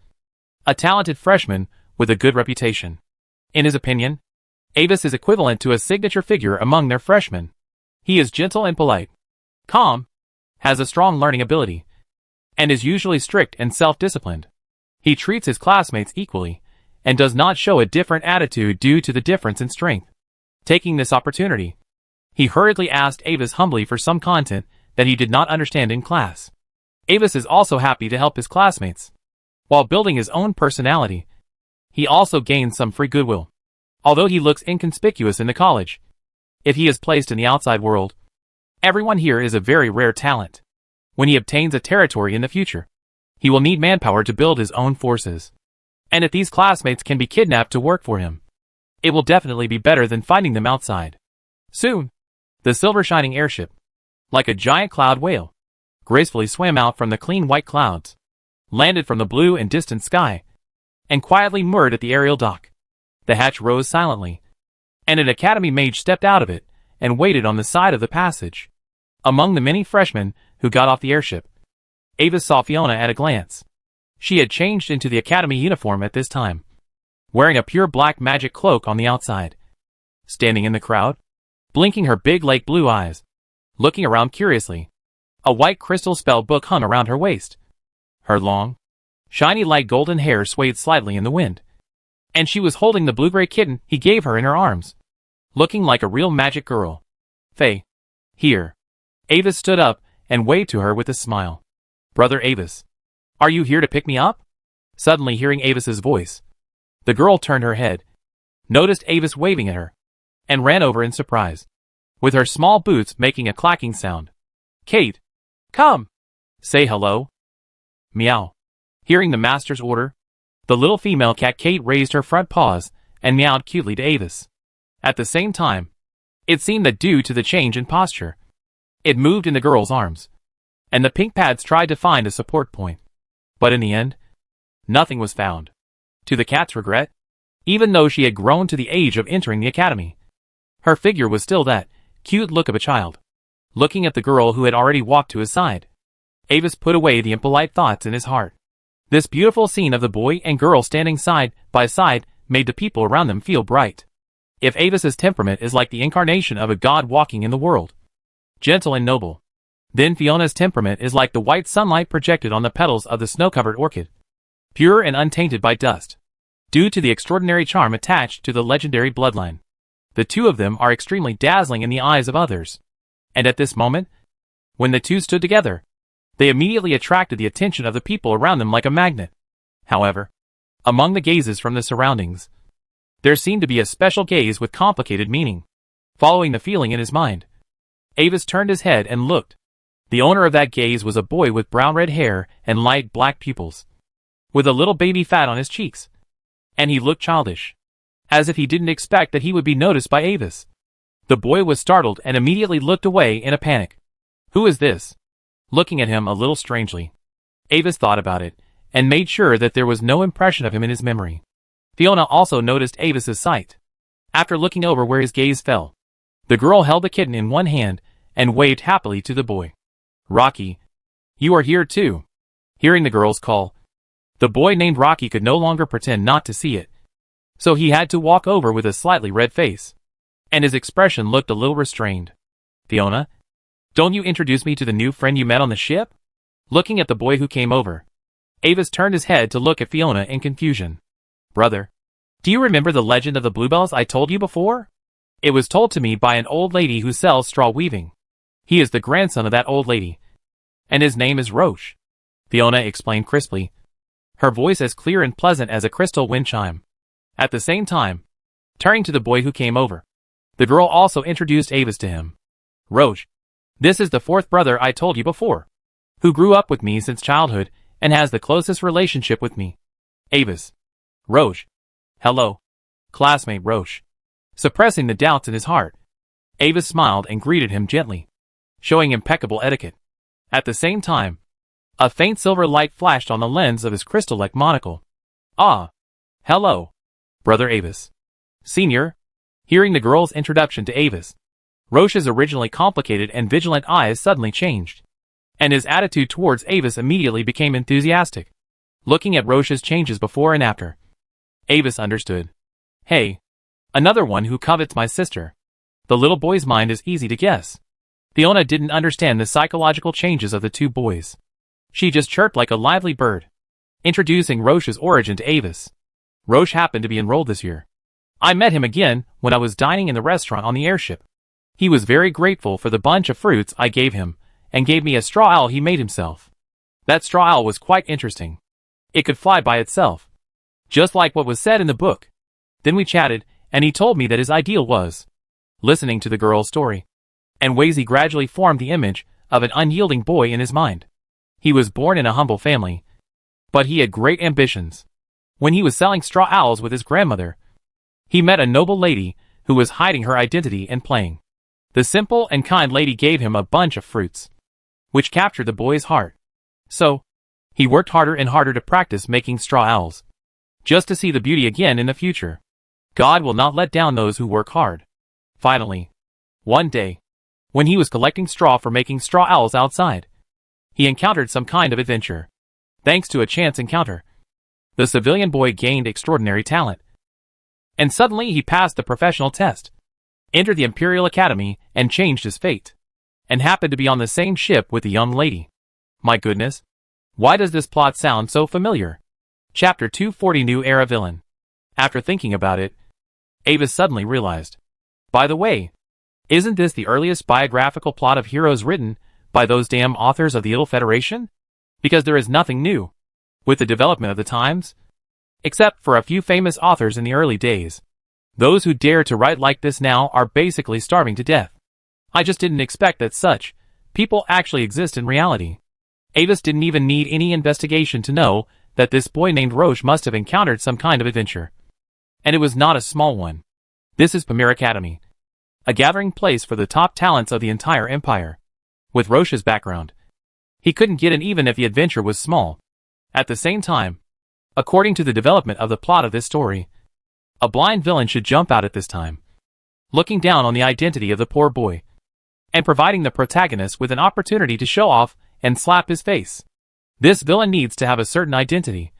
a talented freshman with a good reputation. In his opinion, Avis is equivalent to a signature figure among their freshmen. He is gentle and polite, calm, has a strong learning ability, and is usually strict and self-disciplined. He treats his classmates equally, and does not show a different attitude due to the difference in strength. Taking this opportunity, he hurriedly asked Avis humbly for some content that he did not understand in class. Avis is also happy to help his classmates. While building his own personality, he also gains some free goodwill. Although he looks inconspicuous in the college, if he is placed in the outside world, everyone here is a very rare talent. When he obtains a territory in the future, he will need manpower to build his own forces. And if these classmates can be kidnapped to work for him, it will definitely be better than finding them outside. Soon, the silver-shining airship, like a giant cloud whale, gracefully swam out from the clean white clouds, landed from the blue and distant sky, and quietly moored at the aerial dock. The hatch rose silently, and an academy mage stepped out of it and waited on the side of the passage. Among the many freshmen who got off the airship, Avis saw Fiona at a glance. She had changed into the academy uniform at this time, wearing a pure black magic cloak on the outside. Standing in the crowd, blinking her big lake blue eyes, looking around curiously, a white crystal spell book hung around her waist. Her long, shiny light golden hair swayed slightly in the wind, and she was holding the blue-gray kitten he gave her in her arms, looking like a real magic girl. Faye, here. Avis stood up and waved to her with a smile. Brother Avis, are you here to pick me up? Suddenly hearing Avis's voice, the girl turned her head, noticed Avis waving at her, and ran over in surprise, with her small boots making a clacking sound. Kate, come! Say hello. Meow. Hearing the master's order, the little female cat Kate raised her front paws and meowed cutely to Avis. At the same time, it seemed that due to the change in posture, it moved in the girl's arms, and the pink pads tried to find a support point. But in the end, nothing was found. To the cat's regret, even though she had grown to the age of entering the academy, her figure was still that cute look of a child. Looking at the girl who had already walked to his side, Avis put away the impolite thoughts in his heart. This beautiful scene of the boy and girl standing side by side made the people around them feel bright. If Avis's temperament is like the incarnation of a god walking in the world, gentle and noble, then Fiona's temperament is like the white sunlight projected on the petals of the snow-covered orchid, pure and untainted by dust. Due to the extraordinary charm attached to the legendary bloodline, the two of them are extremely dazzling in the eyes of others. And at this moment, when the two stood together, they immediately attracted the attention of the people around them like a magnet. However, among the gazes from the surroundings, there seemed to be a special gaze with complicated meaning. Following the feeling in his mind, Avis turned his head and looked. The owner of that gaze was a boy with brown-red hair and light black pupils, with a little baby fat on his cheeks, and he looked childish, as if he didn't expect that he would be noticed by Avis. The boy was startled and immediately looked away in a panic. Who is this? Looking at him a little strangely, Avis thought about it, and made sure that there was no impression of him in his memory. Fiona also noticed Avis's sight. After looking over where his gaze fell, the girl held the kitten in one hand and waved happily to the boy. Rocky, you are here too. Hearing the girl's call, the boy named Rocky could no longer pretend not to see it, so he had to walk over with a slightly red face, and his expression looked a little restrained. Fiona, don't you introduce me to the new friend you met on the ship? Looking at the boy who came over, Avis turned his head to look at Fiona in confusion. Brother, do you remember the legend of the bluebells I told you before? It was told to me by an old lady who sells straw weaving. He is the grandson of that old lady, and his name is Roche, Fiona explained crisply, her voice as clear and pleasant as a crystal wind chime. At the same time, turning to the boy who came over, the girl also introduced Avis to him. Roche, this is the fourth brother I told you before, who grew up with me since childhood and has the closest relationship with me. Avis. Roche. Hello. Classmate Roche. Suppressing the doubts in his heart, Avis smiled and greeted him gently, showing impeccable etiquette. At the same time, a faint silver light flashed on the lens of his crystal-like monocle. Ah. Hello. Brother Avis. Senior. Hearing the girl's introduction to Avis, Roche's originally complicated and vigilant eyes suddenly changed, and his attitude towards Avis immediately became enthusiastic. Looking at Roche's changes before and after, Avis understood. Hey. Another one who covets my sister. The little boy's mind is easy to guess. Fiona didn't understand the psychological changes of the two boys. She just chirped like a lively bird, introducing Roche's origin to Avis. Roche happened to be enrolled this year. I met him again when I was dining in the restaurant on the airship. He was very grateful for the bunch of fruits I gave him, and gave me a straw owl he made himself. That straw owl was quite interesting. It could fly by itself, just like what was said in the book. Then we chatted, and he told me that his ideal was listening to the girl's story, and ways he gradually formed the image of an unyielding boy in his mind. He was born in a humble family, but he had great ambitions. When he was selling straw owls with his grandmother, he met a noble lady who was hiding her identity and playing. The simple and kind lady gave him a bunch of fruits, which captured the boy's heart. So, he worked harder and harder to practice making straw owls, just to see the beauty again in the future. God will not let down those who work hard. Finally, one day, when he was collecting straw for making straw owls outside, he encountered some kind of adventure. Thanks to a chance encounter, the civilian boy gained extraordinary talent. And suddenly he passed the professional test, entered the Imperial Academy, and changed his fate, and happened to be on the same ship with the young lady. My goodness, why does this plot sound so familiar? Chapter 240 New Era Villain. After thinking about it, Avis suddenly realized. By the way, isn't this the earliest biographical plot of heroes written by those damn authors of the Idle Federation? Because there is nothing new with the development of the times, except for a few famous authors in the early days. Those who dare to write like this now are basically starving to death. I just didn't expect that such people actually exist in reality. Avis didn't even need any investigation to know that this boy named Roche must have encountered some kind of adventure. And it was not a small one. This is Pamir Academy, a gathering place for the top talents of the entire empire. With Roche's background, he couldn't get in even if the adventure was small. At the same time, according to the development of the plot of this story, a blind villain should jump out at this time, looking down on the identity of the poor boy, and providing the protagonist with an opportunity to show off and slap his face. This villain needs to have a certain identity,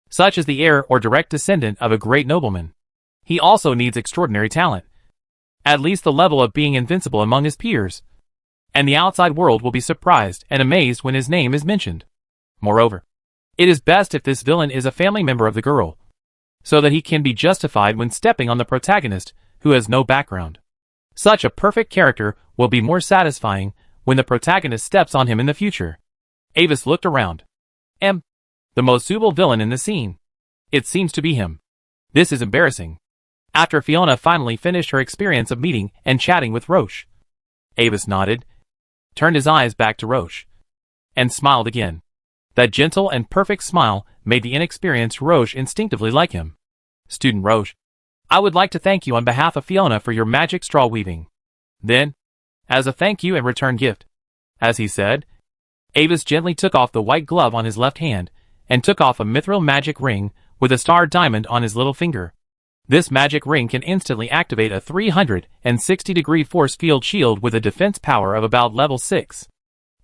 such as the heir or direct descendant of a great nobleman. He also needs extraordinary talent, at least the level of being invincible among his peers, and the outside world will be surprised and amazed when his name is mentioned. Moreover, it is best if this villain is a family member of the girl, so that he can be justified when stepping on the protagonist who has no background. Such a perfect character will be more satisfying when the protagonist steps on him in the future. Avis looked around. The most suitable villain in the scene. It seems to be him. This is embarrassing. After Fiona finally finished her experience of meeting and chatting with Roche, Avis nodded, turned his eyes back to Roche, and smiled again. That gentle and perfect smile made the inexperienced Roche instinctively like him. Student Roche, I would like to thank you on behalf of Fiona for your magic straw weaving. Then, as a thank you and return gift, as he said, Avis gently took off the white glove on his left hand and took off a mithril magic ring with a star diamond on his little finger. This magic ring can instantly activate a 360-degree force field shield with a defense power of about level 6.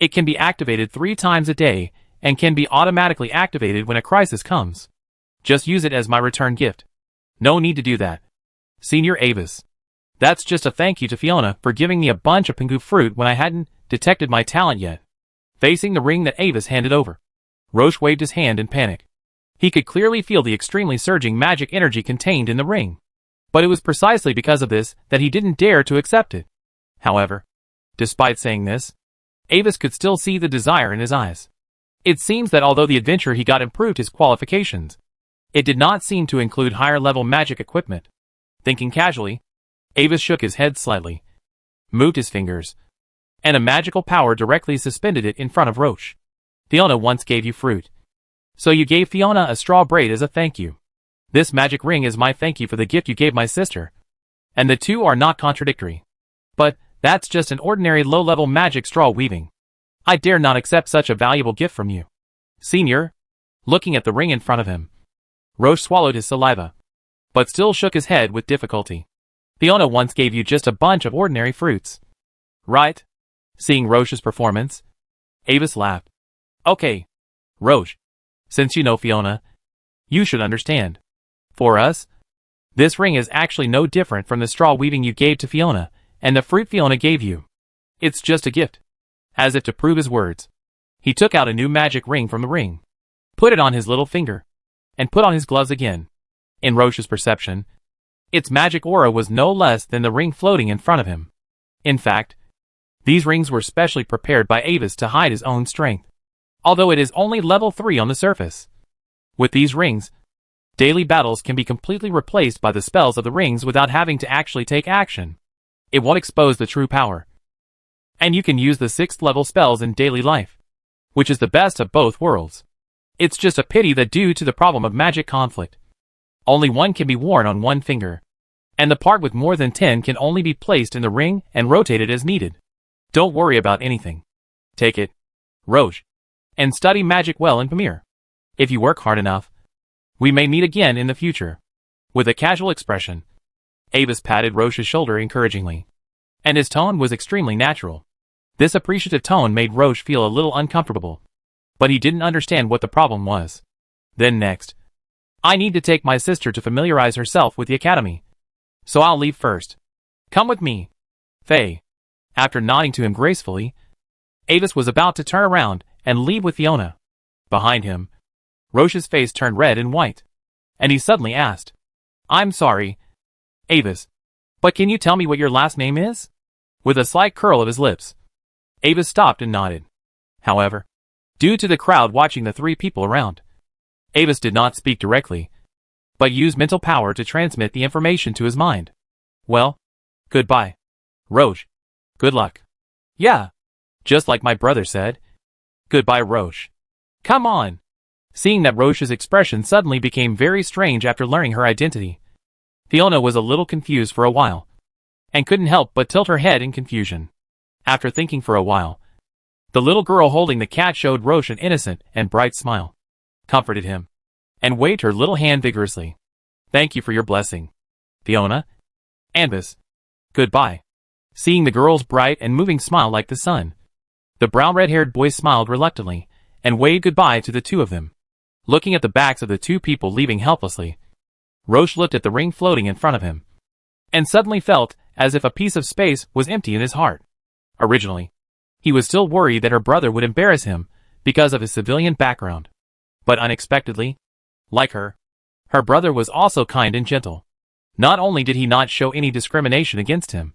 It can be activated 3 times a day and can be automatically activated when a crisis comes. Just use it as my return gift. No need to do that, Senior Avis. That's just a thank you to Fiona for giving me a bunch of pingu fruit when I hadn't detected my talent yet. Facing the ring that Avis handed over, Roche waved his hand in panic. He could clearly feel the extremely surging magic energy contained in the ring. But it was precisely because of this that he didn't dare to accept it. However, despite saying this, Avis could still see the desire in his eyes. It seems that although the adventure he got improved his qualifications, it did not seem to include higher-level magic equipment. Thinking casually, Avis shook his head slightly, moved his fingers, and a magical power directly suspended it in front of Roche. Fiona once gave you fruit. So you gave Fiona a straw braid as a thank you. This magic ring is my thank you for the gift you gave my sister. And the two are not contradictory. But that's just an ordinary low-level magic straw weaving. I dare not accept such a valuable gift from you. Senior, looking at the ring in front of him, Roche swallowed his saliva, but still shook his head with difficulty. Fiona once gave you just a bunch of ordinary fruits. Right? Seeing Roche's performance, Avis laughed. Okay, Roche, since you know Fiona, you should understand. For us, this ring is actually no different from the straw weaving you gave to Fiona, and the fruit Fiona gave you. It's just a gift. As if to prove his words, he took out a new magic ring from the ring, put it on his little finger, and put on his gloves again. In Roche's perception, its magic aura was no less than the ring floating in front of him. In fact, these rings were specially prepared by Avis to hide his own strength, although it is only level 3 on the surface. With these rings, daily battles can be completely replaced by the spells of the rings without having to actually take action. It won't expose the true power. And you can use the 6th level spells in daily life, which is the best of both worlds. It's just a pity that due to the problem of magic conflict, only one can be worn on one finger, and the part with more than 10 can only be placed in the ring and rotated as needed. Don't worry about anything. Take it, Roche, and study magic well in Pamir. If you work hard enough, we may meet again in the future. With a casual expression, Avis patted Roche's shoulder encouragingly, and his tone was extremely natural. This appreciative tone made Roche feel a little uncomfortable, but he didn't understand what the problem was. Then next, I need to take my sister to familiarize herself with the academy, so I'll leave first. Come with me, Faye. After nodding to him gracefully, Avis was about to turn around and leave with Fiona. Behind him, Roche's face turned red and white, and he suddenly asked, I'm sorry, Avis, but can you tell me what your last name is? With a slight curl of his lips, Avis stopped and nodded. However, due to the crowd watching the 3 people around, Avis did not speak directly, but used mental power to transmit the information to his mind. Well, goodbye, Roche. Good luck. Yeah, just like my brother said. Goodbye, Roche. Come on. Seeing that Roche's expression suddenly became very strange after learning her identity, Fiona was a little confused for a while, and couldn't help but tilt her head in confusion. After thinking for a while, the little girl holding the cat showed Roche an innocent and bright smile, comforted him, and waved her little hand vigorously. Thank you for your blessing, Fiona. Anvis. Goodbye. Seeing the girl's bright and moving smile like the sun, the brown red-haired boy smiled reluctantly and waved goodbye to the 2 of them. Looking at the backs of the 2 people leaving helplessly, Roche looked at the ring floating in front of him, and suddenly felt as if a piece of space was empty in his heart. Originally, he was still worried that her brother would embarrass him because of his civilian background. But unexpectedly, like her brother was also kind and gentle. Not only did he not show any discrimination against him,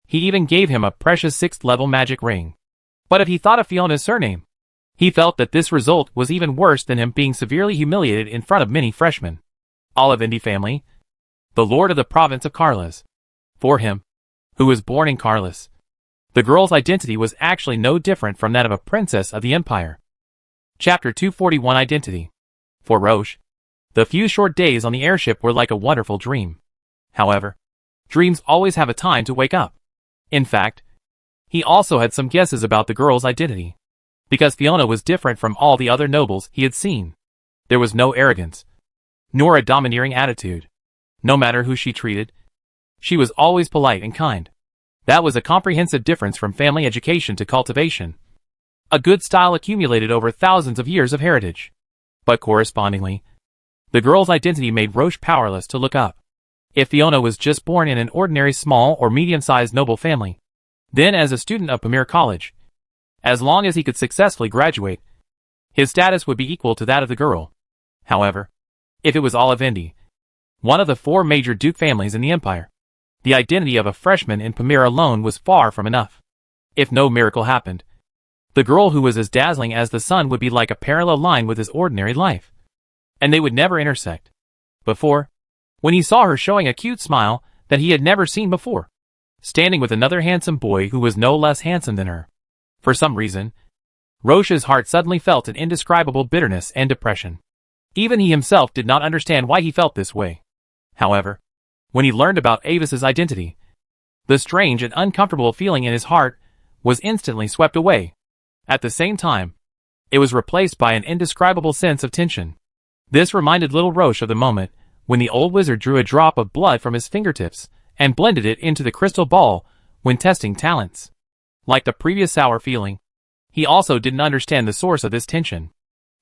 he even gave him a precious 6th level magic ring. But if he thought of Fiona's surname, he felt that this result was even worse than him being severely humiliated in front of many freshmen. Olivendi family, the lord of the province of Carlis. For him, who was born in Carlis, the girl's identity was actually no different from that of a princess of the empire. Chapter 241 Identity. For Roche, the few short days on the airship were like a wonderful dream. However, dreams always have a time to wake up. In fact, he also had some guesses about the girl's identity. Because Fiona was different from all the other nobles he had seen. There was no arrogance, nor a domineering attitude. No matter who she treated, she was always polite and kind. That was a comprehensive difference from family education to cultivation. A good style accumulated over thousands of years of heritage. But correspondingly, the girl's identity made Roche powerless to look up. If Fiona was just born in an ordinary small or medium-sized noble family, then as a student of Pamir College, as long as he could successfully graduate, his status would be equal to that of the girl. However, if it was Olivendi, one of the 4 major duke families in the empire, the identity of a freshman in Pamir alone was far from enough. If no miracle happened, the girl who was as dazzling as the sun would be like a parallel line with his ordinary life, and they would never intersect. Before, when he saw her showing a cute smile that he had never seen before, standing with another handsome boy who was no less handsome than her. For some reason, Roche's heart suddenly felt an indescribable bitterness and depression. Even he himself did not understand why he felt this way. However, when he learned about Avis's identity, the strange and uncomfortable feeling in his heart was instantly swept away. At the same time, it was replaced by an indescribable sense of tension. This reminded little Roche of the moment when the old wizard drew a drop of blood from his fingertips and blended it into the crystal ball when testing talents. Like the previous sour feeling, he also didn't understand the source of this tension.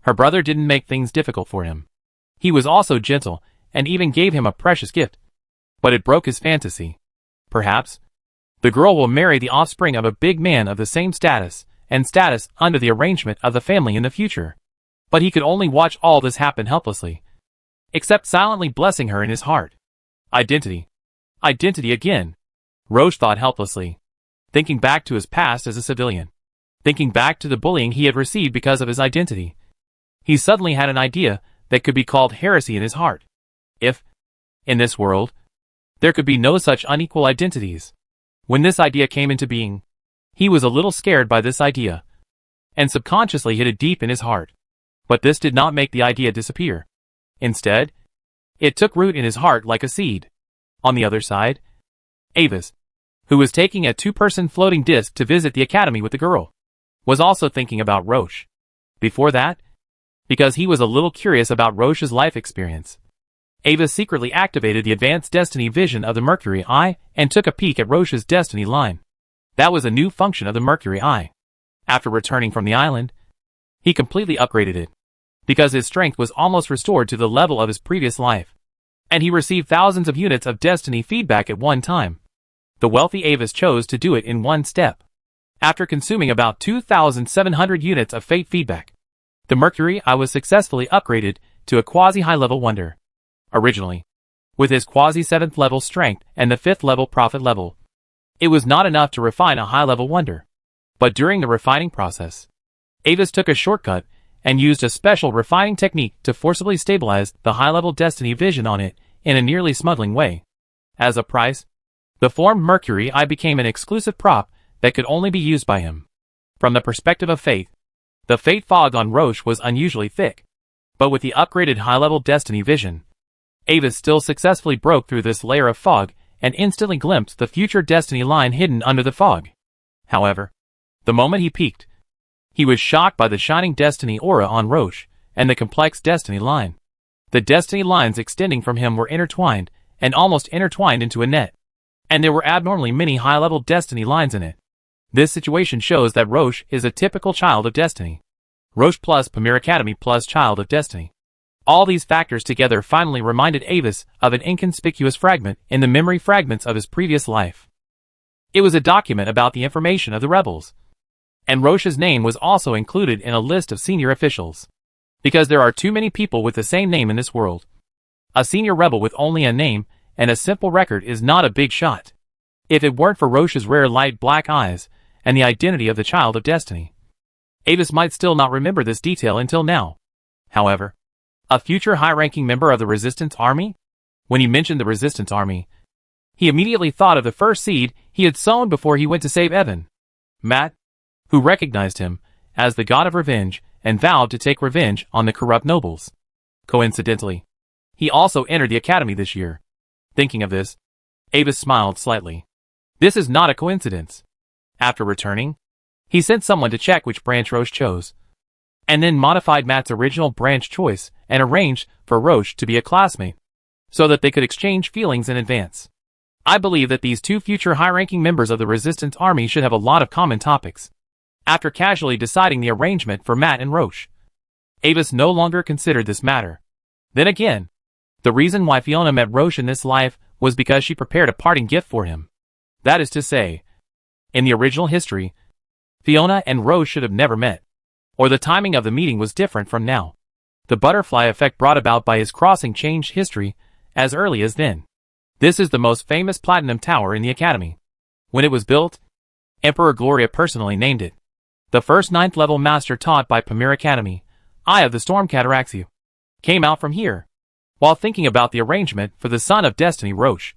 Her brother didn't make things difficult for him. He was also gentle and even gave him a precious gift. But it broke his fantasy. Perhaps the girl will marry the offspring of a big man of the same status under the arrangement of the family in the future. But he could only watch all this happen helplessly, except silently blessing her in his heart. Identity. Identity again. Roche thought helplessly, thinking back to his past as a civilian, thinking back to the bullying he had received because of his identity. He suddenly had an idea that could be called heresy in his heart. If, in this world, there could be no such unequal identities. When this idea came into being, he was a little scared by this idea, and subconsciously hid it deep in his heart. But this did not make the idea disappear. Instead, it took root in his heart like a seed. On the other side, Avis, who was taking a two-person floating disc to visit the academy with the girl, was also thinking about Roche. Before that, because he was a little curious about Roche's life experience, Avis secretly activated the advanced destiny vision of the Mercury Eye and took a peek at Roche's destiny line. That was a new function of the Mercury Eye. After returning from the island, he completely upgraded it, because his strength was almost restored to the level of his previous life, and he received thousands of units of destiny feedback at one time. The wealthy Avis chose to do it in one step. After consuming about 2,700 units of fate feedback, the Mercury Eye was successfully upgraded to a quasi-high-level wonder. Originally, with his quasi-7th level strength and the 5th level profit level, it was not enough to refine a high-level wonder. But during the refining process, Avis took a shortcut and used a special refining technique to forcibly stabilize the high-level destiny vision on it in a nearly smuggling way. As a price, the formed Mercury Eye became an exclusive prop that could only be used by him. From the perspective of fate, the fate fog on Roche was unusually thick. But with the upgraded high-level destiny vision, Avis still successfully broke through this layer of fog and instantly glimpsed the future destiny line hidden under the fog. However, the moment he peeked, he was shocked by the shining destiny aura on Roche and the complex destiny line. The destiny lines extending from him were intertwined and almost intertwined into a net, and there were abnormally many high-level destiny lines in it. This situation shows that Roche is a typical child of destiny. Roche plus Pamir Academy plus child of destiny. All these factors together finally reminded Avis of an inconspicuous fragment in the memory fragments of his previous life. It was a document about the information of the rebels, and Roche's name was also included in a list of senior officials. Because there are too many people with the same name in this world. A senior rebel with only a name and a simple record is not a big shot. If it weren't for Roche's rare light black eyes and the identity of the child of destiny, Avis might still not remember this detail until now. However, a future high-ranking member of the Resistance Army? When he mentioned the Resistance Army, he immediately thought of the first seed he had sown before he went to save Evan, Matt, who recognized him as the god of revenge and vowed to take revenge on the corrupt nobles. Coincidentally, he also entered the academy this year. Thinking of this, Avis smiled slightly. This is not a coincidence. After returning, he sent someone to check which branch Roche chose, and then modified Matt's original branch choice and arranged for Roche to be a classmate, so that they could exchange feelings in advance. I believe that these two future high-ranking members of the Resistance Army should have a lot of common topics. After casually deciding the arrangement for Matt and Roche, Avis no longer considered this matter. Then again, the reason why Fiona met Roche in this life was because she prepared a parting gift for him. That is to say, in the original history, Fiona and Roche should have never met, or the timing of the meeting was different from now. The butterfly effect brought about by his crossing changed history as early as then. This is the most famous platinum tower in the academy. When it was built, Emperor Gloria personally named it. The first 9th level master taught by Pamir Academy, Eye of the Storm Cataraxu, came out from here. While thinking about the arrangement for the son of Destiny Roche,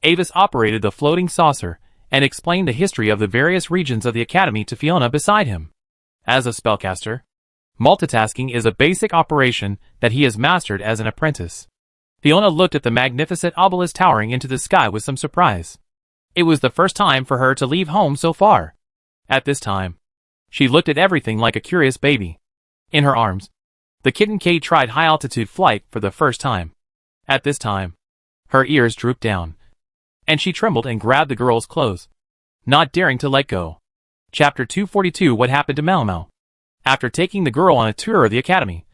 Avis operated the floating saucer and explained the history of the various regions of the academy to Fiona beside him. As a spellcaster, multitasking is a basic operation that he has mastered as an apprentice. Fiona looked at the magnificent obelisk towering into the sky with some surprise. It was the first time for her to leave home so far. At this time, she looked at everything like a curious baby. In her arms, the kitten Kate tried high-altitude flight for the first time. At this time, her ears drooped down, and she trembled and grabbed the girl's clothes, not daring to let go. Chapter 242 What Happened to Mau Mau? After taking the girl on a tour of the academy,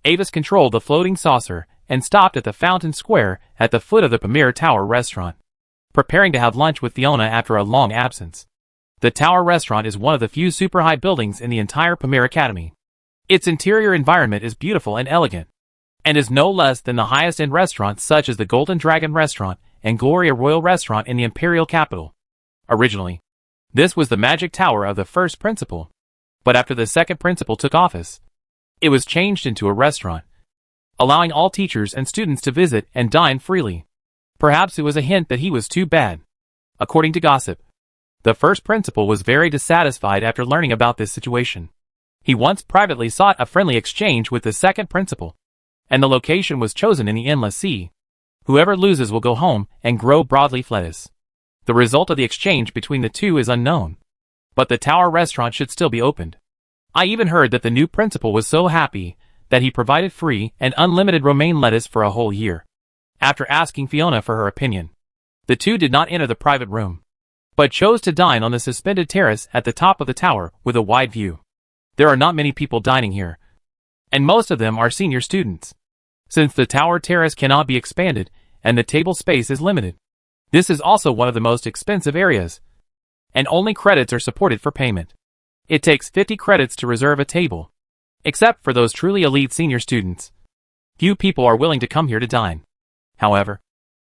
Avis controlled the floating saucer and stopped at the Fountain Square at the foot of the Premier Tower restaurant, preparing to have lunch with Fiona after a long absence. The Tower restaurant is one of the few super-high buildings in the entire Premier Academy. Its interior environment is beautiful and elegant, and is no less than the highest-end restaurants such as the Golden Dragon Restaurant and Gloria Royal Restaurant in the Imperial capital. Originally, this was the magic tower of the first principal, but after the second principal took office, it was changed into a restaurant, allowing all teachers and students to visit and dine freely. Perhaps it was a hint that he was too bad. According to gossip, the first principal was very dissatisfied after learning about this situation. He once privately sought a friendly exchange with the second principal, and the location was chosen in the Endless Sea. Whoever loses will go home and grow broadleaf lettuce. The result of the exchange between the two is unknown, but the Tower restaurant should still be opened. I even heard that the new principal was so happy that he provided free and unlimited romaine lettuce for a whole year. After asking Fiona for her opinion, the two did not enter the private room, but chose to dine on the suspended terrace at the top of the tower with a wide view. There are not many people dining here, and most of them are senior students, since the tower terrace cannot be expanded and the table space is limited. This is also one of the most expensive areas, and only credits are supported for payment. It takes 50 credits to reserve a table, except for those truly elite senior students. Few people are willing to come here to dine. However,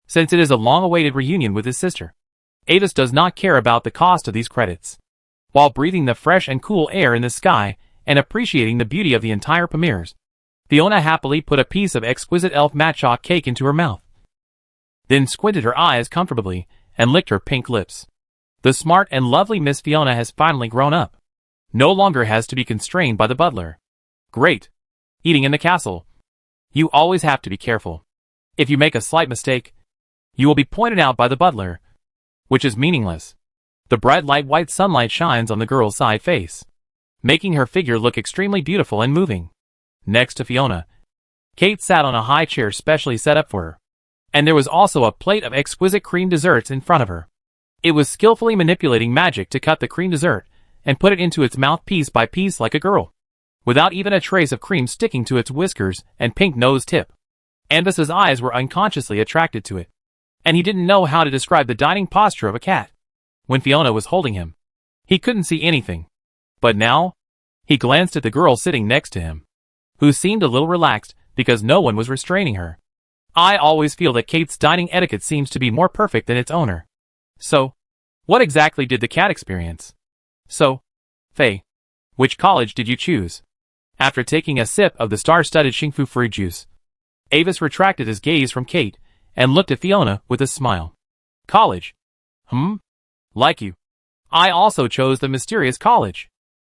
since it is a long-awaited reunion with his sister, Avis does not care about the cost of these credits. While breathing the fresh and cool air in the sky and appreciating the beauty of the entire Premiers, Fiona happily put a piece of exquisite elf matchlock cake into her mouth, then squinted her eyes comfortably and licked her pink lips. The smart and lovely Miss Fiona has finally grown up. No longer has to be constrained by the butler. Great. Eating in the castle. You always have to be careful. If you make a slight mistake, you will be pointed out by the butler, which is meaningless. The bright light white sunlight shines on the girl's side face, making her figure look extremely beautiful and moving. Next to Fiona, Kate sat on a high chair specially set up for her, and there was also a plate of exquisite cream desserts in front of her. It was skillfully manipulating magic to cut the cream dessert and put it into its mouth piece by piece like a girl, without even a trace of cream sticking to its whiskers and pink nose tip. Anvis's eyes were unconsciously attracted to it, and he didn't know how to describe the dining posture of a cat. When Fiona was holding him, he couldn't see anything. But now, he glanced at the girl sitting next to him, who seemed a little relaxed because no one was restraining her. I always feel that Kate's dining etiquette seems to be more perfect than its owner. So, what exactly did the cat experience? So, Faye, which college did you choose? After taking a sip of the star-studded Xingfu fruit juice, Avis retracted his gaze from Kate and looked at Fiona with a smile. College? Like you. I also chose the mysterious college.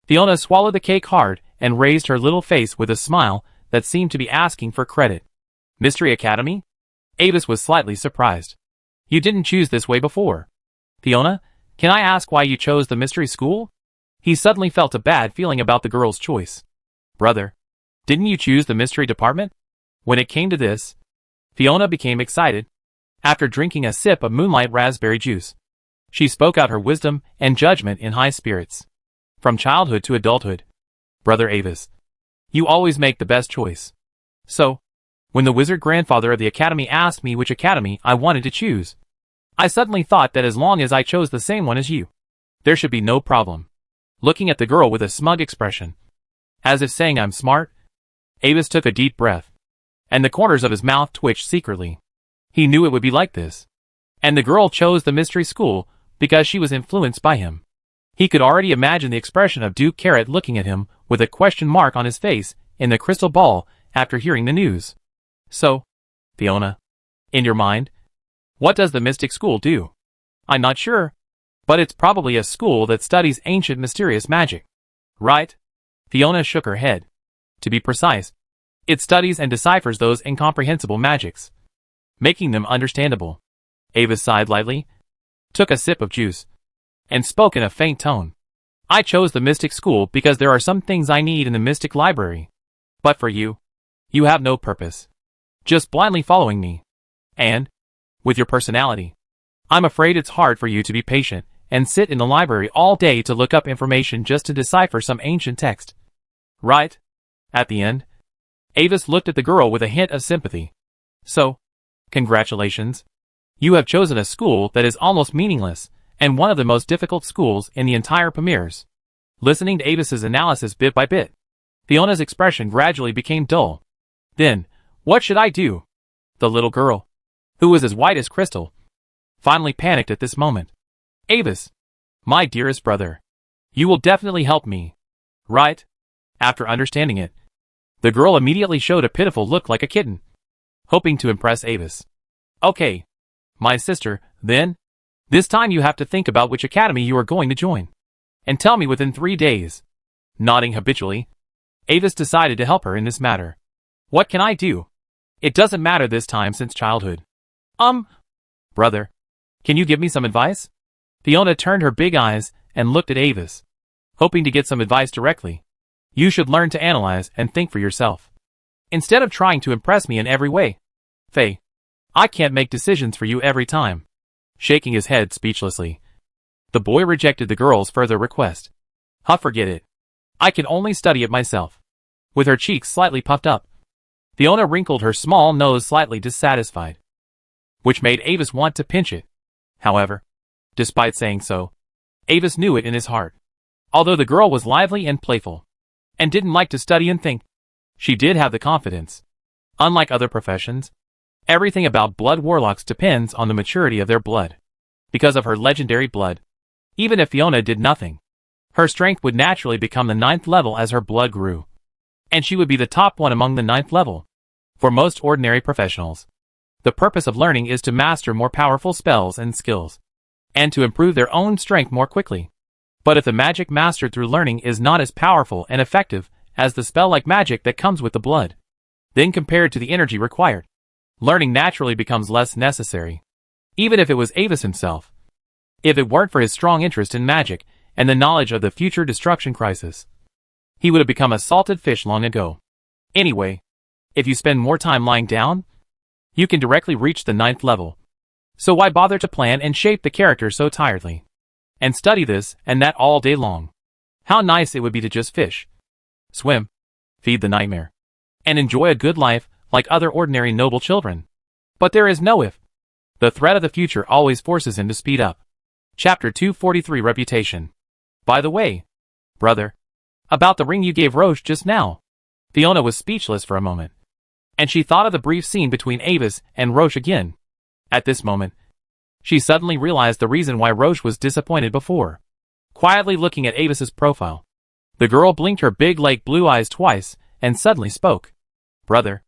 Fiona swallowed the cake hard and raised her little face with a smile that seemed to be asking for credit. Mystery Academy? Avis was slightly surprised. You didn't choose this way before. Fiona, can I ask why you chose the mystery school? He suddenly felt a bad feeling about the girl's choice. Brother, didn't you choose the mystery department? When it came to this, Fiona became excited. After drinking a sip of moonlight raspberry juice, she spoke out her wisdom and judgment in high spirits. From childhood to adulthood, Brother Avis, you always make the best choice. So, when the wizard grandfather of the academy asked me which academy I wanted to choose, I suddenly thought that as long as I chose the same one as you, there should be no problem. Looking at the girl with a smug expression, as if saying I'm smart, Avis took a deep breath, and the corners of his mouth twitched secretly. He knew it would be like this. And the girl chose the mystery school because she was influenced by him. He could already imagine the expression of Duke Carrot looking at him with a question mark on his face in the crystal ball after hearing the news. So, Fiona, in your mind, what does the mystic school do? I'm not sure, but it's probably a school that studies ancient mysterious magic. Right? Fiona shook her head. To be precise, it studies and deciphers those incomprehensible magics, making them understandable. Avis sighed lightly, took a sip of juice, and spoke in a faint tone. I chose the Mystic School because there are some things I need in the Mystic Library. But for you, you have no purpose. Just blindly following me. And, with your personality, I'm afraid it's hard for you to be patient and sit in the library all day to look up information just to decipher some ancient text. Right? At the end, Avis looked at the girl with a hint of sympathy. So, congratulations. You have chosen a school that is almost meaningless, and one of the most difficult schools in the entire Pamirs. Listening to Avis's analysis bit by bit, Fiona's expression gradually became dull. Then, what should I do? The little girl, who was as white as crystal, finally panicked at this moment. Avis, my dearest brother, you will definitely help me, right? After understanding it, the girl immediately showed a pitiful look like a kitten, hoping to impress Avis. Okay, my sister, then. This time you have to think about which academy you are going to join. And tell me within 3 days. Nodding habitually, Avis decided to help her in this matter. What can I do? It doesn't matter this time since childhood. Brother, can you give me some advice? Fiona turned her big eyes and looked at Avis, hoping to get some advice directly. You should learn to analyze and think for yourself, instead of trying to impress me in every way. Faye, I can't make decisions for you every time. Shaking his head speechlessly, the boy rejected the girl's further request. Forget it. I can only study it myself. With her cheeks slightly puffed up, Fiona wrinkled her small nose slightly dissatisfied, which made Avis want to pinch it. However, despite saying so, Avis knew it in his heart. Although the girl was lively and playful, and didn't like to study and think, she did have the confidence. Unlike other professions, everything about blood warlocks depends on the maturity of their blood. Because of her legendary blood, even if Fiona did nothing, her strength would naturally become the 9th level as her blood grew. And she would be the top one among the 9th level. For most ordinary professionals, the purpose of learning is to master more powerful spells and skills, and to improve their own strength more quickly. But if the magic mastered through learning is not as powerful and effective as the spell-like magic that comes with the blood, then compared to the energy required, learning naturally becomes less necessary. Even if it was Avis himself. If it weren't for his strong interest in magic and the knowledge of the future destruction crisis, he would have become a salted fish long ago. Anyway, if you spend more time lying down, you can directly reach the 9th level. So why bother to plan and shape the character so tiredly? And study this and that all day long. How nice it would be to just fish, swim, feed the nightmare, and enjoy a good life like other ordinary noble children. But there is no if. The threat of the future always forces him to speed up. Chapter 243 Reputation. By the way, brother, about the ring you gave Roche just now. Fiona was speechless for a moment, and she thought of the brief scene between Avis and Roche again. At this moment, she suddenly realized the reason why Roche was disappointed before. Quietly looking at Avis's profile, the girl blinked her big like blue eyes twice and suddenly spoke. Brother,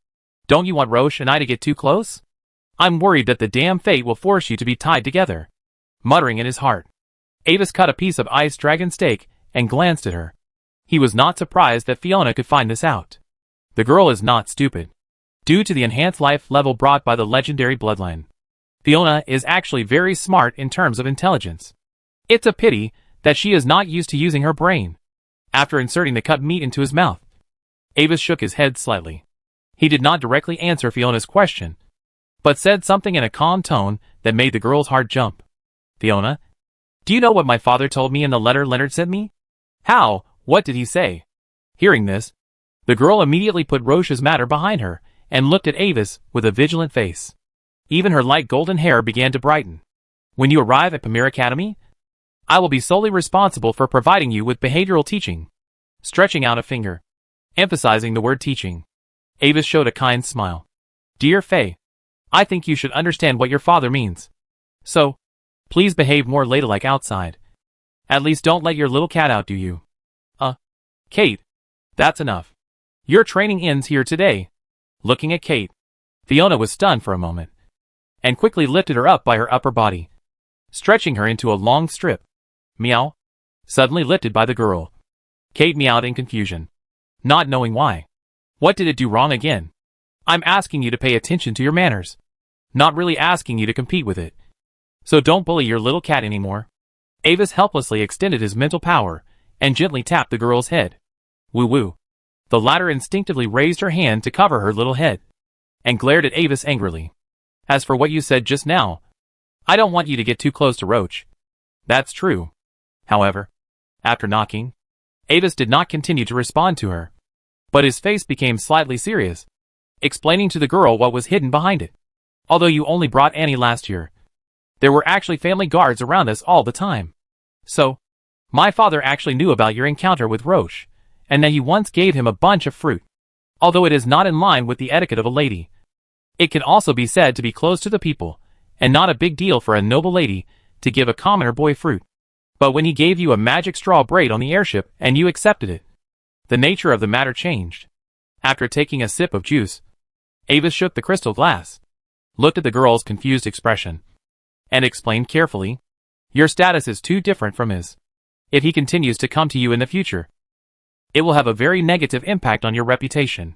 don't you want Roche and I to get too close? I'm worried that the damn fate will force you to be tied together. Muttering in his heart, Avis cut a piece of iced dragon steak and glanced at her. He was not surprised that Fiona could find this out. The girl is not stupid. Due to the enhanced life level brought by the legendary bloodline, Fiona is actually very smart in terms of intelligence. It's a pity that she is not used to using her brain. After inserting the cut meat into his mouth, Avis shook his head slightly. He did not directly answer Fiona's question, but said something in a calm tone that made the girl's heart jump. Fiona, do you know what my father told me in the letter Leonard sent me? How? What did he say? Hearing this, the girl immediately put Roche's matter behind her and looked at Avis with a vigilant face. Even her light golden hair began to brighten. When you arrive at Pamir Academy, I will be solely responsible for providing you with behavioral teaching. Stretching out a finger, emphasizing the word teaching, Avis showed a kind smile. Dear Faye, I think you should understand what your father means. So, please behave more ladylike outside. At least don't let your little cat outdo you. Kate, that's enough. Your training ends here today. Looking at Kate, Fiona was stunned for a moment, and quickly lifted her up by her upper body, stretching her into a long strip. Meow, suddenly lifted by the girl. Kate meowed in confusion, not knowing why. What did it do wrong again? I'm asking you to pay attention to your manners, not really asking you to compete with it. So don't bully your little cat anymore. Avis helplessly extended his mental power and gently tapped the girl's head. Woo-woo. The latter instinctively raised her hand to cover her little head and glared at Avis angrily. As for what you said just now, I don't want you to get too close to Roach. That's true. However, after knocking, Avis did not continue to respond to her, but his face became slightly serious, explaining to the girl what was hidden behind it. Although you only brought Annie last year, there were actually family guards around us all the time. So, my father actually knew about your encounter with Roche, and that you once gave him a bunch of fruit. Although it is not in line with the etiquette of a lady, it can also be said to be close to the people, and not a big deal for a noble lady to give a commoner boy fruit. But when he gave you a magic straw braid on the airship and you accepted it, the nature of the matter changed. After taking a sip of juice, Avis shook the crystal glass, looked at the girl's confused expression, and explained carefully, your status is too different from his. If he continues to come to you in the future, it will have a very negative impact on your reputation.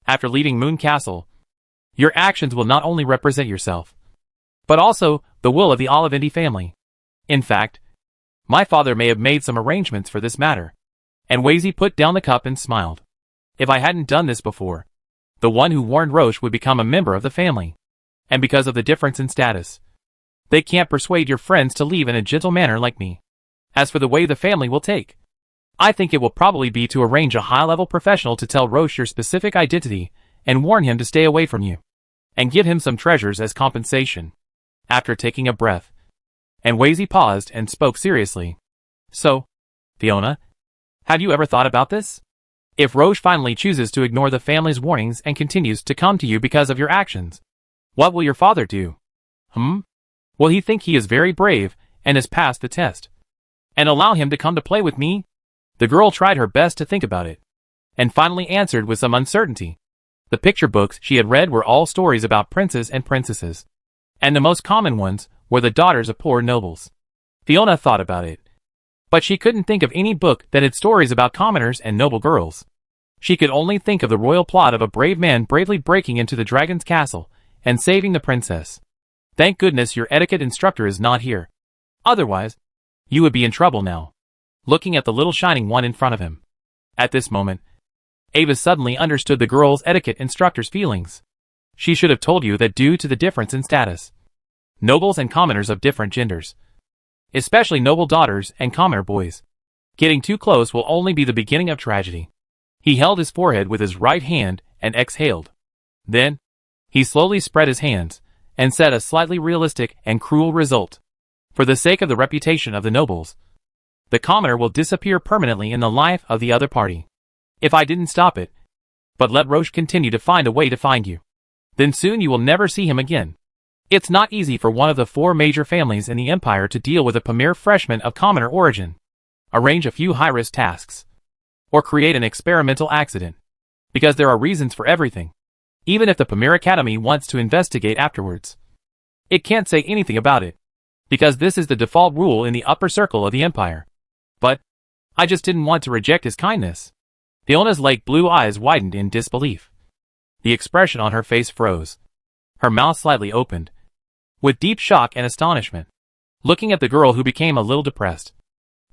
After leaving Moon Castle, your actions will not only represent yourself, but also the will of the Olivendi family. In fact, my father may have made some arrangements for this matter. And Wazy put down the cup and smiled. If I hadn't done this before, the one who warned Roche would become a member of the family. And because of the difference in status, they can't persuade your friends to leave in a gentle manner like me. As for the way the family will take, I think it will probably be to arrange a high-level professional to tell Roche your specific identity and warn him to stay away from you, and give him some treasures as compensation. After taking a breath, and Wazy paused and spoke seriously. So, Fiona, have you ever thought about this? If Roche finally chooses to ignore the family's warnings and continues to come to you because of your actions, what will your father do? Will he think he is very brave and has passed the test, and allow him to come to play with me? The girl tried her best to think about it, and finally answered with some uncertainty. The picture books she had read were all stories about princes and princesses, and the most common ones were the daughters of poor nobles. Fiona thought about it, but she couldn't think of any book that had stories about commoners and noble girls. She could only think of the royal plot of a brave man bravely breaking into the dragon's castle and saving the princess. Thank goodness your etiquette instructor is not here. Otherwise, you would be in trouble now. Looking at the little shining one in front of him. At this moment, Ava suddenly understood the girl's etiquette instructor's feelings. She should have told you that due to the difference in status, nobles and commoners of different genders, especially noble daughters and commoner boys, getting too close will only be the beginning of tragedy. He held his forehead with his right hand and exhaled. Then, he slowly spread his hands and said a slightly realistic and cruel result. For the sake of the reputation of the nobles, the commoner will disappear permanently in the life of the other party. If I didn't stop it, but let Roche continue to find a way to find you, then soon you will never see him again. It's not easy for one of the 4 major families in the Empire to deal with a premier freshman of commoner origin, arrange a few high-risk tasks, or create an experimental accident, because there are reasons for everything. Even if the Premier Academy wants to investigate afterwards, it can't say anything about it, because this is the default rule in the upper circle of the Empire. But, I just didn't want to reject his kindness. Fiona's light blue eyes widened in disbelief. The expression on her face froze. Her mouth slightly opened, with deep shock and astonishment, looking at the girl who became a little depressed.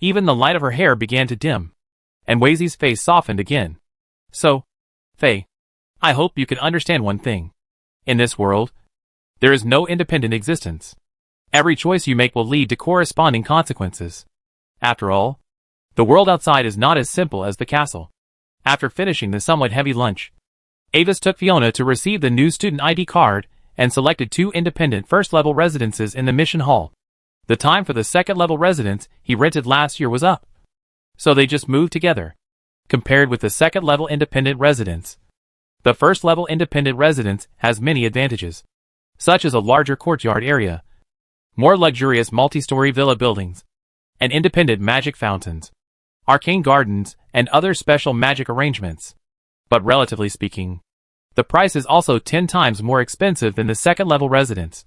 Even the light of her hair began to dim, and Wazy's face softened again. So, Faye, I hope you can understand one thing. In this world, there is no independent existence. Every choice you make will lead to corresponding consequences. After all, the world outside is not as simple as the castle. After finishing the somewhat heavy lunch, Avis took Fiona to receive the new student ID card and selected 2 independent first-level residences in the mission hall. The time for the second-level residence he rented last year was up, so they just moved together. Compared with the second-level independent residence, the first-level independent residence has many advantages, such as a larger courtyard area, more luxurious multi-story villa buildings, and independent magic fountains, arcane gardens, and other special magic arrangements. But relatively speaking, the price is also 10 times more expensive than the second-level residence.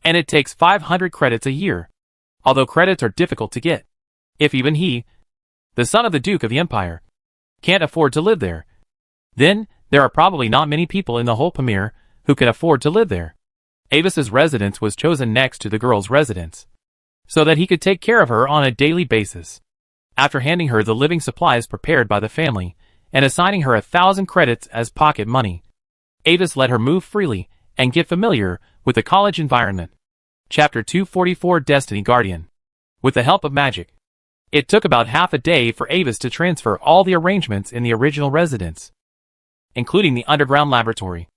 And it takes 500 credits a year, although credits are difficult to get, if even he the son of the Duke of the Empire, can't afford to live there. Then, there are probably not many people in the whole Pamir who can afford to live there. Avis's residence was chosen next to the girl's residence, so that he could take care of her on a daily basis. After handing her the living supplies prepared by the family, and assigning her 1,000 credits as pocket money, Avis let her move freely and get familiar with the college environment. Chapter 244 Destiny Guardian. With the help of magic. It took about half a day for Avis to transfer all the arrangements in the original residence, including the underground laboratory.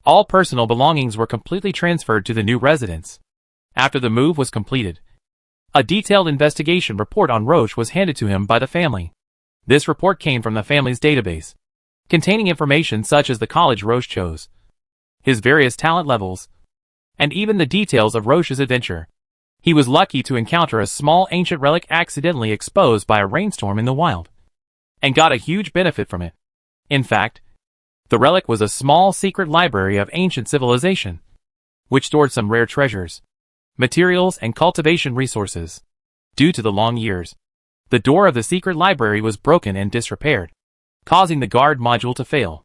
All personal belongings were completely transferred to the new residence. After the move was completed, a detailed investigation report on Roche was handed to him by the family. This report came from the family's database, containing information such as the college Roche chose, his various talent levels, and even the details of Roche's adventure. He was lucky to encounter a small ancient relic accidentally exposed by a rainstorm in the wild, and got a huge benefit from it. In fact, the relic was a small secret library of ancient civilization, which stored some rare treasures, materials, and cultivation resources. Due to the long years, the door of the secret library was broken and disrepaired, causing the guard module to fail.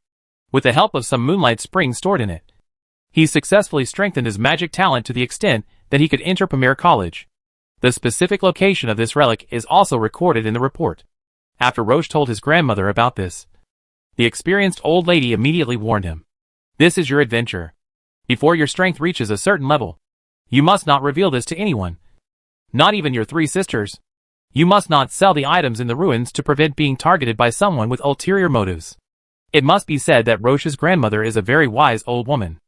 With the help of some moonlight springs stored in it, he successfully strengthened his magic talent to the extent that he could enter Pamir College. The specific location of this relic is also recorded in the report. After Roche told his grandmother about this, the experienced old lady immediately warned him. This is your adventure. Before your strength reaches a certain level, you must not reveal this to anyone. Not even your 3 sisters. You must not sell the items in the ruins to prevent being targeted by someone with ulterior motives. It must be said that Roche's grandmother is a very wise old woman.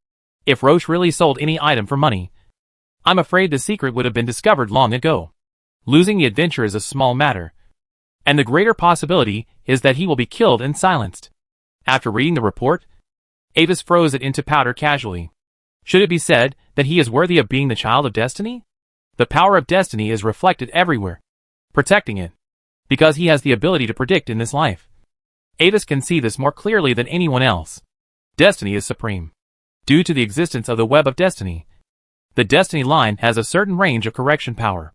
If Roche really sold any item for money, I'm afraid the secret would have been discovered long ago. Losing the adventure is a small matter, and the greater possibility is that he will be killed and silenced. After reading the report, Avis froze it into powder casually. Should it be said that he is worthy of being the child of destiny? The power of destiny is reflected everywhere, protecting it, because he has the ability to predict in this life. Avis can see this more clearly than anyone else. Destiny is supreme. Due to the existence of the web of destiny, the destiny line has a certain range of correction power.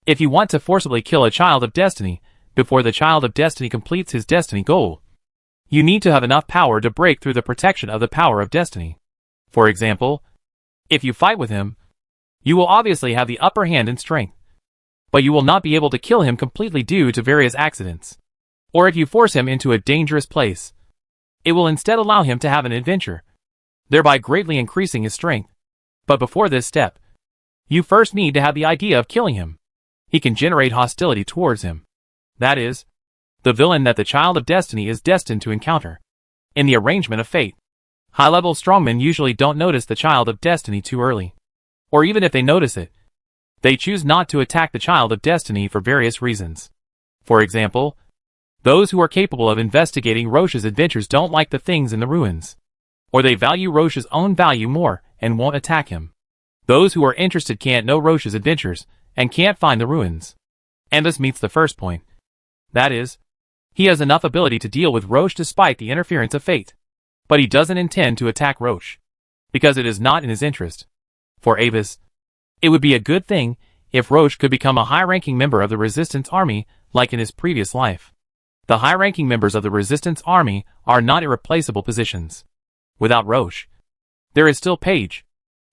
If you want to forcibly kill a child of destiny before the child of destiny completes his destiny goal, you need to have enough power to break through the protection of the power of destiny. For example, if you fight with him, you will obviously have the upper hand in strength, but you will not be able to kill him completely due to various accidents. Or if you force him into a dangerous place, it will instead allow him to have an adventure, thereby greatly increasing his strength. But before this step, you first need to have the idea of killing him. He can generate hostility towards him. That is, the villain that the child of destiny is destined to encounter. In the arrangement of fate, high-level strongmen usually don't notice the child of destiny too early. Or even if they notice it, they choose not to attack the child of destiny for various reasons. For example, those who are capable of investigating Roche's adventures don't like the things in the ruins, or they value Roche's own value more and won't attack him. Those who are interested can't know Roche's adventures and can't find the ruins. And this meets the first point. That is, he has enough ability to deal with Roche despite the interference of fate. But he doesn't intend to attack Roche, because it is not in his interest. For Avis, it would be a good thing if Roche could become a high-ranking member of the Resistance Army like in his previous life. The high-ranking members of the Resistance Army are not irreplaceable positions. Without Roche, there is still Page.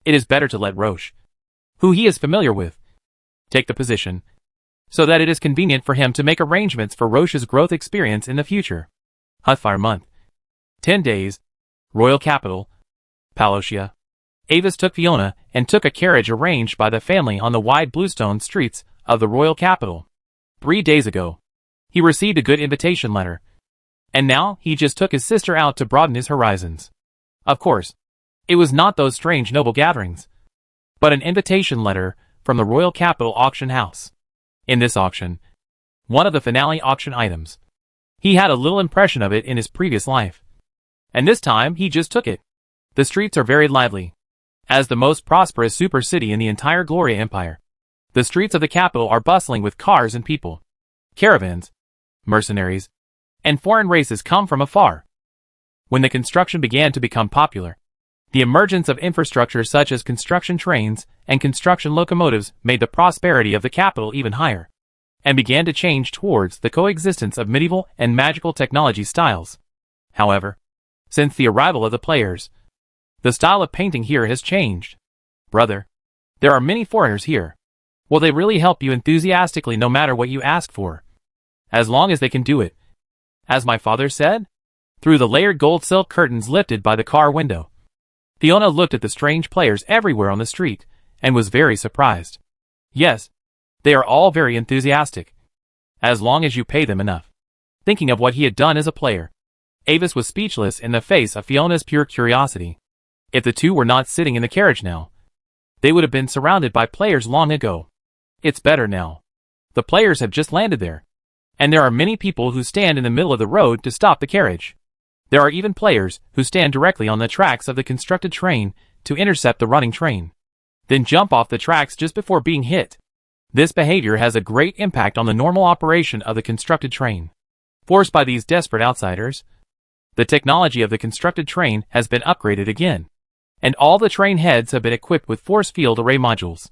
It is better to let Roche, who he is familiar with, take the position, so that it is convenient for him to make arrangements for Roche's growth experience in the future. Hutfire month. 10 days. Royal capital. Palotia. Avis took Fiona and took a carriage arranged by the family on the wide bluestone streets of the royal capital. 3 days ago, he received a good invitation letter, and now he just took his sister out to broaden his horizons. Of course, it was not those strange noble gatherings, but an invitation letter from the royal capital auction house. In this auction, one of the finale auction items, he had a little impression of it in his previous life, and this time he just took it. The streets are very lively. As the most prosperous super city in the entire Gloria Empire, the streets of the capital are bustling with cars and people. Caravans, mercenaries, and foreign races come from afar. When the construction began to become popular, the emergence of infrastructure such as construction trains and construction locomotives made the prosperity of the capital even higher. and began to change towards the coexistence of medieval and magical technology styles. However, since the arrival of the players, the style of painting here has changed. Brother, there are many foreigners here. Will they really help you enthusiastically no matter what you ask for? As long as they can do it. As my father said? Through the layered gold silk curtains lifted by the car window, Fiona looked at the strange players everywhere on the street, and was very surprised. Yes, they are all very enthusiastic. As long as you pay them enough. Thinking of what he had done as a player, Avis was speechless in the face of Fiona's pure curiosity. If the two were not sitting in the carriage now, they would have been surrounded by players long ago. It's better now. The players have just landed there. And there are many people who stand in the middle of the road to stop the carriage. There are even players who stand directly on the tracks of the constructed train to intercept the running train, then jump off the tracks just before being hit. This behavior has a great impact on the normal operation of the constructed train. Forced by these desperate outsiders, the technology of the constructed train has been upgraded again, and all the train heads have been equipped with force field array modules.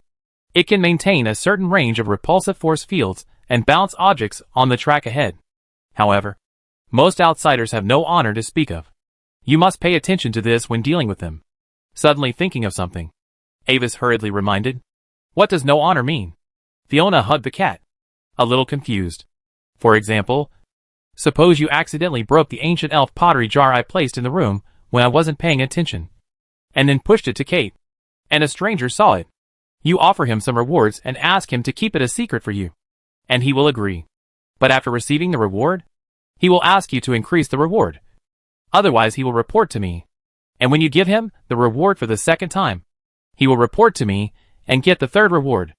It can maintain a certain range of repulsive force fields and bounce objects on the track ahead. However, most outsiders have no honor to speak of. You must pay attention to this when dealing with them. Suddenly thinking of something, Avis hurriedly reminded. What does no honor mean? Fiona hugged the cat, a little confused. For example, suppose you accidentally broke the ancient elf pottery jar I placed in the room when I wasn't paying attention, and then pushed it to Kate, and a stranger saw it. You offer him some rewards and ask him to keep it a secret for you, and he will agree. But after receiving the reward, he will ask you to increase the reward. Otherwise he will report to me. And when you give him the reward for the second time, he will report to me and get the third reward.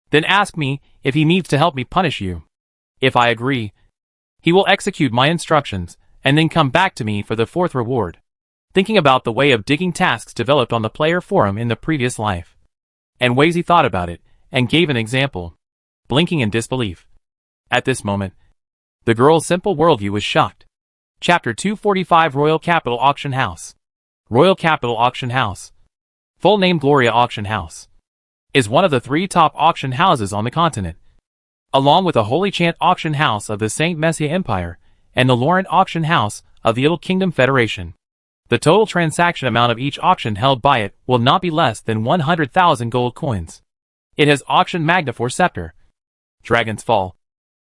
Then ask me if he needs to help me punish you. If I agree, he will execute my instructions and then come back to me for the fourth reward. Thinking about the way of digging tasks developed on the player forum in the previous life, and ways he thought about it and gave an example, blinking in disbelief. At this moment, the girl's simple worldview was shocked. Chapter 245 Royal Capital Auction House. Royal Capital Auction House, full name Gloria Auction House, is one of the 3 top auction houses on the continent, along with the Holy Chant Auction House of the St. Messia Empire and the Laurent Auction House of the Little Kingdom Federation. The total transaction amount of each auction held by it will not be less than 100,000 gold coins. It has auction magna for scepter, Dragon's Fall,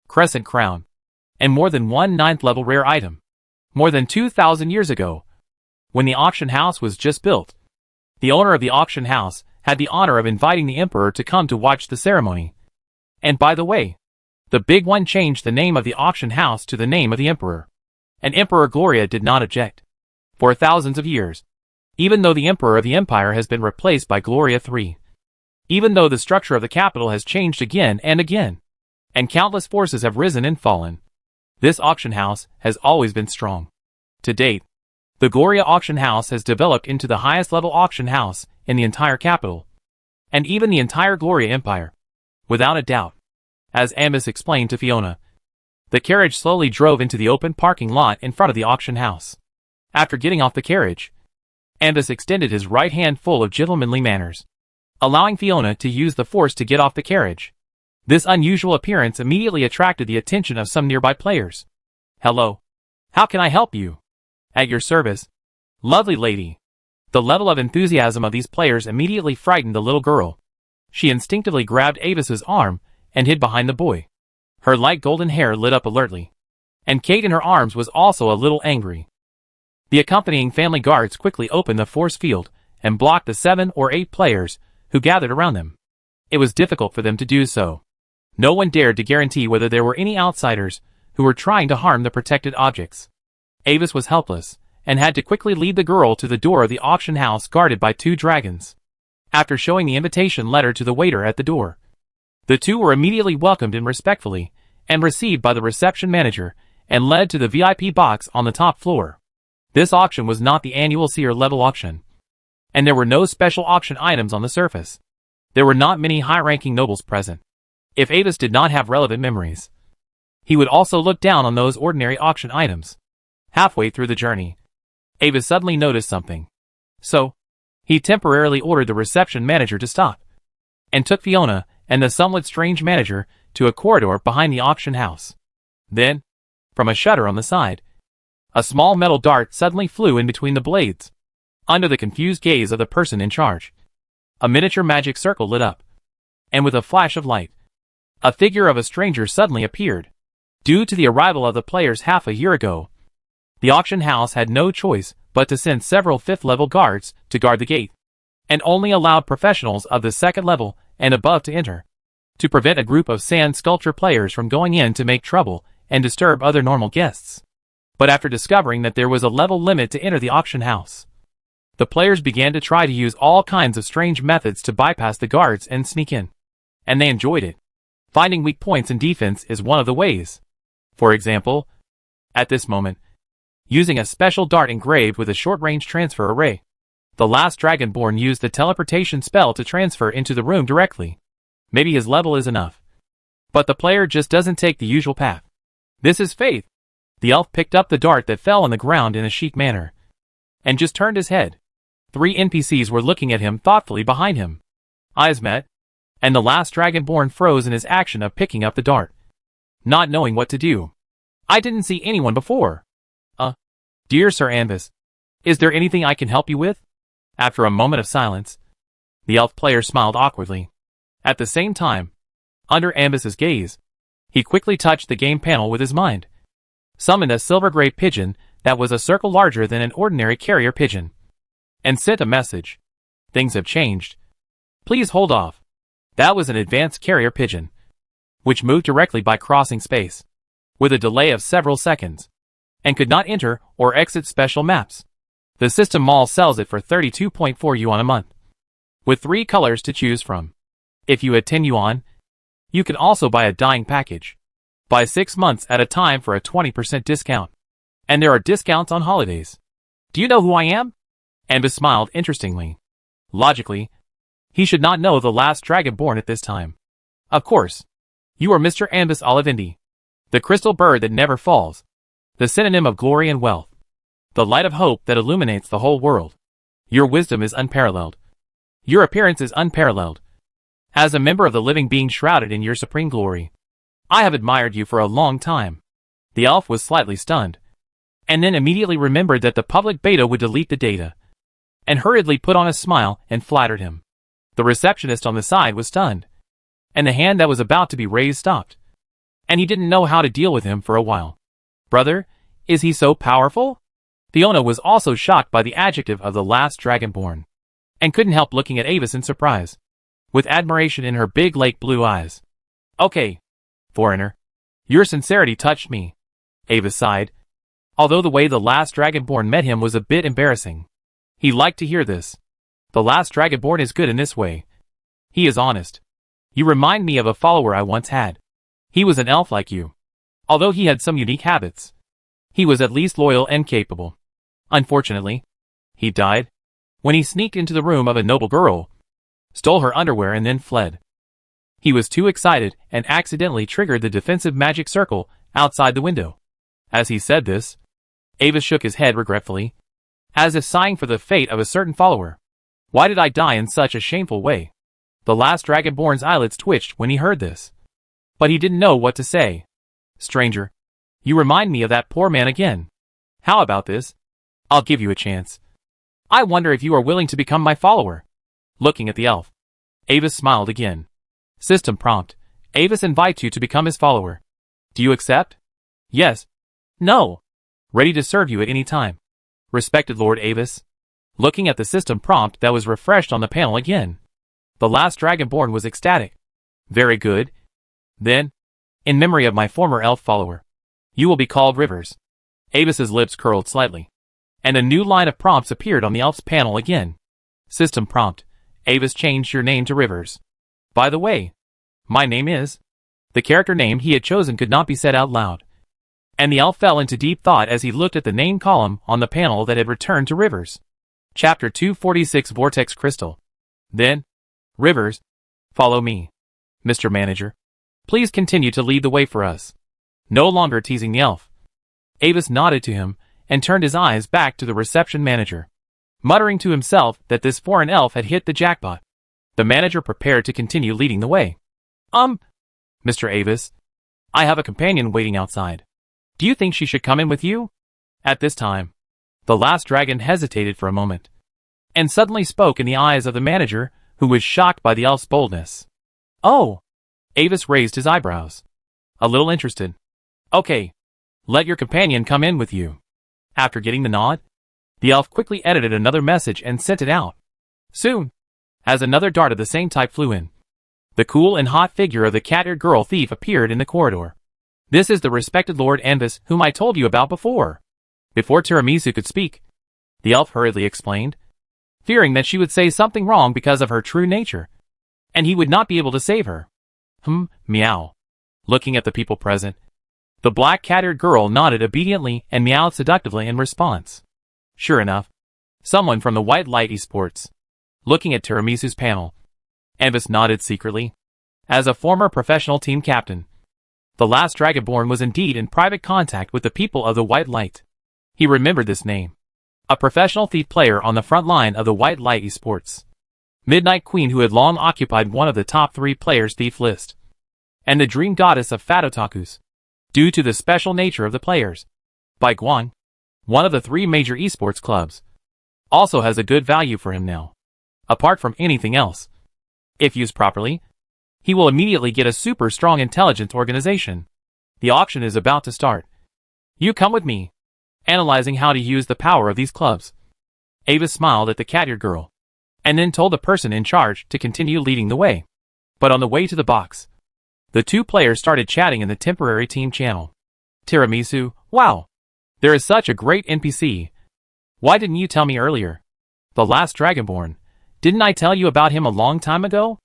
Crescent Crown, and more than 1 9th level rare item. More than 2,000 years ago, when the auction house was just built, the owner of the auction house had the honor of inviting the emperor to come to watch the ceremony. And by the way, the big one changed the name of the auction house to the name of the emperor. And Emperor Gloria did not object. For thousands of years, even though the emperor of the empire has been replaced by Gloria III, even though the structure of the capital has changed again and again, and countless forces have risen and fallen, this auction house has always been strong. To date, the Gloria Auction House has developed into the highest level auction house in the entire capital, and even the entire Gloria Empire. Without a doubt. As Amis explained to Fiona, the carriage slowly drove into the open parking lot in front of the auction house. After getting off the carriage, Amis extended his right hand full of gentlemanly manners, allowing Fiona to use the force to get off the carriage. This unusual appearance immediately attracted the attention of some nearby players. Hello. How can I help you? At your service, lovely lady. The level of enthusiasm of these players immediately frightened the little girl. She instinctively grabbed Avis's arm and hid behind the boy. Her light golden hair lit up alertly, and Kate in her arms was also a little angry. The accompanying family guards quickly opened the force field and blocked the 7 or 8 players who gathered around them. It was difficult for them to do so. No one dared to guarantee whether there were any outsiders who were trying to harm the protected objects. Avis was helpless, and had to quickly lead the girl to the door of the auction house guarded by 2 dragons. After showing the invitation letter to the waiter at the door, the 2 were immediately welcomed and respectfully, and received by the reception manager, and led to the VIP box on the top floor. This auction was not the annual seer level auction, and there were no special auction items on the surface. There were not many high-ranking nobles present. If Avis did not have relevant memories, he would also look down on those ordinary auction items. Halfway through the journey, Avis suddenly noticed something. So, he temporarily ordered the reception manager to stop, and took Fiona and the somewhat strange manager to a corridor behind the auction house. Then, from a shutter on the side, a small metal dart suddenly flew in between the blades. Under the confused gaze of the person in charge, a miniature magic circle lit up, and with a flash of light, a figure of a stranger suddenly appeared. Due to the arrival of the players half a year ago, the auction house had no choice but to send several 5th-level guards to guard the gate, and only allowed professionals of the 2nd level and above to enter, to prevent a group of sand sculpture players from going in to make trouble and disturb other normal guests. But after discovering that there was a level limit to enter the auction house, the players began to try to use all kinds of strange methods to bypass the guards and sneak in. And they enjoyed it. Finding weak points in defense is one of the ways. For example, at this moment, using a special dart engraved with a short-range transfer array, the last Dragonborn used the teleportation spell to transfer into the room directly. Maybe his level is enough. But the player just doesn't take the usual path. This is faith. The elf picked up the dart that fell on the ground in a chic manner, and just turned his head. 3 NPCs were looking at him thoughtfully behind him. Eyes met, and the last Dragonborn froze in his action of picking up the dart, not knowing what to do. I didn't see anyone before. Dear Sir Anvis, is there anything I can help you with? After a moment of silence, the elf player smiled awkwardly. At the same time, under Anvis's gaze, he quickly touched the game panel with his mind, summoned a silver-gray pigeon that was a circle larger than an ordinary carrier pigeon, and sent a message. Things have changed. Please hold off. That was an advanced carrier pigeon, which moved directly by crossing space, with a delay of several seconds, and could not enter or exit special maps. The system mall sells it for 32.4 yuan a month, with 3 colors to choose from. If you had 10 yuan, you can also buy a dyeing package. Buy 6 months at a time for a 20% discount. And there are discounts on holidays. Do you know who I am? Anvis smiled interestingly. Logically, he should not know the last Dragonborn at this time. Of course. You are Mr. Anvis Olivindi, the crystal bird that never falls, the synonym of glory and wealth, the light of hope that illuminates the whole world. Your wisdom is unparalleled. Your appearance is unparalleled. As a member of the living being shrouded in your supreme glory, I have admired you for a long time. The elf was slightly stunned, and then immediately remembered that the public beta would delete the data, and hurriedly put on a smile and flattered him. The receptionist on the side was stunned, and the hand that was about to be raised stopped, and he didn't know how to deal with him for a while. Brother, is he so powerful? Fiona was also shocked by the adjective of the last Dragonborn, and couldn't help looking at Avis in surprise, with admiration in her big lake blue eyes. Okay, foreigner. Your sincerity touched me. Avis sighed, although the way the last Dragonborn met him was a bit embarrassing. He liked to hear this. The last Dragonborn is good in this way. He is honest. You remind me of a follower I once had. He was an elf like you. Although he had some unique habits, he was at least loyal and capable. Unfortunately, he died when he sneaked into the room of a noble girl, stole her underwear and then fled. He was too excited and accidentally triggered the defensive magic circle outside the window. As he said this, Avis shook his head regretfully, as if sighing for the fate of a certain follower. Why did I die in such a shameful way? The last Dragonborn's eyelids twitched when he heard this, but he didn't know what to say. Stranger, you remind me of that poor man again. How about this? I'll give you a chance. I wonder if you are willing to become my follower. Looking at the elf, Avis smiled again. System prompt. Avis invites you to become his follower. Do you accept? Yes. No. Ready to serve you at any time. Respected Lord Avis. Looking at the system prompt that was refreshed on the panel again, the last Dragonborn was ecstatic. Very good. Then, in memory of my former elf follower, you will be called Rivers. Avis's lips curled slightly, and a new line of prompts appeared on the elf's panel again. System prompt. Avis changed your name to Rivers. By the way, my name is... The character name he had chosen could not be said out loud, and the elf fell into deep thought as he looked at the name column on the panel that had returned to Rivers. Chapter 246 Vortex Crystal. Then, Rivers, follow me. Mr. Manager, please continue to lead the way for us. No longer teasing the elf, Avis nodded to him and turned his eyes back to the reception manager, muttering to himself that this foreign elf had hit the jackpot. The manager prepared to continue leading the way. Mr. Avis, I have a companion waiting outside. Do you think she should come in with you? At this time, the last dragon hesitated for a moment, and suddenly spoke in the eyes of the manager, who was shocked by the elf's boldness. Oh! Avis raised his eyebrows, a little interested. Okay, let your companion come in with you. After getting the nod, the elf quickly edited another message and sent it out. Soon, as another dart of the same type flew in, the cool and hot figure of the cat-eared girl thief appeared in the corridor. This is the respected Lord Anvis whom I told you about before. Before Tiramisu could speak, the elf hurriedly explained, fearing that she would say something wrong because of her true nature, and he would not be able to save her. Meow. Looking at the people present, the black cat-eared girl nodded obediently and meowed seductively in response. Sure enough, someone from the White Light Esports. Looking at Tiramisu's panel, Anvis nodded secretly. As a former professional team captain, the last Dragonborn was indeed in private contact with the people of the White Light. He remembered this name. A professional thief player on the front line of the White Light Esports. Midnight Queen, who had long occupied one of the top 3 players' thief list. And the dream goddess of fat otakus, due to the special nature of the players. Baiguan, one of the 3 major esports clubs, also has a good value for him now. Apart from anything else, if used properly, he will immediately get a super strong intelligence organization. The auction is about to start. You come with me. Analyzing how to use the power of these clubs, Avis smiled at the cat-eared girl, and then told the person in charge to continue leading the way. But on the way to the box, the 2 players started chatting in the temporary team channel. Tiramisu, wow! There is such a great NPC. Why didn't you tell me earlier? The last Dragonborn. Didn't I tell you about him a long time ago?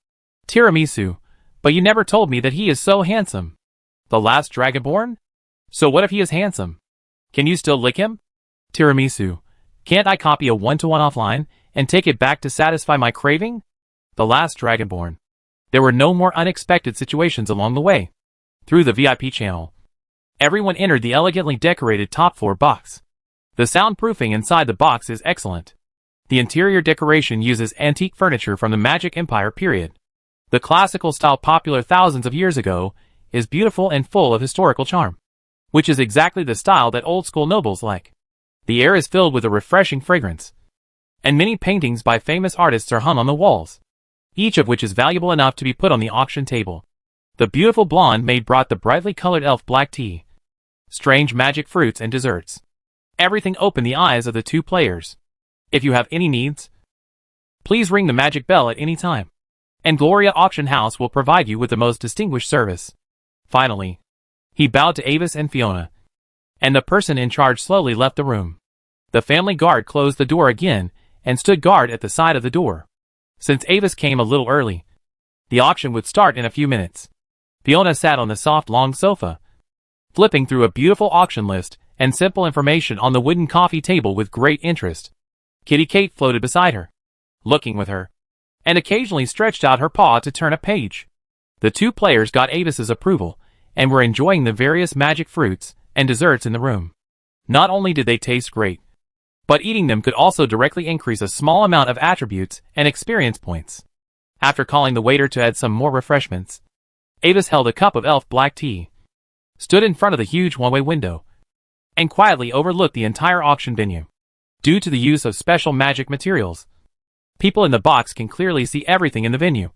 Tiramisu, but you never told me that he is so handsome. The last Dragonborn? So what if he is handsome? Can you still lick him? Tiramisu, can't I copy a 1-to-1 offline and take it back to satisfy my craving? The last Dragonborn. There were no more unexpected situations along the way. Through the VIP channel, everyone entered the elegantly decorated top floor box. The soundproofing inside the box is excellent. The interior decoration uses antique furniture from the Magic Empire period. The classical style popular thousands of years ago is beautiful and full of historical charm, which is exactly the style that old-school nobles like. The air is filled with a refreshing fragrance, and many paintings by famous artists are hung on the walls, each of which is valuable enough to be put on the auction table. The beautiful blonde maid brought the brightly colored elf black tea, strange magic fruits and desserts. Everything opened the eyes of the 2 players. If you have any needs, please ring the magic bell at any time, and Gloria Auction House will provide you with the most distinguished service. Finally, he bowed to Avis and Fiona, and the person in charge slowly left the room. The family guard closed the door again and stood guard at the side of the door. Since Avis came a little early, the auction would start in a few minutes. Fiona sat on the soft long sofa, flipping through a beautiful auction list and simple information on the wooden coffee table with great interest. Kitty Kate floated beside her, looking with her, and occasionally stretched out her paw to turn a page. The 2 players got Avis's approval and were enjoying the various magic fruits and desserts in the room. Not only did they taste great, but eating them could also directly increase a small amount of attributes and experience points. After calling the waiter to add some more refreshments, Avis held a cup of elf black tea, stood in front of the huge one-way window, and quietly overlooked the entire auction venue. Due to the use of special magic materials, people in the box can clearly see everything in the venue,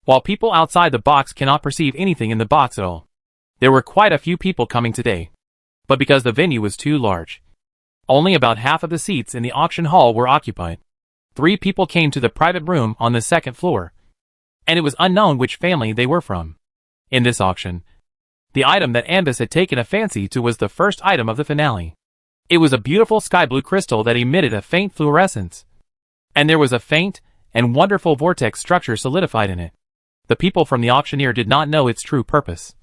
while people outside the box cannot perceive anything in the box at all. There were quite a few people coming today, but because the venue was too large, only about half of the seats in the auction hall were occupied. 3 people came to the private room on the 2nd floor, and it was unknown which family they were from. In this auction, the item that Anvis had taken a fancy to was the first item of the finale. It was a beautiful sky blue crystal that emitted a faint fluorescence, and there was a faint and wonderful vortex structure solidified in it. The people from the auctioneer did not know its true purpose,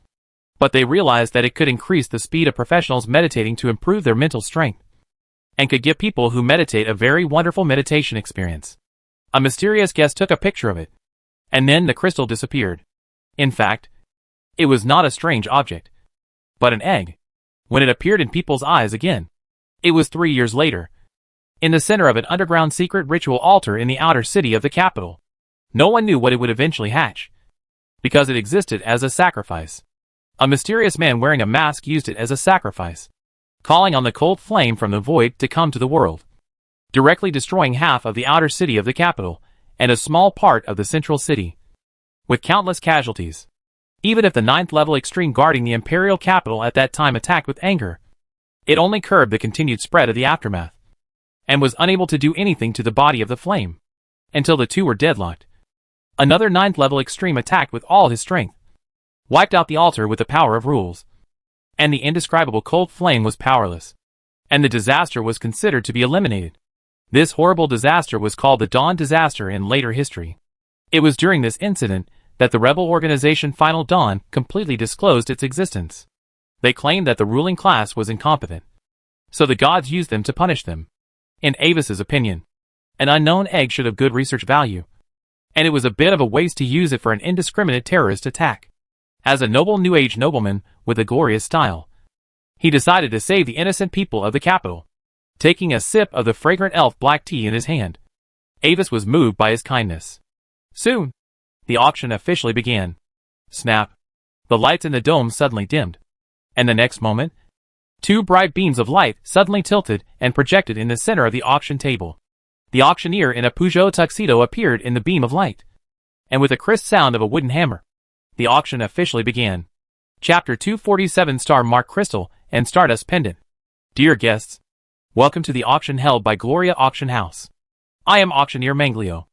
but they realized that it could increase the speed of professionals meditating to improve their mental strength, and could give people who meditate a very wonderful meditation experience. A mysterious guest took a picture of it, and then the crystal disappeared. In fact, it was not a strange object, but an egg. When it appeared in people's eyes again, it was 3 years later, in the center of an underground secret ritual altar in the outer city of the capital. No one knew what it would eventually hatch, because it existed as a sacrifice. A mysterious man wearing a mask used it as a sacrifice, calling on the cold flame from the void to come to the world, directly destroying half of the outer city of the capital and a small part of the central city, with countless casualties. Even if the 9th level extreme guarding the imperial capital at that time attacked with anger, it only curbed the continued spread of the aftermath, and was unable to do anything to the body of the flame, until the two were deadlocked. Another 9th level extreme attacked with all his strength, wiped out the altar with the power of rules, and the indescribable cold flame was powerless, and the disaster was considered to be eliminated. This horrible disaster was called the Dawn Disaster in later history. It was during this incident that the rebel organization Final Dawn completely disclosed its existence. They claimed that the ruling class was incompetent, so the gods used them to punish them. In Avis's opinion, an unknown egg should have good research value, and it was a bit of a waste to use it for an indiscriminate terrorist attack. As a noble New Age nobleman with a glorious style, he decided to save the innocent people of the capital. Taking a sip of the fragrant elf black tea in his hand, Avis was moved by his kindness. Soon, the auction officially began. Snap! The lights in the dome suddenly dimmed, and the next moment, two bright beams of light suddenly tilted and projected in the center of the auction table. The auctioneer in a Peugeot tuxedo appeared in the beam of light, and with a crisp sound of a wooden hammer, the auction officially began. Chapter 247 Star Mark Crystal and Stardust Pendant. Dear guests, welcome to the auction held by Gloria Auction House. I am Auctioneer Manglio.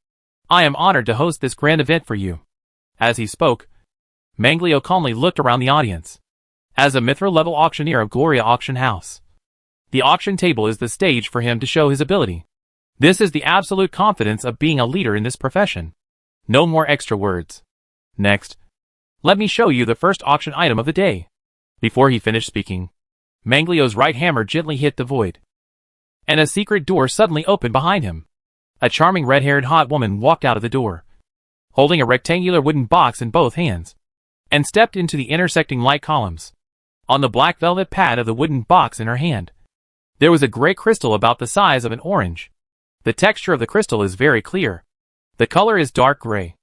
I am honored to host this grand event for you. As he spoke, Manglio calmly looked around the audience. As a Mithril-level auctioneer of Gloria Auction House, the auction table is the stage for him to show his ability. This is the absolute confidence of being a leader in this profession. No more extra words. Next, let me show you the first auction item of the day. Before he finished speaking, Manglio's right hammer gently hit the void, and a secret door suddenly opened behind him. A charming red-haired hot woman walked out of the door, holding a rectangular wooden box in both hands, and stepped into the intersecting light columns. On the black velvet pad of the wooden box in her hand, there was a gray crystal about the size of an orange. The texture of the crystal is very clear. The color is dark gray,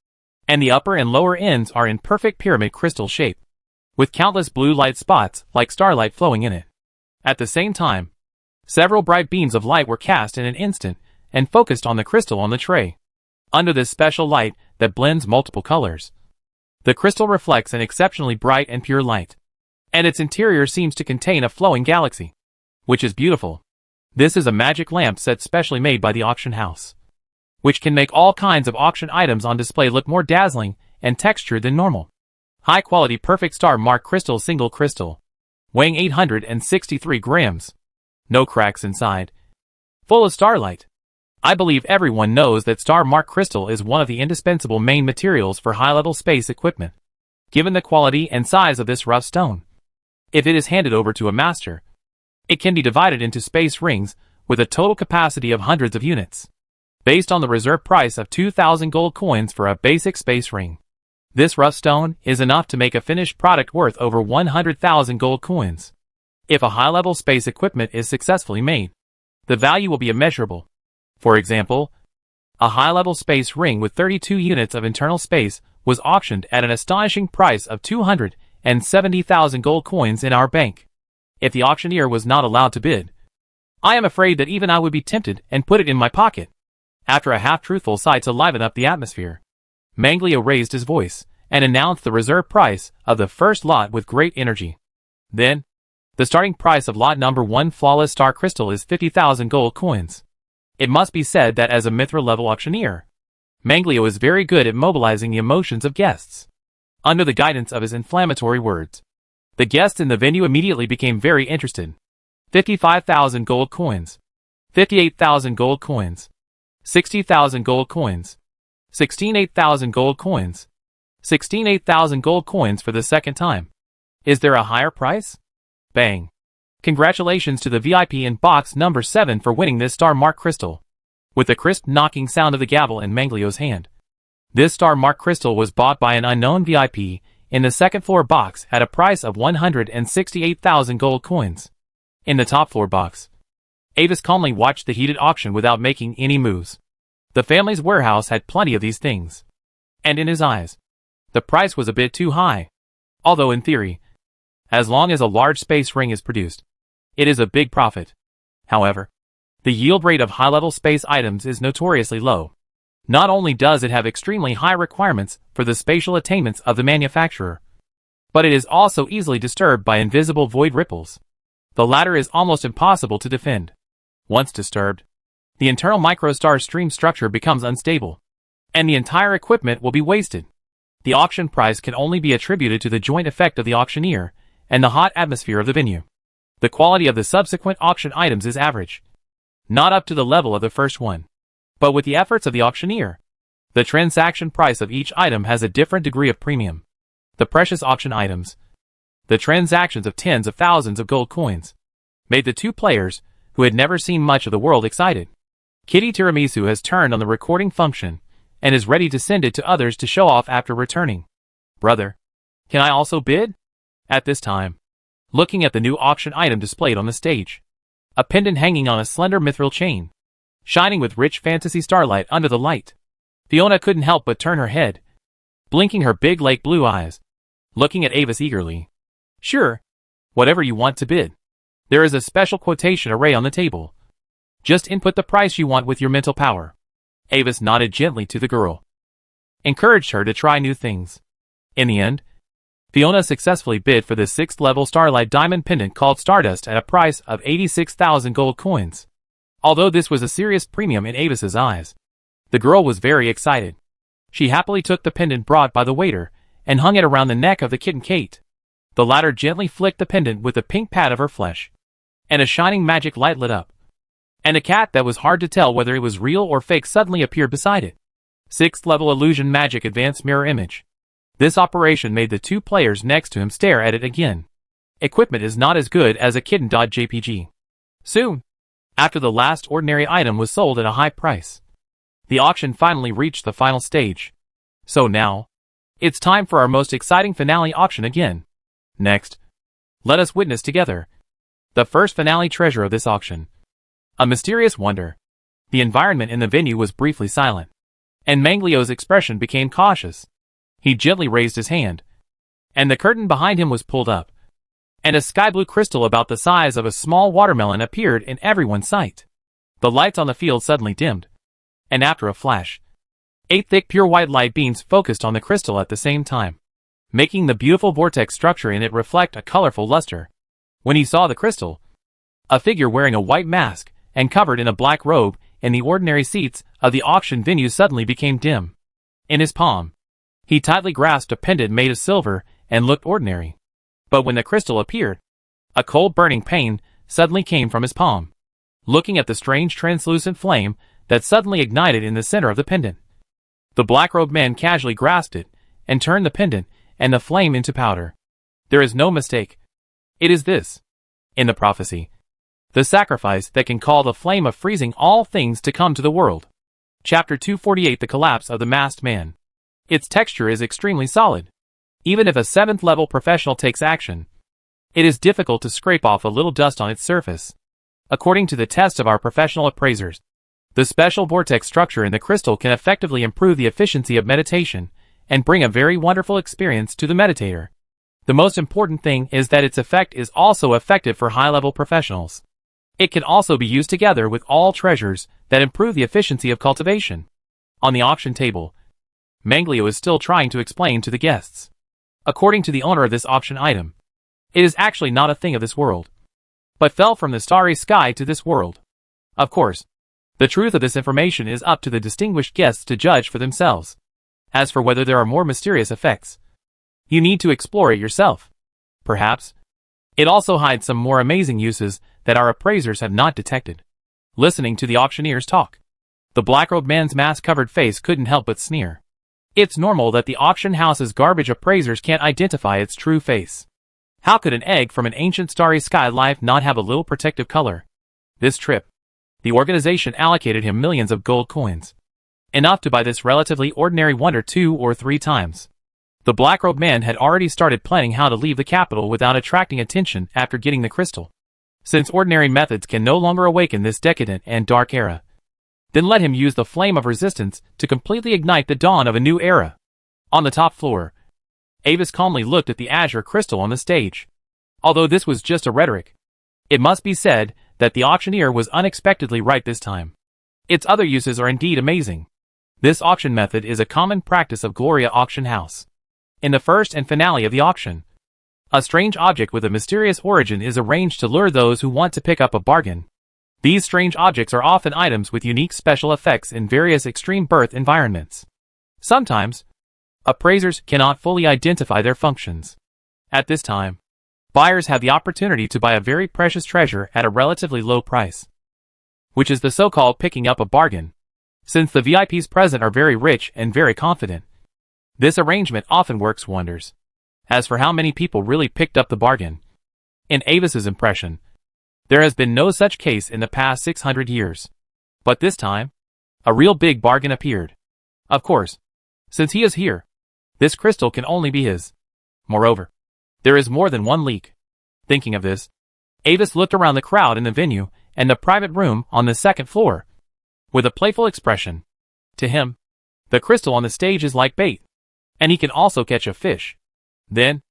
and the upper and lower ends are in perfect pyramid crystal shape, with countless blue light spots like starlight flowing in it. At the same time, several bright beams of light were cast in an instant and focused on the crystal on the tray. Under this special light that blends multiple colors, the crystal reflects an exceptionally bright and pure light, and its interior seems to contain a flowing galaxy, which is beautiful. This is a magic lamp set specially made by the auction house, which can make all kinds of auction items on display look more dazzling and textured than normal. High quality perfect star mark crystal, single crystal, weighing 863 grams. No cracks inside. Full of starlight. I believe everyone knows that star mark crystal is one of the indispensable main materials for high-level space equipment. Given the quality and size of this rough stone, if it is handed over to a master, it can be divided into space rings with a total capacity of hundreds of units, based on the reserve price of 2,000 gold coins for a basic space ring. This rough stone is enough to make a finished product worth over 100,000 gold coins. If a high-level space equipment is successfully made, the value will be immeasurable. For example, a high-level space ring with 32 units of internal space was auctioned at an astonishing price of 270,000 gold coins in our bank. If the auctioneer was not allowed to bid, I am afraid that even I would be tempted and put it in my pocket. After a half-truthful sigh to liven up the atmosphere, Manglio raised his voice and announced the reserve price of the first lot with great energy. Then, the starting price of lot number 1 flawless star crystal is 50,000 gold coins. It must be said that as a Mithril-level auctioneer, Manglio is very good at mobilizing the emotions of guests. Under the guidance of his inflammatory words, the guests in the venue immediately became very interested. 55,000 gold coins. 58,000 gold coins. 60,000 gold coins. 16,800 gold coins. 16,800 gold coins for the second time. Is there a higher price? Bang. Congratulations to the VIP in box number 7 for winning this star mark crystal. With the crisp knocking sound of the gavel in Manglio's hand, this star mark crystal was bought by an unknown VIP in the second floor box at a price of 168,000 gold coins. In the top floor box, Avis calmly watched the heated auction without making any moves. The family's warehouse had plenty of these things, and in his eyes, The price was a bit too high. Although in theory, as long as a large space ring is produced, it is a big profit. However, the yield rate of high-level space items is notoriously low. Not only does it have extremely high requirements for the spatial attainments of the manufacturer, but it is also easily disturbed by invisible void ripples. The latter is almost impossible to defend. Once disturbed, the internal microstar stream structure becomes unstable, and the entire equipment will be wasted. The auction price can only be attributed to the joint effect of the auctioneer and the hot atmosphere of the venue. The quality of the subsequent auction items is average, not up to the level of the first one. But with the efforts of the auctioneer, the transaction price of each item has a different degree of premium. The precious auction items, the transactions of tens of thousands of gold coins, made the two players, who had never seen much of the world, excited. Kitty Tiramisu has turned on the recording function and is ready to send it to others to show off after returning. Brother, can I also bid? At this time, looking at the new auction item displayed on the stage, a pendant hanging on a slender mithril chain, shining with rich fantasy starlight under the light. Fiona couldn't help but turn her head, blinking her big lake blue eyes, looking at Avis eagerly. Sure, whatever you want to bid. There is a special quotation array on the table. Just input the price you want with your mental power. Avis nodded gently to the girl, encouraged her to try new things. In the end, Fiona successfully bid for the 6th level starlight diamond pendant called Stardust at a price of 86,000 gold coins. Although this was a serious premium in Avis's eyes, the girl was very excited. She happily took the pendant brought by the waiter and hung it around the neck of the kitten Kate. The latter gently flicked the pendant with the pink pad of her flesh, and a shining magic light lit up. And a cat that was hard to tell whether it was real or fake suddenly appeared beside it. 6th level illusion magic advanced mirror image. This operation made the two players next to him stare at it again. Equipment is not as good as a kitten.jpg. Soon, after the last ordinary item was sold at a high price, the auction finally reached the final stage. So now, it's time for our most exciting finale auction again. Next, let us witness together the first finale treasure of this auction. A mysterious wonder. The environment in the venue was briefly silent, and Manglio's expression became cautious. He gently raised his hand, and the curtain behind him was pulled up, and a sky-blue crystal about the size of a small watermelon appeared in everyone's sight. The lights on the field suddenly dimmed, and after a flash, 8 thick pure white light beams focused on the crystal at the same time, making the beautiful vortex structure in it reflect a colorful luster. When he saw the crystal, a figure wearing a white mask and covered in a black robe in the ordinary seats of the auction venue suddenly became dim. In his palm, he tightly grasped a pendant made of silver and looked ordinary. But when the crystal appeared, a cold burning pain suddenly came from his palm. Looking at the strange translucent flame that suddenly ignited in the center of the pendant, the black-robed man casually grasped it and turned the pendant and the flame into powder. There is no mistake. It is this. In the prophecy, the sacrifice that can call the flame of freezing all things to come to the world. Chapter 248: The Collapse of the Masked Man. Its texture is extremely solid. Even if a 7th level professional takes action, it is difficult to scrape off a little dust on its surface. According to the test of our professional appraisers, the special vortex structure in the crystal can effectively improve the efficiency of meditation and bring a very wonderful experience to the meditator. The most important thing is that its effect is also effective for high-level professionals. It can also be used together with all treasures that improve the efficiency of cultivation. On the auction table, Manglio is still trying to explain to the guests. According to the owner of this auction item, it is actually not a thing of this world, but fell from the starry sky to this world. Of course, the truth of this information is up to the distinguished guests to judge for themselves. As for whether there are more mysterious effects, you need to explore it yourself. Perhaps, it also hides some more amazing uses that our appraisers have not detected. Listening to the auctioneer's talk, the black-robed man's mask-covered face couldn't help but sneer. It's normal that the auction house's garbage appraisers can't identify its true face. How could an egg from an ancient starry sky life not have a little protective color? This trip, the organization allocated him millions of gold coins, enough to buy this relatively ordinary wonder 2 or 3 times. The black-robed man had already started planning how to leave the capital without attracting attention after getting the crystal. Since ordinary methods can no longer awaken this decadent and dark era, then let him use the flame of resistance to completely ignite the dawn of a new era. On the top floor, Avis calmly looked at the azure crystal on the stage. Although this was just a rhetoric, it must be said that the auctioneer was unexpectedly right this time. Its other uses are indeed amazing. This auction method is a common practice of Gloria Auction House. In the first and finale of the auction, a strange object with a mysterious origin is arranged to lure those who want to pick up a bargain. These strange objects are often items with unique special effects in various extreme birth environments. Sometimes, appraisers cannot fully identify their functions. At this time, buyers have the opportunity to buy a very precious treasure at a relatively low price, which is the so-called picking up a bargain. Since the VIPs present are very rich and very confident, this arrangement often works wonders. As for how many people really picked up the bargain, in Avis's impression, there has been no such case in the past 600 years. But this time, a real big bargain appeared. Of course, since he is here, this crystal can only be his. Moreover, there is more than one leak. Thinking of this, Avis looked around the crowd in the venue and the private room on the second floor with a playful expression. To him, the crystal on the stage is like bait, and he can also catch a fish. Then,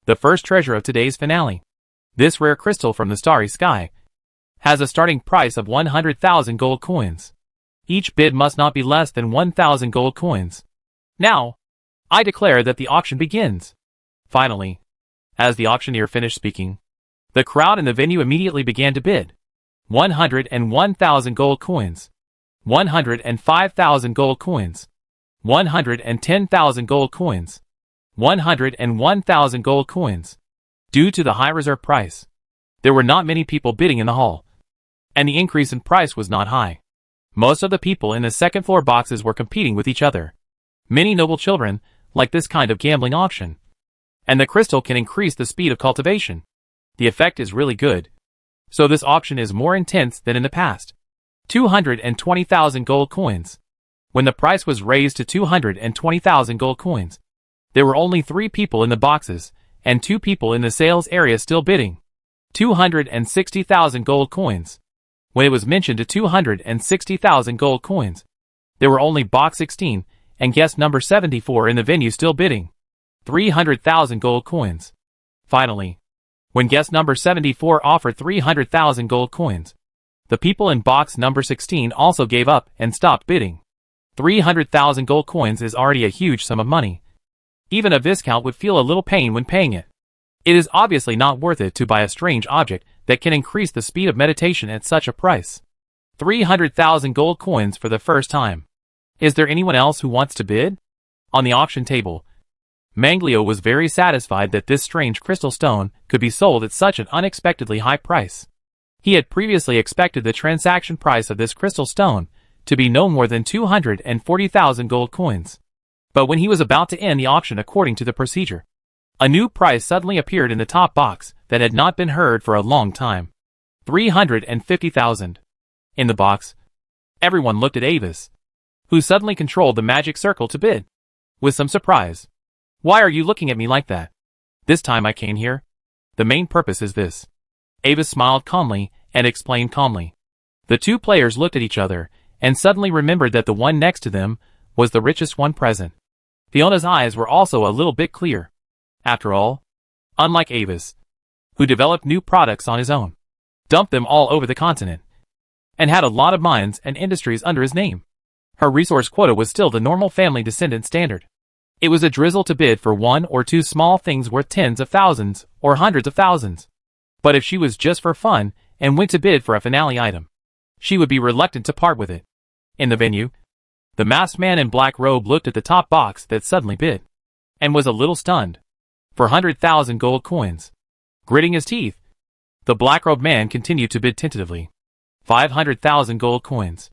the first treasure of today's finale. This rare crystal from the starry sky has a starting price of 100,000 gold coins. Each bid must not be less than 1,000 gold coins. Now, I declare that the auction begins. Finally, as the auctioneer finished speaking, the crowd in the venue immediately began to bid. 101,000 gold coins. 105,000 gold coins. 110,000 gold coins. 101,000 gold coins. Due to the high reserve price, there were not many people bidding in the hall, and the increase in price was not high. Most of the people in the second floor boxes were competing with each other. Many noble children like this kind of gambling auction, and the crystal can increase the speed of cultivation. The effect is really good. So this auction is more intense than in the past. 220,000 gold coins. When the price was raised to 220,000 gold coins, there were only 3 people in the boxes, and 2 people in the sales area still bidding. 260,000 gold coins. When it was mentioned to 260,000 gold coins, there were only box 16 and guest number 74 in the venue still bidding. 300,000 gold coins. Finally, when guest number 74 offered 300,000 gold coins, the people in box number 16 also gave up and stopped bidding. 300,000 gold coins is already a huge sum of money. Even a viscount would feel a little pain when paying it. It is obviously not worth it to buy a strange object that can increase the speed of meditation at such a price. 300,000 gold coins for the first time. Is there anyone else who wants to bid? On the auction table, Manglio was very satisfied that this strange crystal stone could be sold at such an unexpectedly high price. He had previously expected the transaction price of this crystal stone to be no more than 240,000 gold coins. But when he was about to end the auction according to the procedure, a new price suddenly appeared in the top box that had not been heard for a long time. 350,000. In the box, everyone looked at Avis, who suddenly controlled the magic circle to bid. With some surprise. Why are you looking at me like that? This time I came here. The main purpose is this. Avis smiled calmly and explained calmly. The 2 players looked at each other and suddenly remembered that the one next to them was the richest one present. Fiona's eyes were also a little bit clear. After all, unlike Avis, who developed new products on his own, dumped them all over the continent, and had a lot of mines and industries under his name, her resource quota was still the normal family descendant standard. It was a drizzle to bid for 1 or 2 small things worth tens of thousands or hundreds of thousands. But if she was just for fun and went to bid for a finale item, she would be reluctant to part with it. In the venue, the masked man in black robe looked at the top box that suddenly bid, and was a little stunned. For 100,000 gold coins. Gritting his teeth, the black-robed man continued to bid tentatively. 500,000 gold coins.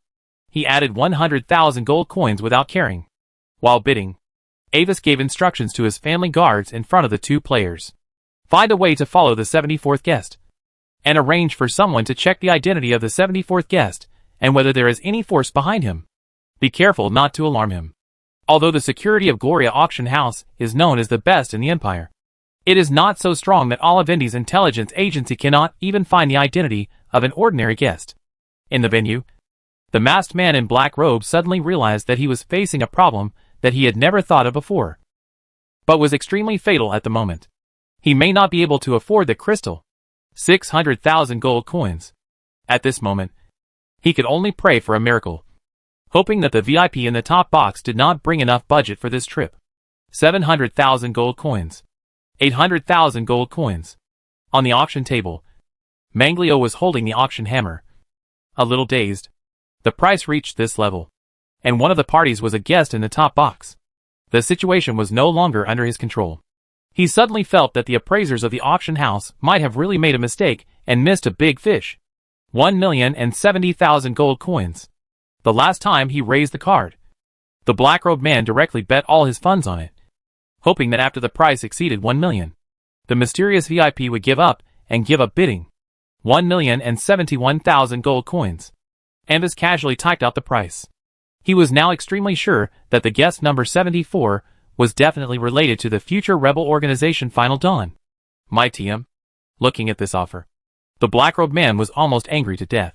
He added 100,000 gold coins without caring. While bidding, Avis gave instructions to his family guards in front of the 2 players. Find a way to follow the 74th guest, and arrange for someone to check the identity of the 74th guest and whether there is any force behind him. Be careful not to alarm him. Although the security of Gloria Auction House is known as the best in the Empire, it is not so strong that Olivendi's intelligence agency cannot even find the identity of an ordinary guest. In the venue, the masked man in black robe suddenly realized that he was facing a problem that he had never thought of before. but was extremely fatal at the moment. He may not be able to afford the crystal. 600,000 gold coins. At this moment, he could only pray for a miracle, hoping that the VIP in the top box did not bring enough budget for this trip. 700,000 gold coins. 800,000 gold coins. On the auction table, Manglio was holding the auction hammer. A little dazed. The price reached this level, and one of the parties was a guest in the top box. The situation was no longer under his control. He suddenly felt that the appraisers of the auction house might have really made a mistake and missed a big fish. 1,070,000 gold coins. The last time he raised the card, the black-robed man directly bet all his funds on it, hoping that after the price exceeded 1 million, the mysterious VIP would give up and give up bidding. 1,071,000 gold coins. Ambus casually typed out the price. He was now extremely sure that the guest number 74 was definitely related to the future rebel organization Final Dawn. My TM. Looking at this offer, the black-robed man was almost angry to death.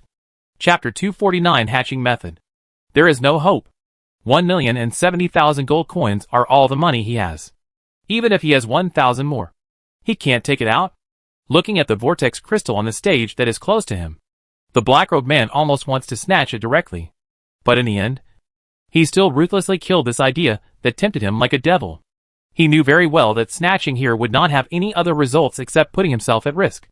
Chapter 249 Hatching Method. There is no hope. 1,070,000 gold coins are all the money he has. Even if he has 1,000 more, he can't take it out. Looking at the vortex crystal on the stage that is close to him, the black-robed man almost wants to snatch it directly. But in the end, he still ruthlessly killed this idea that tempted him like a devil. He knew very well that snatching here would not have any other results except putting himself at risk.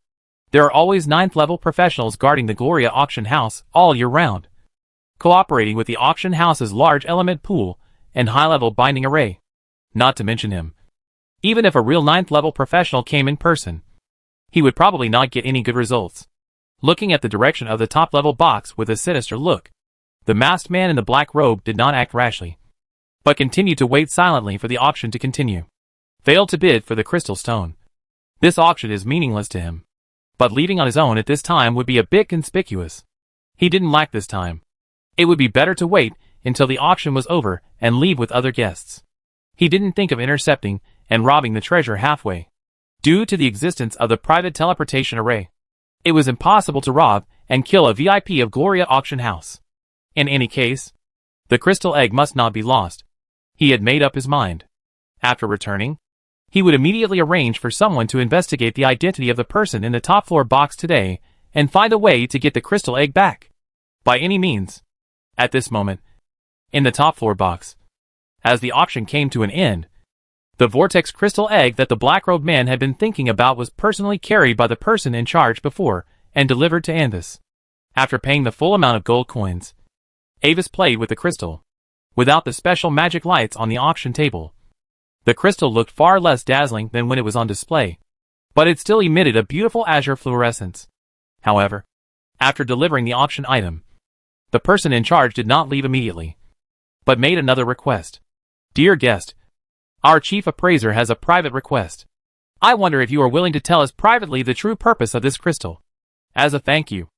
There are always 9th-level professionals guarding the Gloria auction house all year round, cooperating with the auction house's large element pool and high-level binding array. Not to mention him. Even if a real 9th-level professional came in person, he would probably not get any good results. Looking at the direction of the top-level box with a sinister look, the masked man in the black robe did not act rashly, but continued to wait silently for the auction to continue. Failed to bid for the crystal stone. This auction is meaningless to him, but leaving on his own at this time would be a bit conspicuous. He didn't lack this time. It would be better to wait until the auction was over and leave with other guests. He didn't think of intercepting and robbing the treasure halfway. Due to the existence of the private teleportation array, it was impossible to rob and kill a VIP of Gloria auction house. In any case, the crystal egg must not be lost. He had made up his mind. After returning, he would immediately arrange for someone to investigate the identity of the person in the top floor box today and find a way to get the crystal egg back. By any means. At this moment, in the top floor box, as the auction came to an end, the vortex crystal egg that the black-robed man had been thinking about was personally carried by the person in charge before and delivered to Avis. After paying the full amount of gold coins, Avis played with the crystal. Without the special magic lights on the auction table, the crystal looked far less dazzling than when it was on display, but it still emitted a beautiful azure fluorescence. However, after delivering the auction item, the person in charge did not leave immediately, but made another request. Dear guest, our chief appraiser has a private request. I wonder if you are willing to tell us privately the true purpose of this crystal. As a thank you,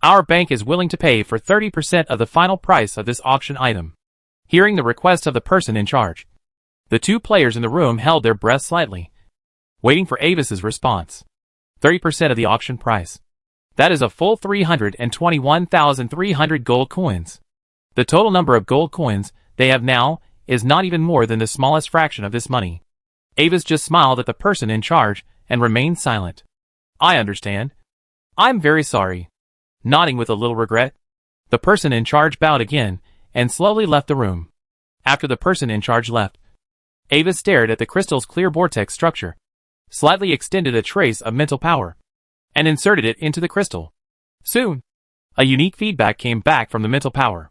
our bank is willing to pay for 30% of the final price of this auction item. Hearing the request of the person in charge, the two players in the room held their breath slightly, waiting for Avis's response. 30% of the auction price. That is a full 321,300 gold coins. The total number of gold coins they have now is not even more than the smallest fraction of this money. Avis just smiled at the person in charge and remained silent. I understand. I'm very sorry. Nodding with a little regret, the person in charge bowed again and slowly left the room. After the person in charge left, Avis stared at the crystal's clear vortex structure, slightly extended a trace of mental power, and inserted it into the crystal. Soon, a unique feedback came back from the mental power.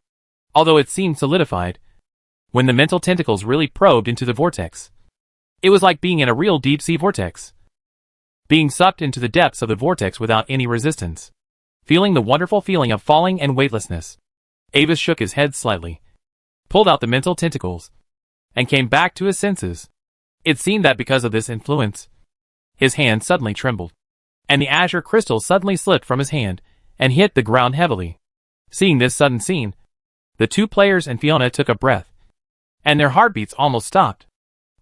Although it seemed solidified, when the mental tentacles really probed into the vortex, it was like being in a real deep-sea vortex. Being sucked into the depths of the vortex without any resistance. Feeling the wonderful feeling of falling and weightlessness, Avis shook his head slightly, pulled out the mental tentacles, and came back to his senses. It seemed that because of this influence, his hand suddenly trembled, and the azure crystal suddenly slipped from his hand and hit the ground heavily. Seeing this sudden scene, the two players and Fiona took a breath, and their heartbeats almost stopped.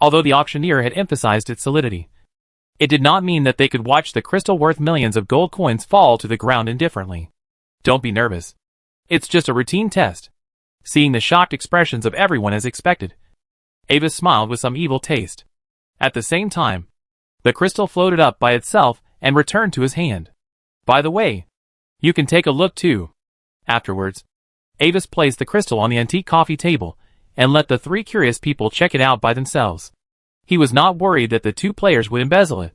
Although the auctioneer had emphasized its solidity, it did not mean that they could watch the crystal worth millions of gold coins fall to the ground indifferently. Don't be nervous. It's just a routine test. Seeing the shocked expressions of everyone as expected, Avis smiled with some evil taste. At the same time, the crystal floated up by itself and returned to his hand. By the way, you can take a look too. Afterwards, Avis placed the crystal on the antique coffee table and let the three curious people check it out by themselves. He was not worried that the two players would embezzle it,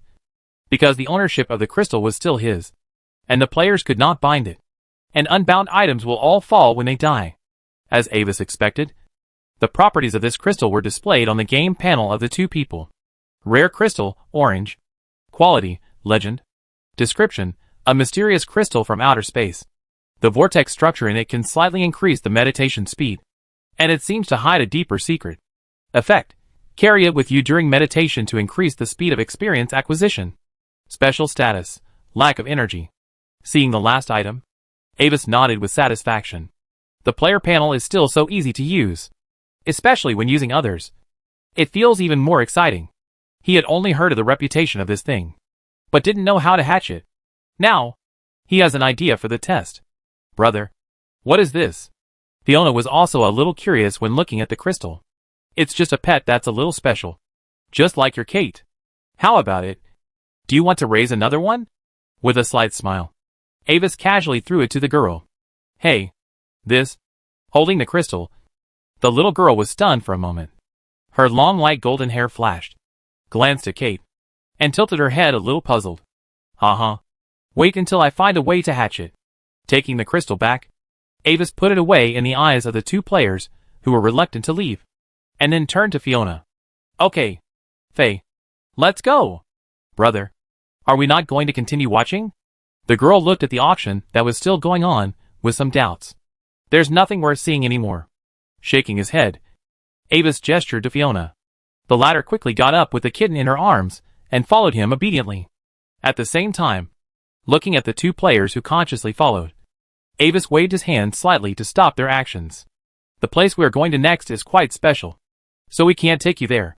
because the ownership of the crystal was still his, and the players could not bind it, and unbound items will all fall when they die. As Avis expected, the properties of this crystal were displayed on the game panel of the two people. Rare crystal, orange. Quality, legend. Description, a mysterious crystal from outer space. The vortex structure in it can slightly increase the meditation speed, and it seems to hide a deeper secret. Effect, carry it with you during meditation to increase the speed of experience acquisition. Special status, lack of energy. Seeing the last item, Avis nodded with satisfaction. The player panel is still so easy to use, especially when using others. It feels even more exciting. He had only heard of the reputation of this thing, but didn't know how to hatch it. Now, he has an idea for the test. Brother, what is this? Fiona was also a little curious when looking at the crystal. It's just a pet that's a little special. Just like your Kate. How about it? Do you want to raise another one? With a slight smile, Avis casually threw it to the girl. Hey, this? Holding the crystal, the little girl was stunned for a moment. Her long light golden hair flashed, glanced at Kate, and tilted her head a little puzzled. Wait until I find a way to hatch it. Taking the crystal back, Avis put it away in the eyes of the two players who were reluctant to leave, and then turned to Fiona. Okay, Faye, let's go. Brother, are we not going to continue watching? The girl looked at the auction that was still going on with some doubts. There's nothing worth seeing anymore. Shaking his head, Avis gestured to Fiona. The latter quickly got up with the kitten in her arms and followed him obediently. At the same time, looking at the two players who consciously followed, Avis waved his hand slightly to stop their actions. The place we are going to next is quite special, so we can't take you there.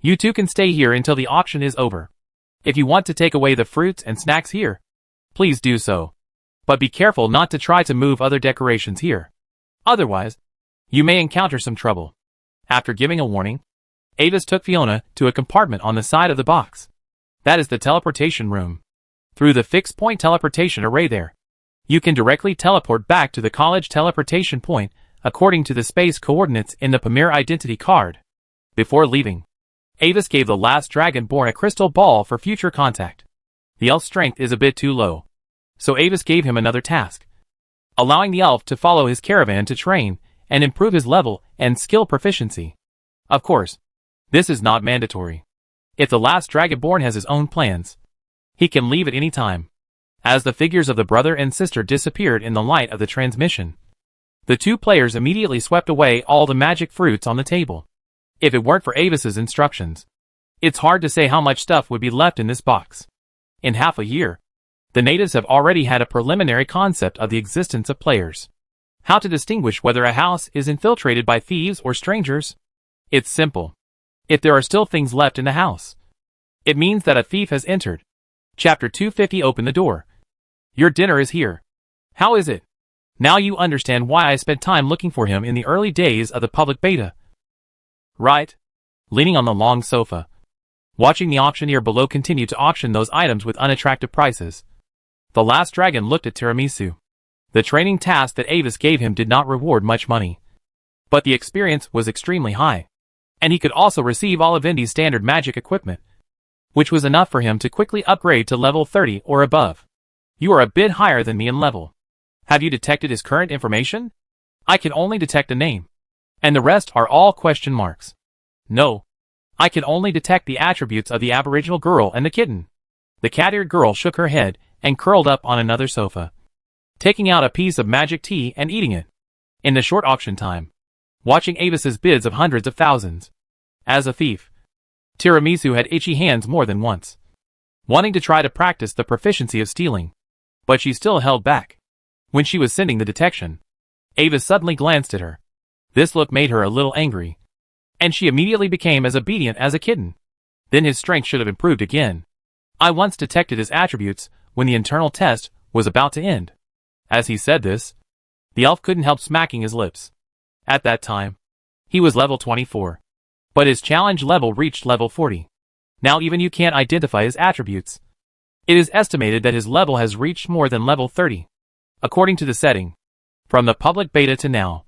You two can stay here until the auction is over. If you want to take away the fruits and snacks here, please do so. But be careful not to try to move other decorations here. Otherwise, you may encounter some trouble. After giving a warning, Avis took Fiona to a compartment on the side of the box. That is the teleportation room. Through the fixed point teleportation array there, you can directly teleport back to the college teleportation point according to the space coordinates in the Pamir identity card. Before leaving, Avis gave the last dragonborn a crystal ball for future contact. The elf's strength is a bit too low, so Avis gave him another task, allowing the elf to follow his caravan to train and improve his level and skill proficiency. Of course, this is not mandatory. If the last dragonborn has his own plans, he can leave at any time. As the figures of the brother and sister disappeared in the light of the transmission, the two players immediately swept away all the magic fruits on the table. If it weren't for Avis's instructions, it's hard to say how much stuff would be left in this box. In half a year, the natives have already had a preliminary concept of the existence of players. How to distinguish whether a house is infiltrated by thieves or strangers? It's simple. If there are still things left in the house, it means that a thief has entered. Chapter 250. Open the door. Your dinner is here. How is it? Now you understand why I spent time looking for him in the early days of the public beta. Right? Leaning on the long sofa, watching the auctioneer below continue to auction those items with unattractive prices, the last dragon looked at Tiramisu. The training task that Avis gave him did not reward much money, but the experience was extremely high, and he could also receive all of Indy's standard magic equipment, which was enough for him to quickly upgrade to level 30 or above. You are a bit higher than me in level. Have you detected his current information? I can only detect a name, and the rest are all question marks. No, I can only detect the attributes of the aboriginal girl and the kitten. The cat-eared girl shook her head and curled up on another sofa, taking out a piece of magic tea and eating it. In the short auction time, watching Avis's bids of hundreds of thousands. As a thief, Tiramisu had itchy hands more than once, wanting to try to practice the proficiency of stealing, but she still held back. When she was sending the detection, Avis suddenly glanced at her. This look made her a little angry, and she immediately became as obedient as a kitten. Then his strength should have improved again. I once detected his attributes when the internal test was about to end. As he said this, the elf couldn't help smacking his lips. At that time, he was level 24, but his challenge level reached level 40. Now even you can't identify his attributes. It is estimated that his level has reached more than level 30. According to the setting, from the public beta to now,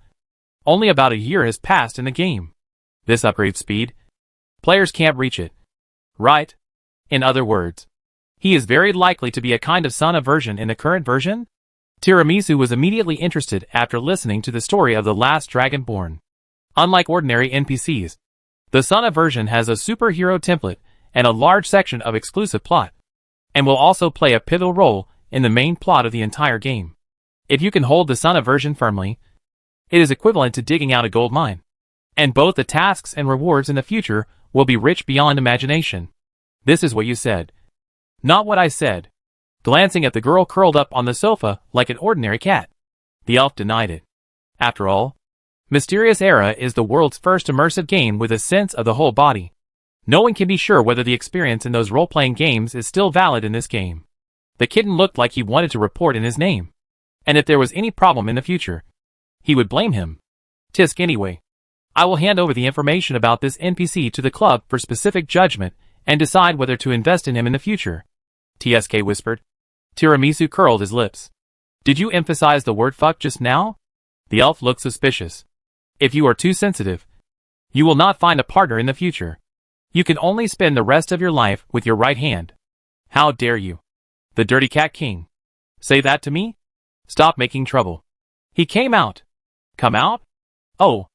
only about a year has passed in the game. This upgrade speed, players can't reach it. Right? In other words, he is very likely to be a kind of Sana version in the current version? Tiramisu was immediately interested after listening to the story of the last Dragonborn. Unlike ordinary NPCs, the Sana version has a superhero template and a large section of exclusive plot, and will also play a pivotal role in the main plot of the entire game. If you can hold the Sana version firmly, it is equivalent to digging out a gold mine, and both the tasks and rewards in the future will be rich beyond imagination. This is what you said. Not what I said. Glancing at the girl curled up on the sofa like an ordinary cat, the elf denied it. After all, Mysterious Era is the world's first immersive game with a sense of the whole body. No one can be sure whether the experience in those role-playing games is still valid in this game. The kitten looked like he wanted to report in his name, and if there was any problem in the future, he would blame him. Tisk anyway. I will hand over the information about this NPC to the club for specific judgment and decide whether to invest in him in the future. TSK whispered. Tiramisu curled his lips. Did you emphasize the word fuck just now? The elf looked suspicious. If you are too sensitive, you will not find a partner in the future. You can only spend the rest of your life with your right hand. How dare you? The dirty cat king. Say that to me? Stop making trouble. He came out. Come out? Oh.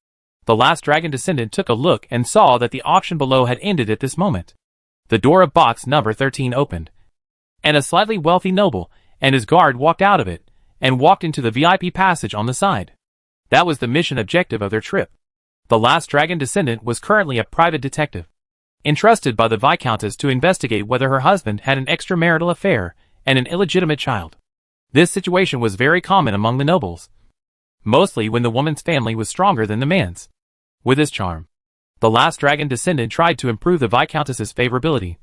The last dragon descendant took a look and saw that the auction below had ended at this moment. The door of box number 13 opened, and a slightly wealthy noble and his guard walked out of it and walked into the VIP passage on the side. That was the mission objective of their trip. The last dragon descendant was currently a private detective, entrusted by the Viscountess to investigate whether her husband had an extramarital affair and an illegitimate child. This situation was very common among the nobles, mostly when the woman's family was stronger than the man's. With his charm, the last dragon descendant tried to improve the Viscountess's favorability,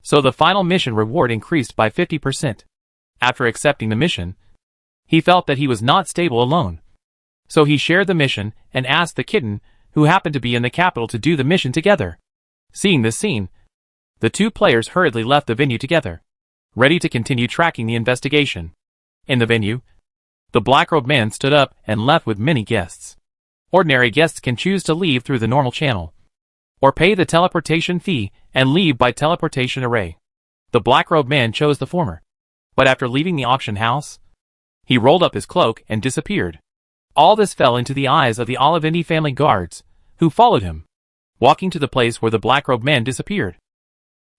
so the final mission reward increased by 50%. After accepting the mission, he felt that he was not stable alone, so he shared the mission and asked the kitten, who happened to be in the capital, to do the mission together. Seeing this scene, the two players hurriedly left the venue together, ready to continue tracking the investigation. In the venue, the black-robed man stood up and left with many guests. Ordinary guests can choose to leave through the normal channel, or pay the teleportation fee and leave by teleportation array. The black-robed man chose the former, but after leaving the auction house, he rolled up his cloak and disappeared. All this fell into the eyes of the Olivendi family guards, who followed him, walking to the place where the black-robed man disappeared.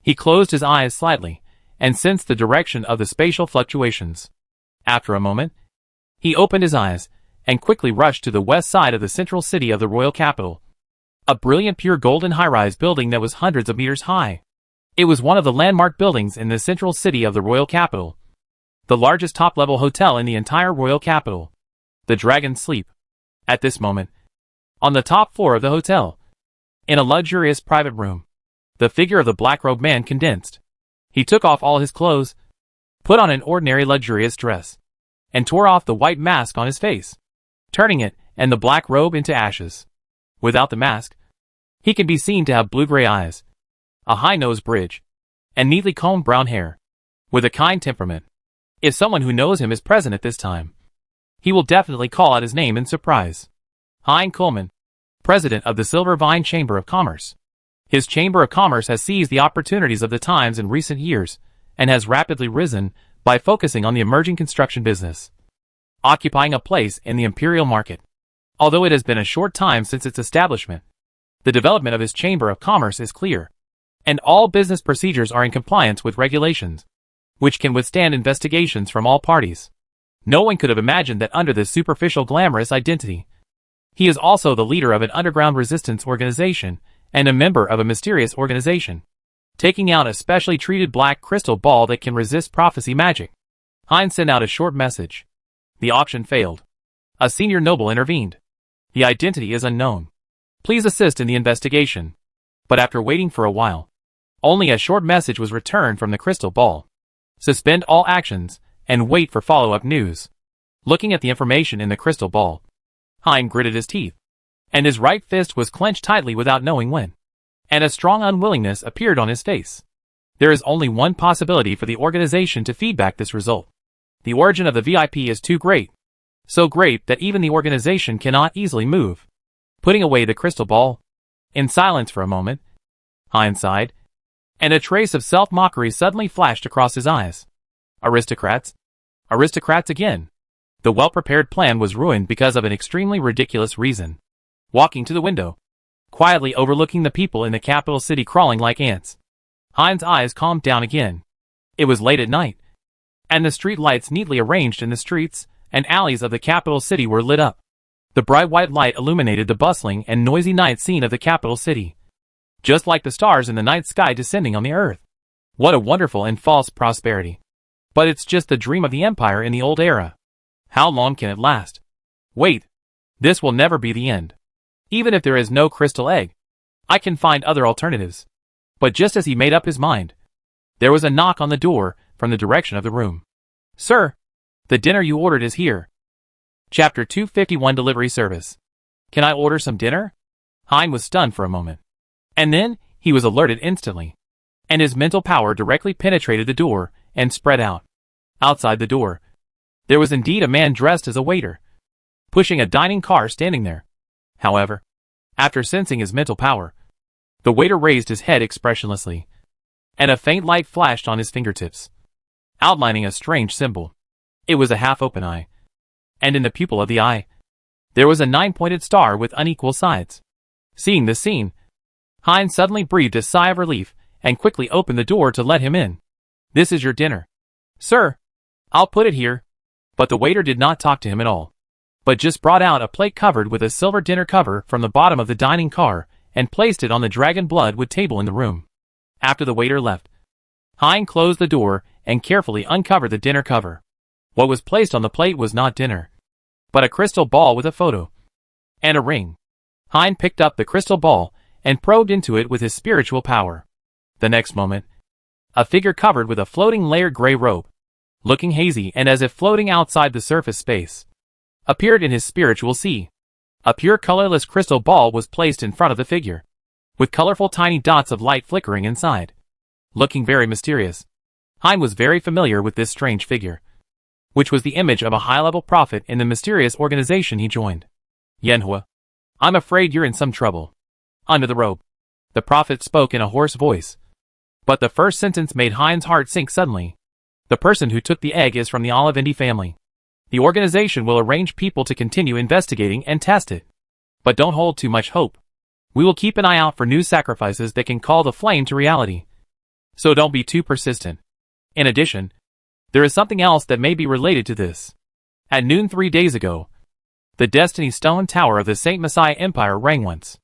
He closed his eyes slightly and sensed the direction of the spatial fluctuations. After a moment, he opened his eyes and quickly rushed to the west side of the central city of the royal capital. A brilliant pure golden high-rise building that was hundreds of meters high. It was one of the landmark buildings in the central city of the royal capital, the largest top-level hotel in the entire royal capital, the Dragon's Sleep. At this moment, on the top floor of the hotel, in a luxurious private room, the figure of the black-robed man condensed. He took off all his clothes, put on an ordinary luxurious dress, and tore off the white mask on his face, turning it and the black robe into ashes. Without the mask, he can be seen to have blue-gray eyes, a high nose bridge, and neatly combed brown hair, with a kind temperament. If someone who knows him is present at this time, he will definitely call out his name in surprise. Hein Kuhlman, president of the Silver Vine Chamber of Commerce. His Chamber of Commerce has seized the opportunities of the times in recent years and has rapidly risen by focusing on the emerging construction business, occupying a place in the imperial market. Although it has been a short time since its establishment, the development of his Chamber of Commerce is clear, and all business procedures are in compliance with regulations, which can withstand investigations from all parties. No one could have imagined that under this superficial glamorous identity, he is also the leader of an underground resistance organization and a member of a mysterious organization, taking out a specially treated black crystal ball that can resist prophecy magic. Hein sent out a short message. The auction failed. A senior noble intervened. The identity is unknown. Please assist in the investigation. But after waiting for a while, only a short message was returned from the crystal ball. Suspend all actions and wait for follow-up news. Looking at the information in the crystal ball, Hein gritted his teeth, and his right fist was clenched tightly without knowing when. and a strong unwillingness appeared on his face. There is only one possibility for the organization to feedback this result. The origin of the VIP is too great. So great that even the organization cannot easily move. Putting away the crystal ball. In silence for a moment, Hein sighed, and a trace of self-mockery suddenly flashed across his eyes. Aristocrats? Aristocrats again. The well-prepared plan was ruined because of an extremely ridiculous reason. Walking to the window, quietly overlooking the people in the capital city crawling like ants, Hein's eyes calmed down again. It was late at night, and the street lights neatly arranged in the streets and alleys of the capital city were lit up. The bright white light illuminated the bustling and noisy night scene of the capital city, just like the stars in the night sky descending on the earth. What a wonderful and false prosperity. But it's just the dream of the empire in the old era. How long can it last? Wait. This will never be the end. Even if there is no crystal egg, I can find other alternatives. But just as he made up his mind, there was a knock on the door from the direction of the room. Sir, the dinner you ordered is here. Chapter 251 Delivery Service. Can I order some dinner? Hein was stunned for a moment. And then, he was alerted instantly. And his mental power directly penetrated the door and spread out. Outside the door, there was indeed a man dressed as a waiter, pushing a dining car standing there. However, after sensing his mental power, the waiter raised his head expressionlessly, and a faint light flashed on his fingertips, outlining a strange symbol. It was a half-open eye, and in the pupil of the eye, there was a 9-pointed star with unequal sides. Seeing this scene, Hein suddenly breathed a sigh of relief and quickly opened the door to let him in. This is your dinner. Sir, I'll put it here. But the waiter did not talk to him at all, but just brought out a plate covered with a silver dinner cover from the bottom of the dining car and placed it on the dragon bloodwood table in the room. After the waiter left, Hein closed the door and carefully uncovered the dinner cover. What was placed on the plate was not dinner, but a crystal ball with a photo and a ring. Hein picked up the crystal ball and probed into it with his spiritual power. The next moment, a figure covered with a floating layered gray robe, looking hazy and as if floating outside the surface space, appeared in his spiritual sea. A pure colorless crystal ball was placed in front of the figure, with colorful tiny dots of light flickering inside. Looking very mysterious, Hein was very familiar with this strange figure, which was the image of a high-level prophet in the mysterious organization he joined. Yanhua, I'm afraid you're in some trouble. Under the robe, the prophet spoke in a hoarse voice, but the first sentence made Hein's heart sink suddenly. The person who took the egg is from the Olivendi family. The organization will arrange people to continue investigating and test it. But don't hold too much hope. We will keep an eye out for new sacrifices that can call the flame to reality. So don't be too persistent. In addition, there is something else that may be related to this. At noon 3 days ago, the Destiny Stone Tower of the Saint Messiah Empire rang once.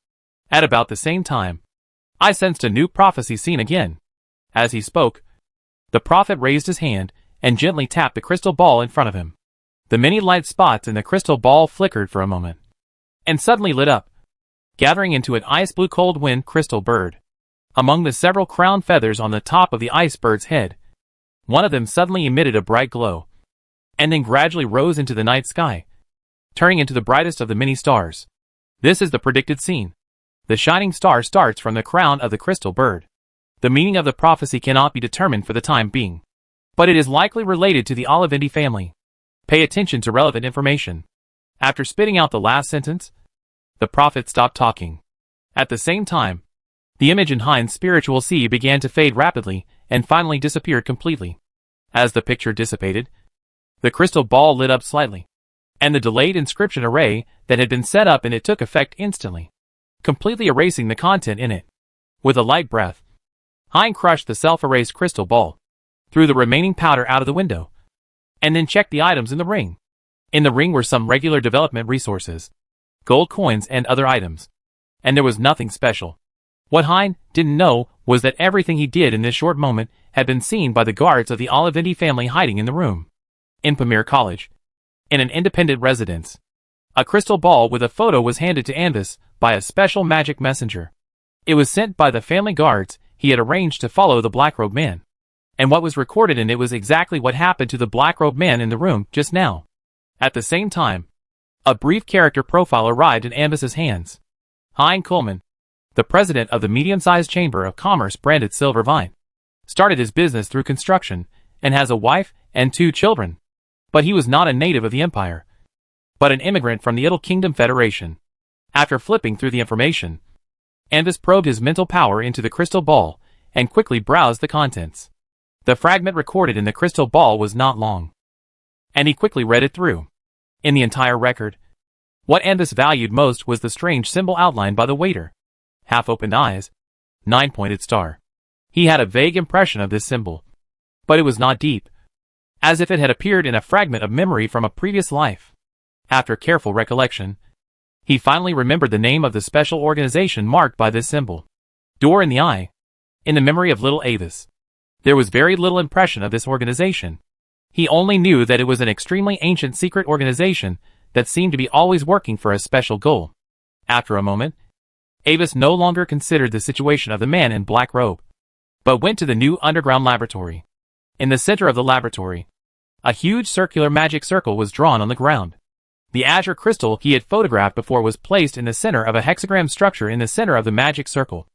At about the same time, I sensed a new prophecy seen again. As he spoke, the prophet raised his hand and gently tapped the crystal ball in front of him. The many light spots in the crystal ball flickered for a moment, and suddenly lit up, gathering into an ice blue cold wind crystal bird. Among the several crown feathers on the top of the ice bird's head, one of them suddenly emitted a bright glow, and then gradually rose into the night sky, turning into the brightest of the many stars. This is the predicted scene. The shining star starts from the crown of the crystal bird. The meaning of the prophecy cannot be determined for the time being, but it is likely related to the Olivendi family. Pay attention to relevant information. After spitting out the last sentence, the prophet stopped talking. At the same time, the image in Hein's spiritual sea began to fade rapidly and finally disappeared completely. As the picture dissipated, the crystal ball lit up slightly, and the delayed inscription array that had been set up in it took effect instantly, completely erasing the content in it. With a light breath, Hein crushed the self-erased crystal ball, threw the remaining powder out of the window, and then checked the items in the ring. In the ring were some regular development resources, gold coins and other items, and there was nothing special. What Hein didn't know was that everything he did in this short moment had been seen by the guards of the Olivendi family hiding in the room. In Pamir College, in an independent residence, a crystal ball with a photo was handed to Anvis by a special magic messenger. It was sent by the family guards he had arranged to follow the black-robed man. And what was recorded in it was exactly what happened to the black-robed man in the room just now. At the same time, a brief character profile arrived in Anvis's hands. Hein Coleman, the president of the medium-sized Chamber of Commerce branded Silver Vine, started his business through construction, and has a wife and 2 children. But he was not a native of the empire, but an immigrant from the Idle Kingdom Federation. After flipping through the information, Anvis probed his mental power into the crystal ball and quickly browsed the contents. The fragment recorded in the crystal ball was not long, and he quickly read it through. In the entire record, what Anvis valued most was the strange symbol outlined by the waiter. Half-opened eyes, 9-pointed star. He had a vague impression of this symbol, but it was not deep, as if it had appeared in a fragment of memory from a previous life. After careful recollection, he finally remembered the name of the special organization marked by this symbol. Door in the Eye. In the memory of little Avis, there was very little impression of this organization. He only knew that it was an extremely ancient secret organization that seemed to be always working for a special goal. After a moment, Avis no longer considered the situation of the man in black robe, but went to the new underground laboratory. In the center of the laboratory, a huge circular magic circle was drawn on the ground. The azure crystal he had photographed before was placed in the center of a hexagram structure in the center of the magic circle.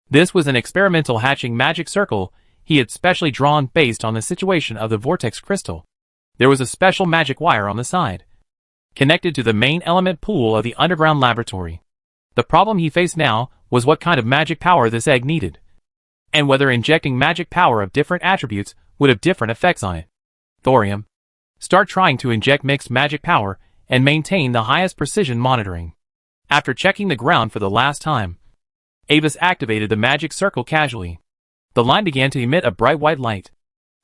This was an experimental hatching magic circle he had specially drawn based on the situation of the vortex crystal. There was a special magic wire on the side, connected to the main element pool of the underground laboratory. The problem he faced now was what kind of magic power this egg needed, and whether injecting magic power of different attributes would have different effects on it. Thorium. Start trying to inject mixed magic power and maintain the highest precision monitoring. After checking the ground for the last time, Avis activated the magic circle casually. The line began to emit a bright white light,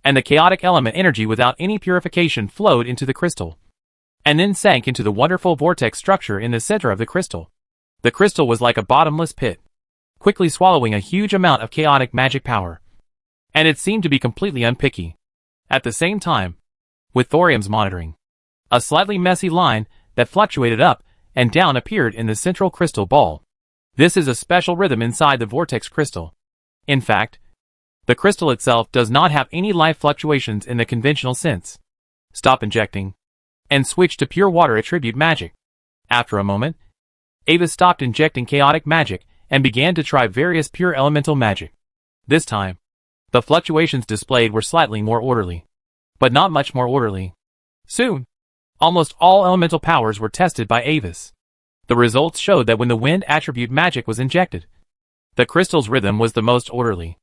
and the chaotic element energy without any purification flowed into the crystal, and then sank into the wonderful vortex structure in the center of the crystal. The crystal was like a bottomless pit, quickly swallowing a huge amount of chaotic magic power, and it seemed to be completely unpicky. At the same time, with thorium's monitoring, a slightly messy line that fluctuated up and down appeared in the central crystal ball. This is a special rhythm inside the vortex crystal. In fact, the crystal itself does not have any life fluctuations in the conventional sense. Stop injecting, and switch to pure water attribute magic. After a moment, Avis stopped injecting chaotic magic and began to try various pure elemental magic. This time, the fluctuations displayed were slightly more orderly, but not much more orderly. Soon, almost all elemental powers were tested by Avis. The results showed that when the wind attribute magic was injected, the crystal's rhythm was the most orderly.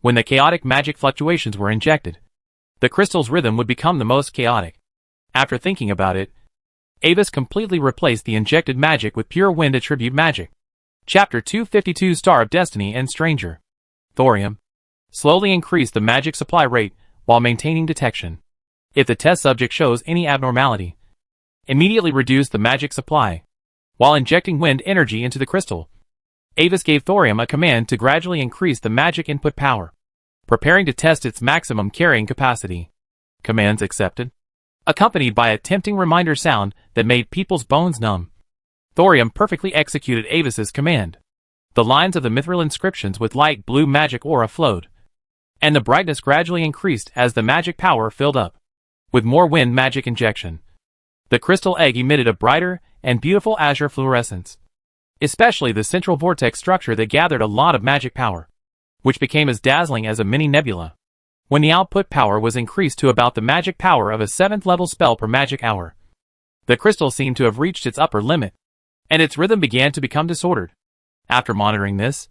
When the chaotic magic fluctuations were injected, the crystal's rhythm would become the most chaotic. After thinking about it, Avis completely replaced the injected magic with pure wind attribute magic. Chapter 252 Star of Destiny and Stranger. Thorium. Slowly increase the magic supply rate while maintaining detection. If the test subject shows any abnormality, immediately reduce the magic supply. While injecting wind energy into the crystal, Avis gave thorium a command to gradually increase the magic input power, preparing to test its maximum carrying capacity. Commands accepted, accompanied by a tempting reminder sound that made people's bones numb. Thorium perfectly executed Avis's command. The lines of the mithril inscriptions with light blue magic aura flowed, and the brightness gradually increased as the magic power filled up. With more wind magic injection, the crystal egg emitted a brighter and beautiful azure fluorescence, especially the central vortex structure that gathered a lot of magic power, which became as dazzling as a mini nebula. When the output power was increased to about the magic power of a 7th level spell per magic hour, the crystal seemed to have reached its upper limit, and its rhythm began to become disordered. After monitoring this,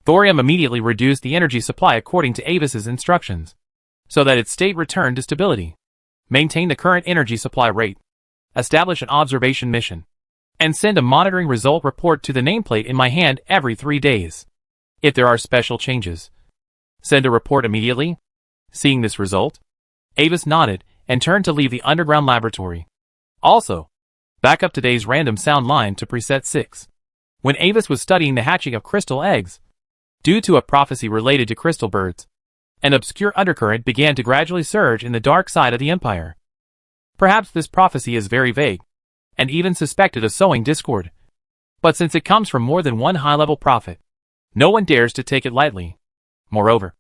thorium immediately reduced the energy supply according to Avis's instructions, so that its state returned to stability. Maintain the current energy supply rate. Establish an observation mission, and send a monitoring result report to the nameplate in my hand every 3 days. If there are special changes, send a report immediately. Seeing this result, Avis nodded and turned to leave the underground laboratory. Also, back up today's random sound line to preset 6. When Avis was studying the hatching of crystal eggs, due to a prophecy related to crystal birds, an obscure undercurrent began to gradually surge in the dark side of the empire. Perhaps this prophecy is very vague, and even suspected of sowing discord. But since it comes from more than one high-level prophet, no one dares to take it lightly. Moreover,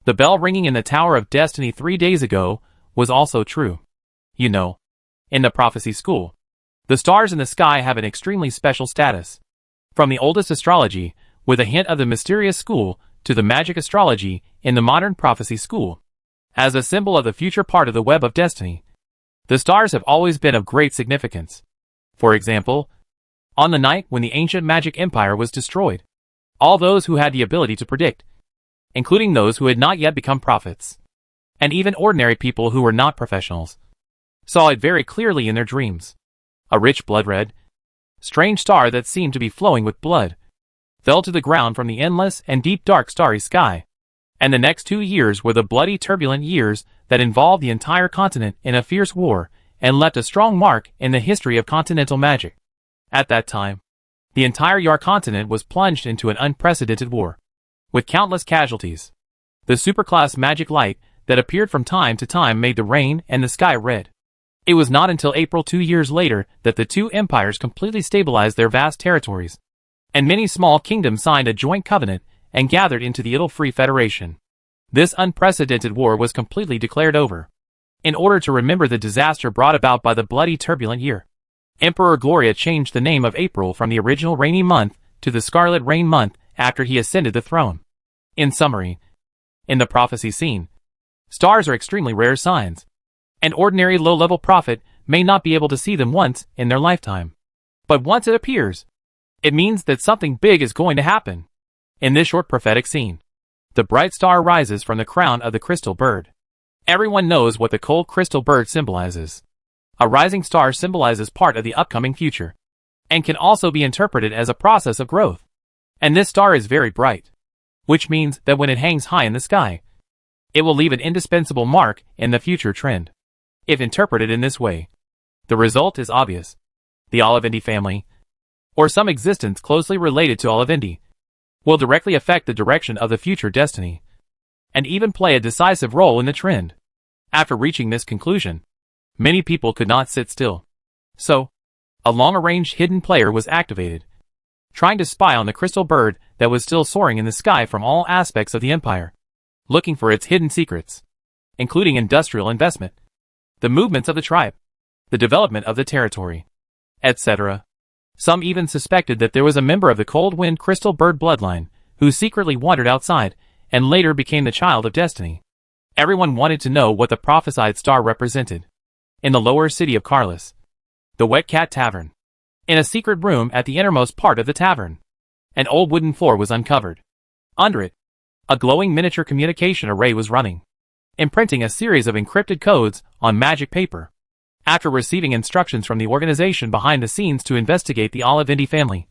the bell ringing in the Tower of Destiny 3 days ago was also true. You know, in the prophecy school, the stars in the sky have an extremely special status. From the oldest astrology, with a hint of the mysterious school to the magic astrology in the modern prophecy school. As a symbol of the future part of the web of destiny, the stars have always been of great significance. For example, on the night when the ancient magic empire was destroyed, all those who had the ability to predict, including those who had not yet become prophets, and even ordinary people who were not professionals, saw it very clearly in their dreams. A rich blood-red, strange star that seemed to be flowing with blood fell to the ground from the endless and deep dark starry sky, and the next 2 years were the bloody turbulent years that involved the entire continent in a fierce war and left a strong mark in the history of continental magic. At that time, the entire Yar continent was plunged into an unprecedented war, with countless casualties. The superclass magic light that appeared from time to time made the rain and the sky red. It was not until April 2 years later that the two empires completely stabilized their vast territories, and many small kingdoms signed a joint covenant and gathered into the Idle-Free Federation. This unprecedented war was completely declared over, in order to remember the disaster brought about by the bloody turbulent year. Emperor Gloria changed the name of April from the original rainy month to the Scarlet Rain month after he ascended the throne. In summary, in the prophecy scene, stars are extremely rare signs. An ordinary low-level prophet may not be able to see them once in their lifetime. But once it appears, it means that something big is going to happen. In this short prophetic scene, the bright star rises from the crown of the crystal bird. Everyone knows what the cold crystal bird symbolizes. A rising star symbolizes part of the upcoming future, and can also be interpreted as a process of growth. And this star is very bright, which means that when it hangs high in the sky, it will leave an indispensable mark in the future trend. If interpreted in this way, the result is obvious. The Olivendi family, or some existence closely related to Olivendi, will directly affect the direction of the future destiny, and even play a decisive role in the trend. After reaching this conclusion, many people could not sit still. So, a long-arranged hidden player was activated, trying to spy on the crystal bird that was still soaring in the sky from all aspects of the empire, looking for its hidden secrets, including industrial investment, the movements of the tribe, the development of the territory, etc. Some even suspected that there was a member of the Cold Wind Crystal Bird bloodline who secretly wandered outside and later became the child of destiny. Everyone wanted to know what the prophesied star represented. In the lower city of Carlis, the Wet Cat Tavern, in a secret room at the innermost part of the tavern, an old wooden floor was uncovered. Under it, a glowing miniature communication array was running, imprinting a series of encrypted codes on magic paper. After receiving instructions from the organization behind the scenes to investigate the Olivendi family,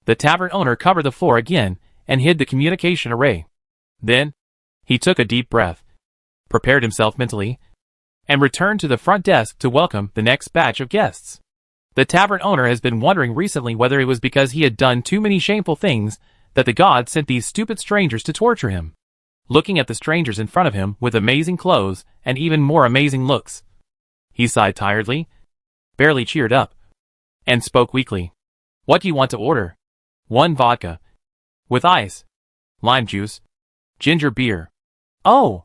the tavern owner covered the floor again and hid the communication array. Then, he took a deep breath, prepared himself mentally, and returned to the front desk to welcome the next batch of guests. The tavern owner has been wondering recently whether it was because he had done too many shameful things that the gods sent these stupid strangers to torture him. Looking at the strangers in front of him with amazing clothes and even more amazing looks, he sighed tiredly, barely cheered up, and spoke weakly. "What do you want to order?" "1 vodka. With ice. Lime juice. Ginger beer." "Oh!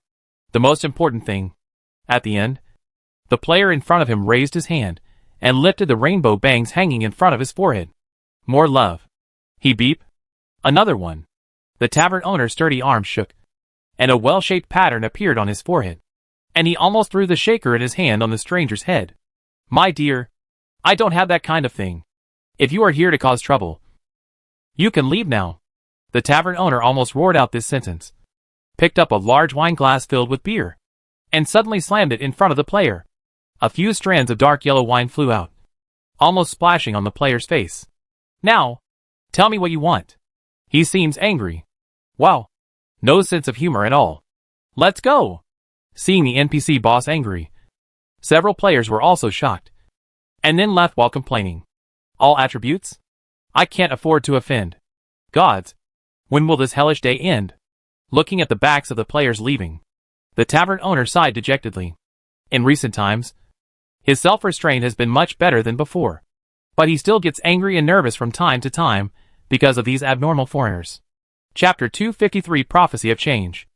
The most important thing." At the end, the player in front of him raised his hand and lifted the rainbow bangs hanging in front of his forehead. "More love." He beep. Another one. The tavern owner's sturdy arm shook, and a well-shaped pattern appeared on his forehead, and he almost threw the shaker in his hand on the stranger's head. "My dear, I don't have that kind of thing. If you are here to cause trouble, you can leave now." The tavern owner almost roared out this sentence, picked up a large wine glass filled with beer, and suddenly slammed it in front of the player. A few strands of dark yellow wine flew out, almost splashing on the player's face. "Now, tell me what you want." He seems angry. Wow. No sense of humor at all. "Let's go." Seeing the NPC boss angry, several players were also shocked, and then left while complaining. "All attributes? I can't afford to offend. Gods, when will this hellish day end?" Looking at the backs of the players leaving, the tavern owner sighed dejectedly. In recent times, his self-restraint has been much better than before, but he still gets angry and nervous from time to time because of these abnormal foreigners. Chapter 253 Prophecy of Change.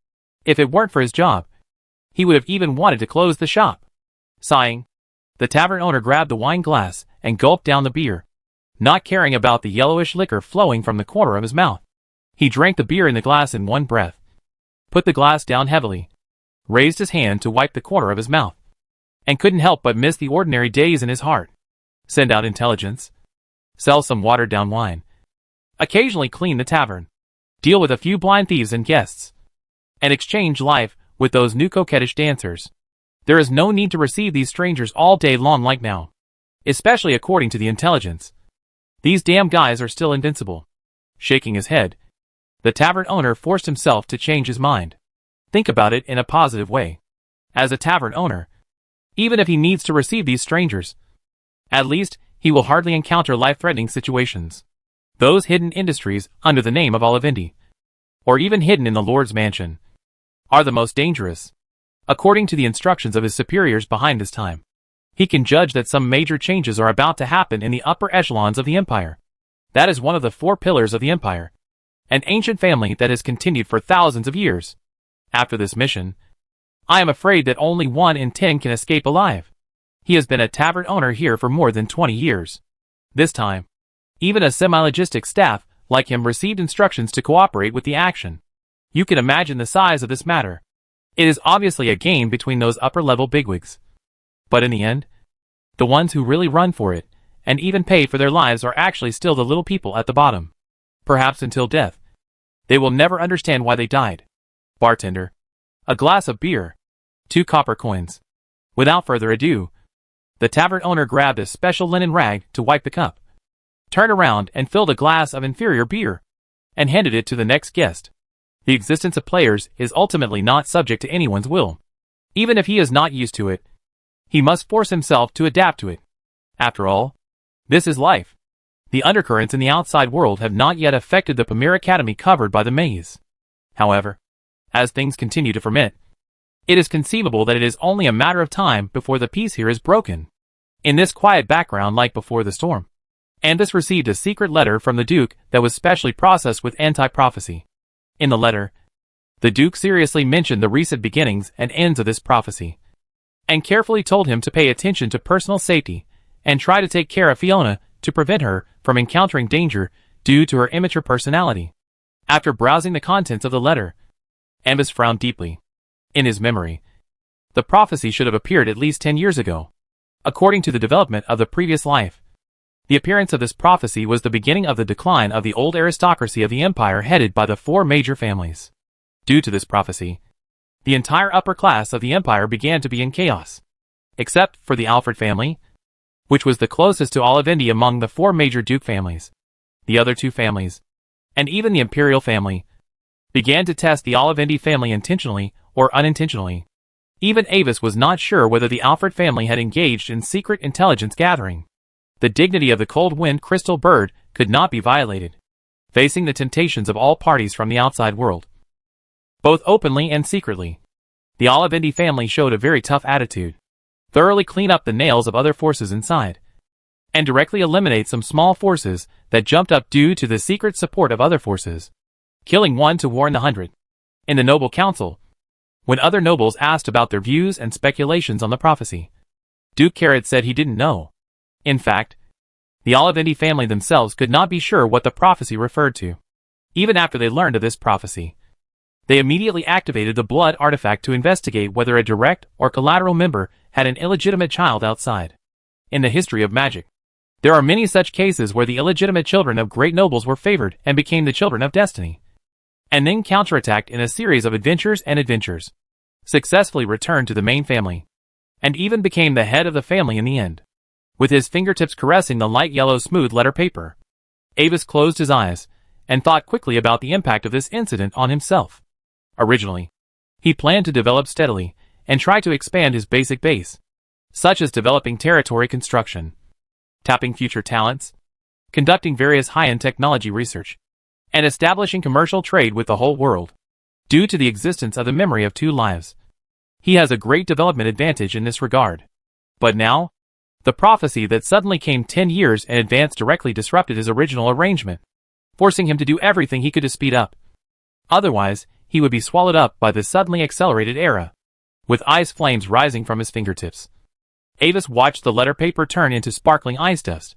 If it weren't for his job, he would have even wanted to close the shop. Sighing, the tavern owner grabbed the wine glass and gulped down the beer, not caring about the yellowish liquor flowing from the corner of his mouth. He drank the beer in the glass in one breath, put the glass down heavily, raised his hand to wipe the corner of his mouth, and couldn't help but miss the ordinary days in his heart. Send out intelligence, sell some watered-down wine, occasionally clean the tavern, deal with a few blind thieves and guests, and exchange life with those new coquettish dancers. There is no need to receive these strangers all day long like now. Especially according to the intelligence. These damn guys are still invincible. Shaking his head, the tavern owner forced himself to change his mind. Think about it in a positive way. As a tavern owner, even if he needs to receive these strangers, at least he will hardly encounter life-threatening situations. Those hidden industries under the name of Olivendi, or even hidden in the Lord's mansion, are the most dangerous. According to the instructions of his superiors behind this time, he can judge that some major changes are about to happen in the upper echelons of the empire. That is one of the 4 pillars of the empire, an ancient family that has continued for thousands of years. After this mission, I am afraid that only 1 in 10 can escape alive. He has been a tavern owner here for more than 20 years. This time, even a semi-logistic staff like him received instructions to cooperate with the action. You can imagine the size of this matter. It is obviously a game between those upper-level bigwigs. But in the end, the ones who really run for it, and even pay for their lives, are actually still the little people at the bottom. Perhaps until death. They will never understand why they died. Bartender. A glass of beer. 2 copper coins. Without further ado, the tavern owner grabbed a special linen rag to wipe the cup, turned around and filled a glass of inferior beer, and handed it to the next guest. The existence of players is ultimately not subject to anyone's will. Even if he is not used to it, he must force himself to adapt to it. After all, this is life. The undercurrents in the outside world have not yet affected the Pamir Academy covered by the maze. However, as things continue to ferment, it is conceivable that it is only a matter of time before the peace here is broken. In this quiet background like before the storm, Ambus received a secret letter from the Duke that was specially processed with anti-prophecy. In the letter, the Duke seriously mentioned the recent beginnings and ends of this prophecy, and carefully told him to pay attention to personal safety and try to take care of Fiona to prevent her from encountering danger due to her immature personality. After browsing the contents of the letter, Ambus frowned deeply. In his memory, the prophecy should have appeared at least 10 years ago. According to the development of the previous life, the appearance of this prophecy was the beginning of the decline of the old aristocracy of the empire headed by the 4 major families. Due to this prophecy, the entire upper class of the empire began to be in chaos. Except for the Alfred family, which was the closest to Olivendi among the 4 major duke families. The other 2 families, and even the imperial family, began to test the Olivendi family intentionally or unintentionally. Even Avis was not sure whether the Alfred family had engaged in secret intelligence gathering. The dignity of the Cold Wind Crystal Bird could not be violated, facing the temptations of all parties from the outside world, both openly and secretly. The Olivendi family showed a very tough attitude, thoroughly clean up the nails of other forces inside, and directly eliminate some small forces that jumped up due to the secret support of other forces, killing 1 to warn the 100. In the Noble Council, when other nobles asked about their views and speculations on the prophecy, Duke Carrot said he didn't know. In fact, the Olivendi family themselves could not be sure what the prophecy referred to. Even after they learned of this prophecy, they immediately activated the blood artifact to investigate whether a direct or collateral member had an illegitimate child outside. In the history of magic, there are many such cases where the illegitimate children of great nobles were favored and became the children of destiny, and then counterattacked in a series of adventures, successfully returned to the main family, and even became the head of the family in the end. With his fingertips caressing the light yellow smooth letter paper, Avis closed his eyes and thought quickly about the impact of this incident on himself. Originally, he planned to develop steadily and try to expand his basic base, such as developing territory construction, tapping future talents, conducting various high-end technology research, and establishing commercial trade with the whole world. Due to the existence of the memory of 2 lives, he has a great development advantage in this regard. But now, the prophecy that suddenly came 10 years in advance directly disrupted his original arrangement, forcing him to do everything he could to speed up. Otherwise, he would be swallowed up by the suddenly accelerated era. With ice flames rising from his fingertips, Avis watched the letter paper turn into sparkling ice dust,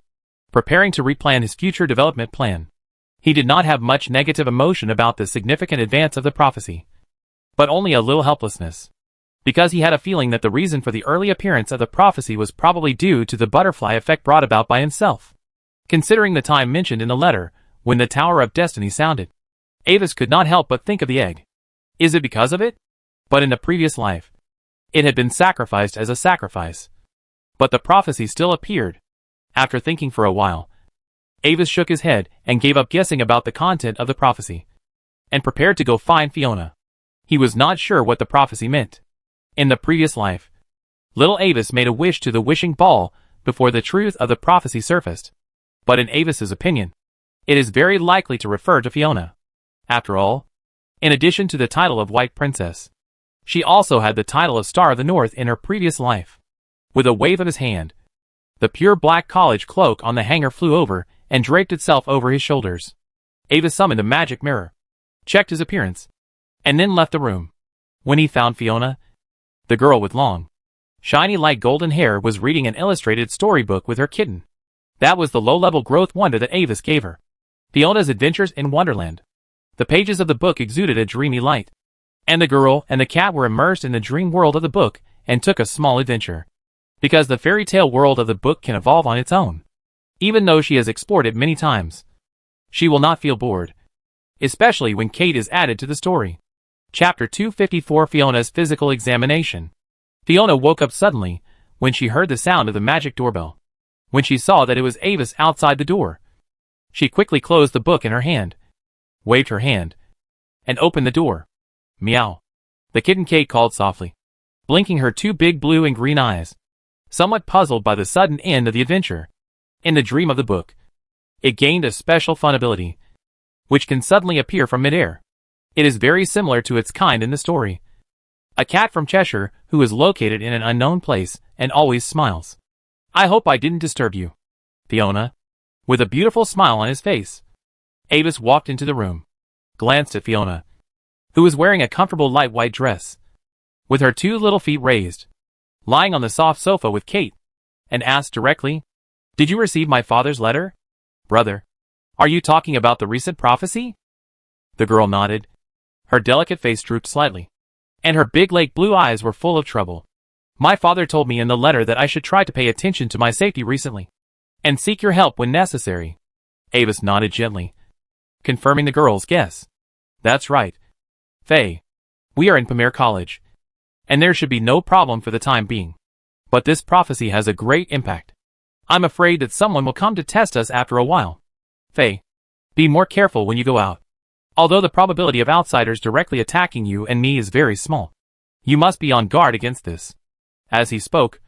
preparing to replan his future development plan. He did not have much negative emotion about the significant advance of the prophecy, but only a little helplessness, because he had a feeling that the reason for the early appearance of the prophecy was probably due to the butterfly effect brought about by himself. Considering the time mentioned in the letter, when the Tower of Destiny sounded, Avis could not help but think of the egg. Is it because of it? But in the previous life, it had been sacrificed as a sacrifice. But the prophecy still appeared. After thinking for a while, Avis shook his head and gave up guessing about the content of the prophecy, and prepared to go find Fiona. He was not sure what the prophecy meant. In the previous life, little Avis made a wish to the wishing ball before the truth of the prophecy surfaced. But in Avis's opinion, it is very likely to refer to Fiona. After all, in addition to the title of White Princess, she also had the title of Star of the North in her previous life. With a wave of his hand, the pure black college cloak on the hanger flew over and draped itself over his shoulders. Avis summoned a magic mirror, checked his appearance, and then left the room. When he found Fiona, the girl with long, shiny light golden hair was reading an illustrated storybook with her kitten. That was the low-level growth wonder that Avis gave her. Fiona's Adventures in Wonderland. The pages of the book exuded a dreamy light, and the girl and the cat were immersed in the dream world of the book and took a small adventure. Because the fairy tale world of the book can evolve on its own. Even though she has explored it many times, she will not feel bored, especially when Kate is added to the story. Chapter 254 Fiona's Physical Examination. Fiona woke up suddenly when she heard the sound of the magic doorbell. When she saw that it was Avis outside the door, she quickly closed the book in her hand, waved her hand, and opened the door. Meow. The kitten Kate called softly, blinking her two big blue and green eyes, somewhat puzzled by the sudden end of the adventure. In the dream of the book, it gained a special fun ability, which can suddenly appear from midair. It is very similar to its kind in the story. A cat from Cheshire who is located in an unknown place and always smiles. I hope I didn't disturb you, Fiona. With a beautiful smile on his face, Avis walked into the room, glanced at Fiona, who was wearing a comfortable light white dress, with her two little feet raised, lying on the soft sofa with Kate, and asked directly, "Did you receive my father's letter? Brother, are you talking about the recent prophecy?" The girl nodded. Her delicate face drooped slightly, and her big lake blue eyes were full of trouble. My father told me in the letter that I should try to pay attention to my safety recently, and seek your help when necessary. Avis nodded gently, confirming the girl's guess. That's right, Faye. We are in Pamere College, and there should be no problem for the time being. But this prophecy has a great impact. I'm afraid that someone will come to test us after a while. Faye, be more careful when you go out. Although the probability of outsiders directly attacking you and me is very small, you must be on guard against this. As he spoke,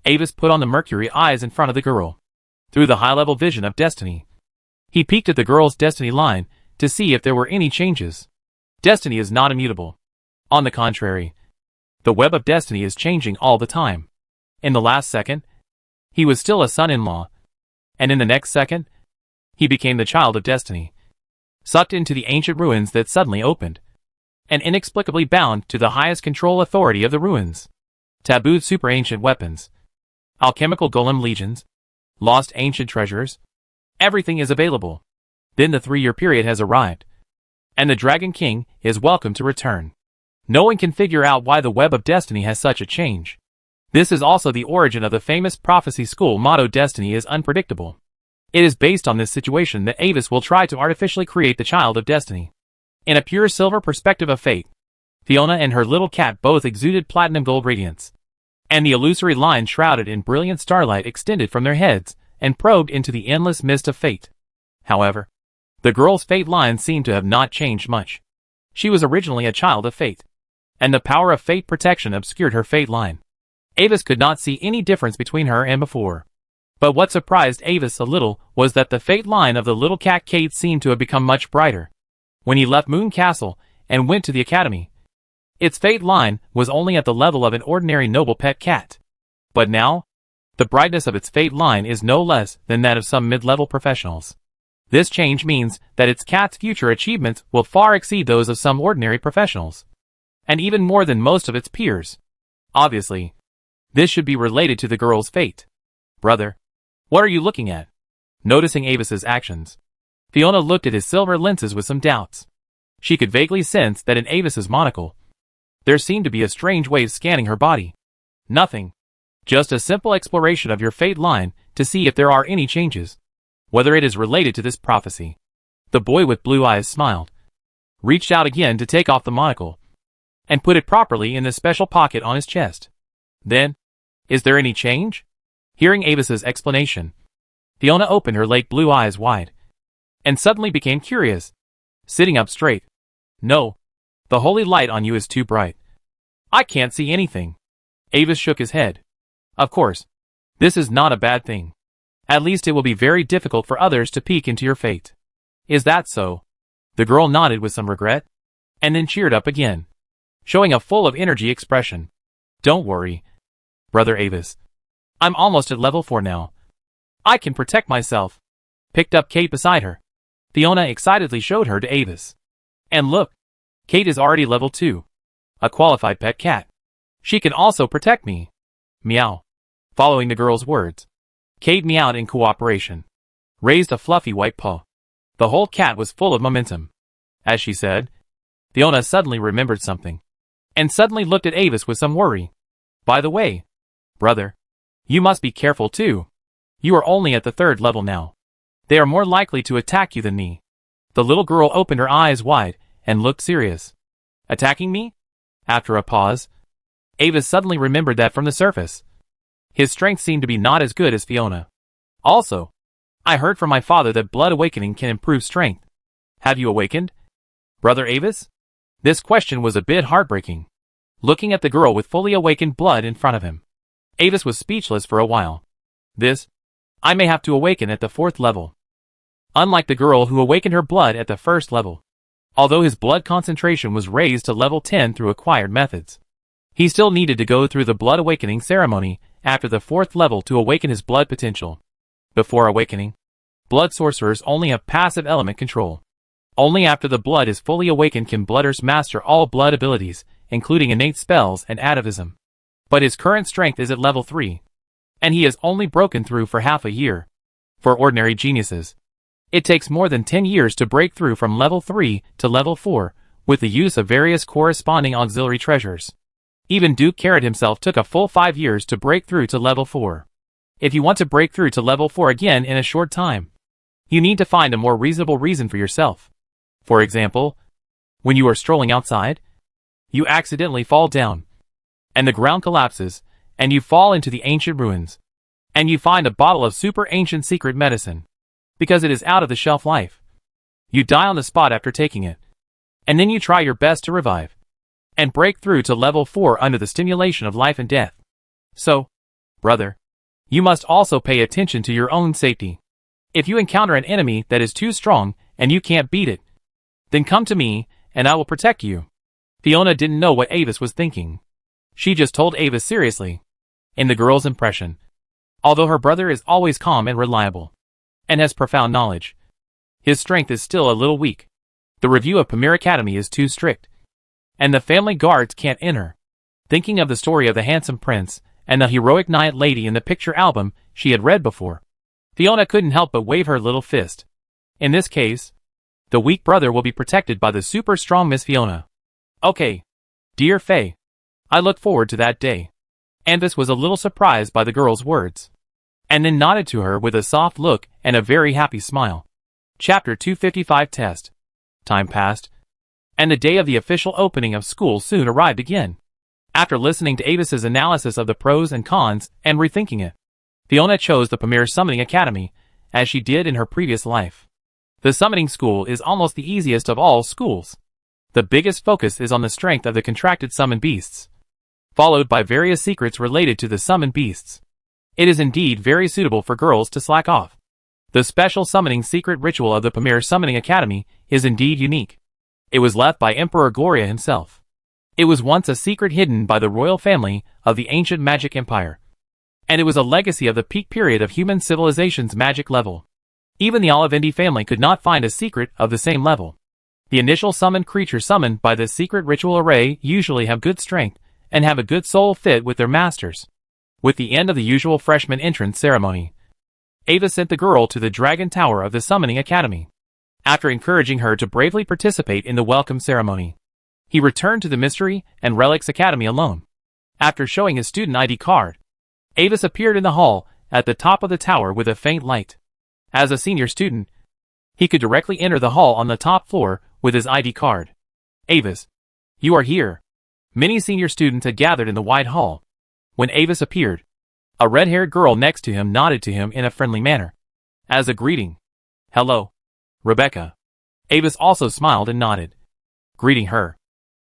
Avis put on the mercury eyes in front of the girl. Through the high-level vision of destiny, he peeked at the girl's destiny line to see if there were any changes. Destiny is not immutable. On the contrary, the web of destiny is changing all the time. In the last second, he was still a son-in-law, and in the next second, he became the child of destiny, sucked into the ancient ruins that suddenly opened, and inexplicably bound to the highest control authority of the ruins. Tabooed super-ancient weapons, alchemical golem legions, lost ancient treasures, everything is available. Then the 3-year period has arrived, and the Dragon King is welcome to return. No one can figure out why the web of destiny has such a change. This is also the origin of the famous prophecy school motto Destiny is unpredictable. It is based on this situation that Avis will try to artificially create the child of destiny. In a pure silver perspective of fate, Fiona and her little cat both exuded platinum gold radiance, and the illusory line shrouded in brilliant starlight extended from their heads and probed into the endless mist of fate. However, the girl's fate line seemed to have not changed much. She was originally a child of fate, and the power of fate protection obscured her fate line. Avis could not see any difference between her and before. But what surprised Avis a little was that the fate line of the little cat Kate seemed to have become much brighter. When he left Moon Castle and went to the academy, its fate line was only at the level of an ordinary noble pet cat. But now, the brightness of its fate line is no less than that of some mid-level professionals. This change means that its cat's future achievements will far exceed those of some ordinary professionals, and even more than most of its peers. Obviously, this should be related to the girl's fate. Brother, what are you looking at? Noticing Avis's actions, Fiona looked at his silver lenses with some doubts. She could vaguely sense that in Avis's monocle, there seemed to be a strange wave scanning her body. Nothing. Just a simple exploration of your fate line to see if there are any changes. Whether it is related to this prophecy. The boy with blue eyes smiled, reached out again to take off the monocle, and put it properly in the special pocket on his chest. Then, is there any change? Hearing Avis's explanation, Fiona opened her lake blue eyes wide, and suddenly became curious, sitting up straight. No, the holy light on you is too bright. I can't see anything. Avis shook his head. Of course, this is not a bad thing. At least it will be very difficult for others to peek into your fate. Is that so? The girl nodded with some regret, and then cheered up again, showing a full of energy expression. Don't worry, Brother Avis. I'm almost at level 4 now. I can protect myself. Picked up Kate beside her. Fiona excitedly showed her to Avis. And look, Kate is already level 2. A qualified pet cat. She can also protect me. Meow. Following the girl's words, Kate meowed in cooperation, raised a fluffy white paw. The whole cat was full of momentum. As she said, Fiona suddenly remembered something, and suddenly looked at Avis with some worry. By the way, brother, you must be careful too. You are only at the 3rd level now. They are more likely to attack you than me. The little girl opened her eyes wide and looked serious. Attacking me? After a pause, Avis suddenly remembered that from the surface, his strength seemed to be not as good as Fiona. Also, I heard from my father that blood awakening can improve strength. Have you awakened, Brother Avis? This question was a bit heartbreaking. Looking at the girl with fully awakened blood in front of him, Avis was speechless for a while. I may have to awaken at the 4th level. Unlike the girl who awakened her blood at the 1st level, although his blood concentration was raised to level 10 through acquired methods, he still needed to go through the blood awakening ceremony after the 4th level to awaken his blood potential. Before awakening, blood sorcerers only have passive element control. Only after the blood is fully awakened can blooders master all blood abilities, including innate spells and atavism. But his current strength is at level 3, and he has only broken through for half a year. For ordinary geniuses, it takes more than 10 years to break through from level 3 to level 4, with the use of various corresponding auxiliary treasures. Even Duke Carrot himself took a full 5 years to break through to level 4. If you want to break through to level 4 again in a short time, you need to find a more reasonable reason for yourself. For example, when you are strolling outside, you accidentally fall down, and the ground collapses, and you fall into the ancient ruins, and you find a bottle of super ancient secret medicine, because it is out of the shelf life. You die on the spot after taking it, and then you try your best to revive, and break through to level 4 under the stimulation of life and death. So, brother, you must also pay attention to your own safety. If you encounter an enemy that is too strong and you can't beat it, then come to me, and I will protect you. Fiona didn't know what Avis was thinking. She just told Avis seriously. In the girl's impression, although her brother is always calm and reliable, and has profound knowledge, his strength is still a little weak. The review of Pamir Academy is too strict, and the family guards can't enter. Thinking of the story of the handsome prince and the heroic knight lady in the picture album she had read before, Fiona couldn't help but wave her little fist. In this case, the weak brother will be protected by the super strong Miss Fiona. Okay, dear Faye, I look forward to that day. Avis was a little surprised by the girl's words, and then nodded to her with a soft look and a very happy smile. Chapter 255 Test. Time passed, and the day of the official opening of school soon arrived again. After listening to Avis's analysis of the pros and cons and rethinking it, Fiona chose the Pamir Summoning Academy, as she did in her previous life. The summoning school is almost the easiest of all schools. The biggest focus is on the strength of the contracted summoned beasts, followed by various secrets related to the summoned beasts. It is indeed very suitable for girls to slack off. The special summoning secret ritual of the Pamir Summoning Academy is indeed unique. It was left by Emperor Gloria himself. It was once a secret hidden by the royal family of the ancient magic empire, and it was a legacy of the peak period of human civilization's magic level. Even the Olivendi family could not find a secret of the same level. The initial summoned creatures summoned by this secret ritual array usually have good strength and have a good soul fit with their masters. With the end of the usual freshman entrance ceremony, Ava sent the girl to the Dragon Tower of the Summoning Academy. After encouraging her to bravely participate in the welcome ceremony, he returned to the Mystery and Relics Academy alone. After showing his student ID card, Avis appeared in the hall at the top of the tower with a faint light. As a senior student, he could directly enter the hall on the top floor with his ID card. Avis, you are here. Many senior students had gathered in the wide hall. When Avis appeared, a red-haired girl next to him nodded to him in a friendly manner. As a greeting. Hello, Rebecca. Avis also smiled and nodded, greeting her.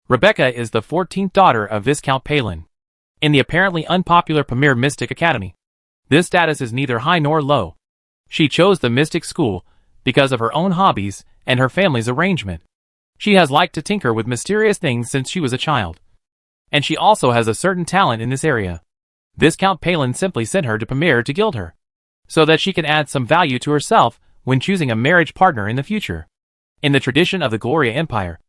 Rebecca is the 14th daughter of Viscount Palin. In the apparently unpopular Premier Mystic Academy, this status is neither high nor low. She chose the Mystic School because of her own hobbies and her family's arrangement. She has liked to tinker with mysterious things since she was a child. And she also has a certain talent in this area. Viscount Palin simply sent her to Premier to gild her, so that she can add some value to herself when choosing a marriage partner in the future. In the tradition of the Gloria Empire,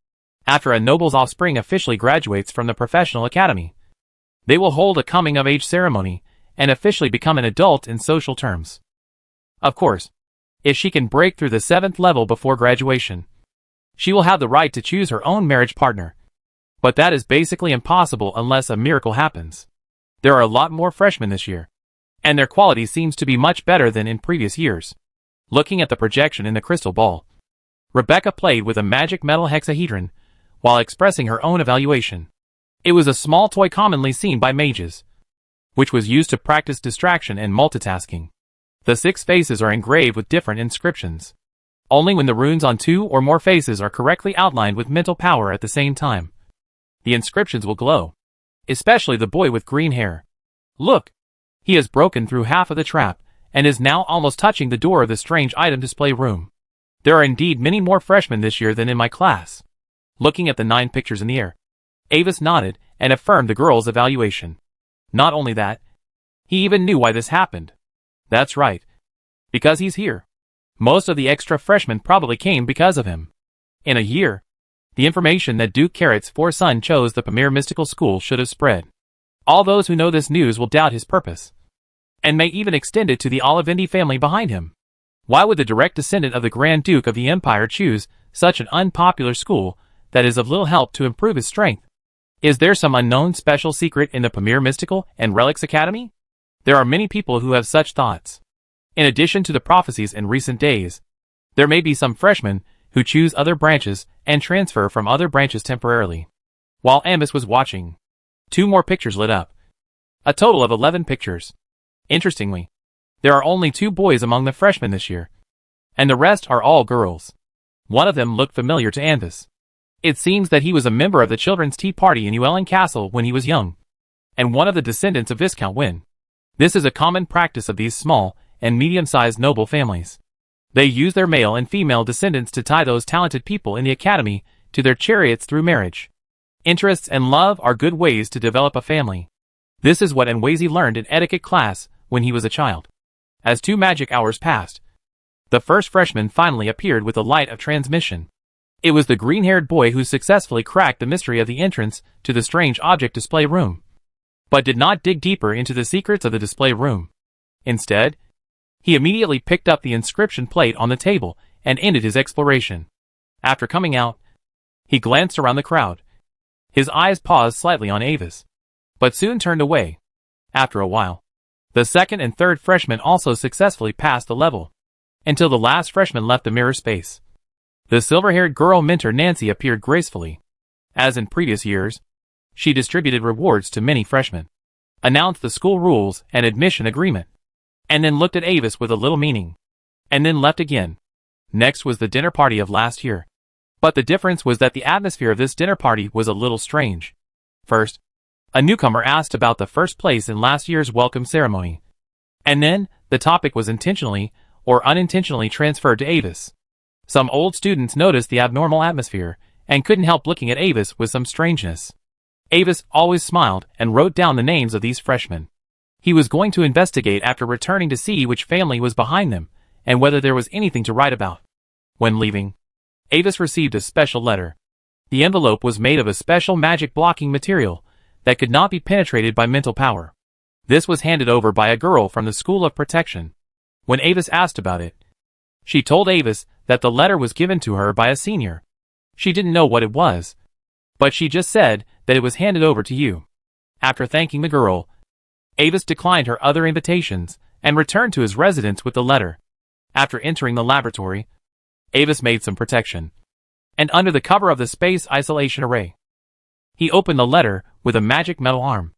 after a noble's offspring officially graduates from the professional academy, they will hold a coming-of-age ceremony and officially become an adult in social terms. Of course, if she can break through the 7th level before graduation, she will have the right to choose her own marriage partner. But that is basically impossible unless a miracle happens. There are a lot more freshmen this year, and their quality seems to be much better than in previous years. Looking at the projection in the crystal ball, Rebecca played with a magic metal hexahedron while expressing her own evaluation. It was a small toy commonly seen by mages, which was used to practice distraction and multitasking. The 6 faces are engraved with different inscriptions. Only when the runes on 2 or more faces are correctly outlined with mental power at the same time, the inscriptions will glow. Especially the boy with green hair. Look! He has broken through half of the trap, and is now almost touching the door of the strange item display room. There are indeed many more freshmen this year than in my class. Looking at the 9 pictures in the air, Avis nodded and affirmed the girl's evaluation. Not only that, he even knew why this happened. That's right. Because he's here. Most of the extra freshmen probably came because of him. In a year, the information that Duke Carrot's 4 son chose the Premier Mystical School should have spread. All those who know this news will doubt his purpose, and may even extend it to the Olivendi family behind him. Why would the direct descendant of the Grand Duke of the Empire choose such an unpopular school that is of little help to improve his strength? Is there some unknown special secret in the Premier Mystical and Relics Academy? There are many people who have such thoughts. In addition to the prophecies in recent days, there may be some freshmen who choose other branches and transfer from other branches temporarily. While Amos was watching, 2 more pictures lit up. A total of 11 pictures. Interestingly, there are only 2 boys among the freshmen this year, and the rest are all girls. One of them looked familiar to Anvis. It seems that he was a member of the Children's Tea Party in Llewellyn Castle when he was young, and one of the descendants of Viscount Wynne. This is a common practice of these small and medium-sized noble families. They use their male and female descendants to tie those talented people in the academy to their chariots through marriage. Interests and love are good ways to develop a family. This is what Enwazy learned in etiquette class when he was a child. As 2 magic hours passed, the first freshman finally appeared with the light of transmission. It was the green-haired boy who successfully cracked the mystery of the entrance to the strange object display room, but did not dig deeper into the secrets of the display room. Instead, he immediately picked up the inscription plate on the table and ended his exploration. After coming out, he glanced around the crowd. His eyes paused slightly on Avis, but soon turned away. After a while, the 2nd and 3rd freshmen also successfully passed the level, until the last freshman left the mirror space. The silver-haired girl mentor Nancy appeared gracefully. As in previous years, she distributed rewards to many freshmen, announced the school rules and admission agreement, and then looked at Avis with a little meaning, and then left again. Next was the dinner party of last year. But the difference was that the atmosphere of this dinner party was a little strange. First, a newcomer asked about the first place in last year's welcome ceremony. And then, the topic was intentionally or unintentionally transferred to Avis. Some old students noticed the abnormal atmosphere, and couldn't help looking at Avis with some strangeness. Avis always smiled and wrote down the names of these freshmen. He was going to investigate after returning to see which family was behind them, and whether there was anything to write about. When leaving, Avis received a special letter. The envelope was made of a special magic blocking material that could not be penetrated by mental power. This was handed over by a girl from the School of Protection. When Avis asked about it, she told Avis that the letter was given to her by a senior. She didn't know what it was, but she just said that it was handed over to you. After thanking the girl, Avis declined her other invitations and returned to his residence with the letter. After entering the laboratory, Avis made some protection, and under the cover of the space isolation array, he opened the letter with a magic metal arm.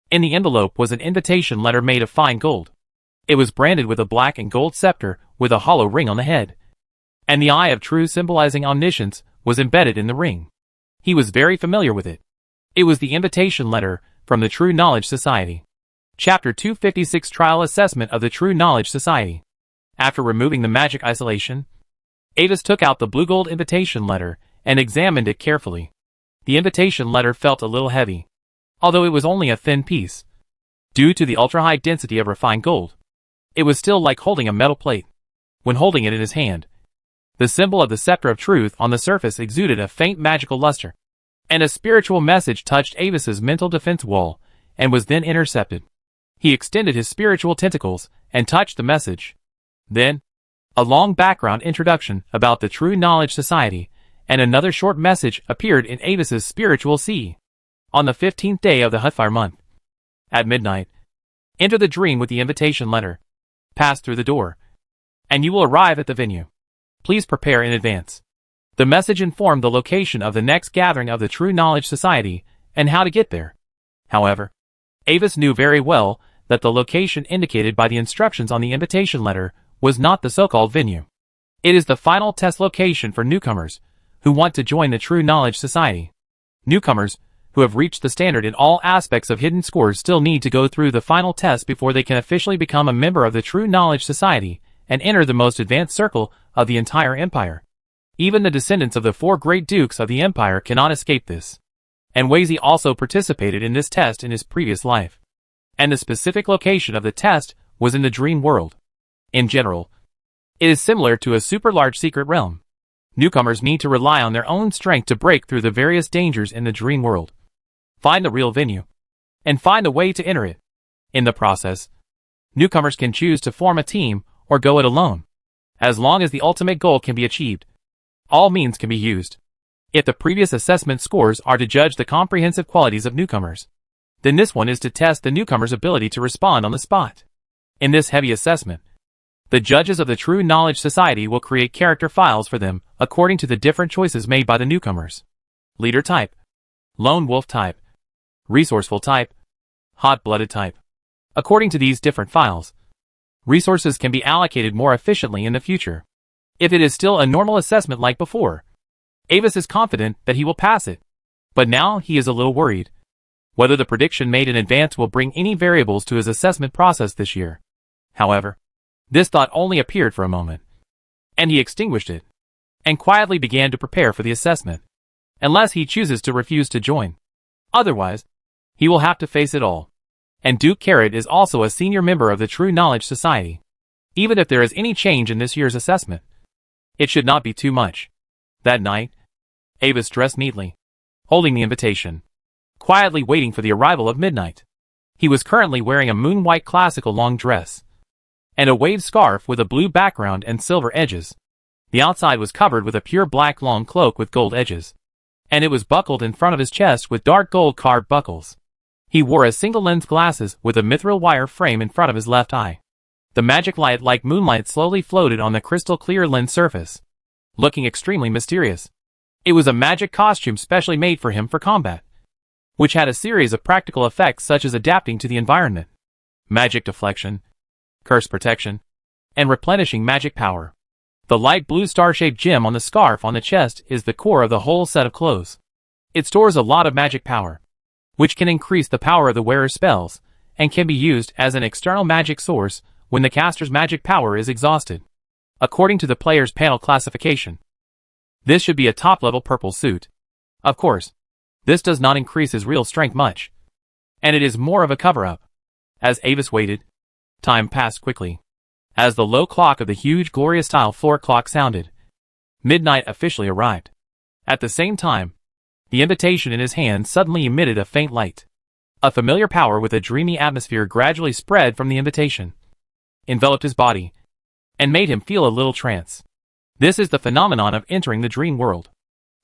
In the envelope was an invitation letter made of fine gold. It was branded with a black and gold scepter with a hollow ring on the head, and the eye of true symbolizing omniscience was embedded in the ring. He was very familiar with it. It was the invitation letter from the True Knowledge Society. Chapter 256 Trial Assessment of the True Knowledge Society. After removing the magic isolation, Avis took out the blue gold invitation letter and examined it carefully. The invitation letter felt a little heavy, although it was only a thin piece. Due to the ultra-high density of refined gold, it was still like holding a metal plate. When holding it in his hand, the symbol of the scepter of truth on the surface exuded a faint magical luster, and a spiritual message touched Avis's mental defense wall and was then intercepted. He extended his spiritual tentacles and touched the message. Then, a long background introduction about the True Knowledge Society and another short message appeared in Avis's spiritual sea. On the 15th day of the Hutfire month, at midnight, enter the dream with the invitation letter. Pass through the door, and you will arrive at the venue. Please prepare in advance. The message informed the location of the next gathering of the True Knowledge Society and how to get there. However, Avis knew very well that the location indicated by the instructions on the invitation letter was not the so-called venue. It is the final test location for newcomers who want to join the True Knowledge Society. Newcomers who have reached the standard in all aspects of hidden scores still need to go through the final test before they can officially become a member of the True Knowledge Society and enter the most advanced circle of the entire empire. Even the descendants of the 4 great dukes of the empire cannot escape this. And Wazy also participated in this test in his previous life. And the specific location of the test was in the dream world. In general, it is similar to a super large secret realm. Newcomers need to rely on their own strength to break through the various dangers in the dream world, find the real venue, and find a way to enter it. In the process, newcomers can choose to form a team or go it alone. As long as the ultimate goal can be achieved, all means can be used. If the previous assessment scores are to judge the comprehensive qualities of newcomers, then this one is to test the newcomer's ability to respond on the spot. In this heavy assessment, the judges of the True Knowledge Society will create character files for them according to the different choices made by the newcomers. Leader type, lone wolf type, resourceful type, hot-blooded type. According to these different files, resources can be allocated more efficiently in the future. If it is still a normal assessment like before, Avis is confident that he will pass it. But now he is a little worried whether the prediction made in advance will bring any variables to his assessment process this year. However, this thought only appeared for a moment, and he extinguished it, and quietly began to prepare for the assessment, unless he chooses to refuse to join. Otherwise, he will have to face it all. And Duke Carrot is also a senior member of the True Knowledge Society. Even if there is any change in this year's assessment, it should not be too much. That night, Avis dressed neatly, holding the invitation, quietly waiting for the arrival of midnight. He was currently wearing a moon-white classical long dress, and a waved scarf with a blue background and silver edges. The outside was covered with a pure black long cloak with gold edges, and it was buckled in front of his chest with dark gold carved buckles. He wore a single-lens glasses with a mithril wire frame in front of his left eye. The magic light like moonlight slowly floated on the crystal-clear lens surface, looking extremely mysterious. It was a magic costume specially made for him for combat, which had a series of practical effects such as adapting to the environment, magic deflection, curse protection, and replenishing magic power. The light blue star-shaped gem on the scarf on the chest is the core of the whole set of clothes. It stores a lot of magic power, which can increase the power of the wearer's spells, and can be used as an external magic source when the caster's magic power is exhausted. According to the player's panel classification, this should be a top-level purple suit. Of course, this does not increase his real strength much, and it is more of a cover-up. As Avis waited, time passed quickly. As the low clock of the huge glorious-style floor clock sounded, midnight officially arrived. At the same time, the invitation in his hand suddenly emitted a faint light. A familiar power with a dreamy atmosphere gradually spread from the invitation, enveloped his body, and made him feel a little trance. This is the phenomenon of entering the dream world.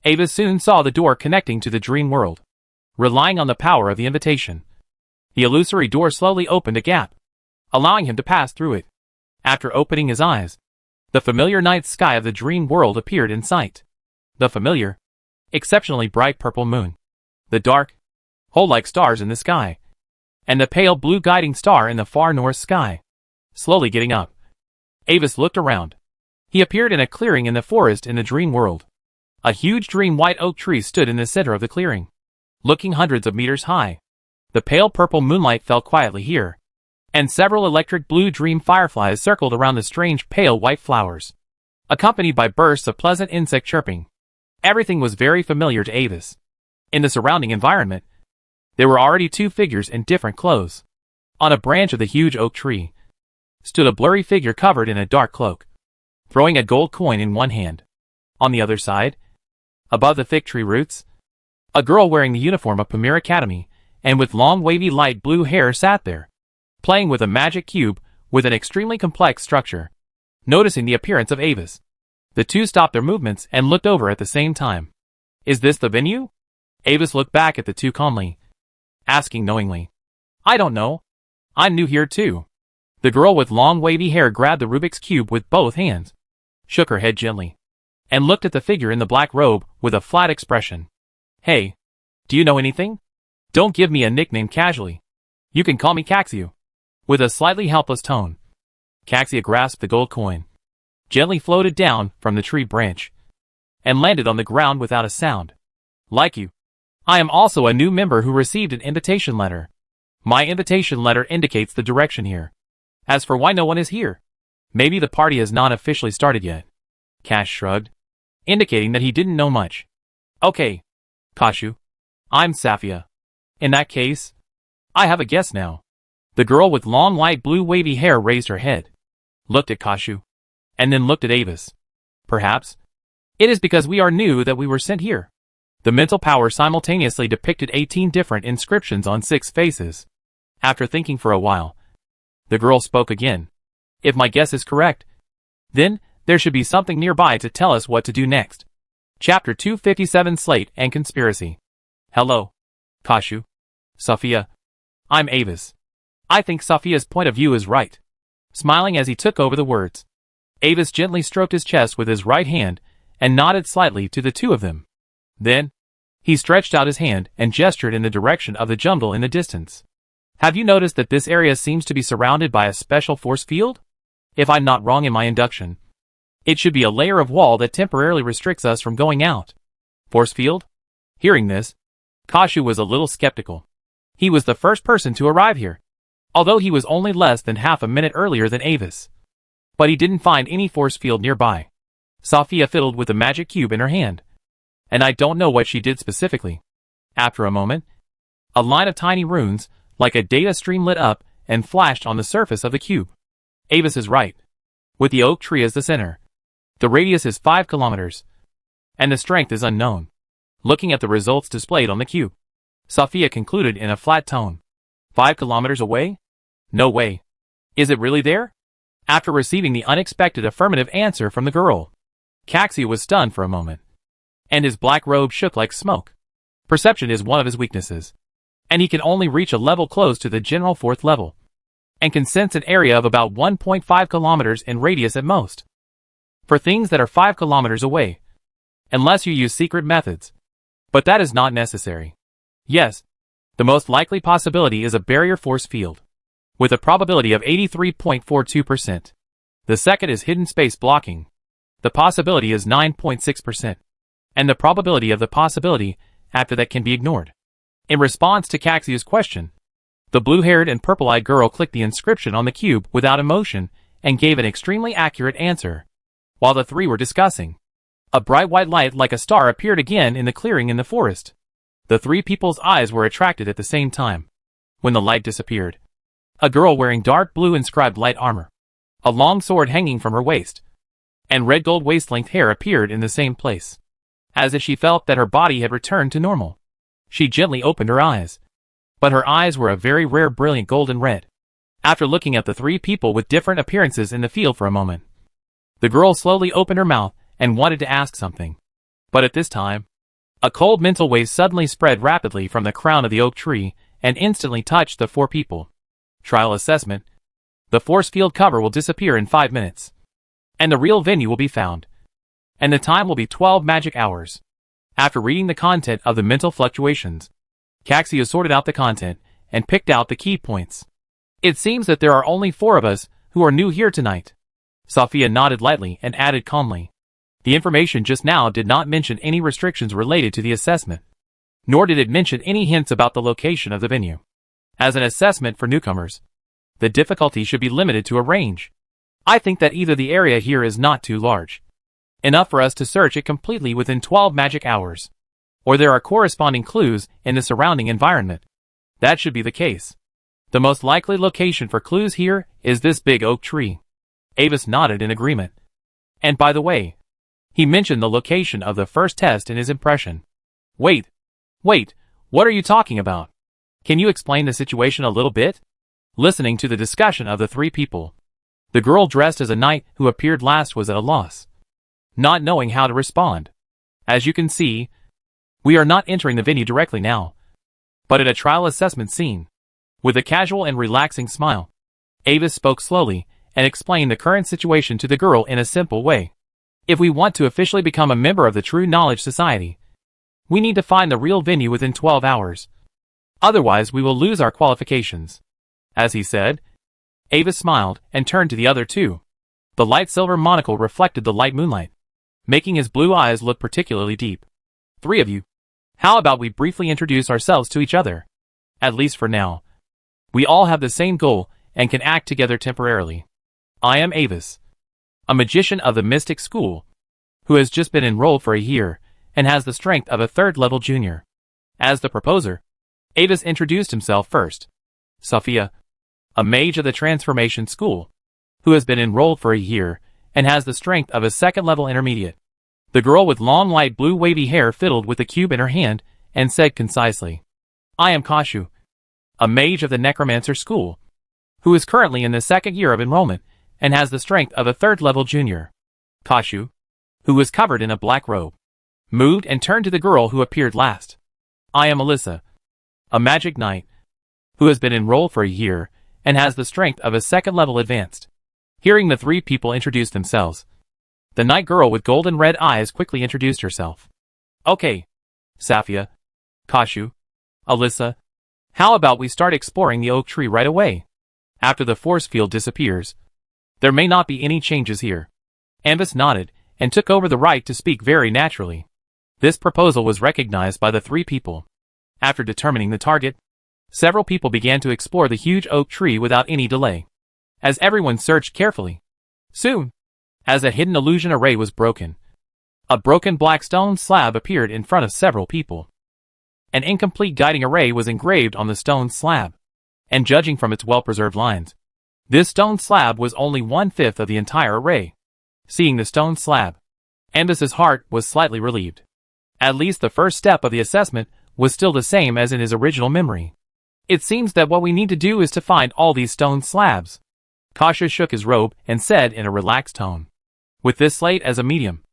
Avis soon saw the door connecting to the dream world. Relying on the power of the invitation, the illusory door slowly opened a gap, allowing him to pass through it. After opening his eyes, the familiar night sky of the dream world appeared in sight. The familiar, exceptionally bright purple moon, the dark, hole-like stars in the sky, and the pale blue guiding star in the far north sky. Slowly getting up, Avis looked around. He appeared in a clearing in the forest in the dream world. A huge dream white oak tree stood in the center of the clearing, looking hundreds of meters high. The pale purple moonlight fell quietly here, and several electric blue dream fireflies circled around the strange pale white flowers, accompanied by bursts of pleasant insect chirping. Everything was very familiar to Avis. In the surrounding environment, there were already two figures in different clothes. On a branch of the huge oak tree stood a blurry figure covered in a dark cloak, throwing a gold coin in one hand. On the other side, above the fig tree roots, a girl wearing the uniform of Pamir Academy and with long wavy light blue hair sat there, playing with a magic cube with an extremely complex structure. Noticing the appearance of Avis, the two stopped their movements and looked over at the same time. Is this the venue? Avis looked back at the two calmly, asking knowingly. I don't know. I'm new here too. The girl with long wavy hair grabbed the Rubik's Cube with both hands, shook her head gently, and looked at the figure in the black robe with a flat expression. Hey, do you know anything? Don't give me a nickname casually. You can call me Caxio. With a slightly helpless tone, Caxia grasped the gold coin, gently floated down from the tree branch, and landed on the ground without a sound. Like you, I am also a new member who received an invitation letter. My invitation letter indicates the direction here. As for why no one is here, maybe the party has not officially started yet. Cash shrugged, indicating that he didn't know much. Okay, Kashu. I'm Safia. In that case, I have a guess now. The girl with long light blue wavy hair raised her head, looked at Kashu, and then looked at Avis. Perhaps it is because we are new that we were sent here. The mental power simultaneously depicted 18 different inscriptions on 6 faces. After thinking for a while, the girl spoke again. If my guess is correct, then there should be something nearby to tell us what to do next. Chapter 257 Slate and Conspiracy. Hello, Kashu. Safia. I'm Avis. I think Safia's point of view is right. Smiling as he took over the words, Avis gently stroked his chest with his right hand and nodded slightly to the two of them. Then, he stretched out his hand and gestured in the direction of the jungle in the distance. Have you noticed that this area seems to be surrounded by a special force field? If I'm not wrong in my induction, it should be a layer of wall that temporarily restricts us from going out. Force field? Hearing this, Kashu was a little skeptical. He was the first person to arrive here, although he was only less than half a minute earlier than Avis. But he didn't find any force field nearby. Safia fiddled with the magic cube in her hand, and I don't know what she did specifically. After a moment, a line of tiny runes, like a data stream, lit up and flashed on the surface of the cube. Avis is right. With the oak tree as the center, the radius is 5 kilometers, and the strength is unknown. Looking at the results displayed on the cube, Safia concluded in a flat tone. 5 kilometers away? No way. Is it really there? After receiving the unexpected affirmative answer from the girl, Caxia was stunned for a moment, and his black robe shook like smoke. Perception is one of his weaknesses, and he can only reach a level close to the general 4th level, and can sense an area of about 1.5 kilometers in radius at most. For things that are 5 kilometers away, unless you use secret methods. But that is not necessary. Yes, the most likely possibility is a barrier force field, with a probability of 83.42%. The second is hidden space blocking. The possibility is 9.6%, and the probability of the possibility after that can be ignored. In response to Caxia's question, the blue-haired and purple-eyed girl clicked the inscription on the cube without emotion and gave an extremely accurate answer. While the three were discussing, a bright white light like a star appeared again in the clearing in the forest. The three people's eyes were attracted at the same time. When the light disappeared, a girl wearing dark blue inscribed light armor, a long sword hanging from her waist, and red gold waist-length hair appeared in the same place. As if she felt that her body had returned to normal, she gently opened her eyes. But her eyes were a very rare brilliant golden red. After looking at the three people with different appearances in the field for a moment, the girl slowly opened her mouth and wanted to ask something. But at this time, a cold mental wave suddenly spread rapidly from the crown of the oak tree and instantly touched the 4 people. Trial assessment. The force field cover will disappear in 5 minutes. And the real venue will be found. And the time will be 12 magic hours. After reading the content of the mental fluctuations, Caxio sorted out the content and picked out the key points. It seems that there are only 4 of us who are new here tonight. Sophia nodded lightly and added calmly. The information just now did not mention any restrictions related to the assessment, nor did it mention any hints about the location of the venue. As an assessment for newcomers, the difficulty should be limited to a range. I think that either the area here is not too large, enough for us to search it completely within 12 magic hours, or there are corresponding clues in the surrounding environment. That should be the case. The most likely location for clues here is this big oak tree. Avis nodded in agreement. And by the way, he mentioned the location of the first test in his impression. Wait, what are you talking about? Can you explain the situation a little bit? Listening to the discussion of the 3 people, the girl dressed as a knight who appeared last was at a loss, not knowing how to respond. As you can see, we are not entering the venue directly now, but at a trial assessment scene. With a casual and relaxing smile, Avis spoke slowly and explained the current situation to the girl in a simple way. If we want to officially become a member of the True Knowledge Society, we need to find the real venue within 12 hours. Otherwise, we will lose our qualifications. As he said, Avis smiled and turned to the other 2. The light silver monocle reflected the light moonlight, making his blue eyes look particularly deep. 3 of you. How about we briefly introduce ourselves to each other? At least for now. We all have the same goal and can act together temporarily. I am Avis, a magician of the Mystic School, who has just been enrolled for a year and has the strength of a 3rd-level junior. As the proposer, Avis introduced himself first. Sophia, a mage of the Transformation School, who has been enrolled for a year and has the strength of a 2nd-level intermediate. The girl with long light blue wavy hair fiddled with the cube in her hand and said concisely, I am Kashu, a mage of the Necromancer School, who is currently in the 2nd year of enrollment and has the strength of a 3rd-level junior. Kashu, who was covered in a black robe, moved and turned to the girl who appeared last. I am Alyssa, a magic knight, who has been enrolled for a year and has the strength of a 2nd-level advanced. Hearing the 3 people introduce themselves, the knight girl with golden red eyes quickly introduced herself. Okay, Sophia, Kashu, Alyssa, how about we start exploring the oak tree right away? After the force field disappears, there may not be any changes here. Avis nodded and took over the right to speak very naturally. This proposal was recognized by the 3 people. After determining the target, several people began to explore the huge oak tree without any delay, as everyone searched carefully. Soon, as a hidden illusion array was broken, a broken black stone slab appeared in front of several people. An incomplete guiding array was engraved on the stone slab, and judging from its well-preserved lines, this stone slab was only 1/5 of the entire array. Seeing the stone slab, Ambus's heart was slightly relieved. At least the first step of the assessment was still the same as in his original memory. It seems that what we need to do is to find all these stone slabs. Kasha shook his robe and said in a relaxed tone, with this slate as a medium,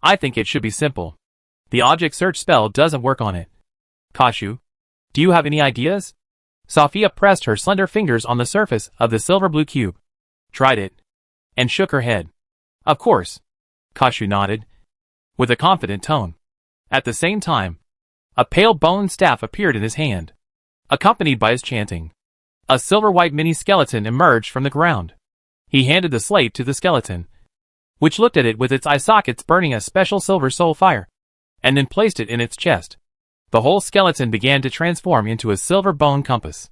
I think it should be simple. The object search spell doesn't work on it. Kashu, do you have any ideas? Sophia pressed her slender fingers on the surface of the silver blue cube, tried it, and shook her head. Of course. Kashu nodded, with a confident tone. At the same time, a pale bone staff appeared in his hand, accompanied by his chanting. A silver-white mini-skeleton emerged from the ground. He handed the slate to the skeleton, which looked at it with its eye sockets burning a special silver soul fire, and then placed it in its chest. The whole skeleton began to transform into a silver bone compass.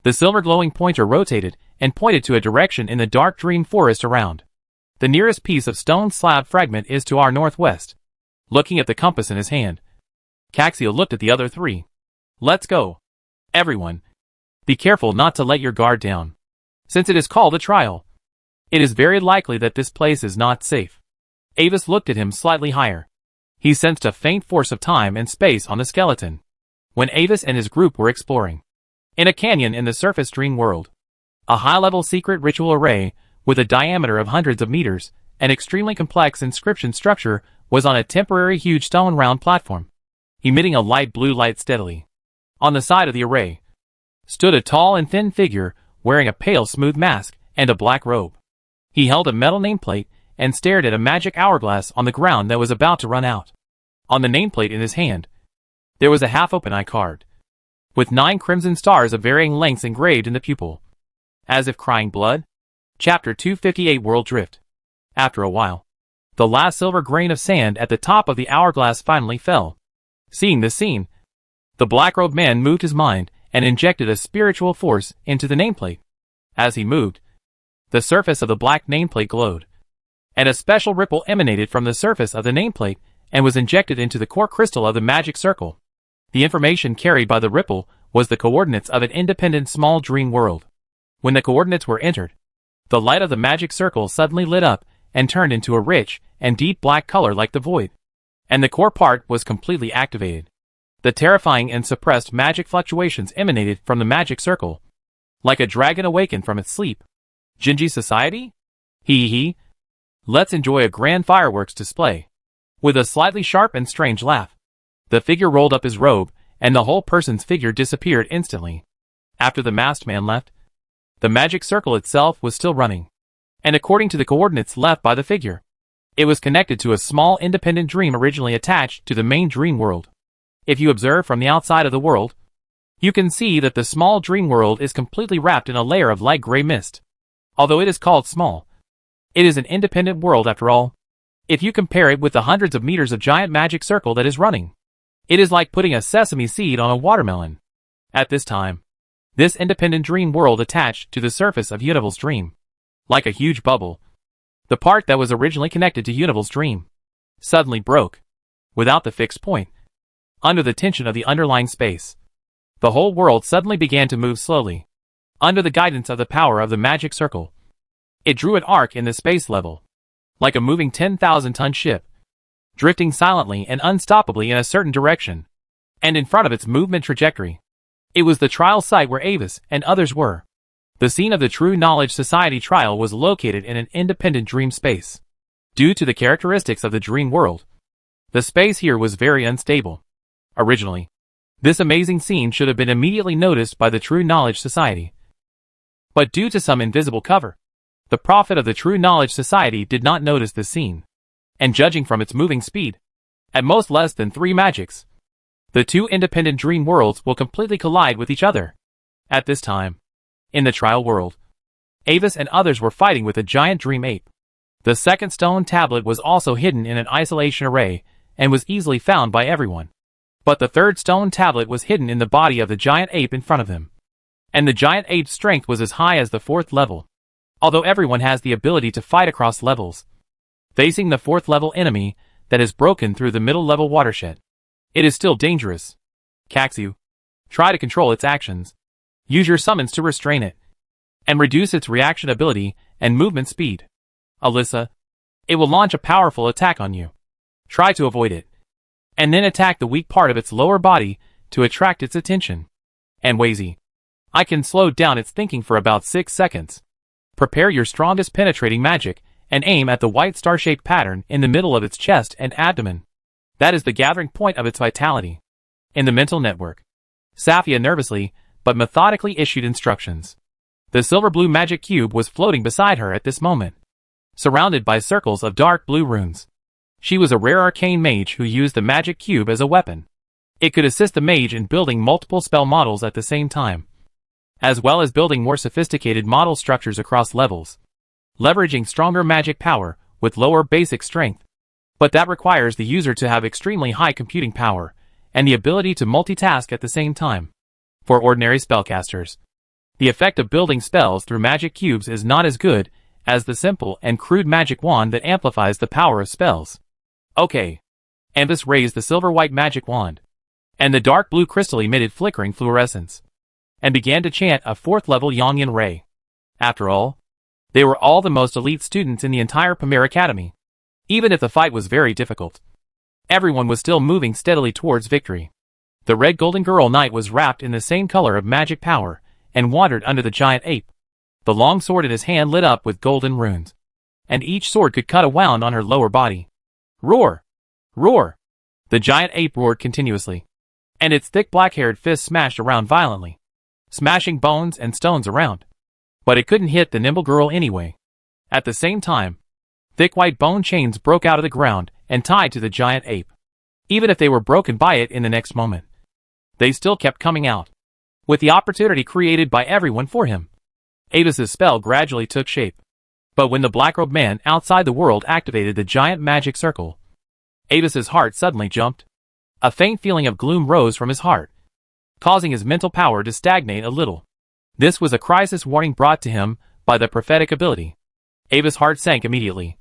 The silver glowing pointer rotated and pointed to a direction in the dark dream forest around. The nearest piece of stone slab fragment is to our northwest. Looking at the compass in his hand, Caxio looked at the other 3. Let's go. Everyone, be careful not to let your guard down. Since it is called a trial, it is very likely that this place is not safe. Avis looked at him slightly higher. He sensed a faint force of time and space on the skeleton. When Avis and his group were exploring in a canyon in the surface dream world, a high-level secret ritual array with a diameter of hundreds of meters an extremely complex inscription structure was on a temporary huge stone round platform, emitting a light blue light steadily. On the side of the array stood a tall and thin figure wearing a pale smooth mask and a black robe. He held a metal nameplate and stared at a magic hourglass on the ground that was about to run out. On the nameplate in his hand, there was a half-open eye carved, with 9 crimson stars of varying lengths engraved in the pupil, as if crying blood. Chapter 258 World Drift. After a while, the last silver grain of sand at the top of the hourglass finally fell. Seeing this scene, the black-robed man moved his mind and injected a spiritual force into the nameplate. As he moved, the surface of the black nameplate glowed, and a special ripple emanated from the surface of the nameplate and was injected into the core crystal of the magic circle. The information carried by the ripple was the coordinates of an independent small dream world. When the coordinates were entered, the light of the magic circle suddenly lit up and turned into a rich and deep black color like the void, and the core part was completely activated. The terrifying and suppressed magic fluctuations emanated from the magic circle, like a dragon awakened from its sleep. Jinji Society? Hee. Let's enjoy a grand fireworks display. With a slightly sharp and strange laugh, the figure rolled up his robe, and the whole person's figure disappeared instantly. After the masked man left, the magic circle itself was still running, and according to the coordinates left by the figure, it was connected to a small independent dream originally attached to the main dream world. If you observe from the outside of the world, you can see that the small dream world is completely wrapped in a layer of light gray mist. Although it is called small, it is an independent world after all. If you compare it with the hundreds of meters of giant magic circle that is running, it is like putting a sesame seed on a watermelon. At this time, this independent dream world attached to the surface of Unival's dream, like a huge bubble. The part that was originally connected to Unival's dream suddenly broke, without the fixed point. Under the tension of the underlying space, the whole world suddenly began to move slowly, under the guidance of the power of the magic circle. It drew an arc in the space level, like a moving 10,000-ton ship, drifting silently and unstoppably in a certain direction, and in front of its movement trajectory, it was the trial site where Avis and others were. The scene of the True Knowledge Society trial was located in an independent dream space. Due to the characteristics of the dream world, the space here was very unstable. Originally, this amazing scene should have been immediately noticed by the True Knowledge Society. But due to some invisible cover, the prophet of the True Knowledge Society did not notice this scene. And judging from its moving speed, at most less than 3 magics, the 2 independent dream worlds will completely collide with each other. At this time, in the trial world, Avis and others were fighting with a giant dream ape. The second stone tablet was also hidden in an isolation array and was easily found by everyone. But the third stone tablet was hidden in the body of the giant ape in front of him. And the giant ape's strength was as high as the 4th level. Although everyone has the ability to fight across levels, facing the 4th level enemy that has broken through the middle level watershed, it is still dangerous. Kaxu, try to control its actions. Use your summons to restrain it, and reduce its reaction ability and movement speed. Alyssa, it will launch a powerful attack on you. Try to avoid it, and then attack the weak part of its lower body to attract its attention. And Wazy, I can slow down its thinking for about 6 seconds. Prepare your strongest penetrating magic and aim at the white star-shaped pattern in the middle of its chest and abdomen. That is the gathering point of its vitality. In the mental network, Safia nervously but methodically issued instructions. The silver-blue magic cube was floating beside her at this moment, surrounded by circles of dark blue runes. She was a rare arcane mage who used the magic cube as a weapon. It could assist the mage in building multiple spell models at the same time, as well as building more sophisticated model structures across levels, leveraging stronger magic power with lower basic strength. But that requires the user to have extremely high computing power and the ability to multitask at the same time. For ordinary spellcasters, the effect of building spells through magic cubes is not as good as the simple and crude magic wand that amplifies the power of spells. Okay. Avis raised the silver-white magic wand, and the dark blue crystal emitted flickering fluorescence, and began to chant a 4th level Yongyan Ray. After all, they were all the most elite students in the entire Premier Academy. Even if the fight was very difficult, everyone was still moving steadily towards victory. The red golden girl knight was wrapped in the same color of magic power and wandered under the giant ape. The long sword in his hand lit up with golden runes. and each sword could cut a wound on her lower body. Roar! Roar! The giant ape roared continuously, and its thick black-haired fists smashed around violently, smashing bones and stones around. But it couldn't hit the nimble girl anyway. At the same time, thick white bone chains broke out of the ground and tied to the giant ape. Even if they were broken by it in the next moment, they still kept coming out, with the opportunity created by everyone for him. Avis's spell gradually took shape. But when the black-robed man outside the world activated the giant magic circle, Avis's heart suddenly jumped. A faint feeling of gloom rose from his heart, causing his mental power to stagnate a little. This was a crisis warning brought to him by the prophetic ability. Avis's heart sank immediately,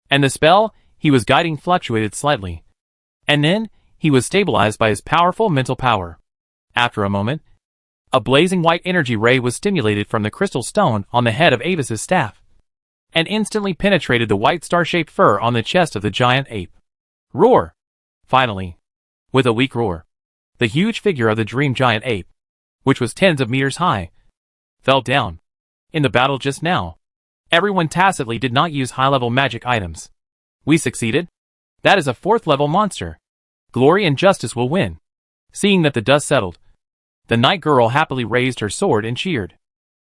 and the spell he was guiding fluctuated slightly. And then, he was stabilized by his powerful mental power. After a moment, a blazing white energy ray was stimulated from the crystal stone on the head of Avis's staff, and instantly penetrated the white star-shaped fur on the chest of the giant ape. Roar! Finally, with a weak roar, the huge figure of the dream giant ape, which was tens of meters high, fell down. In the battle just now, everyone tacitly did not use high-level magic items. We succeeded. That is a 4th-level monster. Glory and justice will win. Seeing that the dust settled, the night girl happily raised her sword and cheered.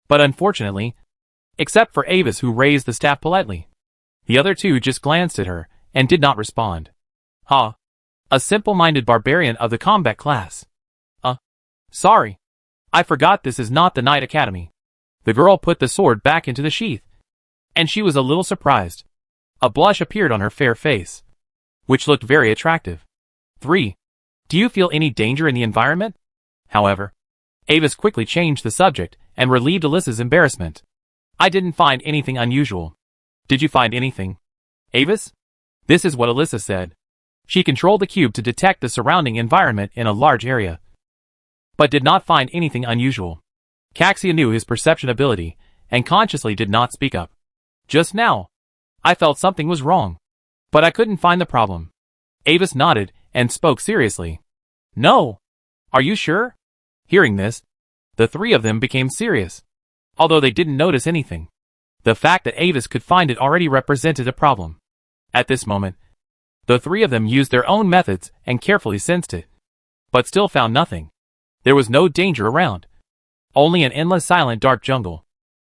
But unfortunately, except for Avis, who raised the staff politely, the other two just glanced at her and did not respond. Ha! A simple-minded barbarian of the combat class. Sorry. I forgot this is not the Knight Academy. The girl put the sword back into the sheath, and she was a little surprised. A blush appeared on her fair face, which looked very attractive. 3. Do you feel any danger in the environment? However, Avis quickly changed the subject and relieved Alyssa's embarrassment. I didn't find anything unusual. Did you find anything, Avis? This is what Alyssa said. She controlled the cube to detect the surrounding environment in a large area, but did not find anything unusual. Caxia knew his perception ability and consciously did not speak up. Just now, I felt something was wrong, but I couldn't find the problem. Avis nodded and spoke seriously. No. Are you sure? Hearing this, the three of them became serious, although they didn't notice anything. The fact that Avis could find it already represented a problem. At this moment, the three of them used their own methods and carefully sensed it, but still found nothing. There was no danger around, only an endless silent dark jungle,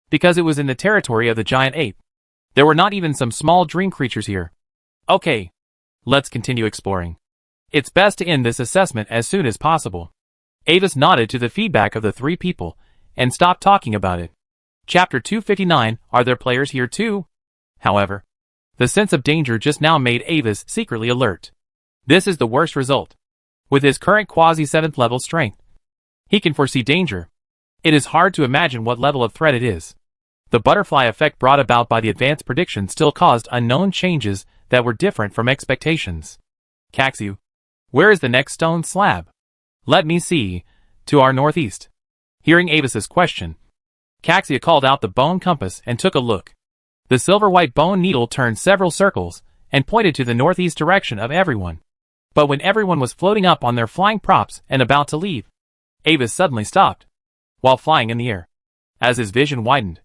because it was in the territory of the giant ape. There were not even some small dream creatures here. Okay, let's continue exploring. It's best to end this assessment as soon as possible. Avis nodded to the feedback of the three people and stopped talking about it. Chapter 259, Are there players here too? However, the sense of danger just now made Avis secretly alert. This is the worst result. With his current quasi-7th level strength, he can foresee danger. It is hard to imagine what level of threat it is. The butterfly effect brought about by the advanced prediction still caused unknown changes that were different from expectations. Caxu, where is the next stone slab? Let me see. To our northeast. Hearing Avis's question, Caxia called out the bone compass and took a look. The silver-white bone needle turned several circles and pointed to the northeast direction of everyone. But when everyone was floating up on their flying props and about to leave, Avis suddenly stopped, while flying in the air. As his vision widened,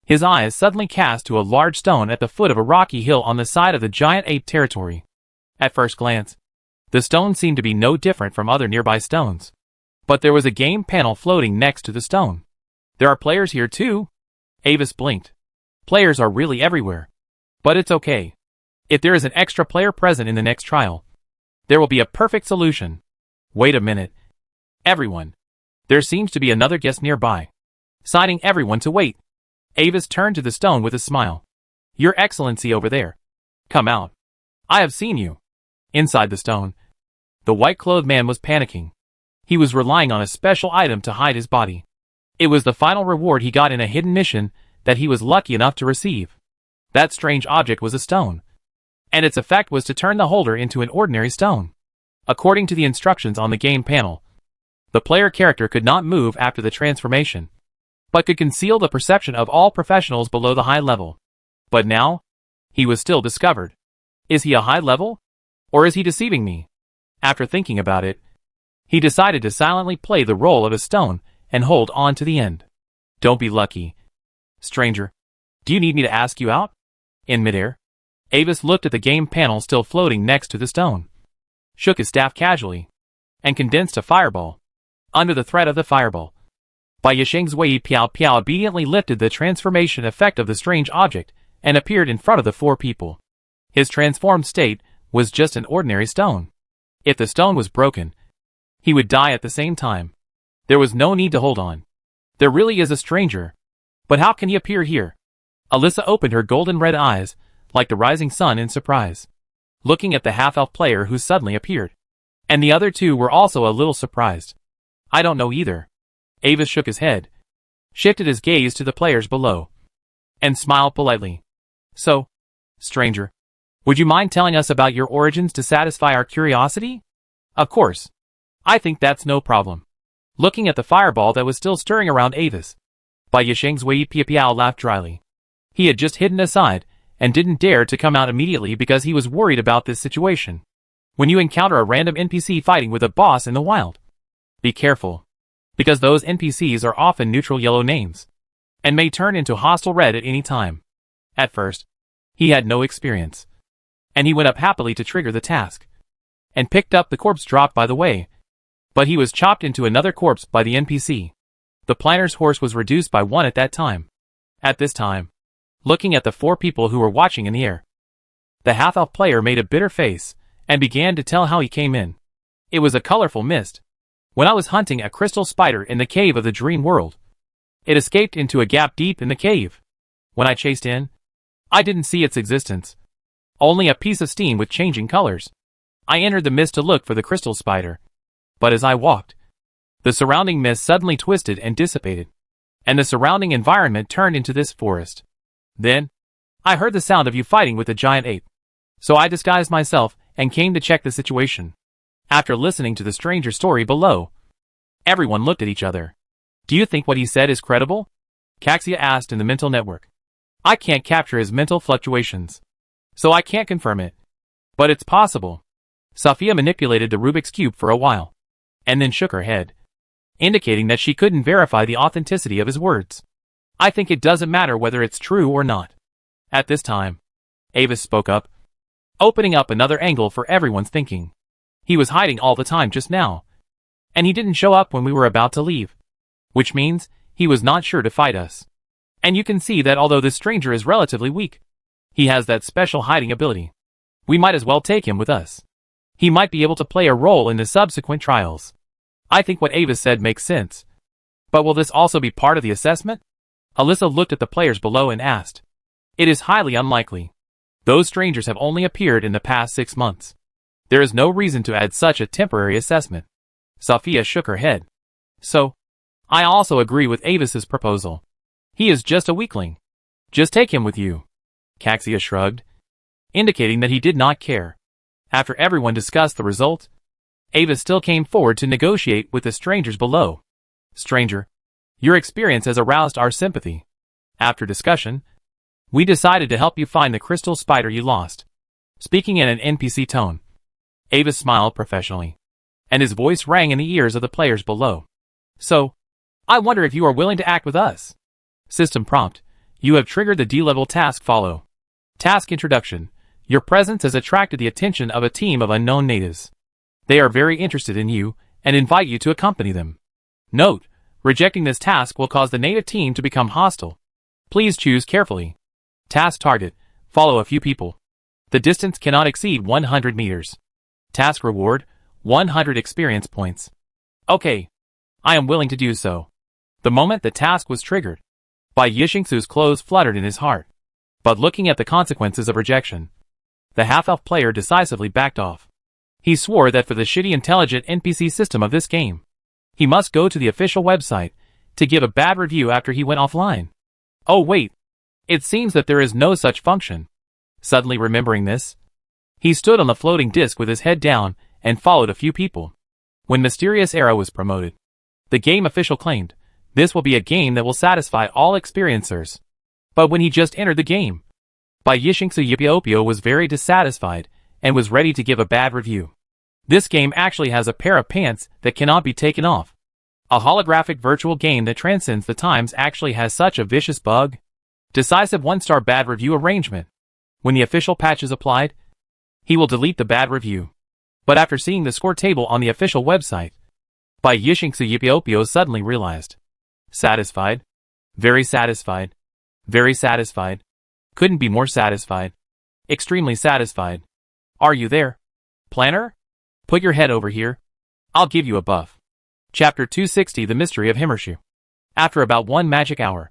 his eyes suddenly cast to a large stone at the foot of a rocky hill on the side of the giant ape territory. At first glance, the stone seemed to be no different from other nearby stones. But there was a game panel floating next to the stone. There are players here too? Avis blinked. Players are really everywhere. But it's okay. If there is an extra player present in the next trial, there will be a perfect solution. Wait a minute. Everyone. There seems to be another guest nearby. Signing everyone to wait. Avis turned to the stone with a smile. Your Excellency over there. Come out. I have seen you. Inside the stone, the white-clothed man was panicking. He was relying on a special item to hide his body. It was the final reward he got in a hidden mission that he was lucky enough to receive. That strange object was a stone, and its effect was to turn the holder into an ordinary stone. According to the instructions on the game panel, the player character could not move after the transformation, but could conceal the perception of all professionals below the high level. But now, he was still discovered. Is he a high level? Or is he deceiving me? After thinking about it, he decided to silently play the role of a stone and hold on to the end. Don't be lucky. Stranger, do you need me to ask you out? In midair, Avis looked at the game panel still floating next to the stone, shook his staff casually, and condensed a fireball. Under the threat of the fireball, Bai Yisheng's Wei Piao Piao obediently lifted the transformation effect of the strange object and appeared in front of the four people. His transformed state was just an ordinary stone. If the stone was broken, he would die at the same time. There was no need to hold on. There really is a stranger. But how can he appear here? Alyssa opened her golden red eyes, like the rising sun in surprise, looking at the half-elf player who suddenly appeared. And the other two were also a little surprised. I don't know either. Avis shook his head, shifted his gaze to the players below, and smiled politely. So, stranger, would you mind telling us about your origins to satisfy our curiosity? Of course. I think that's no problem. Looking at the fireball that was still stirring around Avis, Bai Yisheng's Wei Piao laughed dryly. He had just hidden aside, and didn't dare to come out immediately because he was worried about this situation. When you encounter a random NPC fighting with a boss in the wild, be careful, because those NPCs are often neutral yellow names, and may turn into hostile red at any time. At first, he had no experience, and he went up happily to trigger the task, and picked up the corpse dropped by the way, but he was chopped into another corpse by the NPC. The planner's horse was reduced by 1 at that time. At this time, looking at the four people who were watching in the air, the half-elf player made a bitter face, and began to tell how he came in. It was a colorful mist. When I was hunting a crystal spider in the cave of the dream world, it escaped into a gap deep in the cave. When I chased in, I didn't see its existence. Only a piece of steam with changing colors. I entered the mist to look for the crystal spider. But as I walked, the surrounding mist suddenly twisted and dissipated, and the surrounding environment turned into this forest. Then, I heard the sound of you fighting with the giant ape. So I disguised myself and came to check the situation. After listening to the stranger's story below, everyone looked at each other. Do you think what he said is credible? Caxia asked in the mental network. I can't capture his mental fluctuations, so I can't confirm it. But it's possible. Sophia manipulated the Rubik's Cube for a while, and then shook her head, indicating that she couldn't verify the authenticity of his words. I think it doesn't matter whether it's true or not. At this time, Avis spoke up, opening up another angle for everyone's thinking. He was hiding all the time just now, and he didn't show up when we were about to leave, which means he was not sure to fight us. And you can see that although this stranger is relatively weak, he has that special hiding ability. We might as well take him with us. He might be able to play a role in the subsequent trials. I think what Avis said makes sense. But will this also be part of the assessment? Alyssa looked at the players below and asked. It is highly unlikely. Those strangers have only appeared in the past 6 months. There is no reason to add such a temporary assessment. Sophia shook her head. So, I also agree with Avis's proposal. He is just a weakling. Just take him with you. Caxia shrugged, indicating that he did not care. After everyone discussed the result, Avis still came forward to negotiate with the strangers below. Stranger, your experience has aroused our sympathy. After discussion, we decided to help you find the crystal spider you lost. Speaking in an NPC tone, Avis smiled professionally, and his voice rang in the ears of the players below. So, I wonder if you are willing to act with us. System prompt. You have triggered the D-level task follow. Task introduction. Your presence has attracted the attention of a team of unknown natives. They are very interested in you and invite you to accompany them. Note, rejecting this task will cause the native team to become hostile. Please choose carefully. Task target. Follow a few people. The distance cannot exceed 100 meters. Task reward. 100 experience points. Okay. I am willing to do so. The moment the task was triggered, Bai Yishengsu's clothes fluttered in his heart. But looking at the consequences of rejection, the half-elf player decisively backed off. He swore that for the shitty intelligent NPC system of this game, he must go to the official website to give a bad review after he went offline. Oh wait, it seems that there is no such function. Suddenly remembering this, he stood on the floating disc with his head down and followed a few people. When Mysterious Era was promoted, the game official claimed, this will be a game that will satisfy all experiencers. But when he just entered the game, Bai Yishengsu Yipiopio was very dissatisfied and was ready to give a bad review. This game actually has a pair of pants that cannot be taken off. A holographic virtual game that transcends the times actually has such a vicious bug. Decisive 1-star bad review arrangement. When the official patch is applied, he will delete the bad review. But after seeing the score table on the official website, Bai Yishing suddenly realized. Satisfied. Very satisfied. Very satisfied. Couldn't be more satisfied. Extremely satisfied. Are you there? Planner? Put your head over here. I'll give you a buff. Chapter 260 The Mystery of Himmershu. After about 1 magic hour,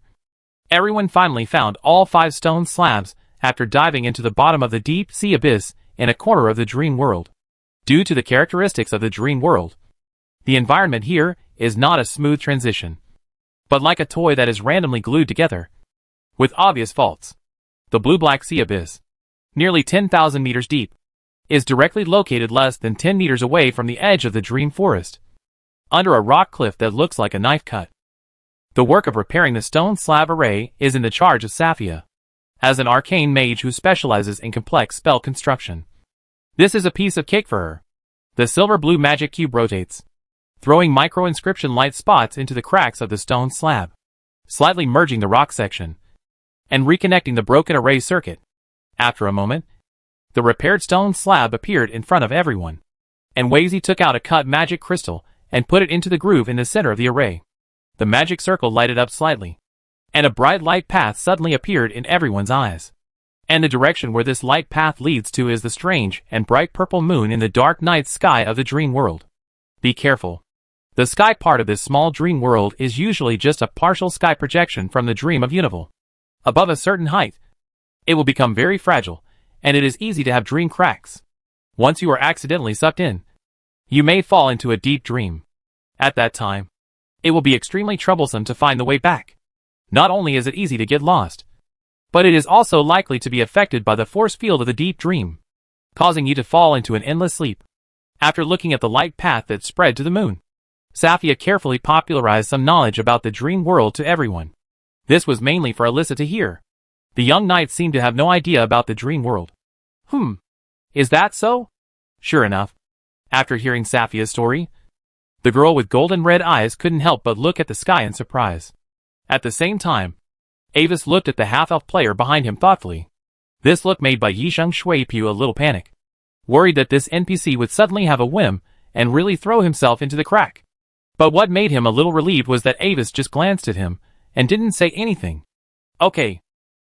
everyone finally found all 5 stone slabs after diving into the bottom of the deep sea abyss in a corner of the dream world. Due to the characteristics of the dream world, the environment here is not a smooth transition, but like a toy that is randomly glued together, with obvious faults. The blue-black sea abyss, nearly 10,000 meters deep, is directly located less than 10 meters away from the edge of the dream forest, under a rock cliff that looks like a knife cut. The work of repairing the stone slab array is in the charge of Safia, as an arcane mage who specializes in complex spell construction. This is a piece of cake for her. The silver-blue magic cube rotates, throwing micro-inscription light spots into the cracks of the stone slab, slightly merging the rock section, and reconnecting the broken array circuit. After a moment, the repaired stone slab appeared in front of everyone, and Wazy took out a cut magic crystal and put it into the groove in the center of the array. The magic circle lighted up slightly, and a bright light path suddenly appeared in everyone's eyes. And the direction where this light path leads to is the strange and bright purple moon in the dark night sky of the dream world. Be careful. The sky part of this small dream world is usually just a partial sky projection from the dream of Unival. Above a certain height, it will become very fragile, and it is easy to have dream cracks. Once you are accidentally sucked in, you may fall into a deep dream. At that time, it will be extremely troublesome to find the way back. Not only is it easy to get lost, but it is also likely to be affected by the force field of the deep dream, causing you to fall into an endless sleep. After looking at the light path that spread to the moon, Safia carefully popularized some knowledge about the dream world to everyone. This was mainly for Alyssa to hear. The young knight seemed to have no idea about the dream world. Is that so? Sure enough. After hearing Safia's story, the girl with golden red eyes couldn't help but look at the sky in surprise. At the same time, Avis looked at the half-elf player behind him thoughtfully. This look made by Yisheng Shuipu a little panic, worried that this NPC would suddenly have a whim and really throw himself into the crack. But what made him a little relieved was that Avis just glanced at him and didn't say anything. Okay,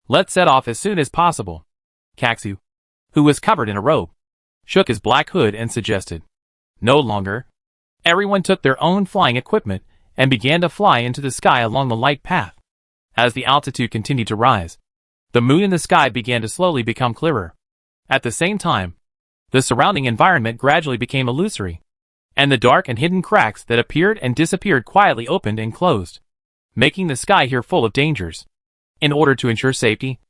let's set off as soon as possible. Kaxu, who was covered in a robe, shook his black hood and suggested. No longer. Everyone took their own flying equipment and began to fly into the sky along the light path. As the altitude continued to rise, the moon in the sky began to slowly become clearer. At the same time, the surrounding environment gradually became illusory, and the dark and hidden cracks that appeared and disappeared quietly opened and closed, making the sky here full of dangers. In order to ensure safety,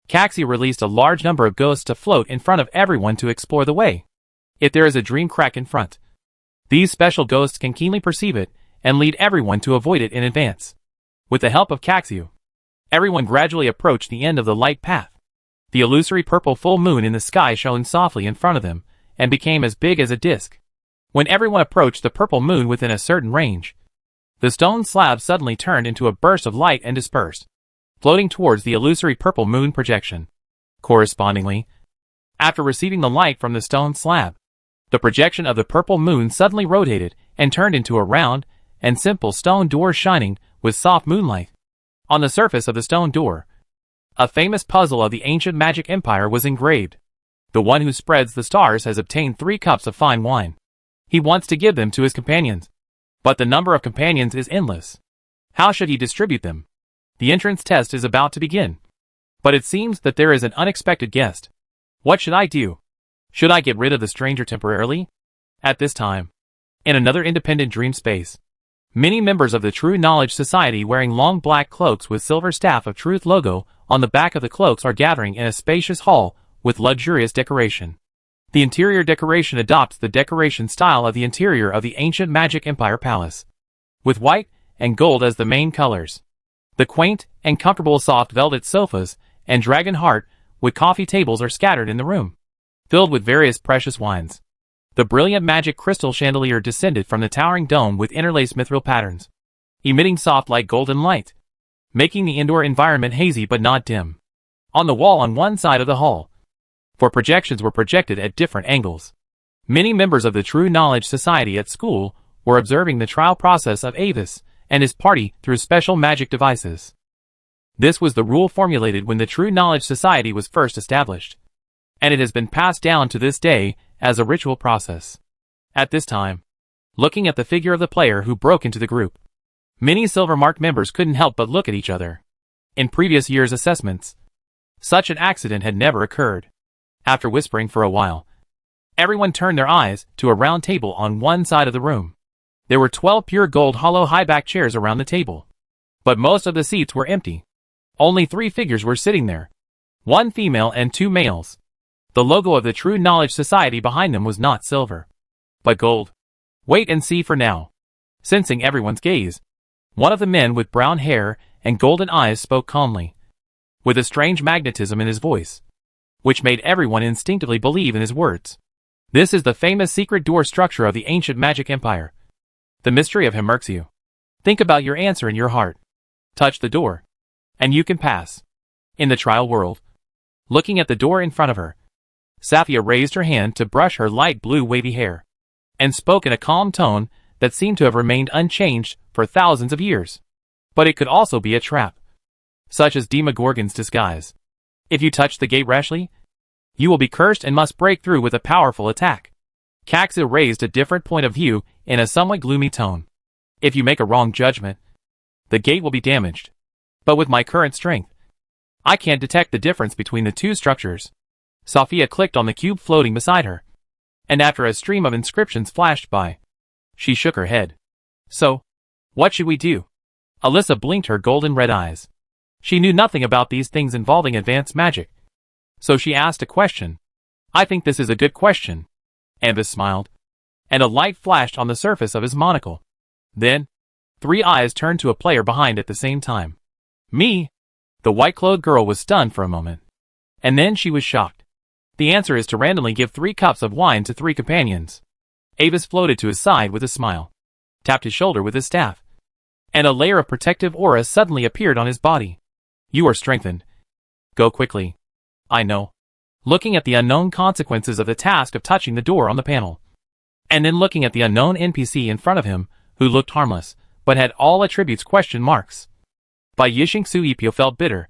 Kaxu released a large number of ghosts to float in front of everyone to explore the way. If there is a dream crack in front, these special ghosts can keenly perceive it and lead everyone to avoid it in advance. With the help of Kaxu, everyone gradually approached the end of the light path. The illusory purple full moon in the sky shone softly in front of them and became as big as a disc. When everyone approached the purple moon within a certain range, the stone slab suddenly turned into a burst of light and dispersed, floating towards the illusory purple moon projection. Correspondingly, after receiving the light from the stone slab, the projection of the purple moon suddenly rotated and turned into a round and simple stone door shining with soft moonlight. On the surface of the stone door, a famous puzzle of the ancient magic empire was engraved. The one who spreads the stars has obtained 3 cups of fine wine. He wants to give them to his companions, but the number of companions is endless. How should he distribute them? The entrance test is about to begin, but it seems that there is an unexpected guest. What should I do? Should I get rid of the stranger temporarily? At this time, in another independent dream space, many members of the True Knowledge Society wearing long black cloaks with silver Staff of Truth logo on the back of the cloaks are gathering in a spacious hall with luxurious decoration. The interior decoration adopts the decoration style of the interior of the ancient Magic Empire Palace, with white and gold as the main colors. The quaint and comfortable soft velvet sofas and dragon heart wood coffee tables are scattered in the room, filled with various precious wines. The brilliant magic crystal chandelier descended from the towering dome with interlaced mithril patterns, emitting soft light golden light, making the indoor environment hazy but not dim. On the wall on one side of the hall, for projections were projected at different angles. Many members of the True Knowledge Society at school were observing the trial process of Avis and his party through special magic devices. This was the rule formulated when the True Knowledge Society was first established, and it has been passed down to this day as a ritual process. At this time, looking at the figure of the player who broke into the group, many Silver-marked members couldn't help but look at each other. In previous years' assessments, such an accident had never occurred. After whispering for a while, everyone turned their eyes to a round table on one side of the room. There were 12 pure gold hollow high-back chairs around the table, but most of the seats were empty. Only 3 figures were sitting there, 1 female and 2 males. The logo of the True Knowledge Society behind them was not silver, but gold. Wait and see for now. Sensing everyone's gaze, one of the men with brown hair and golden eyes spoke calmly, with a strange magnetism in his voice, which made everyone instinctively believe in his words. This is the famous secret door structure of the ancient magic empire. The mystery of him irks you. Think about your answer in your heart. Touch the door, and you can pass. In the trial world, looking at the door in front of her, Safia raised her hand to brush her light blue wavy hair, and spoke in a calm tone that seemed to have remained unchanged for thousands of years. But it could also be a trap, such as Demogorgon's disguise. If you touch the gate rashly, you will be cursed and must break through with a powerful attack. Caxu raised a different point of view in a somewhat gloomy tone. If you make a wrong judgment, the gate will be damaged. But with my current strength, I can't detect the difference between the 2 structures. Safia clicked on the cube floating beside her, and after a stream of inscriptions flashed by, she shook her head. So, what should we do? Alyssa blinked her golden red eyes. She knew nothing about these things involving advanced magic, so she asked a question. I think this is a good question. Ambus smiled, and a light flashed on the surface of his monocle. Then, 3 eyes turned to a player behind at the same time. Me? The white-clothed girl was stunned for a moment, and then she was shocked. The answer is to randomly give 3 cups of wine to 3 companions. Avis floated to his side with a smile, tapped his shoulder with his staff, and a layer of protective aura suddenly appeared on his body. You are strengthened. Go quickly. I know. Looking at the unknown consequences of the task of touching the door on the panel, and then looking at the unknown NPC in front of him, who looked harmless, but had all attributes question marks. By Yixing Su Ipio felt bitter,